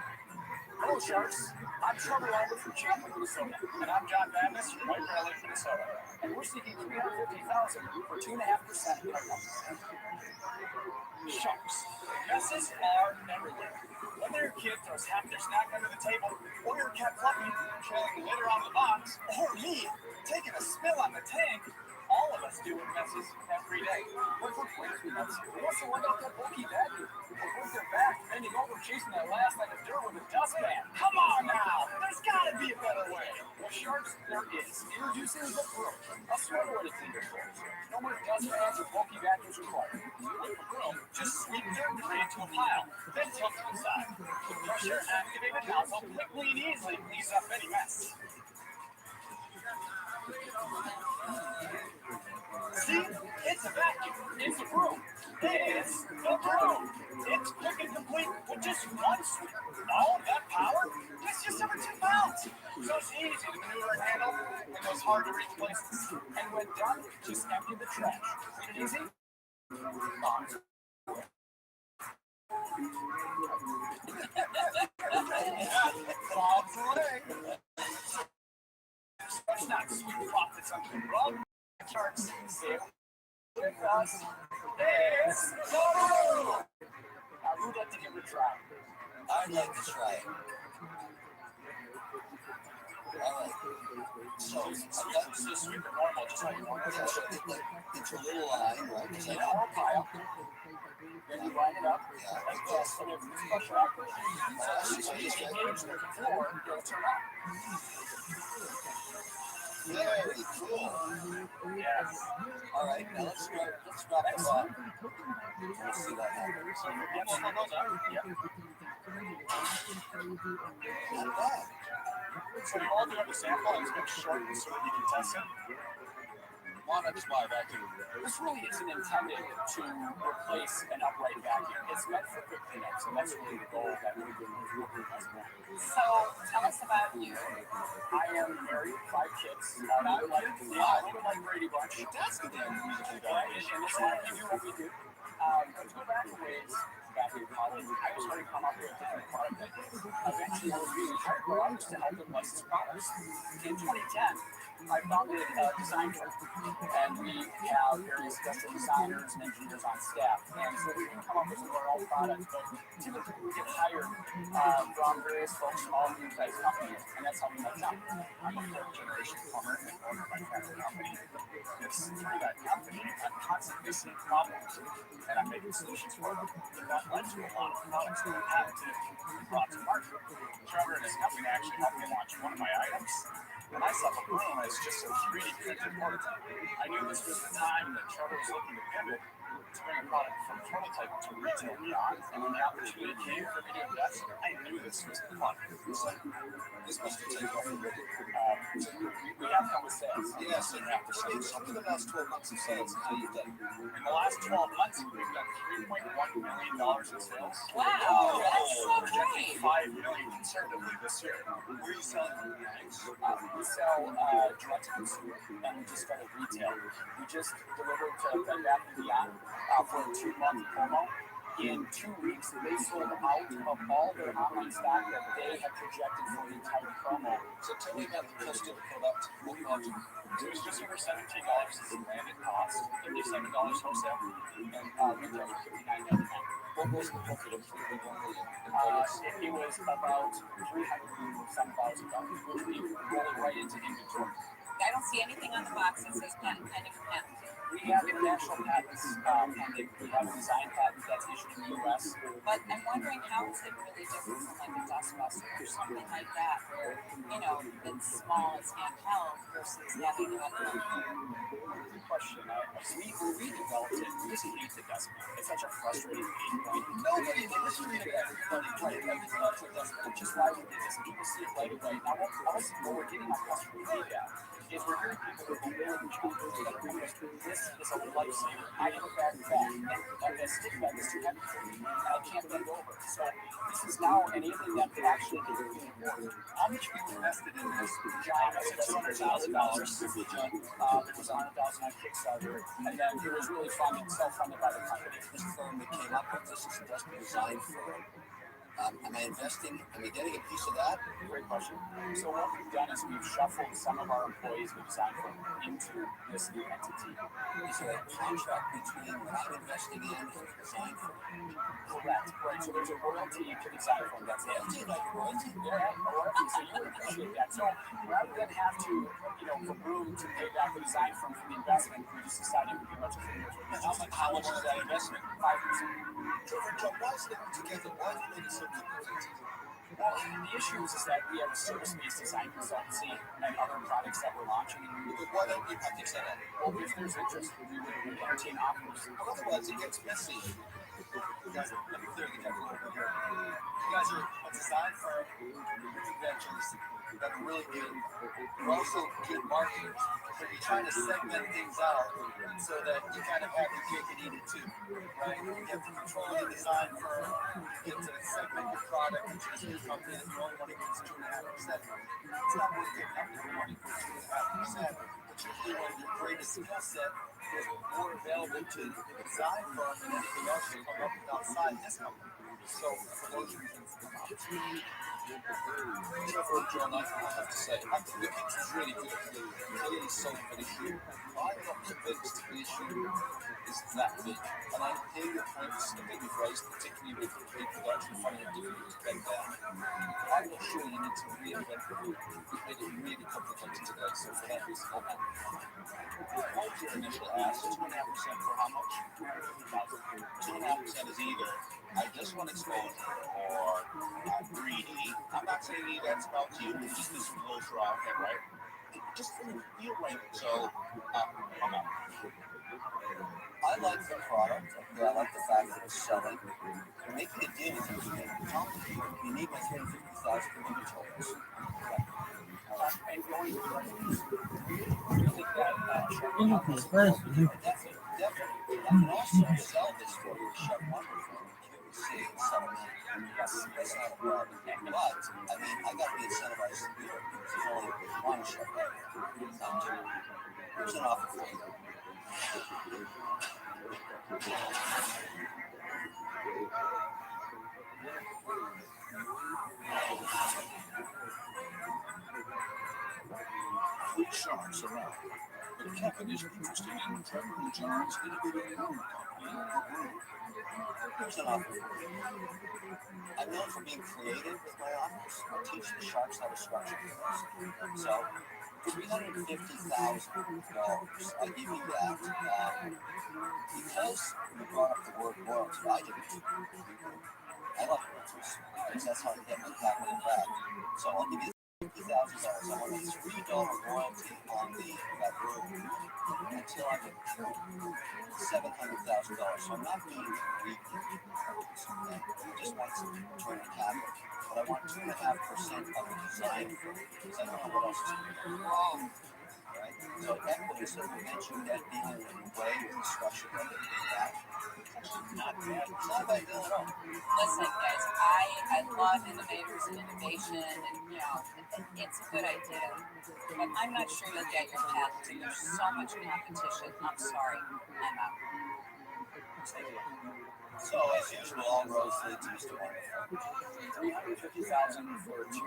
Hello, Sharks. I'm Trevor Robert from Champlin, Minnesota. And I'm John Baptist from White Bear Lake, Minnesota. And we're seeking $350,000 for 2.5% of our company. Sharks. Messes are everywhere. Whether your kid throws half their snack under the table, or your cat Fluffy trailing litter on the box, or me taking a spill on the tank, all of us do messes every day. But for quick cleanups, we also want out that bulky baggie. Or with their back bending over chasing that last like a dirt with a dustpan. Come on now! There's gotta be a better way. Well, Sharks, there is. Introducing the broom. A smarter way to clean your floors. No more dustpans or bulky vacuums required. With the broom, just sweep dirt and debris into a pile, then tilt to the side. The pressure-activated nozzle quickly and easily cleans up any mess. See? It's a vacuum. It's a broom. It's the broom. It's quick and complete with just one sweep. All of that power? It's just over 2 pounds. So it's easy to maneuver and handle in those hard-to-reach places. And when done, just empty the trash. Is it easy? On. Bob's away. It's not sweet profits under the rug. Sharks say with us. It's the broom. Now, who'd like to give it a try? I'd like to try it. All right. So, I've got to sweep it normal, just like you want it. It's a little line, right? It's like a pile. Then you line it up like this, and it's pressure activated. So as you engage the floor, it'll turn on. Very cool. Yes. All right, now let's drop the ball. Let's see what happens. Yep, one of those up. Yep. Not bad. So you all do have a sample, and it's been shortened so that you can test it. Monarch's my vacuum. This really isn't intended to replace an upright vacuum. It's meant for quick cleanups, and that's really the goal that we've been working on. So tell us about you. I am married, 5 kids. I would like Brady Bunch. That's the damn musical And it's why we do what we do. Let's go back a ways. Back in college, I was starting to come up with different product ideas. Eventually, I was being hired by others to help them license products. In 2010, I founded a design firm, and we have various industrial designers and engineers on staff. And so we can come up with some of our own products, but typically we get hired from various folks from all medium-sized companies, and that's how we met up. I'm a third-generation plumber and owner of my family company. It's through that company, I'm constantly seeing problems, and I'm making solutions for them. And that led to a lot of products that we patented and brought to market. Trevor and his company actually helped me launch one of my items. And I saw the broom as just a 3D printed prototype. I knew this was the time that Trevor was looking to pivot to bring a product from prototype to retail beyond. And when the opportunity came for me to invest, I knew this was the product. This must have taken off a little bit. We have come with sales. Yes, and after sales, some of the last 12 months of sales, how you've done. In the last 12 months, we've done $3.1 million in sales. Wow, that's so great. $5 million conservatively this year. Where are you selling from next? We sell direct to consumer, and we just started retail. We just delivered to Bed Bath & Beyond for a 2-month promo. In 2 weeks, they sold out of all their online stock that they had projected for the entire promo. So tell me about the cost of the product. What margin? It was just over $17 as a landed cost, $57 wholesale, and retail was $59.99. What was the profit of $3.1 million? It was about $307,000, which we rolled right into inventory. I don't see anything on the box that says patent pending or patented. We have international patents pending. We have a design patent that's issued in the U.S. But I'm wondering how is it really different from like a dustbuster or something like that, where, you know, it's small, it's handheld versus having a Good question. When we developed it, we just hate the dustpan. It's such a frustrating pain point. Nobody in the history of everybody tried to dustpan, which is why we did this. People see it right away. Now, what we're getting our customer feedback is we're hearing people who are willing to challenge this is a lifesaver. I have a bad back, and that stick bag is too heavy for me, and I can't bend over. So this is now enabling them to actually get really important. How much have you invested in this giant $600,000 super jet? It was $100,000 on Kickstarter, and then it was really funded, self-funded by the company. This firm that came up with this is an industrial design firm. Am I investing? Am I getting a piece of that? Great question. So what we've done is we've shuffled some of our employees with design firm into this new entity. Is there a contract between what I'm investing in and the design firm? Correct. Right. So there's a royalty to the design firm. That's it. Like a royalty? Yeah, a royalty. So you would appreciate that. So rather than have to, for room to pay back the design firm for the investment, we just decided it would be much of a How much is that investment? 5%. Trevor, Joe, why is it together? Why do you make it so difficult? Well, the issue is that we have a service-based design consultancy and other products that we're launching. Why don't you package that up? Well, if there's interest, we would entertain offers. Otherwise, it gets messy. You guys are, let me clear the deck a little bit here. You guys are a design firm with conventions that are really good. You're also good marketers, but you're trying to segment things out so that you kind of have your cake and eat it too, right? You have to control the design firm, you get to segment your product, which is your company, and you only want to give us 2.5%. It's not really good enough to only give 2.5%, but usually when your greatest skill set is more available to the design firm than anything else you come up with outside this company. So for those reasons, Trevor, John, I have to say, I think the pitch was really good. Clearly solved an issue. I'm not convinced the issue is that big. And I hear your points that you've raised, particularly with reproduction, finding it difficult to bend down. I'm not sure you need to reinvent the wheel. We've made it really complicated today, so for that reason, I'm happy. What was your initial ask? 2.5% for how much? 2.5% is either I just want exposure or I'm greedy. I'm not saying any of that's about you, it's just disclosure out there, right? Just feel right. So, I'm out. I like the product. Okay, I like the fact that it's selling. Making a deal with you is good. You need my 350,000 to give you tokens. And going forward, you think that definitely. I can also sell this for you to shut microphone. See, that's not a problem. But, I mean, I got to be incentivized to do it because there's only one shut right now. Here's an offer for you. Three sharks around. But Kevin is interested in Trevor and John's innovative camera company. Here's an offer for you. I'm known for being creative with my offers. I teach the sharks how to structure things. So, $350,000, I give you that. Because you brought up the word royalty, I give it to you. I love royalties because that's how you get my capital back. So I'll give you $50,000. I want a $3 royalty on that room until I get $700,000. So I'm not being greedy. I just want to return on capital. But I want 2.5% of the design because I don't know what else is going to go wrong. Right? So equity, so we mentioned that being in a way with the structure of it, that not bad. It's not a bad deal at all. Listen, guys, I love innovators and innovation, and it's a good idea. But I'm not sure you'll get your patent, and there's so much competition. I'm sorry, I'm out. So as usual, all roads lead to Mr. Wonderful. $350,000 for 2.5%, $3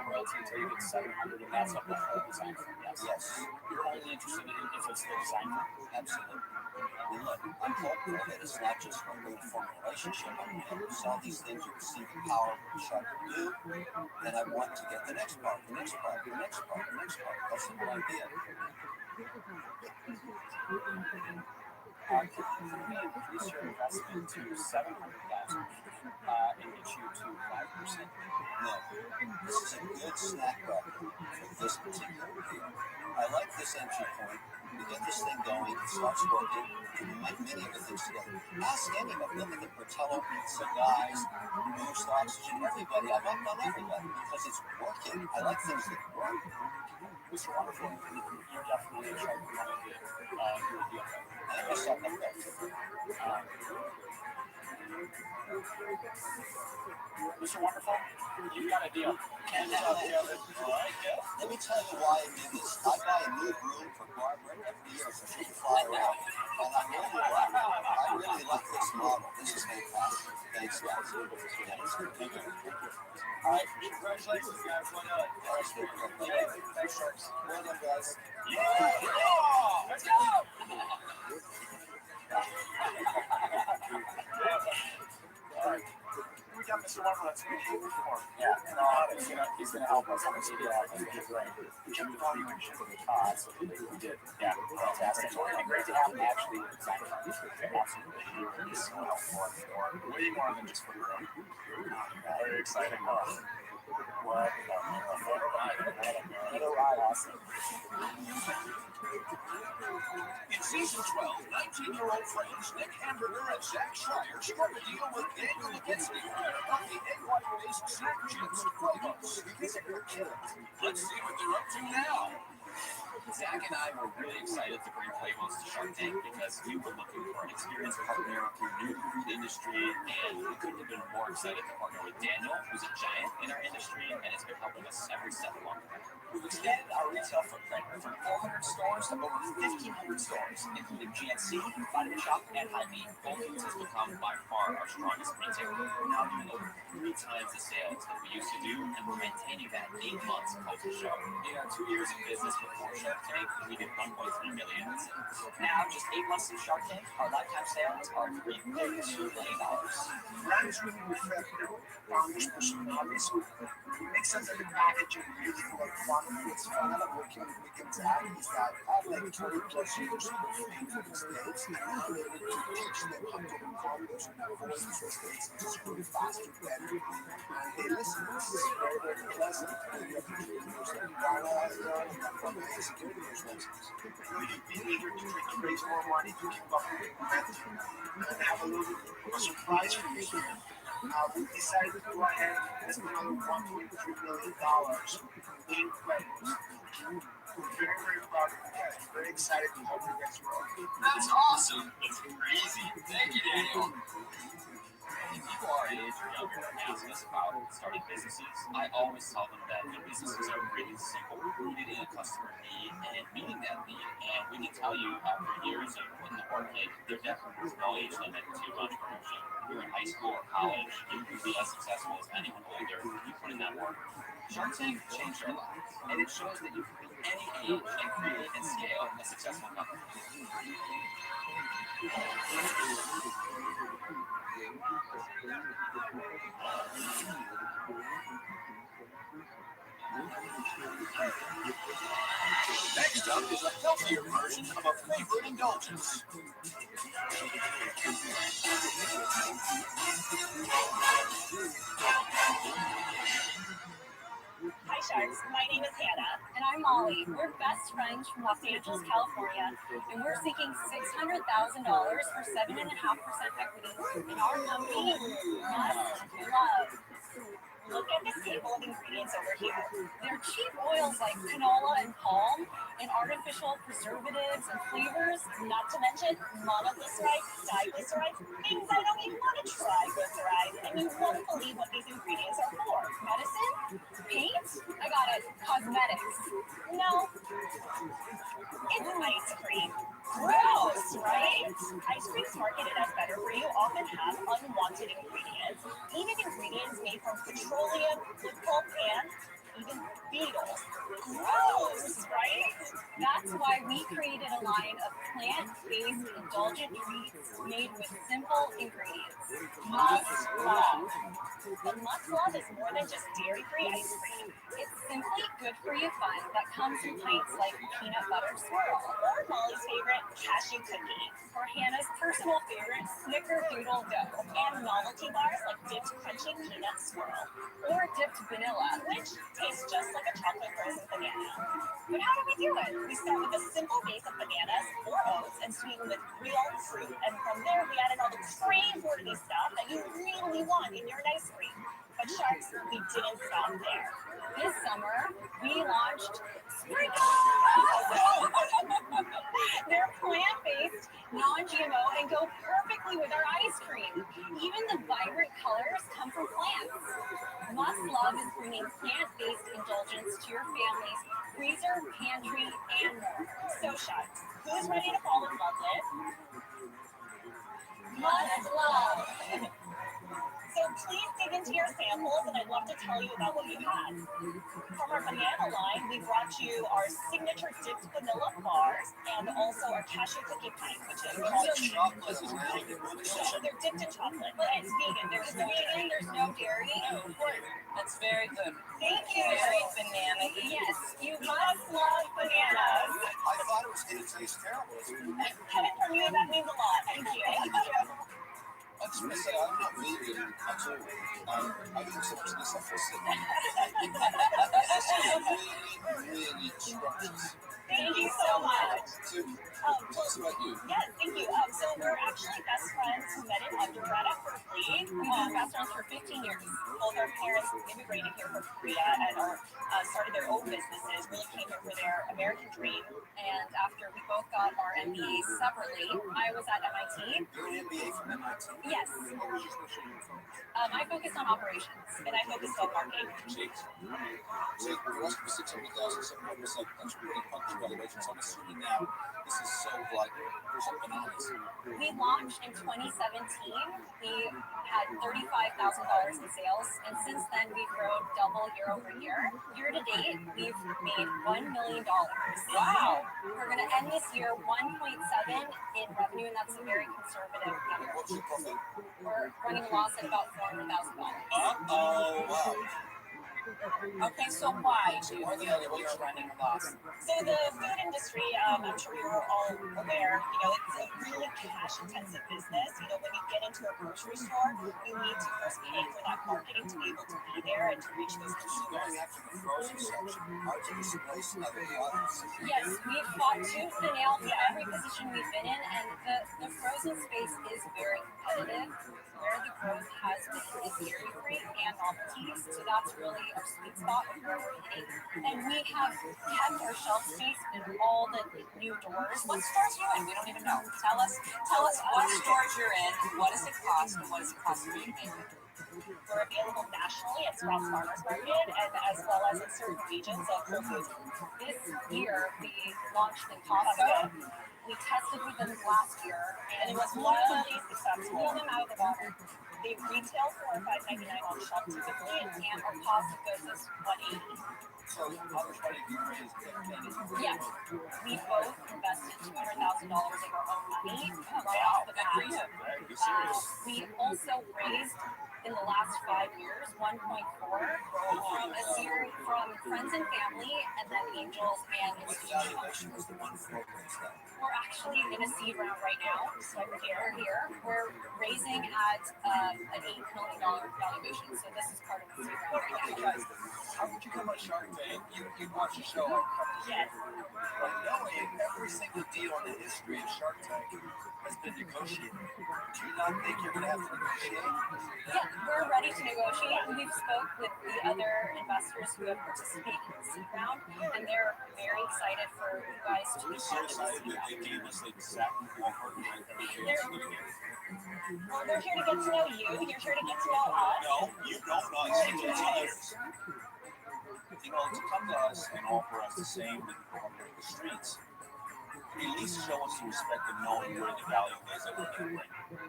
royalty until you get $700, and that's up the whole design firm. Yes. You're only interested in if it's the design firm? Absolutely. I mean, look, I'm hopeful that it's not just a good form relationship. I mean, you sell these things, you can see the power of what Shark can do, and I want to get the next part, the next part, the next part, the next part. That's the whole idea. Can we increase your investment to $700,000 and get you to 5%? No. This is a good snack wrapper for this particular beer. I like this entry point. You get this thing going, it starts working, and you make many of the things together. Ask anybody. Look at the Portello pizza guys, Boost Oxygen, everybody. I've worked on everybody because it's working. I like things that work. Mr. Wonderful, you're definitely a sharp one of the deal. And I start up there. Mr. Wonderful, you've got a deal. Can't stop the other. Let me tell you why I did this. I buy a new broom for Barbara every year so she can fly around. And I really like this model. This is fantastic. Thanks, guys. Thank you. All right, congratulations, guys. Why not? Thanks, Sharks. Well done, guys. Yeah! Let's go! All right. We got Mr. Wonderful. That's what we for. Yeah, he's gonna help us on this video. It's gonna be great. We kept the valuation. Absolutely, we did. Yeah, fantastic. It's really great to have him actually sign it. Absolutely, he's so helpful for way more than just for your own. Very exciting. What a ride, awesome. In season 12, 19-year-old friends Nick Hamburger and Zach Schreier struck a deal with Daniel McKinsey of the egg white-based snack chips Quavos. Let's see what they're up to now. Zach and I were really excited to bring Quavos to Shark Tank because we were looking for an experienced partner who knew the food industry, and we couldn't have been more excited to partner with Daniel, who's a giant in our industry and has been helping us every step along the way. We've expanded our retail footprint from 400 stores to over 1,500 stores, including GNC, Vitamin Shop, and Hy-Vee. Whole Foods has become by far our strongest retailer. We're now doing over 3 times the sales that we used to do, and we're maintaining that 8 months post the show. In our 2 years of business before Shark Tank, we did 1.3 million in sales. Now, just 8 months in Shark Tank, our lifetime sales are $3.2 million. Brands really reflect their founders' personalities. It makes sense that the packaging really like quantity. It's fun. I love working with Nick and Zach is that I have like 20 plus years of being in the States, and I'm able to teach them how to overcome those voices in the States and just really faster, better. And they listen. This is very, very pleasant. And you have to keep using from the security lessons. Really being eager to raise more money to keep up with the momentum and have a little bit of a surprise for you here. We decided to go ahead and invest another $1.3 million in credits. We're very, very proud of you guys. We're very excited to help you guys grow. That's awesome. That's crazy. Thank you, Daniel. People our age or younger ask us about starting businesses. I always tell them that good businesses are really simple, rooted in a customer need and meeting that need. And we can tell you, after years of putting the work in, there definitely is no age limit to entrepreneurship. If you're in high school or college, you can be as successful as anyone older if you put in that work. Shark Tank changed our lives, and it shows that you can be any age and create and scale a successful company. Next up is a healthier version of a favorite indulgence. Hi Sharks, my name is Hannah. And I'm Molly. We're best friends from Los Angeles, California, and we're seeking $600,000 for 7.5% equity in our company, Must Love. Look at this table of ingredients over here. They're cheap oils like canola and palm, and artificial preservatives and flavors, not to mention monoglyceride, diglyceride, things I don't even want to try glyceride. And you won't believe what these ingredients are for. Medicine? Paint? I got it. Cosmetics. No. It's ice cream. Gross, right? Ice creams marketed as better for you often have unwanted ingredients. Even ingredients made from petroleum, wood pulp, and even beetles. Gross, right? That's That's why we created a line of plant-based indulgent treats made with simple ingredients. Must love. But Must Love is more than just dairy-free ice cream. It's simply good-for-you fun that comes in pints like peanut butter swirl, or Molly's favorite cashew cookie, or Hannah's personal favorite snickerdoodle dough, and novelty bars like dipped crunchy peanut swirl, or dipped vanilla, which tastes just like a chocolate frozen banana. But how do we do it? We start with a simple base of bananas or oats and sweeten with real fruit, and from there we added all the craze-worthy stuff that you really want in your ice cream. But sharks, we didn't stop there. This summer, we launched Sprinkles! They're plant-based, non-GMO, and go perfectly with our ice cream. Even the vibrant colors come from plants. Must Love is bringing plant-based indulgence to your family's freezer, pantry, and more. So sharks, who's ready to fall in love with Must Love? So please dig into your samples, and I'd love to tell you about what you had. From our banana line, we brought you our signature dipped vanilla bars and also our cashew cookie pint, which is chocolate. they're dipped in chocolate, but it's vegan. There's no dairy. That's very good. Thank you. Very banana-y. Yes, you must love bananas. I thought it was going to taste terrible. Coming from you, that means a lot. Thank you. I just want to say, I'm not vegan at all. I eat so much of this stuff for sitting. This is really scrumptious. Thank you so much. So, tell us about you. Yes, thank you. So we're actually best friends who met in undergrad at Berkeley. We've been best friends for 15 years. Both our parents immigrated here from Korea and started their own businesses, really came here for their American dream. And after we both got our MBAs separately, I was at MIT. You're an MBA from MIT? Yes. What was your specialty? I focused on operations, and I focused on marketing. So the rest of the 600,000, that's really punchy valuation. So I'm assuming now this is sold like bananas. We launched in 2017. We had $35,000 in sales, and since then we've grown double year over year. Year to date, we've made $1 million. Wow! We're going to end this year 1.7 in revenue, and that's a very conservative number. What's your profit? We're running a loss at about $400,000. Wow. Okay, so why do you feel that you're running a loss? So the food industry, I'm sure you're all aware, it's a really cash-intensive business. When you get into a grocery store, you need to first pay for that marketing to be able to be there and to reach those consumers. Going after the frozen section, aren't you supposed to have the others? Yes, we've fought tooth and nail for every position we've been in, and the frozen space is very competitive. Where the growth has been is dairy-free and novelties, so that's really our sweet spot of where we're hitting. And we have kept our shelf space in all the new doors. What stores are you in? We don't even know. Tell us what stores you're in, what does it cost, and what does it cost for you to make it? We're available nationally at Sprouts Farmers Market and as well as in certain regions of Whole Foods. This year, we launched in Costco. We tested with them last year, and it was wildly successful. Pull them out of the water. They retail for $5.99 on shelf typically, and our cost of goods is $180. So how much money have you raised? Yes, we both invested $200,000 of our own money right off the bat. We also raised in the last 5 years 1.4 from a series from friends and family, and then angels and institutions. We're actually in a seed round right now, so we're here. We're raising at an $8 million valuation, so this is part of the seed round right now. How would you come on Shark Tank? You'd watch a show like Yes. But knowing every single deal in the history of Shark Tank has been negotiated, do you not think you're going to have to negotiate? Yeah, we're ready to negotiate. We've spoke with the other investors who have participated in the seed round, and they're very excited for you guys to be part of the seed round. They gave us like exactly $400 million. Well, they're here to get to know you. You're here to get to know us. No, you don't know us. You know, to come to us and offer us the same that you offer the streets, at least show us the respect of knowing where the value is that we're going to bring.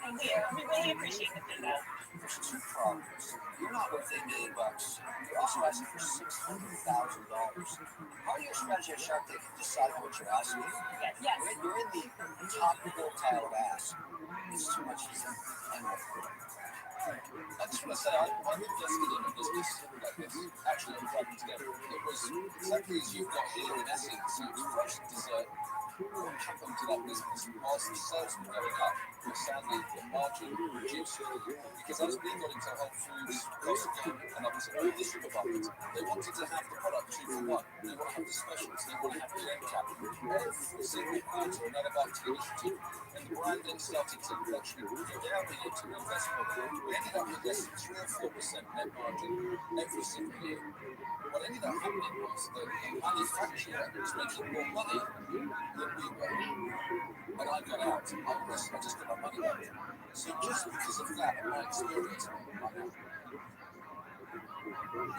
Thank you. We really appreciate the feedback. There's two problems. You're not worth $8 million. You're also asking for $600,000. Part of your strategy at Shark Tank is decide how much you're asking. Yes. You're in the top quartile of ask. It's too much for you. I just want to say, I invested in a business like this, actually on Dragon together. It was exactly as you've got here in essence. It was fresh dessert. What happened to that business was the sales were going up, but sadly the margin reduced. Because as we got into Whole Foods, Costco, and others, all the supermarkets, they wanted to have the product 2 for 1. They want to have the specials, they want to have the end cap. Every single quarter, another marketing initiative, and the brand then started to actually go down the year to invest more. We ended up with less than 3 or 4% net margin every single year. What ended up happening was that the manufacturer was making more money than we were. When I got out, I just got my money back. So just because of that and my experience, I'm out.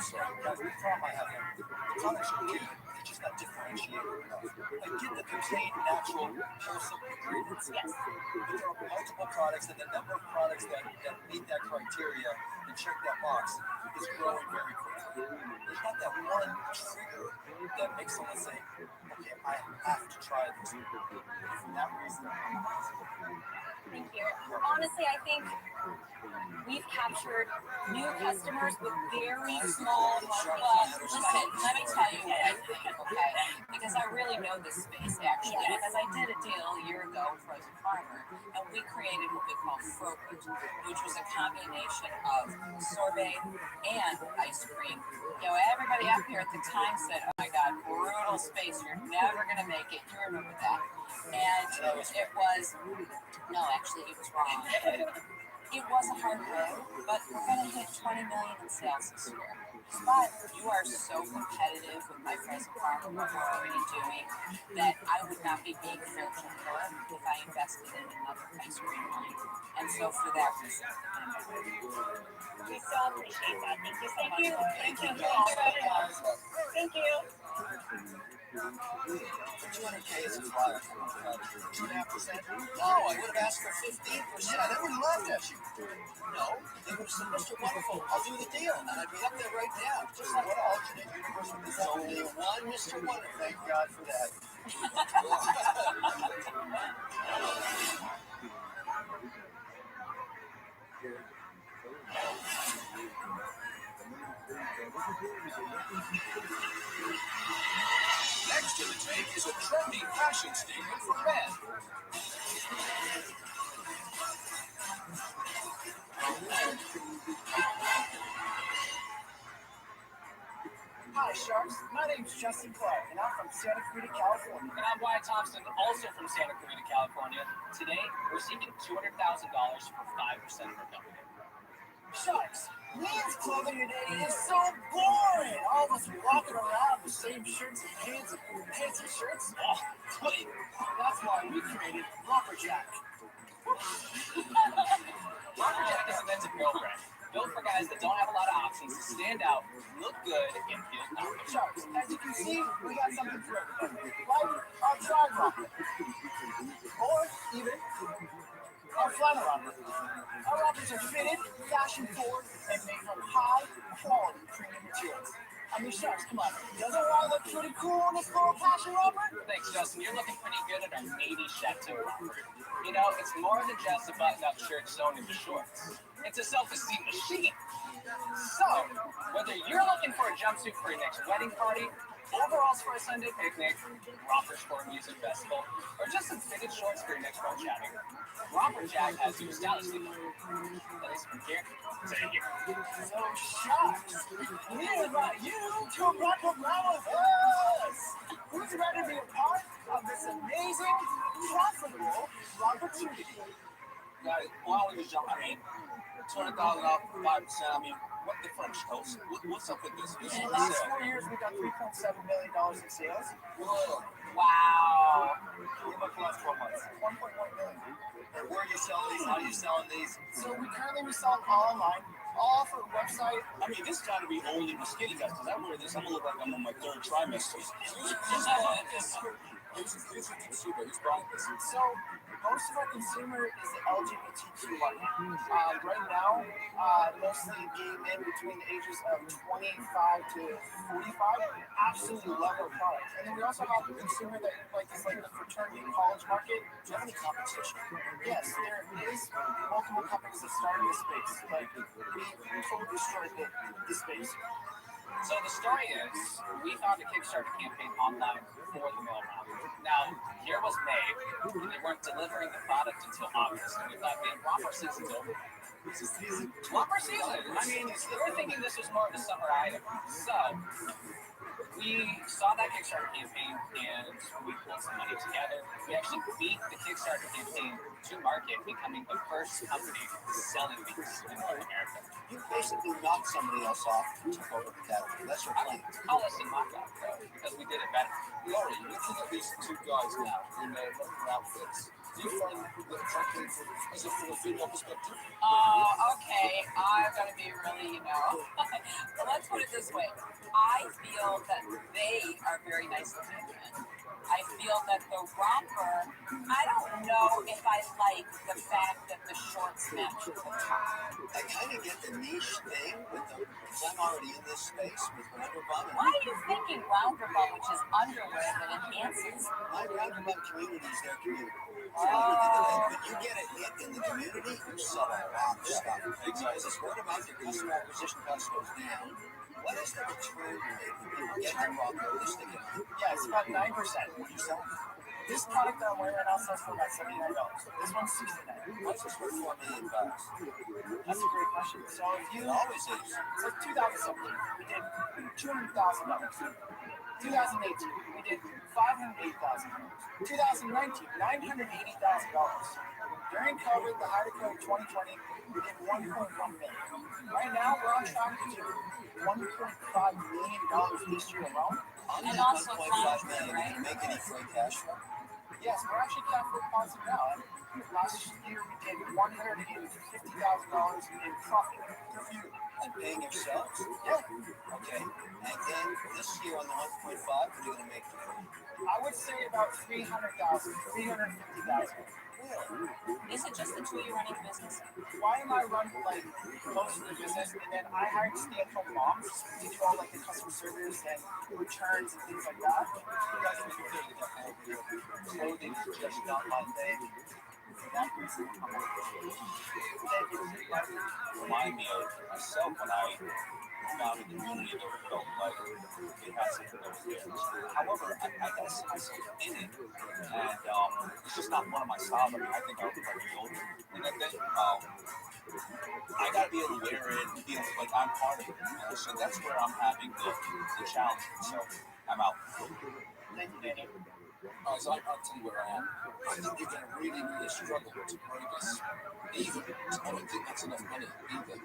So guys, the problem I have here, the products are good, they're just not differentiated enough. Like, get the contained natural, wholesome ingredients. Yes. But there are multiple products, and the number of products that meet that criteria and check that box is growing very quickly. There's not that one trigger that makes someone say, okay, I have to try this. For that reason, Thank you. Honestly, I think we've captured new customers with very small marketing. Well, listen, let me tell you what, okay? Because I really know this space, actually. Yes. Because I did a deal a year ago with Frozen Farmer, and we created what we call Frozen, which was a combination of sorbet and ice cream. You know, everybody up here at the time said, oh my God, brutal space, you're never going to make it. You remember that. And it was, no, actually, it was wrong. It was a hard road, but we're going to hit 20 million in sales this year. But you are so competitive with my Frozen Farm and what we're already doing that I would not be being fair to her if I invested in another ice cream line. And so for that reason, We so appreciate that. Thank you so much. thank you. Thank you. 200K is a flyer. 2.5%? No, I would have asked for 15%. They would have laughed at you. No, they would have said, Mr. Wonderful, I'll do the deal. And I'd be up there right now. Just what alternate universe would this only one Mr. Wonderful? Thank God for that. Next in the tank is a trendy fashion statement for men. Hi, Sharks. My name's Justin Clark, and I'm from Santa Cruz, California. And I'm Wyatt Thompson, also from Santa Cruz, California. Today, we're seeking $200,000 for 5% of our company. Sharks, men's clothing today is so boring. All of us are walking around with the same shirts and pants and fancy shirts. Oh, wait. That's why we created Lumberjack. Lumberjack is a men's apparel brand built for guys that don't have a lot of options to stand out, look good, and feel confident. Sharks, as you can see, we got something for everybody. Like our dry romper. Or even our flannel romper. Our rompers are fitted, fashion forward, and made from high quality premium materials. I mean, Sharks, come on. Doesn't one look pretty cool in this little fashion romper? Thanks, Justin. You're looking pretty good in our navy chateau romper. You know, it's more than just a button-up shirt sewn into shorts. It's a self-esteem machine. So, whether you're looking for a jumpsuit for your next wedding party, overalls for a Sunday picnic, rompers for a music festival, or just some fitted shorts for your next brunch outing, Lumberjack has you stylishly covered. At least from here to here. So, Sharks, we invite you to rock around with us. Who's ready to be a part of this amazing, profitable opportunity? Guys, why don't we just jump? I mean, $200,000 for 5%. I mean, what the French toast? What's up with this? In the last 4 years, we got $3.7 million in sales. Whoa. Wow. What about the last 12 months? $1.1 million. And where are you selling these? How are you selling these? So we currently resell all online, all off our website. I mean, this got to be only for skinny guys, because I wear this. I'm going to look like I'm on my 3rd trimester. Who's your consumer? Who's buying this? So most of our consumer is the LGBTQ market. Right now, mostly gay men between the ages of 25 to 45 absolutely love our product. And then we also have the consumer that is like the fraternity college market. Do you have any competition? Yes, there is multiple companies that started this space, but we totally destroyed the space. So the story is, we found a Kickstarter campaign online for the mail round. Now, year was May, and they weren't delivering the product until August, and we thought, man, romper season's over. Romper season! I mean, we were thinking this was more of a summer item. So, we saw that Kickstarter campaign, and we pulled some money together. We actually beat the Kickstarter campaign to market, becoming the first company selling these in North America. You basically knocked somebody else off and took over the category. That's your claim. Call us a knockout, though, because we did it better. Laurie, looking at these two guys now in their rougher outfits, do you find that attractive as from a female perspective? Okay, I'm gonna be really, let's put it this way. I feel that they are very nice looking men. I feel that the romper, I don't know if I like the fact that the shorts match the top. I kind of get the niche thing with the, because I'm already in this space with Rounderbum. Why are you thinking Rounderbum, which is underwear that enhances? My Rounderbum community is their community. Oh. When you get a hit in the community, you sell a lot of stuff. Because this word about your customer acquisition cost goes down. What is the return rate when people get the romper and they stick it on? Yeah, it's about 9%. What do you sell? This product that I'm wearing right now sells for about $79. This one's $69. What's this worth $4 million? That's a great question. So if you it always is. It's like 2017. We did $200,000. 2018, we did $508,000. 2019, $980,000. During COVID, the height of COVID 2020, we did $1.1 million. Right now, we're on track to do $1.5 million this year alone. And also $1.5 million. Right? Did you make any free cash flow? Yes, we're actually cash flow positive now. Last year, we did $150,000 in profit per view. And paying yourselves? Yeah. Okay. And then this year on the 1.5, what are you going to make? I would say about $300,000, $350,000. Is it just the two of you running the business? Why am I running most of the business, and then I hired stay-at-home moms to do all the customer service and returns and things like that. You guys can do clothing is just not my thing. Remind me of myself when I founded the community that felt like it had something that was there. However, I gotta see myself in it, and it's just not one of my styles. I mean, I think I would like children, and I think I gotta be able to wear it and feel like I'm part of it. So that's where I'm having the challenge. So I'm out. Thank you, Daniel. I'll tell you where I am. I think you're going to really struggle to grow this. Even, I don't think that's enough money either.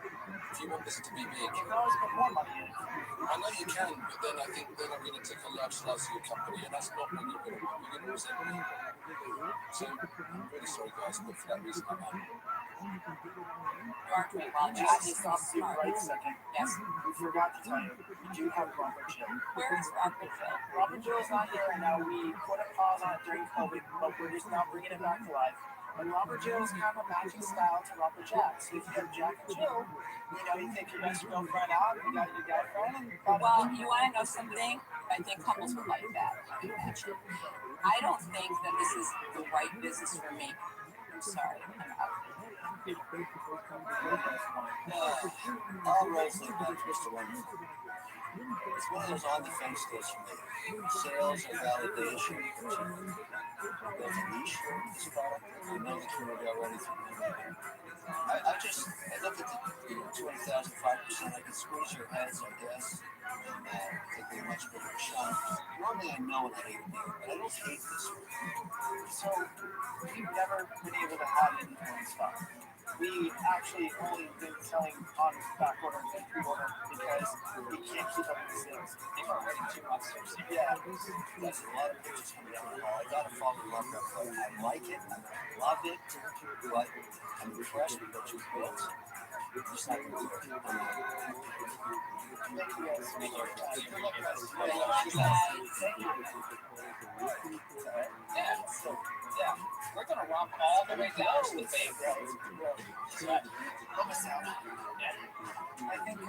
If you want this to be big, you can always put more money in it. I know you can, but then I think they're not going to take a large slice of your company, and that's not what you're going to want. You're going to resent me. So, I'm really sorry, guys, but for that reason, I'm out. You are doing well. Just stop the right second. Yes. We forgot to tell you, we do have Robert Jill. Where is Robert Jill? Robert Jill is not here right now. We put a pause on it during COVID, but we're just now bringing it back to life. And Robert Jill is kind of a matching style to Robert Jack. So if you have Jack and Jill, you take your best girlfriend out, you got your guy friend, and well, you want to know something? I think couples would like that. I don't think that this is the right business for me. I'm sorry. I'm out. All roads lead back to Mr. Wonderful. It's one of those on-the-fence days for me. Sales and validation. There's a niche for this product. I know the community already through I look at the 20,000, 5%. I can squeeze your heads, I guess, and take a much bigger chunk. Normally I know what I hate to do, but I don't hate this one. So we've never been able to have inventory stock. We actually only been selling on back order and pre-order because we can't keep up with the sales. They've already 2 months or so. Yeah. That's a lot of pictures coming down the hall. I gotta follow up that play. I like it, I love it, but I'm impressed with what you built. I'm just not gonna do it. Thank you guys. Thank you. Good luck, guys. Thank you. Yeah, so, yeah, we're gonna romp all the way down to the Bay Road. Love us out. Yeah. I think,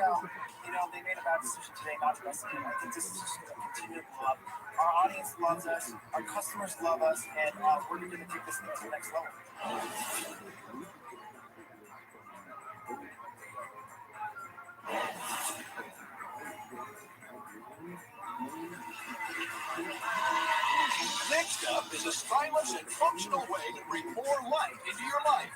they made a bad decision today not to listen. I think this is just going to continue to blow up. Our audience loves us. Our customers love us. And we're going to take this thing to the next level. Next up is a stylish and functional way to bring more light into your life.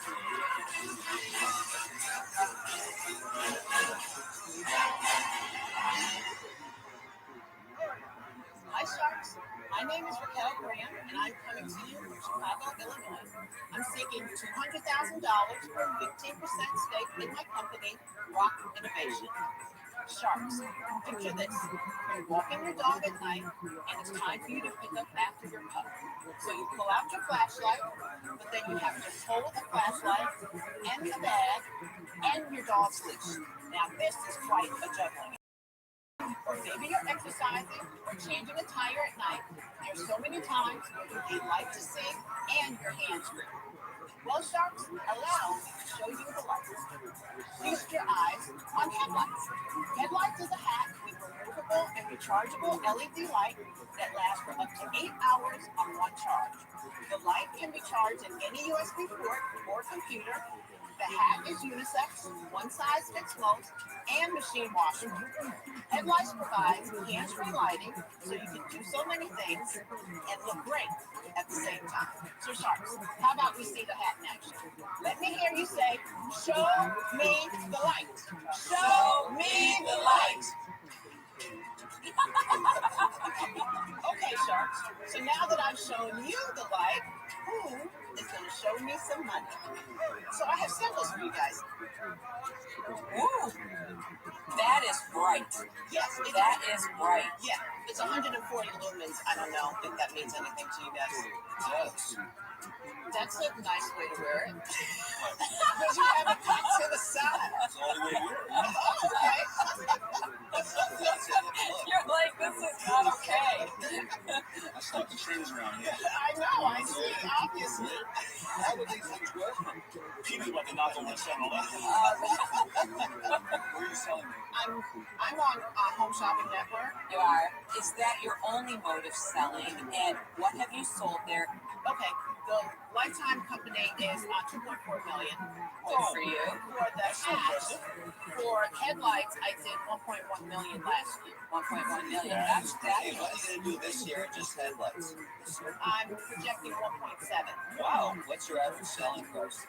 Hi, Sharks. My name is Raquel Graham, and I'm coming to you from Chicago, Illinois. I'm seeking $200,000 for a 15% stake in my company, Rock Innovation. Sharks, picture this. You're walking your dog at night, and it's time for you to pick up after your pup. So you pull out your flashlight, but then you have to hold the flashlight and the bag and your dog's leash. Now this is quite a juggling. Or maybe you're exercising or changing a tire at night. There's so many times where you like to sing and your hands free. Well, Sharks, allow me to show you the lights. Feast your eyes on headlights. Headlights is a hat with removable and rechargeable LED light that lasts for up to 8 hours on one charge. The light can be charged in any USB port or computer. The hat is unisex, one size fits most, and machine washable. Headlights provides hands-free lighting, so you can do so many things and look great at the same time. So Sharks, how about we see the hat in action? Let me hear you say, show me the light. Show me the light. Okay, Sharks, so now that I've shown you the light, who is going to show me some money? So I have symbols for you guys. Ooh, that is bright. Yes, that is bright. Yeah, it's 140 lumens. I don't know if that means anything to you guys. Yes. That's a nice way to wear it. Because you have it cut to the side. That's the only way to wear it. Okay. You're like, this is not okay. I stuck the trends around here. I know, I see, obviously. How do these things work? Peter's about to knock over 7-Eleven. Where are you selling them? I'm on Home Shopping Network. You are. Is that your only mode of selling? And what have you sold there? Okay, the lifetime company is $2.4 million. Good for you. For the hats, for headlights, I did $1.1 million last year. 1.1 million. That's Hey, what are you going to do this year? Just headlights. I'm projecting 1.7. Wow. What's your average selling price?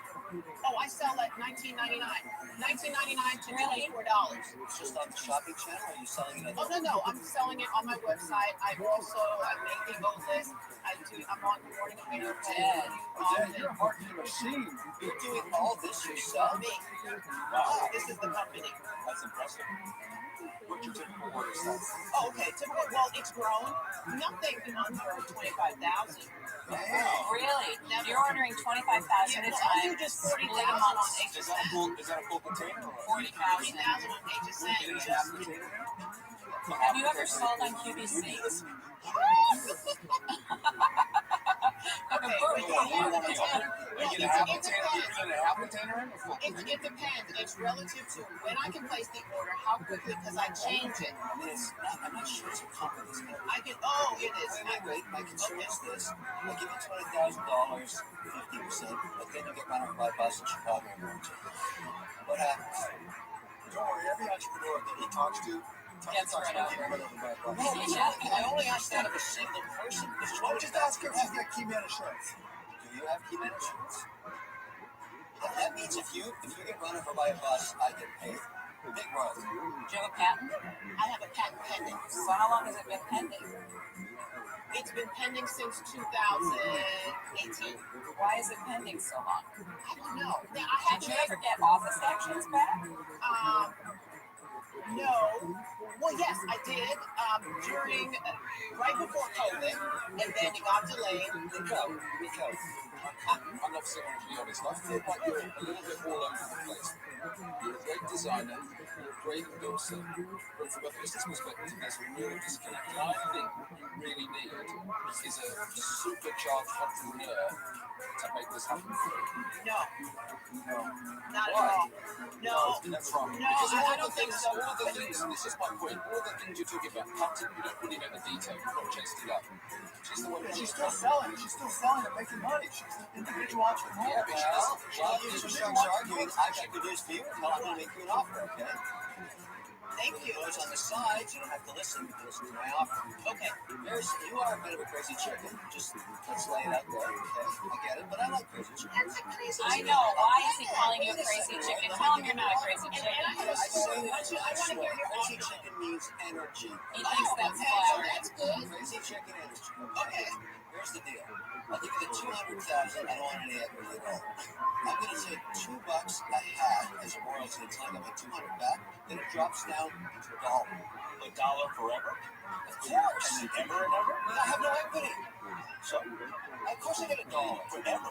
Oh, I sell at $19.99. $19.99 to $24. Just on the shopping channel, or are you selling it? Oh, no, I'm selling it on my website. I make the list. I'm on the Morning America. Dad, you're a marketing machine. You're doing all this yourself? Me. Wow. This is the company. That's impressive. What's your typical order size? Oh, okay. Typical. Well, it's grown. Nothing under 25,000. Wow. Really? Never. You're ordering 25,000 at a time. You just 40,000 Split them on on HSN. Is that a full container? 40,000 on HSN. Have you ever sold on QVC? Okay, wait, you have a container. You get a half container in or full It depends. It's relative to when I can place the order, how quickly, because I change it. I'm not sure it's a company's name. It is. Wait. My concern is this. I give you $20,000, 50%, but then you get run over by a bus in Chicago and Warrington. What happens? Don't worry, every entrepreneur that he talks to gets run over. I only asked that of a single person. Just ask her if she's got key man insurance. Do you have key man insurance? That means if you get run over by a bus, I get paid. Big royalty. Do you have a patent? I have a patent pending. So how long has it been pending? It's been pending since 2018. Why is it pending so long? I don't know. Now, I had Did you ever get office actions back? No. Well, yes, I did right before COVID, and then it got delayed. I'm not saying to be honest. I feel like you're a little bit all over the place. You're a great designer, you're a great endorser, but from a business perspective, there's a real disconnect. And I think what you really need is a supercharged entrepreneur to make this happen for you. No, not at all. No, That's wrong. No, Because I don't think so. All the things, and this is my point, all the things you're talking about, content, you don't really know the detail, you've not chased it up. She's the one She's still selling and making money. She's an individual entrepreneur. Yeah, but Well, you starts arguing, I've got good news for you. Tell I'm going to make you an offer, okay? Thank you. Those on the side, you don't have to listen. You can listen to my offer. Okay, you are a bit of a crazy chicken. Just let's lay it out there, okay? I get it, but I like crazy chicken. That's a crazy I chicken. know. Why is he calling you a crazy chicken? Tell him you're not a crazy And chicken. I have a story. I want to hear your Crazy offer. chicken means energy. He thinks that's Okay, so flattering. that's good. Crazy chicken energy. Okay. Here's the deal. I'll give you the 200,000. I don't want any equity at all. I'm going to take $2 a hat as royalty until I get my 200 back. Then it drops down to $1. $1 forever? Of course. And ever and ever? I have no equity. So, Of course I get $1 forever.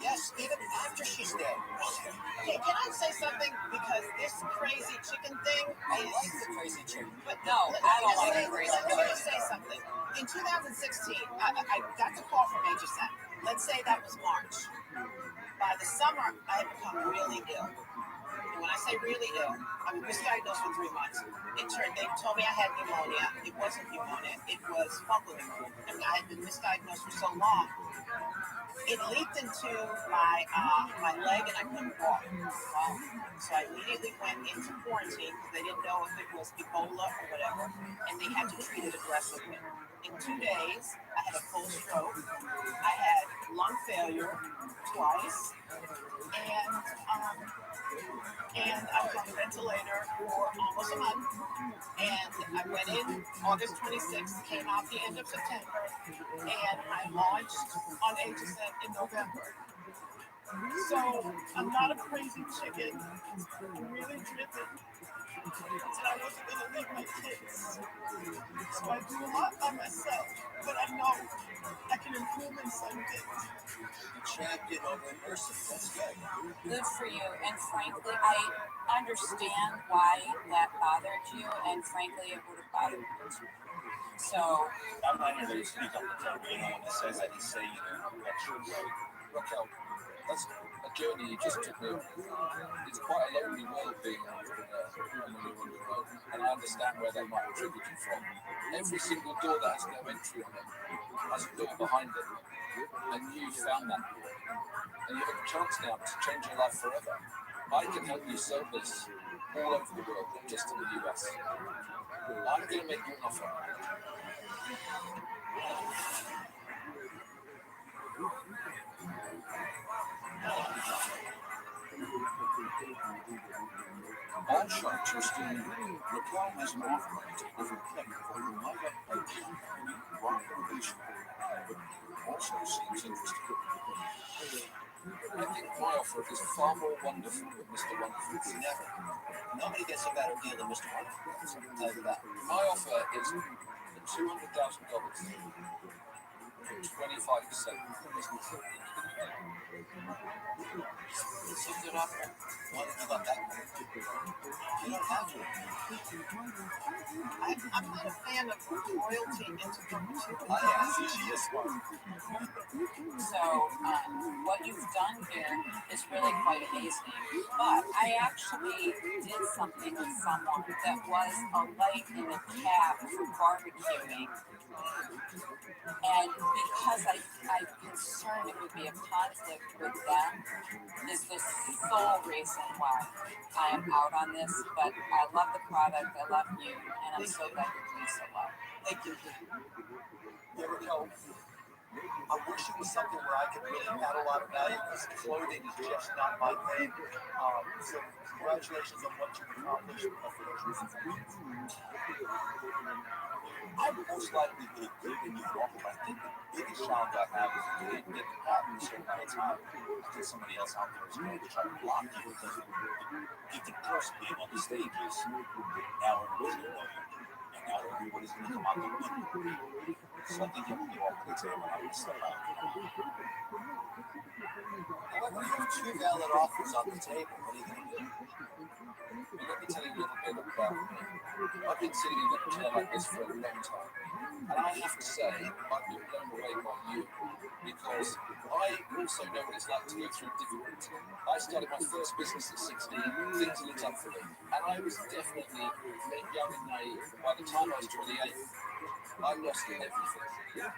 Yes, even after she's dead. Hey, can I say something? Because this crazy chicken thing I is... like the crazy chicken. But No, I don't like crazy Let me just say something. In 2016, I got the call from HSN. Let's say that was March. By the summer, I had become really ill. And when I say really ill, I was misdiagnosed for 3 months. They told me I had pneumonia. It wasn't pneumonia. It was fungal pneumonia. I mean, I had been misdiagnosed for so long. It leaked into my leg and I couldn't walk. So I immediately went into quarantine because they didn't know if it was Ebola or whatever, and they had to treat it aggressively. In 2 days, I had a full stroke. I had lung failure twice, and I was on the ventilator for almost a month. And I went in August 26th, came out the end of September, and I launched on HSN in November. So I'm not a crazy chicken. I'm really driven. And I wasn't going to leave my kids. So I do a lot by myself, but I know I can improve in some things. Champion over adversity. That's good. Good for you. And frankly, I understand why that bothered you, and frankly, it would have bothered me too. So, I'm not here to speak up the term. Anyone that says that he's saying extra right. Raquel, that's a journey you just took me on. It's quite a lonely world being an entrepreneur when you're on your own, and I understand where that might have triggered you from. Every single door that has no entry on it has a door behind it, and you found that door, and you have a chance now to change your life forever. I can help you sell this all over the world, not just in the US. I'm going to make you an offer. All shots are still Raquel has an offer to overcome for who might have pledged rock innovation, but also seems interested. I think my offer is far more wonderful than Mr. Wonderful. Never. Nobody gets a better deal than Mr. Wonderful. I can tell you that. My offer is $200,000 for 25%. It's a good offer. What about that? You don't have to. I'm not a fan of royalty into Oh, yeah, she is smart. So, what you've done here is really quite amazing. But I actually did something with someone that was a light in the cab for barbecuing. And because I'm concerned it would be a conflict with them, is the sole reason why I am out on this. But I love the product, I love you, and I'm so glad you're doing so well. Thank you. Yeah, Raquel, I wish it was something where I could really add a lot of value because clothing is just not my thing. So congratulations on what you've accomplished for those reasons. I would most likely be giving you an offer. I think the biggest challenge I have is you didn't get the patent in a certain amount of time. I think somebody else out there is going to try to block you because You can first being on the stages. Now everybody's going to know you. And now everybody's going to come out the woodwork. So I think you have to go off the table and have step out. However, you have two valid offers on the table. What are you going to do? Well, let me tell you a little bit about me. I've been sitting in a chair like this for a long time. And I have to say, I've been blown away by you. Because I also know what it's like to go through difficulty. I started my first business at 16, things lit up for me. And I was definitely young and naive. By the time I was 28, I lost everything.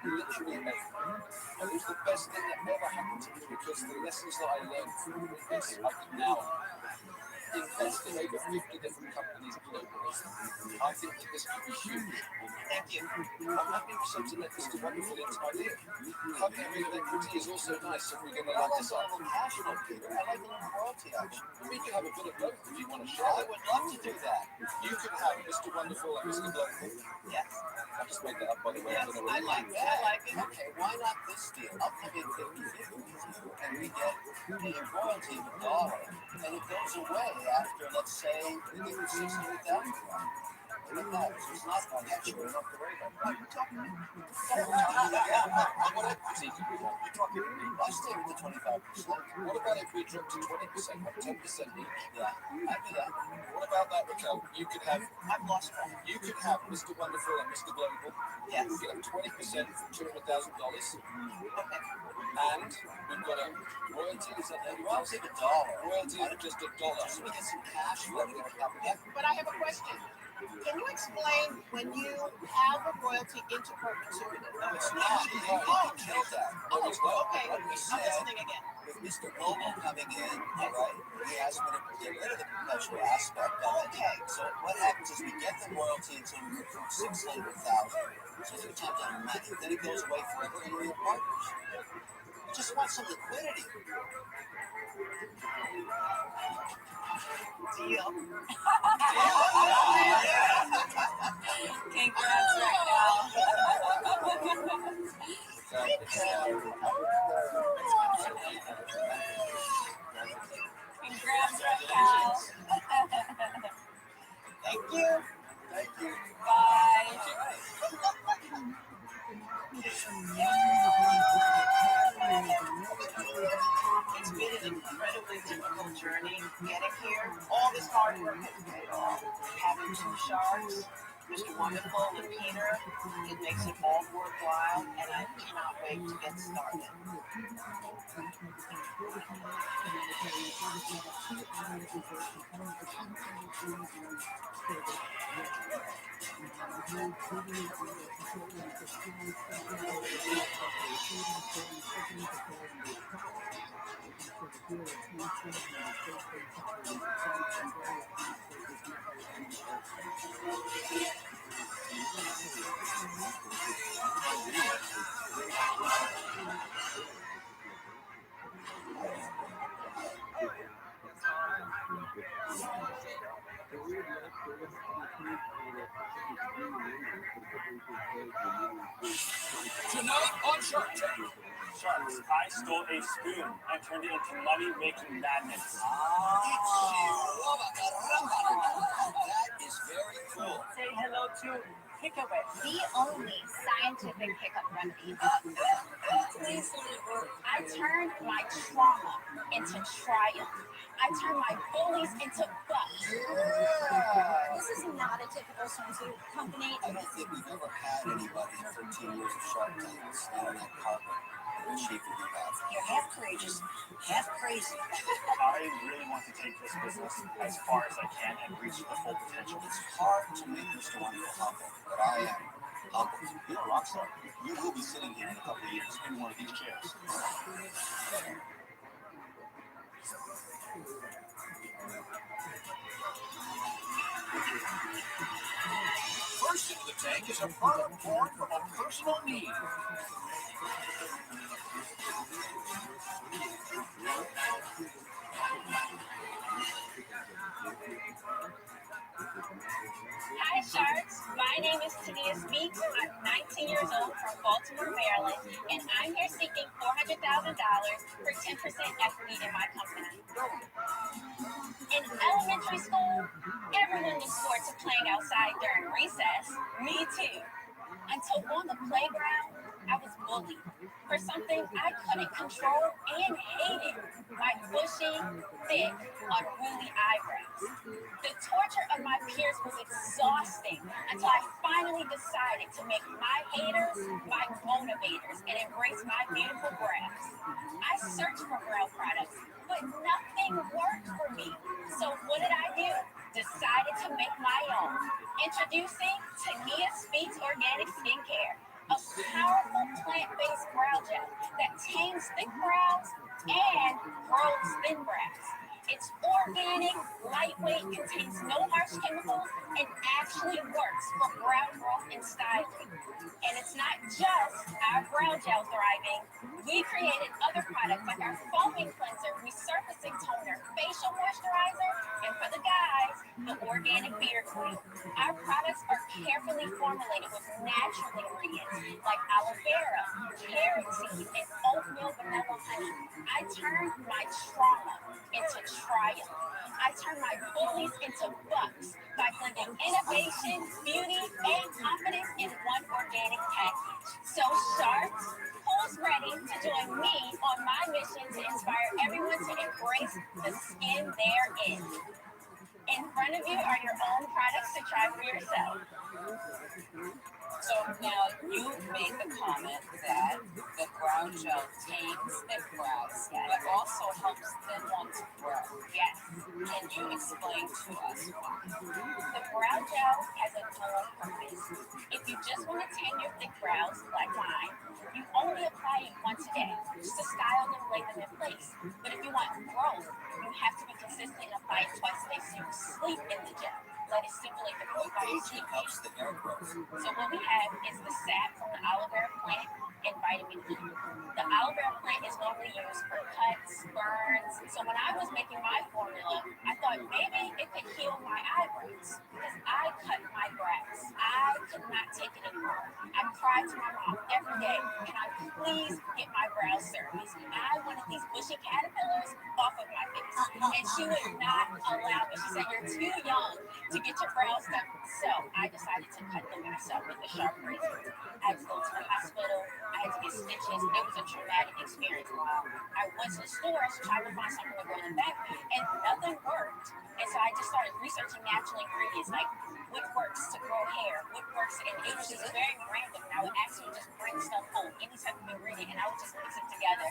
Literally everything. And it was the best thing that ever happened to me because the lessons that I learned from this, I can now invest in over 50 different companies globally. I think that this could be huge. Thank you. I'm happy for something like Mr. Wonderful into my deal. Having a bit of equity is also nice if we're going to let this up. I like a little royalty action. We can have a bit of both if you want to share. I would love to do that. You can have Mr. Wonderful and Mr. Global. Yes. I just made that up, by the way. Yes, I like that. I like it. Okay, why not this deal? I'll come in 50-50 with you, and we get the royalty of $1, and it goes away after, let's say, we give you $600,000. What about that? It's not financial. We don't have to worry about that. You're talking to me. What equity could we have? You're talking to me. I stay with the 25%. What about if we dropped to 20%, like 10% each? Yeah, I'd do that. What about that, Raquel? You could have... I've lost one. You could have Mr. Wonderful and Mr. Global. Yes. You could have 20% for $200,000. Okay. And we've got a royalty. Is that the royalty of $1? Royalty of just $1. Just so we get some cash flow. But I have a question. Can you explain when you have a royalty into perpetuity? No, it's not. Oh, killed that. Oh, okay. What we I'm said, listening again. with Mr. Global coming in, all right, he asked me to get rid of the perpetual aspect of it. Okay. So what happens is we get the royalty until we recruit 600,000. So 3 times our money. Then it goes away for our creative partners. We just want some liquidity. Deal. Congrats, Raquel. Congrats, Raquel. Thank you. Thank you. Bye. It's been an incredibly difficult journey getting here. All this hard work has paid off. Having 2 sharks, Mr. Wonderful and Peter, it makes it all worthwhile, and I cannot wait to get started. Tonight on Shark Tank. Sharks, I stole a spoon and turned it into money-making madness. That is very cool. Say hello to Pickup, the only scientific pickup remedy. Please believe I turned my trauma into triumph. I turned my bullies into bucks. Yeah. This is not a typical swimsuit company. I don't think we've ever had anybody in 13 years of Shark Tank stand on that carpet and achieve what you have. You're half courageous, half crazy. I really want to take this business as far as I can and reach the full potential. It's hard to make Mr. Wonderful humble, but I am humble. You're a rock star. You will be sitting here in a couple of years in one of these chairs. First into the tank is a product born from a personal need. Hi, Sharks. My name is Tania Speaks. I'm 19 years old from Baltimore, Maryland, and I'm here seeking $400,000 for 10% equity in my company. In elementary school, everyone was forced to playing outside during recess. Me too. until on the playground, I was bullied for something I couldn't control and hated, my bushy, thick, unruly eyebrows. The torture of my peers was exhausting until I finally decided to make my haters my motivators and embrace my beautiful brows. I searched for brow products, but nothing worked for me. So what did I do? Decided to make my own. Introducing Tania Speaks Organic Skincare, a powerful plant-based brow gel that tames thick brows and grows thin brows. It's organic, lightweight, contains no harsh chemicals, and actually works for brow growth and styling. And it's not just our brow gel thriving. We created other products like our foaming cleanser, resurfacing toner, facial moisturizer, and for the guys, the organic beard oil. Our products are carefully formulated with natural ingredients like aloe vera, carrot seed, and oatmeal vanilla honey. I turned my trauma into triumph. I turned my bullies into bucks by blending innovation, beauty, and confidence in one organic package. So sharks, who's ready to join me on my mission to inspire everyone to embrace the skin they're in? In front of you are your own products to try for yourself. So now you made the comment that the brow gel tames thick brows, but also helps thin ones grow. Yes. Can you explain to us why? The brow gel has a dual purpose. If you just want to tame your thick brows like mine, you only apply it once a day just to style them and lay them in place. But if you want growth, you have to be consistent and apply it twice a day so you sleep in the gel. Let it stimulate the growth by your sleep. Helps the hair growth. So what we have is the sap from the aloe vera plant and vitamin E. The aloe vera plant is normally used for cuts, burns. So when I was making my formula, I thought maybe it could heal my eyebrows because I cut my brows. I could not take it anymore. I cried to my mom every day, can I please get my brows serviced? I wanted these bushy caterpillars off of my face. And she would not allow me. She said, you're too young to get your brows done. So I decided to cut them myself with a sharp razor. I had to go to the hospital. I had to get stitches. It was a traumatic experience. I went to the stores trying to find something to grow them back, and nothing worked. And so I just started researching natural ingredients, like what works to grow hair, what works, and it was just very random. And I would actually just bring stuff home, any type of ingredient, and I would just mix it together.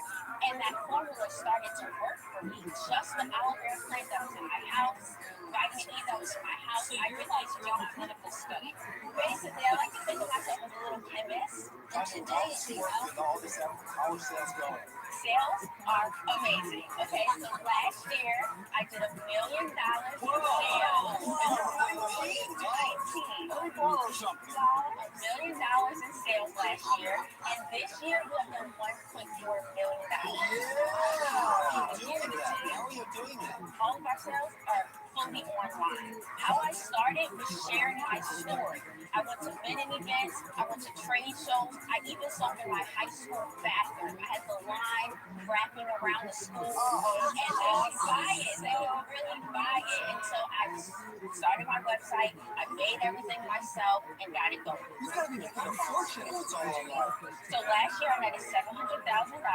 And that formula started to work for me. Just the aloe vera plant that was in my house, vitamin E that was in my house. I realized your clinical study. Basically, I like to think of myself as a little chemist. And today, with all this effort, how are sales going? Sales are amazing. Okay, so last year I did $1 million in sales. $1 million in sales last year, and this year we'll do $1.4 million. Yeah, doing that. How are you doing that? All of our sales are fully online. How I started was sharing my story. I went to vending events, I went to trade shows, I even sold in my high school bathroom. I had the line wrapping around the school, and they would buy it. They would really buy it. And so I started my website, I made everything myself, and got it going. You gotta be making a fortune if it's all online. So last year I netted $700,000. $700,000?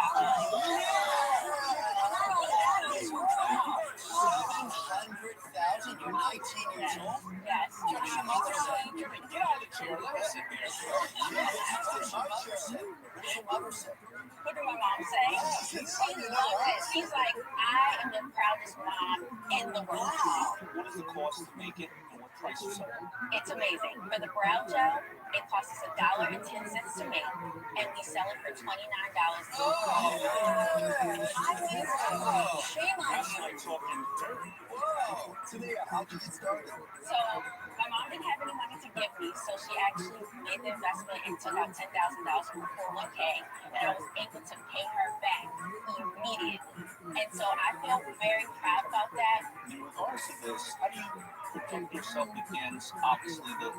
You're 19 years old? Yes. What does your mother say? Get out of the chair. Let me sit there. What does your mother say? What did my mom say? She loves it. She's like, I am the proudest mom in the world. What is the cost to make it, and what price you sell it? It's amazing. For the brow gel, it costs us $1.10 to make, and we sell it for $29. Shame on That's you. like talking dirt. Whoa! Tania, how'd you get started? So my mom didn't have any money to give me, so she actually made the investment and took out $10,000 from her 401k, and I was able to pay her back immediately. And so I feel very proud about that. In regards to this, how do you protect yourself against, obviously, the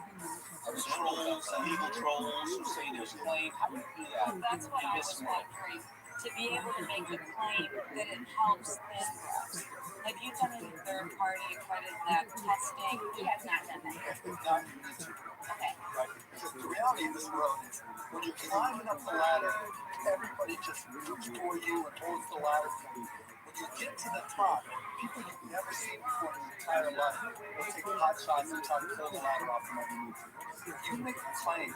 trolls, legal trolls who say there's claim? How do you do that? That's what in I this was world? wondering. To be able to make the claim that it helps thin brows. Have you done any third-party accredited lab testing? We have not done that. Now you need to. Okay. Right? The reality of this world when you're climbing up the ladder, everybody just roots for you and holds the ladder for you. When you get to the top, people you've never seen before in your entire life will take pot shots and try to pull the ladder off from underneath you. You make a claim,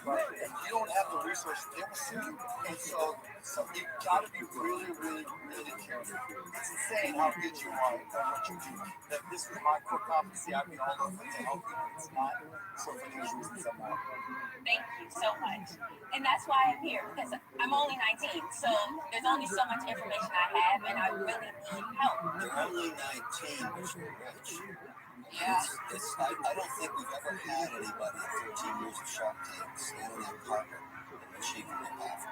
right? And you don't have the resources, they will sue you. And so you've got to be really, really, really careful. It's insane how good you are at what you do. That this is my core competency. I've been all over to help people. It's not. So for these reasons, I'm not. Thank you so much. And that's why I'm here, because I'm only 19. So there's only so much information I have, and I really need help. You're only 19, but you're rich. Yeah. I don't think we've ever had anybody in 13 years of Shark Tank stand on that carpet and achieve what they have.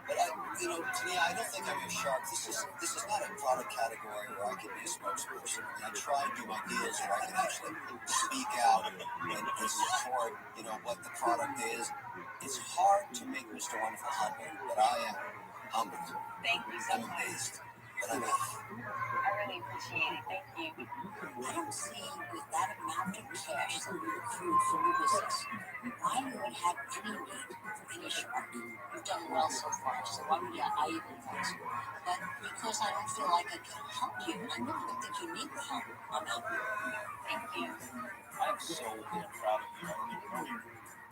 But Tania, I don't think I'm a shark. This is not a product category where I can be a spokesperson. I try and do my deals where I can actually speak out and support, what the product is. It's hard to make Mr. Wonderful humble, but I am humbled. Thank you so much. I'm amazed, but I'm I really appreciate it. Thank you. I don't see with that amount of cash that you accrued from your business, why you would have any need for any shark. You've done well so far, so why would I even want to? But because I don't feel like I can help you, I really don't think you need the help. I'm helping you. Thank you. I'm so damn proud of you. I don't even know you.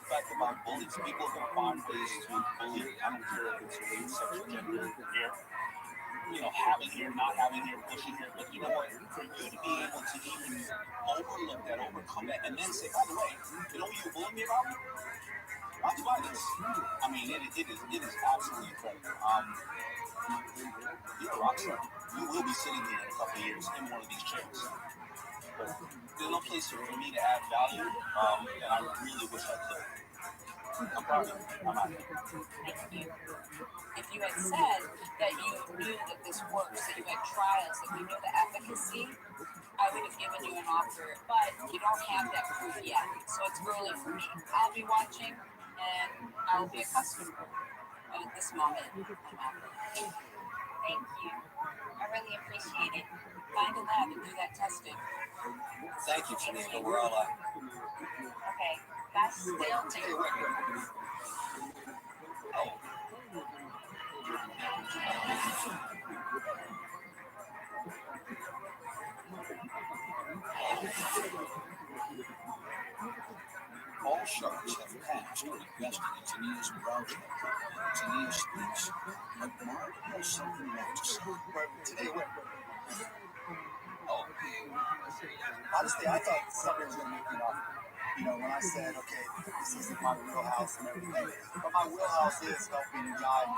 The fact about bullies, people are going to find ways to bully. I don't care if it's race, sex, gender, hair. Having hair, not having hair, pushing hair. But you know what? For you to be able to even overlook that, overcome that, and then say, by the way, you know what you bullied me about? Why'd you buy this? I mean, it is absolutely incredible. You're a rock star. You will be sitting here in a couple of years in one of these chairs. But there's no place for me to add value, and I really wish I could. I'm proud of you. I'm out here. Thank you. If you had said that you knew that this works, that you had trials, that you knew the efficacy, I would have given you an offer, but you don't have that proof yet, so it's early for me. I'll be watching, and I'll be a customer. But at this moment, I'm out. Thank you. I really appreciate it. Find a lab and do that testing. Thank you, Tania, but we're all out. Okay, that's still too. Oh. All sharks have passed or invested in Tania's browser. Tania speaks, but Mark has something left to say. Tania, honestly, I thought somebody was going to make me an offer. When I said, okay, this isn't my wheelhouse and everything, but my wheelhouse is helping guide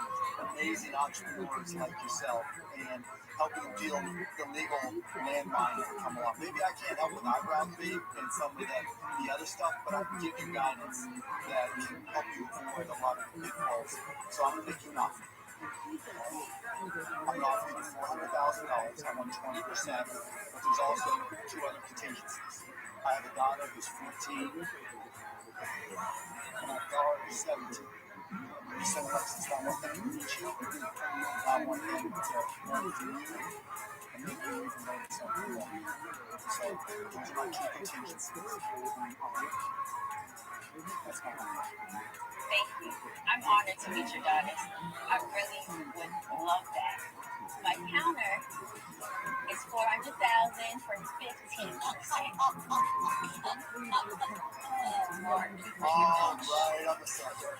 amazing entrepreneurs like yourself and helping deal with the legal landmines that come along. Maybe I can't help with eyebrow fee and some of the other stuff, but I can give you guidance that can help you avoid a lot of pitfalls. So I'm going to make you an offer. I'm offering you $400,000. I want 20%, but there's also two other contingencies. I have a daughter who's 14, and a daughter who's 17. You said Alexis, I want them to meet you. I want them to learn from you, and maybe you even learn something more. So those are my two contingencies. That's my homework. Thank you. I'm honored to meet your daughters. I really would love that. My counter is $400,000 for 15%. All right, I'm a sucker.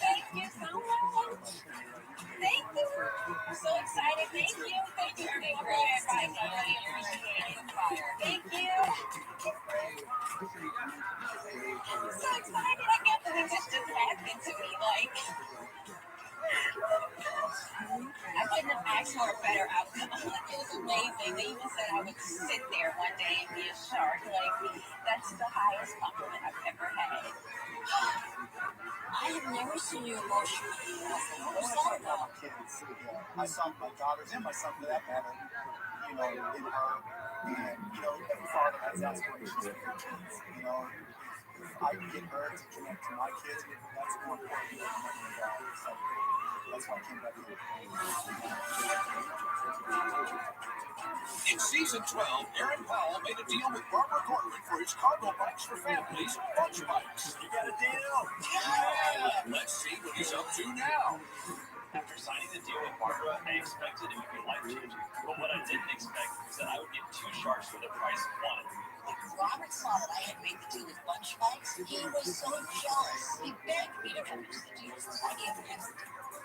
Thank you so much. Thank you. I'm so excited. Thank you. Thank you for being a great advice. I really appreciate it. Thank you. I'm so excited. I can't believe this just happened to me. I couldn't have asked for a better outcome. It was amazing. They even said I would sit there one day and be a shark. That's the highest compliment I've ever had. I have never seen you emotionally. What's that about? Kids. My son, my daughters, and my son for that matter, in her. And, every father has aspirations for their kids. If I can get her to connect to my kids, that's more important than my daughter. So that's why I came back here. In season 12, Aaron Powell made a deal with Barbara Gorman for his cargo bikes for families, Bunch Bikes. You got a deal? Yeah! Let's see what he's up to now. After signing the deal with Barbara, I expected it would be life-changing. But what I didn't expect was that I would get 2 sharks for the price of 1. When Robert saw that I had made the deal with Bunch Bikes, he was so jealous. He begged me to come into the deal, so I gave him yes.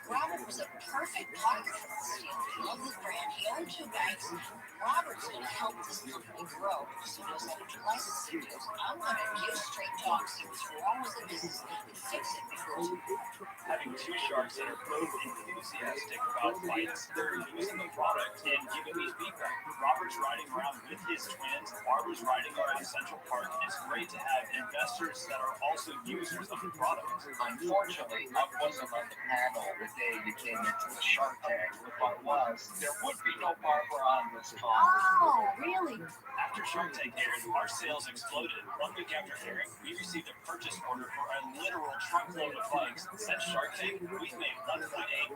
Robert was a perfect partner for this deal. He loved his brand. He owned 2 bikes. Robert's going to help this company grow because he knows how to do licensing deals. I'm going to give straight talks. He was wrong with the business and fix it before it's over. Having 2 sharks that are both enthusiastic about bikes, they're using the product and giving me feedback. Robert's riding around with his twins. Barbara's riding around Central Park. It's great to have investors that are also users of the product. Unfortunately, I wasn't on the panel the day you came into the Shark Tank. If I was, there would be no Barbara on this call. Oh, really? After Shark Tank aired, our sales exploded. 1 week after airing, we received a purchase order for a literal truckload of bikes. Since Shark Tank, we've made $1.8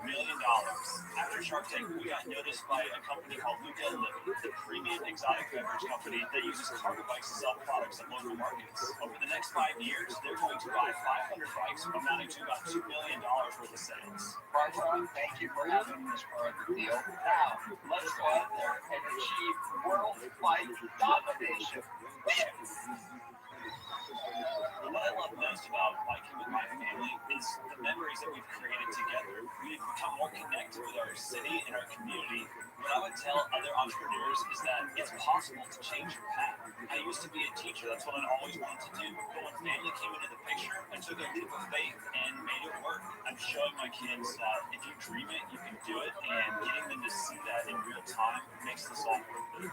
million. After Shark Tank, we got noticed by a company called ootd, the premium exotic beverage company that uses cargo bikes to sell products in local markets. Over the next 5 years, they're going to buy 500 bikes, amounting to about $2 million worth of sales. Barbara, thank you for having this part of the deal. Now, let's go out there and achieve world bike domination. What I love most about biking with my family is the memories that we've created together. We've become more connected with our city and our community. What I would tell other entrepreneurs is that it's possible to change your path. I used to be a teacher. That's what I always wanted to do. But when family came into the picture, I took a leap of faith and made it work. I'm showing my kids that if you dream it, you can do it. And getting them to see that in real time makes this all worth it.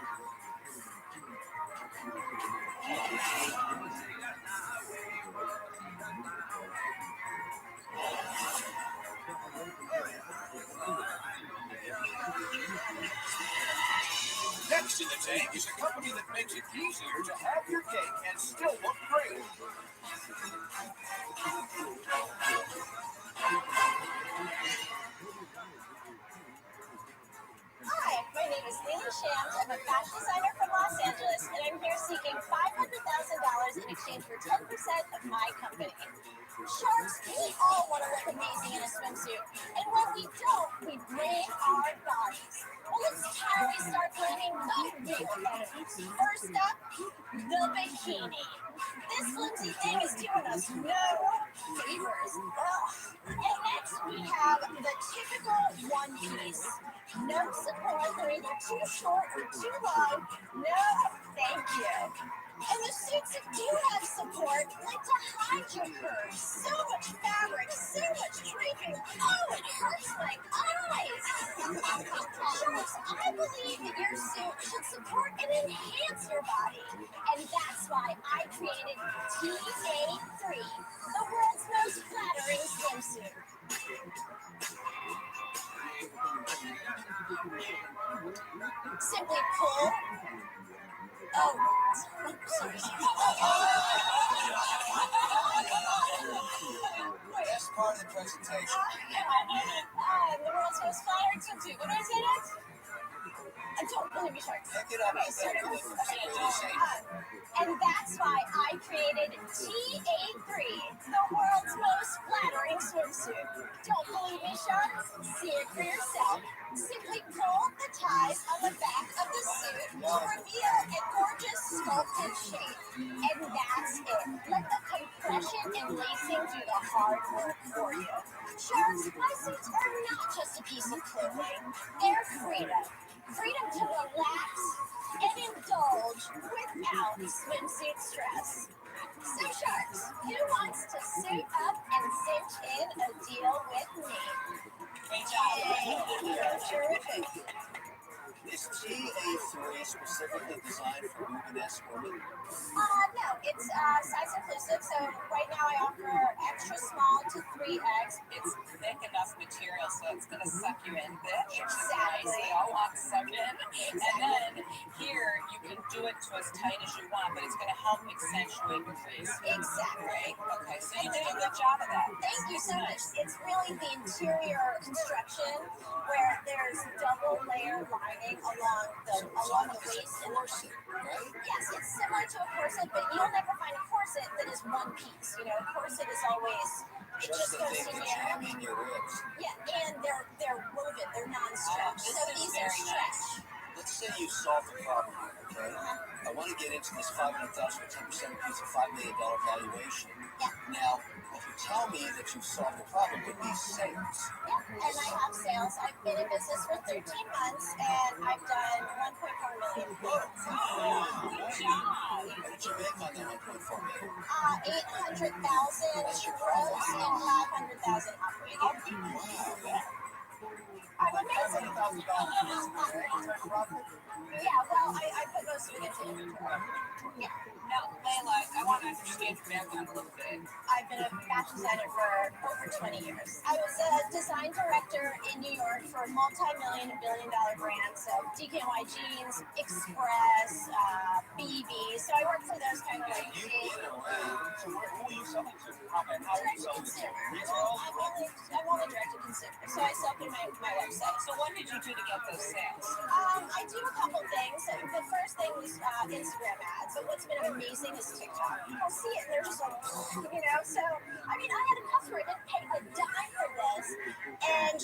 Next in the tank is a company that makes it easier to have your cake and still look great. Hi, my name is Lily Shams. I'm a fashion designer from Los Angeles, and I'm here seeking $500,000 in exchange for 10% of my company. Sharks, we all want to look amazing in a swimsuit, and when we don't, we blame our bodies. Well, it's time we start blaming the real enemies. First up, the bikini. This flimsy thing is doing us no favors. Ugh. And next, we have the typical one piece. No support, they're either too short or too long. No, thank you. And the suits that do have support like to hide your curves. So much fabric, so much draping. Oh, it hurts my eyes. Sharks, I believe that your suit should support and enhance your body. And that's why I created TA3, the world's most flattering swimsuit. Simply pull. Oh, sorry. Best part of the presentation. The world's most flattering swimsuit. What did I say next? Don't believe me, Sharks. Pick it up. And that's why I created TA3, the world's most flattering swimsuit. Don't believe me, Sharks? See it for yourself. Simply pull the ties on the back of the suit to reveal a gorgeous sculpted shape. And that's it. Let the compression and lacing do the hard work for you. Sharks, my suits are not just a piece of clothing. They're freedom. Freedom to relax and indulge without swimsuit stress. So Sharks, who wants to suit up and cinch in a deal with me? Terrific. Is TA3 specifically designed for Luminous women? No, it's size inclusive. So right now I offer extra small to 3X. It's thick enough material so it's going to suck you in thick. Exactly. They all want sucked in. And then here you can do it it to as tight as you want, but it's going to help accentuate your face. Exactly. Right? Okay, so you did a good job of that. Thank you so much. It's really the interior construction where there's double layer lining along the waist and the corset, right? yes, it's similar to a corset, but you'll never find a corset that is one piece. You know, a corset is always it just the goes thing to together. jam in your ribs. Yeah, and they're woven, they're non-stretch. This So is these are very stretch. Let's say you solve the problem here, okay? I want to get into this 500,000 or 10% piece of $5 million valuation. Yeah. Now, if you tell me that you've solved the problem with these sales. Yeah, and I have sales. I've been in business for 13 months, and I've done 1.4 million. Good job. What did you make on that 1.4 million? 800,000 gross and 500,000 operating. Wow. I'm amazing. Yeah, well, I put most of it into inventory. Yeah. Now, Layla, I want to understand your background a little bit. I've been a fashion designer for over 20 years. I was a design director in New York for multi-million and billion-dollar brands, so DKNY Jeans, Express, BB. So I worked for those kind of like You've been around. So who are you selling to? How are you selling to? Retail? I'm only direct to consumer, so I sell through my website. So what did you do to get those sales? I do a couple things. The first thing was Instagram ads, but what's been amazing is TikTok. People see it and they're just like, you know. So I mean, I had a customer that didn't pay a dime for this, and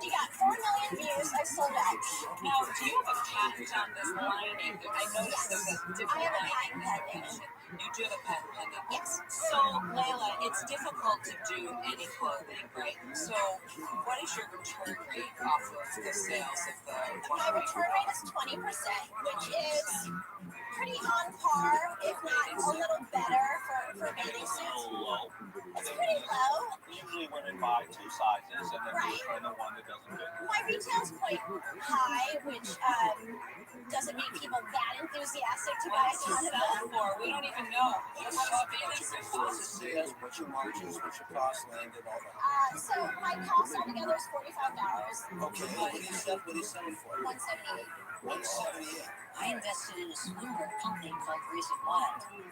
You got 4 million views. I sold out. Now, do you have a patent on this lining? I noticed there's a different I have a lining. patent pending. You do have a patent pending? Yes. So, Layla, it's difficult to do any clothing, right? So, what is your return rate off of the sales of the... My return rate is 20%, which is pretty on par, if not a little better for bathing It's a suits. little low. It's pretty low. Usually women buy 2 sizes and then Right. return the one that doesn't fit. My retail's quite high, which doesn't make people that enthusiastic to buy a ton of them. For? We don't even know. You have a bathing suit. What's the sales? What's your margins? What's your cost landed? All that. So my cost altogether is $45. Okay. What are you selling for? $178. 178. I invested in a swimwear company called Reason Wild. You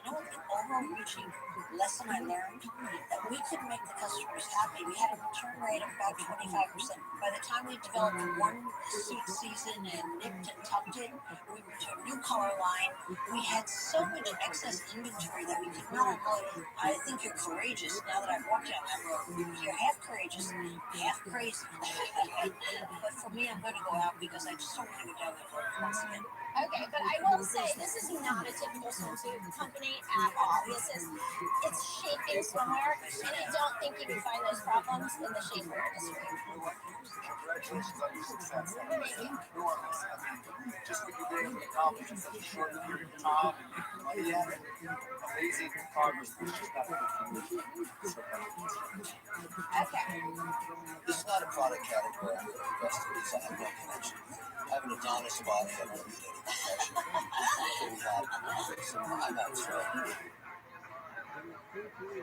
know what the overreaching lesson I learned? That we could make the customers happy. We had a return rate of about 25%. By the time we developed one suit season and nipped and tucked it, we were to a new color line. We had so much excess inventory that we could not unload. I think you're courageous. Now that I've walked down that road, you're half courageous, half crazy. But for me, I'm going to go out because I just don't want to go down that road once again. Okay, but I will say this is not a typical swimsuit company at all. It's shaping swimwear, and I don't think you can find those problems in the shapewear industry. Congratulations on your success. Enormous. I mean, just what you've been able to accomplish in such a short period of time. Amazing progress. It's just not Okay. This is not a product category I'm going to invest in because I have no connection. I have an Adonis body. I don't need any protection. I'm not thrilled.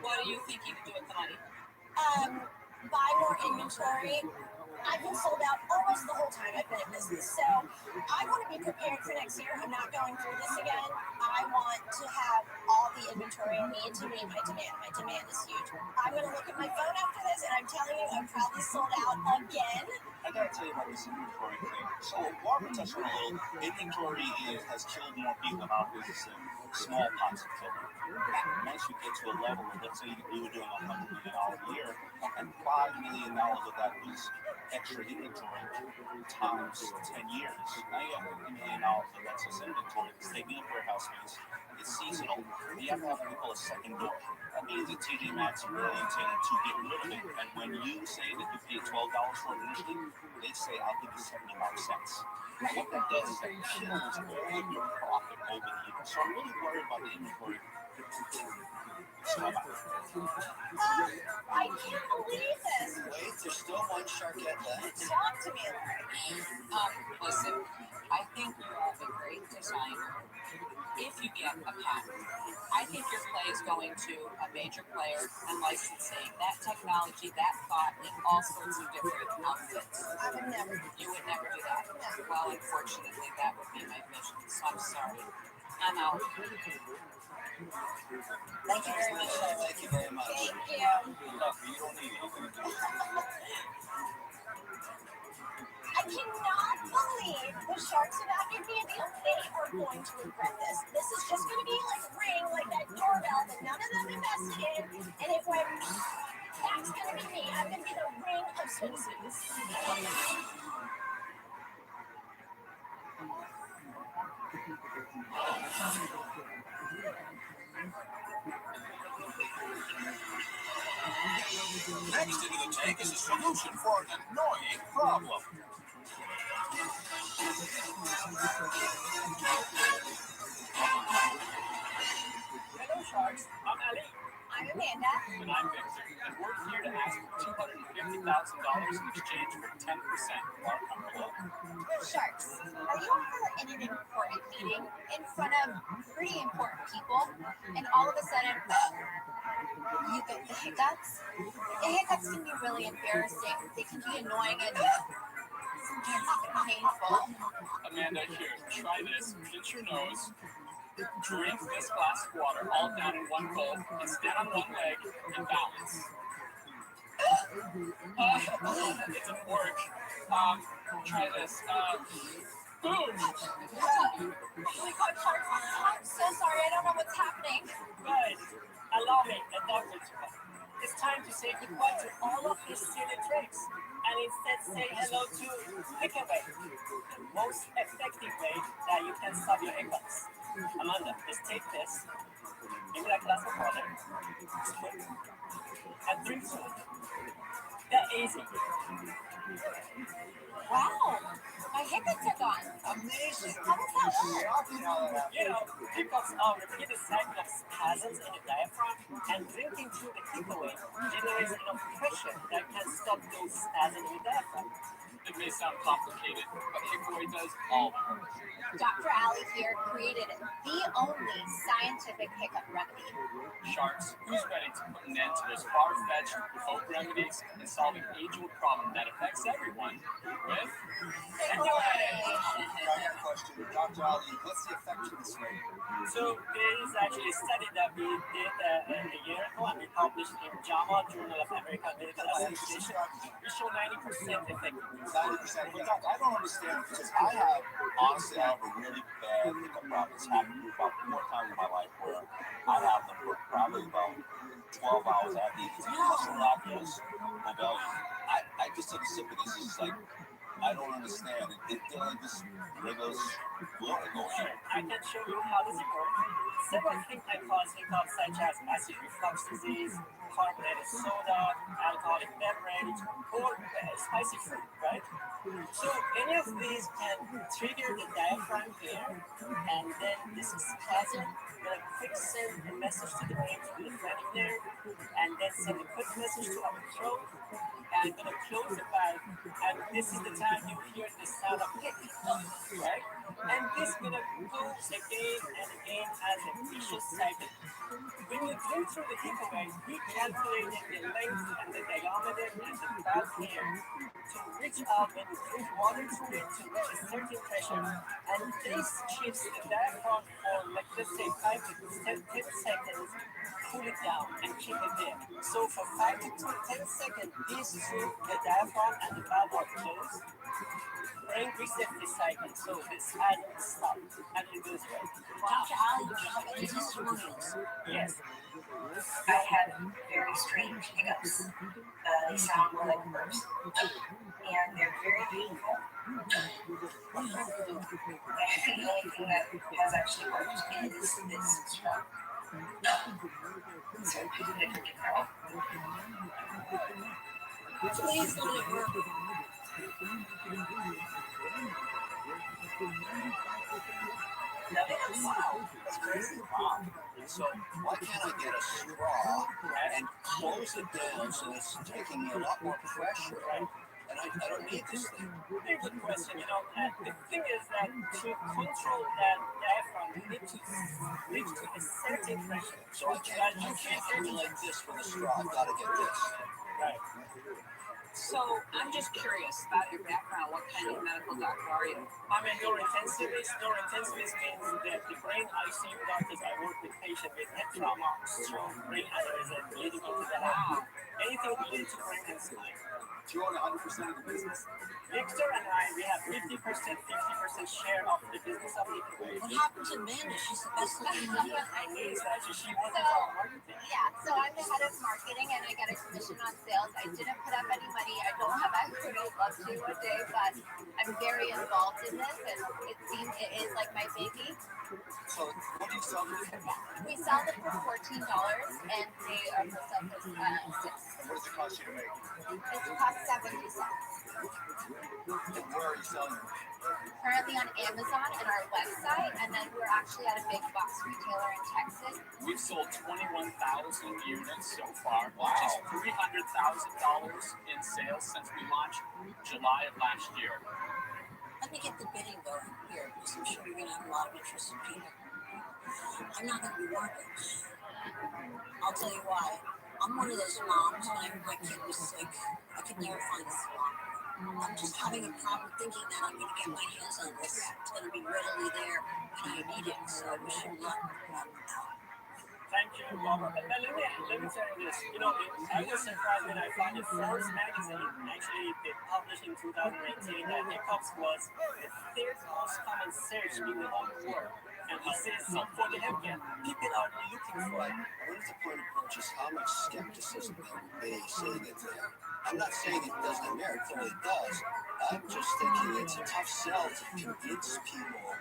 What are you thinking to do with the money? Buy more inventory. I've been sold out almost the whole time I've been in business. So I want to be prepared for next year. I'm not going through this again. I want to have all the inventory I need to meet my demand. My demand is huge. I'm going to look at my phone after this, and I'm telling you, I'm probably sold out again. I gotta tell you about this inventory thing. So, Barbara touched on a little. Inventory has killed more people in our business than small pots of children. Once you get to a level where, let's say you were doing $100 million a year, and $5 million of that was extra inventory times 10 years. Now you have $50 million of excess inventory. It's taking up warehouse space. It's seasonal. You have to have what we call a second door. That means that TJ Maxx really intended to get rid of it. And when you say that you paid $12 for it initially, they say, I'll give you 75 cents. What that does is that kills all of your profit over the years. So I'm really worried about the inventory. I can't believe this. Wait, there's still one Sharkette left. Talk to me, Larry. Listen, I think you are a great designer. if you get a patent, I think your play is going to a major player and licensing that technology, that thought in all sorts of different outfits. I would never. You would never do that. Well, unfortunately, that would be my vision. So I'm sorry. I'm out. Thank you very much. Thank you very much. Thank you. Look, you don't need anything to do. I cannot believe the sharks about to give me a deal. They are going to regret this. This is just going to be like a ring, like that doorbell that none of them invested in. And it went, that's going to be me. I'm going to be the ring of swimsuits. Next into the tank is a solution for an annoying problem. Hello, sharks. I'm Ali. I'm Amanda. And I'm Victor. And we're here to ask for $250,000 in exchange for 10% of our company. Sharks, are you ever in an important meeting in front of pretty important people, and all of a sudden, you get the hiccups? The hiccups can be really embarrassing. They can be annoying and sometimes even painful. Amanda, here, try this. Pinch your nose. Drink this glass of water all down in one gulp and stand on one leg and balance. It didn't work. Try this. Boom! Oh my God, Sharks, I'm so sorry. I don't know what's happening. Good. Allow me, a doctor to come. It's time to say goodbye to all of these silly tricks and instead say hello to picoftheday, the most effective way that you can stop your hiccups. Amanda, just take this, give me that glass of water, and drink to it. That easy. Wow, my hiccups are gone. Amazing. How does that work? You know, hiccups are repeated cycle of spasms in the diaphragm, and drinking through the hiccup generates enough pressure that can stop those spasms in the diaphragm. It may sound complicated, but hiccup does all the work. Dr. Ali here created the only scientific hiccup remedy. Sharks, who's ready to put an end to those far-fetched folk remedies and solve an age-old problem that affects everyone with I got a question. Dr. Ali, what's the effectiveness rate? So there is actually a study that we did a year ago and we published in JAMA, Journal of American Medical Association. We show 90% effectiveness. 90%. But Doc, I don't understand because honestly, I have a really bad hiccup problem. It's happened about 4 times in my life where I have them for probably about 12 hours after eating. Plus miraculous rebellion. I just took a sip of this. It's just like, I don't understand. It feels like this regular fluid going Sure, in. I can show you how does it work. Several things can cause hiccups such as acid reflux disease, carbonated soda, alcoholic beverage, or spicy food, right? So any of these can trigger the diaphragm here, and then this spasm will quick send a message to the brain to the phrenic nerve, and then send a quick message to our throat, and gonna close the valve, and this is the time you hear the sound of hic, right? And this gonna go again and again as a vicious cycle. When you drink through the hiccup, we calculated the length and the diameter and the valve here to reach out when you drink water through it to reach a certain pressure. And this keeps the diaphragm for like let's say 5 to 10 seconds, cool it down and keep it there. So for 5 to 10 seconds, these two, the diaphragm and the valve are closed. Brain resets the cycle, so the spasm stops and it goes away. Dr. Ali, do you have any testimonials? Yes. I had very strange hiccups. They sound more like burps, and they're very painful. The only thing that has actually worked is this straw. So I drink it now. Please let it work. Wow, that's crazy. Wow. So why can't I get a straw and close it down so it's taking a lot more pressure? and I don't need this thing. Very good question. You know, the thing is that to control that diaphragm, you need to reach to a certain threshold. So I can't formulate this with a straw. I've got to get this. Right. So I'm just curious about your background. What kind of medical doctor are you? I'm a neurointensivist. Neurointensivist means that the brain ICU doctors I work with patients with head trauma, stroke, brain aneurysm, leading into that. Wow. Anything related to brain and spine. Do you own 100% of the business? Victor and I, we have 50% share of the business of the What happened to Amanda? She's the best looking woman. She was marketing. Yeah, so I'm the head of marketing and I get a commission on sales. I didn't put up any money. I don't have equity. I'd love to one day, but I'm very involved in this and it seems it is like my baby. So what do you sell them for? We sell them for $14 and they are for sale for $6. And what does it cost you to make? It costs 70 cents. And where are you selling them? Currently on Amazon and our website, and then we're actually at a big box retailer in Texas. We've sold 21,000 units so far, which is $300,000 in sales since we launched July of last year. Let me get the bidding going here, because I'm sure you're going to have a lot of interested people. I'm not going to be working. I'll tell you why. I'm one of those moms when my kid was sick. I could never find a spot. I'm just having a problem thinking that I'm going to get my hands on this. It's going to be readily there when I need it. So I wish you luck. Thank you, Robert. But let me tell you this. You know, I was surprised when I found the Forbes magazine, actually they published in 2018, that hiccups was the third most common search in the whole world. And he says, so for the healthcare, people are looking for it. What is the point of purchase? How much skepticism can be saying it there? I'm not saying it doesn't have merit, clearly it does. I'm just thinking it's a tough sell to convince people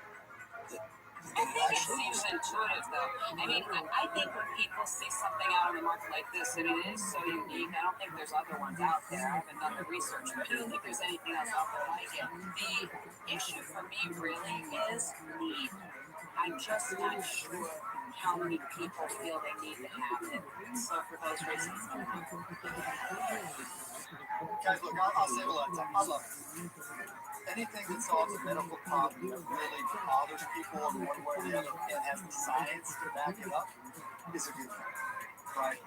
that I think it seems intuitive, though. I mean, I think when people see something out on the market like this, and it is so unique, I don't think there's other ones out there. I haven't done the research, but I don't think there's anything else out there like it. The issue for me really is need. I'm just not sure how many people feel they need to have it. So for those reasons, guys, look, I'll save a lot of time. I love it. Anything that solves a medical problem that really bothers people in one way or the other and has the science to back it up is a good thing, right?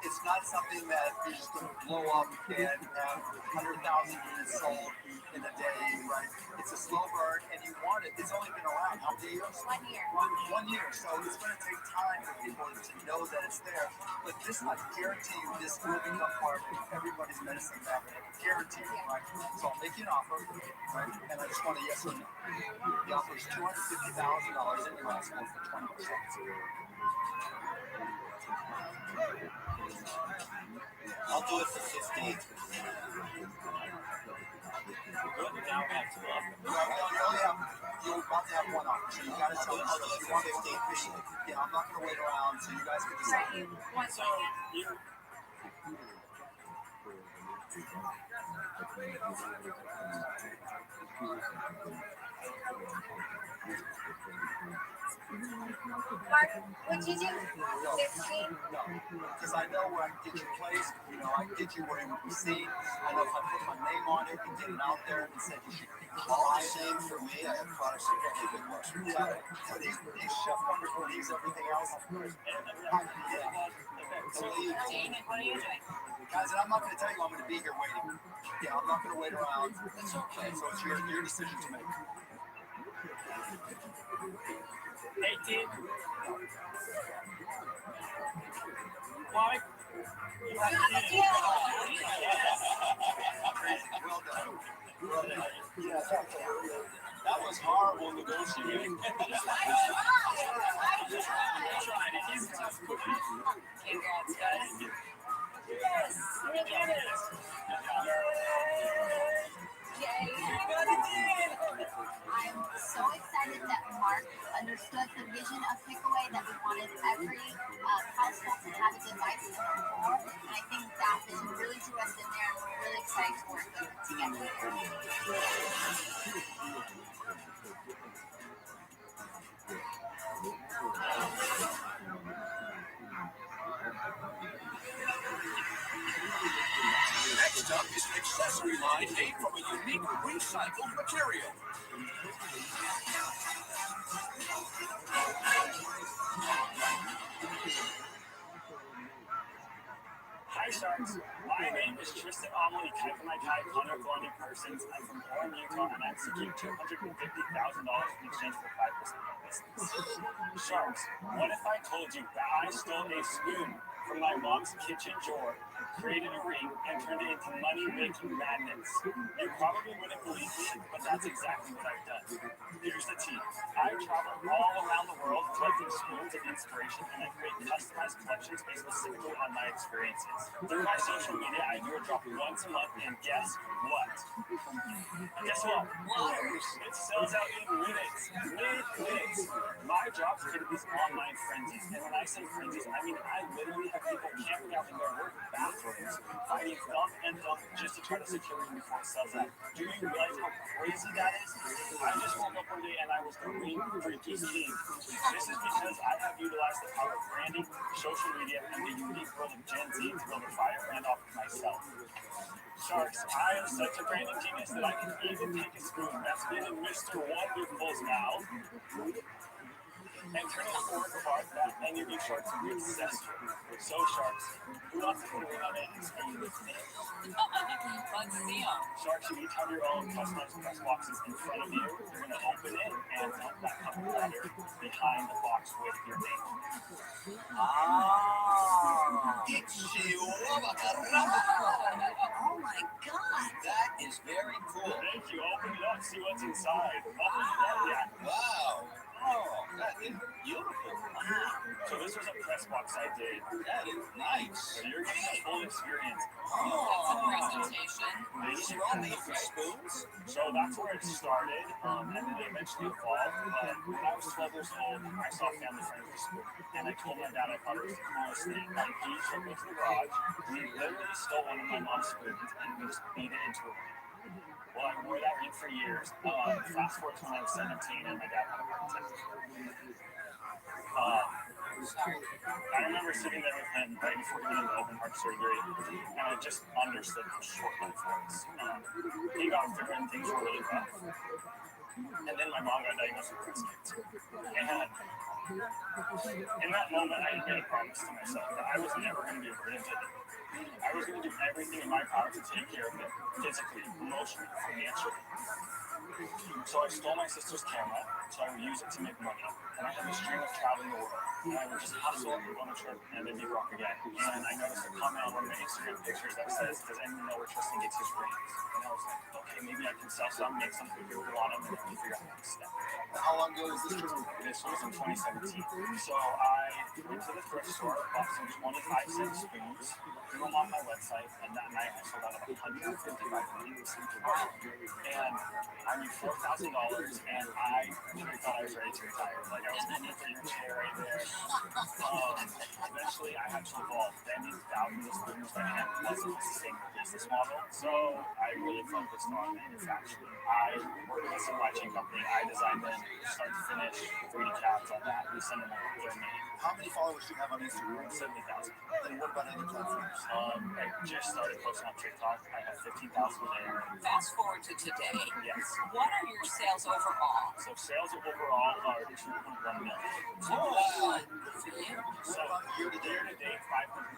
It's not something that you're just going to blow up and have 100,000 units sold in a day, right? It's a slow burn, and you want it. It's only been around how many years? 1 year. 1 year. So it's going to take time for people to know that it's there. But this, I guarantee you, this will become part of everybody's medicine cabinet. Guarantee you, right? So I'll make you an offer, right? And I just want a yes or no. The offer is $250,000, and you're asking for 20%. I'll do it for 15. Good, now we have two offers. You're about to have one offer, so you got to tell us if you want 15%. Yeah, I'm not going to wait around, so you guys can decide. So you. Mark, would you do 15? No, because I know where I can get you placed. You know, I can get you where it would be seen. I know if I put my name on it and get it out there and said you should be all the same for me. I have products that are big questions. For these chef wonders, for these everything else. So what are you doing? Guys, and I'm not going to tell you I'm going to be here waiting. Yeah, I'm not going to wait around. It's okay. So it's your decision to make. 18. Mike, you have to Well done. Well done. Yeah, that was horrible negotiating. Congrats, guys. Yes, we did it. Yay. I'm so excited that Mark understood the vision of Pickaway, that we wanted every household to have a device in their home, and I think that vision really drew us in there, and we're really excited to work together. Next Next up is an accessory line made from a unique recycled material. Hi, Sharks. My name is Tristan Amelie Kaikamaikai Konokorni Persons. I'm from Orem, Utah, and I'm seeking $250,000 in exchange for 5% of my business. Sharks, what if I told you that I stole a spoon from my mom's kitchen drawer, created a ring, and turned it into money-making madness? You probably wouldn't believe me, but that's exactly what I've done. Here's the tea. I travel all around the world collecting spoons of inspiration, and I create customized collections based specifically on my experiences. Through my social media, I do a drop once a month, and guess what? Guess what? Waters. It sells out in minutes. Minutes. My drops create these online frenzies, and when I say frenzies, I mean I literally have people camping out in their work bathrooms, fighting thump and thump just to try to secure it before it sells out. Do you realize how crazy that is? I just woke up one day and I was the green freaky king. This is because I have utilized the power of branding, social media, and the unique world of Gen Z to build a fire brand off of myself. Sharks, I am such a branding genius that I can even take a spoon that's been in Mr. Wonderful's mouth and turn it into a work of art that any of you sharks would be obsessed with. So, Sharks, who wants to put a ring on it and spoon with me? Let's see them. Sharks, you each have your own customized press boxes in front of you. You're going to open it and dump that cover letter behind the box with your name. Oh my God, that is very cool. Thank you. Open it up, see what's inside. Open it up, yeah. Wow. Oh, that is beautiful. So this was a press box I did. That is nice. So you're getting a full experience. That's a presentation. These are all made for spoons? So that's where it started, and then it eventually evolved. When I was 12 years old, I saw a family friend with a spoon, and I told my dad I thought it was the coolest thing. Like, he took me to the garage, we literally stole one of my mom's spoons, and we just beat it into a ring. Well, I wore that ring for years. Fast forward to when I was 17, and my dad had a heart attack. I remember sitting there with him right before he went into open heart surgery, and I just understood how short life was. He got through and things were really rough. And then my mom got diagnosed with breast cancer. And in that moment, I made a promise to myself that I was never going to be a burden to them. I was going to do everything in my power to take care of them, physically, emotionally, financially. So I stole my sister's camera, so I would use it to make money. And I had this dream of traveling the world. And I would just hustle and go on a trip and then be broke again. And I noticed a comment on one of my Instagram pictures that says, does anyone know where Tristan gets his rings? And I was like, okay, maybe I can sell some, make some people who want them, and then figure out the next step. How long ago was this, Tristan? This was in 2017. So I went to the thrift store, bought some 25-cent spoons, threw them on my website, and that night I sold out of 155 rings. And I made $4,000, and I really thought I was ready to retire. Like, I was aiming for your chair right there. Eventually, I had to evolve. Bending thousands of spoons by hand wasn't a sustainable business model, so I really focused on manufacturing. I worked with a supply chain company. I designed them start to finish, 3D cabs on that. We send them over. They're made. How many followers do you have on Instagram? 70,000. Then what about other platforms? I just started posting on TikTok. I have 15,000 there. Fast forward to today. Yes. What are your sales overall? So sales overall are 2.1 million. Oh, So year to date,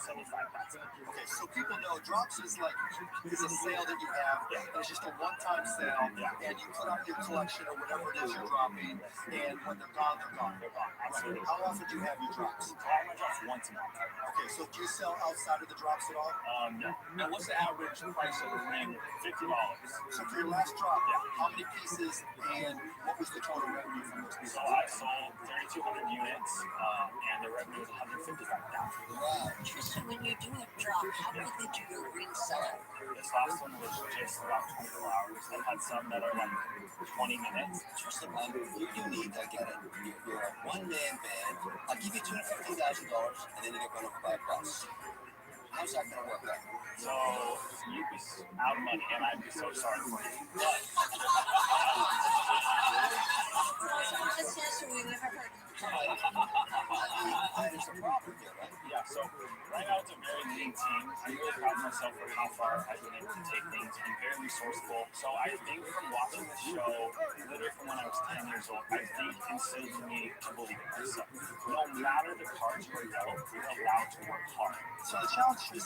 575,000. Okay, so people know drops is a sale that you have, and it's just a one-time sale, and you put out your collection or whatever it is you're dropping, and when they're gone, they're gone. They're gone. Absolutely. How often do you have your drops? I have my drops once a month. Okay, so do you sell outside of the drops at all? No. And what's the average price of a ring? $50. So for your last drop, how many pieces and what was the total revenue from those pieces? So I sold 3,200 units, and the revenue was $155,000. Wow. Tristan, when you do a drop, how quickly do your rings sell? This last one was just about 24 hours. I've had some that are like 20 minutes. Tristan, you're unique, I get it. You're a one-man band. I'll give you $250,000, and then you get run over by a bus. How's that going to work out? So you'd be out of money, and I'd be so sorry for you. But This answer we never heard. There's a problem here, right? Yeah, so right now it's a very lean team. I'm really proud of myself for how far I've been able to take things and very resourceful. So I think from watching this show, literally from when I was 10 years old, I think instilled in me to believe in myself. No matter the cards you are dealt, you're allowed to work hard. So the challenge is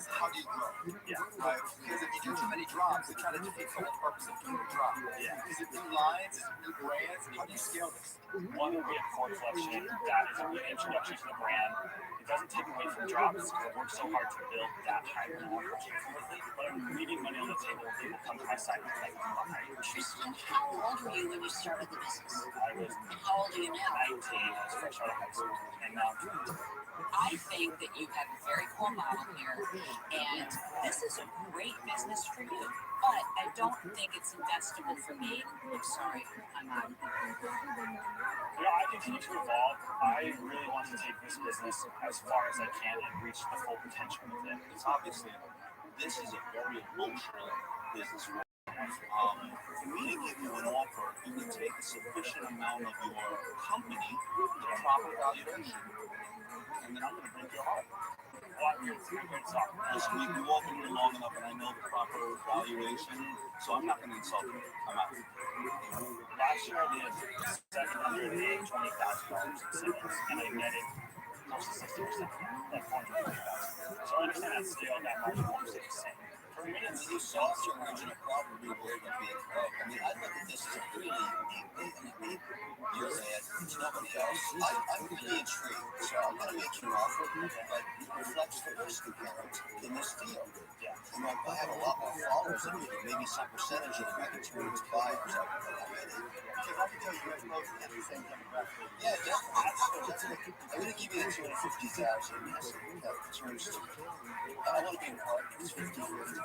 how do you grow? Yeah. Right? Because if you do too many drops, it kind of defeats the whole purpose of doing a drop. Yeah. Is it new lines? Is it new brands? How do you scale this? One would be a core collection. That is a good introduction to the brand. It doesn't take away from drops because I worked so hard to build that high level quickly. But I'm leaving money on the table when people come to my site and like behind. Tristan, how old were you when you started the business? I was And how old are you now? 19. I was fresh out of high school, and now I'm 22. I think that you have a very cool model here, and this is a great business for you. But I don't think it's investable for me. I'm sorry, I'm out. I continue to evolve. I really want to take this business as far as I can and reach the full potential with it. It's obviously, this is a very emotional business. For me to give you an offer, you can take a sufficient amount of your company to the proper valuation, and then I'm going to break your heart. Listen, we've all been here long enough, and I know the proper valuation, so I'm not going to insult you. I'm out. Last year I did $720,000 in sales, and I netted close to 60%, like $440,000. So I understand that scale, that margin won't stay the same. For me, When you solved your original problem, you were able to be broke. I mean, I look at this as a really unique thing. I mean, you're there, it's nobody else. I'm really intrigued, so I'm going to make you an offer that reflects the risk inherent in this field. Yeah. You know, I have a lot more followers than you do, maybe some percentage of them I can turn into buyers. I don't know how many. Because I can tell you guys both have the same demographic. Yeah, definitely. I'm going to give you the 250,000. Yes, that turns to. I want to be in partners, 50 or 50%.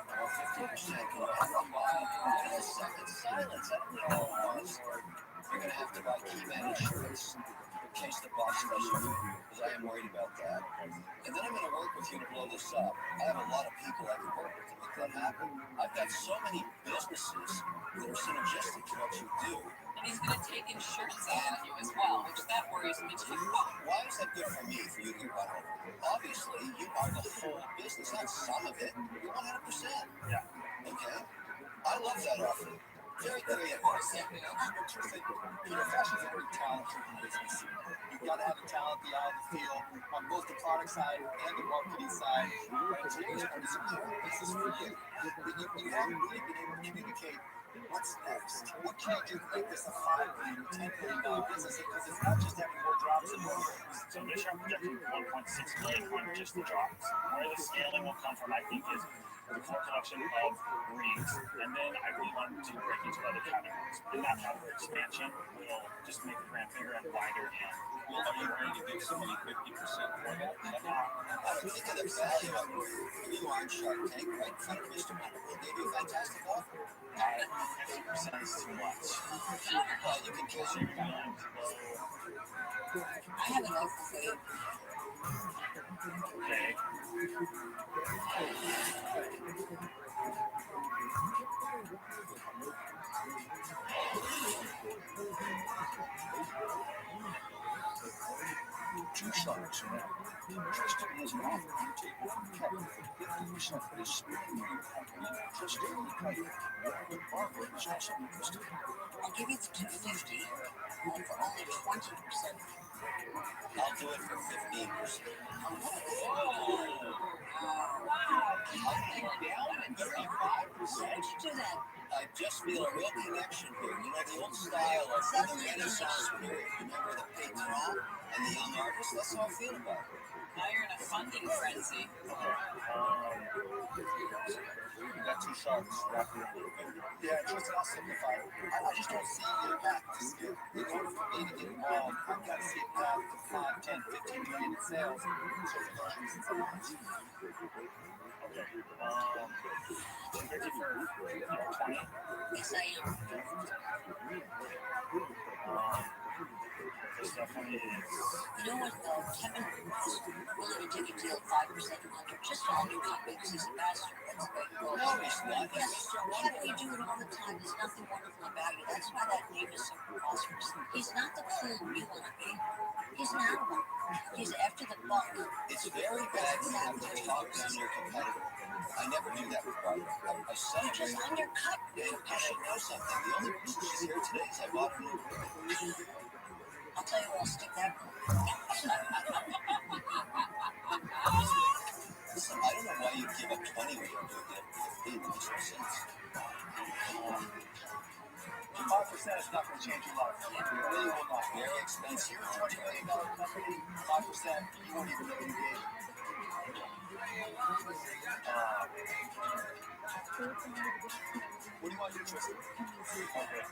Can you have them buy? Wait a second, silence. I don't know what it was. You're going to have to buy key man insurance in case the boss does you, because I am worried about that. And then I'm going to work with you to blow this up. I have a lot of people I can work with to make that happen. I've got so many businesses that are synergistic to what you do. And he's going to take insurance out of you as well, which that worries me too. Why is that good for me, for you to get run over? Obviously, you are the whole business, not some of it. You're 100%. Yeah. Okay? I love that offer. Very creative. Tristan, your fashion's a very talent-driven business. You've got to have the talent, the eye, the feel on both the product side and the marketing side. Right? So this is a important business for you. You haven't really been able to communicate what's next. What can you do to make this a $5 million, $10 million business? Because it's not just having more drops and more rings. So this year I'm projecting 1.6 million on just the drops. Where the scaling will come from, I think, is the core collection of rings, and then I really want to break into other categories. And that category expansion will just make the brand bigger and wider. And Well, are you ready to give somebody 50% for that? Think of the value of when you were on Shark Tank, right in front of Mr. Wonderful, gave you a fantastic offer. 50% is too much. Well, you can kiss your mind. I have an offer for you. Okay. Two sharks are out. Tristan has an offer on the table from Kevin for 50% of his spinning wheel company, Tristan and Kevin. But Barbara is also interested. I'll give you the 250 and for only 20%. I'll do it for 15%. Why'd you do that? I just feel a real connection here. You know, the old style of the Renaissance period. Remember the patron and the young artist? That's how I feel about it. Now you're in a funding frenzy. You got two sharks wrapped around your finger. Yeah, Tristan, I'll simplify it. I just don't see your path to scale. In order for me to get involved, I've got to see a path to 5, 10, 15 million in sales. So for those reasons, I'm not. Okay. You're ready for 20? Yes, I am. This definitely is. You know what, Kevin is willing to take a deal 5% under, just to undercut me because he's a master. That's great. No, he's not. Yes, Kevin, you do it all the time. There's nothing wonderful about you. That's why that name is so preposterous. He's not the cool you want to be. He's an animal. He's after the buck. It's very bad to talk down your competitor. I never do that with Barbara. I said You just undercut you should know something. The only reason she's here today is I bought her new ring. I'll tell you what, I'll stick that one. Listen, I don't know why you'd give up 20 when you do a gift. It makes no sense. 5% is not going to change your life. It really will not. Very expensive. You're a $20 million company, 5%, you won't even know you gave. What do you want to do, Tristan? Okay.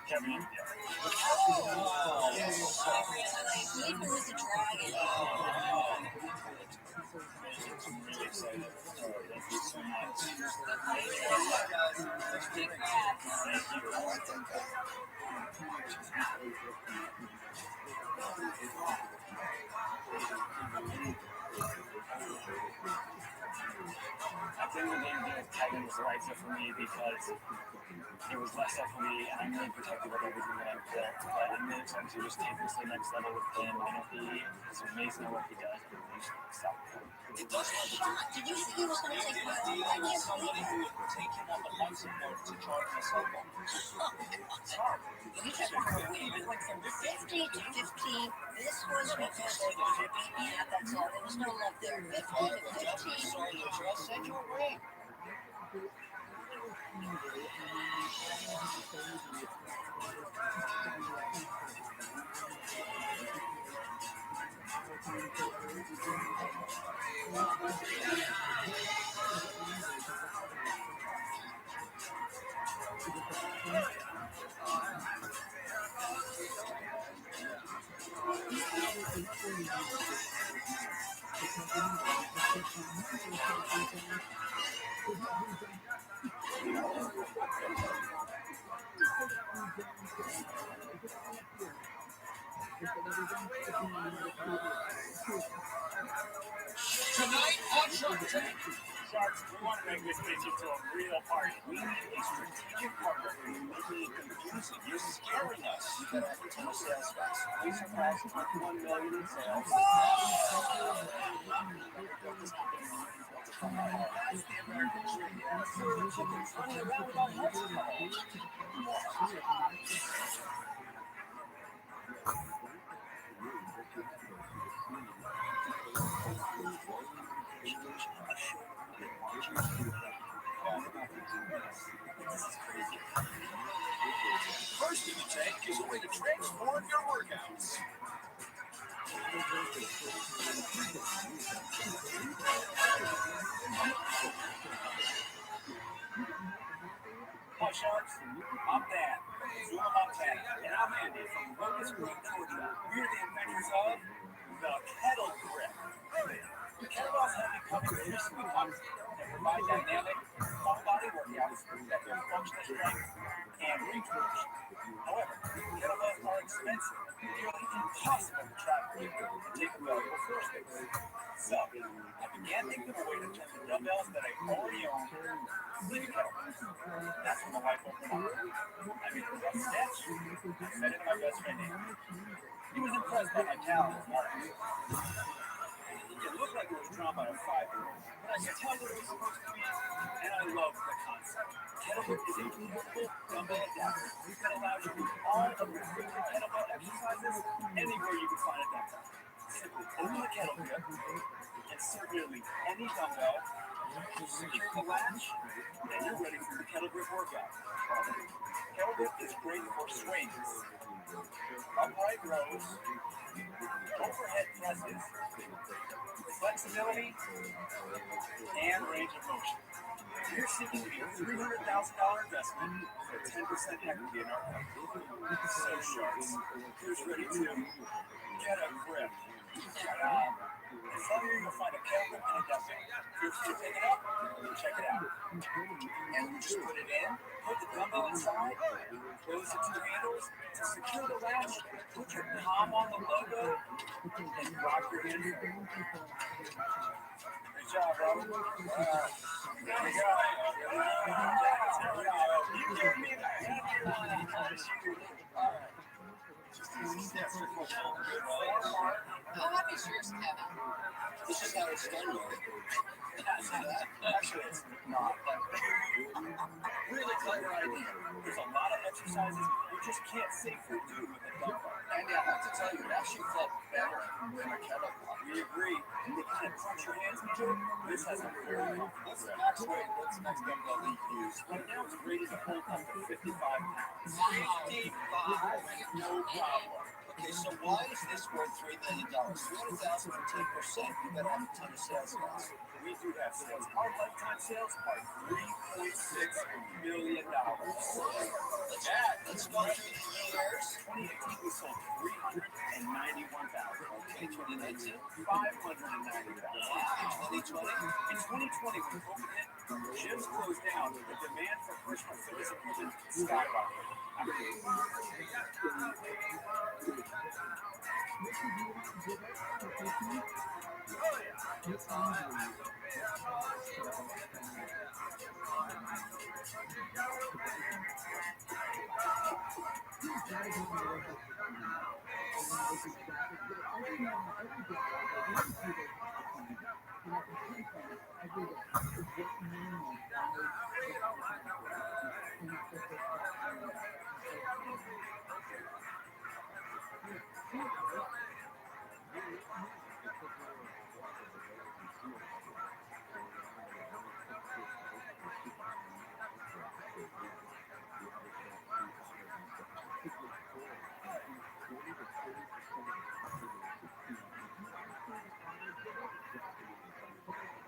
Kevin, yeah. Yes. Sleeping with the dragon. I'm really excited. Thank you so much. Big crab. Thank you. I think the game with Kevin was the right fit for me because it was less stuff for me, and I'm really protective of everything that I've built. But I'm really excited to just take this to the next level with him. I know he is amazing at what he does. It does have Sean, did you think he was going to take my own? I can't somebody believe who would take him off a life support to charge my cell phone. It's hard. You took her away. It went from 50 to 15. This was because they wanted to beat me out. That's all. There was no love there. 50 to 15. Sorry, I'll send you a ring. Tonight on Shark Tank. Sharks, we want to make this pitch into a real party. We need a strategic partner. You're making it confusing. You're scaring us. You gotta have a ton of sales guys. We surpassed 21 million in sales. That's the American dream. Chickens running around without heads. First in the tank is a way to transform your workouts. Hi, Sharks. I'm Dan, Zuma Montana, and I'm Andy from Locust Grove, Georgia. We're the inventors of the Kettle Grip. Kettlebells have become increasingly popular and provide dynamic, full-body workouts that build functional strength and range of motion. However, kettlebells are expensive and nearly impossible to track with and take a valuable floor space. So, I began thinking of a way to turn the dumbbells that I already own into kettlebells. That's when the light bulb went on. I made a rough sketch and sent it to my best friend Andy. He was impressed by my talent as an artist. It looked like it was drawn by a 5-year-old, but I could tell what it was supposed to be, and I loved the concept. Kettlebell is a portable dumbbell adapter that allows you to do all of your favorite kettlebell exercises anywhere you can find a dumbbell. Simply open the kettle grip, insert nearly any dumbbell, secure the latch, and you're ready for your kettle grip workout. Kettle grip is great for swings, upright rows, overhead presses, flexibility, and range of motion. We're seeking a $300,000 investment for 10% equity in our company. So, Sharks, who's ready to get a grip? If you'll find a kettle grip and a dumbbell, feel you to pick it up, check it out. And you just put it in, put the dumbbell inside, close the two handles, to secure the latch, put your palm on the logo, and rock your hand. Good job, Robert. There we go. You gave me the heavier one. How happy is yours, Kevin? This is how it's done, Lori. Actually, it's not. Really clever idea. There's a lot of exercises you just can't safely do with a dumbbell. And I have to tell you, it actually felt better than a kettlebell. We agree. And they kind of crunch your hands into it. This has a very What's the max weight? What's the next dumbbell that you use? Right now it's rated to hold up to 55 pounds. 55? No problem. Okay, so why is this worth $3 million? $300,000 for 10%. You better have a ton of sales guys. We do have sales. Our lifetime sales are $3.6 million. Let's go through the years. 2018 we sold 391,000. Okay, 2019, 590,000. 2020. In 2020, when COVID hit, gyms closed down. The demand for personal fitness equipment skyrocketed.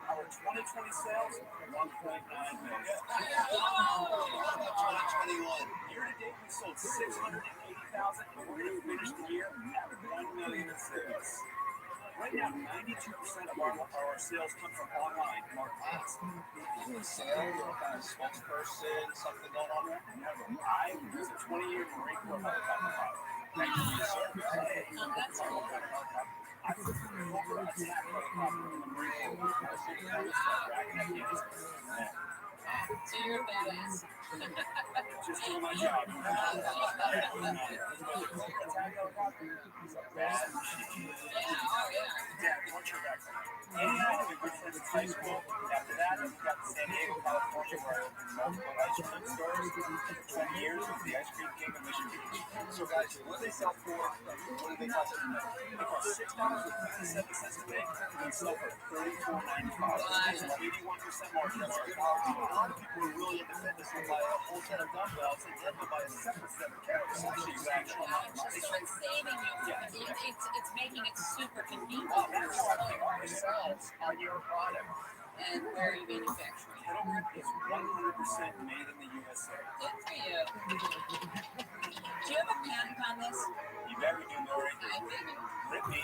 Our 2020 sales, $1.9 million. 2021. Year to date, we sold 680,000, and we're going to finish the year at 1 million in sales. Right now, 92% of our sales come from online marketplace. Sales or kind of spokesperson, something going on there? Never. I was a 20-year Marine Corps helicopter pilot. Thank you for your service. That's cool. I flew over attack helicopter in the Marine Corps. I was in Iraq and Afghanistan. So you're a badass. Just doing my job. Attack helicopter is a bad machine. Yeah, oh yeah. Dad, what's your background? Anyhow, we were friends in high school. After that, we got to San Diego, California, where I opened multiple ice cream stores. 20 years with the ice cream king of Michigan. So, guys, what do they sell for? What do they cost to make? They cost $6.57 to make. They sell for $34.95. That's an 81% margin. That's good margin. A lot of people are really into fitness will buy a whole set of dumbbells and then they'll buy a separate set of kettlebells. Actually, Just like saving you. It's making it super convenient. Well, that's how I think ourselves on your product. And where are you manufacturing? It's 100% made in the USA. Good for you. Do you have a patent on this? You better do, Lori. I figured. Rip me.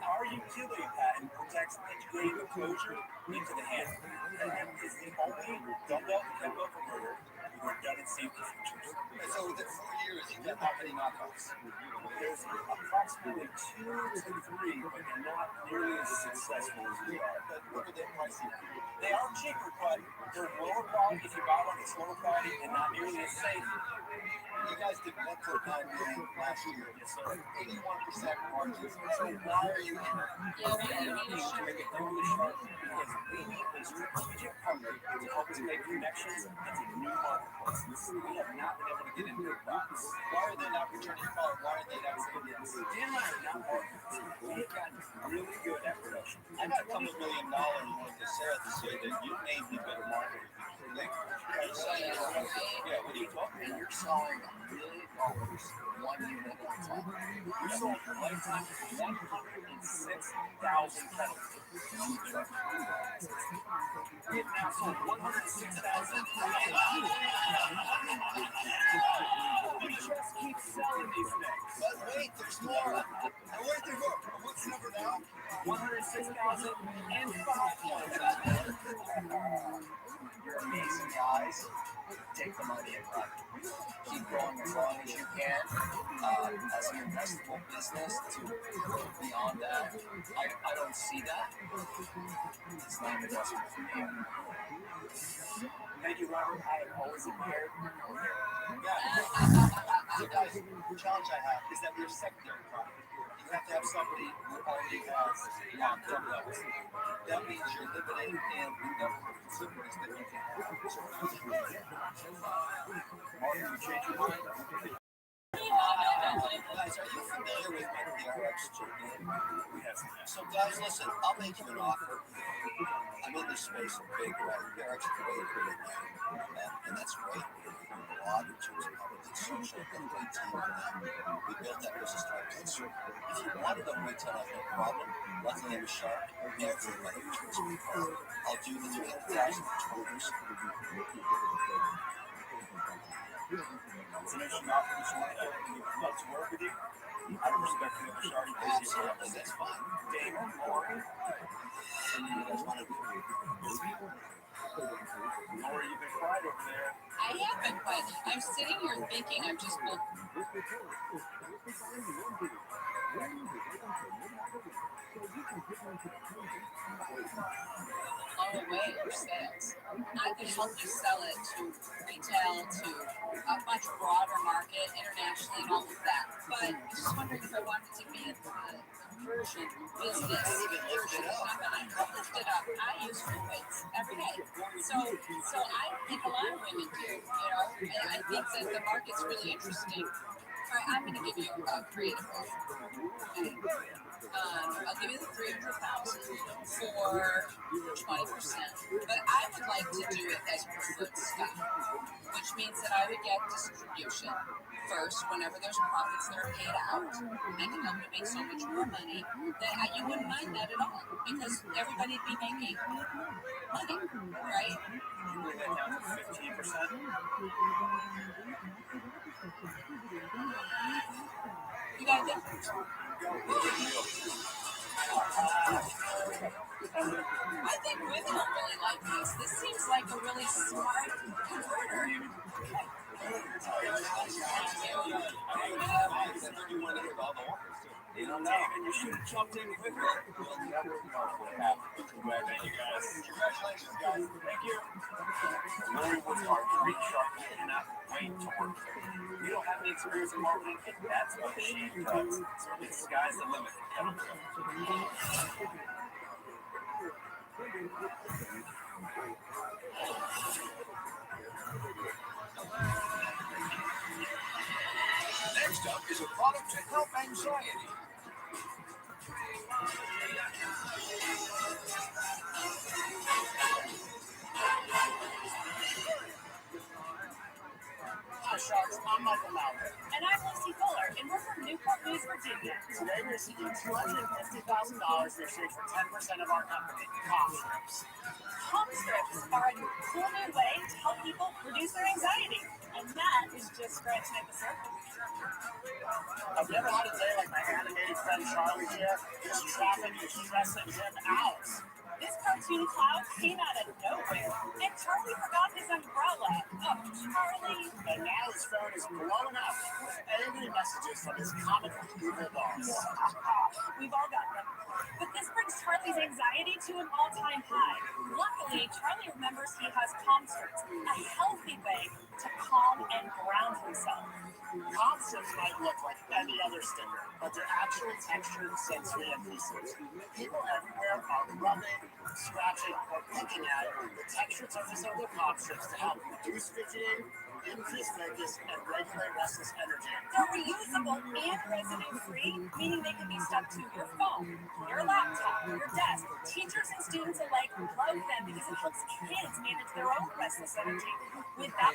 Our utility patent protects integrating the closure into the handle. And is the only dumbbell kettlebell converter with redundancy features. And so within 4 years, you get how many knockoffs? There's approximately 2 to 3, but they're not nearly as successful as we are. But what are they pricing? They are cheaper, but they're lower quality. If you buy one, it's lower quality and not nearly as safe. You guys did $1.9 million last year. Yes, sir. 81% margins. So why are you here? Yeah, what do you need to show? Make it really sharp because we need a strategic partner to help us make connections into new marketplaces. We have not been able to get into big box. Why are they not returning your call? Why are they not saying yes? Dan and I are not partners. We have gotten really good at production. I got a couple $1 million with Sarah to say that you may be better marketer. Yeah, what are you talking? And you're selling $1 million 1 unit at a time. We sold a lifetime 106,000 kettles. We have now sold 106,000. just keep selling these things. But wait, there's more. And where's the more? What's the number now? 106,005. You're amazing, guys. Take the money and run. Keep growing as long as you can. As an investable business to go beyond that, I don't see that. It's not an investment for me. Thank you, Robert. I have always admired So guys, the challenge I have is that we're secondary product. You have to have somebody who already has long-term levels. That means you're limiting in the number of consumers that you can have. Martin, you change your mind? Guys, are you familiar with what the ROTHSCHILD did? So guys, listen, I'll make you an offer. I'm in this space of big, right? They're actually really great, and that's great. A lot in terms of public and social, got a great team for them. We built that business to our concern. If you want to know retail, I have no problem. Luckily, I'm a shark. Everybody treats me well. I'll do the 300,000 orders. It's an interesting opportunity. We'd love to work with you. I respect the other shark. Absolutely, that's fine. Dave, Lori. And you guys want to do Lori, you've been quiet over there. I have been quiet. I'm sitting here thinking I'm just built. Oh, wait, or sales. I could help you sell it to retail, to a much broader market, internationally, and all of that. But I was just wondering if I wanted to be a conversion business. I could lift it up. I use free weights every day. So I think a lot of women do, you know, and I think that the market's really interesting. All right, I'm going to give you a creative one. Okay. I'll give you the 300,000 for 20%, but I would like to do it as preferred stock, which means that I would get distribution first whenever there's profits that are paid out. I can help you make so much more money that you wouldn't mind that at all, because everybody'd be making money, right? Bring that down to 15%. You got it? I think women will really like this. This seems like a really smart converter. You know, David, you should have jumped in quicker. Thank you, guys. Congratulations, guys. Thank you. Lori was hard to reach, sharp, and cannot wait to work with her. You don't have any experience in marketing, that's what she does. The sky's the limit. Next up is a product to help anxiety. Hi, Sharks. I'm Michael Maurer. And I'm Lucy Fuller, and we're from Newport News, Virginia. Today we're seeking $250,000 in exchange for 10% of our company, Cough Strips. Calm strips are a cool new way to help people reduce their anxiety. And that is just scratching at the surface. I've never had a day like my animated friend Charlie here. This traffic is stressing him out. This cartoon cloud came out of nowhere, and Charlie forgot his umbrella. Oh, Charlie. And now his phone is blowing up with angry messages from his comical evil boss. We've all got them. But this brings Charlie's anxiety to an all-time high. Luckily, Charlie remembers he has calm strips, a healthy way to calm and ground himself. Calm strips might look like any other sticker, but they're actually textured, sensory adhesives. People everywhere are rubbing, scratching, or picking at the textured surface of their calm strips to help reduce fidgeting, increase focus, and regulate restless energy. They're reusable and residue-free, meaning they can be stuck to your phone, your laptop, your desk. Teachers and students alike love them because it helps kids manage their own restless energy. With that,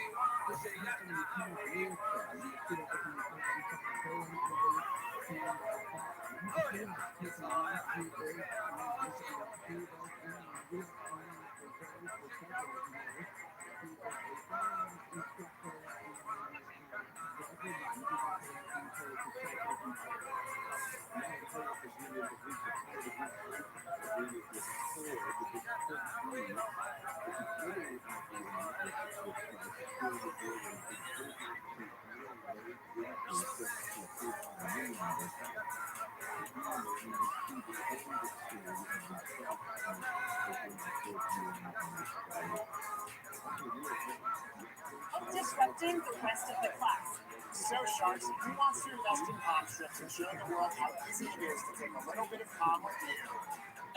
Disrupting the rest of the class. So, Sharks, who wants to invest in palm strips and show the world how easy it is to take a little bit of calm with you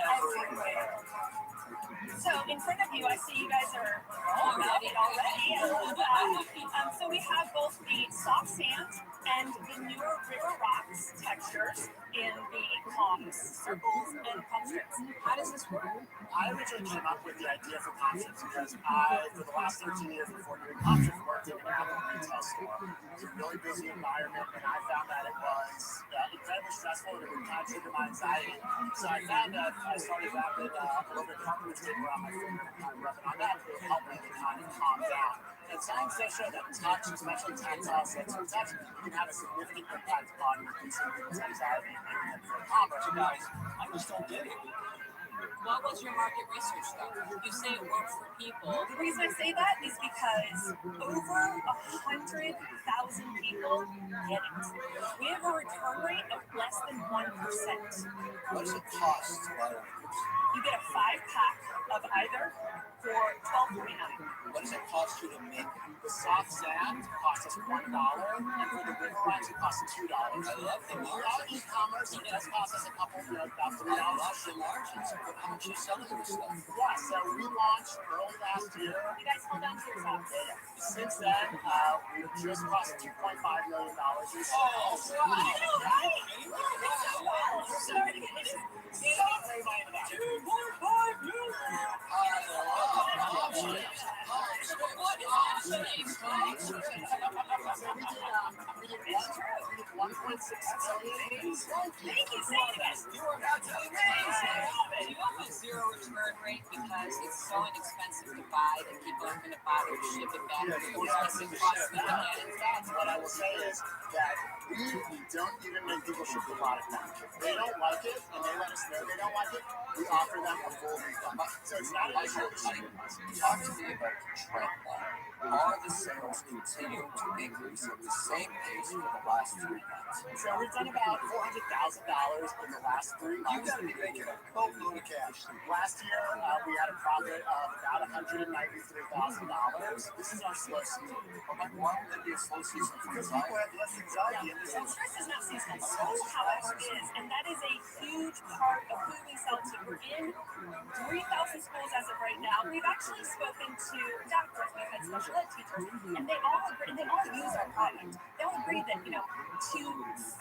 everywhere? So in front of you, I see you guys are all about it already. So we have both the soft sand and the newer river rocks textures in the palm circles and palm strips. How does this work? I originally came up with the idea for palm strips because for the last 13 years before doing palm strips, worked in a retail store. It was a really busy environment, and I found that it was incredibly stressful and it would kind of trigger my anxiety. So I found that I started wrapping a little bit of cartilage tape around my finger and kind of rubbing on that to help me to kind of calm down. And science does show that touch, especially tactile sensory touch, can have a significant impact on reducing people's anxiety and making them feel calmer. So guys, I just don't get it. What was your market research though? You say it works for people. The reason I say that is because over 100,000 people get it. We have a return rate of less than 1%. What does it cost to buy one of these? You get a 5-pack of either for $12.49. What does it cost you to make it? The soft sand costs us $1, and for the river rocks it costs us $2. I love the We are margins. e-commerce, so it does cost us a couple, about $3. I love the margins. But how much are you selling this stuff? Yeah, so we launched early last year. You guys hold on to your socks. Since then, we've just crossed $2.5 million. I know, right? You're starting to get it. Thank you, say it again. You are about to amazing. Do you have a zero return rate because it's so inexpensive to buy that people aren't going to bother to ship it back? What I will say is that we don't even make people ship the product back. If they don't like it and they let us know they don't like it, we offer them a full refund. So it's not an issue with shipping. Talk to me about the trend line. Are the sales continuing to increase at the same pace for the last 3 months? So we've done about $400,000 in the last 3 months. You got to be making a boatload of cash. Last year, we had a profit of about $193,000. This is our slow season. But why would there be a slow season for Because people have less anxiety in this So stress is not seasonal. School, however, is, and that is a huge part of who we sell to. We're in 3,000 schools as of right now. We've actually spoken to doctors, we've had special ed teachers, and they all agree, they all use our product. They all agree that, to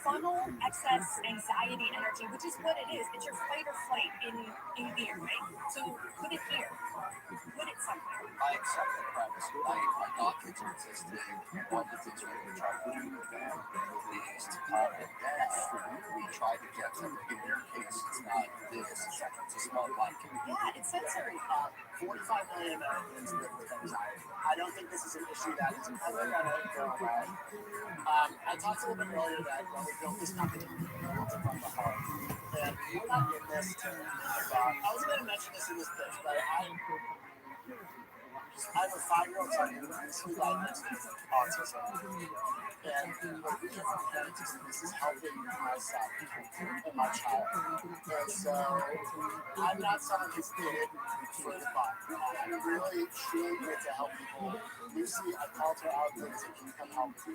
funnel excess anxiety energy, which is what it is, it's your fight or flight in gear, right? So put it here. Put it somewhere. I accept the premise. My doctor's autistic. One of the things we're going to try to do with them is to calm them down. We try to get them, in your case, it's not this, it's a small blanket. Yeah, it's sensory. 45 million Americans live with anxiety. I don't think this is an issue that is ever going to go away. I talked a little bit earlier that when we built this company, we built it from the heart. And we're not in this to I was going to mention this in this pitch, but I have a 5-year-old son who is recently diagnosed with autism. And this is helping my son and my child. And so I'm not someone who's in it for the fun. I really truly here to help people. Lucy, I called her out and said, can you come help me?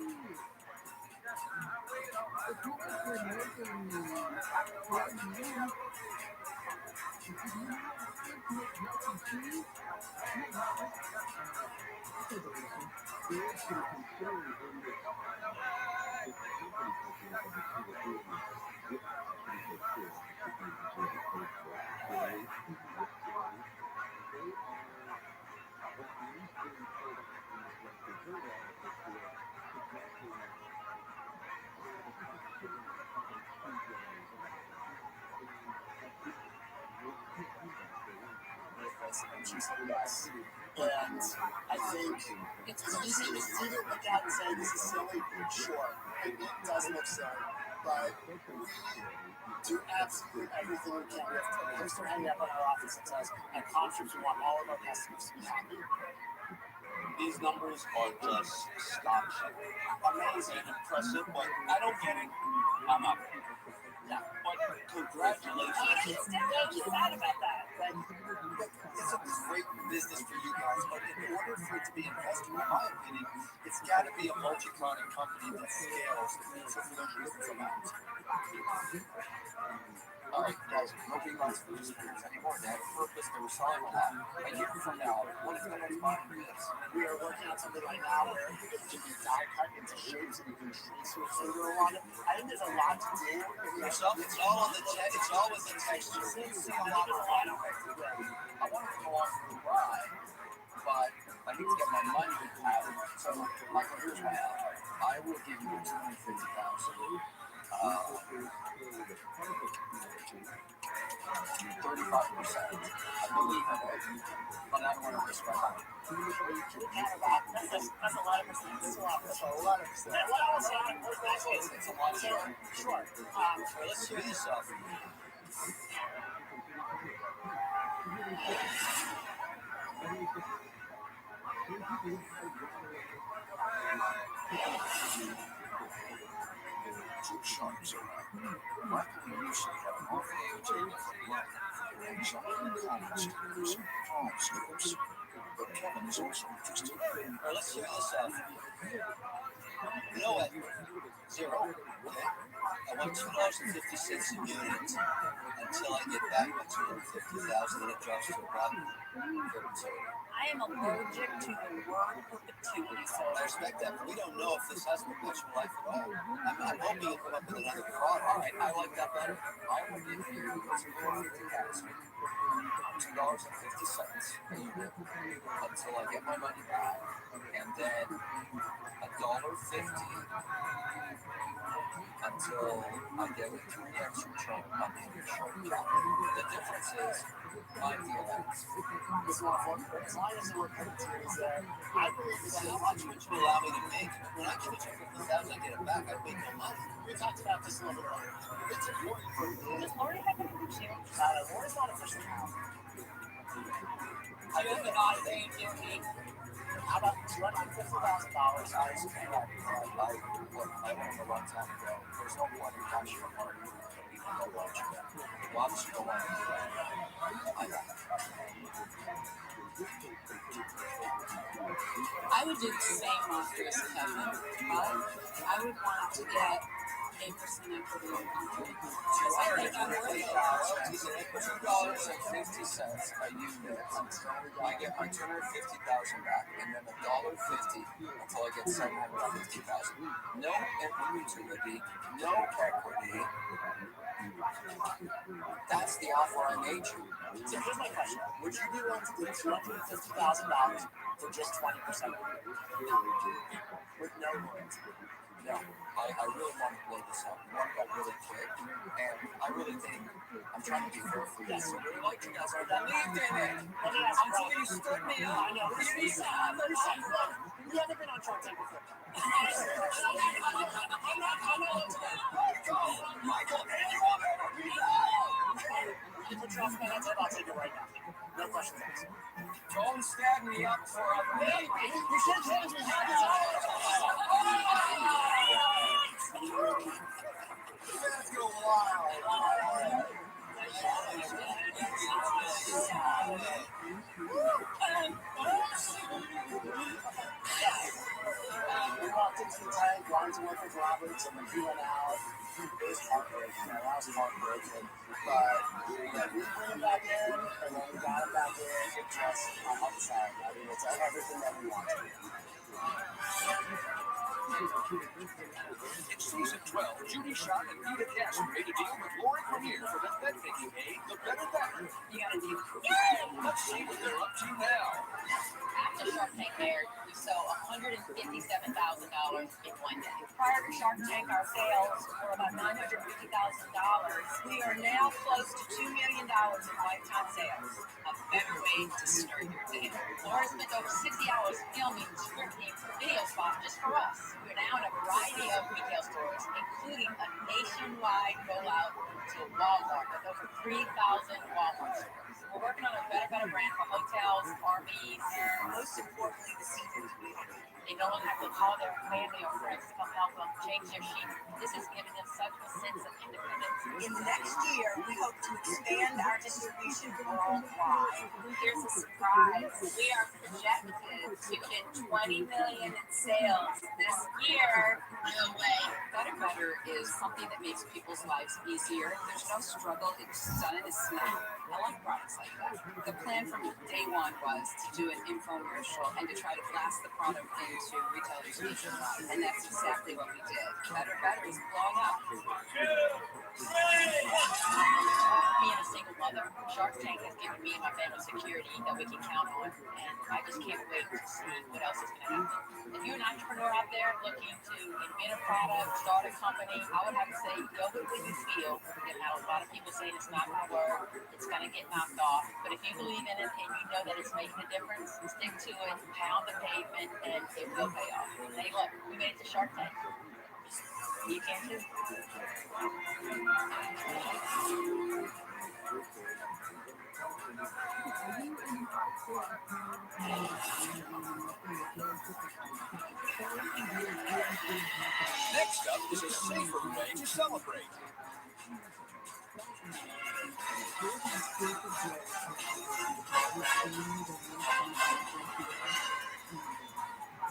And she said yes. And I think it's easy to look at and say this is silly. Sure, it does look silly. but we do absolutely everything we can. We have tips to hang up on our office that says, at Conference, we want all of our customers to be happy. These numbers are just astonishing. Amazing, impressive, but I don't get it. I'm out. Yeah, but congratulations. Thank you. Sad about that. It's a great business for you guys, but in order for it to be invested, in my opinion, it's got to be a multi-product company that scales. So for those reasons, I'm out. All right, guys, nobody runs food distributors anymore. They have a purpose. They were selling a lot. A year from now, what is the next modern this? We are working on something right now where it can be die cut into shapes and you can trace your finger along it. I think there's a lot to do. It's all on the it's all with the texture. You see a lot of I want to go on for the ride, but I need to get my money out. So, Michael, here's what I will give you 250,000. 35%. I believe in it, but I don't want to risk my money. That's a lot of percent. That's a lot of percent. What else? It's a lot of money. Sure. Let's hear this up. Two sharks around. Michael usually have an awful table for life. And giant comic stickers, palm strips. But Kevin is also interested. All right, let's hear this up. You know what? Zero. Okay. I want $2.50 a unit until I get back my $250,000 and it drops to about 32. I am allergic to the word perpetuity. I respect that, but we don't know if this has perpetual life at all. I'm hoping you'll come up with another product. All right, I like that better. I will give you $2.50 a unit until I get my money back, and then $1.50 until I get it through the extra trunk on the insurance. The difference is my deal ends. As long as the word perpetuity is there, I believe that how much would you allow me to make? When I give you $50,000, I get it back. I make no money. We talked about this a little bit earlier. It's important for you. Does Lori have anything to share? Lori's not officially out. I have an odd name, Jimmy. How about $250,000? I went a long time ago. There's no point in catching a party. People don't want you. Why would you don't want to do that? I would do the same on Chris Kevin, but I would want to get 8% equity in the company. Because I think I'm worth it. $2.50 a unit. I get my $250,000 back, and then $1.50 until I get $750,000. No opportunity, no equity. That's the offer I made you. So here's my question. Would you be willing to do $250,000 for just 20% of it? With no royalty? No, I really want to blow this up. One got really quick, and I really think I'm trying to be fair for you. So really like you guys. I believed in it. Until you stood me up. I know. You haven't been on Shark Tank before. Michael, anyone ever be that? You put your off my I'll take it right now. No questions asked. Don't stab me up for a baby. You should change your habits. Let's go wild. We walked into the tank, wanted to work with Robert, so when he went out, it was heartbreaking. That was heartbreaking. But we bring him back in, and when we got him back in, it just, I'm sorry. I mean, it's everything that we wanted. In season 12, Judy Shot and Rita Cassie made a deal with Lori Premiere for the bed making aid, The Better Better. You got a deal. Let's see what they're up to now. to Shark Tank there, we sold $157,000 in one day. Prior to Shark Tank, our sales were about $950,000. We are now close to $2 million in lifetime sales. A better way to start your day. Laura spent over 60 hours filming, scripting video spots just for us. We're now in a variety of retail stores, including a nationwide rollout to Walmart with over 3,000 Walmart stores. We're working on a better brand for hotels, RVs, And most importantly, the senior community. They no longer have to call their family or friends to come help them change their sheets. This has given them such a sense of independence. In the next year, we hope to expand our distribution worldwide. Here's a surprise. We are projected to hit 20 million in sales this year. No way. Better is something that makes people's lives easier. There's no struggle. It's done in a snap. I like products like that. The plan from day one was to do an infomercial and to try to blast the product into retailers nationwide. And that's exactly what we did. Better is blowing up. Being a single mother, Shark Tank has given me and my family security that we can count on, and I just can't wait to see what else is going to happen. If you're an entrepreneur out there looking to invent a product, start a company, I would have to say go with what you feel. You've had a lot of people saying it's not going to work, it's going to get knocked off, but if you believe in it and you know that it's making a difference, stick to it, pound the pavement, and it will pay off. Hey, look, we made it to Shark Tank. You can too. Next up is a safer way to celebrate.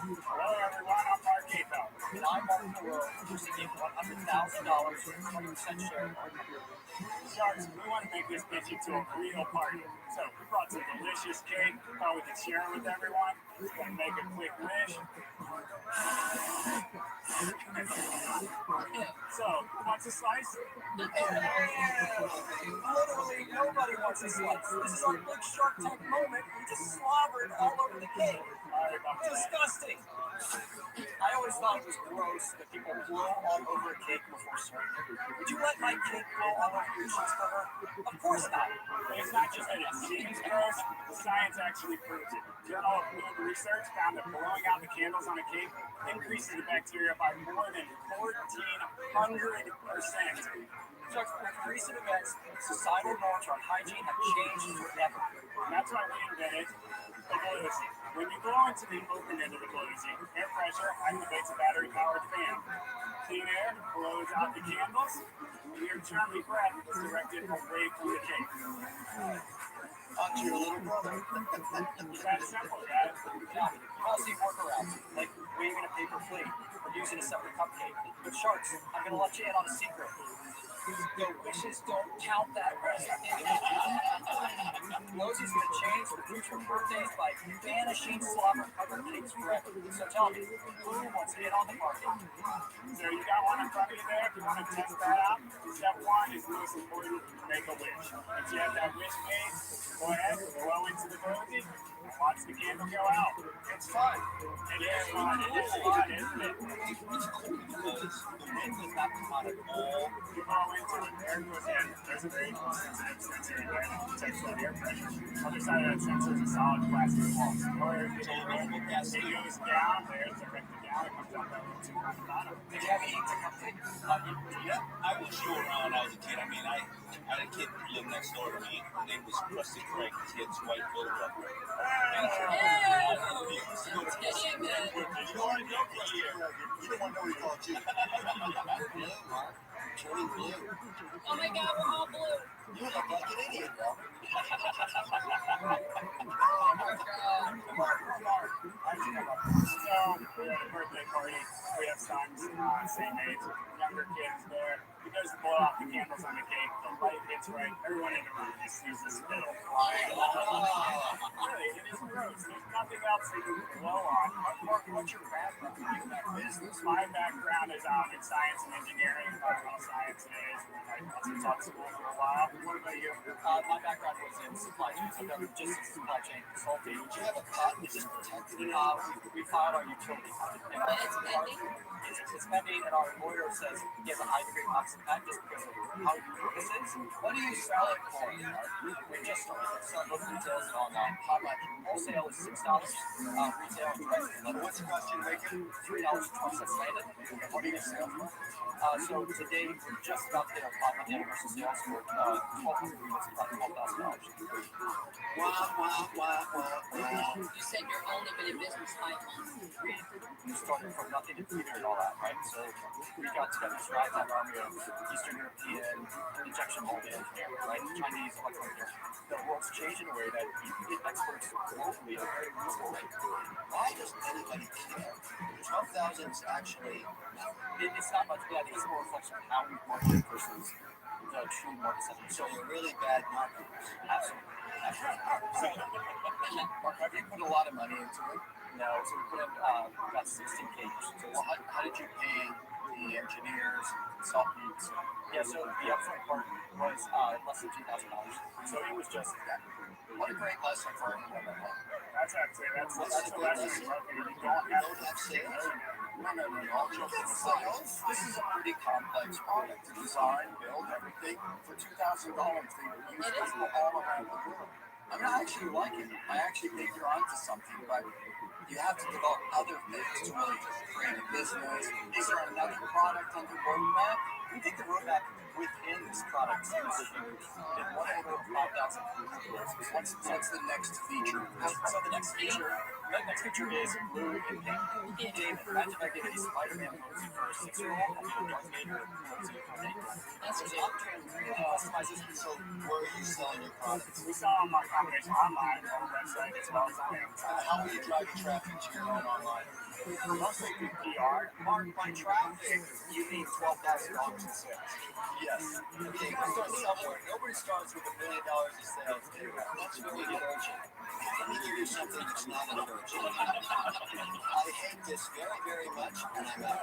Hello everyone, I'm Mark Capo, and I'm on the road seeking $100,000 for 20% share of our company. Sharks, we want to make this pitch into a real party. So we brought some delicious cake, thought we could share it with everyone. We're going to make a quick wish. So, who wants a slice? Literally nobody wants a slice. This is our big Shark Tank moment. We just slobbered all over the cake. Disgusting. I always thought it was gross that people blow all over a cake before serving it. Would you let my cake blow all over your cheeseburger? Of course not. But it's not just that it seems gross, the science actually proves it. Journal of Food Research found that blowing out the candles on a cake increases the bacteria by more than 1,400%. Judge, with recent events, societal norms around hygiene have changed forever. And that's why we invented the Bluesy. When you blow into the open end of the Bluesy, air pressure activates a battery-powered fan. Clean air blows out the candles, and your germy breath is directed away from the cake. Onto your little brother. It's that simple, guys. Yeah, you all see workarounds, like waving a paper plate or using a separate cupcake. But Sharks, I'm going to let you in on a secret. Your wishes don't count that way. Rosie's going to change the future birthdays by banishing slobber covered cakes forever. So tell me, who wants to get on the market? So you got one in front of you there. If you want to test that out, step one is most important, make a wish. Once you have that wish made, go ahead, blow into the Bluesy, and watch the candle go out. It's fun. It is fun. It is fun, isn't it? It's cool because the wind does not come out at all. You blow into it, air goes in. There's a very sensitive sensor in there that detects that air pressure. Other side of that sensor is a solid plastic wall. It goes down, there's directed down, it comes out that little tube on the bottom. Did you have any to cupcake? Yeah, I was sure when I was a kid. I mean, I had a kid who lived next door to me. His name was Krusty Craig. His white bulldog. He used to go to the same birthday. You know what I know for a year? You don't want to know what he called you. Blue, Mark. Turning blue. Oh my God, we're all blue. You look like an idiot, bro. So, we're at a birthday party. We have sons, same age, younger kids there. He goes to blow out the candles on the cake. The light hits right. Everyone in the room just sees this spittle flying. Really, it is gross. There's nothing else you can blow on. What's your background in that business? My background is in science and engineering, environmental sciences. I taught school for a while. What about you? My background was in supply chain, so I've just supply chain consulting. Did you have a patent? Is this protected? We filed our utility patent. And it's pending? It's pending, and our lawyer says he has a high degree of confidence just because of how unique this is. What do you sell it for? We just started selling both retail and online. How much? Wholesale is $6. Retail is $11. What's the cost you making? $3.20 landed. And what do you sell for? So today we're just about to hit our 5-month anniversary sales for 1,200 units, about $12,000. You said you're only been in business 5 months. We started from nothing to figuring all that, right? So we got together this ragtag army of Eastern European injection molding engineer, right? Chinese electronic engineer. The world's changed in a way that you can get experts globally at a very reasonable rate. Why does anybody care? 12,000 is actually it's not much. Yeah, I think it's more a reflection of how we market versus the true market segment. So you're really bad marketers. Absolutely. So, have you put a lot of money into it? No, so we put in about 16K. So how did you pay the engineers, consultants? Yeah, so the upfront part was less than $2,000. So it was just that. What a great lesson for everyone. That's a great lesson. You don't have sales. No. All joking aside, this is a pretty complex product to design, build, everything. For $2,000, they use people all around the world. I mean, I actually like it. I actually think you're onto something, but you have to develop other things to really create a business. Is there another product on the roadmap? We think the roadmap within this product is in one order of 5,000 rules. What's the next feature? So the next feature is blue and pink. In-game Magic Activity Spider-Man pose for a 6-year-old and a Darth Vader pose for an 8-year-old. That's There's an opportunity to customize this. So where are you selling your products? We sell on my combination online, on the website, as well as on Amazon. How will you drive traffic to your own online? Mostly through PR. By traffic, you need $12,000 in sales. Yes. Okay, you start somewhere. Nobody starts with $1 million in sales. That's very encouraging. Let me give you something that's not encouraging. I hate this very, very much, and I'm out.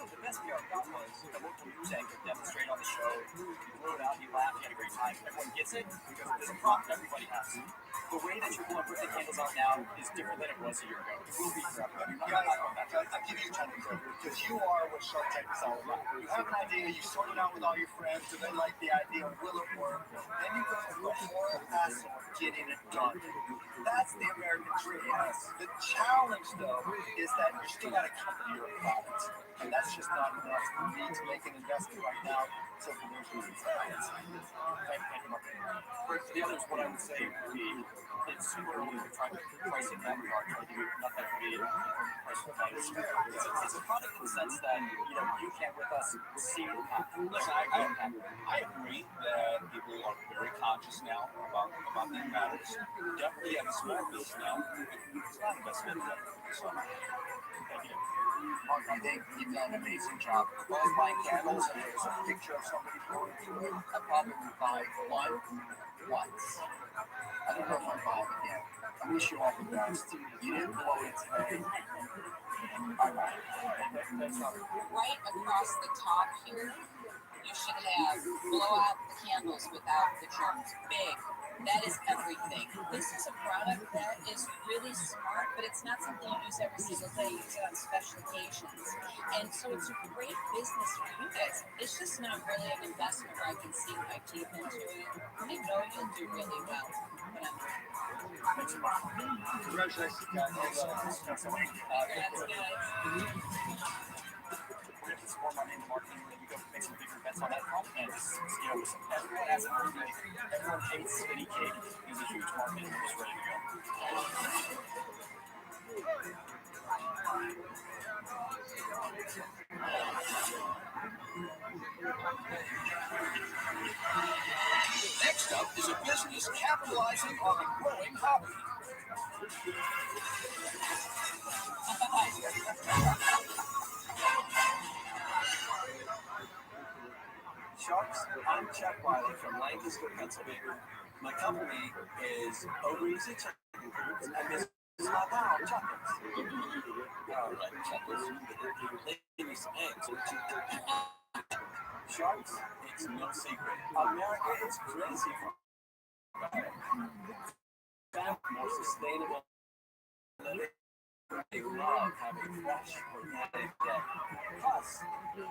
The best PR I got was the local news anchor demonstrate on the show. You blew it out, you laughed, you had a great time. Everyone gets it because there's a problem everybody has. The way that you're going to put the candles out now is different than it was a year ago. It will be forever. I'll give you a ton of credit because you are what Shark Tank is all about. You have an idea, you sort it out with all your friends, and they like the idea, will it work? Then you go through the whole hassle of getting it done. That's the American dream. Yes. The challenge, though, is that you still got to company your product. And that's just not enough for me to make an investment right now. So for those reasons, thank you, Mark. For the others, what I would say would be it's super early to try to price it that regard. Try to do nothing to be price for that. It's a product in the sense that you can with us see the path. Listen, I agree that people are very conscious now about these matters. Definitely have a small business now. It's not investment. So, thank you. Mark, I think you've done an amazing job. If I was buying candles and there was a picture of somebody blowing through it, I'd probably buy one once. I don't know if I'm buying again. I wish you all the best. You didn't blow it today. Bye-bye. Right across the top here, you should have blow out the candles without the germs. Big. That is everything. This is a product that is really smart, but it's not something you use every single day. You use it on special occasions. And so it's a great business for you guys. It's just not really an investment where I can see my teeth into it. I know you'll do really well. Congratulations, guys. Congrats, guys. We're going to support my name in marketing, and you go make some bigger bets on that front. And just, everyone has a birthday. Everyone hates skinny cake. There's a huge market, and we're just ready to go. Next up is a business capitalizing on a growing hobby. Sharks, I'm Chuck Wiley from Lancaster, Pennsylvania. My company is Over Easy Chicken Foods, and this is my pal, Chuckles. All right, Chuckles, leave me some eggs, would you? Sharks, it's no secret. America is crazy for more sustainable living. They love having fresh, organic day. Plus,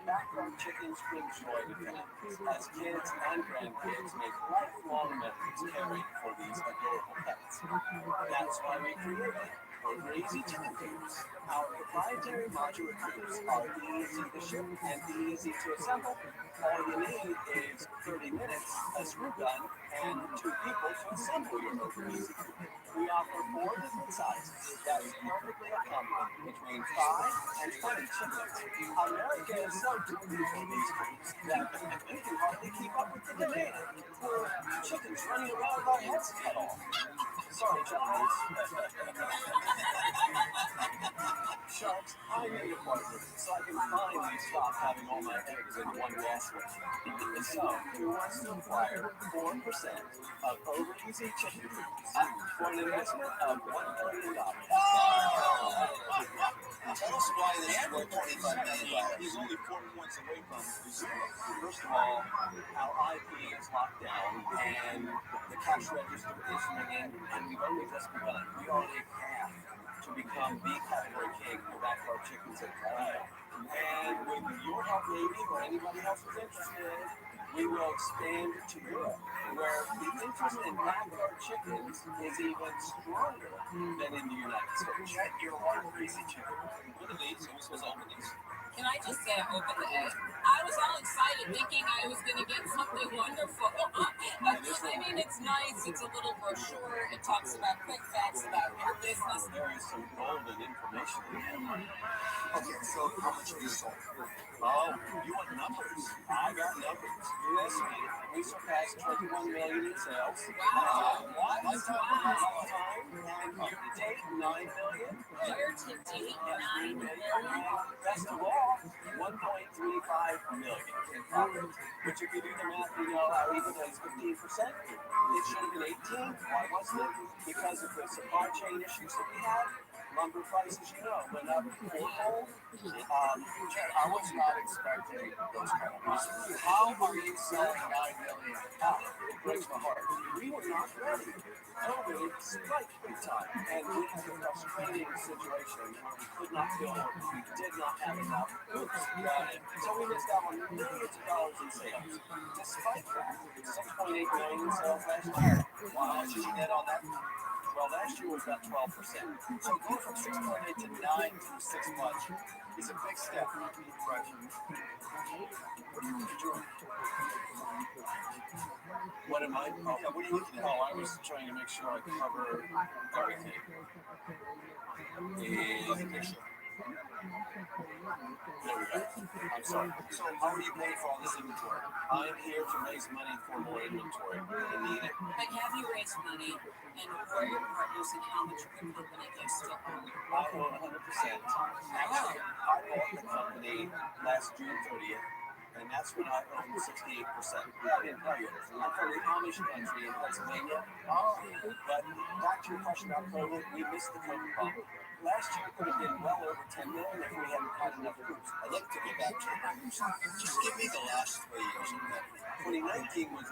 backyard chickens bring joy to families as kids and grandkids make lifelong memories caring for these adorable pets. That's why we created Over Easy Chicken Coops. Our proprietary modular coops are easy to ship and easy to assemble. All you need is 30 minutes, a screw gun, and 2 people to assemble your Over Easy Coop. We offer 4 different sizes that perfectly accommodate between 5 and 20 chickens. America is so busy for these coops that we can hardly keep up with the demand. Chickens running around with our heads cut off. Sorry, Chuckles. Sharks, I need a partner so I can finally stop having all my eggs in one basket. So, who wants to acquire 4% of Over Easy Chicken Coops for an investment of $1 billion? Tell us why this is worth $25 million. He's only 4 points away from zero. First of all, our IP is locked down, and the cash register is ringing, and we've only just begun. We already have to become the category king for backyard chickens in Ohio. And with your help, maybe, or anybody else who's interested, we will expand to Europe, where the interest in backyard chickens is even stronger than in the United States. Check your one crazy chicken. What are these? Who's supposed to open these? Can I just say I opened the egg? I was all excited thinking I was going to get something wonderful. I mean, it's nice. It's a little brochure. It talks about quick facts about your business. There is some golden information in there. Okay, so how much have you sold? Oh, you want numbers? I got numbers. This week, we surpassed 21 million in sales. Wow. Lifetime, and year-to-date, 9 million. Year-to-date, 9 million. Best of all, 1.35 million in profit. Which, if you do the math, you know our EBITDA is 15%. It should have been 18. Why wasn't it? Because of the supply chain issues that we had. Lumber prices, you know, went up fourfold. I was not expecting those kind of numbers. How are you selling 9 million? It breaks my heart. We were not ready. COVID struck big time, and we had a frustrating situation where we could not build, we did not have enough goods. So we missed out on millions of dollars in sales. Despite that, 6.8 million in sales last year. How much did you get on that? Well, last year was about 12%. So going from 6.8 to 9 in 6 months is a big step. Right. What am I? Oh, yeah, what are you looking at? Oh, I was trying to make sure I cover everything. Is a picture. There we go. I'm sorry. So how are you paying for all this inventory? I'm here to raise money for more inventory. I need it. Like, have you raised money, and who are your partners, and how much of the company do you still own? I own 100%. Actually, I bought the company last June 30th. And that's when I owned 68%. I didn't tell you. I'm from the Amish country in Pennsylvania. But back to your question about COVID, we missed the COVID problem. Last year could have been well over 10 million if we hadn't had enough groups. I'd like to go back to the numbers. Just give me the last 3 years of that. 2019 was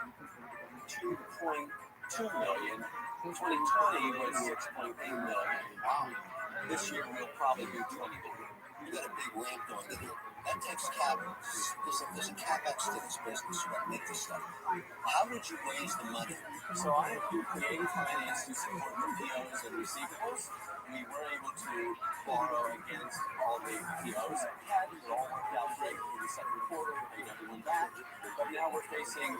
2.2 million. 2020 was 6.8 million. Wow. This year we'll probably do 20 million. You got a big ramp going in here. That takes capital. There's a capex to this business. You got to make this stuff. How did you raise the money? So I do creative finance to support the POs and receivables. We were able to borrow against all the POs. It all worked out great for the second quarter. We paid everyone back. But now we're facing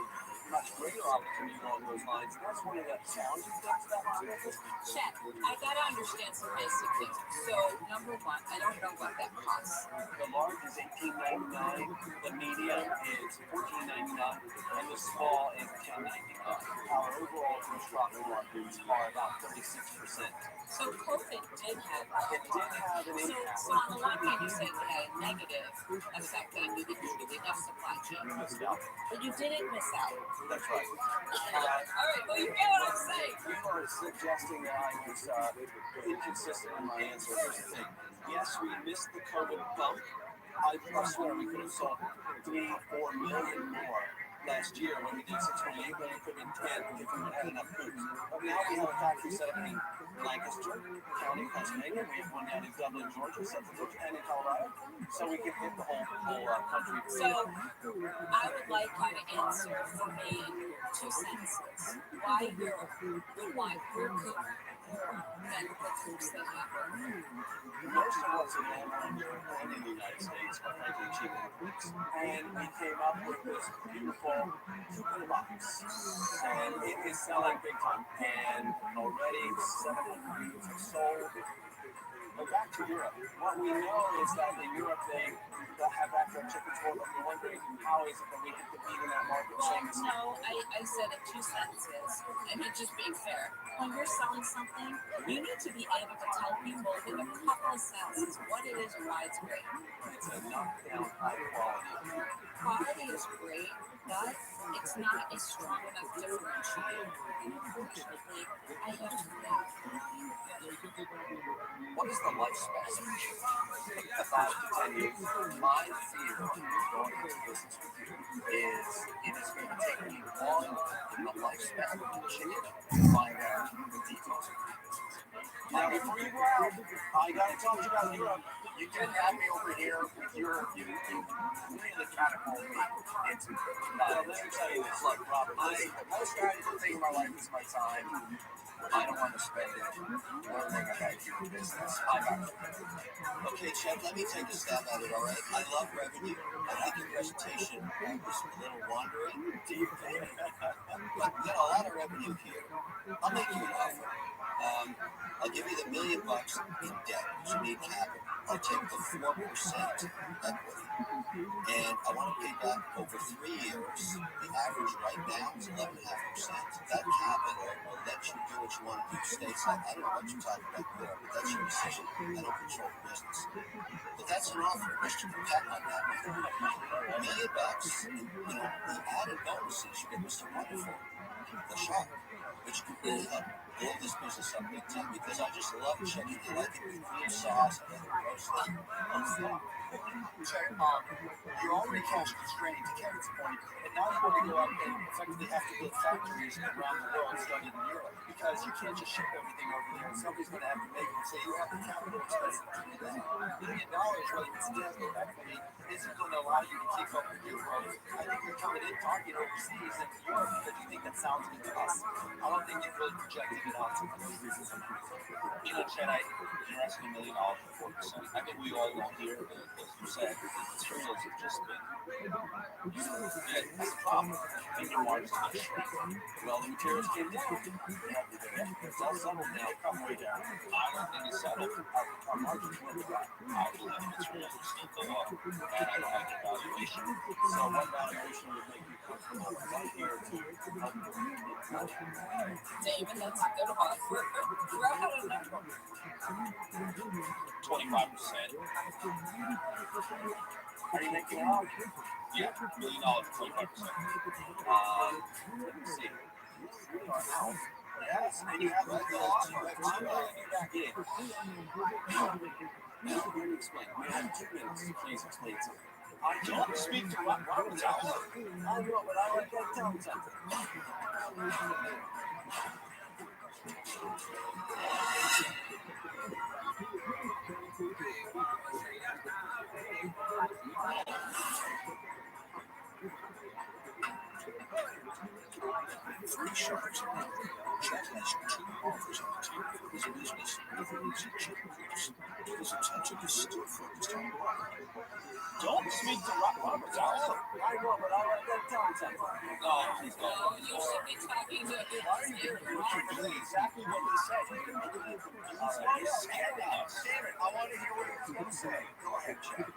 much greater opportunity along those lines. That's one of the challenging things about my business. Chet, I gotta understand some basic things. So, number one, I don't know what that costs. The large is $18.99, the medium is $14.99, and the small is $10.99. Our overall gross profit margins are about 36%. So COVID did have It did have an impact. So on the one hand, you said it had a negative effect on you because you didn't have supply chain. But you didn't miss out. That's right. All right, well, you get what I'm saying. You are suggesting that I was inconsistent in my answer. Here's the thing. Yes, we missed the COVID bump. I swear we could have sold 3-4 million more last year when we did 6.8 million, could have been 10 if we would have had enough food. But now we have a factory set up in Lancaster County, Pennsylvania. We have one down in Dublin, Georgia, Central Georgia, and in Colorado. So we can hit the whole country. So I would like you to answer for me in 2 sentences why you're cook than the cooks that happen. Most of what's available in the United States are frankly cheap ingredients. And we came up with this beautiful coupon box. And it is selling big time. And already 7 ingredients are sold. But back to Europe. What we know is that in Europe they have backyard chickens for, but we're wondering how is it that we can compete in that market? Well, no, I said it 2 sentences. I mean, just being fair. When you're selling something, you need to be able to tell people in a couple of sentences what it is and why it's great. It's a knockdown high quality. Quality is great, but it's not a strong enough differentiator. And unfortunately, I have to think. What is the lifespan of a chicken? 5 to 10 years. My fear of going into business with you is it is going to take me longer than the lifespan of a chicken to find out the details. Now, before you go out, I got to talk to you about Europe. You didn't have me over here with your, you really catapulted me into it. Let me tell you this, look, Robert, The most valuable thing in my life is my time. I don't want to spend it learning about your business. I got it. Okay, Chet, let me take a stab at it, all right? I love revenue. I think your presentation was a little wandering. But you got a lot of revenue here. I'll make you an offer. I'll give you the $1 million in debt, which you need capital. I'll take the 4% equity. And I want to pay back over 3 years. The average right now is 11.5%. That capital will let you do what you want to do stateside. I don't know what you're talking about there, but that's your decision. I don't control the business. But that's an offer. Mr. Patent on that. $1 million. The added bonuses you get Mr. Wonderful, the shop, which could really help build this business up big time because I just love chicken. I like it with cream sauce. I like it roasted on the top. You're already cash constrained to Kevin's point, and now you want to go out and effectively have to build factories around the world starting in Europe because you can't just ship everything over there and somebody's going to have to make it. So you have the capital expense to do that. $1 million, whether it's debt or equity, isn't going to allow you to keep up with your growth. I think you're coming in target overseas and Europe because you think that sounds good to us. I don't think you've really projected it out to those reasons. You know, Chad, you're asking $1 million for 4%. I think we all know here that, as you said, the materials have just been, that's a problem. And your margins are not shrinking. Well, the materials came down. It's all settled now, come way down. I don't think it's settled. Our margins will go up. I believe the materials will still go up. And I don't like the valuation. So what valuation would make you comfortable right here to help you? David, that's a good one. Throw out a number. 25%. Are you making it up? Yeah, $1 million, 25%. Let me see. We are out. Yes, and you have to go off. I'm going to be back in. Now, let me explain. We have 2 minutes to please explain something. I don't speak to Robert's house. I know, but I like that tell me something. Free sharks. Chet has 2 offers on the table for his business with roots and chicken coops. His attention is still focused on Rob. Don't speak to Robert's house. I I know, but I gotta tell him something. No, please don't. No, you should be talking to Why are you here? You should do exactly what he said. You can look at it from the inside. He's scaring us. Damn it, I want to hear what he was going to say. Go ahead, Chad.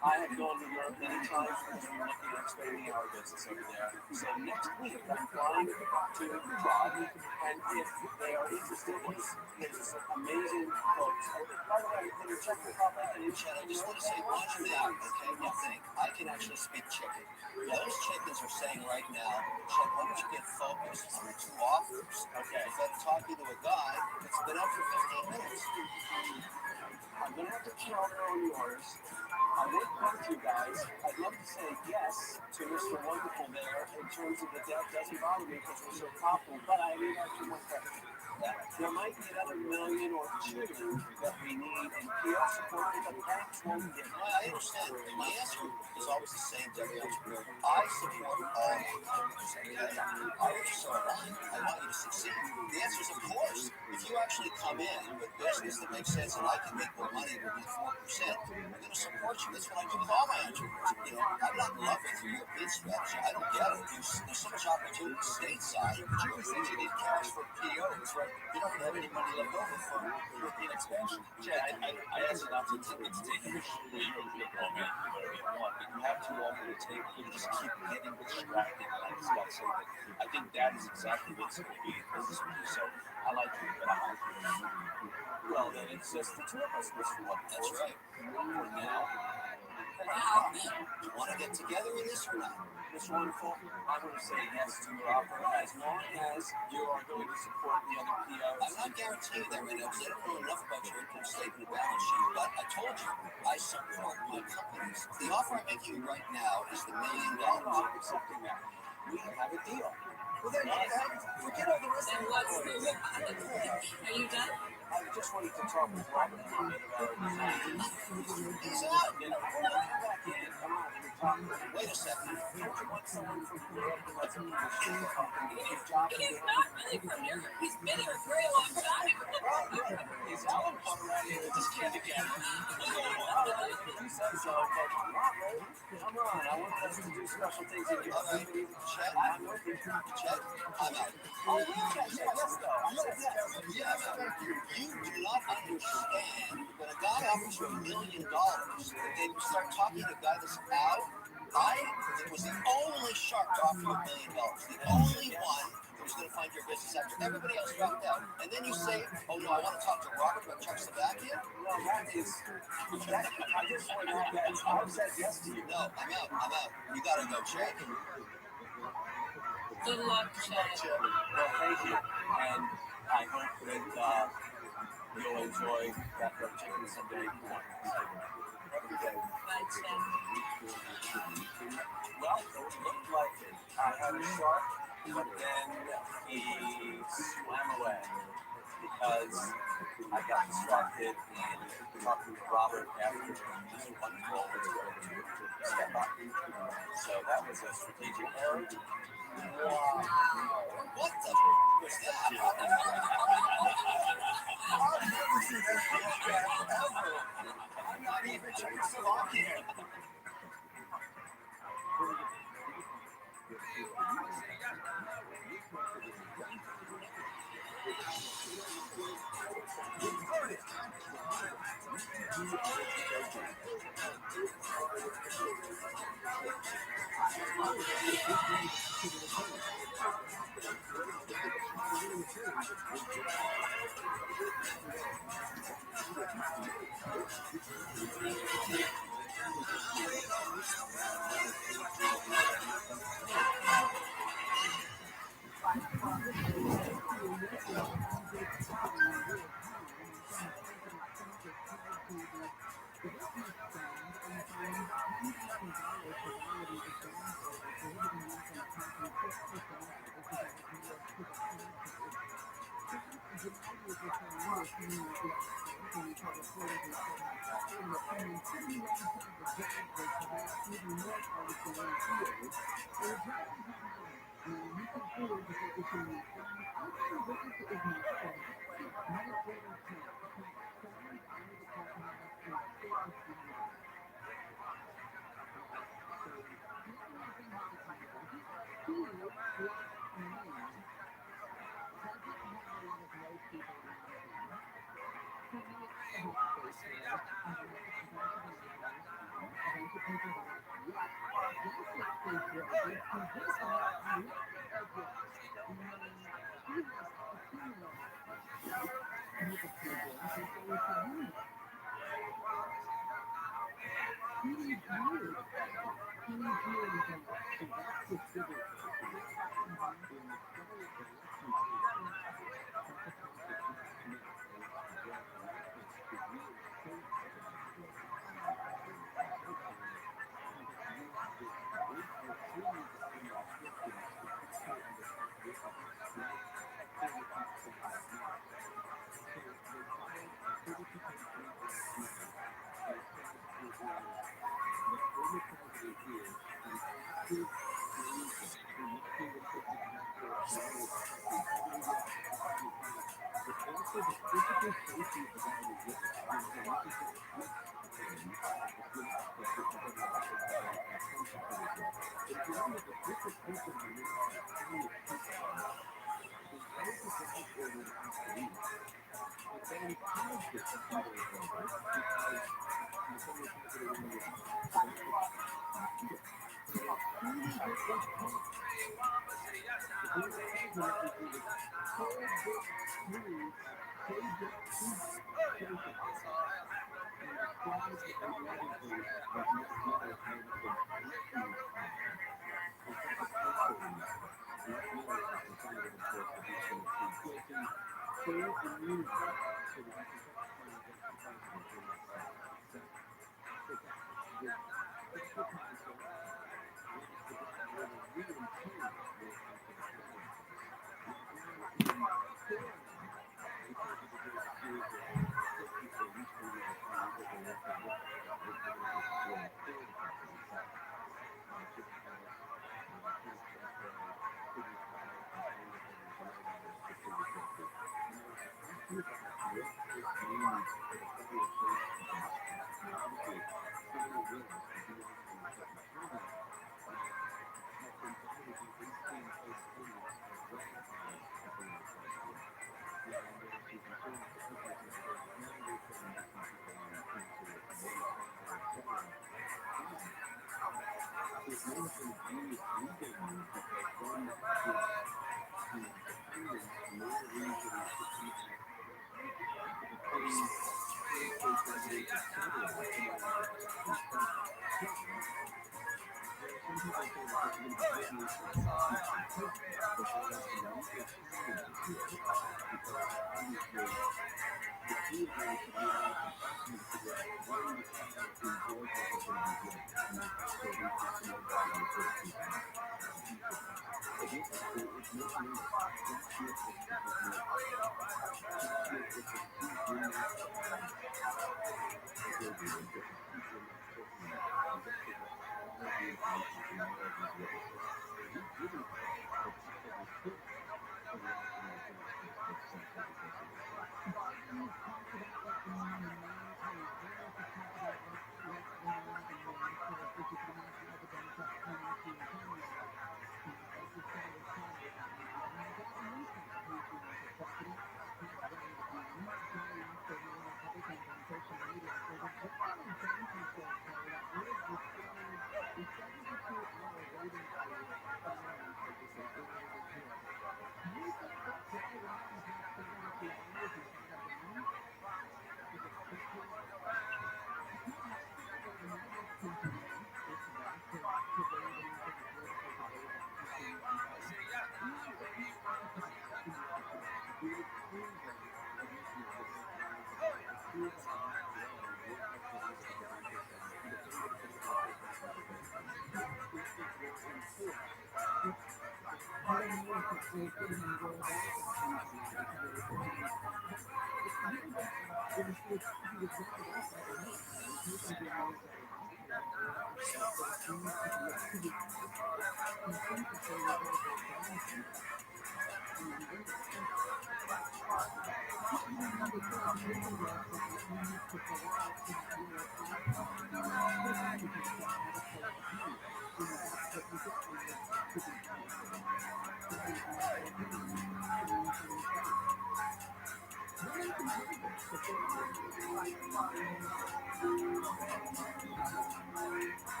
I have gone to Europe many times because we're looking at expanding our business over there. So next week I'm flying to Prague, and if they are interested, there's amazing folks. By the way, in the Czech Republic and in Chad, I just want to say one thing, okay? One thing. I can actually speak chicken. Those chickens are saying right now, Chad, why don't you get focused on the two offers? Okay. Instead of talking to a guy that's been up for 15 minutes. I'm going to have to counter on yours. I would come to you guys. I'd love to say yes to Mr. Wonderful there in terms of the debt. Doesn't bother me because we're so profitable. But I need actually one question. There might be another million or two that we need in PO support that the banks won't give. I understand. My answer is always the same to every entrepreneur. I support all entrepreneurs. I want you so aligned. I want you to succeed. The answer is, of course, if you actually come in with business that makes sense and I can make more money with the 4%, I'm going to support you. That's what I do with all my entrepreneurs. You know, I'm not in love with your European strategy. I don't get it. There's so much opportunity stateside, but you need cash for POs, right? You don't have any money left over for European expansion. Chad, I asked you not to take the European program, whatever you want, but you have too often to take, you just keep getting distracted. And I just got to say that I think that is exactly what's going to be in business with you. So I like you, but I like you. Well, then it's just the two of us, Mr. Wonderful. That's right. For now. Wow. You want to get together in this or not? Mr. Wonderful, I'm going to say yes to your offer as long as you are going to support the other POs. I'm not guaranteeing that right now because I don't know enough about your income statement and balance sheet, but I told you, I support my companies. The offer I'm making you right now is the $1 million. I'm accepting that. We have a deal. Well, then, forget all the rest of it. Are you done? I just wanted to talk with Robert a little bit about He's out. you know, we're going to come back in. Come on, let me talk. Wait a second. Don't you want someone from Europe who has a leadership company? He's not really from Europe. He's been here a very long time. Is Alan already with this kid again? You said so, but Robert, come on. I want us to do special things in your company. Chet, I'm working. Chet, I'm out. Oh, yes, though. Yes, you do not understand when a guy offers you $1 million, and then you start talking to a guy that's out. It was the only shark to offer you $1 million. The only one that was going to find your business after everybody else dropped out. And then you say, oh no, I want to talk to Robert about Czechoslovakia. No, that is. I just want to have that. I said yes to you. No, I'm out. You got to go, Chad. Good luck, Chad. Well, thank you. And I hope that you'll enjoy that fried chicken someday. Bye, Chad. Well, it looked like I had a shark, but then he swam away because I got distracted in talking to Robert after this one call was going to step up. So that was a strategic error. Wow. What the was that? I've never seen that ever. I'm not even Czechoslovakian.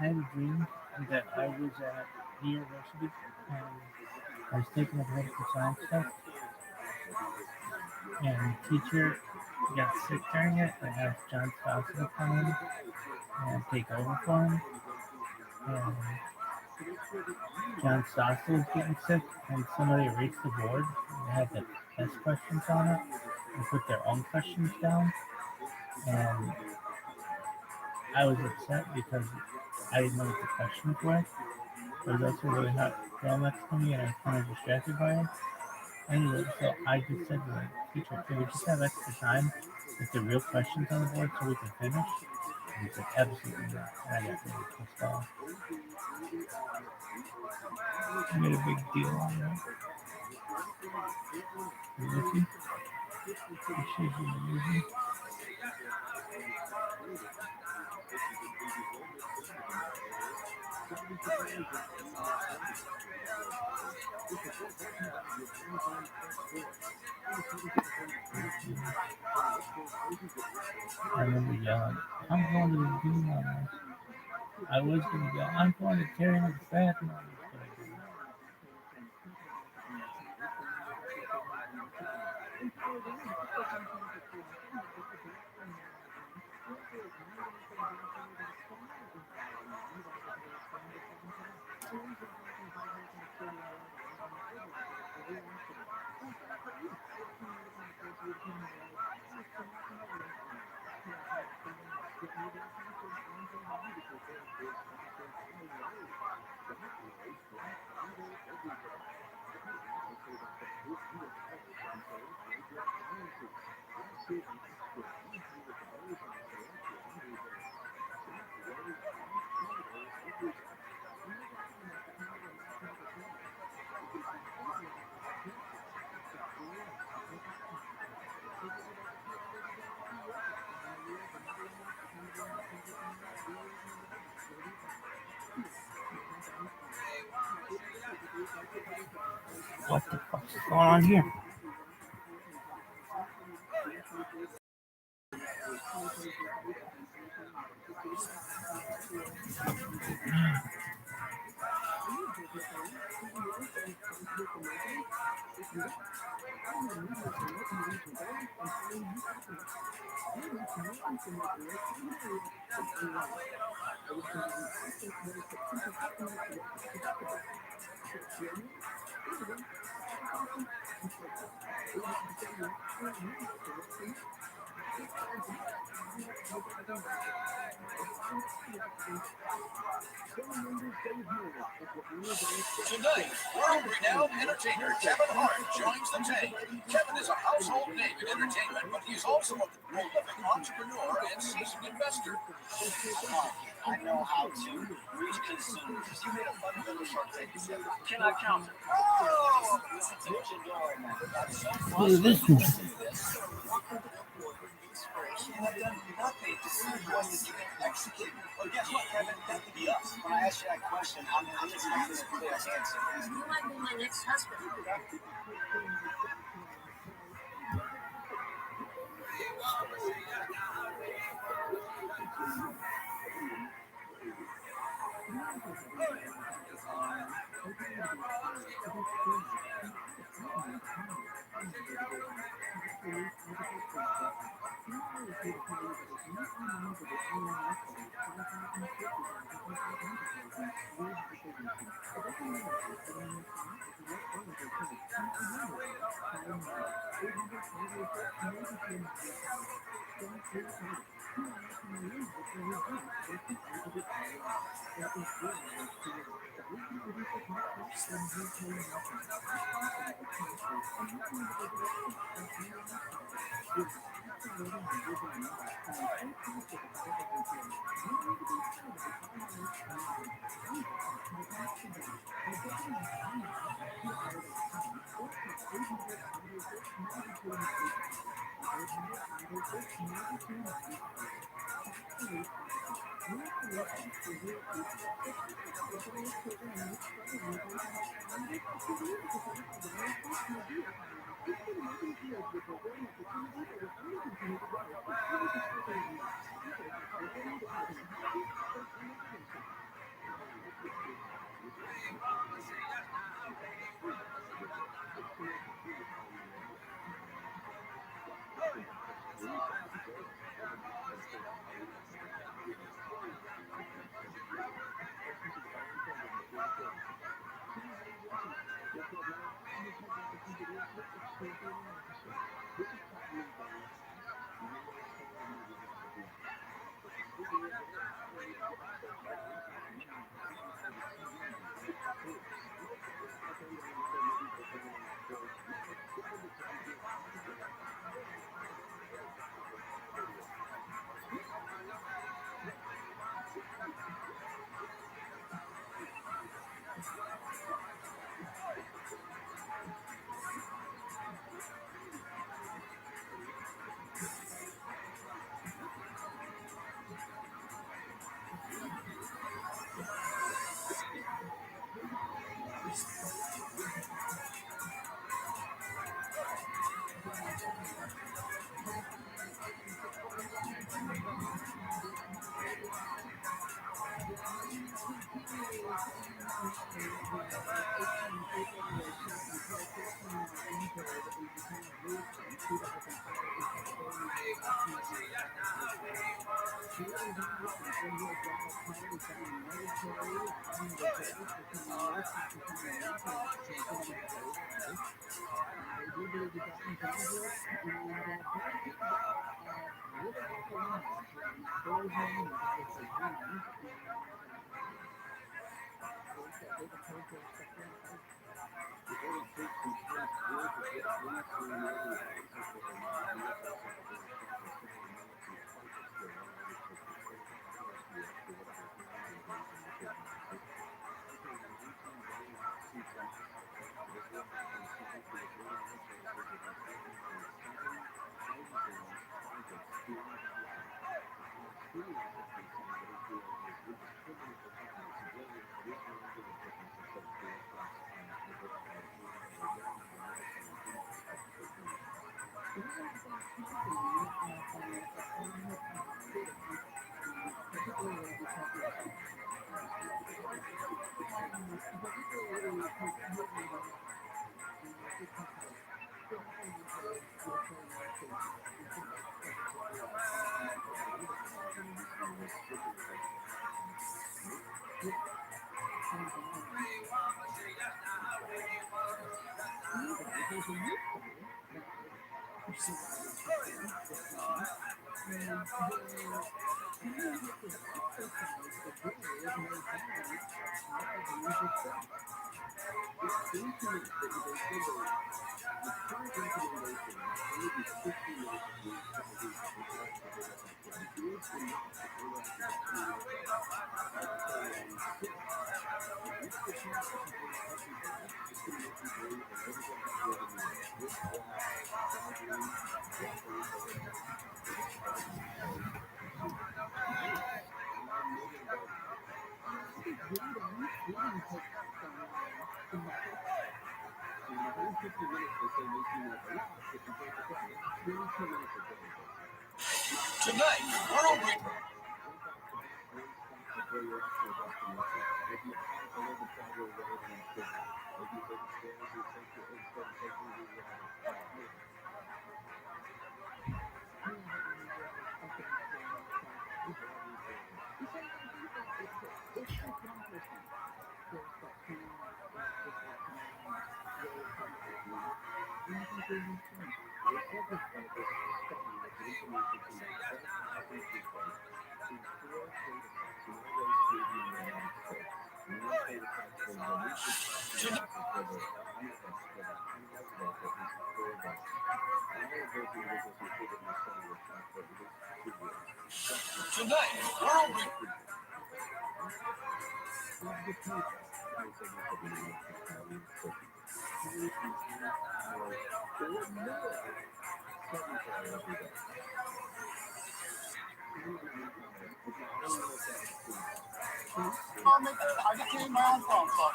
I had a dream that I was at the university and I was taking a political science test, and the teacher got sick during it. I asked John Stossel to come in and take over for him. And John Stossel was getting sick, and somebody erased the board. And they had the test questions on it and put their own questions down. And I was upset because I didn't know what the questions were. There was also a really hot girl next to me, and I was kind of distracted by her. Anyway, so I just said to the teacher, "Can we just have extra time with the real questions on the board so we can finish?" And he said, "Absolutely not." And I got really pissed off. I made a big deal on that. You with me? You should be with me. I remember yelling, "I'm going to the beam on this." I was going to yell, "I'm going to tear into the bathroom on this," but I didn't. What the fuck is going on here? Tonight, world-renowned entertainer Kevin Hart joins the tank. Kevin is a household name in entertainment, but he's also a prolific entrepreneur and seasoned investor. I know how to reach consumers. You made a fundamental Shark Tank example. Cannot count it. Oh! Listen to what you're doing. That's so Look at this one. You have done nothing to see what you can execute. Well, guess what, Kevin? That could be us. When I ask you that question, I'm expecting a clear answer. You might be my next husband. Tonight, World Re- Tonight, World Re- I just came my own phone, so.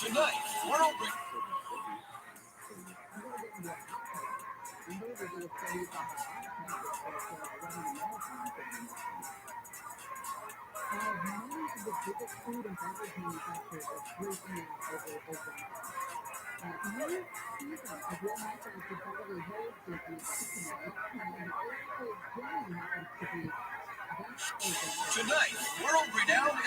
Tonight, World Re- Tonight, world-renowned